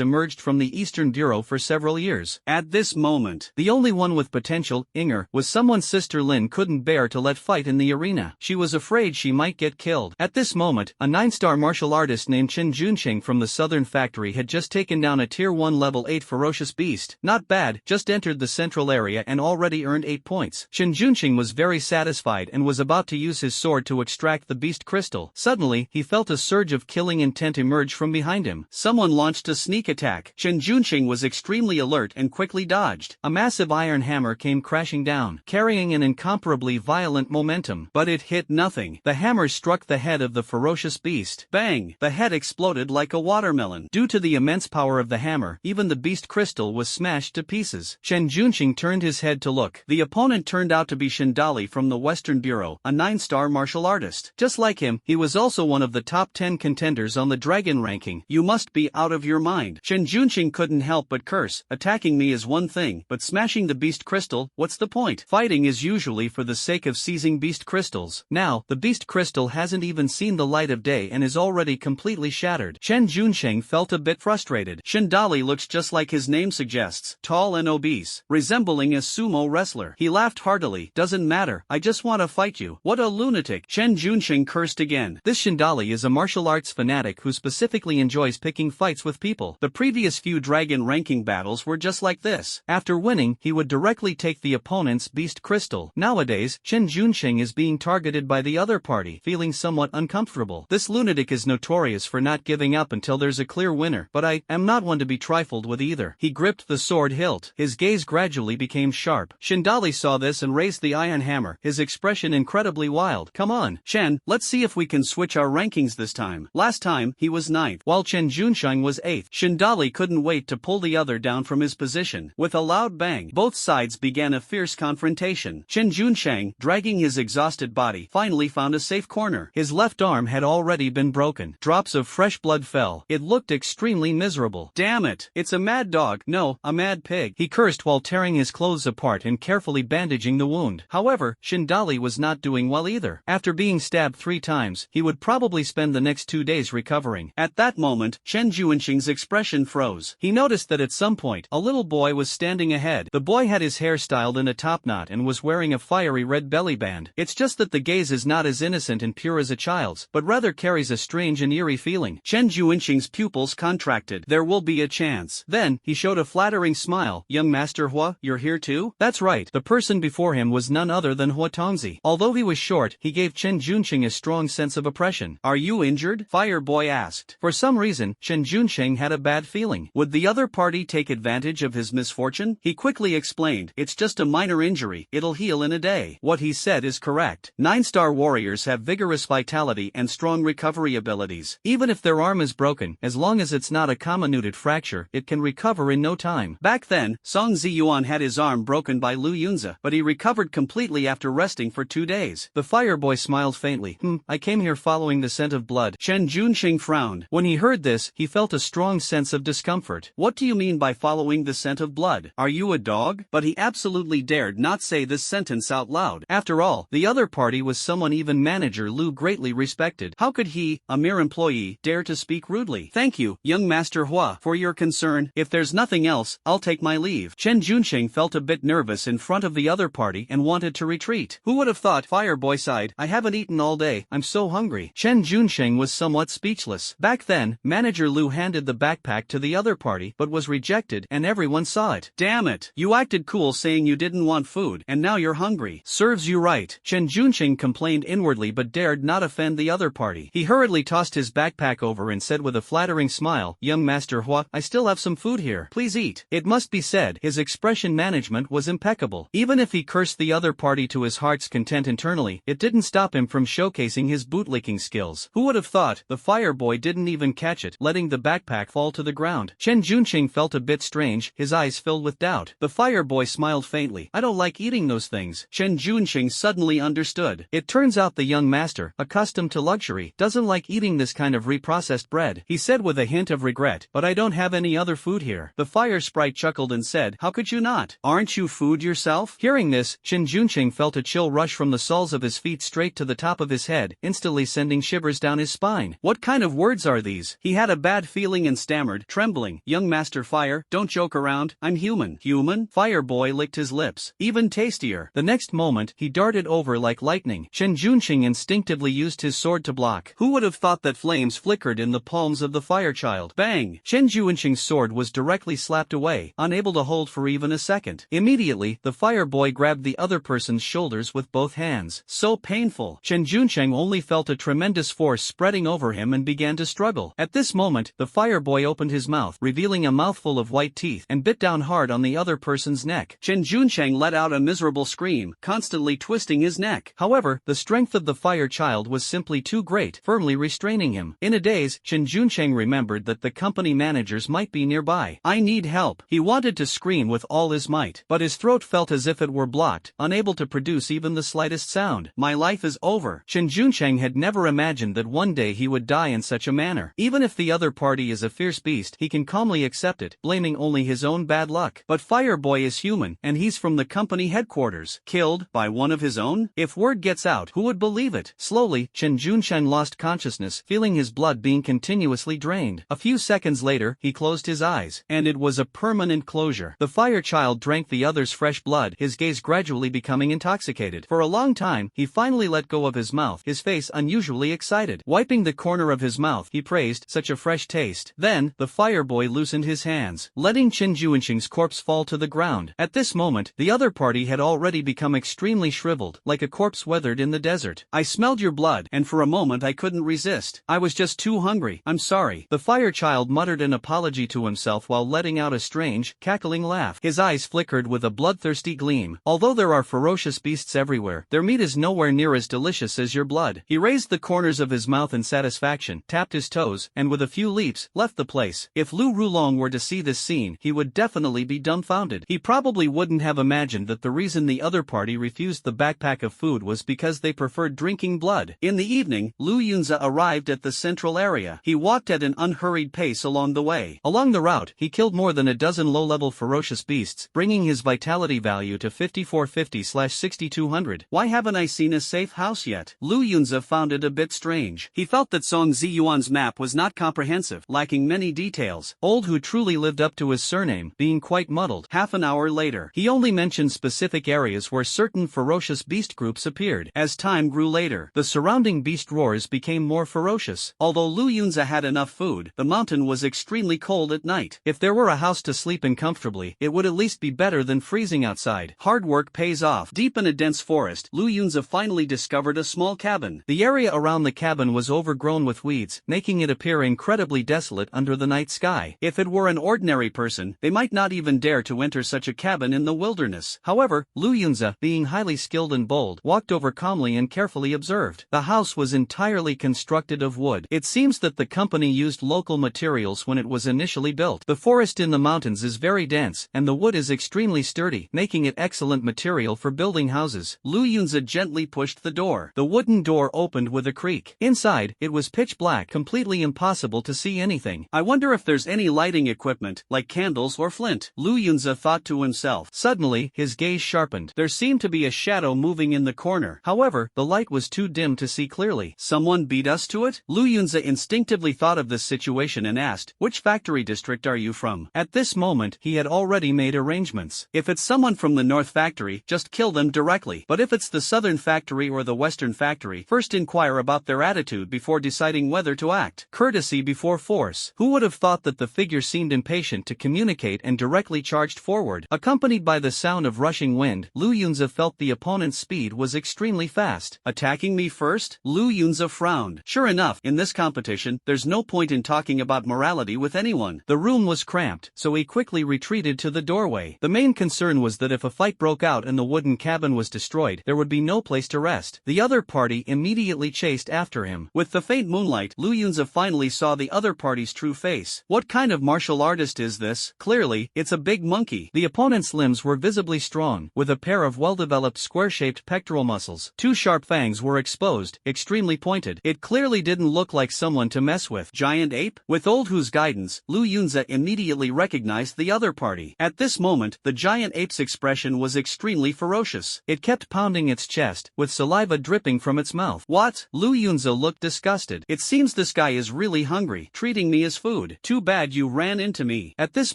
emerged from the Eastern Bureau for several years. At this moment, the only one with potential, Inger, was someone Sister Lynn couldn't bear to let fight in the arena. She was afraid she might get killed. At this moment, a 9-star martial artist named Chen Junqing from the Southern Factory had just taken down a Tier 1 level 8 ferocious beast. beast. Not bad, just entered the central area and already earned 8 points. Chen Junqing was very satisfied and was about to use his sword to extract the beast crystal. Suddenly, he felt a surge of killing intent emerge from behind him. Someone launched a sneak attack. Chen Junqing was extremely alert and quickly dodged. A massive iron hammer came crashing down, carrying an incomparably violent momentum. But it hit nothing. The hammer struck the head of the ferocious beast. Bang! The head exploded like a watermelon. Due to the immense power of the hammer, even the beast crystal was smashed to pieces. Chen Junqing turned his head to look. The opponent turned out to be Shindali from the Western Bureau, a 9-star martial artist. Just like him, he was also one of the top 10 contenders on the dragon ranking. You must be out of your mind. Chen Junqing couldn't help but curse. Attacking me is one thing, but smashing the beast crystal, what's the point? Fighting is usually for the sake of seizing beast crystals. Now, the beast crystal hasn't even seen the light of day and is already completely shattered. Chen Junqing felt a bit frustrated. Shindali looks just like his name suggests, tall and obese, resembling a sumo wrestler. He laughed heartily. Doesn't matter, I just want to fight you. What a lunatic. Chen Junqing cursed again. This Shindali is a martial arts fanatic who specifically enjoys picking fights with people. The previous few dragon ranking battles were just like this. After winning, he would directly take the opponent's beast crystal. Nowadays, Chen Junqing is being targeted by the other party, feeling somewhat uncomfortable. This lunatic is notorious for not giving up until there's a clear winner, but I am not one to be trifled with either. He gripped the sword hilt. His gaze gradually became sharp. Shindali saw this and raised the iron hammer, his expression incredibly wild. Come on, Chen, let's see if we can switch our rankings this time. Last time, he was 9th, while Chen Junqing was 8th. Shindali couldn't wait to pull the other down from his position. With a loud bang, both sides began a fierce confrontation. Chen Junqing, dragging his exhausted body, finally found a safe corner. His left arm had already been broken. Drops of fresh blood fell. It looked extremely miserable. Damn it, it's a mad dog. No, a mad pig. He cursed while tearing his clothes apart and carefully bandaging the wound. However, Shindali was not doing well either. After being stabbed 3 times, he would probably spend the next 2 days recovering. At that moment, Chen Junqing's expression froze. He noticed that at some point, a little boy was standing ahead. The boy had his hair styled in a top knot and was wearing a fiery red belly band. It's just that the gaze is not as innocent and pure as a child's, but rather carries a strange and eerie feeling. Chen Junqing's pupils contracted. There will be a chance. Then, he showed a flattering smile. Young Master Hua, you're here too? That's right. The person before him was none other than Hua Tongzi. Although he was short, he gave Chen Junqing a strong sense of oppression. Are you injured? Fire Boy asked. For some reason, Chen Junqing had a bad feeling. Would the other party take advantage of his misfortune? He quickly explained, it's just a minor injury, it'll heal in a day. What he said is correct. 9-star warriors have vigorous vitality and strong recovery abilities. Even if their arm is broken, as long as it's not a comminuted fracture, it can recover in no time. Back then, Song Ziyuan had his arm broken by Lu Yunza, but he recovered completely after resting for 2 days. The fire boy smiled faintly. I came here following the scent of blood. Chen Junqing frowned. When he heard this, he felt a strong sense of discomfort. What do you mean by following the scent of blood? Are you a dog? But he absolutely dared not say this sentence out loud. After all, the other party was someone even Manager Lu greatly respected. How could he, a mere employee, dare to speak rudely? Thank you, young Master Hua, for your concern. If there's nothing else, I'll take my leave. Chen Junqing felt a bit nervous in front of the other party and wanted to retreat. Who would have thought? Fireboy sighed. I haven't eaten all day. I'm so hungry. Chen Junqing was somewhat speechless. Back then, Manager Lu handed the backpack to the other party but was rejected and everyone saw it. Damn it. You acted cool saying you didn't want food and now you're hungry. Serves you right. Chen Junqing complained inwardly but dared not offend the other party. He hurriedly tossed his backpack over and said with a flattering smile, Young Master Hua, I still have some food here. Please eat. It must be said, his expression management was impeccable. Even if he cursed the other party to his heart's content internally, it didn't stop him from showcasing his bootlicking skills. Who would have thought? The fire boy didn't even catch it, letting the backpack fall to the ground. Chen Junqing felt a bit strange, his eyes filled with doubt. The fire boy smiled faintly. I don't like eating those things. Chen Junqing suddenly understood. It turns out the young master, accustomed to luxury, doesn't like eating this kind of reprocessed bread. He said with a hint of regret, but I don't have any other food here. The fire sprite chuckled and said, how could you not? Aren't you food yourself? Hearing this, Chen Junqing felt a chill rush from the soles of his feet straight to the top of his head, instantly sending shivers down his spine. What kind of words are these? He had a bad feeling and stammered, trembling, Young Master Fire, don't joke around, I'm human. Human? Fire boy licked his lips. Even tastier. The next moment, he darted over like lightning. Chen Junqing instinctively used his sword to block. Who would have thought that flames flickered in the palms of the fire child? Bang! Chen Junqing's sword was directly slapped away away, unable to hold for even a second. Immediately, the fire boy grabbed the other person's shoulders with both hands. So painful. Chen Junsheng only felt a tremendous force spreading over him and began to struggle. At this moment, the fire boy opened his mouth, revealing a mouthful of white teeth, and bit down hard on the other person's neck. Chen Junsheng let out a miserable scream, constantly twisting his neck. However, the strength of the fire child was simply too great, firmly restraining him. In a daze, Chen Junsheng remembered that the company managers might be nearby. "I need help." He wanted to scream with all his might, but his throat felt as if it were blocked, unable to produce even the slightest sound. "My life is over." Chen Junsheng had never imagined that one day he would die in such a manner. Even if the other party is a fierce beast, he can calmly accept it, blaming only his own bad luck. But Fireboy is human, and he's from the company headquarters. Killed by one of his own? If word gets out, who would believe it? Slowly, Chen Junsheng lost consciousness, feeling his blood being continuously drained. A few seconds later, he closed his eyes, and it was a permanent closure. The fire child drank the other's fresh blood, his gaze gradually becoming intoxicated. For a long time, he finally let go of his mouth, his face unusually excited. Wiping the corner of his mouth, he praised, "Such a fresh taste." Then, the fire boy loosened his hands, letting Chen Junsheng's corpse fall to the ground. At this moment, the other party had already become extremely shriveled, like a corpse weathered in the desert. "I smelled your blood, and for a moment I couldn't resist. I was just too hungry. I'm sorry." The fire child muttered an apology to himself while letting out a strange, cackling laugh. His eyes flickered with a bloodthirsty gleam. "Although there are ferocious beasts everywhere, their meat is nowhere near as delicious as your blood." He raised the corners of his mouth in satisfaction, tapped his toes, and with a few leaps, left the place. If Lu Rulong were to see this scene, he would definitely be dumbfounded. He probably wouldn't have imagined that the reason the other party refused the backpack of food was because they preferred drinking blood. In the evening, Lu Yunza arrived at the central area. He walked at an unhurried pace along the way. Along the route, he killed more than a dozen low-level ferocious beasts, bringing his vitality value to 5450/6200. "Why haven't I seen a safe house yet?" Lu Yunza found it a bit strange. He felt that Song Ziyuan's map was not comprehensive, lacking many details. Old who truly lived up to his surname, being quite muddled. Half an hour later, he only mentioned specific areas where certain ferocious beast groups appeared. As time grew later, the surrounding beast roars became more ferocious. Although Lu Yunza had enough food, the mountain was extremely cold at night. If there were a house to sleep in comfortably, it would at least be better than freezing outside. Hard work pays off. Deep in a dense forest, Lu Yunza finally discovered a small cabin. The area around the cabin was overgrown with weeds, making it appear incredibly desolate under the night sky. If it were an ordinary person, they might not even dare to enter such a cabin in the wilderness. However, Lu Yunza, being highly skilled and bold, walked over calmly and carefully observed. The house was entirely constructed of wood. It seems that the company used local materials when it was initially built. The forest in the mountains is very dense, and the wood is extremely sturdy, making it excellent material for building houses. Lu Yunza gently pushed the door. The wooden door opened with a creak. Inside, it was pitch black, completely impossible to see anything. "I wonder if there's any lighting equipment, like candles or flint," Lu Yunza thought to himself. Suddenly, his gaze sharpened. There seemed to be a shadow moving in the corner. However, the light was too dim to see clearly. "Someone beat us to it?" Lu Yunza instinctively thought of this situation and asked, "Which factory district are you from?" At this moment, he had already made arrangements. If it's someone from the North Factory, just kill them directly. But if it's the Southern Factory or the Western Factory, first inquire about their attitude before deciding whether to act. Courtesy before force. Who would have thought that the figure seemed impatient to communicate and directly charged forward? Accompanied by the sound of rushing wind, Lu Yunza felt the opponent's speed was extremely fast. "Attacking me first?" Lu Yunza frowned. Sure enough, in this competition, there's no point in talking about morality with anyone. The room was cramped, so he quickly retreated to the doorway. The main concern was that if a fight broke out and the wooden cabin was destroyed, there would be no place to rest. The other party immediately chased after him. With the faint moonlight, Lu Yunza finally saw the other party's true face. What kind of martial artist is this? Clearly, it's a big monkey. The opponent's limbs were visibly strong, with a pair of well-developed square-shaped pectoral muscles. Two sharp fangs were exposed, extremely pointed. It clearly didn't look like someone to mess with. Giant ape? With Old Who's guidance, Lu Yunza immediately recognized the other party. At this moment, the giant ape's expression was extremely ferocious. It kept pounding its chest, with saliva dripping from its mouth. "What?" Lu Yunza looked disgusted. "It seems this guy is really hungry, treating me as food. Too bad you ran into me." At this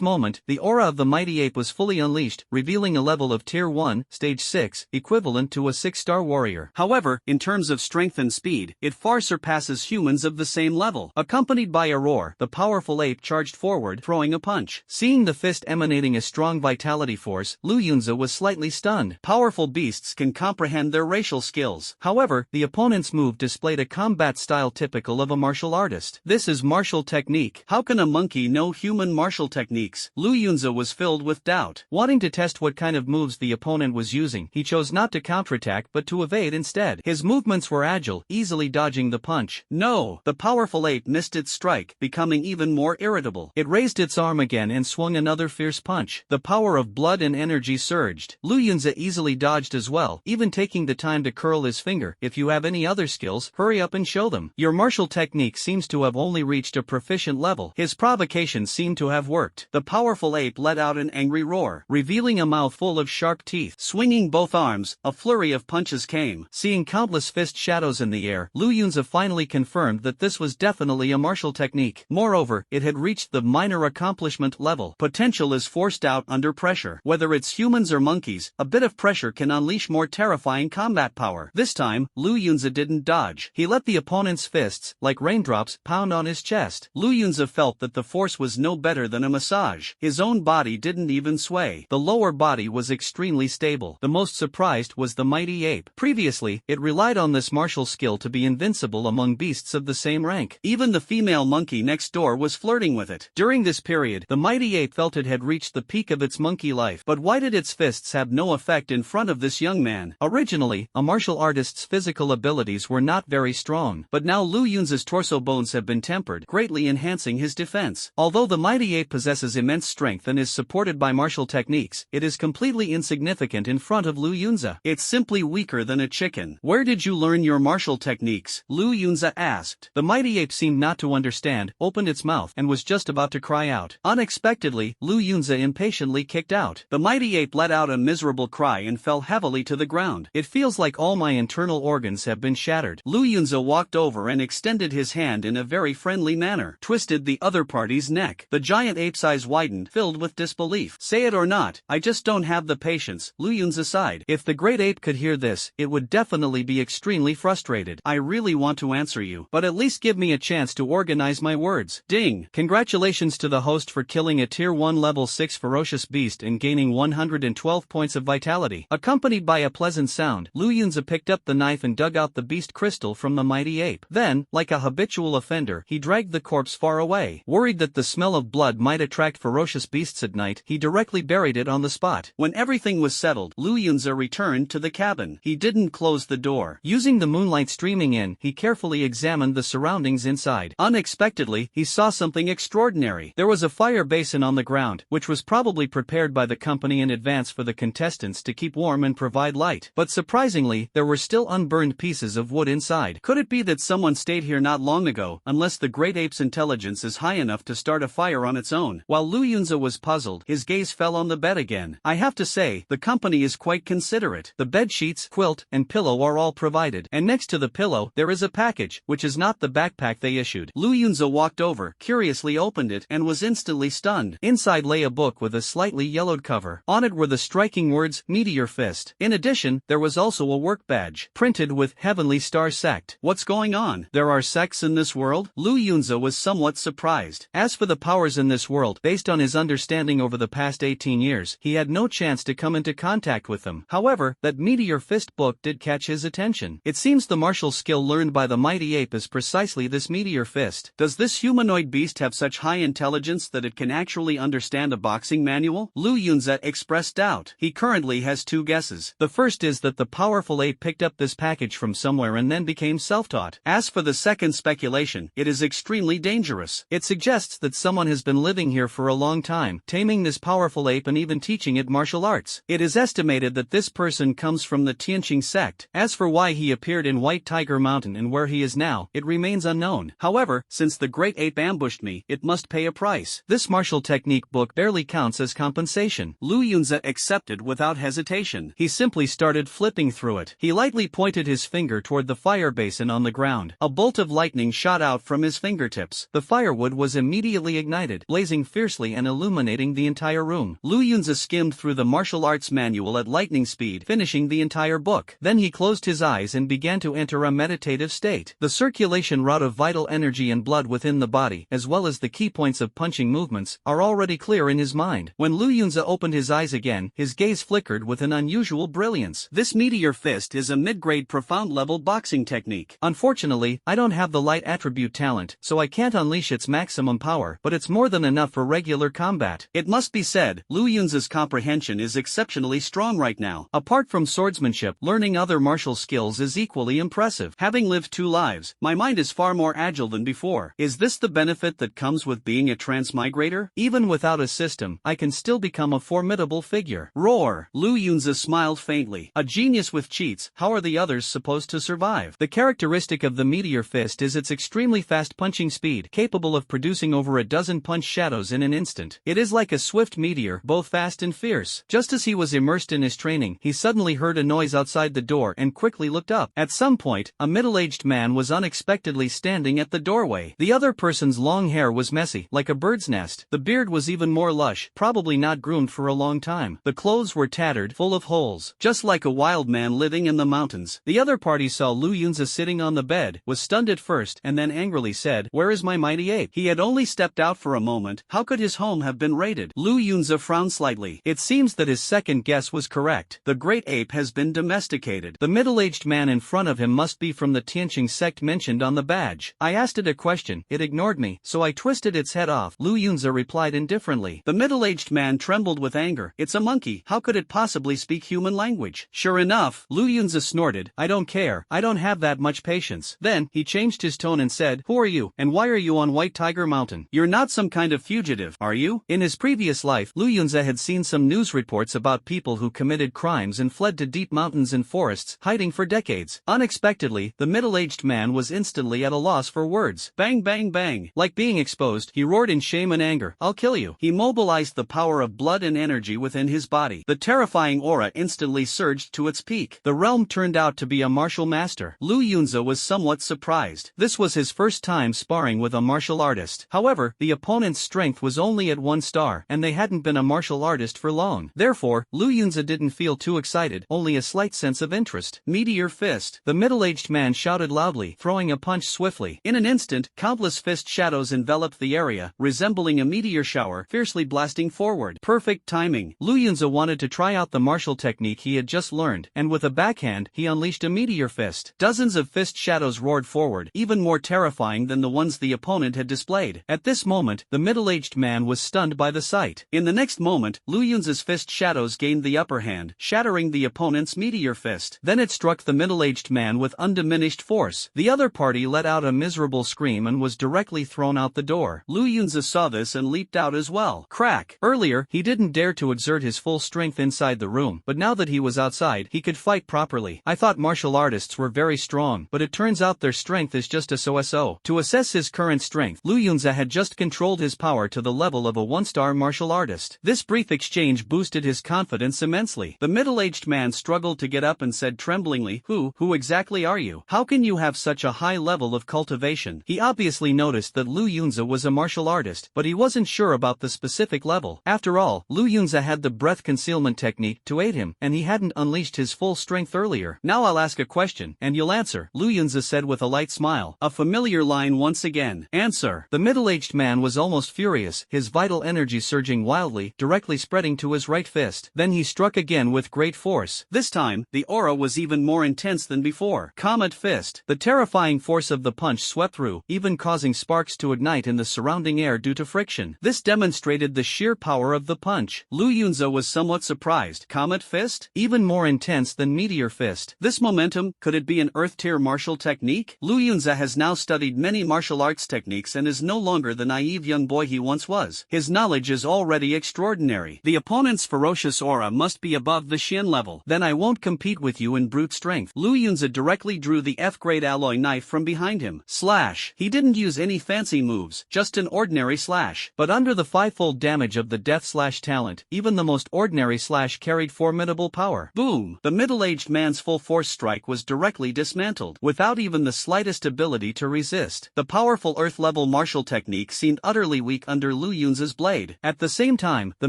moment, the aura of the mighty ape was fully unleashed, revealing a level of Tier 1, Stage 6, equivalent to a 6-star warrior. However, in terms of strength and speed, it far surpasses humans of the same level. Accompanied by a roar, the powerful ape charged forward, throwing a punch. Seeing the fist emanating a strong vitality force, Lu Yunza was slightly stunned. Powerful beasts can comprehend their racial skills. However, the opponent's move displayed a combat style typical of a martial artist. This is martial technique. How can a monkey know human martial techniques? Lu Yunza was filled with doubt. Wanting to test what kind of moves the opponent was using, he chose not to counterattack but to evade instead. His movements were agile, easily dodging the punch. No! The powerful ape missed its strike, becoming even more irritable. It raised its arm again and swung another fierce punch. The power of blood and energy surged. Lu Yunza easily dodged as well, even taking the time to curl his finger. If you have any other skills, hurry up and show them. Your martial technique seems to have only reached a proficient level. His provocation seemed to have worked. The powerful ape let out an angry roar, revealing a mouth full of sharp teeth. Swinging both arms, a flurry of punches came. Seeing countless fist shadows in the air, Lu Yunza finally confirmed that this was definitely a martial technique. Moreover, it had reached the minor accomplishment level. Potential is forced out under pressure. Whether it's humans or monkeys, a bit of pressure can unleash more terrifying combat power. This time, Lu Yunza didn't dodge. He let the opponent's fists, like raindrops, pound on his chest. Lu Yunza felt that the force was no better than a massage. His own body didn't even sway. The lower body was extremely stable. The most surprised was the mighty ape. Previously, it relied on this martial skill to be invincible among beasts of the same rank. Even the female monkey next door was flirting with it. During this period, the mighty ape felt it had reached the peak of its monkey life. But why did its fists have no effect in front of this young man? Originally, a martial artist's physical abilities were not very strong, but now Lu Yunza's torso bones have been tempered, greatly enhancing his defense. Although the mighty ape possesses immense strength and is supported by martial techniques, it is completely insignificant in front of Lu Yunza. It's simply weaker than a chicken. Where did you learn your martial techniques? Lu Yunza asked. The mighty ape seemed not to understand, opened its mouth, and was just about to cry out. Unexpectedly, Lu Yunza impatiently kicked out. The mighty ape let out a miserable cry and fell heavily to the ground. It feels like all my internal organs have been shattered. Lu Yunza walked over and extended his hand in a very friendly manner, twisted the other party's neck. The giant ape's eyes widened, filled with disbelief. Say it or not, I just don't have the patience, Lu Yunza sighed. If the great ape could hear this, it would definitely be extremely frustrated. I really want to answer you, but at least give me a chance to organize my words. Ding! Congratulations to the host for killing a tier 1 level 6 ferocious beast and gaining 112 points of vitality. Accompanied by a pleasant sound, Lu Yunza picked up the knife and dug out the beast crystal from the mighty ape. Then, like a habitual offender, he dragged the corpse far away. Worried that the smell of blood might attract ferocious beasts at night, he directly buried it on the spot. When everything was settled, Lu Yunza returned to the cabin. He didn't close the door. Using the moonlight streaming in, he carefully examined the surroundings inside. Unexpectedly, he saw something extraordinary. There was a fire basin on the ground, which was probably prepared by the company in advance for the contestants to keep warm and provide light. But surprisingly, there were still unburned pieces of wood inside. Could it be that someone stayed here not long ago, unless the great ape's intelligence is high enough to start a fire on its own? While Lu Yunza was puzzled, his gaze fell on the bed again. I have to say, the company is quite considerate. The bed sheets, quilt, and pillow are all provided, and next to the pillow, there is a package, which is not the backpack they issued. Lu Yunza walked over, curiously opened it, and was instantly stunned. Inside lay a book with a slightly yellowed cover. On it were the striking words, Meteor Fist. In addition, there was also a work badge, printed with Heavenly Star Sect. What's going on? There are sects in this world? Lu Yunza was somewhat surprised. As for the powers in this world, based on his understanding over the past 18 years, he had no chance to come into contact with them. However, that Meteor Fist book did catch his attention. It seems the martial skill learned by the mighty ape is precisely this Meteor Fist. Does this humanoid beast have such high intelligence that it can actually understand a boxing manual? Lu Yunza expressed doubt. He currently has two guesses. The first is that the powerful ape picked up this package from somewhere and then became self-taught. As for the second speculation, it is extremely dangerous. It suggests that someone has been living here for a long time, taming this powerful ape and even teaching it martial arts. It is estimated that this person comes from the Tianqing sect. As for why he appeared in White Tiger Mountain and where he is now, it remains unknown. However, since the great ape ambushed me, it must pay a price. This martial technique book barely counts as compensation. Lu Yunza accepted without hesitation. He simply started flipping through it. He lightly pointed his finger toward the fire basin on the ground. A bolt of lightning shot out from his fingertips. The firewood was immediately ignited, blazing fiercely and illuminating the entire room. Lu Yunza skimmed through the martial arts manual at lightning speed, finishing the entire book. Then he closed his eyes and began to enter a meditative state. The circulation route of vital energy and blood within the body, as well as the key points of punching movements, thoughts are already clear in his mind. When Lu Yunza opened his eyes again, his gaze flickered with an unusual brilliance. This meteor fist is a mid-grade profound-level boxing technique. Unfortunately, I don't have the light attribute talent, so I can't unleash its maximum power, but it's more than enough for regular combat. It must be said, Lu Yunza's comprehension is exceptionally strong right now. Apart from swordsmanship, learning other martial skills is equally impressive. Having lived 2 lives, my mind is far more agile than before. Is this the benefit that comes with being a transmigrator? Even without a system, I can still become a formidable figure. Roar! Lu Yunza smiled faintly. A genius with cheats, how are the others supposed to survive? The characteristic of the meteor fist is its extremely fast punching speed, capable of producing over a dozen punch shadows in an instant. It is like a swift meteor, both fast and fierce. Just as he was immersed in his training, he suddenly heard a noise outside the door and quickly looked up. At some point, a middle-aged man was unexpectedly standing at the doorway. The other person's long hair was messy, like a bird's nest. The beard was even more lush, probably not groomed for a long time. The clothes were tattered, full of holes, just like a wild man living in the mountains. The other party saw Lu Yunza sitting on the bed, was stunned at first, and then angrily said, "Where is my mighty ape?" He had only stepped out for a moment. How could his home have been raided? Lu Yunza frowned slightly. It seems that his second guess was correct. The great ape has been domesticated. The middle-aged man in front of him must be from the Tianqing sect mentioned on the badge. I asked it a question, it ignored me, so I twisted its head off. Lu Yunza replied indifferently. The middle-aged man trembled with anger. It's a monkey. How could it possibly speak human language? Sure enough, Lu Yunza snorted. I don't care. I don't have that much patience. Then, he changed his tone and said, who are you, and why are you on White Tiger Mountain? You're not some kind of fugitive, are you? In his previous life, Lu Yunza had seen some news reports about people who committed crimes and fled to deep mountains and forests, hiding for decades. Unexpectedly, the middle-aged man was instantly at a loss for words. Bang bang bang. Like being exposed, he roared in shame and anger. I'll kill you. He mobilized the power of blood and energy within his body. The terrifying aura instantly surged to its peak. The realm turned out to be a martial master. Lu Yunza was somewhat surprised. This was his first time sparring with a martial artist. However, the opponent's strength was only at 1 star, and they hadn't been a martial artist for long. Therefore, Lu Yunza didn't feel too excited, only a slight sense of interest. Meteor fist. The middle-aged man shouted loudly, throwing a punch swiftly. In an instant, countless fist shadows enveloped the area, resembling a meteor shower, fiercely blasting forward. Perfect timing. Lu Yunza wanted to try out the martial technique he had just learned, and with a backhand, he unleashed a meteor fist. Dozens of fist shadows roared forward, even more terrifying than the ones the opponent had displayed. At this moment, the middle-aged man was stunned by the sight. In the next moment, Lu Yunza's fist shadows gained the upper hand, shattering the opponent's meteor fist. Then it struck the middle-aged man with undiminished force. The other party let out a miserable scream and was directly thrown out the door. Lu Yunza saw this and leaped out as well. Crack! Earlier, he didn't dare to exert his full strength inside the room, but now that he was outside, he could fight properly. I thought martial artists were very strong, but it turns out their strength is just a so-so. To assess his current strength, Lu Yunza had just controlled his power to the level of a 1-star martial artist. This brief exchange boosted his confidence immensely. The middle-aged man struggled to get up and said tremblingly, Who exactly are you? How can you have such a high level of cultivation? He obviously noticed that Lu Yunza was a martial artist, but he wasn't sure about the specific level. After all, Lu Yunza had the breath concealment technique to aid him, and he hadn't unleashed his full strength earlier. Now I'll ask a question, and you'll answer, Lu Yunza said with a light smile. A familiar line once again. Answer. The middle-aged man was almost furious, his vital energy surging wildly, directly spreading to his right fist. Then he struck again with great force. This time, the aura was even more intense than before. Comet fist. The terrifying force of the punch swept through, even causing sparks to ignite in the surrounding air due to friction. This demonstrated the sheer power of the punch. Lu Yunza was somewhat surprised. Comet fist? Even more intense than meteor fist. This momentum, could it be an earth-tier martial technique? Lu Yunza has now studied many martial arts techniques and is no longer the naive young boy he once was. His knowledge is already extraordinary. The opponent's ferocious aura must be above the Xian level. Then I won't compete with you in brute strength. Lu Yunza directly drew the F-grade alloy knife from behind him. Slash. He didn't use any fancy moves, just an ordinary slash. But under the 5-fold damage of the death slash talent, even the most ordinary slash carried formidable power. Boom! The middle-aged man's full force strike was directly dismantled, without even the slightest ability to resist. The powerful earth-level martial technique seemed utterly weak under Lu Yunza's blade. At the same time, the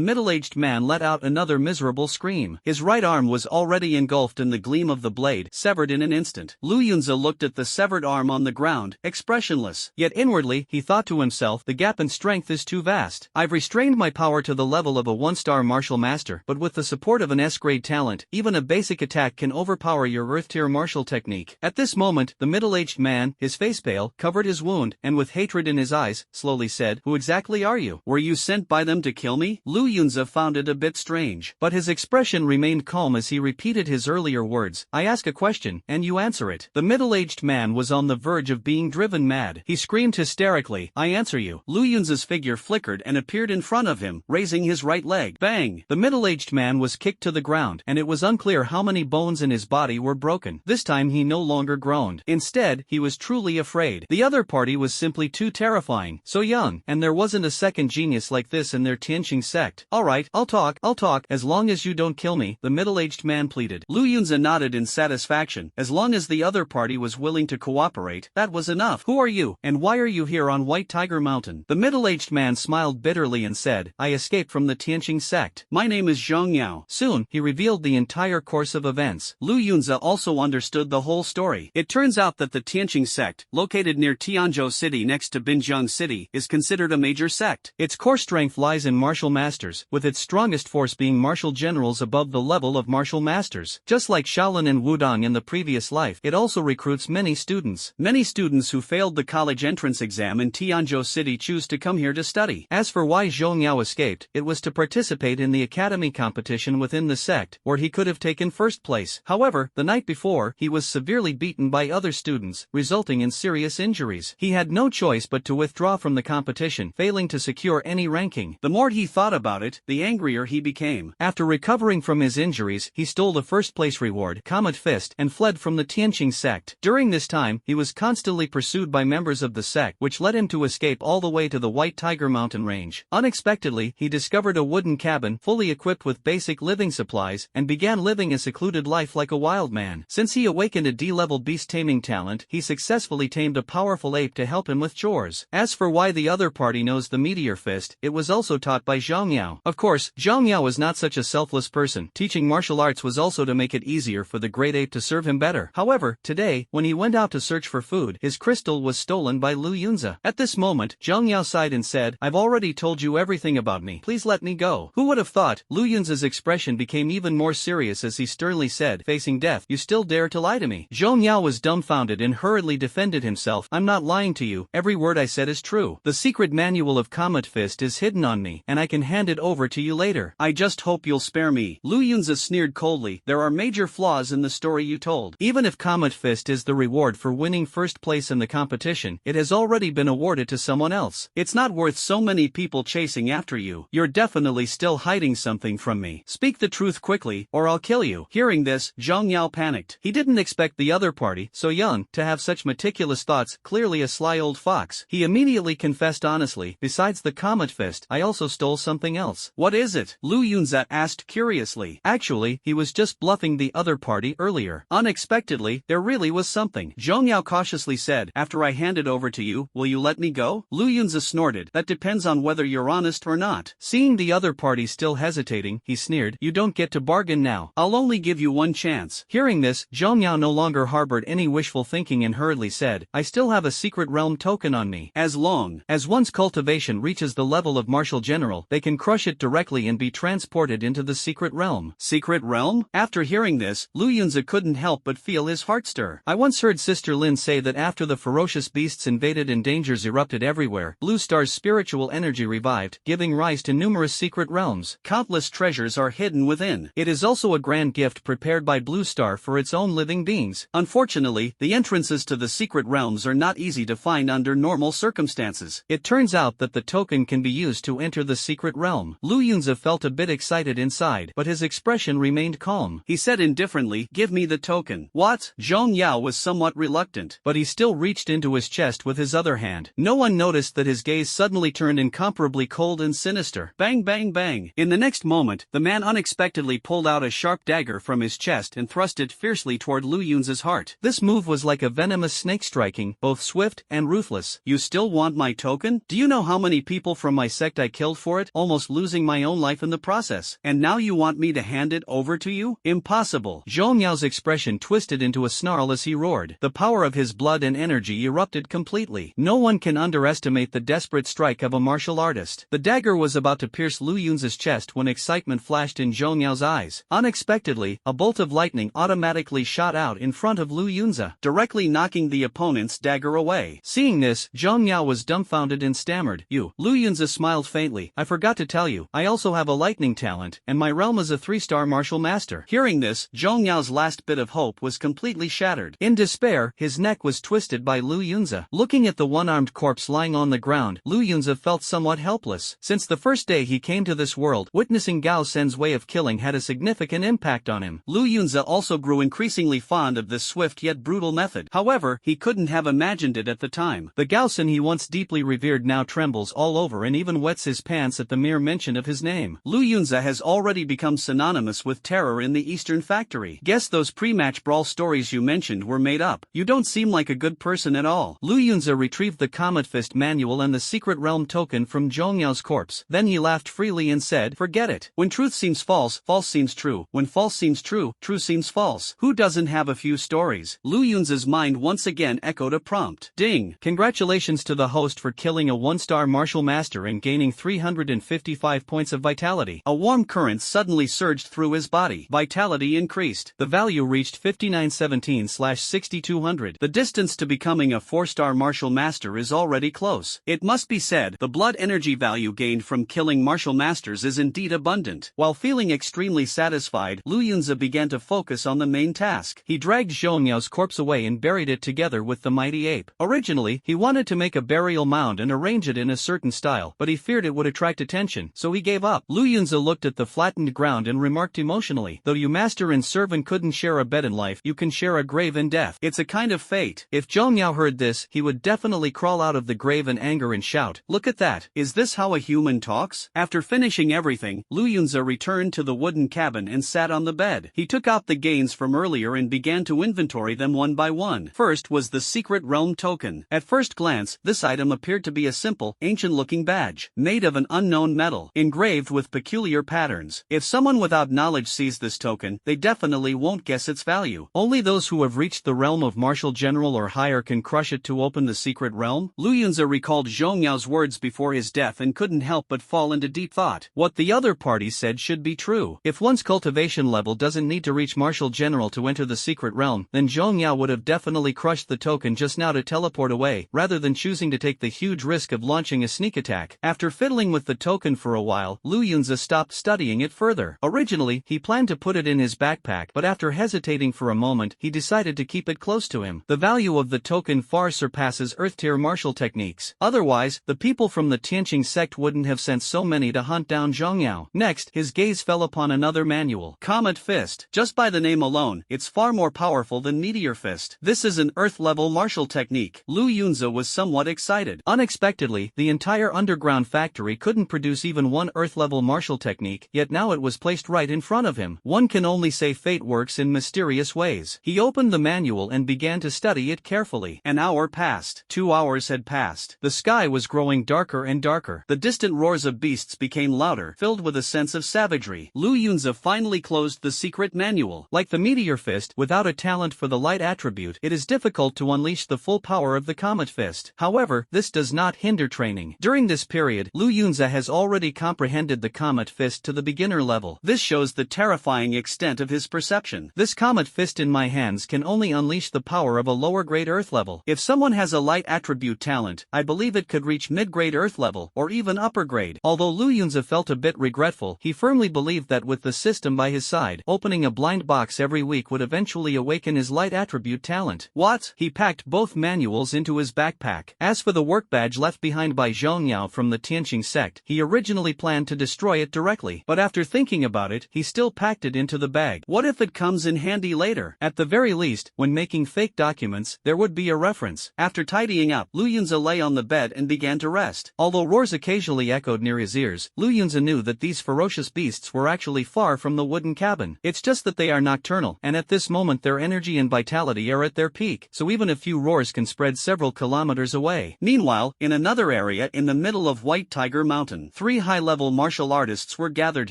middle-aged man let out another miserable scream. His right arm was already engulfed in the gleam of the blade, severed in an instant. Lu Yunza looked at the severed arm on the ground, expressionless. Yet inwardly, he thought to himself, the gap in strength is too too vast. I've restrained my power to the level of a 1-star martial master, but with the support of an S-grade talent, even a basic attack can overpower your Earth-tier martial technique. At this moment, the middle-aged man, his face pale, covered his wound, and with hatred in his eyes, slowly said, "Who exactly are you? Were you sent by them to kill me?" Lu Yunza found it a bit strange, but his expression remained calm as he repeated his earlier words. "I ask a question, and you answer it." The middle-aged man was on the verge of being driven mad. He screamed hysterically, "I answer you." Lu Yunza's figure flickered and appeared in front of him, raising his right leg. Bang! The middle-aged man was kicked to the ground, and it was unclear how many bones in his body were broken. This time he no longer groaned. Instead, he was truly afraid. The other party was simply too terrifying, so young, and there wasn't a second genius like this in their Tianqing sect. "Alright, I'll talk, as long as you don't kill me," the middle-aged man pleaded. Lu Yunza nodded in satisfaction. As long as the other party was willing to cooperate, that was enough. "Who are you, and why are you here on White Tiger Mountain?" The middle-aged man smiled bitterly and said, "I escaped from the Tianqing sect. My name is Zhang Yao." Soon, he revealed the entire course of events. Lu Yunza also understood the whole story. It turns out that the Tianqing sect, located near Tianzhou City next to Binjiang City, is considered a major sect. Its core strength lies in martial masters, with its strongest force being martial generals above the level of martial masters. Just like Shaolin and Wudong in the previous life, it also recruits many students. Many students who failed the college entrance exam in Tianzhou City choose to come here to study. As for why Zhong Yao escaped, it was to participate in the academy competition within the sect, where he could have taken first place. However, the night before, he was severely beaten by other students, resulting in serious injuries. He had no choice but to withdraw from the competition, failing to secure any ranking. The more he thought about it, the angrier he became. After recovering from his injuries, he stole the first-place reward, Comet Fist, and fled from the Tianqing sect. During this time, he was constantly pursued by members of the sect, which led him to escape all the way to the White Tiger Mountain range. Unexpectedly, he discovered a wooden cabin fully equipped with basic living supplies, and began living a secluded life like a wild man. Since he awakened a D-level beast taming talent, he successfully tamed a powerful ape to help him with chores. As for why the other party knows the Meteor Fist, it was also taught by Zhang Yao. Of course, Zhang Yao was not such a selfless person. Teaching martial arts was also to make it easier for the great ape to serve him better. However, today, when he went out to search for food, his crystal was stolen by Lu Yunza. At this moment, Zhang Yao sighed and said, "I've already told you everything about me. Please let me go." Who would have thought? Lu Yunza's expression became even more serious as he sternly said, facing death, "You still dare to lie to me?" Zhang Yao was dumbfounded and hurriedly defended himself. "I'm not lying to you. Every word I said is true. The secret manual of Comet Fist is hidden on me, and I can hand it over to you later. I just hope you'll spare me." Lu Yunza sneered coldly. "There are major flaws in the story you told. Even if Comet Fist is the reward for winning first place in the competition, it has already been awarded to someone else. It's not worth so many people chasing after you. You're definitely still hiding something from me. Speak the truth quickly, or I'll kill you." Hearing this, Zhang Yao panicked. He didn't expect the other party, so young, to have such meticulous thoughts, clearly a sly old fox. He immediately confessed honestly, "Besides the Comet Fist, I also stole something else." "What is it?" Lu Yunza asked curiously. Actually, he was just bluffing the other party earlier. Unexpectedly, there really was something. Zhang Yao cautiously said, "After I hand it over to you, will you let me go?" Lu Yunza snorted. "That depends on whether you're honest or not." Seeing the other party still hesitating, he sneered, "You don't get to bargain now. I'll only give you one chance." Hearing this, Zhang Yao no longer harbored any wishful thinking and hurriedly said, "I still have a secret realm token on me. As long as one's cultivation reaches the level of martial general, they can crush it directly and be transported into the secret realm." Secret realm? After hearing this, Lu Yunza couldn't help but feel his heart stir. "I once heard Sister Lynn say that after the ferocious beasts invaded and dangers erupted everywhere, Blue Star's spiritual energy revived, giving rise to numerous secret realms. Countless treasures are hidden within. It is also a grand gift prepared by Blue Star for its own living beings. Unfortunately, the entrances to the secret realms are not easy to find under normal circumstances. It turns out that the token can be used to enter the secret realm." Lu Yunza felt a bit excited inside, but his expression remained calm. He said indifferently, "Give me the token." "What?" Zhang Yao was somewhat reluctant, but he still reached into his chest with his other hand. No one noticed that his gaze suddenly turned incomparably cold and sinister. Bang bang bang. In the next moment, the man unexpectedly pulled out a sharp dagger from his chest and thrust it fiercely toward Lu Yunza's heart. This move was like a venomous snake striking, both swift and ruthless. "You still want my token? Do you know how many people from my sect I killed for it, almost losing my own life in the process? And now you want me to hand it over to you? Impossible." Zhong Yao's expression twisted into a snarl as he roared. The power of his blood and energy erupted completely. No one can underestimate the desperate strike of of a martial artist. The dagger was about to pierce Lu Yunza's chest when excitement flashed in Zhou Miao's eyes. Unexpectedly, a bolt of lightning automatically shot out in front of Lu Yunza, directly knocking the opponent's dagger away. Seeing this, Zhou Miao was dumbfounded and stammered, "You." Lu Yunza smiled faintly, "I forgot to tell you, I also have a lightning talent, and my realm is a 3-star martial master." Hearing this, Zhou Miao's last bit of hope was completely shattered. In despair, his neck was twisted by Lu Yunza. Looking at the one-armed corpse lying on the ground, Lu Yunza felt somewhat helpless. Since the first day he came to this world, witnessing Gao Sen's way of killing had a significant impact on him. Lu Yunza also grew increasingly fond of this swift yet brutal method. However, he couldn't have imagined it at the time. The Gao Sen he once deeply revered now trembles all over and even wets his pants at the mere mention of his name. Lu Yunza has already become synonymous with terror in the Eastern Factory. Guess those pre-match brawl stories you mentioned were made up. You don't seem like a good person at all. Lu Yunza retrieved the Comet Fist manual and the secret realm token from Zhou Miao's corpse. Then he laughed freely and said, "Forget it. When truth seems false, false seems true. When false seems true, true seems false. Who doesn't have a few stories?" Lu Yunza's mind once again echoed a prompt. Ding! Congratulations to the host for killing a 1-star martial master and gaining 355 points of vitality. A warm current suddenly surged through his body. Vitality increased. The value reached 5917/6200. The distance to becoming a 4-star martial master is already close. It must be said, the blood energy value gained from killing martial masters is indeed abundant. While feeling extremely satisfied, Lu Yunza began to focus on the main task. He dragged Zhou Miao's corpse away and buried it together with the mighty ape. Originally, he wanted to make a burial mound and arrange it in a certain style, but he feared it would attract attention, so he gave up. Lu Yunza looked at the flattened ground and remarked emotionally, "Though you master and servant couldn't share a bed in life, you can share a grave in death. It's a kind of fate." If Zhou Miao heard this, he would definitely crawl out of the grave in anger and shout, "Look at that! Is this how a human talks?" After finishing everything, Lu Yunza returned to the wooden cabin and sat on the bed. He took out the gains from earlier and began to inventory them one by one. First was the secret realm token. At first glance, this item appeared to be a simple, ancient-looking badge, made of an unknown metal, engraved with peculiar patterns. If someone without knowledge sees this token, they definitely won't guess its value. Only those who have reached the realm of Martial General or higher can crush it to open the secret realm. Lu Yunza recalled Zhou Miao's words before his death and couldn't help but fall into deep thought. What the other party said should be true. If one's cultivation level doesn't need to reach Martial General to enter the secret realm, then Zhou Miao would have definitely crushed the token just now to teleport away, rather than choosing to take the huge risk of launching a sneak attack. After fiddling with the token for a while, Lu Yunza stopped studying it further. Originally, he planned to put it in his backpack, but after hesitating for a moment, he decided to keep it close to him. The value of the token far surpasses Earth-tier martial techniques. Otherwise, the people from the Tianqing sect wouldn't have sent so many to hunt down Zhou Miao. Next, his gaze fell upon another manual. Comet Fist. Just by the name alone, it's far more powerful than Meteor Fist. This is an Earth-level martial technique. Lu Yunza was somewhat excited. Unexpectedly, the entire underground factory couldn't produce even one Earth-level martial technique, yet now it was placed right in front of him. One can only say fate works in mysterious ways. He opened the manual and began to study it carefully. An hour passed. 2 hours had passed. The sky was growing darker and darker. The distant roars of beasts became louder, filled with a sense of savagery. Lu Yunza finally closed the secret manual. Like the Meteor Fist, without a talent for the light attribute, it is difficult to unleash the full power of the Comet Fist. However, this does not hinder training. During this period, Lu Yunza has already comprehended the Comet Fist to the beginner level. This shows the terrifying extent of his perception. This Comet Fist in my hands can only unleash the power of a lower grade Earth level. If someone has a light attribute talent, I believe it could reach mid-grade Earth level, or even upper grade. Although Lu Yunza felt a bit regretful, he firmly believed that with the system by his side, opening a blind box every week would eventually awaken his light attribute talent. What? He packed both manuals into his backpack. As for the work badge left behind by Zhou Miao from the Tianqing sect, he originally planned to destroy it directly, but after thinking about it, he still packed it into the bag. What if it comes in handy later? At the very least, when making fake documents, there would be a reference. After tidying up, Lu Yunza lay on the bed and began to rest. Although roars occasionally echoed near his ears, Lu Yunza knew that these ferocious beasts were actually far from the wooden cabin. It's just that they are nocturnal, and at this moment their energy and vitality are at their peak, so even a few roars can spread several kilometers away. Meanwhile, in another area in the middle of White Tiger Mountain, 3 high-level martial artists were gathered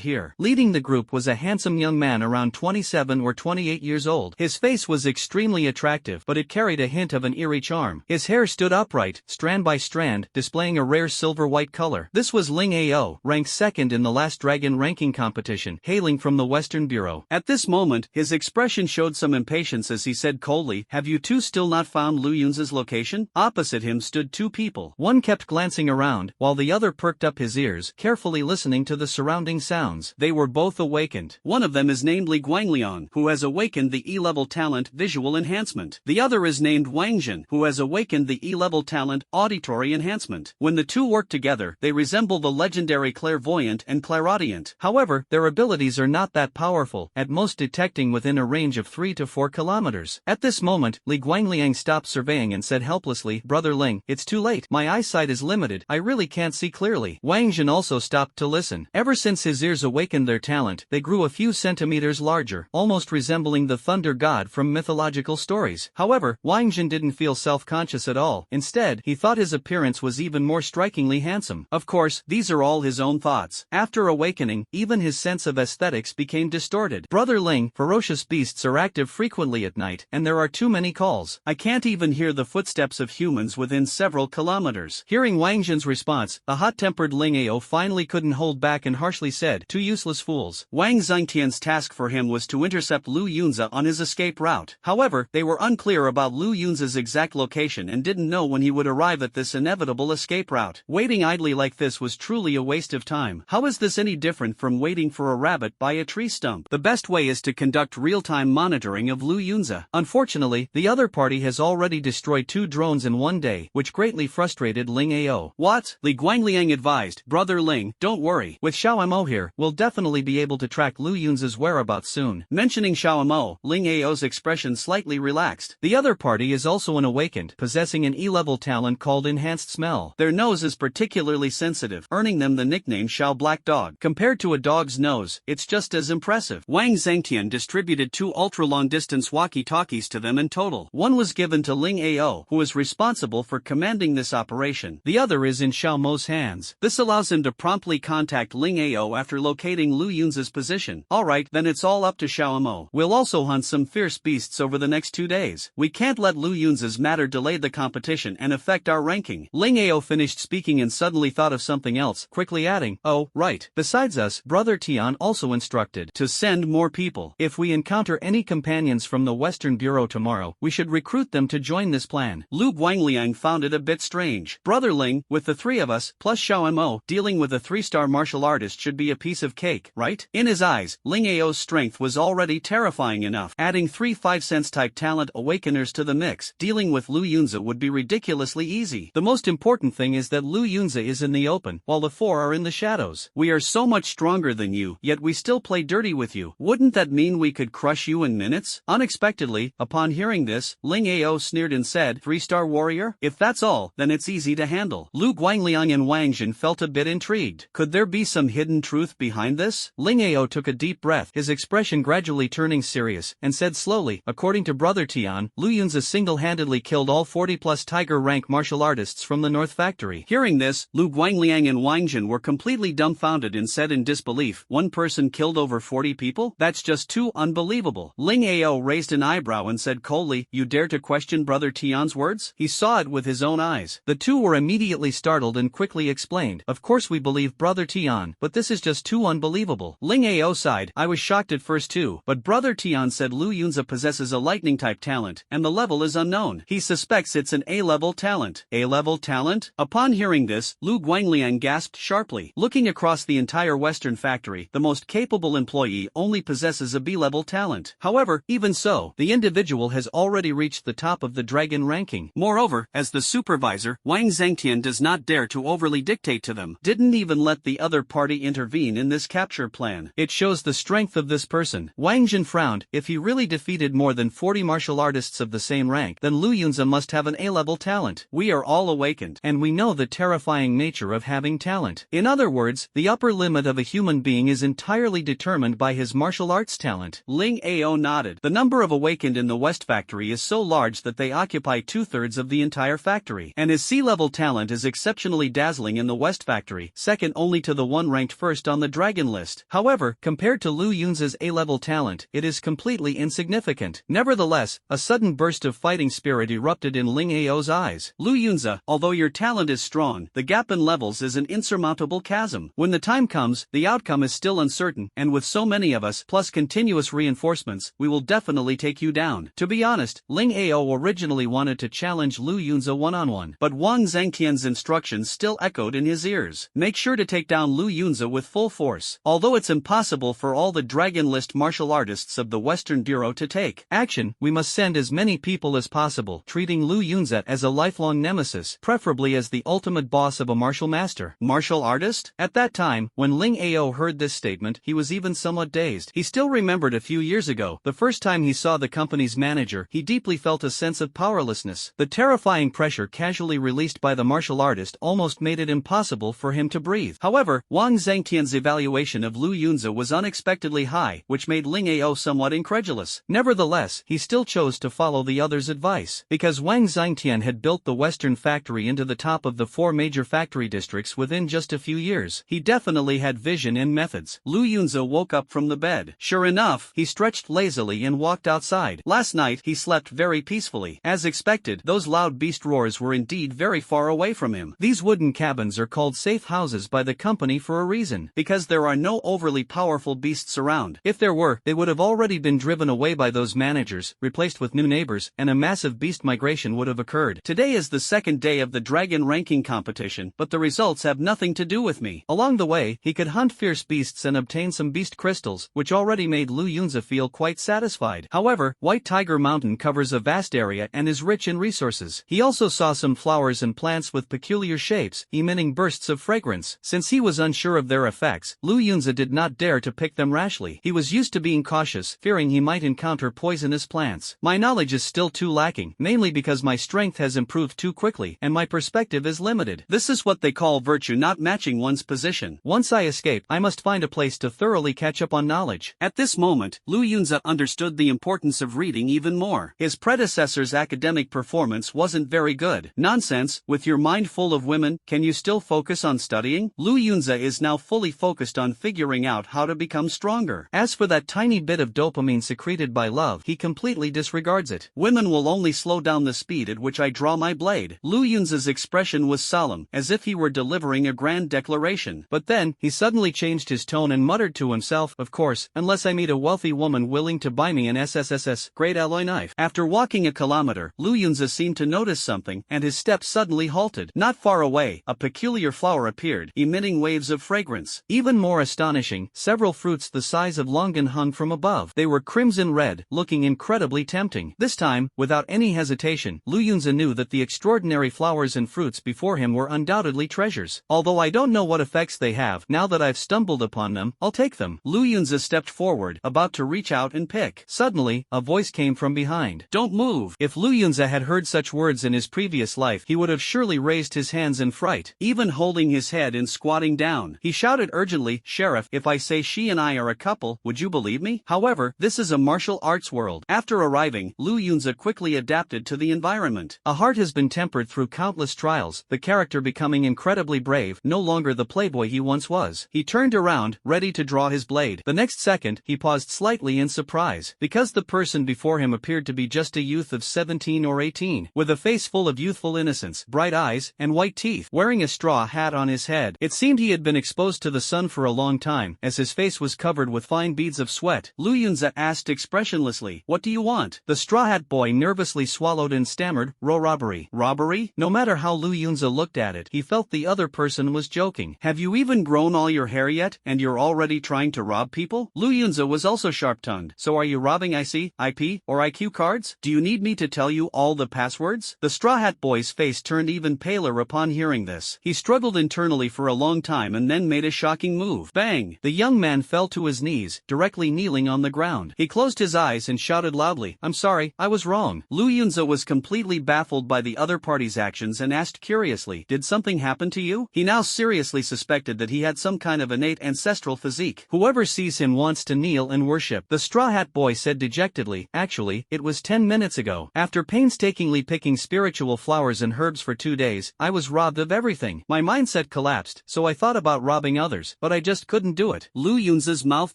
here. Leading the group was a handsome young man around 27 or 28 years old. His face was extremely attractive, but it carried a hint of an eerie charm. His hair stood upright, strand by strand, displaying a rare silver-white color. This was Ling Ao, ranked second in the last dragon ranking competition, hailing from the Western Bureau. At this moment, his expression showed some impatience as he said coldly, "Have you two still not found Lu Yunza's location?" Opposite him stood two people. One kept glancing around, while the other perked up his ears, carefully listening to the surrounding sounds. They were both awakened. One of them is named Li Guangliang, who has awakened the E-level talent Visual Enhancement. The other is named Wang Jin, who has awakened the E-level talent Auditory Enhancement. When the two work together, they resemble the legendary Clairvoyant and Clairaudient. However, their abilities are not that powerful, at most detecting within a range of 3 to 4 kilometers. At this moment, Li Guangliang stopped surveying and said helplessly, "Brother Ling, it's too late. My eyesight is limited. I really can't see clearly." Wang Jin also stopped to listen. Ever since his ears awakened their talent, they grew a few centimeters larger, almost resembling the thunder god from mythological stories. However, Wang Jin didn't feel self-conscious at all. Instead, he thought his appearance was even more strikingly handsome. Of course, these are all his own thoughts. After awakening, even his sense of aesthetics became distorted. "Brother Ling, ferocious beasts are active frequently at night, and there are too many calls. I can't even hear the footsteps of humans within several kilometers." Hearing Wang Jin's response, the hot-tempered Ling Ao finally couldn't hold back and harshly said, "Two useless fools." Wang Zhangtian's task for him was to intercept Lu Yunza on his escape route. However, they were unclear about Lu Yunza's exact location and didn't know when he would arrive at this inevitable escape route. Waiting idly like this was truly a waste of time. How is this any different from waiting for a rabbit by a tree stump? The best way is to conduct real-time monitoring of Lu Yunza. Unfortunately, the other party has already destroyed 2 drones in one day, which greatly frustrated Ling Ao. "What?" Li Guangliang advised. "Brother Ling, don't worry. With Xiao Mo here, we'll definitely be able to track Lu Yunza's whereabouts soon." Mentioning Xiao Mo, Ling Ao's expression slightly relaxed. The other party is also an awakened, possessing an E-level talent called Enhanced Smell. Their nose is particularly sensitive, earning them the nickname Xiao Black Dog. Compared to a dog's nose, it's just as impressive. Wang Zhangtian distributed 2 ultra-long-distance walkie-talkies to them in total. One was given to Ling Ao, who is responsible for commanding this operation. The other is in Xiao Mo's hands. This allows him to promptly contact Ling Ao after locating Lu Yunza's position. Alright, then it's all up to Xiao Mo. We'll also hunt some fierce beasts over the next 2 days. We can't let Lu Yunza's matter delay the competition and affect our ranking. Ling Ao finished speaking and suddenly thought of something else, quickly adding, "Oh, right. Besides us, Brother Tian also instructed to send more people. If we encounter any companions from the Western Bureau tomorrow, we should recruit them to join this plan." Lu Guangliang found it a bit strange. "Brother Ling, with the 3 of us, plus Xiao Mo, dealing with a 3-star martial artist should be a piece of cake, right?" In his eyes, Ling Ao's strength was already terrifying enough. Adding 3 5-cent type talent awakeners to the mix, dealing with Lu Yunza would be ridiculously easy. The most important thing is that Lu Yunza is in the open, while the 4 are in the shadows. "We are so much stronger than you, yet we still play dirty with you. Wouldn't that mean we could crush you in minutes?" Unexpectedly, upon hearing this, Ling Ao sneered and said, "3-star warrior? If that's all, then it's easy to handle." Lu Guangliang and Wang Jin felt a bit intrigued. Could there be some hidden truth behind this? Ling Ao took a deep breath, his expression gradually turning serious, and said slowly, "According to Brother Tian, Lu Yunza single-handedly killed all 40-plus tiger rank martial artists from the North Factory." Hearing this, Lu Guangliang and Wang Jin were completely dumbfounded and said in disbelief, "One person killed over 40 people? That's just too unbelievable." Ling Ao raised an eyebrow and said coldly, "You dare to question Brother Tian's words?" He saw it with his own eyes. The two were immediately startled and quickly explained, "Of course we believe Brother Tian, but this is just too unbelievable." Ling Ao sighed, "I was shocked at first too, but Brother Tian said Lu Yunza possesses a lightning-type talent, and the level is unknown. He suspects it's an A-level talent." A-level talent? Upon hearing this, Lu Guangliang gasped sharply. Looking across the entire Western Factory, the most capable employee only possesses a B-level talent. However, even so, the individual has already reached the top of the dragon ranking. Moreover, as the supervisor, Wang Zhangtian does not dare to overly dictate to them, didn't even let the other party intervene in this capture plan. It shows the strength of this person. Wang Jin frowned. If he really defeated more than 40 martial artists of the same rank, then Lu Yunza must have an A-level talent. We are all awakened, and we know the terrifying nature of having talent. In other words, the upper limit of a human being is entirely determined by his martial arts talent. Ling Ao nodded. The number of awakened in the West Factory is so large that they occupy 2/3 of the entire factory, and his C-level talent is exceptionally dazzling in the West Factory, second only to the one ranked first on the dragon list. However, compared to Lu Yunza's A-level talent, it is completely insignificant. Nevertheless, a sudden burst of fighting spirit erupted in Ling Ao's eyes. "Lu Yunza, although your talent talent is strong, the gap in levels is an insurmountable chasm. When the time comes, the outcome is still uncertain, and with so many of us, plus continuous reinforcements, we will definitely take you down. To be honest, Ling Ao originally wanted to challenge Lu Yunza one-on-one, but Wang Zhangtian's instructions still echoed in his ears. Make sure to take down Lu Yunza with full force. Although it's impossible for all the Dragon List martial artists of the Western Bureau to take action, we must send as many people as possible, treating Lu Yunza as a lifelong nemesis, preferably as the ultimate boss of a martial master. Martial artist? At that time, when Ling Ao heard this statement, he was even somewhat dazed. He still remembered a few years ago, the first time he saw the company's manager, he deeply felt a sense of powerlessness. The terrifying pressure casually released by the martial artist almost made it impossible for him to breathe. However, Wang Zhangtian's evaluation of Lu Yunza was unexpectedly high, which made Ling Ao somewhat incredulous. Nevertheless, he still chose to follow the other's advice. Because Wang Zhangtian had built the Western factory into the top of the 4 major factory districts within just a few years, he definitely had vision and methods. Lu Yunza woke up from the bed. Sure enough, he stretched lazily and walked outside. Last night, he slept very peacefully. As expected, those loud beast roars were indeed very far away from him. These wooden cabins are called safe houses by the company for a reason, because there are no overly powerful beasts around. If there were, they would have already been driven away by those managers, replaced with new neighbors, and a massive beast migration would have occurred. Today is the second day of the dragon ranking competition, but the results have nothing to do with me. Along the way, he could hunt fierce beasts and obtain some beast crystals, which already made Lu Yunza feel quite satisfied. However, White Tiger Mountain covers a vast area and is rich in resources. He also saw some flowers and plants with peculiar shapes, emitting bursts of fragrance. Since he was unsure of their effects, Lu Yunza did not dare to pick them rashly. He was used to being cautious, fearing he might encounter poisonous plants. My knowledge is still too lacking, mainly because my strength has improved too quickly, and my perspective is limited. This is what they call virtue not matching one's position. Once I escape, I must find a place to thoroughly catch up on knowledge. At this moment, Lu Yunza understood the importance of reading even more. His predecessor's academic performance wasn't very good. Nonsense, with your mind full of women, can you still focus on studying? Lu Yunza is now fully focused on figuring out how to become stronger. As for that tiny bit of dopamine secreted by love, he completely disregards it. Women will only slow down the speed at which I draw my blade. Lu Yunza's expression was solemn, as if he were delivering a grand declaration. But then, he suddenly changed his tone and muttered to himself, of course, unless I meet a wealthy woman willing to buy me an SSS-grade alloy knife. After walking a kilometer, Lu Yunza seemed to notice something, and his steps suddenly halted. Not far away, a peculiar flower appeared, emitting waves of fragrance. Even more astonishing, several fruits the size of longan hung from above. They were crimson red, looking incredibly tempting. This time, without any hesitation, Lu Yunza knew that the extraordinary flowers and fruits before him were undoubtedly treasures. Although I don't know what effects they have, now that I've stumbled upon them, I'll take them. Lu Yunza stepped forward, about to reach out and pick. Suddenly, a voice came from behind. Don't move. If Lu Yunza had heard such words in his previous life, he would have surely raised his hands in fright, even holding his head and squatting down. He shouted urgently, Sheriff, if I say she and I are a couple, would you believe me? However, this is a martial arts world. After arriving, Lu Yunza quickly adapted to the environment. A heart has been tempered through countless trials, the character becoming incredibly brave, no longer the playboy he once was. He turned around, ready to draw his blade. The next second, he paused slightly in surprise, because the person before him appeared to be just a youth of 17 or 18, with a face full of youthful innocence, bright eyes, and white teeth, wearing a straw hat on his head. It seemed he had been exposed to the sun for a long time, as his face was covered with fine beads of sweat. Lu Yunza asked expressionlessly, what do you want? The straw hat boy nervously swallowed and stammered, robbery. Robbery? No matter how Lu Yunza looked at it, he felt the other person was joking. Have you even grown all your hair yet, and you're already trying to rob people? Lu Yunza was also sharp-tongued. So are you robbing IC, IP, or IQ cards? Do you need me to tell you all the passwords? The straw hat boy's face turned even paler upon hearing this. He struggled internally for a long time and then made a shocking move. Bang! The young man fell to his knees, directly kneeling on the ground. He closed his eyes and shouted loudly, I'm sorry, I was wrong. Lu Yunza was completely baffled by the other party's actions and asked curiously, did something happen to you? He now seriously suspected that he had some kind of innate ancestral physique. Whoever sees him wants to kneel and worship. The straw hat boy said dejectedly, actually, it was 10 minutes ago. After painstakingly picking spiritual flowers and herbs for 2 days, I was robbed of everything. My mindset collapsed, so I thought about robbing others, but I just couldn't do it. Lu Yunza's mouth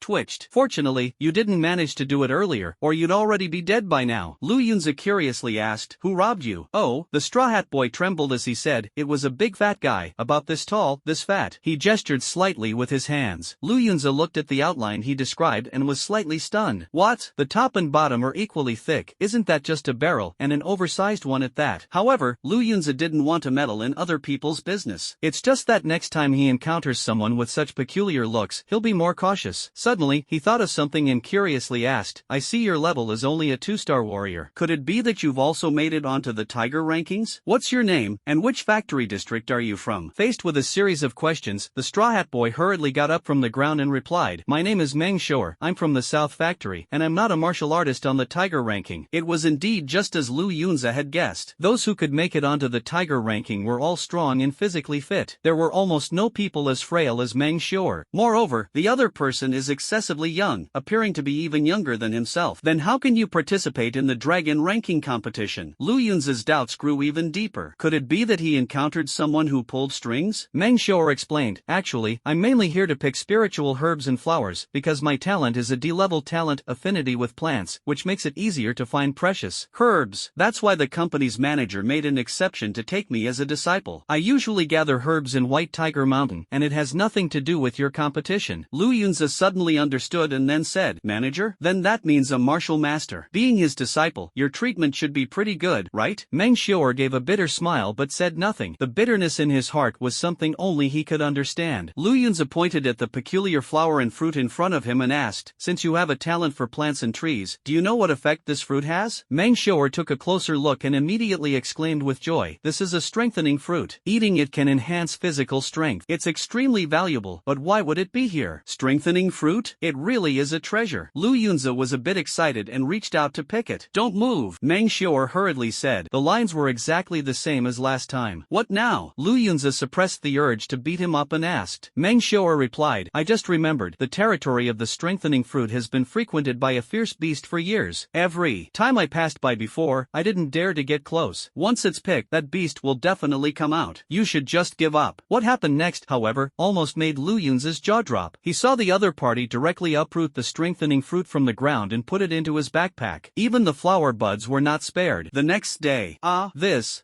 twitched. Fortunately, you didn't manage to do it earlier, or you'd already be dead by now. Lu Yunza curiously asked, who robbed you? Oh, the straw hat boy trembled as he said, it was a big fat guy, about this tall, this fat. He gestured slightly with his hands. Lu Yunza looked at the outline he described and was slightly stunned. What? The top and bottom are equally thick, isn't that just a barrel, and an oversized one at that? However, Lu Yunza didn't want to meddle in other people's business. It's just that next time he encounters someone with such peculiar looks, he'll be more cautious. Suddenly, he thought of something and curiously asked, I see your level is only a 2-star warrior. Could it be that you've also made it onto the tiger rankings? What's your name, and which factory district are you from? Faced with a series of questions, the Straw Hat Boy hurriedly got up from the ground and replied, My name is Meng Shor, I'm from the South Factory, and I'm not a martial artist on the tiger ranking. It was indeed just as Lu Yunza had guessed. Those who could make it onto the tiger ranking were all strong and physically fit. There were almost no people as frail as Meng Shor. Moreover, the other person is excessively young, appearing to be even younger than himself. Then how can you participate in the dragon ranking competition? Lu Yunza's doubts grew even deeper. Could it be that he encountered someone who pulled strings? Meng Shor explained, Actually, I'm mainly here to pick spiritual herbs and flowers, because my talent is a D-level talent affinity with plants, which makes it easier to find precious herbs. That's why the company's manager made an exception to take me as a disciple. I usually gather herbs in White Tiger Mountain, and it has nothing to do with your competition. Lu Yunza suddenly understood and then said, Manager? Then that means a martial master. Being his disciple, your treatment should be pretty good, right? Meng Shor gave a bitter smile but said nothing. The bitterness in his heart was something only he could understand. Lu Yunza pointed at the peculiar flower and fruit in front of him and asked, Since you have a talent for plants and trees, do you know what effect this fruit has? Meng Shor took a closer look and immediately exclaimed with joy, This is a strengthening fruit. Eating it can enhance physical strength. It's extremely valuable, but why would it be here? Strengthening fruit? It really is a treasure. Lu Yunza was a bit excited and reached out to pick it. Don't move, Meng Shor hurriedly said. The lines were exactly the same as last time. What now? Lu Yunza suppressed the urge to beat him up and asked. Meng Shor replied, I just remembered, the territory of the strengthening fruit has been frequented by a fierce beast for years. Every time I passed by before, I didn't dare to get close. Once it's picked, that beast will definitely come out. You should just give up. What happened next, however, almost made Lu Yunza's jaw drop. He saw the other party directly uproot the strengthening fruit from the ground and put it into his backpack. Even the flower buds were not spared. The next day,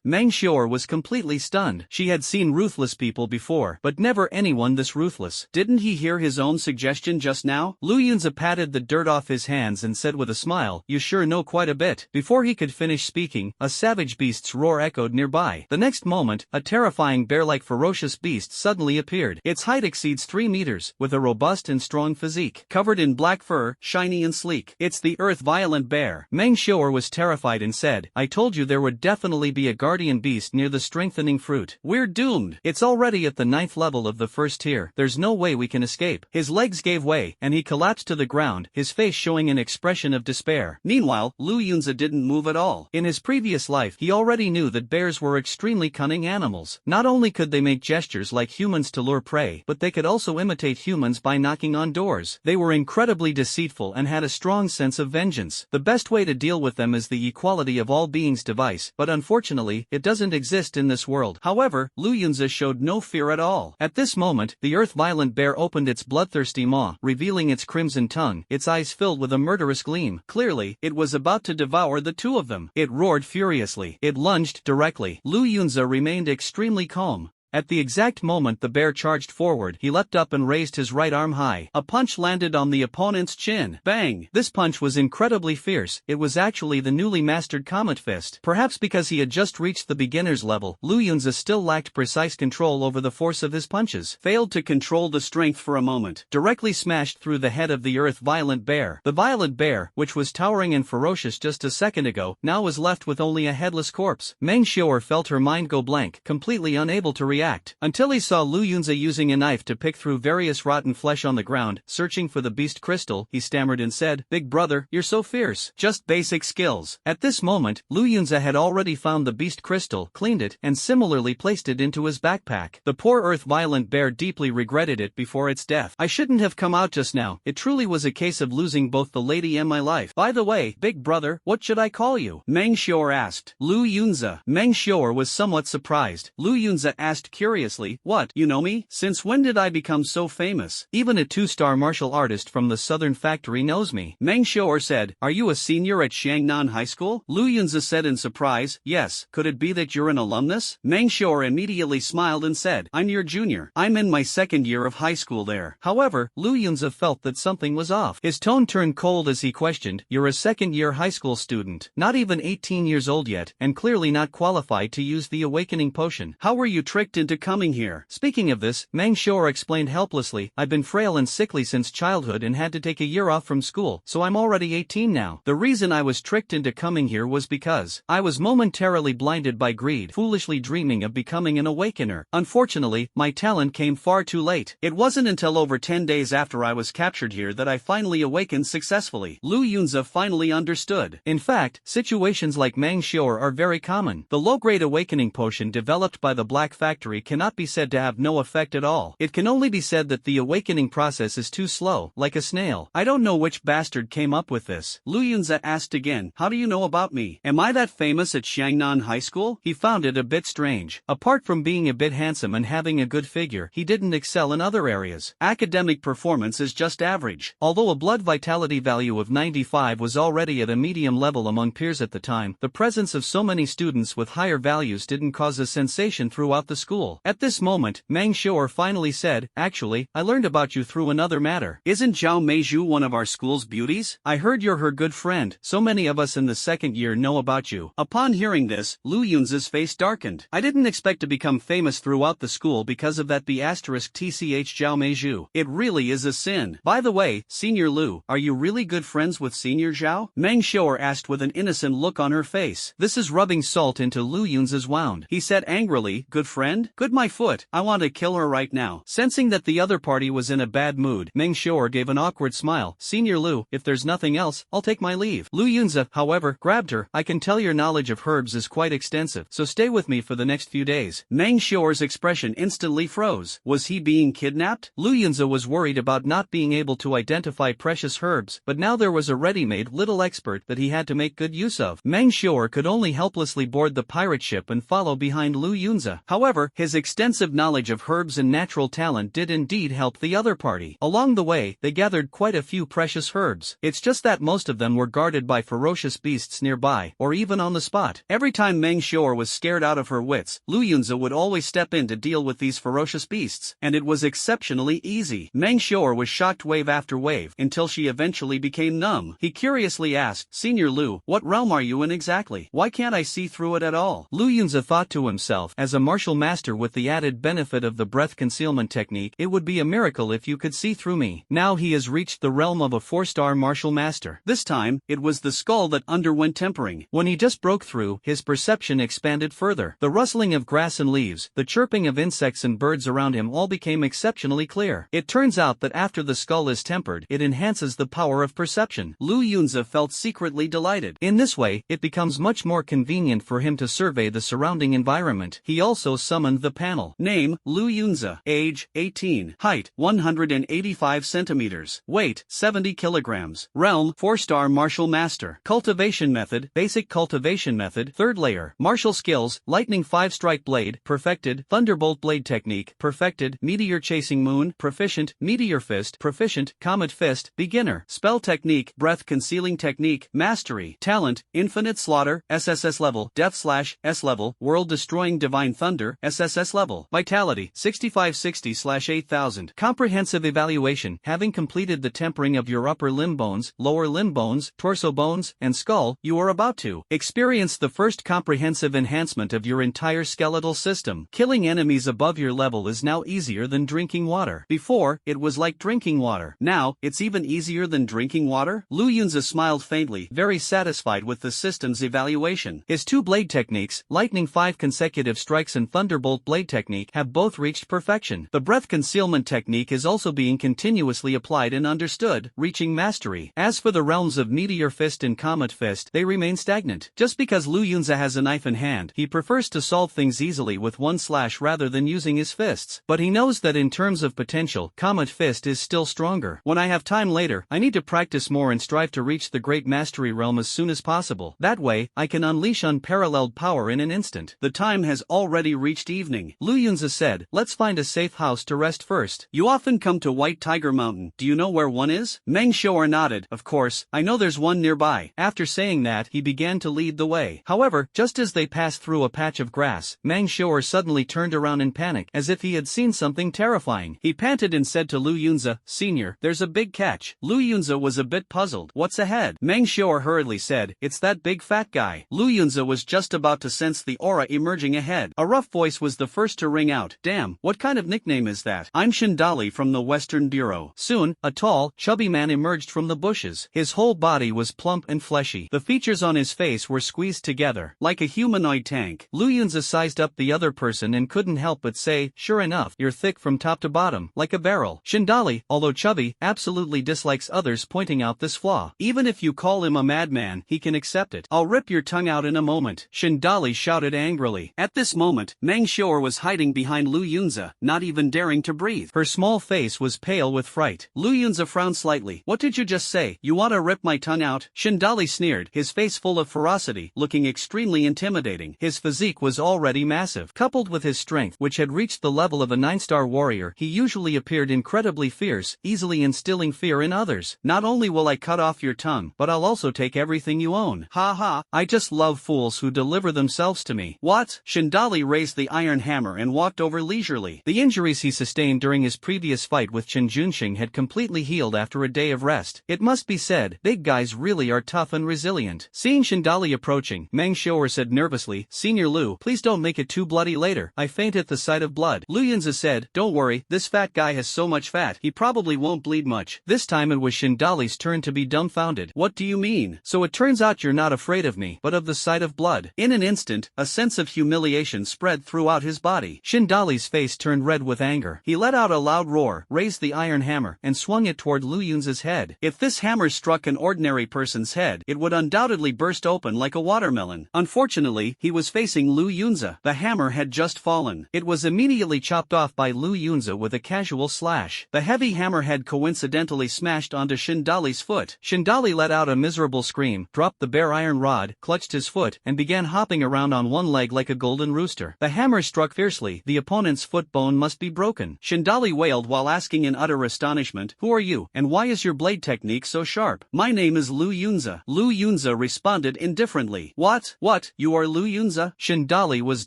Meng Shor was completely stunned. She had seen ruthless people before, but never anyone this ruthless. Didn't he hear his own suggestion just now? Lu Yunza patted the dirt off his hands and said with a smile, You sure know quite a bit. Before he could finish speaking, a savage beast's roar echoed nearby. The next moment, a terrifying bear-like ferocious beast suddenly appeared. Its height exceeds 3 meters, with a robust and strong physique, covered in black fur, shiny and sleek. It's the Earth Violent Bear. Meng Shor was terrified and said, I told you there would definitely be a guardian beast near the strengthening fruit. We're doomed. It's already at the 9th level of the first tier. There's no way we can escape. His legs gave way, and he collapsed to the ground, his face showing an expression of despair. Meanwhile, Lu Yunza didn't move at all. In his previous life, he already knew that bears were extremely cunning animals. Not only could they make gestures like humans to lure prey, but they could also imitate humans by knocking on doors. They were incredibly deceitful and had a strong sense of vengeance. The best way to deal with them is the equality of all beings device, but unfortunately, it doesn't exist in this world. However, Lu Yunza showed no fear at all. At this moment, the Earth Violent Bear opened its bloodthirsty maw, revealing its crimson tongue, its eyes filled with a murderous gleam. Clearly, it was about to devour the two of them. It roared furiously. It lunged directly. Lu Yunza remained extremely calm. At the exact moment the bear charged forward, he leapt up and raised his right arm high. A punch landed on the opponent's chin. Bang! This punch was incredibly fierce. It was actually the newly mastered Comet Fist. Perhaps because he had just reached the beginner's level, Lu Yunza still lacked precise control over the force of his punches. Failed to control the strength for a moment. Directly smashed through the head of the Earth Violent Bear. The Violent Bear, which was towering and ferocious just a second ago, now was left with only a headless corpse. Meng Shor felt her mind go blank, completely unable to react, until he saw Lu Yunza using a knife to pick through various rotten flesh on the ground, searching for the beast crystal. He stammered and said, Big brother, you're so fierce. Just basic skills. At this moment, Lu Yunza had already found the beast crystal, cleaned it, and similarly placed it into his backpack. The poor Earth Violent Bear deeply regretted it before its death. I shouldn't have come out just now. It truly was a case of losing both the lady and my life. By the way, big brother, what should I call you? Meng Shor asked. Lu Yunza. Meng Shor was somewhat surprised. Lu Yunza asked asked curiously. What, you know me? Since when did I become so famous? Even a 2-star martial artist from the southern factory knows me. Meng Xiao'er said, are you a senior at Xiangnan High School? Lu Yunza said in surprise, yes. Could it be that you're an alumnus? Meng Xiao'er immediately smiled and said, I'm your junior. I'm in my second year of high school there. However, Lu Yunza felt that something was off. His tone turned cold as he questioned, you're a second-year high school student, not even 18 years old yet, and clearly not qualified to use the awakening potion. How were you tricked into coming here? Speaking of this, Meng Xiao'er explained helplessly, I've been frail and sickly since childhood and had to take a year off from school, so I'm already 18 now. The reason I was tricked into coming here was because I was momentarily blinded by greed, foolishly dreaming of becoming an awakener. Unfortunately, my talent came far too late. It wasn't until over 10 days after I was captured here that I finally awakened successfully. Lu Yunza finally understood. In fact, situations like Meng Xiao'er are very common. The low-grade awakening potion developed by the Black Factory cannot be said to have no effect at all. It can only be said that the awakening process is too slow, like a snail. I don't know which bastard came up with this. Lu Yunza asked again, how do you know about me? Am I that famous at Xiangnan High School? He found it a bit strange. Apart from being a bit handsome and having a good figure, he didn't excel in other areas. Academic performance is just average. Although a blood vitality value of 95 was already at a medium level among peers at the time, the presence of so many students with higher values didn't cause a sensation throughout the school. At this moment, Meng Xiao'er finally said, actually, I learned about you through another matter. Isn't Zhao Meizhu one of our school's beauties? I heard you're her good friend. So many of us in the second year know about you. Upon hearing this, Lu Yunza's face darkened. I didn't expect to become famous throughout the school because of that B*TCH Zhao Meizhu. It really is a sin. By the way, Senior Lu, are you really good friends with Senior Zhao? Meng Xiao'er asked with an innocent look on her face. This is rubbing salt into Lu Yunza's wound. He said angrily, good friend? Good my foot, I want to kill her right now. Sensing that the other party was in a bad mood, Meng Xiao'er gave an awkward smile. Senior Lu, if there's nothing else, I'll take my leave. Lu Yunza, however, grabbed her. I can tell your knowledge of herbs is quite extensive, so stay with me for the next few days. Meng Xiao'er's expression instantly froze. Was he being kidnapped? Lu Yunza was worried about not being able to identify precious herbs, but now there was a ready-made little expert that he had to make good use of. Meng Xiao'er could only helplessly board the pirate ship and follow behind Lu Yunza. However, his extensive knowledge of herbs and natural talent did indeed help the other party. Along the way, they gathered quite a few precious herbs. It's just that most of them were guarded by ferocious beasts nearby, or even on the spot. Every time Meng Xiao'er was scared out of her wits, Lu Yunza would always step in to deal with these ferocious beasts, and it was exceptionally easy. Meng Xiao'er was shocked wave after wave, until she eventually became numb. He curiously asked, Senior Lu, what realm are you in exactly? Why can't I see through it at all? Lu Yunza thought to himself, as a martial master with the added benefit of the breath concealment technique, it would be a miracle if you could see through me. Now he has reached the realm of a 4-star martial master. This time, it was the skull that underwent tempering. When he just broke through, his perception expanded further. The rustling of grass and leaves, the chirping of insects and birds around him all became exceptionally clear. It turns out that after the skull is tempered, it enhances the power of perception. Lu Yunza felt secretly delighted. In this way, it becomes much more convenient for him to survey the surrounding environment. He also summoned the panel. Name, Lu Yunza. Age, 18. Height, 185 centimeters. Weight, 70 kilograms. Realm, 4-star martial master. Cultivation method, basic cultivation method. Third layer. Martial skills, lightning 5-strike blade, perfected. Thunderbolt blade technique, perfected. Meteor chasing moon, proficient. Meteor fist, proficient. Comet fist, beginner. Spell technique, breath concealing technique, mastery. Talent, infinite slaughter, SSS-level. Death/S-level, world destroying divine thunder, SSS-level. Vitality, 6560/8000. Comprehensive evaluation, having completed the tempering of your upper limb bones, lower limb bones, torso bones, and skull, you are about to experience the first comprehensive enhancement of your entire skeletal system. Killing enemies above your level is now easier than drinking water. Before, it was like drinking water. Now, it's even easier than drinking water? Lu Yunza smiled faintly, very satisfied with the system's evaluation. His 2 blade techniques, lightning 5 consecutive strikes and thunderbolt blade technique, have both reached perfection. The breath concealment technique is also being continuously applied and understood, reaching mastery. As for the realms of Meteor Fist and Comet Fist, they remain stagnant. Just because Lu Yunza has a knife in hand, he prefers to solve things easily with one slash rather than using his fists. But he knows that in terms of potential, Comet Fist is still stronger. When I have time later, I need to practice more and strive to reach the great mastery realm as soon as possible. That way, I can unleash unparalleled power in an instant. The time has already reached evening. evening. Lu Yunza said, let's find a safe house to rest first. You often come to White Tiger Mountain, do you know where one is? Meng Xiao'er nodded, of course, I know there's one nearby. After saying that, he began to lead the way. However, just as they passed through a patch of grass, Meng Xiao'er suddenly turned around in panic, as if he had seen something terrifying. He panted and said to Lu Yunza, Senior, there's a big catch. Lu Yunza was a bit puzzled. What's ahead? Meng Xiao'er hurriedly said, it's that big fat guy. Lu Yunza was just about to sense the aura emerging ahead. A rough voice was the first to ring out. Damn, what kind of nickname is that? I'm Shindali from the Western Bureau. Soon, a tall, chubby man emerged from the bushes. His whole body was plump and fleshy. The features on his face were squeezed together, like a humanoid tank. Lu Yunza sized up the other person and couldn't help but say, sure enough, you're thick from top to bottom, like a barrel. Shindali, although chubby, absolutely dislikes others pointing out this flaw. Even if you call him a madman, he can accept it. I'll rip your tongue out in a moment, Shindali shouted angrily. At this moment, Meng Xiao'er was hiding behind Lu Yunza, not even daring to breathe. Her small face was pale with fright. Lu Yunza frowned slightly. What did you just say? You want to rip my tongue out? Shindali sneered, his face full of ferocity, looking extremely intimidating. His physique was already massive. Coupled with his strength, which had reached the level of a 9-star warrior, he usually appeared incredibly fierce, easily instilling fear in others. Not only will I cut off your tongue, but I'll also take everything you own. Ha ha, I just love fools who deliver themselves to me. What? Shindali raised the iron hammer and walked over leisurely. The injuries he sustained during his previous fight with Chen Junxing had completely healed after a day of rest. It must be said, big guys really are tough and resilient. Seeing Shindali approaching, Meng Xiao'er said nervously, Senior Lu, please don't make it too bloody later. I faint at the sight of blood. Lu Yunza said, don't worry, this fat guy has so much fat, he probably won't bleed much. This time it was Shindali's turn to be dumbfounded. What do you mean? So it turns out you're not afraid of me, but of the sight of blood. In an instant, a sense of humiliation spread throughout his body. Shindali's face turned red with anger. He let out a loud roar, raised the iron hammer, and swung it toward Lu Yunza's head. If this hammer struck an ordinary person's head, it would undoubtedly burst open like a watermelon. Unfortunately, he was facing Lu Yunza. The hammer had just fallen. It was immediately chopped off by Lu Yunza with a casual slash. The heavy hammer had coincidentally smashed onto Shindali's foot. Shindali let out a miserable scream, dropped the bare iron rod, clutched his foot, and began hopping around on one leg like a golden rooster. The hammer struck fiercely. The opponent's foot bone must be broken. Shindali wailed while asking in utter astonishment, who are you, and why is your blade technique so sharp? My name is Lu Yunza. Lu Yunza responded indifferently. What? You are Lu Yunza? Shindali was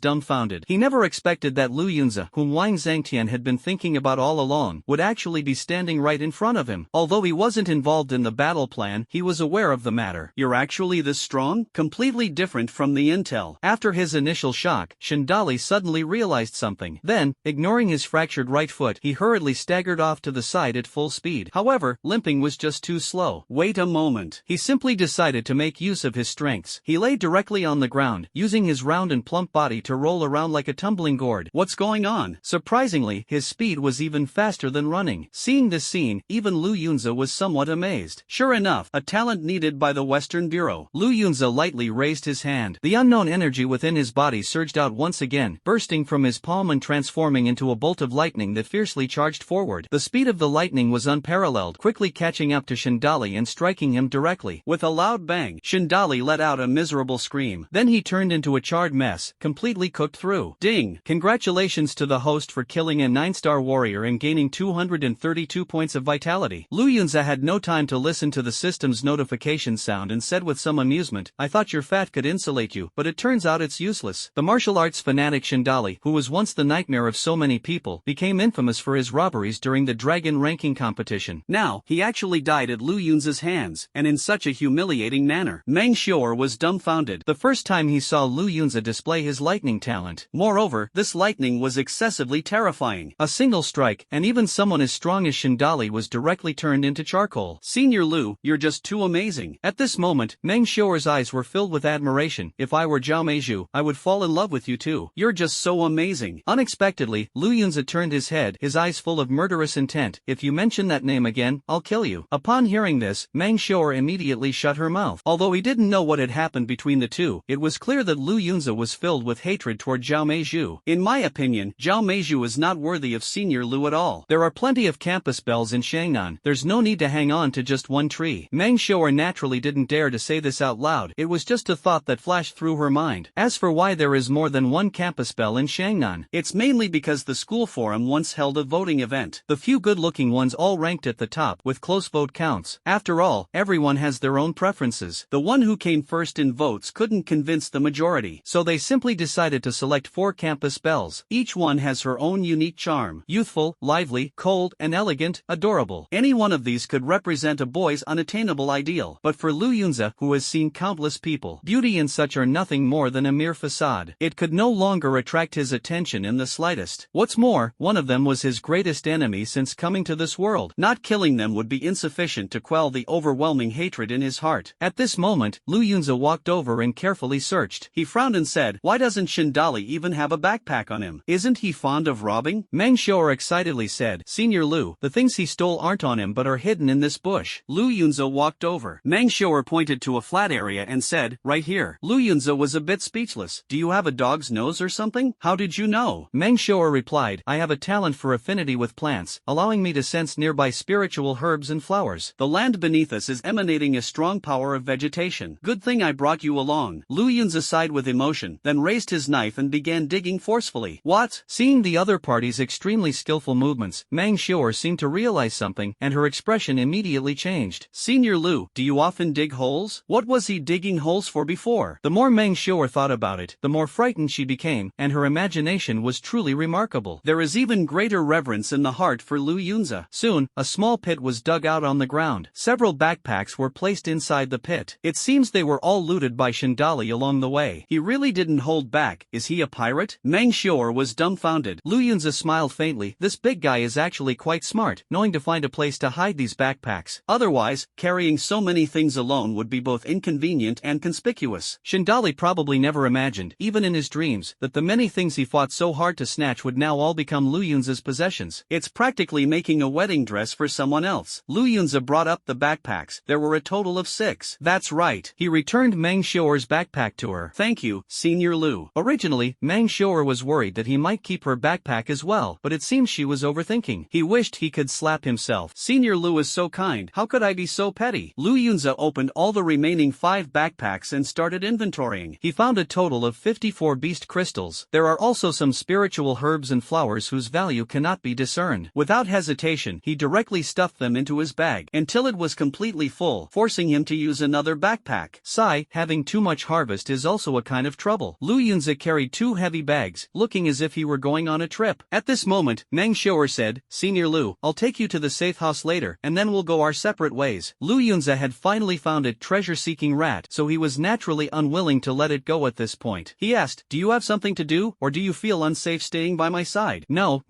dumbfounded. He never expected that Lu Yunza, whom Wang Zhangtian had been thinking about all along, would actually be standing right in front of him. Although he wasn't involved in the battle plan, he was aware of the matter. You're actually this strong? Completely different from the intel. After his initial shock, Shindali suddenly realized something. Then, ignoring his fractured right foot, he hurriedly staggered off to the side at full speed. However, limping was just too slow. Wait a moment. He simply decided to make use of his strengths. He lay directly on the ground, using his round and plump body to roll around like a tumbling gourd. What's going on? Surprisingly, his speed was even faster than running. Seeing this scene, even Lu Yunza was somewhat amazed. Sure enough, a talent needed by the Western Bureau. Lu Yunza lightly raised his hand. The unknown energy within his body surged out once again, bursting from his palm and transforming into a bolt of lightning that fiercely charged forward. The speed of the lightning was unparalleled, quickly catching up to Shindali and striking him directly. With a loud bang, Shindali let out a miserable scream. Then he turned into a charred mess, completely cooked through. Ding! Congratulations to the host for killing a 9-star warrior and gaining 232 points of vitality. Lu Yunza had no time to listen to the system's notification sound and said with some amusement, I thought your fat could insulate you, but it turns out it's useless. The martial arts fanatic Shindali, who was once the nightmare of so many people, became infamous for his robberies during the dragon ranking competition. Now, he actually died at Lu Yunza's hands, and in such a humiliating manner. Meng Xiao'er was dumbfounded the first time he saw Lu Yunza display his lightning talent. Moreover, this lightning was excessively terrifying. A single strike, and even someone as strong as Shindali was directly turned into charcoal. Senior Lu, you're just too amazing. At this moment, Meng Xiao'er's eyes were filled with admiration. If I were Zhao Meizhu, I would fall in love with you too. You're just so amazing. Unexpectedly, Lu Yunza turned his head, his eyes full of murderous intent. If you mention that name again, I'll kill you. Upon hearing this, Meng Xiao'er immediately shut her mouth. Although he didn't know what had happened between the two, it was clear that Lu Yunza was filled with hatred toward Zhao Meizhu. In my opinion, Zhao Meizhu is not worthy of Senior Lu at all. There are plenty of campus bells in Shangnan. There's no need to hang on to just one tree. Meng Xiao'er naturally didn't dare to say this out loud. It was just a thought that flashed through her mind. As for why there is more than one campus bell spell in Shangnan. It's mainly because the school forum once held a voting event. The few good-looking ones all ranked at the top with close vote counts. After all, everyone has their own preferences. The one who came first in votes couldn't convince the majority, so they simply decided to select 4 campus belles. Each one has her own unique charm. Youthful, lively, cold, and elegant, adorable. Any one of these could represent a boy's unattainable ideal. But for Lu Yunza, who has seen countless people, beauty and such are nothing more than a mere facade. It could no longer attract his attention in the slightest. What's more, one of them was his greatest enemy since coming to this world. Not killing them would be insufficient to quell the overwhelming hatred in his heart. At this moment, Lu Yunza walked over and carefully searched. He frowned and said, "Why doesn't Shindali even have a backpack on him? Isn't he fond of robbing?" Meng Xiao'er excitedly said, "Senior Lu, the things he stole aren't on him but are hidden in this bush." Lu Yunza walked over. Meng Xiao'er pointed to a flat area and said, "Right here." Lu Yunza was a bit speechless. "Do you have a dog's nose or something? How did you know?" Meng Xiao'er replied, "I have a talent for affinity with plants, allowing me to sense nearby spiritual herbs and flowers. The land beneath us is emanating a strong power of vegetation. Good thing I brought you along." Lu Yunza sighed with emotion, then raised his knife and began digging forcefully. "What?" Seeing the other party's extremely skillful movements, Meng Xiao'er seemed to realize something, and her expression immediately changed. "Senior Lu, do you often dig holes? What was he digging holes for before?" The more Meng Xiao'er thought about it, the more frightened she became, and her imagination was truly remarkable. There is even greater reverence in the heart for Lu Yunza. Soon, a small pit was dug out on the ground. Several backpacks were placed inside the pit. It seems they were all looted by Shindali along the way. He really didn't hold back. Is he a pirate? Meng Xiao'er was dumbfounded. Lu Yunza smiled faintly. This big guy is actually quite smart, knowing to find a place to hide these backpacks. Otherwise, carrying so many things alone would be both inconvenient and conspicuous. Shindali probably never imagined, even in his dreams, that the many things he fought so hard to snatch would now all become Lu Yunza's possessions. It's practically making a wedding dress for someone else. Lu Yunza brought up the backpacks. There were a total of 6. That's right. He returned Meng Xiao'er's backpack to her. "Thank you, Senior Lu." Originally, Meng Xiao'er was worried that he might keep her backpack as well, but it seems she was overthinking. He wished he could slap himself. "Senior Lu is so kind. How could I be so petty?" Lu Yunza opened all the remaining 5 backpacks and started inventorying. He found a total of 54 beast crystals. There are also some spiritual herbs and flowers whose value cannot be discerned. Without hesitation, he directly stuffed them into his bag until it was completely full, forcing him to use another backpack. Sigh, having too much harvest is also a kind of trouble. Lu Yunza carried 2 heavy bags, looking as if he were going on a trip. At this moment, Meng Xiao'er said, "Senior Lu, I'll take you to the safe house later, and then we'll go our separate ways." Lu Yunza had finally found a treasure-seeking rat, so he was naturally unwilling to let it go at this point. He asked, "Do you have something to do, or do you feel unsafe staying by my side?" No,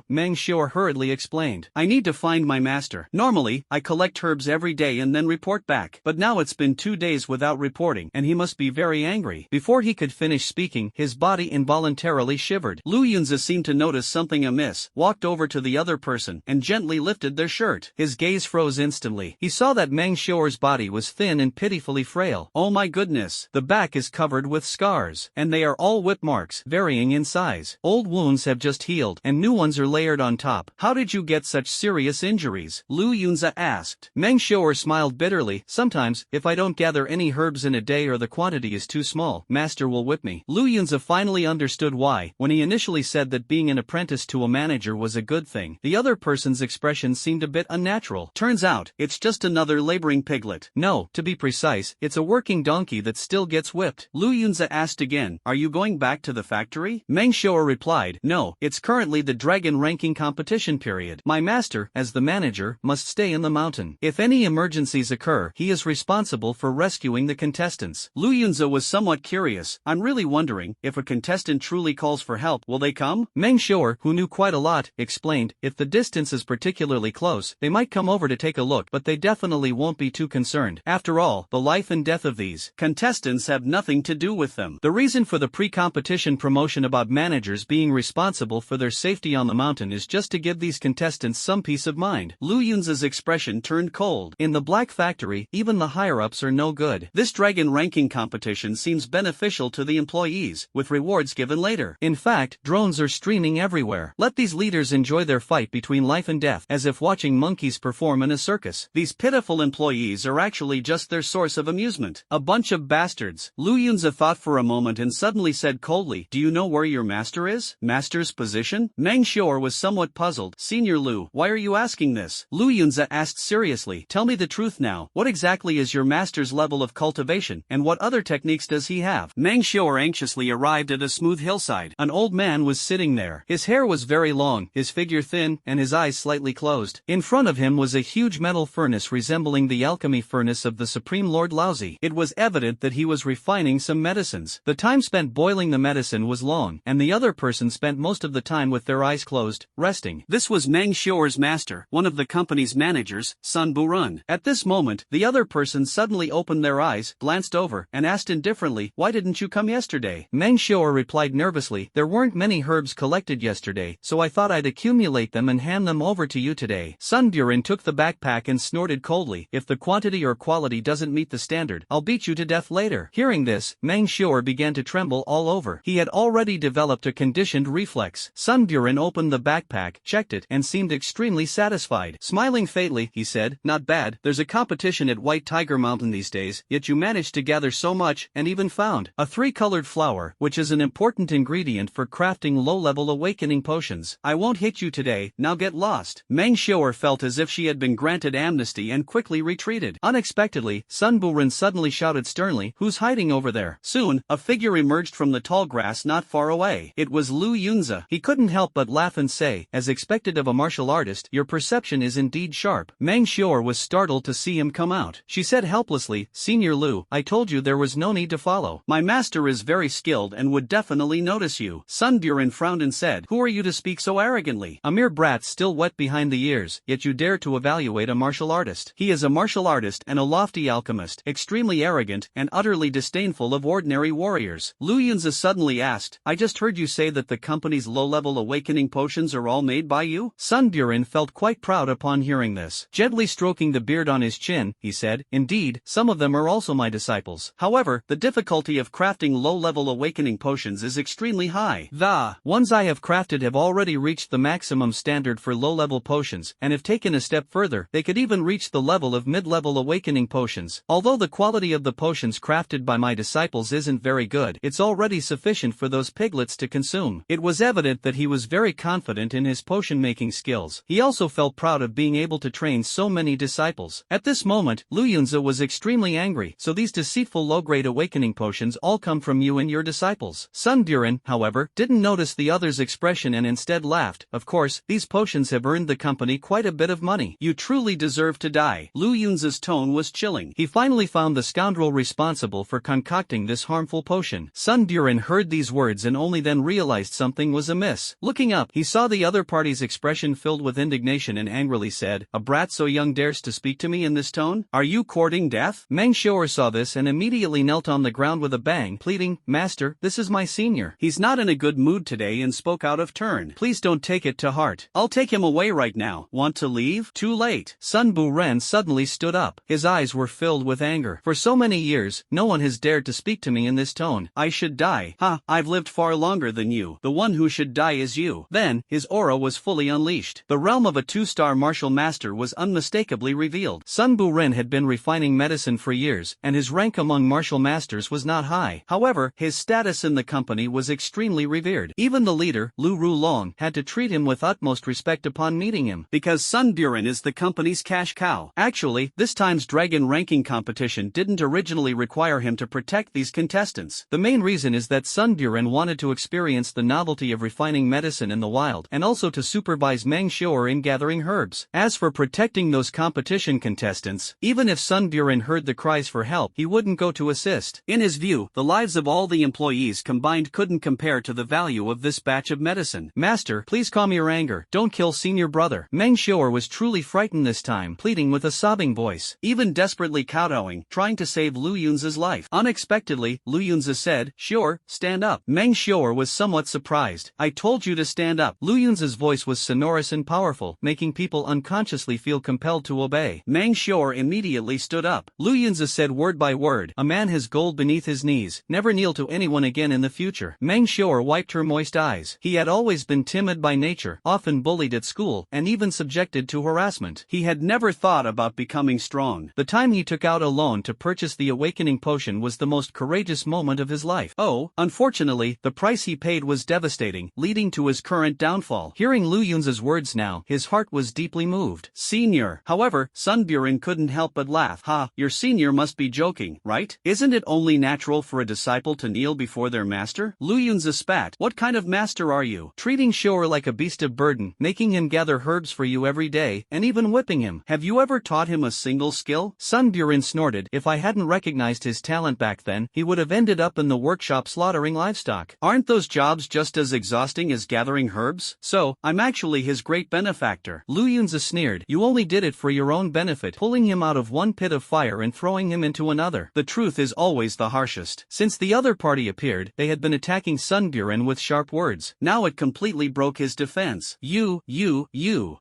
Meng Xiao'er hurriedly explained. "I need to find my master. Normally, I collect herbs every day and then report back, but now it's been 2 days without reporting, and he must be very angry." Before he could finish speaking, his body involuntarily shivered. Lu Yunza seemed to notice something amiss, walked over to the other person, and gently lifted their shirt. His gaze froze instantly. He saw that Meng Xiao'er's body was thin and pitifully frail. Oh my goodness. The back is covered with scars, and they are all whip marks, varying in size. Old wounds have just healed, and new ones are layered on top. "How did you get such serious injuries?" Lu Yunza asked. Meng Xiao'er smiled bitterly. "Sometimes, if I don't gather any herbs in a day or the quantity is too small, master will whip me." Lu Yunza finally understood why. When he initially said that being an apprentice to a manager was a good thing, the other person's expression seemed a bit unnatural. Turns out, it's just another laboring piglet. No, to be precise, it's a working donkey that still gets whipped. Lu Yunza asked again, "Are you going back to the factory?" Meng Xiao'er replied, "No, it's currently the dragon ranking competition period. My master, as the manager, must stay in the mountain. If any emergencies occur, he is responsible for rescuing the contestants." Lu Yunza was somewhat curious. "I'm really wondering, if a contestant truly calls for help, will they come?" Meng Xiao'er, who knew quite a lot, explained, "If the distance is particularly close, they might come over to take a look, but they definitely won't be too concerned. After all, the life and death of these contestants have nothing to do with them. The reason for the pre-competition promotion about managers being responsible for their safety on the mountain is just to give these contestants some peace of mind." Lu Yunza's expression turned cold. In the Black Factory, even the higher-ups are no good. This dragon ranking competition seems beneficial to the employees, with rewards given later. In fact, drones are streaming everywhere. Let these leaders enjoy their fight between life and death, as if watching monkeys perform in a circus. These pitiful employees are actually just their source of amusement. A bunch of bastards. Lu Yunza thought for a moment and suddenly said coldly, coldly, do you know where your master is? Master's position? Meng Xior was somewhat puzzled. Senior Lu, why are you asking this? Lu Yunza asked seriously. Tell me the truth now. What exactly is your master's level of cultivation, and what other techniques does he have? Meng Xior anxiously arrived at a smooth hillside. An old man was sitting there. His hair was very long, his figure thin, and his eyes slightly closed. In front of him was a huge metal furnace resembling the alchemy furnace of the Supreme Lord Laozi. It was evident that he was refining some medicines. The time spent boiling the medicine was long, and the other person spent most of the time with their eyes closed, resting. This was Meng Xior's master, one of the company's managers, Sun Burun. At this moment, the other person suddenly opened their eyes, glanced over, and asked indifferently, why didn't you come yesterday? Meng Xior replied nervously, there weren't many herbs collected yesterday, so I thought I'd accumulate them and hand them over to you today. Sun Burun took the backpack and snorted coldly, if the quantity or quality doesn't meet the standard, I'll beat you to death later. Hearing this, Meng Xior began to tremble all over. He had already developed a conditioned reflex. Sun Burun opened the backpack, checked it, and seemed extremely satisfied. Smiling faintly, he said, not bad, there's a competition at White Tiger Mountain these days, yet you managed to gather so much, and even found a three-colored flower, which is an important ingredient for crafting low-level awakening potions. I won't hit you today, now get lost. Meng Xior felt as if she had been granted amnesty and quickly retreated. Unexpectedly, Sun Burun suddenly shouted sternly, who's hiding over there? Soon, a figure emerged from the tall grass not far away. It was Lu Yunza. He couldn't help but laugh and say, as expected of a martial artist, your perception is indeed sharp. Meng Xior was startled to see him come out. She said helplessly, Senior Lu, I told you there was no need to follow. My master is very skilled and would definitely notice you. Sun Burun frowned and said, who are you to speak so arrogantly? A mere brat still wet behind the ears, yet you dare to evaluate a martial artist. He is a martial artist and a lofty alchemist, extremely arrogant and utterly disdainful of ordinary warriors. Lu Yunza suddenly asked, I just heard you say that the company's low-level awakening potions are all made by you? Sun Burun felt quite proud upon hearing this. Gently stroking the beard on his chin, he said, indeed, some of them are also my disciples. However, the difficulty of crafting low-level awakening potions is extremely high. The ones I have crafted have already reached the maximum standard for low-level potions, and if taken a step further, they could even reach the level of mid-level awakening potions. Although the quality of the potions crafted by my disciples isn't very good, it's already sufficient for those piglets to consume. It was evident that he was very confident in his potion-making skills. He also felt proud of being able to train so many disciples. At this moment, Lu Yunza was extremely angry. So these deceitful low-grade awakening potions all come from you and your disciples. Sun Burun, however, didn't notice the other's expression and instead laughed. Of course, these potions have earned the company quite a bit of money. You truly deserve to die. Lu Yunza's tone was chilling. He finally found the scoundrel responsible for concocting this harmful potion. Sun Burun heard these words and only then realized something was amiss. Looking up, he saw the other party's expression filled with indignation and angrily said, a brat so young dares to speak to me in this tone? Are you courting death? Meng Xior saw this and immediately knelt on the ground with a bang, pleading, Master, this is my senior. He's not in a good mood today and spoke out of turn. Please don't take it to heart. I'll take him away right now. Want to leave? Too late. Sun Burun suddenly stood up. His eyes were filled with anger. For so many years, no one has dared to speak to me in this tone. I should die. Ha, I've lived far longer than you. The one who should die is you. Then, his aura was fully unleashed. The realm of a two-star martial master was unmistakably revealed. Sun Burun had been refining medicine for years, and his rank among martial masters was not high. However, his status in the company was extremely revered. Even the leader, Lu Rulong, had to treat him with utmost respect upon meeting him, because Sun Burun is the company's cash cow. Actually, this time's dragon ranking competition didn't originally require him to protect these contestants. The main reason is that Sun Burun wanted to experience the novelty of refining medicine in the wild, and also to supervise Meng Xior in gathering herbs. As for protecting those competition contestants, even if Sun Burun heard the cries for help, he wouldn't go to assist. In his view, the lives of all the employees combined couldn't compare to the value of this batch of medicine. Master, please calm your anger. Don't kill senior brother. Meng Xior was truly frightened this time, pleading with a sobbing voice, even desperately kowtowing, trying to save Lu Yunza's life. Unexpectedly, Lu Yunza said, Xior, stand up. Meng Xior was somewhat surprised. I told you to stand up. Lu Yunza's voice was sonorous and powerful, making people unconsciously feel compelled to obey. Meng Xior immediately stood up. Lu Yunza said word by word, a man has gold beneath his knees. Never kneel to anyone again in the future. Meng Xior wiped her moist eyes. He had always been timid by nature, often bullied at school, and even subjected to harassment. He had never thought about becoming strong. The time he took out a loan to purchase the awakening potion was the most courageous moment of his life. Oh, unfortunately, Unfortunately, the price he paid was devastating, leading to his current downfall. Hearing Lu Yunza's words now, his heart was deeply moved. Senior. However, Sun Buren couldn't help but laugh. Ha, your senior must be joking, right? Isn't it only natural for a disciple to kneel before their master? Lu Yunza spat. What kind of master are you? Treating Shoer like a beast of burden, making him gather herbs for you every day, and even whipping him. Have you ever taught him a single skill? Sun Buren snorted. If I hadn't recognized his talent back then, he would have ended up in the workshop slaughtering livestock. Aren't those jobs just as exhausting as gathering herbs? So, I'm actually his great benefactor. Lu Yunza sneered. You only did it for your own benefit, pulling him out of one pit of fire and throwing him into another. The truth is always the harshest. Since the other party appeared, they had been attacking Sun Buren with sharp words. Now it completely broke his defense. You,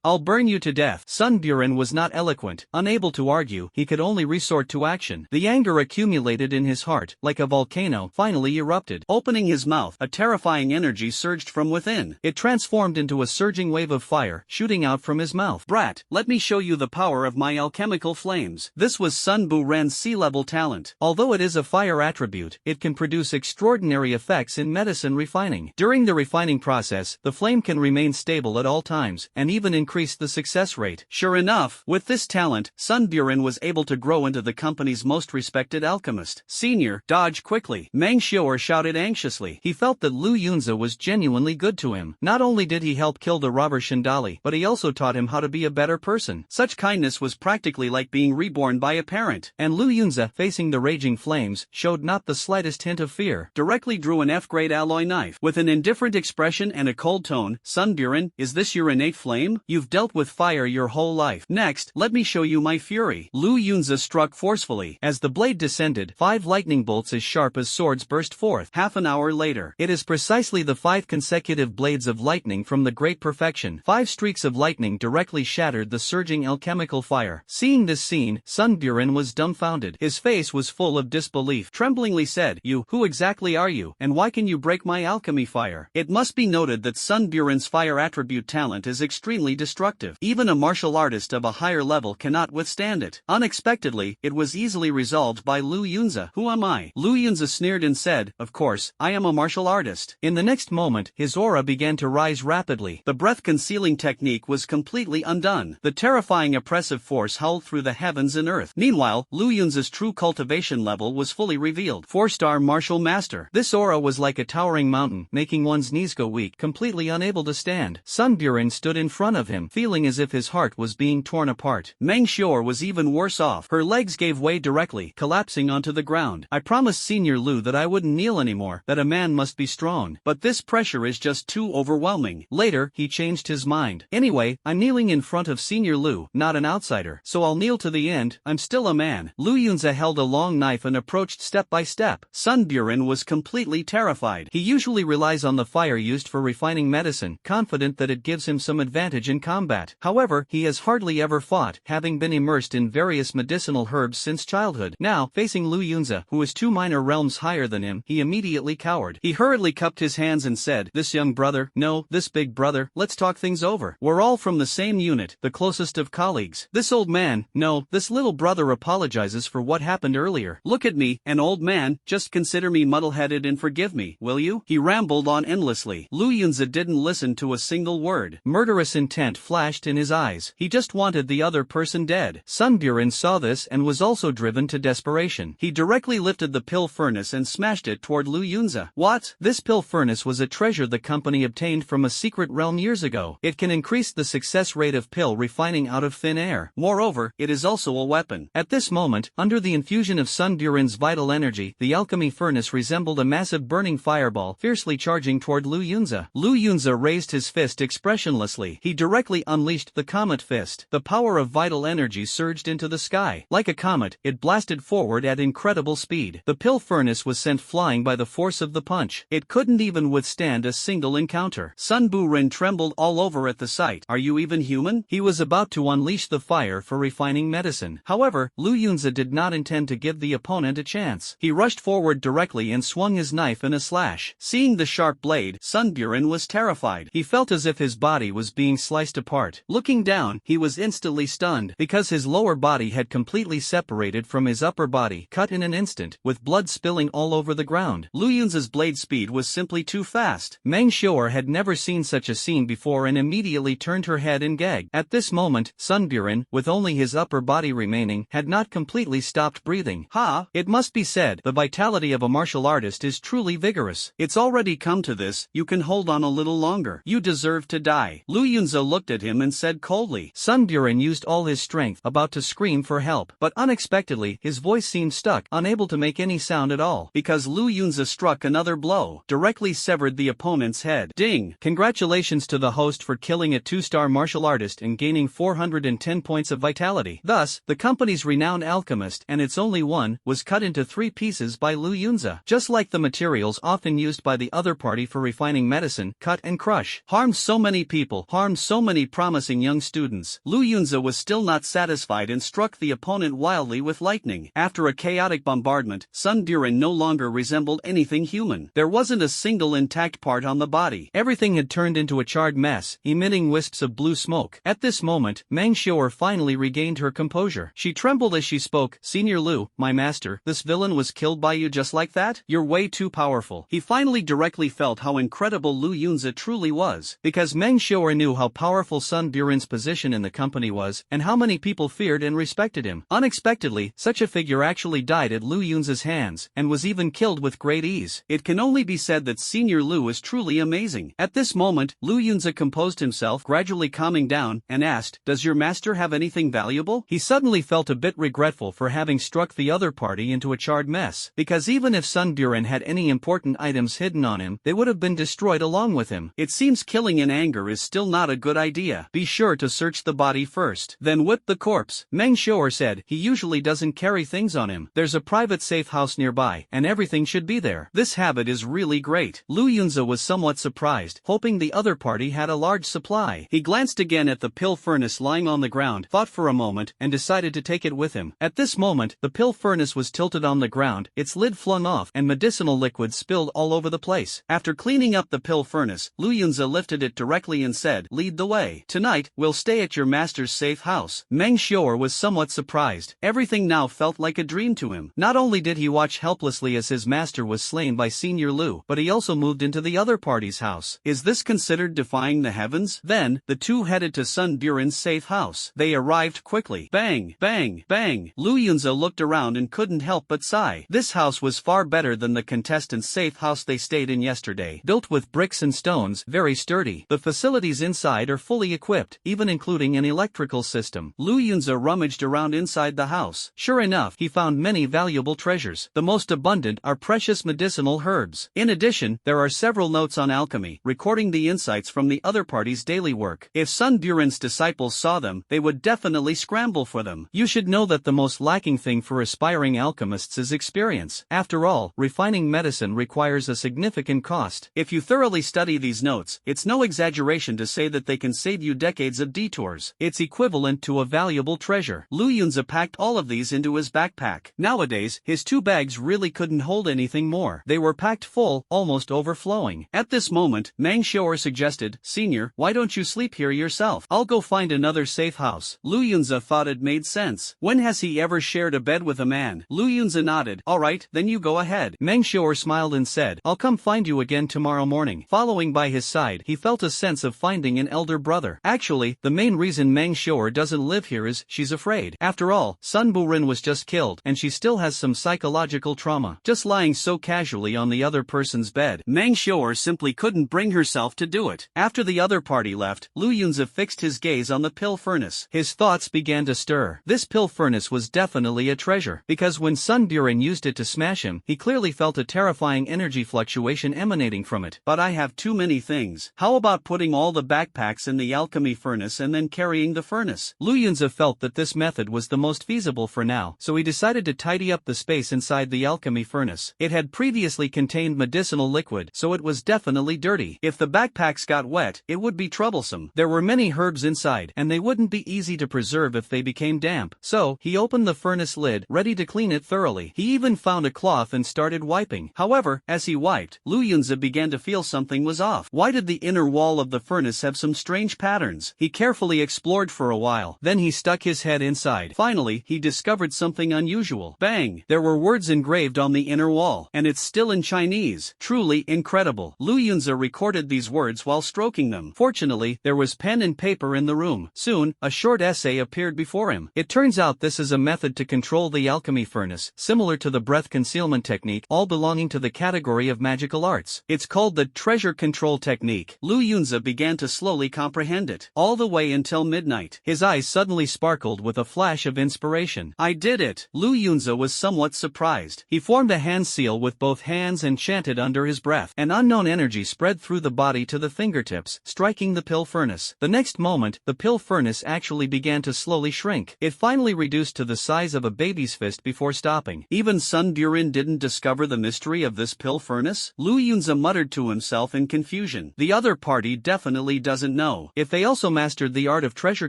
I'll burn you to death. Sun Buren was not eloquent. Unable to argue, he could only resort to action. The anger accumulated in his heart, like a volcano, finally erupted. Opening his mouth, a terrifying energy surged from within. It transformed into a surging wave of fire, shooting out from his mouth. Brat, let me show you the power of my alchemical flames. This was Sun Buren's sea-level talent. Although it is a fire attribute, it can produce extraordinary effects in medicine refining. During the refining process, the flame can remain stable at all times, and even increase the success rate. Sure enough, with this talent, Sun Buren was able to grow into the company's most respected alchemist. Senior, dodge quickly. Meng Xiaoer shouted anxiously. He felt that Lu Yunza was genuinely good to him. Not only did he help kill the robber Shindali, but he also taught him how to be a better person. Such kindness was practically like being reborn by a parent. And Lu Yunza, facing the raging flames, showed not the slightest hint of fear. Directly drew an F-grade alloy knife. With an indifferent expression and a cold tone, Sun Buren, is this your innate flame? You've dealt with fire your whole life. Next, let me show you my fury. Lu Yunza struck forcefully. As the blade descended, 5 lightning bolts as sharp as swords burst forth. Half an hour later, it is precisely the 5 consecutive blades of lightning from the great perfection. 5 streaks of lightning directly shattered the surging alchemical fire. Seeing this scene, Sun Buren was dumbfounded. His face was full of disbelief. Tremblingly said, who exactly are you, and why can you break my alchemy fire? It must be noted that Sun Buren's fire attribute talent is extremely destructive. Even a martial artist of a higher level cannot withstand it. Unexpectedly, it was easily resolved by Lu Yunza. Who am I? Lu Yunza sneered and said, of course, I am a martial artist. In the next moment, his aura began to rise rapidly. The breath-concealing technique was completely undone. The terrifying oppressive force howled through the heavens and earth. Meanwhile, Lu Yunza's true cultivation level was fully revealed. 4-star martial master. This aura was like a towering mountain, making one's knees go weak, completely unable to stand. Sun Buren stood in front of him, feeling as if his heart was being torn apart. Meng Xiaoer was even worse off. Her legs gave way directly, collapsing onto the ground. I promised Senior Lu that I wouldn't kneel anymore, that a man must be strong. But this pressure is just too overwhelming. Later, he changed his mind. Anyway, I'm kneeling in front of Senior Lu, not an outsider. So I'll kneel to the end. I'm still a man. Lu Yunza held a long knife and approached step by step. Sun Buren was completely terrified. He usually relies on the fire used for refining medicine, confident that it gives him some advantage in combat. However, he has hardly ever fought, having been immersed in various medicinal herbs since childhood. Now, facing Lu Yunza, who was 2 minor realms higher than him, he immediately cowered. He hurriedly cupped his hands and said, this young brother, no, this big brother, let's talk things over. We're all from the same unit, the closest of colleagues. This old man, no, this little brother apologizes for what happened earlier. Look at me, an old man, just consider me muddle-headed and forgive me, will you? He rambled on endlessly. Lu Yunza didn't listen to a single word. Murderous intent flashed in his eyes. He just wanted the other person dead. Sun Buren saw this and was also driven to desperation. He directly lifted the pill furnace and smashed it toward Lu Yunza. What? This pill furnace was a treasure the company obtained from a secret realm years ago. It can increase the success rate of pill refining out of thin air. Moreover, it is also a weapon. At this moment, under the infusion of Sun Buren's vital energy, the alchemy furnace resembled a massive burning fireball, fiercely charging toward Lu Yunza. Lu Yunza raised his fist expressionlessly. He directly unleashed the comet fist. The power of vital energy surged into the sky. Like a comet, it blasted forward at incredible speed. The pill furnace was sent flying by the force of the punch. It couldn't even withstand a single encounter. Sun Buren trembled all over at the sight. Are you even human? He was about to unleash the fire for refining medicine. However, Lu Yunza did not intend to give the opponent a chance. He rushed forward directly and swung his knife in a slash. Seeing the sharp blade, Sun Buren was terrified. He felt as if his body was being sliced apart. Looking down, he was instantly stunned, because his lower body had completely separated from his upper body, cut in an instant, with blood spilling all over the ground. Lu Lu Yunza's blade speed was simply too fast. Meng Xiu'er had never seen such a scene before and immediately turned her head and gagged. At this moment, Sun Buren, with only his upper body remaining, had not completely stopped breathing. Ha! It must be said, the vitality of a martial artist is truly vigorous. It's already come to this, you can hold on a little longer. You deserve to die. Lu Yunza looked at him and said coldly. Sun Buren used all his strength, about to scream for help, but unexpectedly, his voice seemed stuck, unable to make any sound at all, because Lu Yunza struck another blow, directly severed the opponent's head. Ding! Congratulations to the host for killing a 2-star martial artist and gaining 410 points of vitality. Thus, the company's renowned alchemist, and its only one, was cut into 3 pieces by Lu Yunza. Just like the materials often used by the other party for refining medicine, cut and crush. Harmed so many people, harmed so many promising young students. Lu Yunza was still not satisfied and struck the opponent wildly with lightning. After a chaotic bombardment, Sun Buren no longer resembled anything human. There wasn't a single intact part on the body. Everything had turned into a charred mess, emitting wisps of blue smoke. At this moment, Meng Xiu'er finally regained her composure. She trembled as she spoke. Senior Lu, my master, this villain was killed by you just like that? You're way too powerful. He finally directly felt how incredible Lu Yunza truly was, because Meng Xiu'er knew how powerful Sun Buren's position in the company was, and how many people feared and respected him. Unexpectedly, such a figure actually died at Lu Yunza's hands, and was even killed with great ease. It can only be said that Senior Lu is truly amazing. At this moment, Lu Yunza composed himself, gradually calming down, and asked, does your master have anything valuable? He suddenly felt a bit regretful for having struck the other party into a charred mess, because even if Sun Buren had any important items hidden on him, they would have been destroyed along with him. It seems killing in anger is still not a good idea. Be sure to search the body first, then whip the corpse. Meng Xiu'er said, he usually doesn't carry things on him. There's a private safe house nearby, and everything should be there. This habit is really great. Lu Yunza was somewhat surprised, hoping the other party had a large supply. He glanced again at the pill furnace lying on the ground, thought for a moment, and decided to take it with him. At this moment, the pill furnace was tilted on the ground, its lid flung off, and medicinal liquid spilled all over the place. After cleaning up the pill furnace, Lu Yunza lifted it directly and said, lead the way. Tonight, we'll stay at your master's safe house. Meng Xiu'er was somewhat surprised. Everything now felt like a dream to him. Not only did he watch helplessly as his master was slain by Senior Lu, but he also moved into the other party's house. Is this considered defying the heavens? Then, the two headed to Sun Buren's safe house. They arrived quickly. Bang, bang, bang. Lu Yunza looked around and couldn't help but sigh. This house was far better than the contestants' safe house they stayed in yesterday. Built with bricks and stones, very sturdy. The facilities inside are fully equipped, even including an electrical system. Lu Yunza rummaged around inside the house. Sure enough, he found many valuable treasures. The most abundant are precious medicinal herbs. In addition, there are several notes on alchemy, recording the insights from the other party's daily work. If Sun Buren's disciples saw them, they would definitely scramble for them. You should know that the most lacking thing for aspiring alchemists is experience. After all, refining medicine requires a significant cost. If you thoroughly study these notes, it's no exaggeration to say that they can save you decades of detours. It's equivalent to a valuable treasure. Lu Yunza packed all of these into his backpack. Nowadays, his 2 bags really couldn't hold anything more. They were packed full, almost overflowing. At this moment, Meng Xiu'er suggested, Senior, why don't you sleep here yourself? I'll go find another safe house. Lu Yunza thought it made sense. When has he ever shared a bed with a man? Lu Yunza nodded. Alright, then you go ahead. Meng Xiu'er smiled and said, I'll come find you again tomorrow morning. Following by his side, he felt a sense of finding an elder brother. Actually, the main reason Meng Xiu'er doesn't live here is, she's afraid. After all, Sun Buren was just killed, and she still has some psychological trauma. Just lying so casually on the other person's bed. Meng Xiu'er simply couldn't bring herself to do it. After the other party left, Lu Yunza fixed his gaze on the pill furnace. His thoughts began to stir. This pill furnace was definitely a treasure, because when Sun Buren used it to smash him, he clearly felt a terrifying energy fluctuation emanating from it. But I have too many things. How about putting all the backpacks in the alchemy furnace and then carrying the furnace? Lu Yunza felt that this method was the most feasible for now, so he decided to tidy up the space inside the alchemy furnace. It had previously contained medicinal liquid, so it was definitely dirty. If the backpacks got wet, it would be troublesome. There were many herbs inside, and they wouldn't be easy to preserve if they became damp. So, he opened the furnace lid, ready to clean it thoroughly. He even found a cloth and started wiping. However, as he wiped, Lu Yunza began to feel something was off. Why did the inner wall of the furnace have some strange patterns? He carefully explored for a while, then he stuck his head inside. Finally, he discovered something unusual. Bang! There were words engraved on the inner wall, and it's still in Chinese. Truly incredible. Lu Yunza recorded these words while stroking them. Fortunately, there was pen and paper in the room. Soon, a short essay appeared before him. It turns out this is a method to control the alchemy furnace, similar to the breath concealment technique, all belonging to the category of magical arts. It's called the treasure control technique. Lu Yunza began to slowly comprehend it, all the way until midnight. His eyes suddenly sparkled with a flash of inspiration. I did it! Lu Yunza was somewhat surprised. He formed a hand seal with both hands and chanted under his breath. An unknown energy spread through the body to the fingertips, striking the pill furnace. The next moment, the pill furnace actually began to slowly shrink. It finally reduced to the size of a baby's fist before stopping. Even Sun Burin didn't discover the mystery of this pill furnace? Lu Yunza muttered to himself in confusion. The other party definitely doesn't know. If they also mastered the art of treasure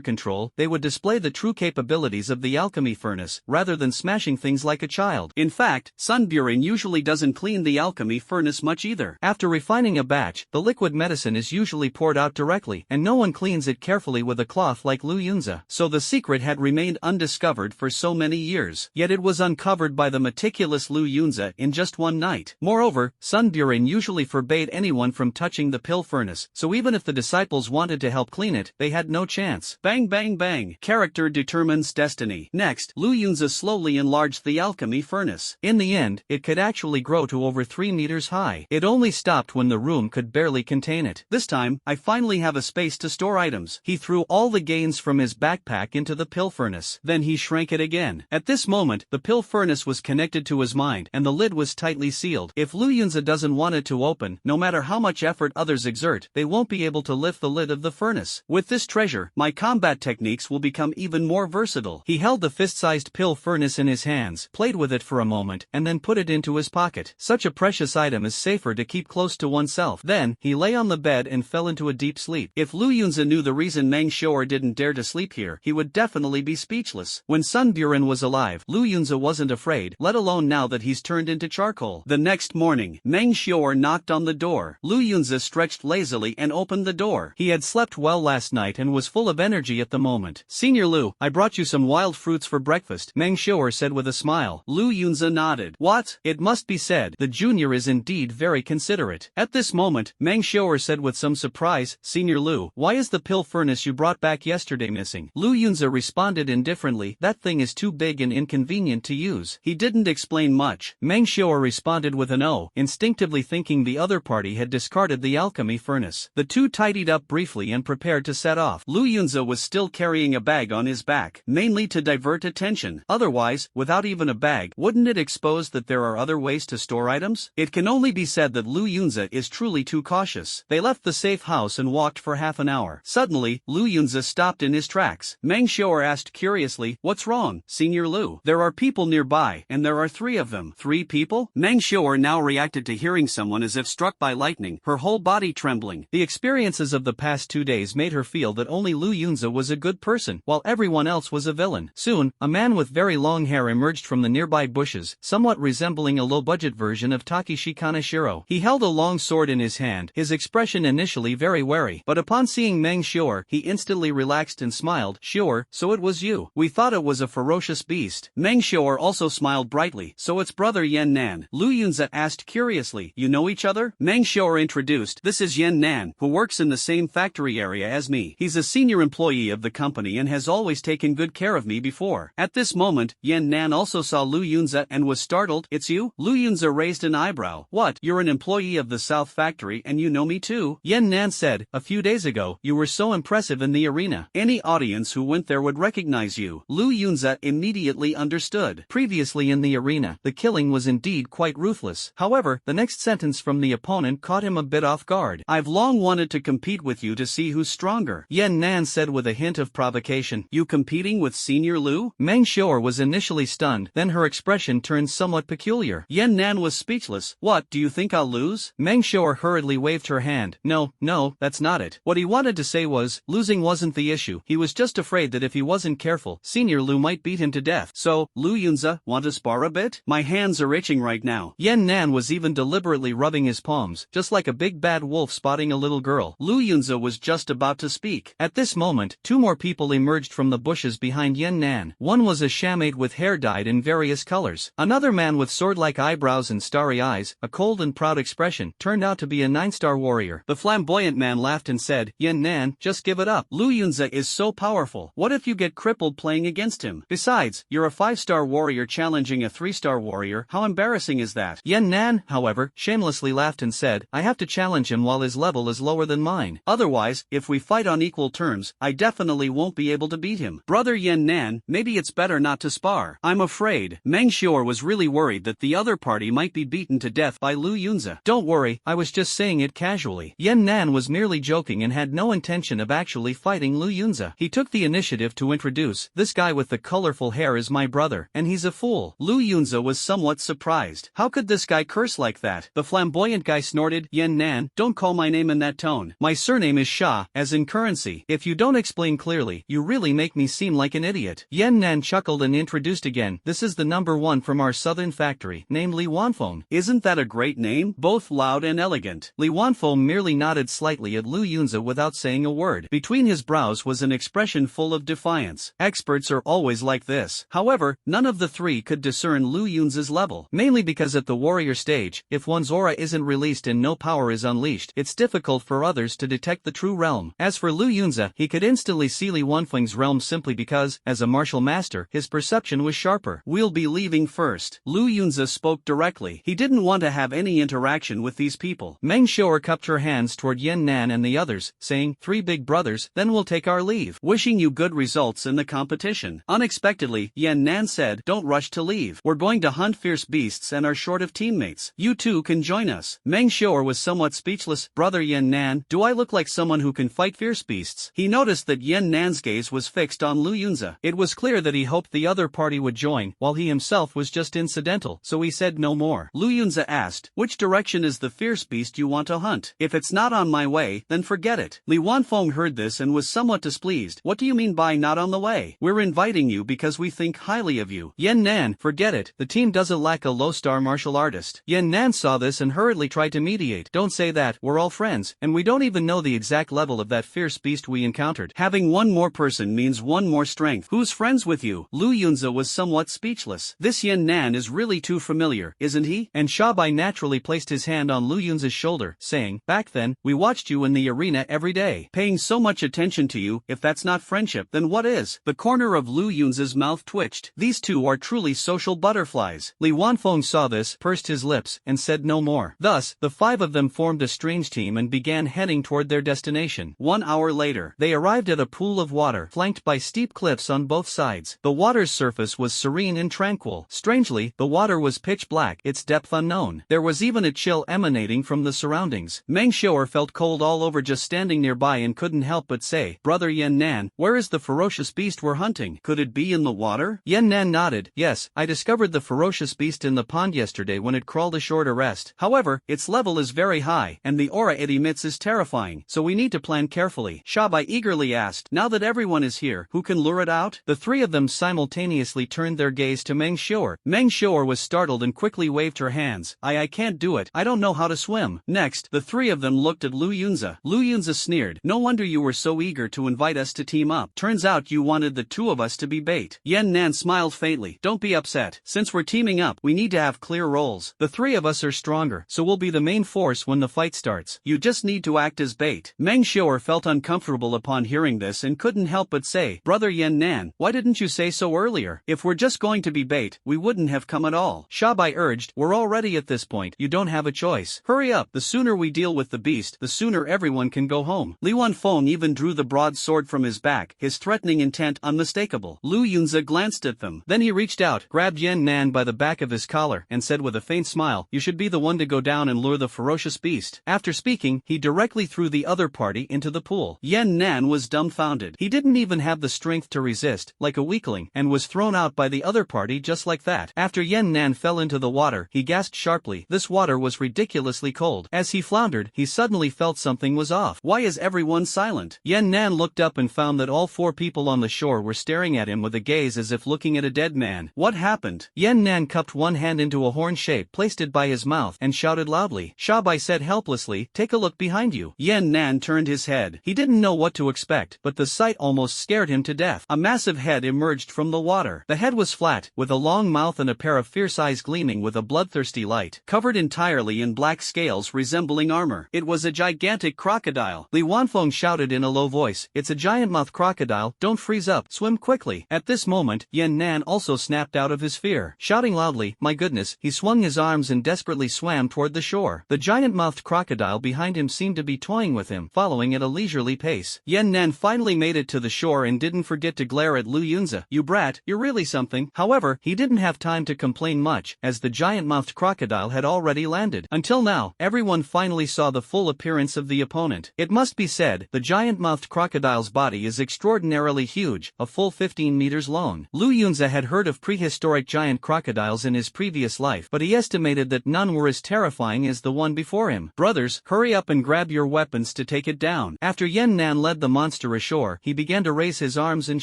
control, they would display the true capabilities of the alchemy furnace, rather than smashing things like a child. In fact, Sun Burin usually doesn't clean the alchemy furnace much either. After refining a batch, the liquid medicine is usually poured out directly, and no one cleans it carefully with a cloth like Lu Yunza. So the secret had remained undiscovered for so many years. Yet it was uncovered by the meticulous Lu Yunza in just one night. Moreover, Sun Burin usually forbade anyone from touching the pill furnace, so even if the disciples wanted to help clean it, they had no chance. Bang bang bang. Character determines destiny. Next, Lu Yunza slowly enlarged the alchemy furnace. In the end, it could actually grow to over 3 meters high. It only stopped when the room could barely contain it. This time, I finally have a space to store items. He threw all the gains from his backpack into the pill furnace. Then he shrank it again. At this moment, the pill furnace was connected to his mind, and the lid was tightly sealed. If Lu Yunza doesn't want it to open, no matter how much effort others exert, they won't be able to lift the lid of the furnace. With this treasure, my combat techniques will become even more versatile. He held the fist-sized pill furnace in his hands, played with it for a moment, and then put it into his pocket. Such a precious item is safer to keep close to oneself. Then, he lay on the bed and fell into a deep sleep. If Lu Yunza knew the reason Meng Xiu'er didn't dare to sleep here, he would definitely be speechless. When Sun Burin was alive, Lu Yunza wasn't afraid, let alone now that he's turned into charcoal. The next morning, Meng Xiu'er knocked on the door. Lu Yunza stretched lazily and opened the door. He had slept well last night and was full of energy at the moment. Senior Lu, I brought you some wild fruits for breakfast, Meng Xiu'er said with a smile. Lu Yunza nodded. What? It must be said, the junior is indeed very considerate. At this moment, Meng Xiu'er said with some surprise, Senior Lu, why is the pill furnace you brought back yesterday missing? Lu Yunza responded indifferently, that thing is too big and inconvenient to use. He didn't explain much. Meng Xiu'er responded with an "oh," instinctively thinking the other party had discarded the alchemy furnace. The two tidied up briefly and prepared to set off. Lu Yunza was still carrying a bag on his back, mainly to divert attention. Otherwise, without even a bag, wouldn't it expose that there are other ways to store items? It can only be said that Lu Yunza is truly too cautious. They left the safe house and walked for half an hour. Suddenly, Lu Yunza stopped in his tracks. Meng Xiu'er asked curiously, what's wrong, Senior Lu? There are people nearby, and there are 3 of them. 3 people? Meng Xiu'er now reacted to hearing someone as if struck by lightning, her whole body trembling. The experiences of the past 2 days made her feel that only Lu Yunza was a good person, while everyone else was a villain. Soon, a man with very long hair emerged from the nearby bushes, somewhat resembling a low-budget version of Takeshi Kaneshiro. He held a long sword in his hand, his expression initially very wary, but upon seeing Meng Xiu'er, he instantly relaxed and smiled. Xiu'er, so it was you. We thought it was a ferocious beast. Meng Xiu'er also smiled brightly. So it's brother Yan Nan? Lu Yunza asked curiously. You know each other? Meng Xiu'er introduced. This is Yan Nan, who works in the same factory area as me. He's a senior employee of the company and has always taken good care of me before. At this moment, Yan Nan also saw Lu Yunza and was startled. It's you? Lu Yunza raised an eyebrow. What, you're an employee of the South Factory and you know me too? Yan Nan said, a few days ago, you were so impressive in the arena. Any audience who went there would recognize you. Lu Yunza immediately understood. Previously in the arena, the killing was indeed quite ruthless. However, the next sentence from the opponent caught him a bit off guard. I've long wanted to compete with you to see who's stronger, Yan Nan said with a hint of provocation. You competing with Senior Lu? Meng Xiu'er was initially stunned, then her expression turned somewhat peculiar. Yan Nan was speechless. What, do you think I'll lose? Meng Xiu'er hurriedly waved her hand. No, that's not it. What he wanted to say was, losing wasn't the issue. He was just afraid that if he wasn't careful, Senior Lu might beat him to death. So, Lu Yunza, want to spar a bit? My hands are itching right now. Yan Nan was even deliberately rubbing his palms, just like a big bad wolf spotting a little girl. Lu Yunza was just about to speak. At this moment, 2 more people emerged from the bushes behind Yan Nan. One was a shamate with hair dyed in various colors. Another man with sword-like eyebrows brows and starry eyes, a cold and proud expression, turned out to be a 9-star warrior. The flamboyant man laughed and said, "Yan Nan, just give it up. Lu Yunza is so powerful. What if you get crippled playing against him? Besides, you're a 5-star warrior challenging a 3-star warrior. How embarrassing is that?" Yan Nan, however, shamelessly laughed and said, "I have to challenge him while his level is lower than mine. Otherwise, if we fight on equal terms, I definitely won't be able to beat him. Brother Yan Nan, maybe it's better not to spar. I'm afraid." Meng Xior was really worried that the other party might be beaten to death by Lu Yunza. "Don't worry, I was just saying it casually." Yan Nan was merely joking and had no intention of actually fighting Lu Yunza. He took the initiative to introduce, "This guy with the colorful hair is my brother, and he's a fool." Lu Yunza was somewhat surprised. How could this guy curse like that? The flamboyant guy snorted, "Yan Nan, don't call my name in that tone. My surname is Sha, as in currency. If you don't explain clearly, you really make me seem like an idiot." Yan Nan chuckled and introduced again, "This is the number 1 from our southern factory, named Li Wanfeng." "Isn't that a great name? Both loud and elegant." Li Wanfeng merely nodded slightly at Lu Yunza without saying a word. Between his brows was an expression full of defiance. Experts are always like this. However, none of the three could discern Lu Yunza's level, mainly because at the warrior stage, if one's aura isn't released and no power is unleashed, it's difficult for others to detect the true realm. As for Lu Yunza, he could instantly see Li Wanfeng's realm simply because, as a martial master, his perception was sharper. "We'll be leaving first." Lu Yunza spoke directly. He didn't want to have any interaction with these people. Meng Xior cupped her hands toward Yan Nan and the others, saying, "Three big brothers, then we'll take our leave. Wishing you good results in the competition." Unexpectedly, Yan Nan said, "Don't rush to leave. We're going to hunt fierce beasts and are short of teammates. You too can join us." Meng Xior was somewhat speechless. "Brother Yan Nan, do I look like someone who can fight fierce beasts?" He noticed that Yan Nan's gaze was fixed on Lu Yunza. It was clear that he hoped the other party would join, while he himself was just incidental, so he said no more. Lu Yunza asked, "Which direction is the fierce beast you want to hunt? If it's not on my way, then forget it." Li Wanfeng heard this and was somewhat displeased. "What do you mean by not on the way? We're inviting you because we think highly of you." "Yan Nan, forget it. The team doesn't lack a low-star martial artist." Yan Nan saw this and hurriedly tried to mediate. "Don't say that, we're all friends, and we don't even know the exact level of that fierce beast we encountered. Having one more person means one more strength. Who's friends with you?" Lu Yunza was somewhat speechless. This Yan Nan is really too familiar, isn't he? And Shabai naturally placed his hand on Lu Yunza's shoulder, saying, "Back then, we watched you in the arena every day. Paying so much attention to you, if that's not friendship, then what is?" The corner of Lu Yunza's mouth twitched. These two are truly social butterflies. Li Wanfeng saw this, pursed his lips, and said no more. Thus, the 5 of them formed a strange team and began heading toward their destination. 1 hour later, they arrived at a pool of water, flanked by steep cliffs on both sides. The water's surface was serene and tranquil. Strangely, the water was pitch black, its depth unknown. There was even a chill emanating from the surroundings. Meng Xior felt cold all over just standing nearby and couldn't help but say, "Brother Yan Nan, where is the ferocious beast we're hunting? Could it be in the water?" Yan Nan nodded. "Yes, I discovered the ferocious beast in the pond yesterday when it crawled ashore to rest. However, its level is very high, and the aura it emits is terrifying, so we need to plan carefully." Shabai eagerly asked, "Now that everyone is here, who can lure it out?" The 3 of them simultaneously turned their gaze to Meng Xior. Meng Xior was startled and quickly waved her hands. I can't do it. I don't know how to swim." Next, the 3 of them looked at Lu Yunza. Lu Yunza sneered, "No wonder you were so eager to invite us to team up. Turns out you wanted the 2 of us to be bait." Yan Nan smiled faintly. "Don't be upset. Since we're teaming up, we need to have clear roles. The 3 of us are stronger, so we'll be the main force when the fight starts. You just need to act as bait." Meng Xior felt uncomfortable upon hearing this and couldn't help but say, "Brother Yan Nan, why didn't you say so earlier? If we're just going to be bait, we wouldn't have come at all." Shabai urged, "We're already at this point. You don't have a choice. Hurry up. The sooner we deal with the beast, the sooner everyone can go home." Li Wanfeng even drew the broad sword from his back, his threatening intent unmistakable. Lu Yunza glanced at them. Then he reached out, grabbed Yan Nan by the back of his collar, and said with a faint smile, "You should be the one to go down and lure the ferocious beast." After speaking, he directly threw the other party into the pool. Yan Nan was dumbfounded. He didn't even have the strength to resist, like a weakling, and was thrown out by the other party just like that. After Yan Nan fell into the water, he gasped sharply. This water was ridiculously cold. As he floundered, he suddenly felt something was off. Why is everyone silent? Yan Nan looked up and found that all 4 people on the shore were staring at him with a gaze as if looking at a dead man. What happened? Yan Nan cupped one hand into a horn shape, placed it by his mouth, and shouted loudly. Shabai said helplessly, "Take a look behind you." Yan Nan turned his head. He didn't know what to expect, but the sight almost scared him to death. A massive head emerged from the water. The head was flat, with a long mouth and a pair of fierce eyes gleaming with a bloodthirsty light, covered entirely in black scales resembling armor. It was a gigantic crocodile. Li Wanfeng shouted in a low voice, "It's a giant-mouthed crocodile, don't freeze up, swim quickly." At this moment, Yan Nan also snapped out of his fear. Shouting loudly, "My goodness," he swung his arms and desperately swam toward the shore. The giant-mouthed crocodile behind him seemed to be toying with him, following at a leisurely pace. Yan Nan finally made it to the shore and didn't forget to glare at Lu Yunza. "You brat, you're really something." However, he didn't have time to complain much, as the giant-mouthed crocodile had already landed. Until now, everyone finally saw the full appearance of the opponent. It must be said, the giant-mouthed crocodile's body is extraordinarily huge, a full 15 meters long. Lu Yunza had heard of prehistoric giant crocodiles in his previous life, but he estimated that none were as terrifying as the one before him. "Brothers, hurry up and grab your weapons to take it down." After Yan Nan led the monster ashore, he began to raise his arms and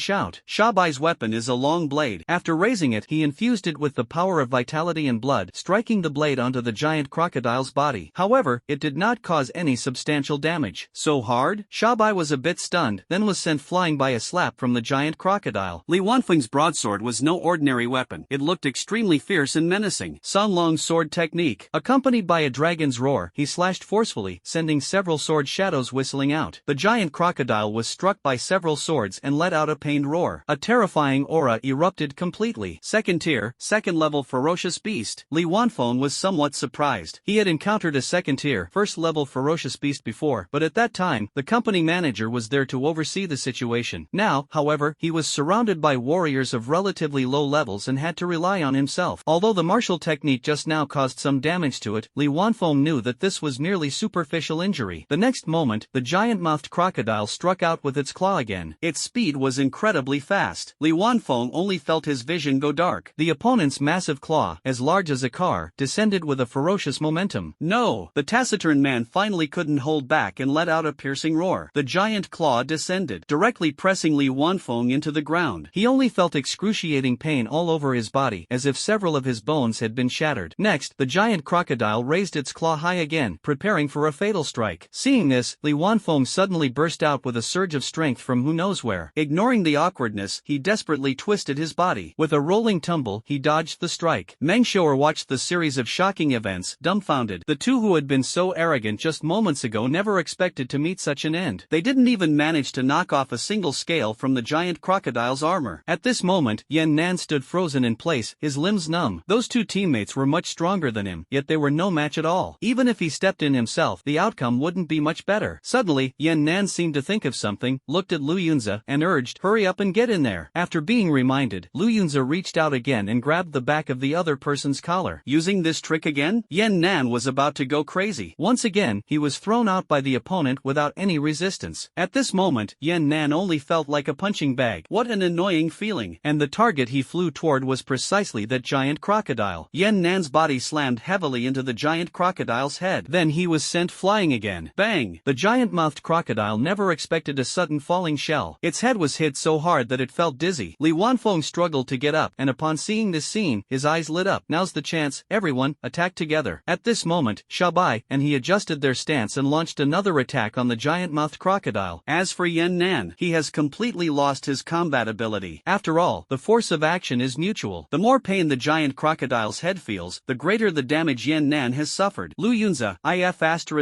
shout. Shabai's weapon is a long blade. After raising it, he infused it with the power of vitality and blood, striking the blade onto the giant crocodile's body. However, it did not cause any substantial damage. "So hard?" Shabai was a bit stunned, then was sent flying by a slap from the giant crocodile. Li Wanfeng's broadsword was no ordinary weapon. It looked extremely fierce and menacing. Sun Long's sword technique. Accompanied by a dragon's roar, he slashed forcefully, sending several sword shadows whistling out. The giant crocodile was struck by several swords and let out a pained roar. A terrifying aura erupted completely. Second tier, second level ferocious beast. Li Wanfeng was somewhat surprised. He had encountered a second tier, first level ferocious beast before, but at that time, the company manager was there to oversee the situation. Now, however, he was surrounded by warriors of relatively low levels and had to rely on himself. Although the martial technique just now caused some damage to it, Li Wanfeng knew that this was merely superficial injury. The next moment, the giant-mouthed crocodile struck out with its claw again. Its speed was incredibly fast. Li Wanfeng only felt his vision go dark. The opponent's massive claw, as large as a car, descended with a ferocious momentum. "No!" The taciturn man finally couldn't hold back and let out a piercing roar. The giant claw descended, directly pressing Li Wanfeng into the ground. He only felt excruciating pain all over his body, as if several of his bones had been shattered. Next, the giant crocodile raised its claw high again, preparing for a fatal strike. Seeing this, Li Wanfeng suddenly burst out with a surge of strength from who knows where. Ignoring the awkwardness, he desperately twisted his body. With a rolling tumble, he dodged the strike. Meng Xiao watched the series of shocking events, dumbfounded. The two who had been so arrogant just moments ago never expected to meet such an end. They didn't even manage to knock off a single scale from the giant crocodile's armor. At this moment, Yan Nan stood frozen in place, his limbs numb. Those two teammates were much stronger than him, yet they were no match at all. Even if he stepped in himself, the outcome wouldn't be much better. Suddenly, Yan Nan seemed to think of something, looked at Lu Yunza, and urged, "Hurry up and get in there." After being reminded, Lu Yunza reached out again and grabbed the back of the other person's collar. Using this trick again? Yan Nan was about to go crazy. Once again, he was thrown out by the opponent without any resistance. At this moment, Yan Nan only felt like a punching bag. What an annoying feeling. And the target he flew toward was precisely that giant crocodile. Yan Nan's body slammed heavily into the giant crocodile's head. Then he was sent flying again. Bang! The giant-mouthed crocodile never expected a sudden falling shell. Its head was hit so hard that it felt dizzy. Li Wanfeng struggled to get up, and upon seeing this scene, his eyes lit up. Now's the chance, everyone, attack together. At this moment, Shabai and he adjusted their stance and launched another attack on the giant-mouthed crocodile. As for Yan Nan, he has completely lost his combat ability. After all, the force of action is mutual. The more pain the giant crocodile's head feels, the greater the damage Yan Nan has suffered. Lu Yunza, IF********.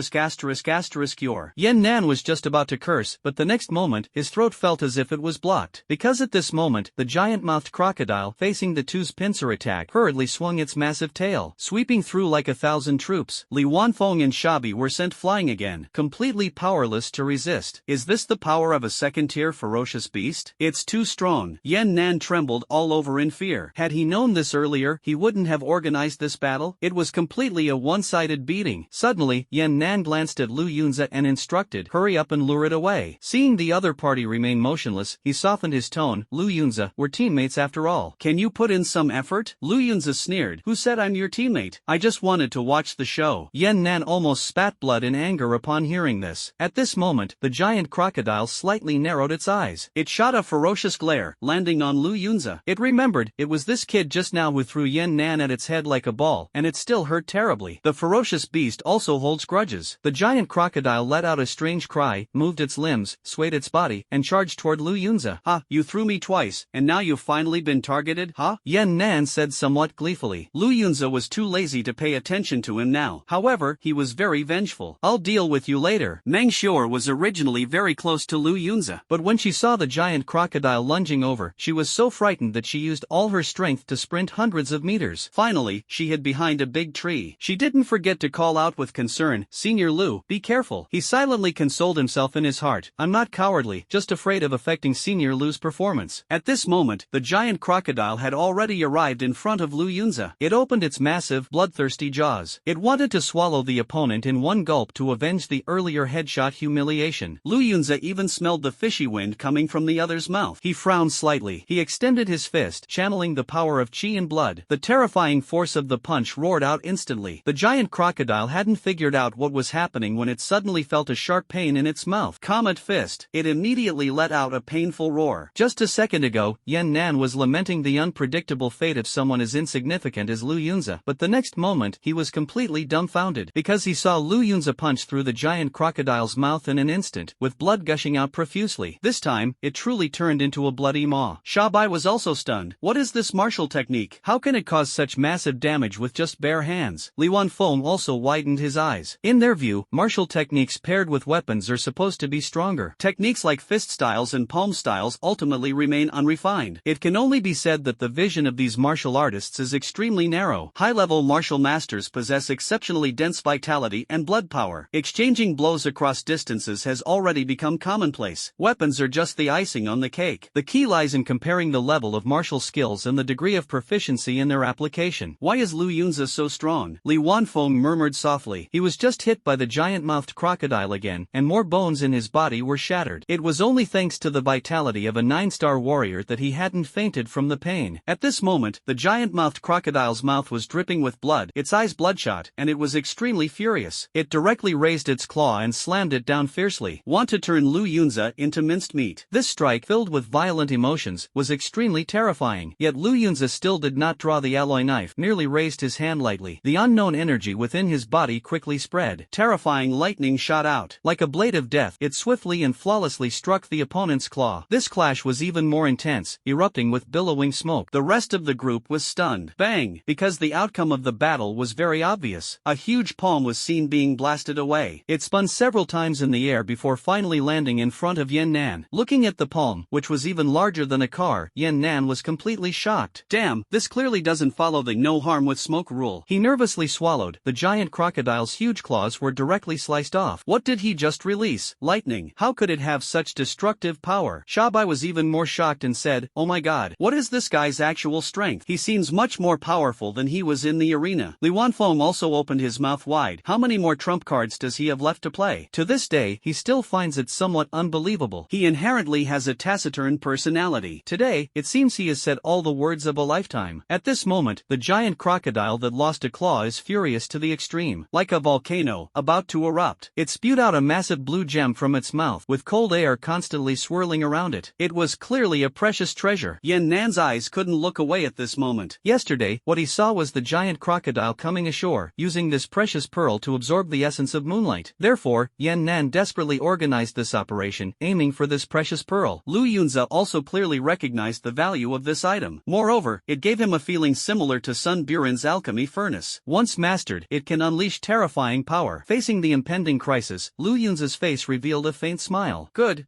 Yan Nan was just about to curse, but the next moment, his throat felt as if it was blocked. Because at this moment, the giant-mouthed crocodile, facing the two's pincer attack, hurriedly swung its massive tail, sweeping through like 1,000 troops. Li Wanfeng and Shabi were sent flying again, completely powerless to resist. Is this the power of a second-tier ferocious beast? It's too strong. Yan Nan trembled all over in fear. Had he known this earlier, he wouldn't have organized this battle. It was completely a one-sided beating. Suddenly, Yan Nan glanced at Lu Yunza and instructed, "Hurry up and lure it away." Seeing the other party remain motionless, he softened his tone. "Lu Yunza, we're teammates after all. Can you put in some effort?" Lu Yunza sneered. "Who said I'm your teammate? I just wanted to watch the show." Yan Nan almost spat blood in anger upon hearing this. At this moment, the giant crocodile slightly narrowed its eyes. It shot a ferocious glare, landing on Lu Yunza. It remembered, it was this kid just now who threw Yan Nan at its head like a ball, and it still hurt terribly. The ferocious beast also holds grudges. The giant crocodile let out a strange cry, moved its limbs, swayed its body, and charged toward Lu Yunza. "Ha, you threw me twice, and now you've finally been targeted, huh?" Yan Nan said somewhat gleefully. Lu Yunza was too lazy to pay attention to him now. However, he was very vengeful. "I'll deal with you later." Meng Xior was originally very close to Lu Yunza, but when she saw the giant crocodile lunging over, she was so frightened that she used all her strength to sprint hundreds of meters. Finally, she hid behind a big tree. She didn't forget to call out with concern, "Senior Lu, be careful." He silently consoled himself in his heart, "I'm not cowardly, just afraid of affecting Senior Lu's performance." At this moment, the giant crocodile had already arrived in front of Lu Yunza. It opened its massive, bloodthirsty jaws. It wanted to swallow the opponent in one gulp to avenge the earlier headshot humiliation. Lu Yunza even smelled the fishy wind coming from the other's mouth. He frowned slightly. He extended his fist, channeling the power of chi and blood. The terrifying force of the punch roared out instantly. The giant crocodile hadn't figured out what was happening when it suddenly felt a sharp pain in its mouth. Comet fist. It immediately let out a painful roar. Just a second ago, Yan Nan was lamenting the unpredictable fate of someone as insignificant as Lu Yunza, but the next moment he was completely dumbfounded because he saw Lu Yunza punch through the giant crocodile's mouth in an instant, with blood gushing out profusely. This time, it truly turned into a bloody maw. Shabai was also stunned. What is this martial technique? How can it cause such massive damage with just bare hands? Li Wanfeng also widened his eyes. In their view, martial techniques paired with weapons are supposed to be stronger. Techniques like fist styles and palm styles ultimately remain unrefined. It can only be said that the vision of these martial artists is extremely narrow. High-level martial masters possess exceptionally dense vitality and blood power. Exchanging blows across distances has already become commonplace. Weapons are just the icing on the cake. The key lies in comparing the level of martial skills and the degree of proficiency in their application. Why is Lu Yunza so strong? Li Wanfeng murmured softly. He was just hit by the giant-mouthed crocodile again, and more bones in his body were shattered. It was only thanks to the vitality of a 9-star warrior that he hadn't fainted from the pain. At this moment, the giant-mouthed crocodile's mouth was dripping with blood, its eyes bloodshot, and it was extremely furious. It directly raised its claw and slammed it down fiercely. Want to turn Lu Yunza into minced meat. This strike, filled with violent emotions, was extremely terrifying. Yet Lu Yunza still did not draw the alloy knife, merely raised his hand lightly. The unknown energy within his body quickly spread. Terrifying lightning shot out. Like a blade of death, it swiftly and flawlessly struck the opponent's claw. This clash was even more intense, erupting with billowing smoke. The rest of the group was stunned. Bang! Because the outcome of the battle was very obvious. A huge palm was seen being blasted away. It spun several times in the air before finally landing in front of Yan Nan. Looking at the palm, which was even larger than a car, Yan Nan was completely shocked. Damn, this clearly doesn't follow the no harm with smoke rule. He nervously swallowed. The giant crocodile's huge claws were directly sliced off. What did he just release? Lightning. How could it have such destructive power? Shabai was even more shocked and said, "Oh my god, what is this guy's actual strength? He seems much more powerful than he was in the arena." Li Wanfeng also opened his mouth wide. How many more trump cards does he have left to play? To this day, he still finds it somewhat unbelievable. He inherently has a taciturn personality. Today, it seems he has said all the words of a lifetime. At this moment, the giant crocodile that lost a claw is furious to the extreme. Like a volcano, about to erupt. It spewed out a massive blue gem from its mouth, with cold air constantly swirling around it. It was clearly a precious treasure. Yan Nan's eyes couldn't look away at this moment. Yesterday, what he saw was the giant crocodile coming ashore, using this precious pearl to absorb the essence of moonlight. Therefore, Yan Nan desperately organized this operation, aiming for this precious pearl. Lu Yunza also clearly recognized the value of this item. Moreover, it gave him a feeling similar to Sun Buren's alchemy furnace. Once mastered, it can unleash terrifying power. Facing the impending crisis, Lu Yunza's face revealed a faint smile. Good,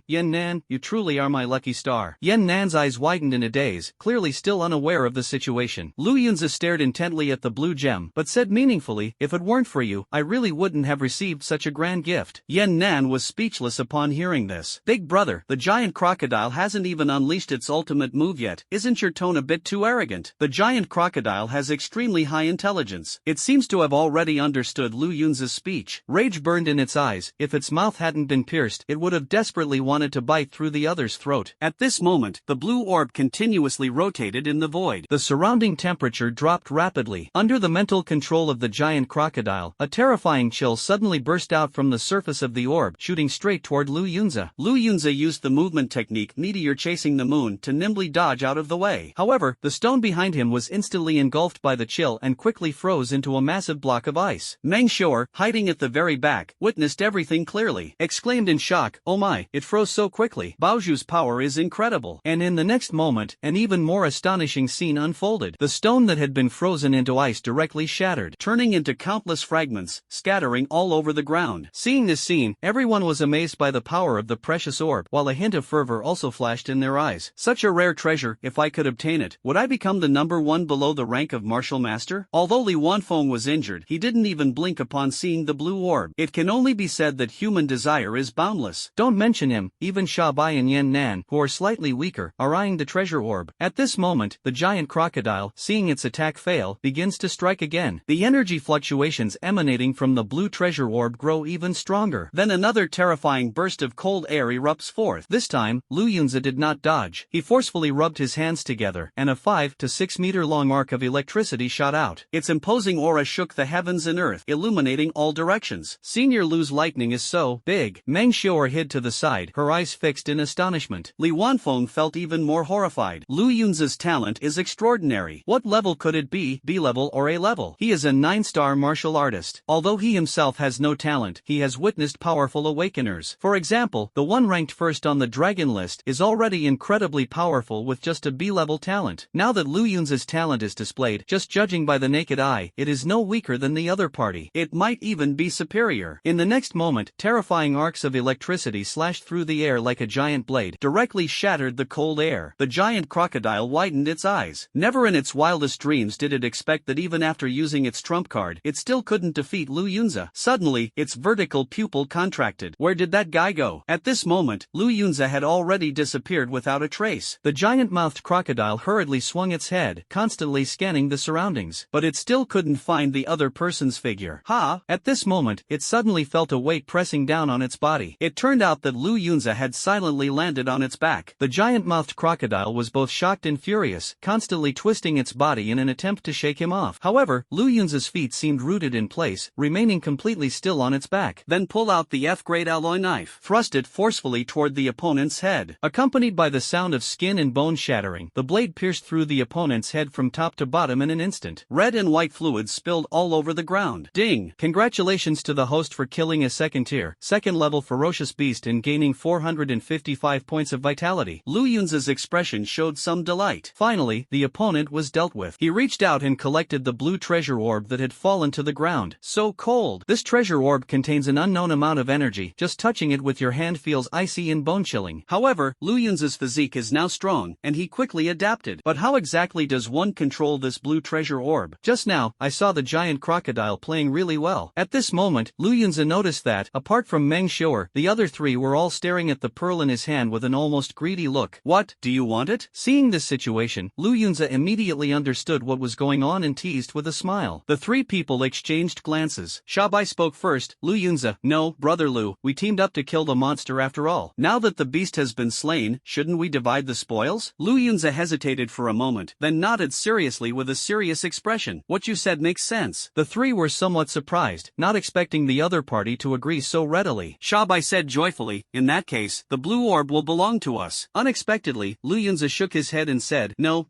Yan Nan, you truly are my lucky star. Yan Nan's eyes widened in a daze, clearly still unaware of the situation. Lu Yunza stared intently at the blue gem, but said meaningfully, "If it weren't for you, I really wouldn't have received such a grand gift." Yan Nan was speechless upon hearing this. "Big brother, the giant crocodile hasn't even unleashed its ultimate move yet. Isn't your tone a bit too arrogant?" The giant crocodile has extremely high intelligence. It seems to have already understood Lu Yunza's speech. Rage burned in its eyes. If its mouth hadn't been pierced, it would have desperately wanted to bite through the other's throat. At this moment, the blue orb continuously rotated in the void. The surrounding temperature dropped rapidly. Under the mental control of the giant crocodile, a terrifying chill suddenly burst out from the surface of the orb, shooting straight toward Lu Yunza. Lu Yunza used the movement technique Meteor Chasing the Moon to nimbly dodge out of the way. However, the stone behind him was instantly engulfed by the chill and quickly froze into a massive block of ice. Meng Xior, hiding at the very back, witnessed everything clearly. Exclaimed in shock, "Oh my, it froze so quickly. Baoju's power is incredible." And in the next moment, an even more astonishing scene unfolded. exploded. The stone that had been frozen into ice directly shattered, turning into countless fragments, scattering all over the ground. Seeing this scene, everyone was amazed by the power of the precious orb, while a hint of fervor also flashed in their eyes. Such a rare treasure, if I could obtain it, would I become the number one below the rank of martial master? Although Li Wanfeng was injured, he didn't even blink upon seeing the blue orb. It can only be said that human desire is boundless. Don't mention him, even Sha Bai and Yan Nan, who are slightly weaker, are eyeing the treasure orb. At this moment, the giant crocodile, seeing its attack fail, begins to strike again. The energy fluctuations emanating from the blue treasure orb grow even stronger. Then another terrifying burst of cold air erupts forth. This time, Lu Yunza did not dodge. He forcefully rubbed his hands together, and a 5 to 6 meter long arc of electricity shot out. Its imposing aura shook the heavens and earth, illuminating all directions. Senior Lu's lightning is so big. Meng Xiao'er hid to the side, her eyes fixed in astonishment. Li Wanfeng felt even more horrified. Lu Yunza's talent is extraordinary. What level could it be, B level or A level? He is a 9-star martial artist. Although he himself has no talent, he has witnessed powerful awakeners. For example, the one ranked first on the dragon list is already incredibly powerful with just a B-level talent. Now that Lu Yunza's talent is displayed, just judging by the naked eye, it is no weaker than the other party. It might even be superior. In the next moment, terrifying arcs of electricity slashed through the air like a giant blade, directly shattered the cold air. The giant crocodile widened its eyes. Never in its wildest dreams did it expect that even after using its trump card, it still couldn't defeat Lu Yunza. Suddenly, its vertical pupil contracted. Where did that guy go? At this moment, Lu Yunza had already disappeared without a trace. The giant-mouthed crocodile hurriedly swung its head, constantly scanning the surroundings. But it still couldn't find the other person's figure. Ha! At this moment, it suddenly felt a weight pressing down on its body. It turned out that Lu Yunza had silently landed on its back. The giant-mouthed crocodile was both shocked and furious, constantly twisting its body in an attempt to shake him off. However, Lu Yunza's feet seemed rooted in place, remaining completely still on its back. Then pull out the F-grade alloy knife. Thrust it forcefully toward the opponent's head. Accompanied by the sound of skin and bone shattering, the blade pierced through the opponent's head from top to bottom in an instant. Red and white fluids spilled all over the ground. Ding! Congratulations to the host for killing a second-tier, second-level ferocious beast and gaining 455 points of vitality. Lu Yunza's expression showed some delight. Finally, the opponent was dealt with. He reached out and collected the blue treasure orb that had fallen to the ground. So cold! This treasure orb contains an unknown amount of energy. Just touching it with your hand feels icy and bone-chilling. However, Lu Yunza's physique is now strong, and he quickly adapted. But how exactly does one control this blue treasure orb? Just now, I saw the giant crocodile playing really well. At this moment, Lu Yunza noticed that, apart from Meng Xiao'er, the other three were all staring at the pearl in his hand with an almost greedy look. What? Do you want it? Seeing this situation, Lu Yunza immediately understood what was going on and teased with a smile. The three people exchanged glances. Sha Bai spoke first. Lu Yunza, no, brother Lu, we teamed up to kill the monster after all. Now that the beast has been slain, shouldn't we divide the spoils? Lu Yunza hesitated for a moment, then nodded seriously with a serious expression. What you said makes sense. The three were somewhat surprised, not expecting the other party to agree so readily. Sha Bai said joyfully, in that case, the blue orb will belong to us. Unexpectedly, Lu Yunza shook his head and said, no,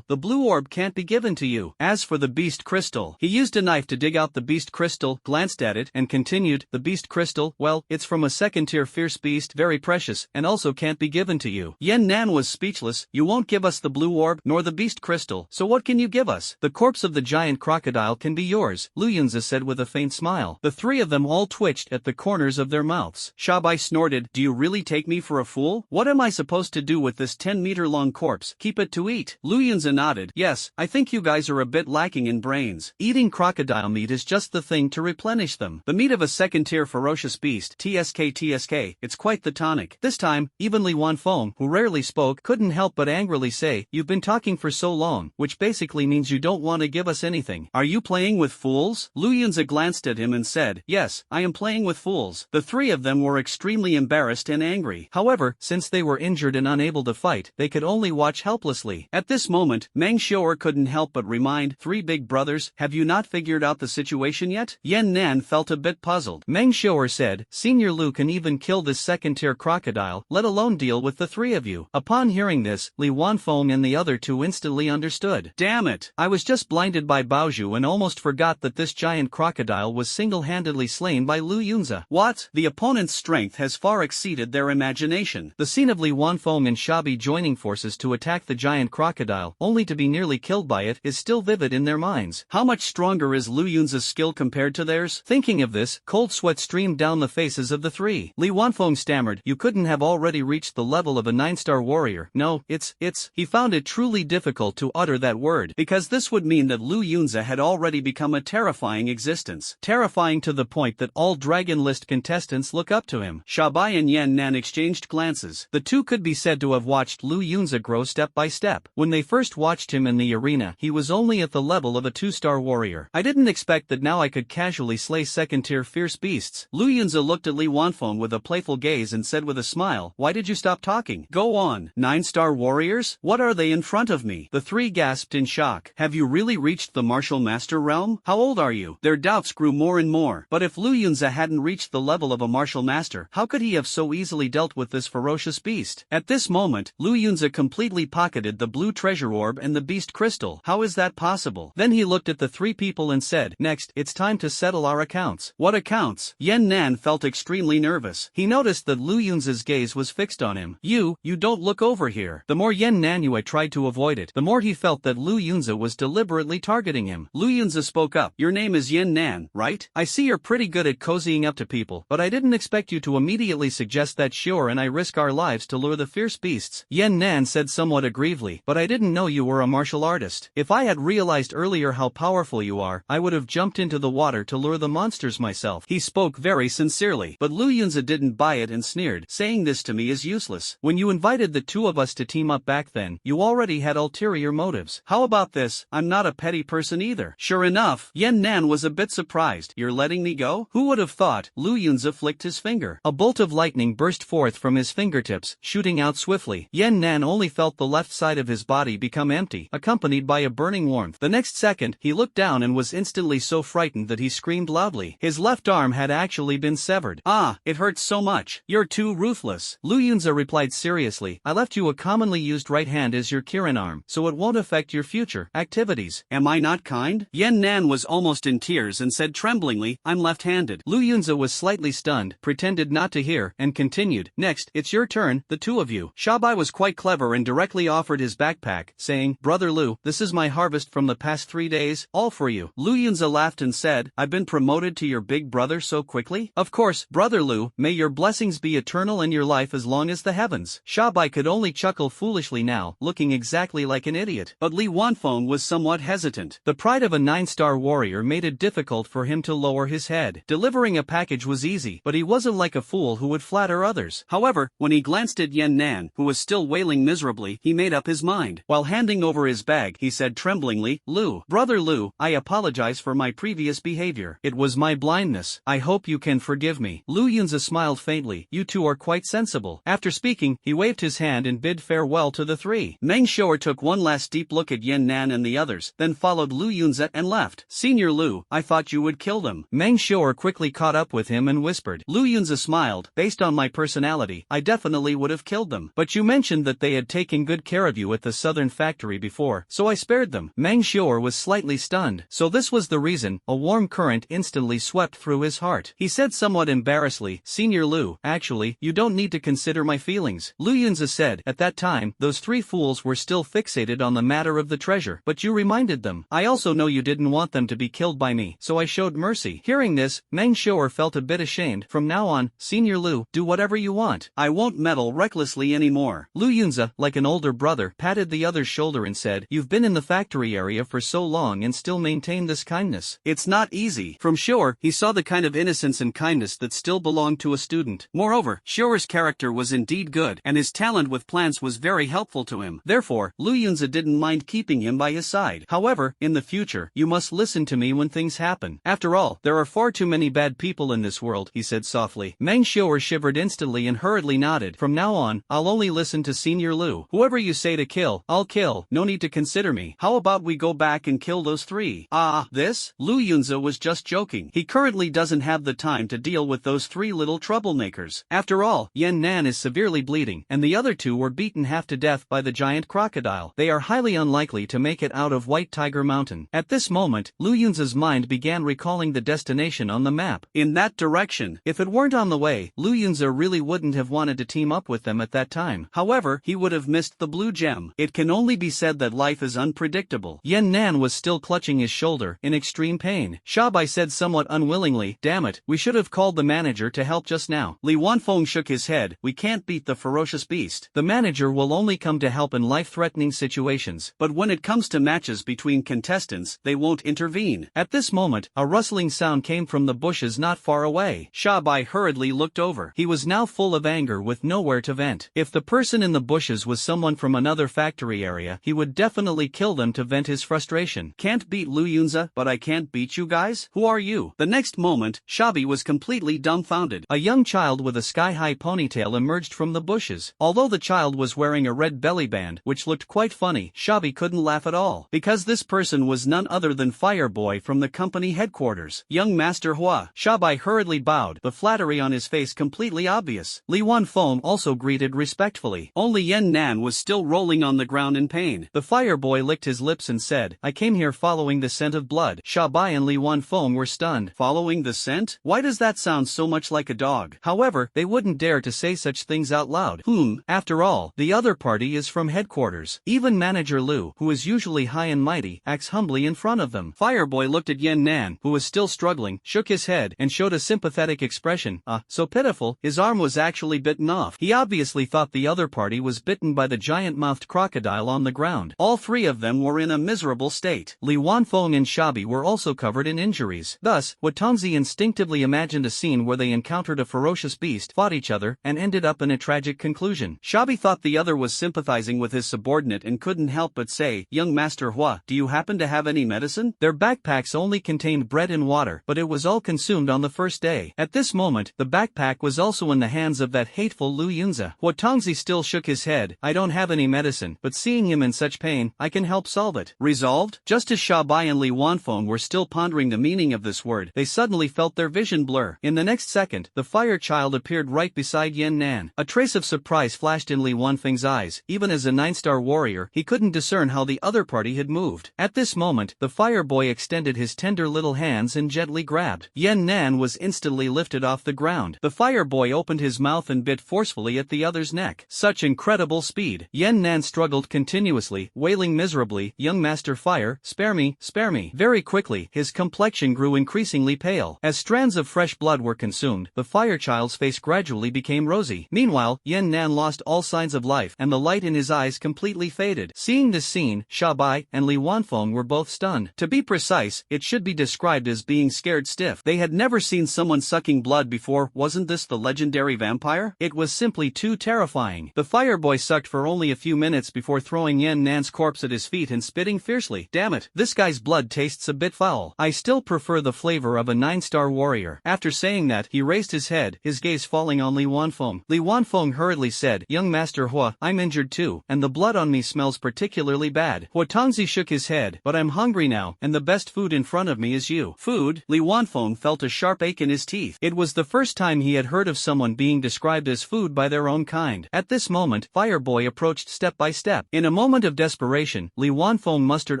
the blue orb can't be given to you. As for the beast crystal, he used a knife to dig out the beast crystal, glanced at it, and continued, the beast crystal, well, it's from a second-tier fierce beast, very precious, and also can't be given to you. Yan Nan was speechless. You won't give us the blue orb, nor the beast crystal, so what can you give us? The corpse of the giant crocodile can be yours, Lu Yunza said with a faint smile. The three of them all twitched at the corners of their mouths. Sha Bai snorted, do you really take me for a fool? What am I supposed to do with this 10-meter-long corpse? Keep it to eat? Lu Yunza nodded, yes, I think you guys are a bit lacking in brains. Eating crocodile meat is just the thing to replenish them. The meat of a second-tier ferocious beast, TSK, it's quite the tonic. This time, even Li Wanfeng, who rarely spoke, couldn't help but angrily say, you've been talking for so long, which basically means you don't want to give us anything. Are you playing with fools? Lu Yunza glanced at him and said, yes, I am playing with fools. The three of them were extremely embarrassed and angry. However, since they were injured and unable to fight, they could only watch helplessly. At this moment, Meng Xiao'er couldn't help but remind, three big brothers, have you not figured out the situation yet? Yan Nan felt a bit puzzled. Meng Xiao'er said, Senior Lu can even kill this second-tier crocodile, let alone deal with the three of you. Upon hearing this, Li Wanfeng and the other two instantly understood. Damn it! I was just blinded by Baozhu and almost forgot that this giant crocodile was single-handedly slain by Lu Yunza. What? The opponent's strength has far exceeded their imagination. The scene of Li Wanfeng and Shabi joining forces to attack the giant crocodile only only to be nearly killed by it, is still vivid in their minds. How much stronger is Lu Yunza's skill compared to theirs? Thinking of this, cold sweat streamed down the faces of the three. Li Wanfeng stammered, "You couldn't have already reached the level of a 9-star warrior." No, it's. He found it truly difficult to utter that word, because this would mean that Lu Yunza had already become a terrifying existence. Terrifying to the point that all Dragon List contestants look up to him. Shabai and Yan Nan exchanged glances. The two could be said to have watched Lu Yunza grow step by step. When they first watched him in the arena, he was only at the level of a 2-star warrior. I didn't expect that now I could casually slay second-tier fierce beasts. Lu Yunza looked at Li Wanfeng with a playful gaze and said with a smile, "Why did you stop talking? Go on. 9-star warriors? What are they in front of me?" The three gasped in shock. "Have you really reached the martial master realm? How old are you?" Their doubts grew more and more. But if Lu Yunza hadn't reached the level of a martial master, how could he have so easily dealt with this ferocious beast? At this moment, Lu Yunza completely pocketed the blue treasure orb and the beast crystal. How is that possible? Then he looked at the three people and said, "Next, it's time to settle our accounts." What accounts? Yan Nan felt extremely nervous. He noticed that Lu Yunza's gaze was fixed on him. You don't look over here." The more Yan Nanyue tried to avoid it, the more he felt that Lu Yunza was deliberately targeting him. Lu Yunza spoke up. "Your name is Yan Nan, right? I see you're pretty good at cozying up to people, but I didn't expect you to immediately suggest that Shior and I risk our lives to lure the fierce beasts." Yan Nan said somewhat aggrievely, "But I didn't know you were a martial artist. If I had realized earlier how powerful you are, I would have jumped into the water to lure the monsters myself." He spoke very sincerely, but Lu Yunza didn't buy it and sneered, "Saying this to me is useless. When you invited the two of us to team up back then, you already had ulterior motives. How about this? I'm not a petty person either." Sure enough, Yan Nan was a bit surprised. "You're letting me go?" Who would have thought? Lu Yunza flicked his finger. A bolt of lightning burst forth from his fingertips, shooting out swiftly. Yan Nan only felt the left side of his body become empty, accompanied by a burning warmth. The next second, he looked down and was instantly so frightened that he screamed loudly. His left arm had actually been severed. "Ah, it hurts so much. You're too ruthless." Lu Yunza replied seriously, "I left you a commonly used right hand as your Kirin arm, so it won't affect your future activities. Am I not kind?" Yan Nan was almost in tears and said tremblingly, "I'm left-handed." Lu Yunza was slightly stunned, pretended not to hear, and continued, "Next, it's your turn, the two of you." Shabai was quite clever and directly offered his backpack, saying, "Brother Lu, this is my harvest from the past 3 days, all for you." Lu Yunza laughed and said, "I've been promoted to your big brother so quickly?" "Of course, Brother Lu, may your blessings be eternal and your life as long as the heavens." Shabai could only chuckle foolishly now, looking exactly like an idiot. But Li Wanfeng was somewhat hesitant. The pride of a 9-star warrior made it difficult for him to lower his head. Delivering a package was easy, but he wasn't like a fool who would flatter others. However, when he glanced at Yan Nan, who was still wailing miserably, he made up his mind. While handing over his bag, he said tremblingly, Brother Lu, I apologize for my previous behavior. It was my blindness. I hope you can forgive me." Lu Yunza smiled faintly. "You two are quite sensible." After speaking, he waved his hand and bid farewell to the three. Meng Xiao'er took one last deep look at Yan Nan and the others, then followed Lu Yunza and left. "Senior Lu, I thought you would kill them." Meng Xiao'er quickly caught up with him and whispered. Lu Yunza smiled. "Based on my personality, I definitely would have killed them. But you mentioned that they had taken good care of you at the southern factory before, so I spared them." Meng Xiao'er was slightly stunned. So this was the reason. A warm current instantly swept through his heart. He said somewhat embarrassedly, "Senior Lu, actually, you don't need to consider my feelings." Lu Yunza said, "At that time, those three fools were still fixated on the matter of the treasure, but you reminded them. I also know you didn't want them to be killed by me, so I showed mercy." Hearing this, Meng Xiao'er felt a bit ashamed. "From now on, Senior Lu, do whatever you want. I won't meddle recklessly anymore." Lu Yunza, like an older brother, patted the other's shoulder and said, "You've been in the factory area for so long and still maintain this kindness. It's not easy." From Xiao'er, he saw the kind of innocence and kindness that still belonged to a student. Moreover, Xiao'er's character was indeed good, and his talent with plants was very helpful to him. Therefore, Lu Yunza didn't mind keeping him by his side. "However, in the future, you must listen to me when things happen. After all, there are far too many bad people in this world," he said softly. Meng Xiao'er shivered instantly and hurriedly nodded. "From now on, I'll only listen to Senior Lu. Whoever you say to kill, I'll kill. No need to consider me. How about we go back and kill those three?" This? Lu Yunza was just joking. He currently doesn't have the time to deal with those three little troublemakers. After all, Yan Nan is severely bleeding, and the other two were beaten half to death by the giant crocodile. They are highly unlikely to make it out of White Tiger Mountain. At this moment, Lu Yunza's mind began recalling the destination on the map. In that direction. If it weren't on the way, Lu Yunza really wouldn't have wanted to team up with them at that time. However, he would have missed the blue gem. It can only be Shabi said that life is unpredictable. Yan Nan was still clutching his shoulder, in extreme pain. Shabi said somewhat unwillingly, damn it, we should have called the manager to help just now. Li Wanfeng shook his head, we can't beat the ferocious beast. The manager will only come to help in life-threatening situations, but when it comes to matches between contestants, they won't intervene. At this moment, a rustling sound came from the bushes not far away. Shabi hurriedly looked over. He was now full of anger with nowhere to vent. If the person in the bushes was someone from another factory area, he would definitely kill them to vent his frustration. Can't beat Lu Yunza, but I can't beat you guys? Who are you? The next moment, Shabi was completely dumbfounded. A young child with a sky-high ponytail emerged from the bushes. Although the child was wearing a red belly band, which looked quite funny, Shabi couldn't laugh at all, because this person was none other than Fireboy from the company headquarters. Young Master Hua. Shabi hurriedly bowed, the flattery on his face completely obvious. Li Wanfeng also greeted respectfully. Only Yan Nan was still rolling on the ground in pain. The Fireboy licked his lips and said, I came here following the scent of blood. Shabi and Li Wanfeng were stunned. Following the scent? Why does that sound so much like a dog? However, they wouldn't dare to say such things out loud. After all, the other party is from headquarters. Even Manager Lu, who is usually high and mighty, acts humbly in front of them. Fireboy looked at Yan Nan, who was still struggling, shook his head, and showed a sympathetic expression. So pitiful, his arm was actually bitten off. He obviously thought the other party was bitten by the giant-mouthed crocodile on the ground. All three of them were in a miserable state. Li Wanfeng and Shabi were also covered in injuries. Thus, Watongzi instinctively imagined a scene where they encountered a ferocious beast, fought each other, and ended up in a tragic conclusion. Shabi thought the other was sympathizing with his subordinate and couldn't help but say, Young Master Hua, do you happen to have any medicine? Their backpacks only contained bread and water, but it was all consumed on the first day. At this moment, the backpack was also in the hands of that hateful Lu Yunza. Watongzi still shook his head. I don't have any medicine, but seeing him in such pain, I can help solve it. Resolved? Just as Shabai and Li Wanfeng were still pondering the meaning of this word, they suddenly felt their vision blur. In the next second, the fire child appeared right beside Yan Nan. A trace of surprise flashed in Li Wanfeng's eyes. Even as a 9-star warrior, he couldn't discern how the other party had moved. At this moment, the fire boy extended his tender little hands and gently grabbed. Yan Nan was instantly lifted off the ground. The fire boy opened his mouth and bit forcefully at the other's neck. Such incredible speed. Yan Nan struggled continuously, wailing miserably, Young Master Fire, spare me, spare me. Very quickly, his complexion grew increasingly pale. As strands of fresh blood were consumed, the fire child's face gradually became rosy. Meanwhile, Yan Nan lost all signs of life, and the light in his eyes completely faded. Seeing this scene, Shabai and Li Wanfeng were both stunned. To be precise, it should be described as being scared stiff. They had never seen someone sucking blood before. Wasn't this the legendary vampire? It was simply too terrifying. The fireboy sucked for only a few minutes before throwing Yan Nan's corpse at his feet and spitting fiercely. Damn it, this guy's blood tastes a bit foul. I still prefer the flavor of a 9-star warrior. After saying that, he raised his head, his gaze falling on Li Wanfeng. Li Wanfeng hurriedly said, Young Master Hua, I'm injured too, and the blood on me smells particularly bad. Huatongzi shook his head, but I'm hungry now, and the best food in front of me is you. Food? Li Wanfeng felt a sharp ache in his teeth. It was the first time he had heard of someone being described as food by their own kind. At this moment, Fireboy approached step by step. In a moment of desperation, Li Wanfeng mustered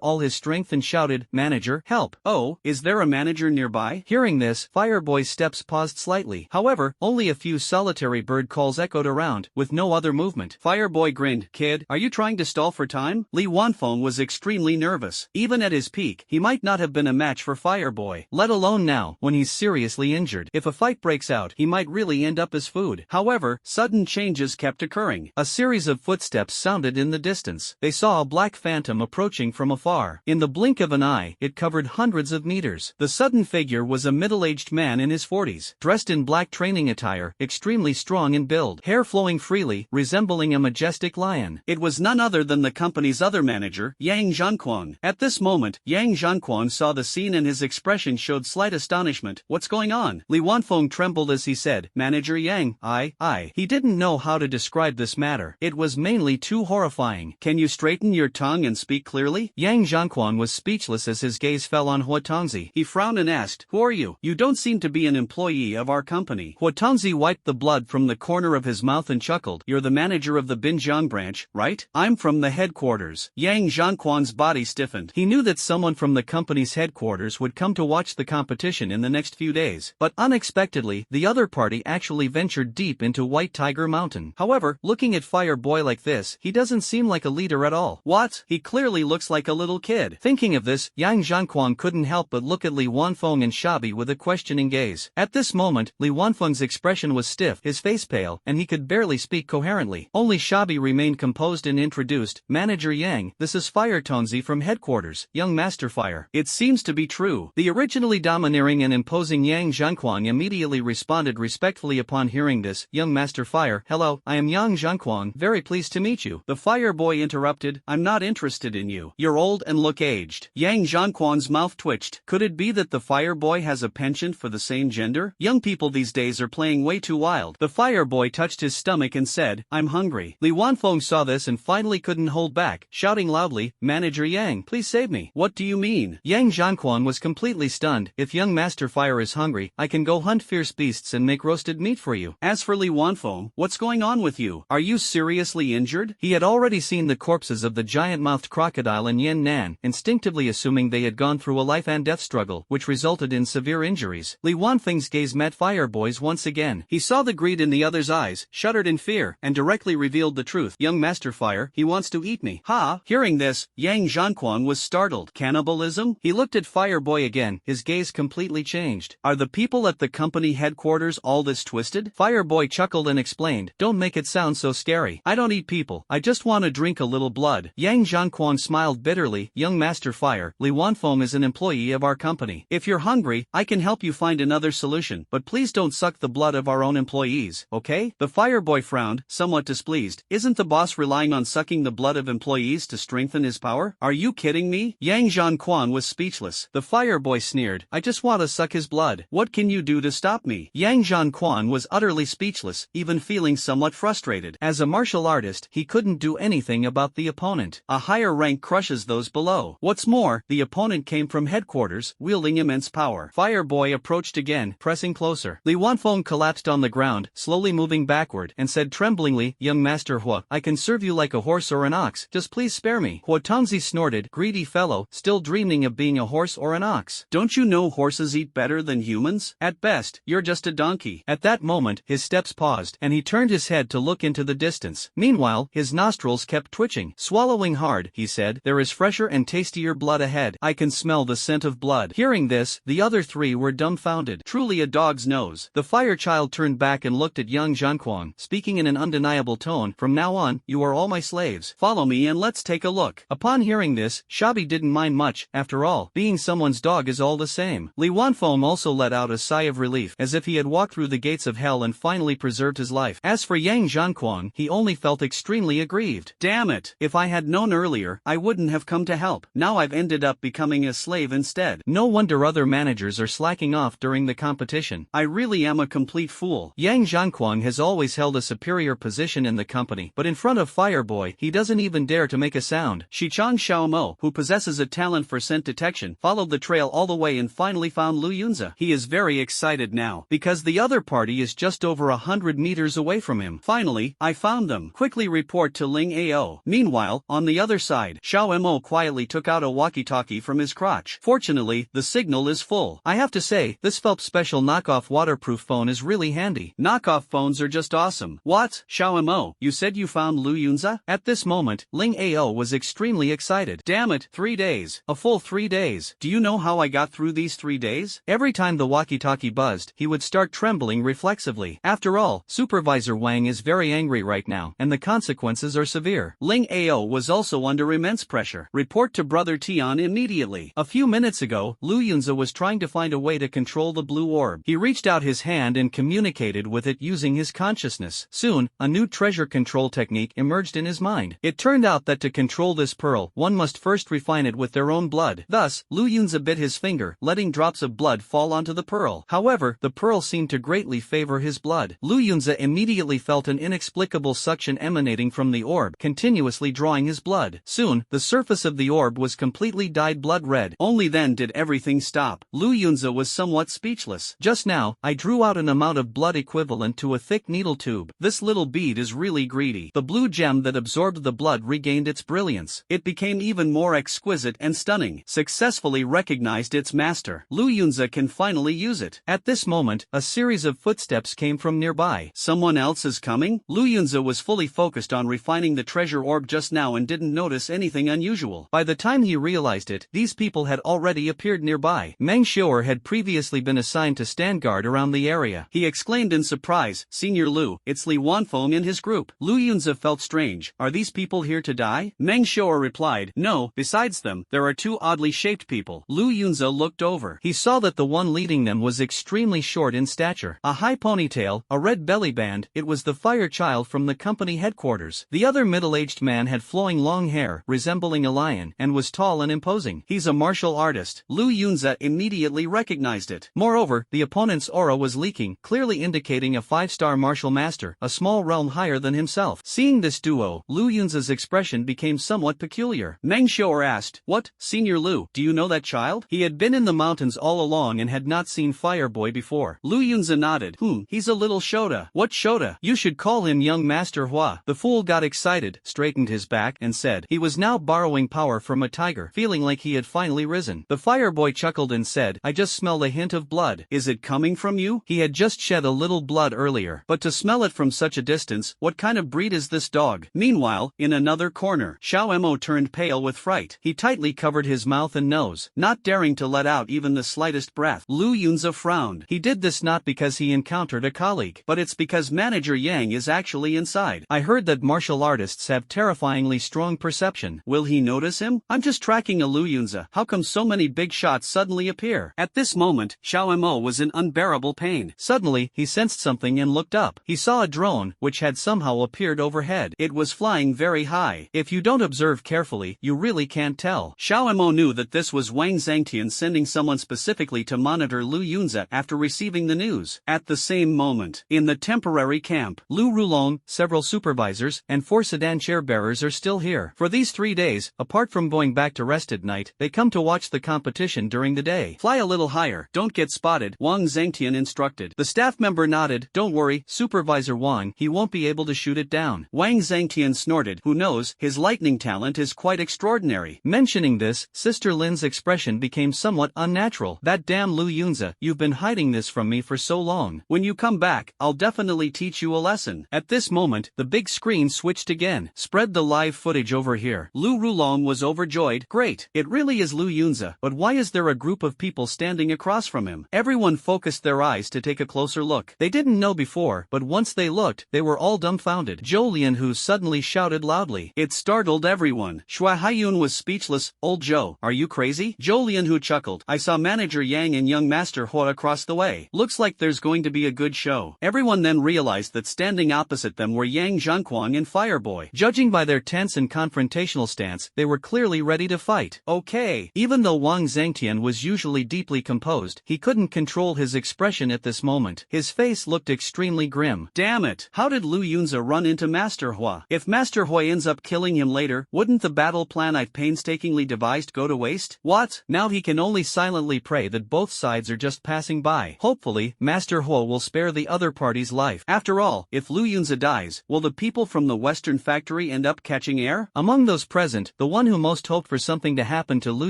all his strength and shouted, Manager, help. Oh, is there a manager nearby? Hearing this, Fireboy's steps paused slightly. However, only a few solitary bird calls echoed around, with no other movement. Fireboy grinned. Kid, are you trying to stall for time? Li Wanfeng was extremely nervous. Even at his peak, he might not have been a match for Fireboy, let alone now, when he's seriously injured. If a fight breaks out, he might really end up as food. However, sudden changes kept occurring. A series of footsteps sounded in the distance. They saw a black phantom approaching from afar. In the blink of an eye, it covered hundreds of meters. The sudden figure was a middle-aged man in his 40s, dressed in black training attire, extremely strong in build, hair flowing freely, resembling a majestic lion. It was none other than the company's other manager, Yang Zhanquan. At this moment, Yang Zhanquan saw the scene and his expression showed slight astonishment. What's going on? Li Wanfeng trembled as he said, Manager Yang, I. He didn't know how to describe this matter. It was mainly too horrifying. Can you straighten your tongue and speak clearly? Yang Zhanquan was speechless as his gaze fell on Huatongzi. He frowned and asked, Who are you? You don't seem to be an employee of our company. Huatongzi wiped the blood from the corner of his mouth and chuckled. You're the manager of the Binjiang branch, right? I'm from the headquarters. Yang Zhanquan's body stiffened. He knew that someone from the company's headquarters would come to watch the competition in the next few days. But unexpectedly, the other party actually ventured deep into White Tiger Mountain. However, looking at Fireboy like this, he doesn't seem like a leader gender at all. What? He clearly looks like a little kid. Thinking of this, Yang Zhanquan couldn't help but look at Li Wanfeng and Shabi with a questioning gaze. At this moment, Li Wanfeng's expression was stiff, his face pale, and he could barely speak coherently. Only Shabi remained composed and introduced, Manager Yang, this is Fire Tonzi from headquarters, young Master Fire. It seems to be true. The originally domineering and imposing Yang Zhanquan immediately responded respectfully upon hearing this, young Master Fire, hello, I am Yang Zhanquan, very pleased to meet you. The fire boy interrupted, I'm not interested in you. You're old and look aged. Yang Zhanquan's mouth twitched. Could it be that the fire boy has a penchant for the same gender? Young people these days are playing way too wild. The fire boy touched his stomach and said, I'm hungry. Li Wanfeng saw this and finally couldn't hold back, shouting loudly, Manager Yang, please save me. What do you mean? Yang Zhanquan was completely stunned. If young Master Fire is hungry, I can go hunt fierce beasts and make roasted meat for you. As for Li Wanfeng, what's going on with you? Are you seriously injured? He had already seen the corpses of the giant-mouthed crocodile and Yen Nan, instinctively assuming they had gone through a life-and-death struggle, which resulted in severe injuries. Li Wanfeng's gaze met Fire Boy's once again. He saw the greed in the other's eyes, shuddered in fear, and directly revealed the truth. Young Master Fire, he wants to eat me. Ha! Hearing this, Yang Zhanquan was startled. Cannibalism? He looked at Fire Boy again, his gaze completely changed. Are the people at the company headquarters all this twisted? Fire Boy chuckled and explained, don't make it sound so scary. I don't eat people, I just want to drink a little blood. Yang Zhanquan smiled bitterly, young Master Fire, Li Wanfeng is an employee of our company. If you're hungry, I can help you find another solution, but please don't suck the blood of our own employees, okay? The Fire Boy frowned, somewhat displeased. Isn't the boss relying on sucking the blood of employees to strengthen his power? Are you kidding me? Yang Zhanquan was speechless. The Fire Boy sneered, I just want to suck his blood. What can you do to stop me? Yang Zhanquan was utterly speechless, even feeling somewhat frustrated. As a martial artist, he couldn't do anything about the opponent. A higher rank crushes those below. What's more, the opponent came from headquarters, wielding immense power. Fire Boy approached again, pressing closer. Li Wanfeng collapsed on the ground, slowly moving backward, and said tremblingly, young Master Hua, I can serve you like a horse or an ox, just please spare me. Hua Tongzi snorted, greedy fellow, still dreaming of being a horse or an ox. Don't you know horses eat better than humans? At best, you're just a donkey. At that moment, his steps paused, and he turned his head to look into the distance. Meanwhile, his nostrils kept twitching. Swallowing hard, he said, there is fresher and tastier blood ahead. I can smell the scent of blood. Hearing this, the other three were dumbfounded. Truly a dog's nose. The fire child turned back and looked at young Zhanquan, speaking in an undeniable tone, from now on, you are all my slaves. Follow me and let's take a look. Upon hearing this, Shabi didn't mind much. After all, being someone's dog is all the same. Li Wanfeng also let out a sigh of relief, as if he had walked through the gates of hell and finally preserved his life. As for Yang Zhanquan, he only felt extremely aggrieved. Damn it! If I had known earlier, I wouldn't have come to help. Now I've ended up becoming a slave instead. No wonder other managers are slacking off during the competition. I really am a complete fool. Yang Zhanquan has always held a superior position in the company, but in front of Fireboy, he doesn't even dare to make a sound. Shichang Xiaomo, who possesses a talent for scent detection, followed the trail all the way and finally found Lu Yunza. He is very excited now, because the other party is just over 100 meters away from him. Finally, I found them. Quickly report to Ling Ao. Meanwhile, on the other side, Xiao Mo quietly took out a walkie-talkie from his crotch. Fortunately, the signal is full. I have to say, this Phelps special knockoff waterproof phone is really handy. Knockoff phones are just awesome. What? Xiao Mo, you said you found Lu Yunza? At this moment, Ling Ao was extremely excited. Damn it, 3 days. A full 3 days. Do you know how I got through these 3 days? Every time the walkie-talkie buzzed, he would start trembling reflexively. After all, Supervisor Wang is very angry right now, and the consequences are severe. Ling Ao was also under immense pressure. Report to Brother Tian immediately. A few minutes ago, Lu Yunza was trying to find a way to control the blue orb. He reached out his hand and communicated with it using his consciousness. Soon, a new treasure control technique emerged in his mind. It turned out that to control this pearl, one must first refine it with their own blood. Thus, Lu Yunza bit his finger, letting drops of blood fall onto the pearl. However, the pearl seemed to greatly favor his blood. Lu Yunza immediately felt an inexplicable suction emanating from the orb, continuously drawing his blood. Soon, the surface of the orb was completely dyed blood red. Only then did everything stop. Lu Yunza was somewhat speechless. Just now, I drew out an amount of blood equivalent to a thick needle tube. This little bead is really greedy. The blue gem that absorbed the blood regained its brilliance. It became even more exquisite and stunning. Successfully recognized its master. Lu Yunza can finally use it. At this moment, a series of footsteps came from nearby. Someone else is coming? Lu Yunza was fully focused on refining the treasure orb orb just now and didn't notice anything unusual. By the time he realized it, these people had already appeared nearby. Meng Xiao'er had previously been assigned to stand guard around the area. He exclaimed in surprise, "Senior Lu, it's Li Wanfeng and his group." Lu Yunza felt strange. "Are these people here to die?" Meng Xiao'er replied, "No, besides them, there are two oddly shaped people." Lu Yunza looked over. He saw that the one leading them was extremely short in stature. A high ponytail, a red belly band, it was the fire child from the company headquarters. The other middle-aged man had flowing long hair, resembling a lion, and was tall and imposing. "He's a martial artist." Lu Yunza immediately recognized it. Moreover, the opponent's aura was leaking, clearly indicating a 5-star martial master, a small realm higher than himself. Seeing this duo, Lu Yunza's expression became somewhat peculiar. Meng Xiao'er asked, "What, Senior Lu, do you know that child?" He had been in the mountains all along and had not seen Fireboy before. Lu Yunza nodded. He's a little Shota." "What Shota?" "You should call him young Master Hua." The fool got excited, straightened his back, and said he was now borrowing power from a tiger, feeling like he had finally risen. The Fireboy chuckled and said, "I just smelled a hint of blood." "Is it coming from you?" He had just shed a little blood earlier, but to smell it from such a distance, what kind of breed is this dog? Meanwhile, in another corner, Xiao Mo turned pale with fright. He tightly covered his mouth and nose, not daring to let out even the slightest breath. Lu Yunza frowned. He did this not because he encountered a colleague, but it's because Manager Yang is actually inside. "I heard that martial artists have terrifyingly strong perception. Will he notice him? I'm just tracking a Lu Yunza. How come so many big shots suddenly appear?" At this moment, Xiao Mo was in unbearable pain. Suddenly, he sensed something and looked up. He saw a drone, which had somehow appeared overhead. It was flying very high. If you don't observe carefully, you really can't tell. Xiao Mo knew that this was Wang Zhangtian sending someone specifically to monitor Lu Yunza after receiving the news. At the same moment, in the temporary camp, Lu Rulong, several supervisors, and 4 sedan chair bearers are still here. For these 3 days, apart from going back to rest at night, they come to watch the competition during the day. "Fly a little higher, don't get spotted," Wang Zhangtian instructed. The staff member nodded. "Don't worry, Supervisor Wang, he won't be able to shoot it down." Wang Zhangtian snorted. "Who knows, his lightning talent is quite extraordinary." Mentioning this, Sister Lynn's expression became somewhat unnatural. "That damn Lu Yunza, you've been hiding this from me for so long. When you come back, I'll definitely teach you a lesson." At this moment, the big screen switched again. "Spread the live footage over here." Lu Rulong was overjoyed. "Great, it really is Lu Yunza, but why is there a group of people standing across from him?" Everyone focused their eyes to take a closer look. They didn't know before, but once they looked, they were all dumbfounded. Zhou Lianhu suddenly shouted loudly. It startled everyone. Shui Haiyun was speechless. "Old Zhou, are you crazy?" Zhou Lianhu chuckled. "I saw Manager Yang and young Master Hua across the way. Looks like there's going to be a good show." Everyone then realized that standing opposite them were Yang Zhanquang and Fireboy. Judging by their tense and confrontational stance, they were clearly ready to fight. Okay. Even though Wang Zhangtian was usually deeply composed, he couldn't control his expression at this moment. His face looked extremely grim. Damn it! How did Lu Yunza run into Master Hua? If Master Hua ends up killing him later, wouldn't the battle plan I've painstakingly devised go to waste? What? Now he can only silently pray that both sides are just passing by. Hopefully, Master Hua will spare the other party's life. After all, if Lu Yunza dies, will the people from the Western factory end up catching air? Among those present, the one who most hoped for something to happen to Lu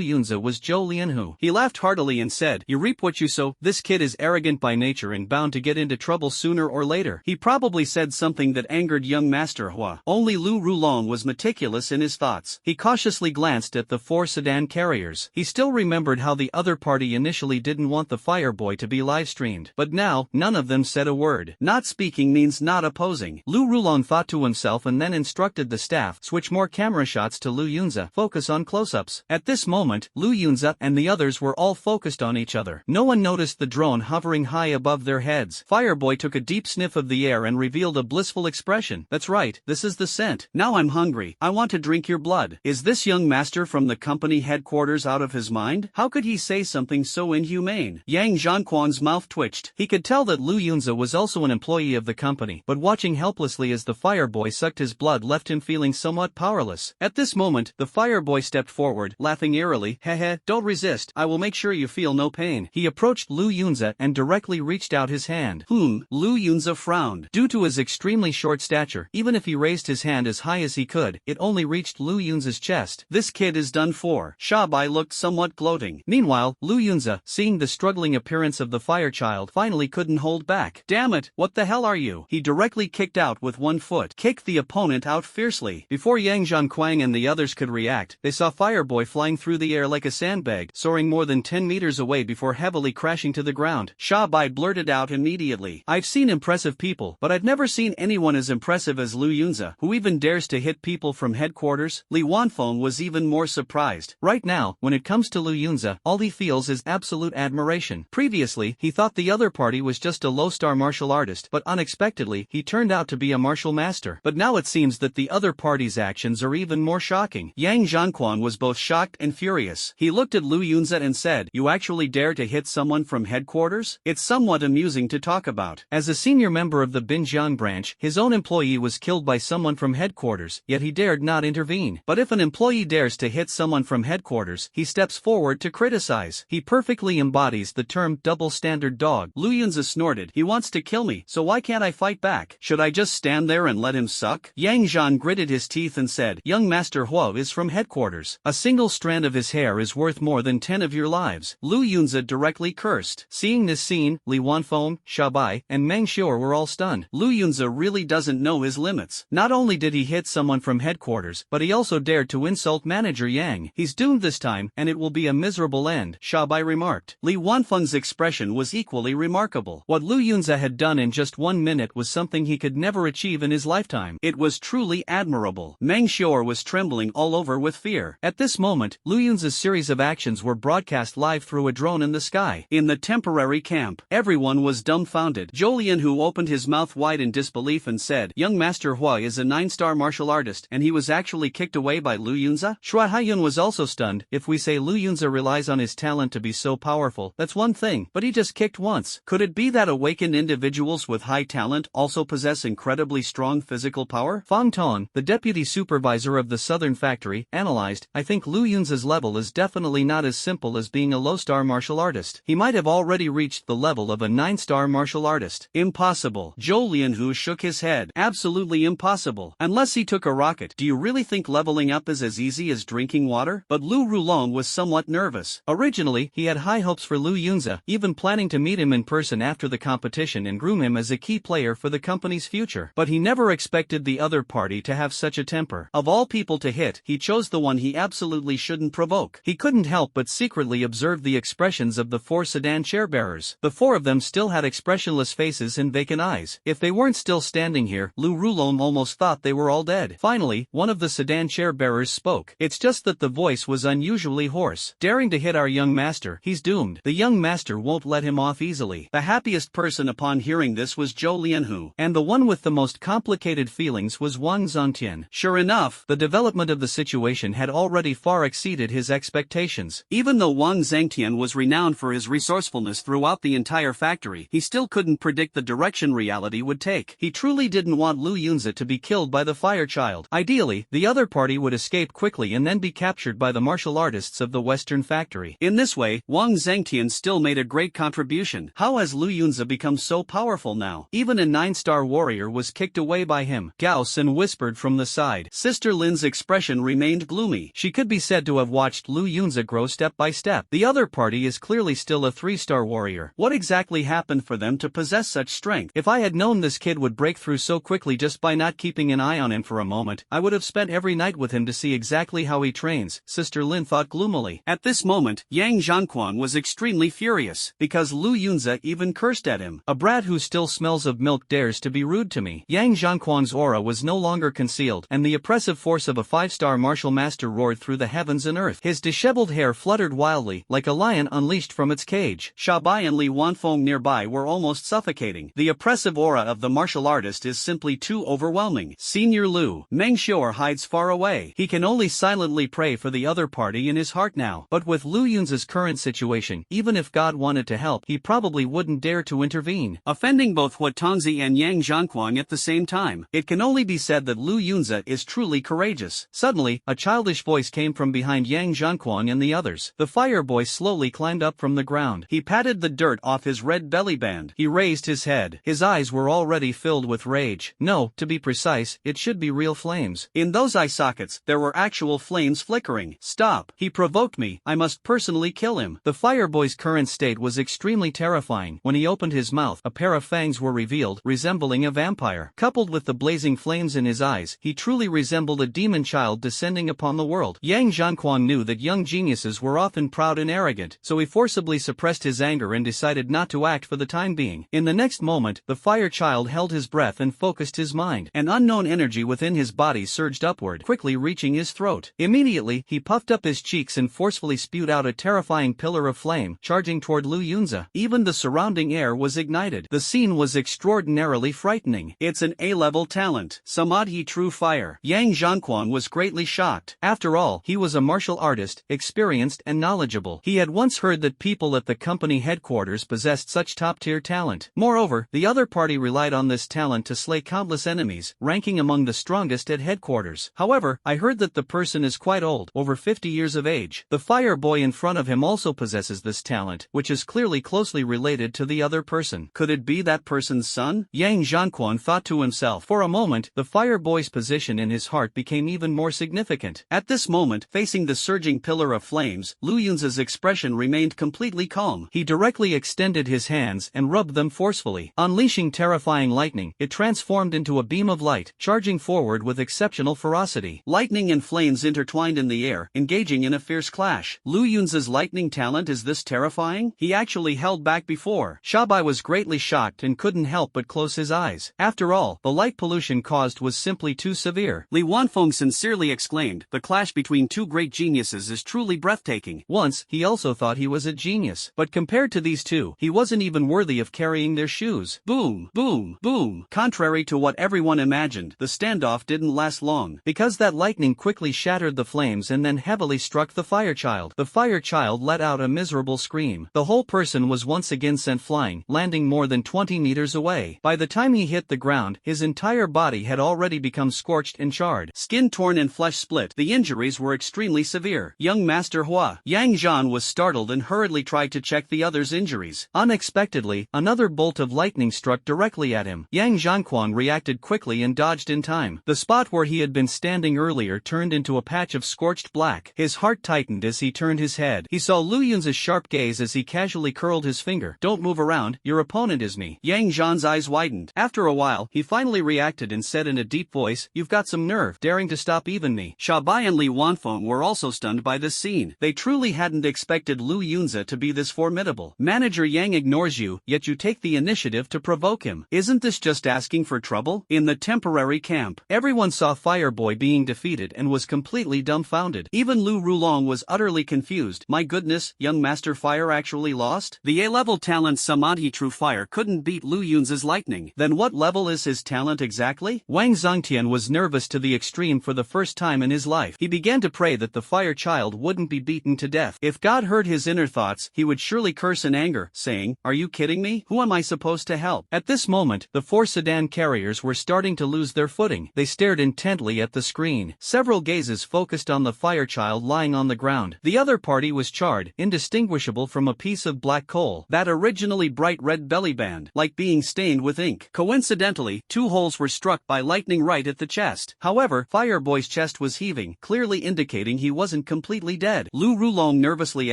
Yunza was Zhou Lianhu. He laughed heartily and said, "You reap what you sow. This kid is arrogant by nature and bound to get into trouble sooner or later." He probably said something that angered young Master Hua. Only Lu Rulong was meticulous in his thoughts. He cautiously glanced at the 4 sedan carriers. He still remembered how the other party initially didn't want the Fireboy to be live-streamed, but now, none of them said a word. Not speaking means not opposing. Lu Rulong thought to himself and then instructed the staff, switch more camera shots to Lu Yunza, focus on close-ups. At this moment, Lu Yunza and the others were all focused on each other. No one noticed the drone hovering high above their heads. Fireboy took a deep sniff of the air and revealed a blissful expression. "That's right, this is the scent. Now I'm hungry. I want to drink your blood." Is this young master from the company headquarters out of his mind? How could he say something so inhumane? Yang Zhanquang's mouth twitched. He could tell that Lu Yunza was also an employee of the company, but watching helplessly as the Fireboy sucked his blood left him feeling somewhat powerless. At this moment, the Fireboy stepped forward, laughing eerily. "Hehe, don't resist. I will make sure you feel no pain." He approached Lu Yunza and directly reached out his hand. Lu Yunza frowned. Due to his extremely short stature, even if he raised his hand as high as he could, it only reached Lu Yunza's chest. This kid is done for. Shabai looked somewhat gloating. Meanwhile, Lu Yunza, seeing the struggling appearance of the fire child, finally couldn't hold back. "Damn it, what the hell are you?" He directly kicked out with one foot, kicked the opponent out fiercely. fiercely. Before Yang Zhanquang and the others could react, they saw Fireboy flying through the air like a sandbag, soaring more than 10 meters away before heavily crashing to the ground. Sha Bai blurted out immediately, "I've seen impressive people, but I've never seen anyone as impressive as Lu Yunza, who even dares to hit people from headquarters." Li Wanfeng was even more surprised. Right now, when it comes to Lu Yunza, all he feels is absolute admiration. Previously, he thought the other party was just a low-star martial artist, but unexpectedly, he turned out to be a martial master. But now it seems that the other party's actions are even more shocking. Yang Zhanquan was both shocked and furious. He looked at Lu Yunza and said, "You actually dare to hit someone from headquarters? It's somewhat amusing to talk about." As a senior member of the Binjiang branch, his own employee was killed by someone from headquarters, yet he dared not intervene. But if an employee dares to hit someone from headquarters, he steps forward to criticize. He perfectly embodies the term double-standard dog. Lu Yunza snorted, "He wants to kill me, so why can't I fight back? Should I just stand there and let him suck?" Yang Zhan gritted his teeth and said, "Young Master Huo is from headquarters. A single strand of his hair is worth more than 10 of your lives." Lu Yunza directly cursed. Seeing this scene, Li Wanfeng, Sha Bai, and Meng Xiu were all stunned. Lu Yunza really doesn't know his limits. Not only did he hit someone from headquarters, but he also dared to insult Manager Yang. He's doomed this time, and it will be a miserable end, Sha Bai remarked. Li Wanfeng's expression was equally remarkable. What Lu Yunza had done in just 1 minute was something he could never achieve in his lifetime. It was truly admirable. Meng Xiu was trembling all over with fear. At this moment, Lu Yunza's series of actions were broadcast live through a drone in the sky. In the temporary camp, everyone was dumbfounded. Zhou who opened his mouth wide in disbelief and said, "Young Master Hua is a 9-star martial artist, and he was actually kicked away by Lu Yunza?" Shuai Haiyun was also stunned. If we say Lu Yunza relies on his talent to be so powerful, that's one thing, but he just kicked once. Could it be that awakened individuals with high talent also possess incredibly strong physical power? Fang Tong, the deputy supervisor of the southern factory, analyzed, "I think Lu Yunza's level is definitely not as simple as being a low-star martial artist. He might have already reached the level of a 9-star martial artist." Impossible. Zhou Lianhu shook his head. Absolutely impossible. Unless he took a rocket. Do you really think leveling up is as easy as drinking water? But Lu Rulong was somewhat nervous. Originally, he had high hopes for Lu Yunza, even planning to meet him in person after the competition and groom him as a key player for the company's future. But he never expected the other party to have such a temper. Of all people to hit, he chose the one he absolutely shouldn't provoke. He couldn't help but secretly observe the expressions of the 4 sedan chairbearers. The 4 of them still had expressionless faces and vacant eyes. If they weren't still standing here, Lu Rulong almost thought they were all dead. Finally, one of the sedan chairbearers spoke. It's just that the voice was unusually hoarse. "Daring to hit our young master, he's doomed. The young master won't let him off easily." The happiest person upon hearing this was Zhou Lianhu, and the one with the most complicated feelings was Wang Zongtian. Sure enough, the development of the situation had already far exceeded his expectations. Even though Wang Zongtian was renowned for his resourcefulness throughout the entire factory, he still couldn't predict the direction reality would take. He truly didn't want Lu Yunza to be killed by the fire child. Ideally, the other party would escape quickly and then be captured by the martial artists of the Western factory. In this way, Wang Zongtian still made a great contribution. How has Lu Yunza become so powerful now? Even a 9-star warrior was kicked away by him. Gao Sin whispered from the side. Sister Lin's expression remained gloomy. She could be said to have watched Lu Yunza grow step by step. The other party is clearly still a 3-star warrior. What exactly happened for them to possess such strength? If I had known this kid would break through so quickly just by not keeping an eye on him for a moment, I would have spent every night with him to see exactly how he trains, Sister Lin thought gloomily. At this moment, Yang Zhanquan was extremely furious, because Lu Yunza even cursed at him. "A brat who still smells of milk dares to be rude to me." Yang Zhanquan's aura was no longer concealed, and the oppressive force of a 5-star martial master roared through the heavens and earth. His disheveled hair fluttered wildly, like a lion unleashed from its cage. Sha Bai and Li Wanfeng nearby were almost suffocating. The oppressive aura of the martial artist is simply too overwhelming. Senior Lu, Meng Xiu hides far away. He can only silently pray for the other party in his heart now. But with Lu Yunza's current situation, even if God wanted to help, he probably wouldn't dare to intervene, offending both Hua Tongzi and Yang Zhanquang at the same time. It can only be said that Lu Yunza is truly courageous. Suddenly, a childish voice came from behind Yang Zhanquang and the others. The fire boy slowly climbed up from the ground. He patted the dirt off his red belly band. He raised his head. His eyes were already filled with rage. No, to be precise, it should be real flames. In those eye sockets, there were actual flames flickering. "Stop! He provoked me. I must personally kill him." The fire boy's current state was extremely terrifying. When he opened his mouth, a pair of fangs were revealed, resembling a vampire. Coupled with the blazing flames in his eyes, eyes, he truly resembled a demon child descending upon the world. Yang Zhanquan knew that young geniuses were often proud and arrogant, so he forcibly suppressed his anger and decided not to act for the time being. In the next moment, the fire child held his breath and focused his mind. An unknown energy within his body surged upward, quickly reaching his throat. Immediately, he puffed up his cheeks and forcefully spewed out a terrifying pillar of flame, charging toward Lu Yunza. Even the surrounding air was ignited. The scene was extraordinarily frightening. It's an A-level talent. Samadhi true fire. Yang Zhanquan was greatly shocked. After all, he was a martial artist, experienced and knowledgeable. He had once heard that people at the company headquarters possessed such top-tier talent. Moreover, the other party relied on this talent to slay countless enemies, ranking among the strongest at headquarters. However, I heard that the person is quite old, over 50 years of age. The fire boy in front of him also possesses this talent, which is clearly closely related to the other person. Could it be that person's son? Yang Zhanquan thought to himself. For a moment, the fire boy's position in his heart became even more significant. At this moment, facing the surging pillar of flames, Lu Yunza's expression remained completely calm. He directly extended his hands and rubbed them forcefully. Unleashing terrifying lightning, it transformed into a beam of light, charging forward with exceptional ferocity. Lightning and flames intertwined in the air, engaging in a fierce clash. Lu Yunza's lightning talent, is this terrifying? He actually held back before. Shabai was greatly shocked and couldn't help but close his eyes. After all, the light pollution caused was simply too severe. Li Wanfeng sincerely exclaimed, "The clash between two great geniuses is truly breathtaking." Once, he also thought he was a genius, but compared to these two, he wasn't even worthy of carrying their shoes. Boom, boom, boom. Contrary to what everyone imagined, the standoff didn't last long, because that lightning quickly shattered the flames and then heavily struck the fire child. The fire child let out a miserable scream. The whole person was once again sent flying, landing more than 20 meters away. By the time he hit the ground, his entire body had already become scorched and charred. Skin torn and flesh split. The injuries were extremely severe. Young Master Hua. Yang Zhan was startled and hurriedly tried to check the other's injuries. Unexpectedly, another bolt of lightning struck directly at him. Yang Zhanquan reacted quickly and dodged in time. The spot where he had been standing earlier turned into a patch of scorched black. His heart tightened as he turned his head. He saw Lu Yunza's sharp gaze as he casually curled his finger. "Don't move around, your opponent is me." Yang Zhan's eyes widened. After a while, he finally reacted and said in a deep voice, "You've got some nerve, daring to stop even me." Shabai and Li Wanfeng were also stunned by this scene. They truly hadn't expected Lu Yunza to be this formidable. Manager Yang ignores you, yet you take the initiative to provoke him. Isn't this just asking for trouble? In the temporary camp, everyone saw Fireboy being defeated and was completely dumbfounded. Even Lu Rulong was utterly confused. My goodness, young Master Fire actually lost? The A-level talent Samadhi True Fire couldn't beat Lu Yunza's lightning. Then what level is his talent exactly? Wang Zongtian was nervous to the extreme for the first time in his life. He began to pray that the fire child wouldn't be beaten to death. If God heard his inner thoughts, he would surely curse in anger, saying, "Are you kidding me? Who am I supposed to help?" At this moment, the four sedan carriers were starting to lose their footing. They stared intently at the screen. Several gazes focused on the fire child lying on the ground. The other party was charred, indistinguishable from a piece of black coal. That originally bright red belly band, like being stained with ink. Coincidentally, two holes were struck by lightning right at the chest. However, Fireboy's chest was heaving, clearly indicating he wasn't completely dead. Lu Rulong nervously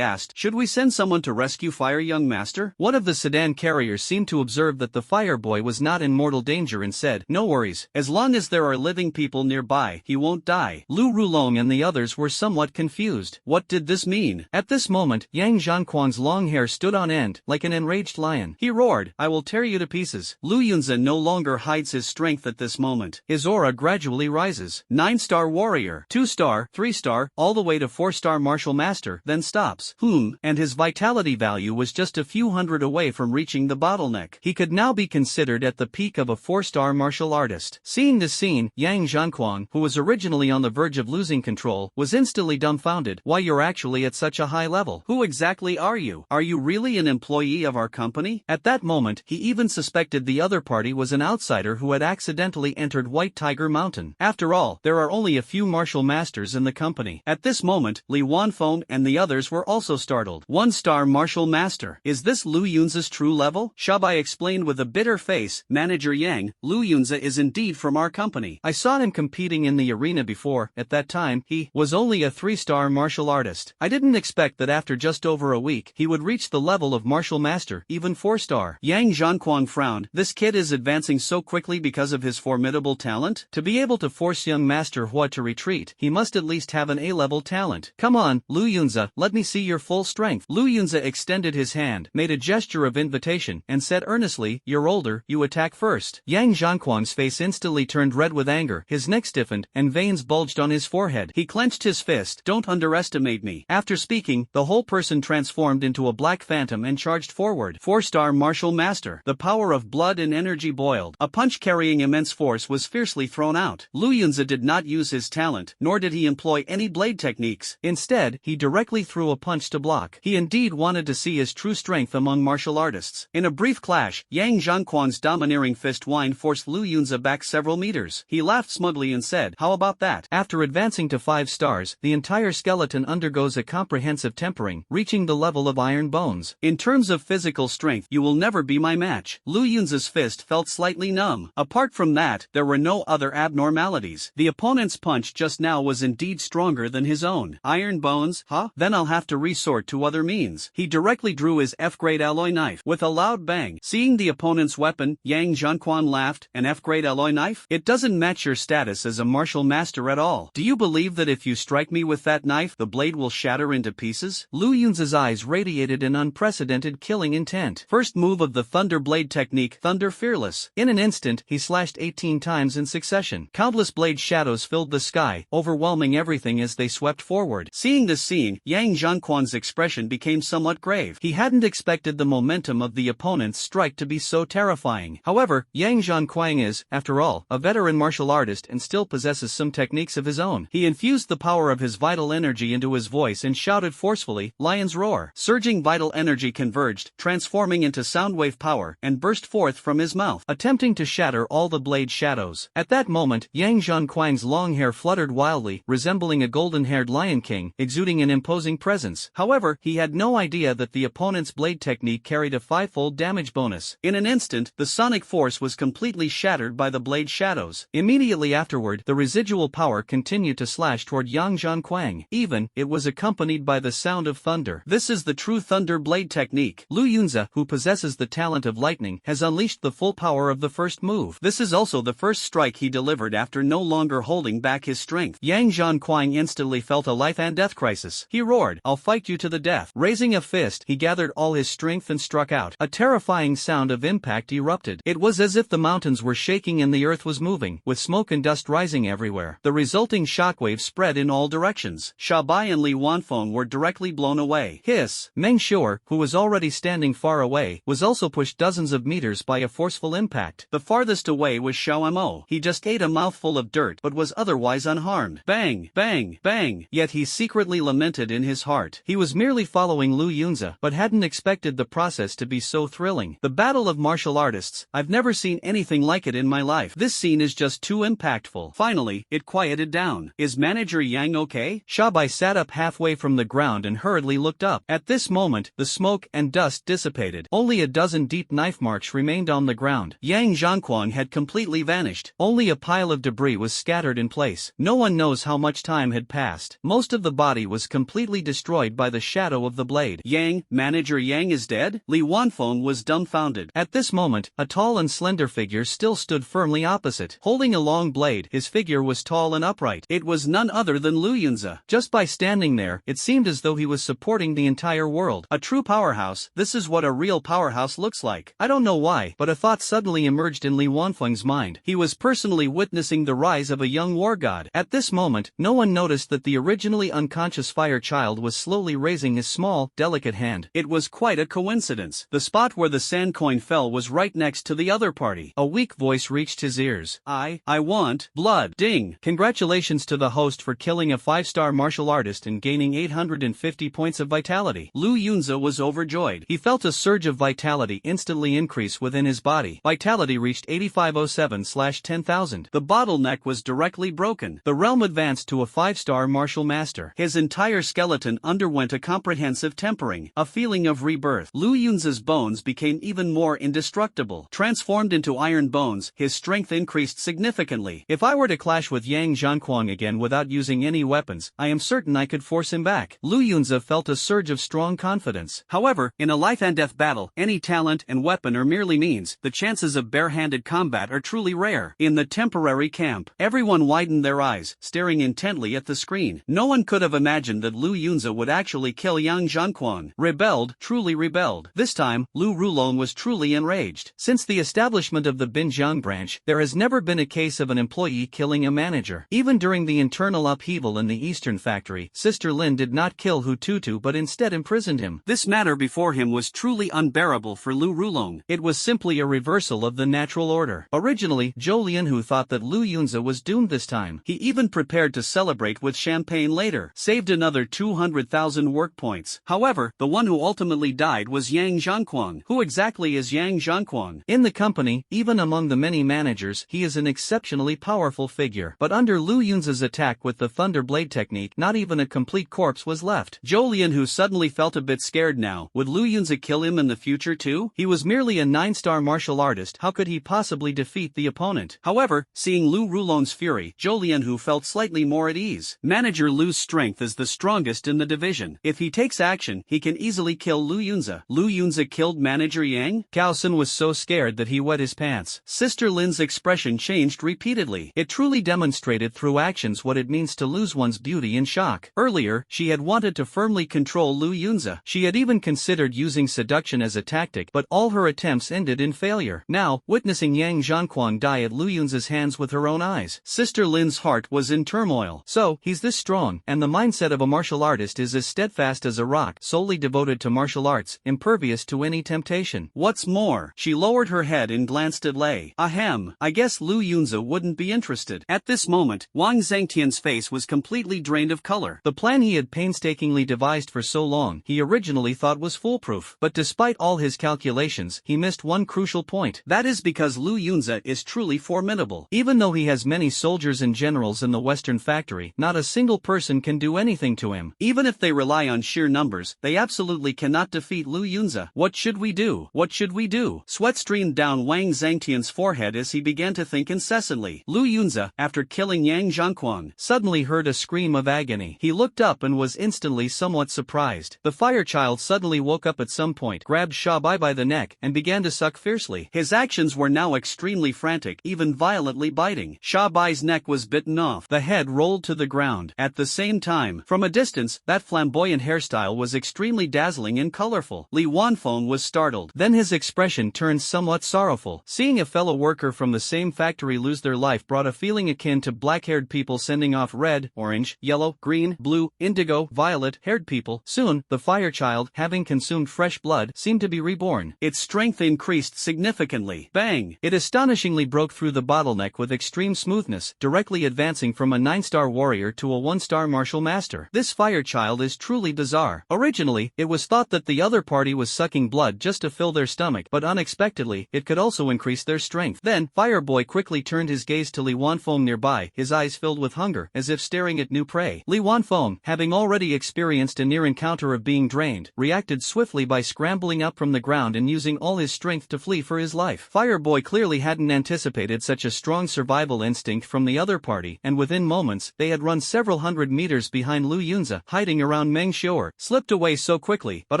asked, "Should we send someone to rescue Fire, young master?" One of the sedan carriers seemed to observe that the Fireboy was not in mortal danger and said, "No worries, as long as there are living people nearby, he won't die." Lu Rulong and the others were somewhat confused. What did this mean? At this moment, Yang Zhanquan's long hair stood on end, like an enraged lion. He roared, "I will tear you to pieces." Lu Yunza no longer hides his strength at this moment. His aura gradually rises. 9-star warrior, 2-star, 3-star, all the way to 4-star martial master, then stops. And his vitality value was just a few hundred away from reaching the bottleneck. He could now be considered at the peak of a 4-star martial artist. Seeing this scene, Yang Zhanquan, who was originally on the verge of losing control, was instantly dumbfounded. "Why, you're actually at such a high level. Who exactly are you? Are you really an employee of our company?" At that moment, he even suspected the other party was an outsider who had accidentally entered White Tiger Mountain. After all, there are only a few martial masters in the company. At this moment, Li Wanfeng and the others were also startled. 1-star martial master. Is this Lu Yunza's true level? Shabai explained with a bitter face, "Manager Yang, Lu Yunza is indeed from our company. I saw him competing in the arena before. At that time, he was only a 3-star martial artist. I didn't expect that after just over a week, he would reach the level of martial master, even 4-star. Yang Zhanquan frowned. This kid is advancing so quickly because of his formidable talent? moves. To be able to force young Master Hua to retreat, he must at least have an A-level talent. Come on, Lu Yunza, let me see your full strength. Lu Yunza extended his hand, made a gesture of invitation, and said earnestly, you're older, you attack first. Yang Zhanquang's face instantly turned red with anger, his neck stiffened, and veins bulged on his forehead. He clenched his fist. Don't underestimate me. After speaking, the whole person transformed into a black phantom and charged forward. 4-star martial master. The power of blood and energy boiled. A punch carrying immense force was fiercely thrown out. Lu Yunza did not use his talent, nor did he employ any blade techniques. Instead, he directly threw a punch to block. He indeed wanted to see his true strength among martial artists. In a brief clash, Yang Zhanquang's domineering fist wind forced Lu Yunza back several meters. He laughed smugly and said, how about that? After advancing to 5 stars, the entire skeleton undergoes a comprehensive tempering, reaching the level of iron bones. In terms of physical strength, you will never be my match. Lu Yunza's fist felt slightly numb. Apart from that, there were no other abnormalities. The opponent's punch just now was indeed stronger than his own. Iron bones, huh? Then I'll have to resort to other means. He directly drew his F-grade alloy knife. With a loud bang, seeing the opponent's weapon, Yang Zhanquan laughed, an F-grade alloy knife? It doesn't match your status as a martial master at all. Do you believe that if you strike me with that knife, the blade will shatter into pieces? Lu Yunza's eyes radiated an unprecedented killing intent. First move of the thunderblade technique, Thunder Fearless. In an instant, he slashed 18 times in succession. Countless blade shadows filled the sky, overwhelming everything as they swept forward. Seeing this scene, Yang Zhanquan's expression became somewhat grave. He hadn't expected the momentum of the opponent's strike to be so terrifying. However, Yang Zhanquang is, after all, a veteran martial artist and still possesses some techniques of his own. He infused the power of his vital energy into his voice and shouted forcefully, Lion's Roar. Surging vital energy converged, transforming into soundwave power, and burst forth from his mouth, attempting to shatter all the blade shadows. At that moment, Yang Zhanquang's long hair fluttered wildly, resembling a golden-haired lion king, exuding an imposing presence. However, he had no idea that the opponent's blade technique carried a 5-fold damage bonus. In an instant, the sonic force was completely shattered by the blade shadows. Immediately afterward, the residual power continued to slash toward Yang Zhanquang. Even, it was accompanied by the sound of thunder. This is the true thunder blade technique. Lu Yunza, who possesses the talent of lightning, has unleashed the full power of the first move. This is also the first strike he delivered after no longer holding back his strength. Yang Zhanquang instantly felt a life and death crisis. He roared, I'll fight you to the death. Raising a fist, he gathered all his strength and struck out. A terrifying sound of impact erupted. It was as if the mountains were shaking and the earth was moving, with smoke and dust rising everywhere. The resulting shockwave spread in all directions. Shabai and Li Wanfeng were directly blown away. Hiss! Meng Shuo, who was already standing far away, was also pushed dozens of meters by a forceful impact. The farthest away was Xiao Mo. He just ate a mouthful of dirt but was otherwise unharmed. Bang! Bang! Bang! Yet he secretly lamented in his heart. He was merely following Lu Yunza, but hadn't expected the process to be so thrilling. The battle of martial artists, I've never seen anything like it in my life. This scene is just too impactful. Finally, it quieted down. Is Manager Yang okay? Shabai sat up halfway from the ground and hurriedly looked up. At this moment, the smoke and dust dissipated. Only a dozen deep knife marks remained on the ground. Yang Zhanquang had completely vanished. Only a pile of debris was scattered in place. No one knows how much time had passed. Most of the body was completely destroyed by the shadow of the blade. Yang, Manager Yang is dead? Li Wanfeng was dumbfounded. At this moment, a tall and slender figure still stood firmly opposite. Holding a long blade, his figure was tall and upright. It was none other than Lu Yunza. Just by standing there, it seemed as though he was supporting the entire world. A true powerhouse. This is what a real powerhouse looks like. I don't know why, but a thought suddenly emerged in Li Wanfeng's mind. He was personally witnessing the rise of a young war god. At this moment, no one noticed that the originally unconscious fire child was slowly raising his small, delicate hand. It was quite a coincidence. The spot where the sand coin fell was right next to the other party. A weak voice reached his ears. I want blood. Ding! Congratulations to the host for killing a 5-star martial artist and gaining 850 points of vitality. Lu Yunza was overjoyed. He felt a surge of vitality instantly increase within his body. Vitality reached 8507/10,000. The bottleneck was directly broken. The realm advanced to a 5-star martial master. His entire skeleton underwent a comprehensive tempering, a feeling of rebirth. Lu Yunza's bones became even more indestructible. Transformed into iron bones, his strength increased significantly. If I were to clash with Yang Zhanquang again without using any weapons, I am certain I could force him back. Lu Yunza felt a surge of strong confidence. However, in a life-and-death battle, any talent and weapon are merely means. The chances of bare-handed combat are truly rare. In the temporary camp. Everyone widened their eyes, staring intently at the screen. No one could have imagined that Lu Yunza would actually kill Yang Zhanquan. Rebelled, truly rebelled. This time, Lu Rulong was truly enraged. Since the establishment of the Binjiang branch, there has never been a case of an employee killing a manager. Even during the internal upheaval in the Eastern factory, Sister Lynn did not kill Hu Tutu but instead imprisoned him. This matter before him was truly unbearable for Lu Rulong. It was simply a reversal of the natural order. Originally, Zhou Lianhu thought that Lu Yunza was doomed this time. He even prepared to celebrate with champagne later, saved another 200,000 work points. However, the one who ultimately died was Yang Zhanquan. Who exactly is Yang Zhanquan? In the company, even among the many managers, he is an exceptionally powerful figure. But under Lu Yunza's attack with the thunderblade technique, not even a complete corpse was left. Zhou Lianhu suddenly felt a bit scared now. Would Lu Yunza kill him in the future too? He was merely a 9-star martial artist. How could he possibly defeat the opponent? However, seeing Lu Rulong's fury, Zhou Lianhu felt slightly more at ease. Manager Lu's strength is the strongest in the division. If he takes action, he can easily kill Lu Yunza. Lu Yunza killed Manager Yang? Cao Sun was so scared that he wet his pants. Sister Lin's expression changed repeatedly. It truly demonstrated through actions what it means to lose one's beauty in shock. Earlier, she had wanted to firmly control Lu Yunza. She had even considered using seduction as a tactic, but all her attempts ended in failure. Now, witnessing Yang Zhanquan die at Lu Yunza's hands with her own eyes, Sister Lin's heart was in turmoil. So, he's this strong, and the mindset of a martial artist is as steadfast as a rock, solely devoted to martial arts, impervious to any temptation. What's more, she lowered her head and glanced at Lei. Ahem, I guess Lu Yunza wouldn't be interested. At this moment, Wang Zhangtian's face was completely drained of color. The plan he had painstakingly devised for so long, he originally thought was foolproof. But despite all his calculations, he missed one crucial point. That is because Lu Yunza is truly formidable. Even though he has many soldiers and generals in the Western factory, not a single person can do anything to him. Even if they rely on sheer numbers, they absolutely cannot defeat Lu Yunza. What should we do? What should we do? Sweat streamed down Wang Zhangtian's forehead as he began to think incessantly. Lu Yunza, after killing Yang Zhanquan, suddenly heard a scream of agony. He looked up and was instantly somewhat surprised. The fire child suddenly woke up at some point, grabbed Sha Bai by the neck, and began to suck fiercely. His actions were now extremely frantic, even violently biting. Sha Bai's neck was bitten off. The head rolled to the ground. At the same time, from a distance, that flamboyant hairstyle was extremely dazzling and colorful. Li Wanfeng was startled. Then his expression turned somewhat sorrowful. Seeing a fellow worker from the same factory lose their life brought a feeling akin to black-haired people sending off red, orange, yellow, green, blue, indigo, violet-haired people. Soon, the fire child, having consumed fresh blood, seemed to be reborn. Its strength increased significantly. Bang! It astonishingly broke through the bottleneck with extreme smoothness, directly advancing from a 9-star warrior to a 1-star martial master. This fire child is truly bizarre. Originally, it was thought that the other party was sucking blood just to fill their stomach, but unexpectedly, it could also increase their strength. Then, Fireboy quickly turned his gaze to Li Wanfeng nearby, his eyes filled with hunger, as if staring at new prey. Li Wanfeng, having already experienced a near encounter of being drained, reacted swiftly by scrambling up from the ground and using all his strength to flee for his life. Fireboy clearly hadn't anticipated such a strong survival instinct from the other party, and within moments, they had run several hundred meters behind Lu Yunza, hiding around Meng Xior, slipped away so quickly, but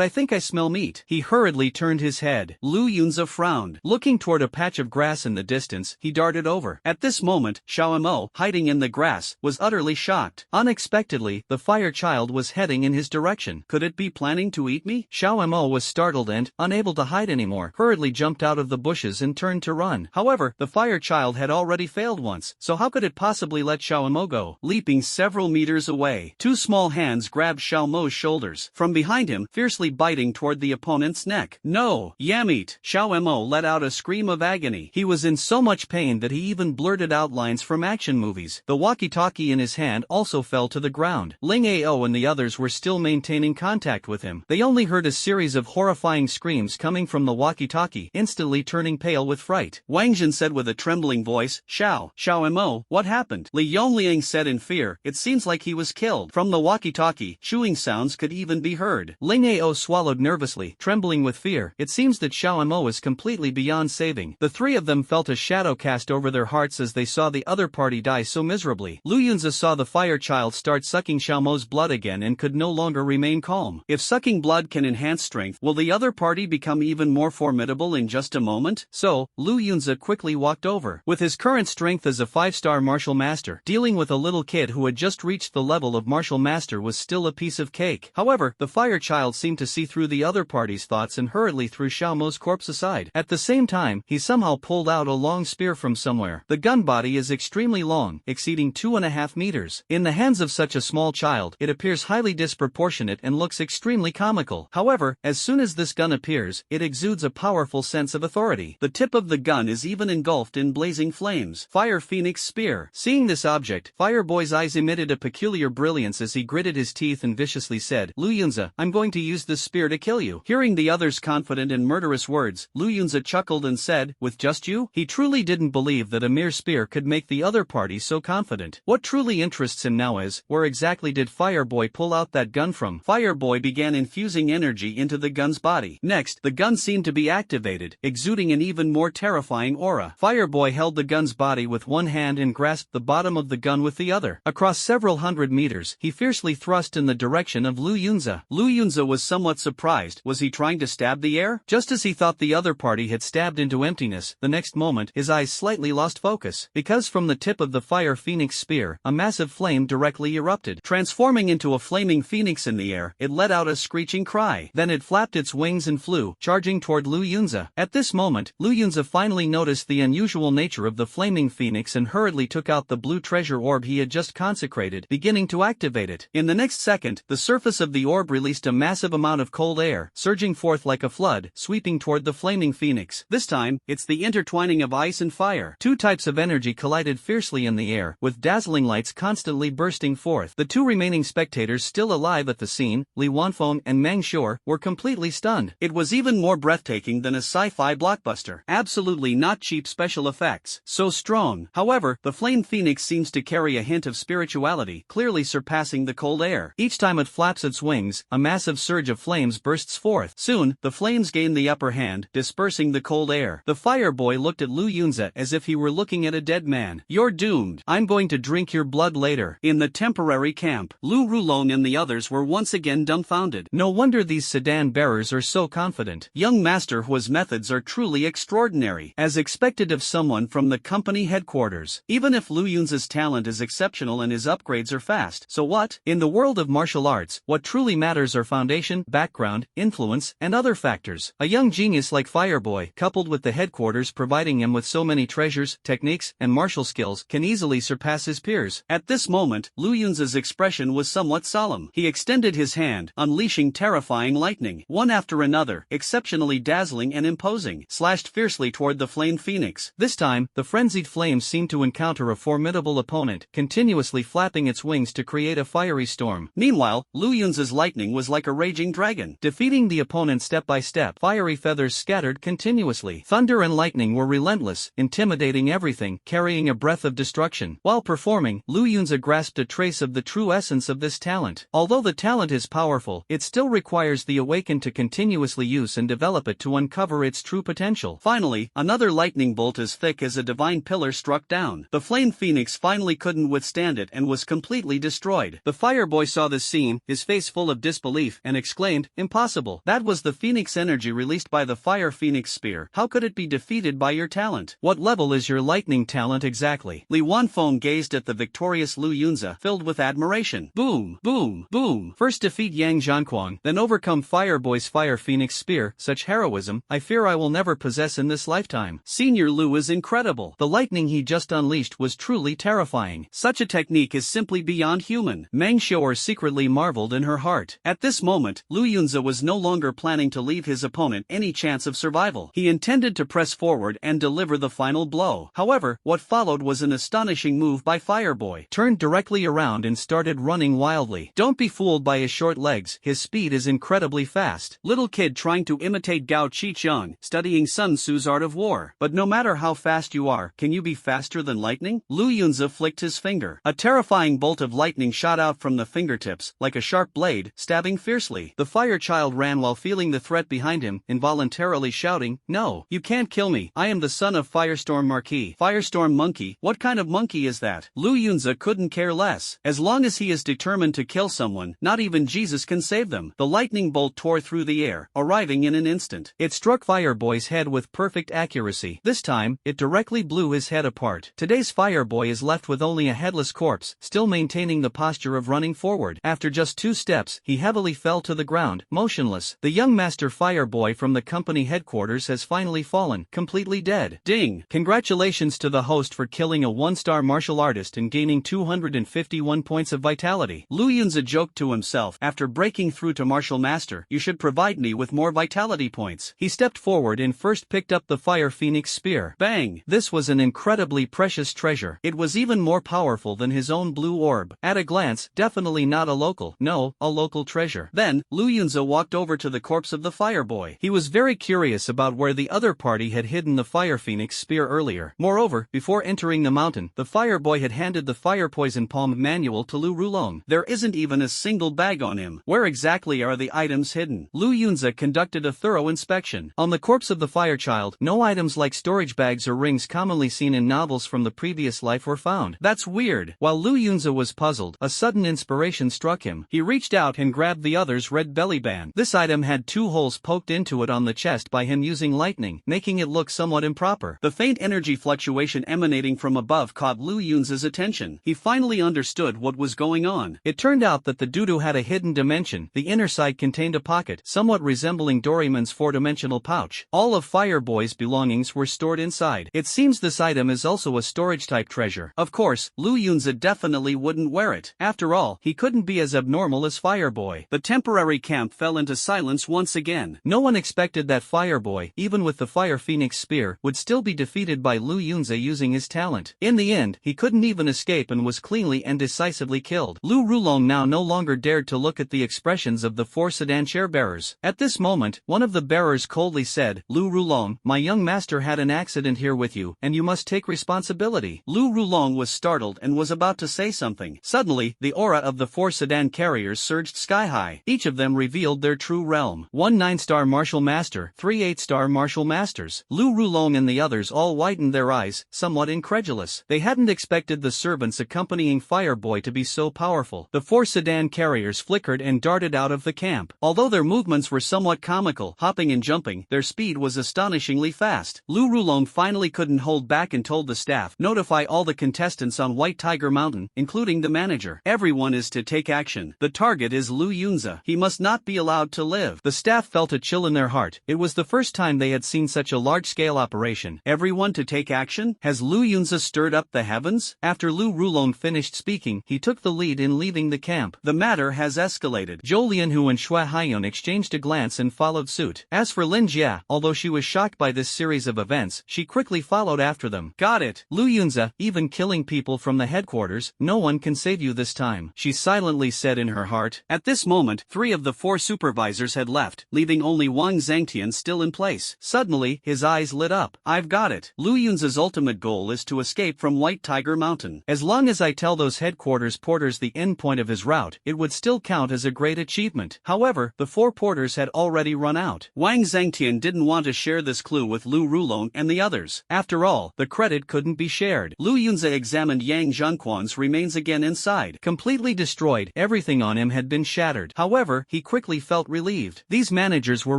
I think I smell meat. He hurriedly turned his head. Lu Yunza frowned. Looking toward a patch of grass in the distance, he darted over. At this moment, Xiao Mo, hiding in the grass, was utterly shocked. Unexpectedly, the fire child was heading in his direction. Could it be planning to eat me? Xiao Mo was startled and, unable to hide anymore, hurriedly jumped out of the bushes and turned to run. However, the fire child had already failed once, so how could it possibly let Xiao Mo go? Leaping several meters away, two small hands grabbed Xiao Mo's shoulders. From behind him, fiercely biting toward the opponent's neck. No! Yamit! Xiao Mo let out a scream of agony. He was in so much pain that he even blurted out lines from action movies. The walkie-talkie in his hand also fell to the ground. Ling Ao and the others were still maintaining contact with him. They only heard a series of horrifying screams coming from the walkie-talkie, instantly turning pale with fright. Wang Jin said with a trembling voice, Xiao Mo, what happened? Li Yongliang said in fear, it seems like he was killed. From the walkie-talkie, chewing sounds could even be heard. Ling Ao swallowed nervously, trembling with fear. It seems that Xiao Mo is completely beyond saving. The three of them felt a shadow cast over their hearts as they saw the other party die so miserably. Lu Yunza saw the fire child start sucking Xiao Mo's blood again and could no longer remain calm. If sucking blood can enhance strength, will the other party become even more formidable in just a moment? So, Lu Yunza quickly walked over. With his current strength as a 5-star martial master, dealing with a little kid who had just reached the level of martial master was still a piece of cake. However, the fire child seemed to see through the other party's thoughts and hurriedly threw Xiaomo's corpse aside. At the same time, he somehow pulled out a long spear from somewhere. The gun body is extremely long, exceeding 2.5 meters. In the hands of such a small child, it appears highly disproportionate and looks extremely comical. However, as soon as this gun appears, it exudes a powerful sense of authority. The tip of the gun is even engulfed in blazing flames. Fire Phoenix Spear. Seeing this object, Fireboy's eyes emitted a peculiar brilliance as he gritted his teeth and viciously said, "Lu Yunza, I'm going to use this spear to kill you." Hearing the other's confident and murderous words, Lu Yunza chuckled and said, "With just you?" He truly didn't believe that a mere spear could make the other party so confident. What truly interests him now is, where exactly did Fireboy pull out that gun from? Fireboy began infusing energy into the gun's body. Next, the gun seemed to be activated, exuding an even more terrifying aura. Fireboy held the gun's body with one hand and grasped the bottom of the gun with the other. Across several hundred meters, he fiercely thrust in the direction of Lu Yunza. Lu Yunza was somewhat surprised. Was he trying to stab the air? Just as he thought the other party had stabbed into emptiness, the next moment, his eyes slightly lost focus, because from the tip of the Fire Phoenix spear, a massive flame directly erupted. Transforming into a flaming phoenix in the air, it let out a screeching cry. Then it flapped its wings and flew, charging toward Lu Yunza. At this moment, Lu Yunza finally noticed the unusual nature of the flaming phoenix and hurriedly took out the blue treasure orb he had just consecrated, beginning to activate it. In the next second, the surface of the orb released a massive amount of cold air, surging forth like a flood, sweeping toward the flaming phoenix. This time, it's the intertwining of ice and fire. Two types of energy collided fiercely in the air, with dazzling lights constantly bursting forth. The two remaining spectators still alive at the scene, Li Wanfeng and Meng Shuo, were completely stunned. It was even more breathtaking than a sci-fi blockbuster. Absolutely not cheap special effects. So strong. However, the flame phoenix seems to carry a hint of spirituality, clearly surpassing the cold air. Each time it flaps its wings, a massive surge of flames bursts forth. Soon, the flames gain the upper hand, dispersing the cold air. The fire boy looked at Lu Yunza as if he were looking at a dead man. "You're doomed. I'm going to drink your blood later." In the temporary camp, Lu Rulong and the others were once again dumbfounded. No wonder these sedan bearers are so confident. Young Master Hua's methods are truly extraordinary, as expected of someone from the company headquarters. Even if Lu Yunza's talent is exceptional and his upgrades are fast, so what? In the world of martial arts, what truly matters are foundation, background, influence, and other factors. A young genius like Fireboy, coupled with the headquarters providing him with so many treasures, techniques, and martial skills, can easily surpass his peers. At this moment, Lu Yunza's expression was somewhat solemn. He extended his hand, unleashing terrifying lightning, one after another, exceptionally dazzling and imposing, slashed fiercely toward the flame phoenix. This time, the frenzied flames seemed to encounter a formidable opponent, continuously flapping its wings to create a fiery storm. Meanwhile, Lu Yunza's lightning was like a raging dragon, defeating the opponent step by step. Fiery feathers scattered continuously. Thunder and lightning were relentless, intimidating everything, carrying a breath of destruction. While performing, Lu Yunza grasped a trace of the true essence of this talent. Although the talent is powerful, it still requires the awakened to continuously use and develop it to uncover its true potential. Finally, another lightning bolt as thick as a divine pillar struck down. The flame phoenix finally couldn't withstand it and was completely destroyed. The fireboy saw this scene, his face full of disbelief, and exclaimed, "Impossible. That was the phoenix energy released by the fire phoenix spear. How could it be defeated by your talent? What level is your lightning talent exactly?" Li Wanfeng gazed at the victorious Lu Yunza, filled with admiration. Boom, boom, boom. First defeat Yang Zhanquang, then overcome Fireboy's fire phoenix spear. Such heroism, I fear I will never possess in this lifetime. Senior Lu is incredible. The lightning he just unleashed was truly terrifying. Such a technique is simply beyond human. Meng Shuo secretly marveled in her heart. At this moment, Lu Yunza was no longer planning to leave his opponent any chance of survival. He intended to press forward and deliver the final blow. However, what followed was an astonishing move by Fireboy. Turned directly around and started running wildly. Don't be fooled by his short legs, his speed is incredibly fast. Little kid trying to imitate Gao Qicheng, studying Sun Tzu's art of war. But no matter how fast you are, can you be faster than lightning? Lu Yunza flicked his finger. A terrifying bolt of lightning shot out from the fingertips, like a sharp blade, stabbing fiercely. The fire child ran while feeling the threat behind him, involuntarily shouting, "No, you can't kill me. I am the son of Firestorm Marquis." Firestorm monkey? What kind of monkey is that? Lu Yunza couldn't care less. As long as he is determined to kill someone, not even Jesus can save them. The lightning bolt tore through the air, arriving in an instant. It struck Fireboy's head with perfect accuracy. This time, it directly directly blew his head apart. Today's fireboy is left with only a headless corpse, still maintaining the posture of running forward. After just 2 steps, he heavily fell to the ground, motionless. The young master fireboy from the company headquarters has finally fallen, completely dead. Ding! Congratulations to the host for killing a 1-star martial artist and gaining 251 points of vitality. Lu Yunza joked to himself. After breaking through to martial master, you should provide me with more vitality points. He stepped forward and first picked up the fire phoenix spear. Bang! This was an incredibly precious treasure. It was even more powerful than his own blue orb. At a glance, definitely not a local, no, a local treasure. Then, Lu Yunza walked over to the corpse of the fireboy. He was very curious about where the other party had hidden the fire phoenix spear earlier. Moreover, before entering the mountain, the fireboy had handed the fire poison palm manual to Lu Rulong. There isn't even a single bag on him. Where exactly are the items hidden? Lu Yunza conducted a thorough inspection. On the corpse of the fire child, no items like storage bags or rings commonly seen in novels from the previous life were found. That's weird. While Lu Yunza was puzzled, a sudden inspiration struck him. He reached out and grabbed the other's red belly band. This item had 2 holes poked into it on the chest by him using lightning, making it look somewhat improper. The faint energy fluctuation emanating from above caught Lu Yunza's attention. He finally understood what was going on. It turned out that the doodoo had a hidden dimension. The inner side contained a pocket, somewhat resembling Doraemon's 4-dimensional pouch. All of Fireboy's belongings were stored inside. It seems this item is also a storage-type treasure. Of course, Lu Yunza definitely wouldn't wear it. After all, he couldn't be as abnormal as Fireboy. The temporary camp fell into silence once again. No one expected that Fireboy, even with the Fire Phoenix spear, would still be defeated by Lu Yunza using his talent. In the end, he couldn't even escape and was cleanly and decisively killed. Lu Rulong now no longer dared to look at the expressions of the 4 sedan chair bearers. At this moment, one of the bearers coldly said, "Lu Rulong, my young master had an accident here with you, and you must take responsibility." Lu Rulong was startled and was about to say something. Suddenly, the aura of the 4 sedan carriers surged sky-high. Each of them revealed their true realm. 1 9-star martial master, 3 8-star martial masters. Lu Rulong and the others all widened their eyes, somewhat incredulous. They hadn't expected the servants accompanying Fireboy to be so powerful. The 4 sedan carriers flickered and darted out of the camp. Although their movements were somewhat comical, hopping and jumping, their speed was astonishingly fast. Lu Rulong finally couldn't hold back and told the staff, "Notify all the contestants on White Tiger Mountain, including the manager. Everyone is to take action. The target is Lu Yunza. He must not be allowed to live." The staff felt a chill in their heart. It was the first time they had seen such a large-scale operation. Everyone to take action? Has Lu Yunza stirred up the heavens? After Lu Rulong finished speaking, he took the lead in leaving the camp. The matter has escalated. Zhou Lianhu and Xue Haiyun exchanged a glance and followed suit. As for Lin Jia, although she was shocked by this series of events, she quickly followed after them. "Got it, Lu Yunza, even killing people from the headquarters, no one can save you this time," she silently said in her heart. At this moment, 3 of the 4 supervisors had left, leaving only Wang Zhangtian still in place. Suddenly, his eyes lit up. "I've got it. Lu Yunza's ultimate goal is to escape from White Tiger Mountain. As long as I tell those headquarters porters the end point of his route, it would still count as a great achievement." However, the 4 porters had already run out. Wang Zhangtian didn't want to share this clue with Lu Rulong and the others. After all, the credit couldn't be shared. Lu Yunza examined Yang Zhangquan's remains again inside. Completely destroyed, everything on him had been shattered. However, he quickly felt relieved. These managers were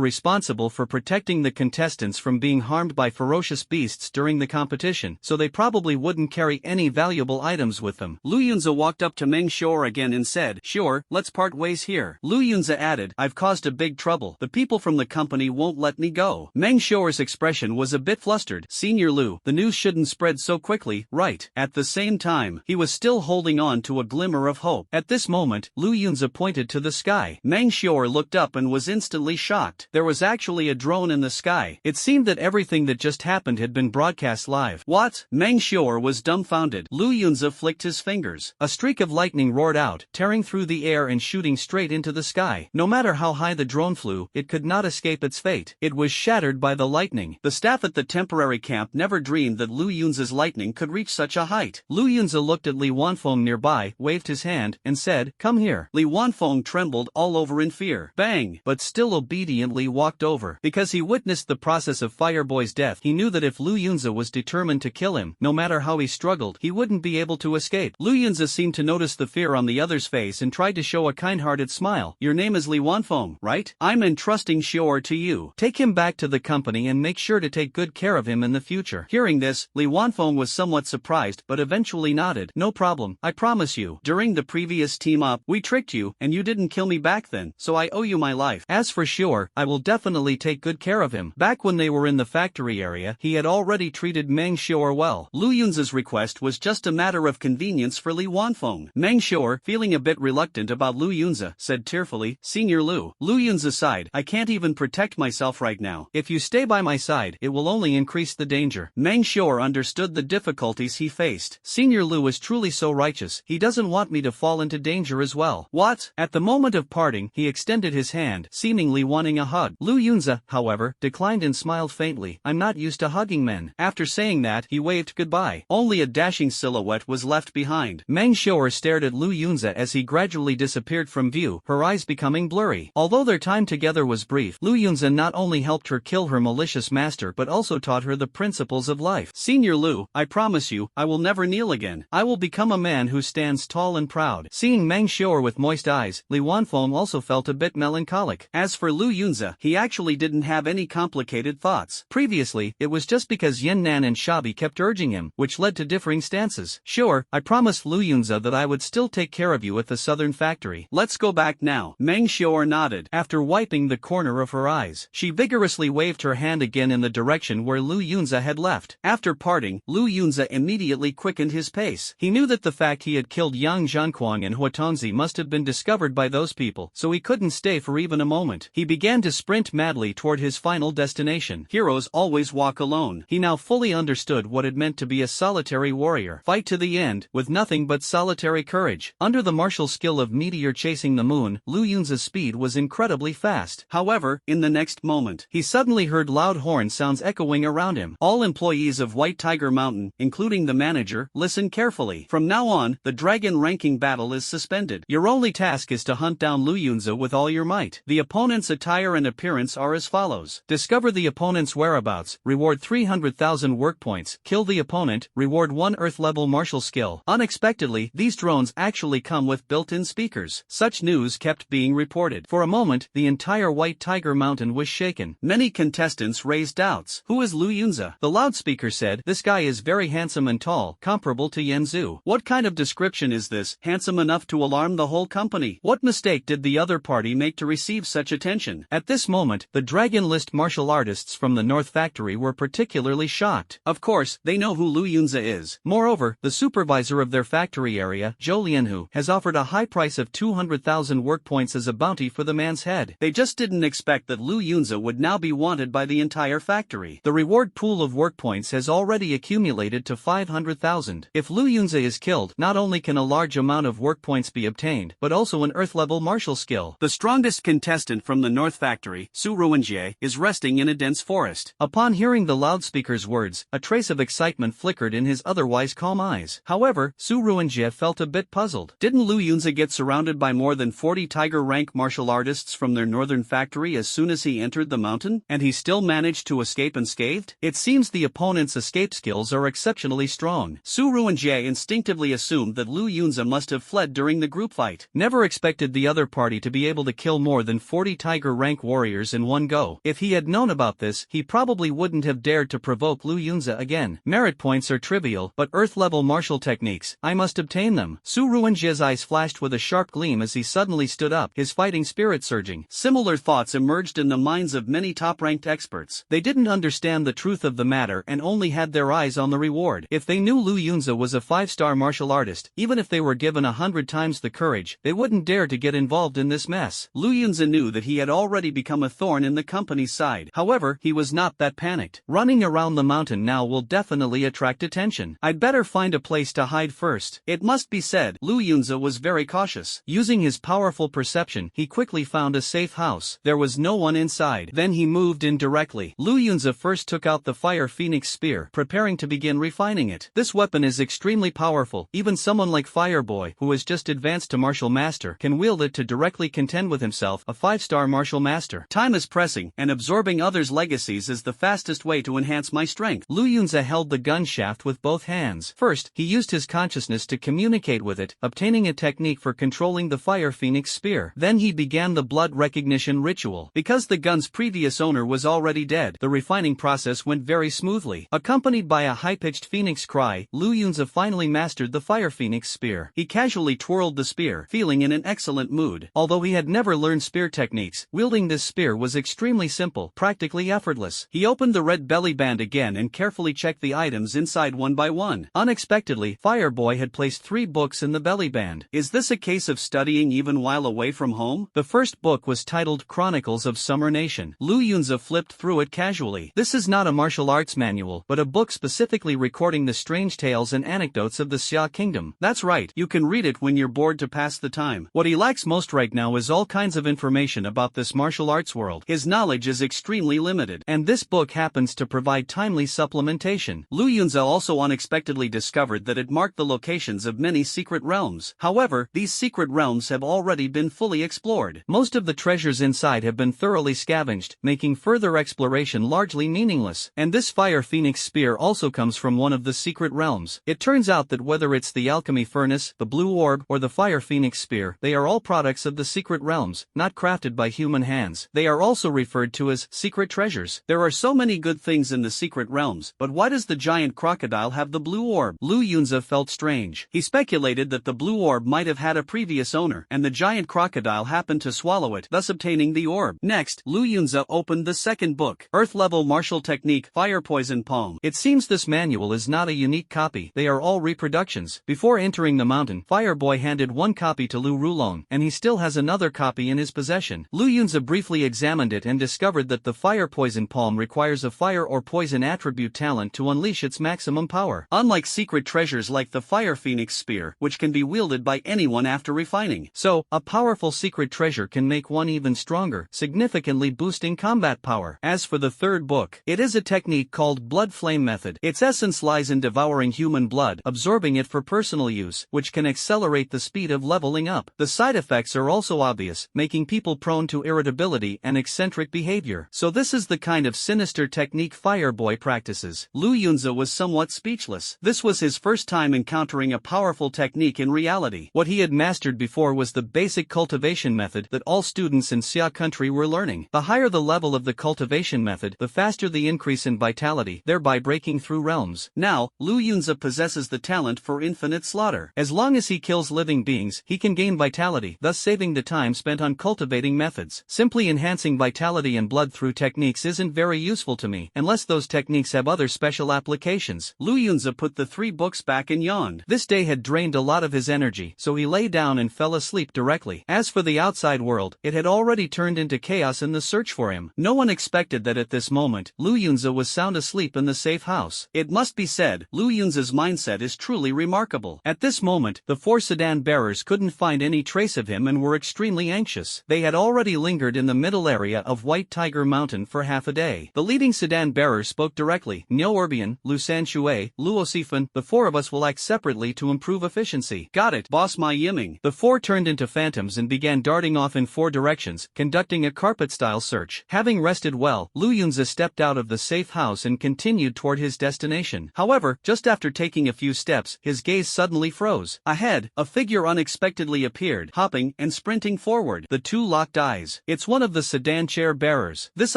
responsible for protecting the contestants from being harmed by ferocious beasts during the competition, so they probably wouldn't carry any valuable items with them. Lu Yunza walked up to Meng Xior again and said, "Sure, let's part ways here." Lu Yunza added, "I've caused a big trouble. The people from the company won't let me go." Meng Xior's expression was a bit flustered. "Senior Lu, the news shouldn't spread so quickly, right?" At the same time, he was still holding on to a glimmer of hope. At this moment, Lu Yunza pointed to the sky. Meng Xior looked up and was instantly shocked. There was actually a drone in the sky. It seemed that everything that just happened had been broadcast live. What? Meng Xior was dumbfounded. Lu Yunza flicked his fingers. A streak of lightning roared out, tearing through the air and shooting straight into the sky. No matter how high the drone flew, it could not escape its fate. It was shattered by the lightning. The staff at the temporary camp never dreamed that Lu Yunza's lightning could reach such a height. Lu Yunza looked at Li Wanfeng nearby, waved his hand, and said, "Come here." Li Wanfeng trembled all over in fear. Bang! But still obediently walked over. Because he witnessed the process of Fireboy's death, he knew that if Lu Yunza was determined to kill him, no matter how he struggled, he wouldn't be able to escape. Lu Yunza seemed to notice the fear on the other's face and tried to show a kind-hearted smile. "Your name is Li Wanfeng, right? I'm entrusting Xior to you. Take him back to the company and make sure to take good care of him in the future." master. Hearing this, Li Wanfeng was somewhat surprised but eventually nodded. No problem, I promise you. During the previous team-up, we tricked you, and you didn't kill me back then, so I owe you my life. As for sure, I will definitely take good care of him. Back when they were in the factory area, he had already treated Meng Xior well. Lu Yunza's request was just a matter of convenience for Li Wanfeng. Meng Xior, feeling a bit reluctant about Lu Yunza, said tearfully, Senior Lu. Lu Yunza sighed, I can't even protect myself right now. If you stay by my side, it will only increase the danger. Meng Xior understood the difficulties he faced. Senior Lu is truly so righteous, he doesn't want me to fall into danger as well. What? At the moment of parting, he extended his hand, seemingly wanting a hug. Lu Yunza, however, declined and smiled faintly. I'm not used to hugging men. After saying that, he waved goodbye. Only a dashing silhouette was left behind. Meng Xior stared at Lu Yunza as he gradually disappeared from view, her eyes becoming blurry. Although their time together was brief, Lu Yunza not only helped her kill her malicious master but also taught her the principles of life. Senior Lu, I promise you, I will never kneel again. I will become a man who stands tall and proud. Seeing Meng Xior with moist eyes, Li Wanfeng also felt a bit melancholic. As for Lu Yunza, he actually didn't have any complicated thoughts. Previously, it was just because Yin Nan and Shabi kept urging him, which led to differing stances. Sure, I promised Lu Yunza that I would still take care of you at the southern factory. Let's go back now. Meng Xior nodded. After wiping the corner of her eyes, she vigorously waved her hand again in the direction where Lu Yunza had left. After parting, Lu Yunza immediately quickened his pace. He knew that the fact he had killed Yang Zhanquang and Huatongzi must have been discovered by those people, so he couldn't stay for even a moment. He began to sprint madly toward his final destination. Heroes always walk alone. He now fully understood what it meant to be a solitary warrior. Fight to the end, with nothing but solitary courage. Under the martial skill of meteor chasing the moon, Lu Yunza's speed was incredibly fast. However, in the next moment, he suddenly heard loud horn sounds echoing around him. All employees of White Tiger Mountain, including the manager, listen carefully. From now on, the dragon ranking battle is suspended. Your only task is to hunt down Lu Yunza with all your might. The opponent's attire and appearance are as follows. Discover the opponent's whereabouts, reward 300,000 work points. Kill the opponent, reward 1 Earth-level martial skill. Unexpectedly, these drones actually come with built-in speakers. Such news kept being reported. For a moment, the entire White Tiger Mountain was shaken. Many contestants raised doubts. Who is Lu Yunza? The loudspeaker said, this guy is very handsome and tall, comparable to Yan Zhu. What kind of description is this? Handsome enough to alarm the whole company? What mistake did the other party make to receive such attention? At this moment, the Dragon List martial artists from the North Factory were particularly shocked. Of course, they know who Lu Yunza is. Moreover, the supervisor of their factory area, Zhou Lianhu, has offered a high price of 200,000 work points as a bounty for the man's head. They just didn't expect that Lu Yunza would now be wanted by the entire factory. The reward pool of work points has already accumulated to 500,000. If Lu Yunza is killed, not only can a large amount of work points be obtained, but also an Earth-level martial skill. The strongest contestant from the North Factory, Su Ruinjie, is resting in a dense forest. Upon hearing the loudspeaker's words, a trace of excitement flickered in his otherwise calm eyes. However, Su Ruinjie felt a bit puzzled. Didn't Lu Yunza get surrounded by more than 40 tiger rank martial artists from their northern factory as soon as he entered the mountain, and he still managed to escape unscathed? It seems the opponent's escape skills are exceptionally strong. Su Ruinjie instinctively assumed that Lu Yunza must have fled during the group fight. Never expected the other party to be able to kill more than 40 tiger rank warriors in one go. If he had known about this, he probably wouldn't have dared to provoke Lu Yunza again. Merit points are trivial, but Earth-level martial techniques, I must obtain them. Su Ruinjie's eyes flashed with a sharp gleam as he suddenly stood up, his fighting spirit surging. Similar thoughts emerged in the minds of many top-ranked experts. They didn't understand the truth of the matter and only had their eyes on the reward. If they knew Lu Yunza was a 5-star martial artist, even if they were given 100 times the courage, they wouldn't dare to get involved in this mess. Lu Yunza knew that he had already become a thorn in the company's side. However, he was not that panicked. Running around the mountain now will definitely attract attention. I'd better find a place to hide first. It must be said, Lu Yunza was very cautious. Using his powerful perception, he quickly found a safe house. There was no one inside. Then he moved in directly. Lu Yunza first took out the Fire Phoenix Spear, preparing to begin refining it. This weapon is extremely powerful. Even someone like Fireboy, who has just advanced to Martial Master, can wield it to directly contend with himself, a 5-star Martial Master. Time is pressing, and absorbing others' legacies is the fastest way to enhance my strength. Lu Yunza held the gun shaft with both hands. First, he used his consciousness to communicate with it, obtaining a technique for controlling the Fire Phoenix Spear. Then he began the blood recognition ritual. Because the gun's previous owner was already dead, the refining process went very smoothly. smoothly. Accompanied by a high-pitched phoenix cry, Lu Yunza finally mastered the fire phoenix spear. He casually twirled the spear, feeling in an excellent mood. Although he had never learned spear techniques, wielding this spear was extremely simple, practically effortless. He opened the red belly band again and carefully checked the items inside one by one. Unexpectedly, Fireboy had placed 3 books in the belly band. Is this a case of studying even while away from home? The first book was titled Chronicles of Summer Nation. Lu Yunza flipped through it casually. This is not a martial arts manual, but a book specifically recording the strange tales and anecdotes of the Xia Kingdom. That's right, you can read it when you're bored to pass the time. What he lacks most right now is all kinds of information about this martial arts world. His knowledge is extremely limited, and this book happens to provide timely supplementation. Lu Yunza also unexpectedly discovered that it marked the locations of many secret realms. However, these secret realms have already been fully explored. Most of the treasures inside have been thoroughly scavenged, making further exploration largely meaningless. And this fire phoenix spear also comes from one of the secret realms. It turns out that whether it's the alchemy furnace, the blue orb, or the fire phoenix spear, they are all products of the secret realms, not crafted by human hands. They are also referred to as secret treasures. There are so many good things in the secret realms, but why does the giant crocodile have the blue orb? Lu Yunza felt strange. He speculated that the blue orb might have had a previous owner, and the giant crocodile happened to swallow it, thus obtaining the orb. Next, Lu Yunza opened the second book, Earth-Level Martial Technique, Fire Poison Palm. It seems this manual is not a unique copy, they are all reproductions. Before entering the mountain, Fireboy handed one copy to Lu Rulong, and he still has another copy in his possession. Lu Yunza briefly examined it and discovered that the Fire Poison Palm requires a fire or poison attribute talent to unleash its maximum power. Unlike secret treasures like the Fire Phoenix Spear, which can be wielded by anyone after refining. So, a powerful secret treasure can make one even stronger, significantly boosting combat power. As for the third book, it is a technique called Blood Flame Method. Its essence lies in devouring human blood, absorbing it for personal use, which can accelerate the speed of leveling up. The side effects are also obvious, making people prone to irritability and eccentric behavior. So this is the kind of sinister technique Fireboy practices. Lu Yunza was somewhat speechless. This was his first time encountering a powerful technique in reality. What he had mastered before was the basic cultivation method that all students in Xia country were learning. The higher the level of the cultivation method, the faster the increase in vitality, thereby breaking through realms. Now, Lu Yunza possesses the talent for infinite slaughter. As long as he kills living beings, he can gain vitality, thus saving the time spent on cultivating methods. Simply enhancing vitality and blood through techniques isn't very useful to me, unless those techniques have other special applications. Lu Yunza put the 3 books back and yawned. This day had drained a lot of his energy, so he lay down and fell asleep directly. As for the outside world, it had already turned into chaos in the search for him. No one expected that at this moment, Lu Yunza was sound asleep in the safe house. It must be said, Lu Yunza's mindset is truly remarkable. At this moment, the 4 sedan bearers couldn't find any trace of him and were extremely anxious. They had already lingered in the middle area of White Tiger Mountain for half a day. The leading sedan bearer spoke directly. Niu Orbian, Lu Sanshui, Lu Osifan, the 4 of us will act separately to improve efficiency. Got it, boss my Yiming. The 4 turned into phantoms and began darting off in 4 directions, conducting a carpet-style search. Having rested well, Lu Yunza stepped out of the safe house and continued toward his destination. However, just after taking a few steps, his gaze suddenly froze. Ahead, a figure unexpectedly appeared, hopping and sprinting forward. The 2 locked eyes. It's one of the sedan chair bearers. This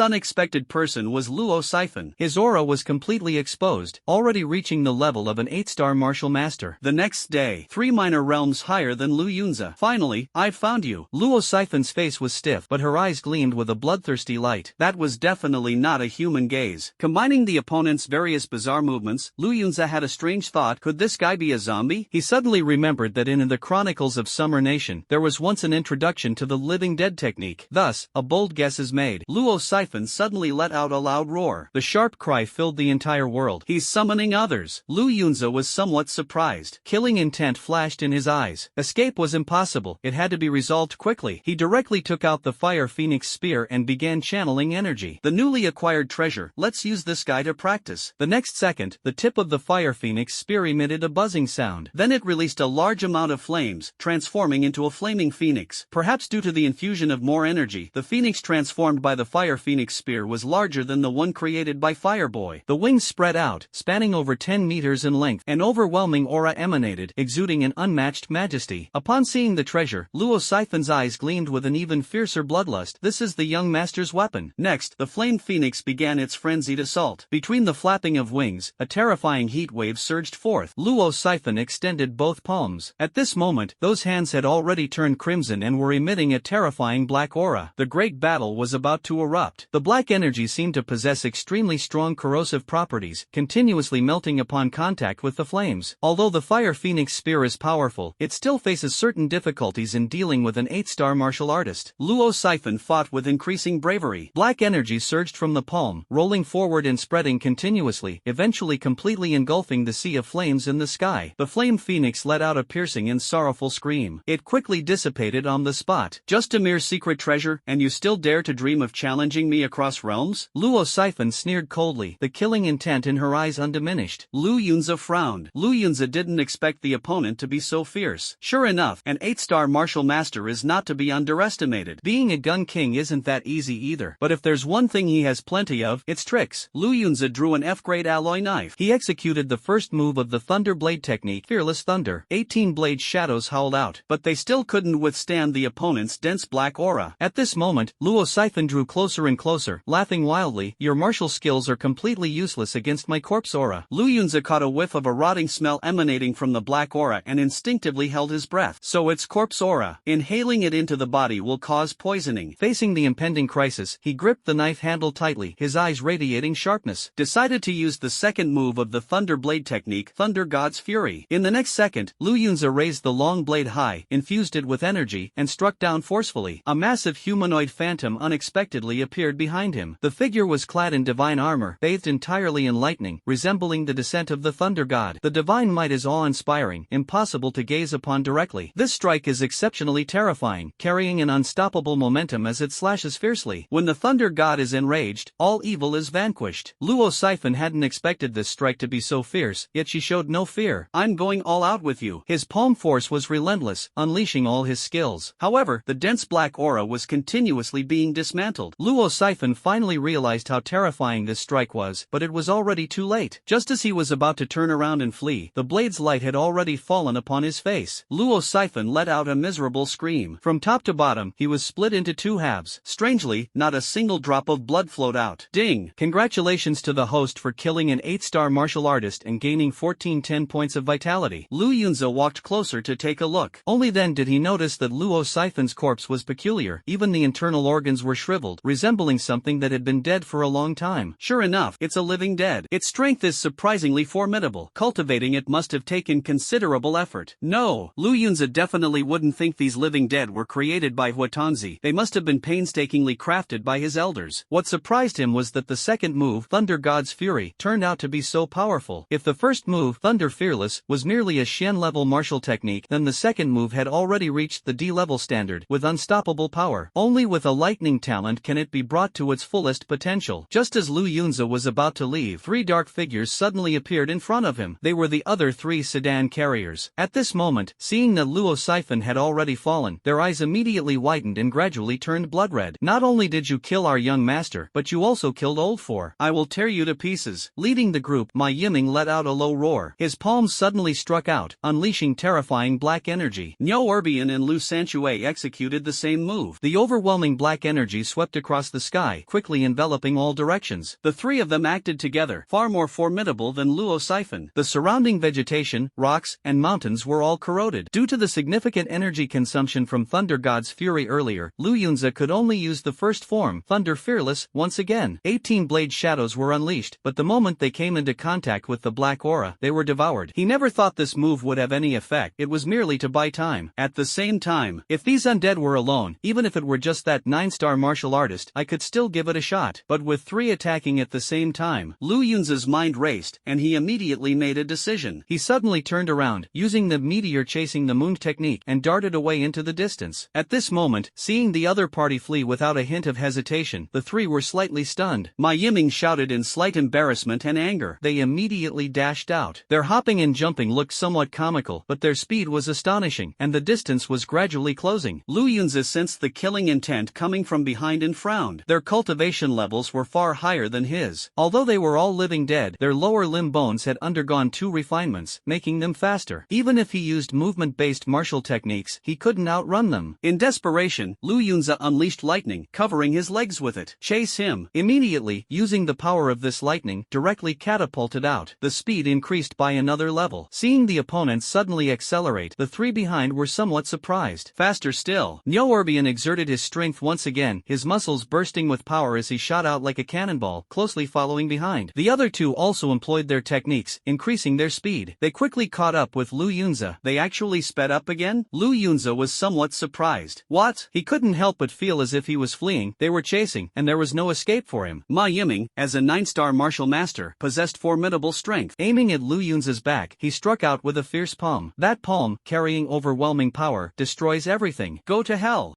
unexpected person was Lu Osifan. His aura was completely exposed, already reaching the level of an 8-star martial master. The next day, 3 minor realms higher than Lu Yunza. Finally, I've found you. Lu Osifan's face was stiff, but her eyes gleamed with a bloodthirsty light. That was definitely not a human gaze. Combining the opponent's various bizarre movements, Lu Yunza had a strange thought. Could this guy be a zombie? He suddenly remembered that in the Chronicles of Summer Nation, there was once an introduction to the living dead technique. Thus, a bold guess is made. Lu Osifan suddenly let out a loud roar. The sharp cry filled the entire world. He's summoning others. Lu Yunza was somewhat surprised. Killing intent flashed in his eyes. Escape was impossible. It had to be resolved quickly. He directly took out the Fire Phoenix Spear and began channeling energy. The newly acquired treasure. Let's use this guy to practice. The next second, the tip of the Fire Phoenix Spear emitted a buzzing sound. Then it released a large amount of flames, transforming into a flaming phoenix. Perhaps due to the infusion of more energy, the phoenix transformed by the Fire Phoenix Spear was larger than the one created by Fireboy. The wings spread out, spanning over 10 meters in length. An overwhelming aura emanated, exuding an unmatched majesty. Upon seeing the treasure, Lu Osifan's eyes gleamed with an even fiercer bloodlust. This is the young master's weapon. Next, the flamed phoenix began its frenzied assault. felt. Between the flapping of wings, a terrifying heat wave surged forth. Luo Siphon extended both palms. At this moment, those hands had already turned crimson and were emitting a terrifying black aura. The great battle was about to erupt. The black energy seemed to possess extremely strong corrosive properties, continuously melting upon contact with the flames. Although the Fire Phoenix spear is powerful, it still faces certain difficulties in dealing with an 8-star martial artist. Luo Siphon fought with increasing bravery. Black energy surged from the palm, rolling forward and spreading continuously, eventually completely engulfing the sea of flames in the sky. The Flame Phoenix let out a piercing and sorrowful scream. It quickly dissipated on the spot. Just a mere secret treasure, and you still dare to dream of challenging me across realms? Luo Siphon sneered coldly, the killing intent in her eyes undiminished. Lu Yunza frowned. Lu Yunza didn't expect the opponent to be so fierce. Sure enough, an 8-star martial master is not to be underestimated. Being a gun king isn't that easy either. But if there's one thing he has plenty of, it's tricks. Lu Yunza drew an F-grade alloy knife. He executed the first move of the thunderblade technique, Fearless Thunder. 18 blade shadows howled out, but they still couldn't withstand the opponent's dense black aura. At this moment, Luo Siphon drew closer and closer, laughing wildly. Your martial skills are completely useless against my corpse aura. Lu Yunza caught a whiff of a rotting smell emanating from the black aura and instinctively held his breath. So it's corpse aura. Inhaling it into the body will cause poisoning. Facing the impending crisis, he gripped the knife handle tightly, his eyes radiating sharpness. Decided to use the second move of the thunderblade technique, Thunder God's Fury. In the next second, Lu Yunza raised the long blade high, infused it with energy, and struck down forcefully. A massive humanoid phantom unexpectedly appeared behind him. The figure was clad in divine armor, bathed entirely in lightning, resembling the descent of the thunder god. The divine might is awe-inspiring, impossible to gaze upon directly. This strike is exceptionally terrifying, carrying an unstoppable momentum as it slashes fiercely. When the thunder god is enraged, all evil is vanquished. Luo Siphon hadn't expected this strike to be so fierce, yet she showed no fear. I'm going all out with you. His palm force was relentless, unleashing all his skills. However, the dense black aura was continuously being dismantled. Luo Siphon finally realized how terrifying this strike was, but it was already too late. Just as he was about to turn around and flee, the blade's light had already fallen upon his face. Luo Siphon let out a miserable scream. From top to bottom, he was split into two halves. Strangely, not a single drop of blood flowed out. Ding! Congratulations to the host for killing an 8-star martial artist and gaining 1410 points of vitality. Lu Yunza walked closer to take a look. Only then did he notice that Luo Siphon's corpse was peculiar. Even the internal organs were shriveled, resembling something that had been dead for a long time. Sure enough, it's a living dead. Its strength is surprisingly formidable. Cultivating it must have taken considerable effort. No, Lu Yunza definitely wouldn't think these living dead were created by Huatanzi. They must have been painstakingly crafted by his elders. What surprised him was that the second move, Thunder God's Fury, turned out to be so powerful. If the first move, Thunder Fearless, was merely a Shen-level martial technique, then the second move had already reached the D-level standard, with unstoppable power. Only with a lightning talent can it be brought to its fullest potential. Just as Lu Yunza was about to leave, three dark figures suddenly appeared in front of him. They were the other three sedan carriers. At this moment, seeing that Luo Siphon had already fallen, their eyes immediately widened and gradually turned blood red. Not only did you kill our young master, but you also killed Old Four. I will tear you to pieces. Leading the group, Ma Yiming let out a low roar. His palms suddenly struck out, unleashing terrifying black energy. Niu Erbian and Lu Sanchue executed the same move. The overwhelming black energy swept across the sky, quickly enveloping all directions. The three of them acted together, far more formidable than Luo Siphon. The surrounding vegetation, rocks, and mountains were all corroded. Due to the significant energy consumption from Thunder God's Fury earlier, Lu Yunza could only use the first form, Thunder Fearless, once again. 18 blade shadows were unleashed, but the moment they came into contact with the black aura, they were devoured. He never thought this move would have any effect. It was merely to buy time. At the same time, if these undead were alone, even if it were just that 9-star martial artist, I could still give it a shot. But with three attacking at the same time, Lu Yunza's mind raced, and he immediately made a decision. He suddenly turned around, using the meteor chasing the moon technique, and darted away into the distance. At this moment, seeing the other party flee without a hint of hesitation, the three were slightly stunned. Ma Yiming shouted in slight embarrassment and anger. They immediately dashed out. Their hopping and jumping looked somewhat comical, but their speed was astonishing, and the distance was gradually closing. Lu Yunza sensed the killing intent coming from behind and frowned. Their cultivation levels were far higher than his. Although they were all living dead, their lower limb bones had undergone 2 refinements, making them faster. Even if he used movement-based martial techniques, he couldn't outrun them. In desperation, Lu Yunza unleashed lightning, covering his legs with it. Chase him! Immediately, using the power power of this lightning directly catapulted out. The speed increased by another level. Seeing the opponents suddenly accelerate, the three behind were somewhat surprised. Faster still. Nyoerbian exerted his strength once again, his muscles bursting with power as he shot out like a cannonball, closely following behind. The other two also employed their techniques, increasing their speed. They quickly caught up with Lu Yunza. They actually sped up again? Lu Yunza was somewhat surprised. What? He couldn't help but feel as if he was fleeing. They were chasing, and there was no escape for him. Ma Yiming, as a 9-star martial master, possessed formidable strength. Aiming at Lu Yunza's back, he struck out with a fierce palm. That palm, carrying overwhelming power, destroys everything. Go to hell.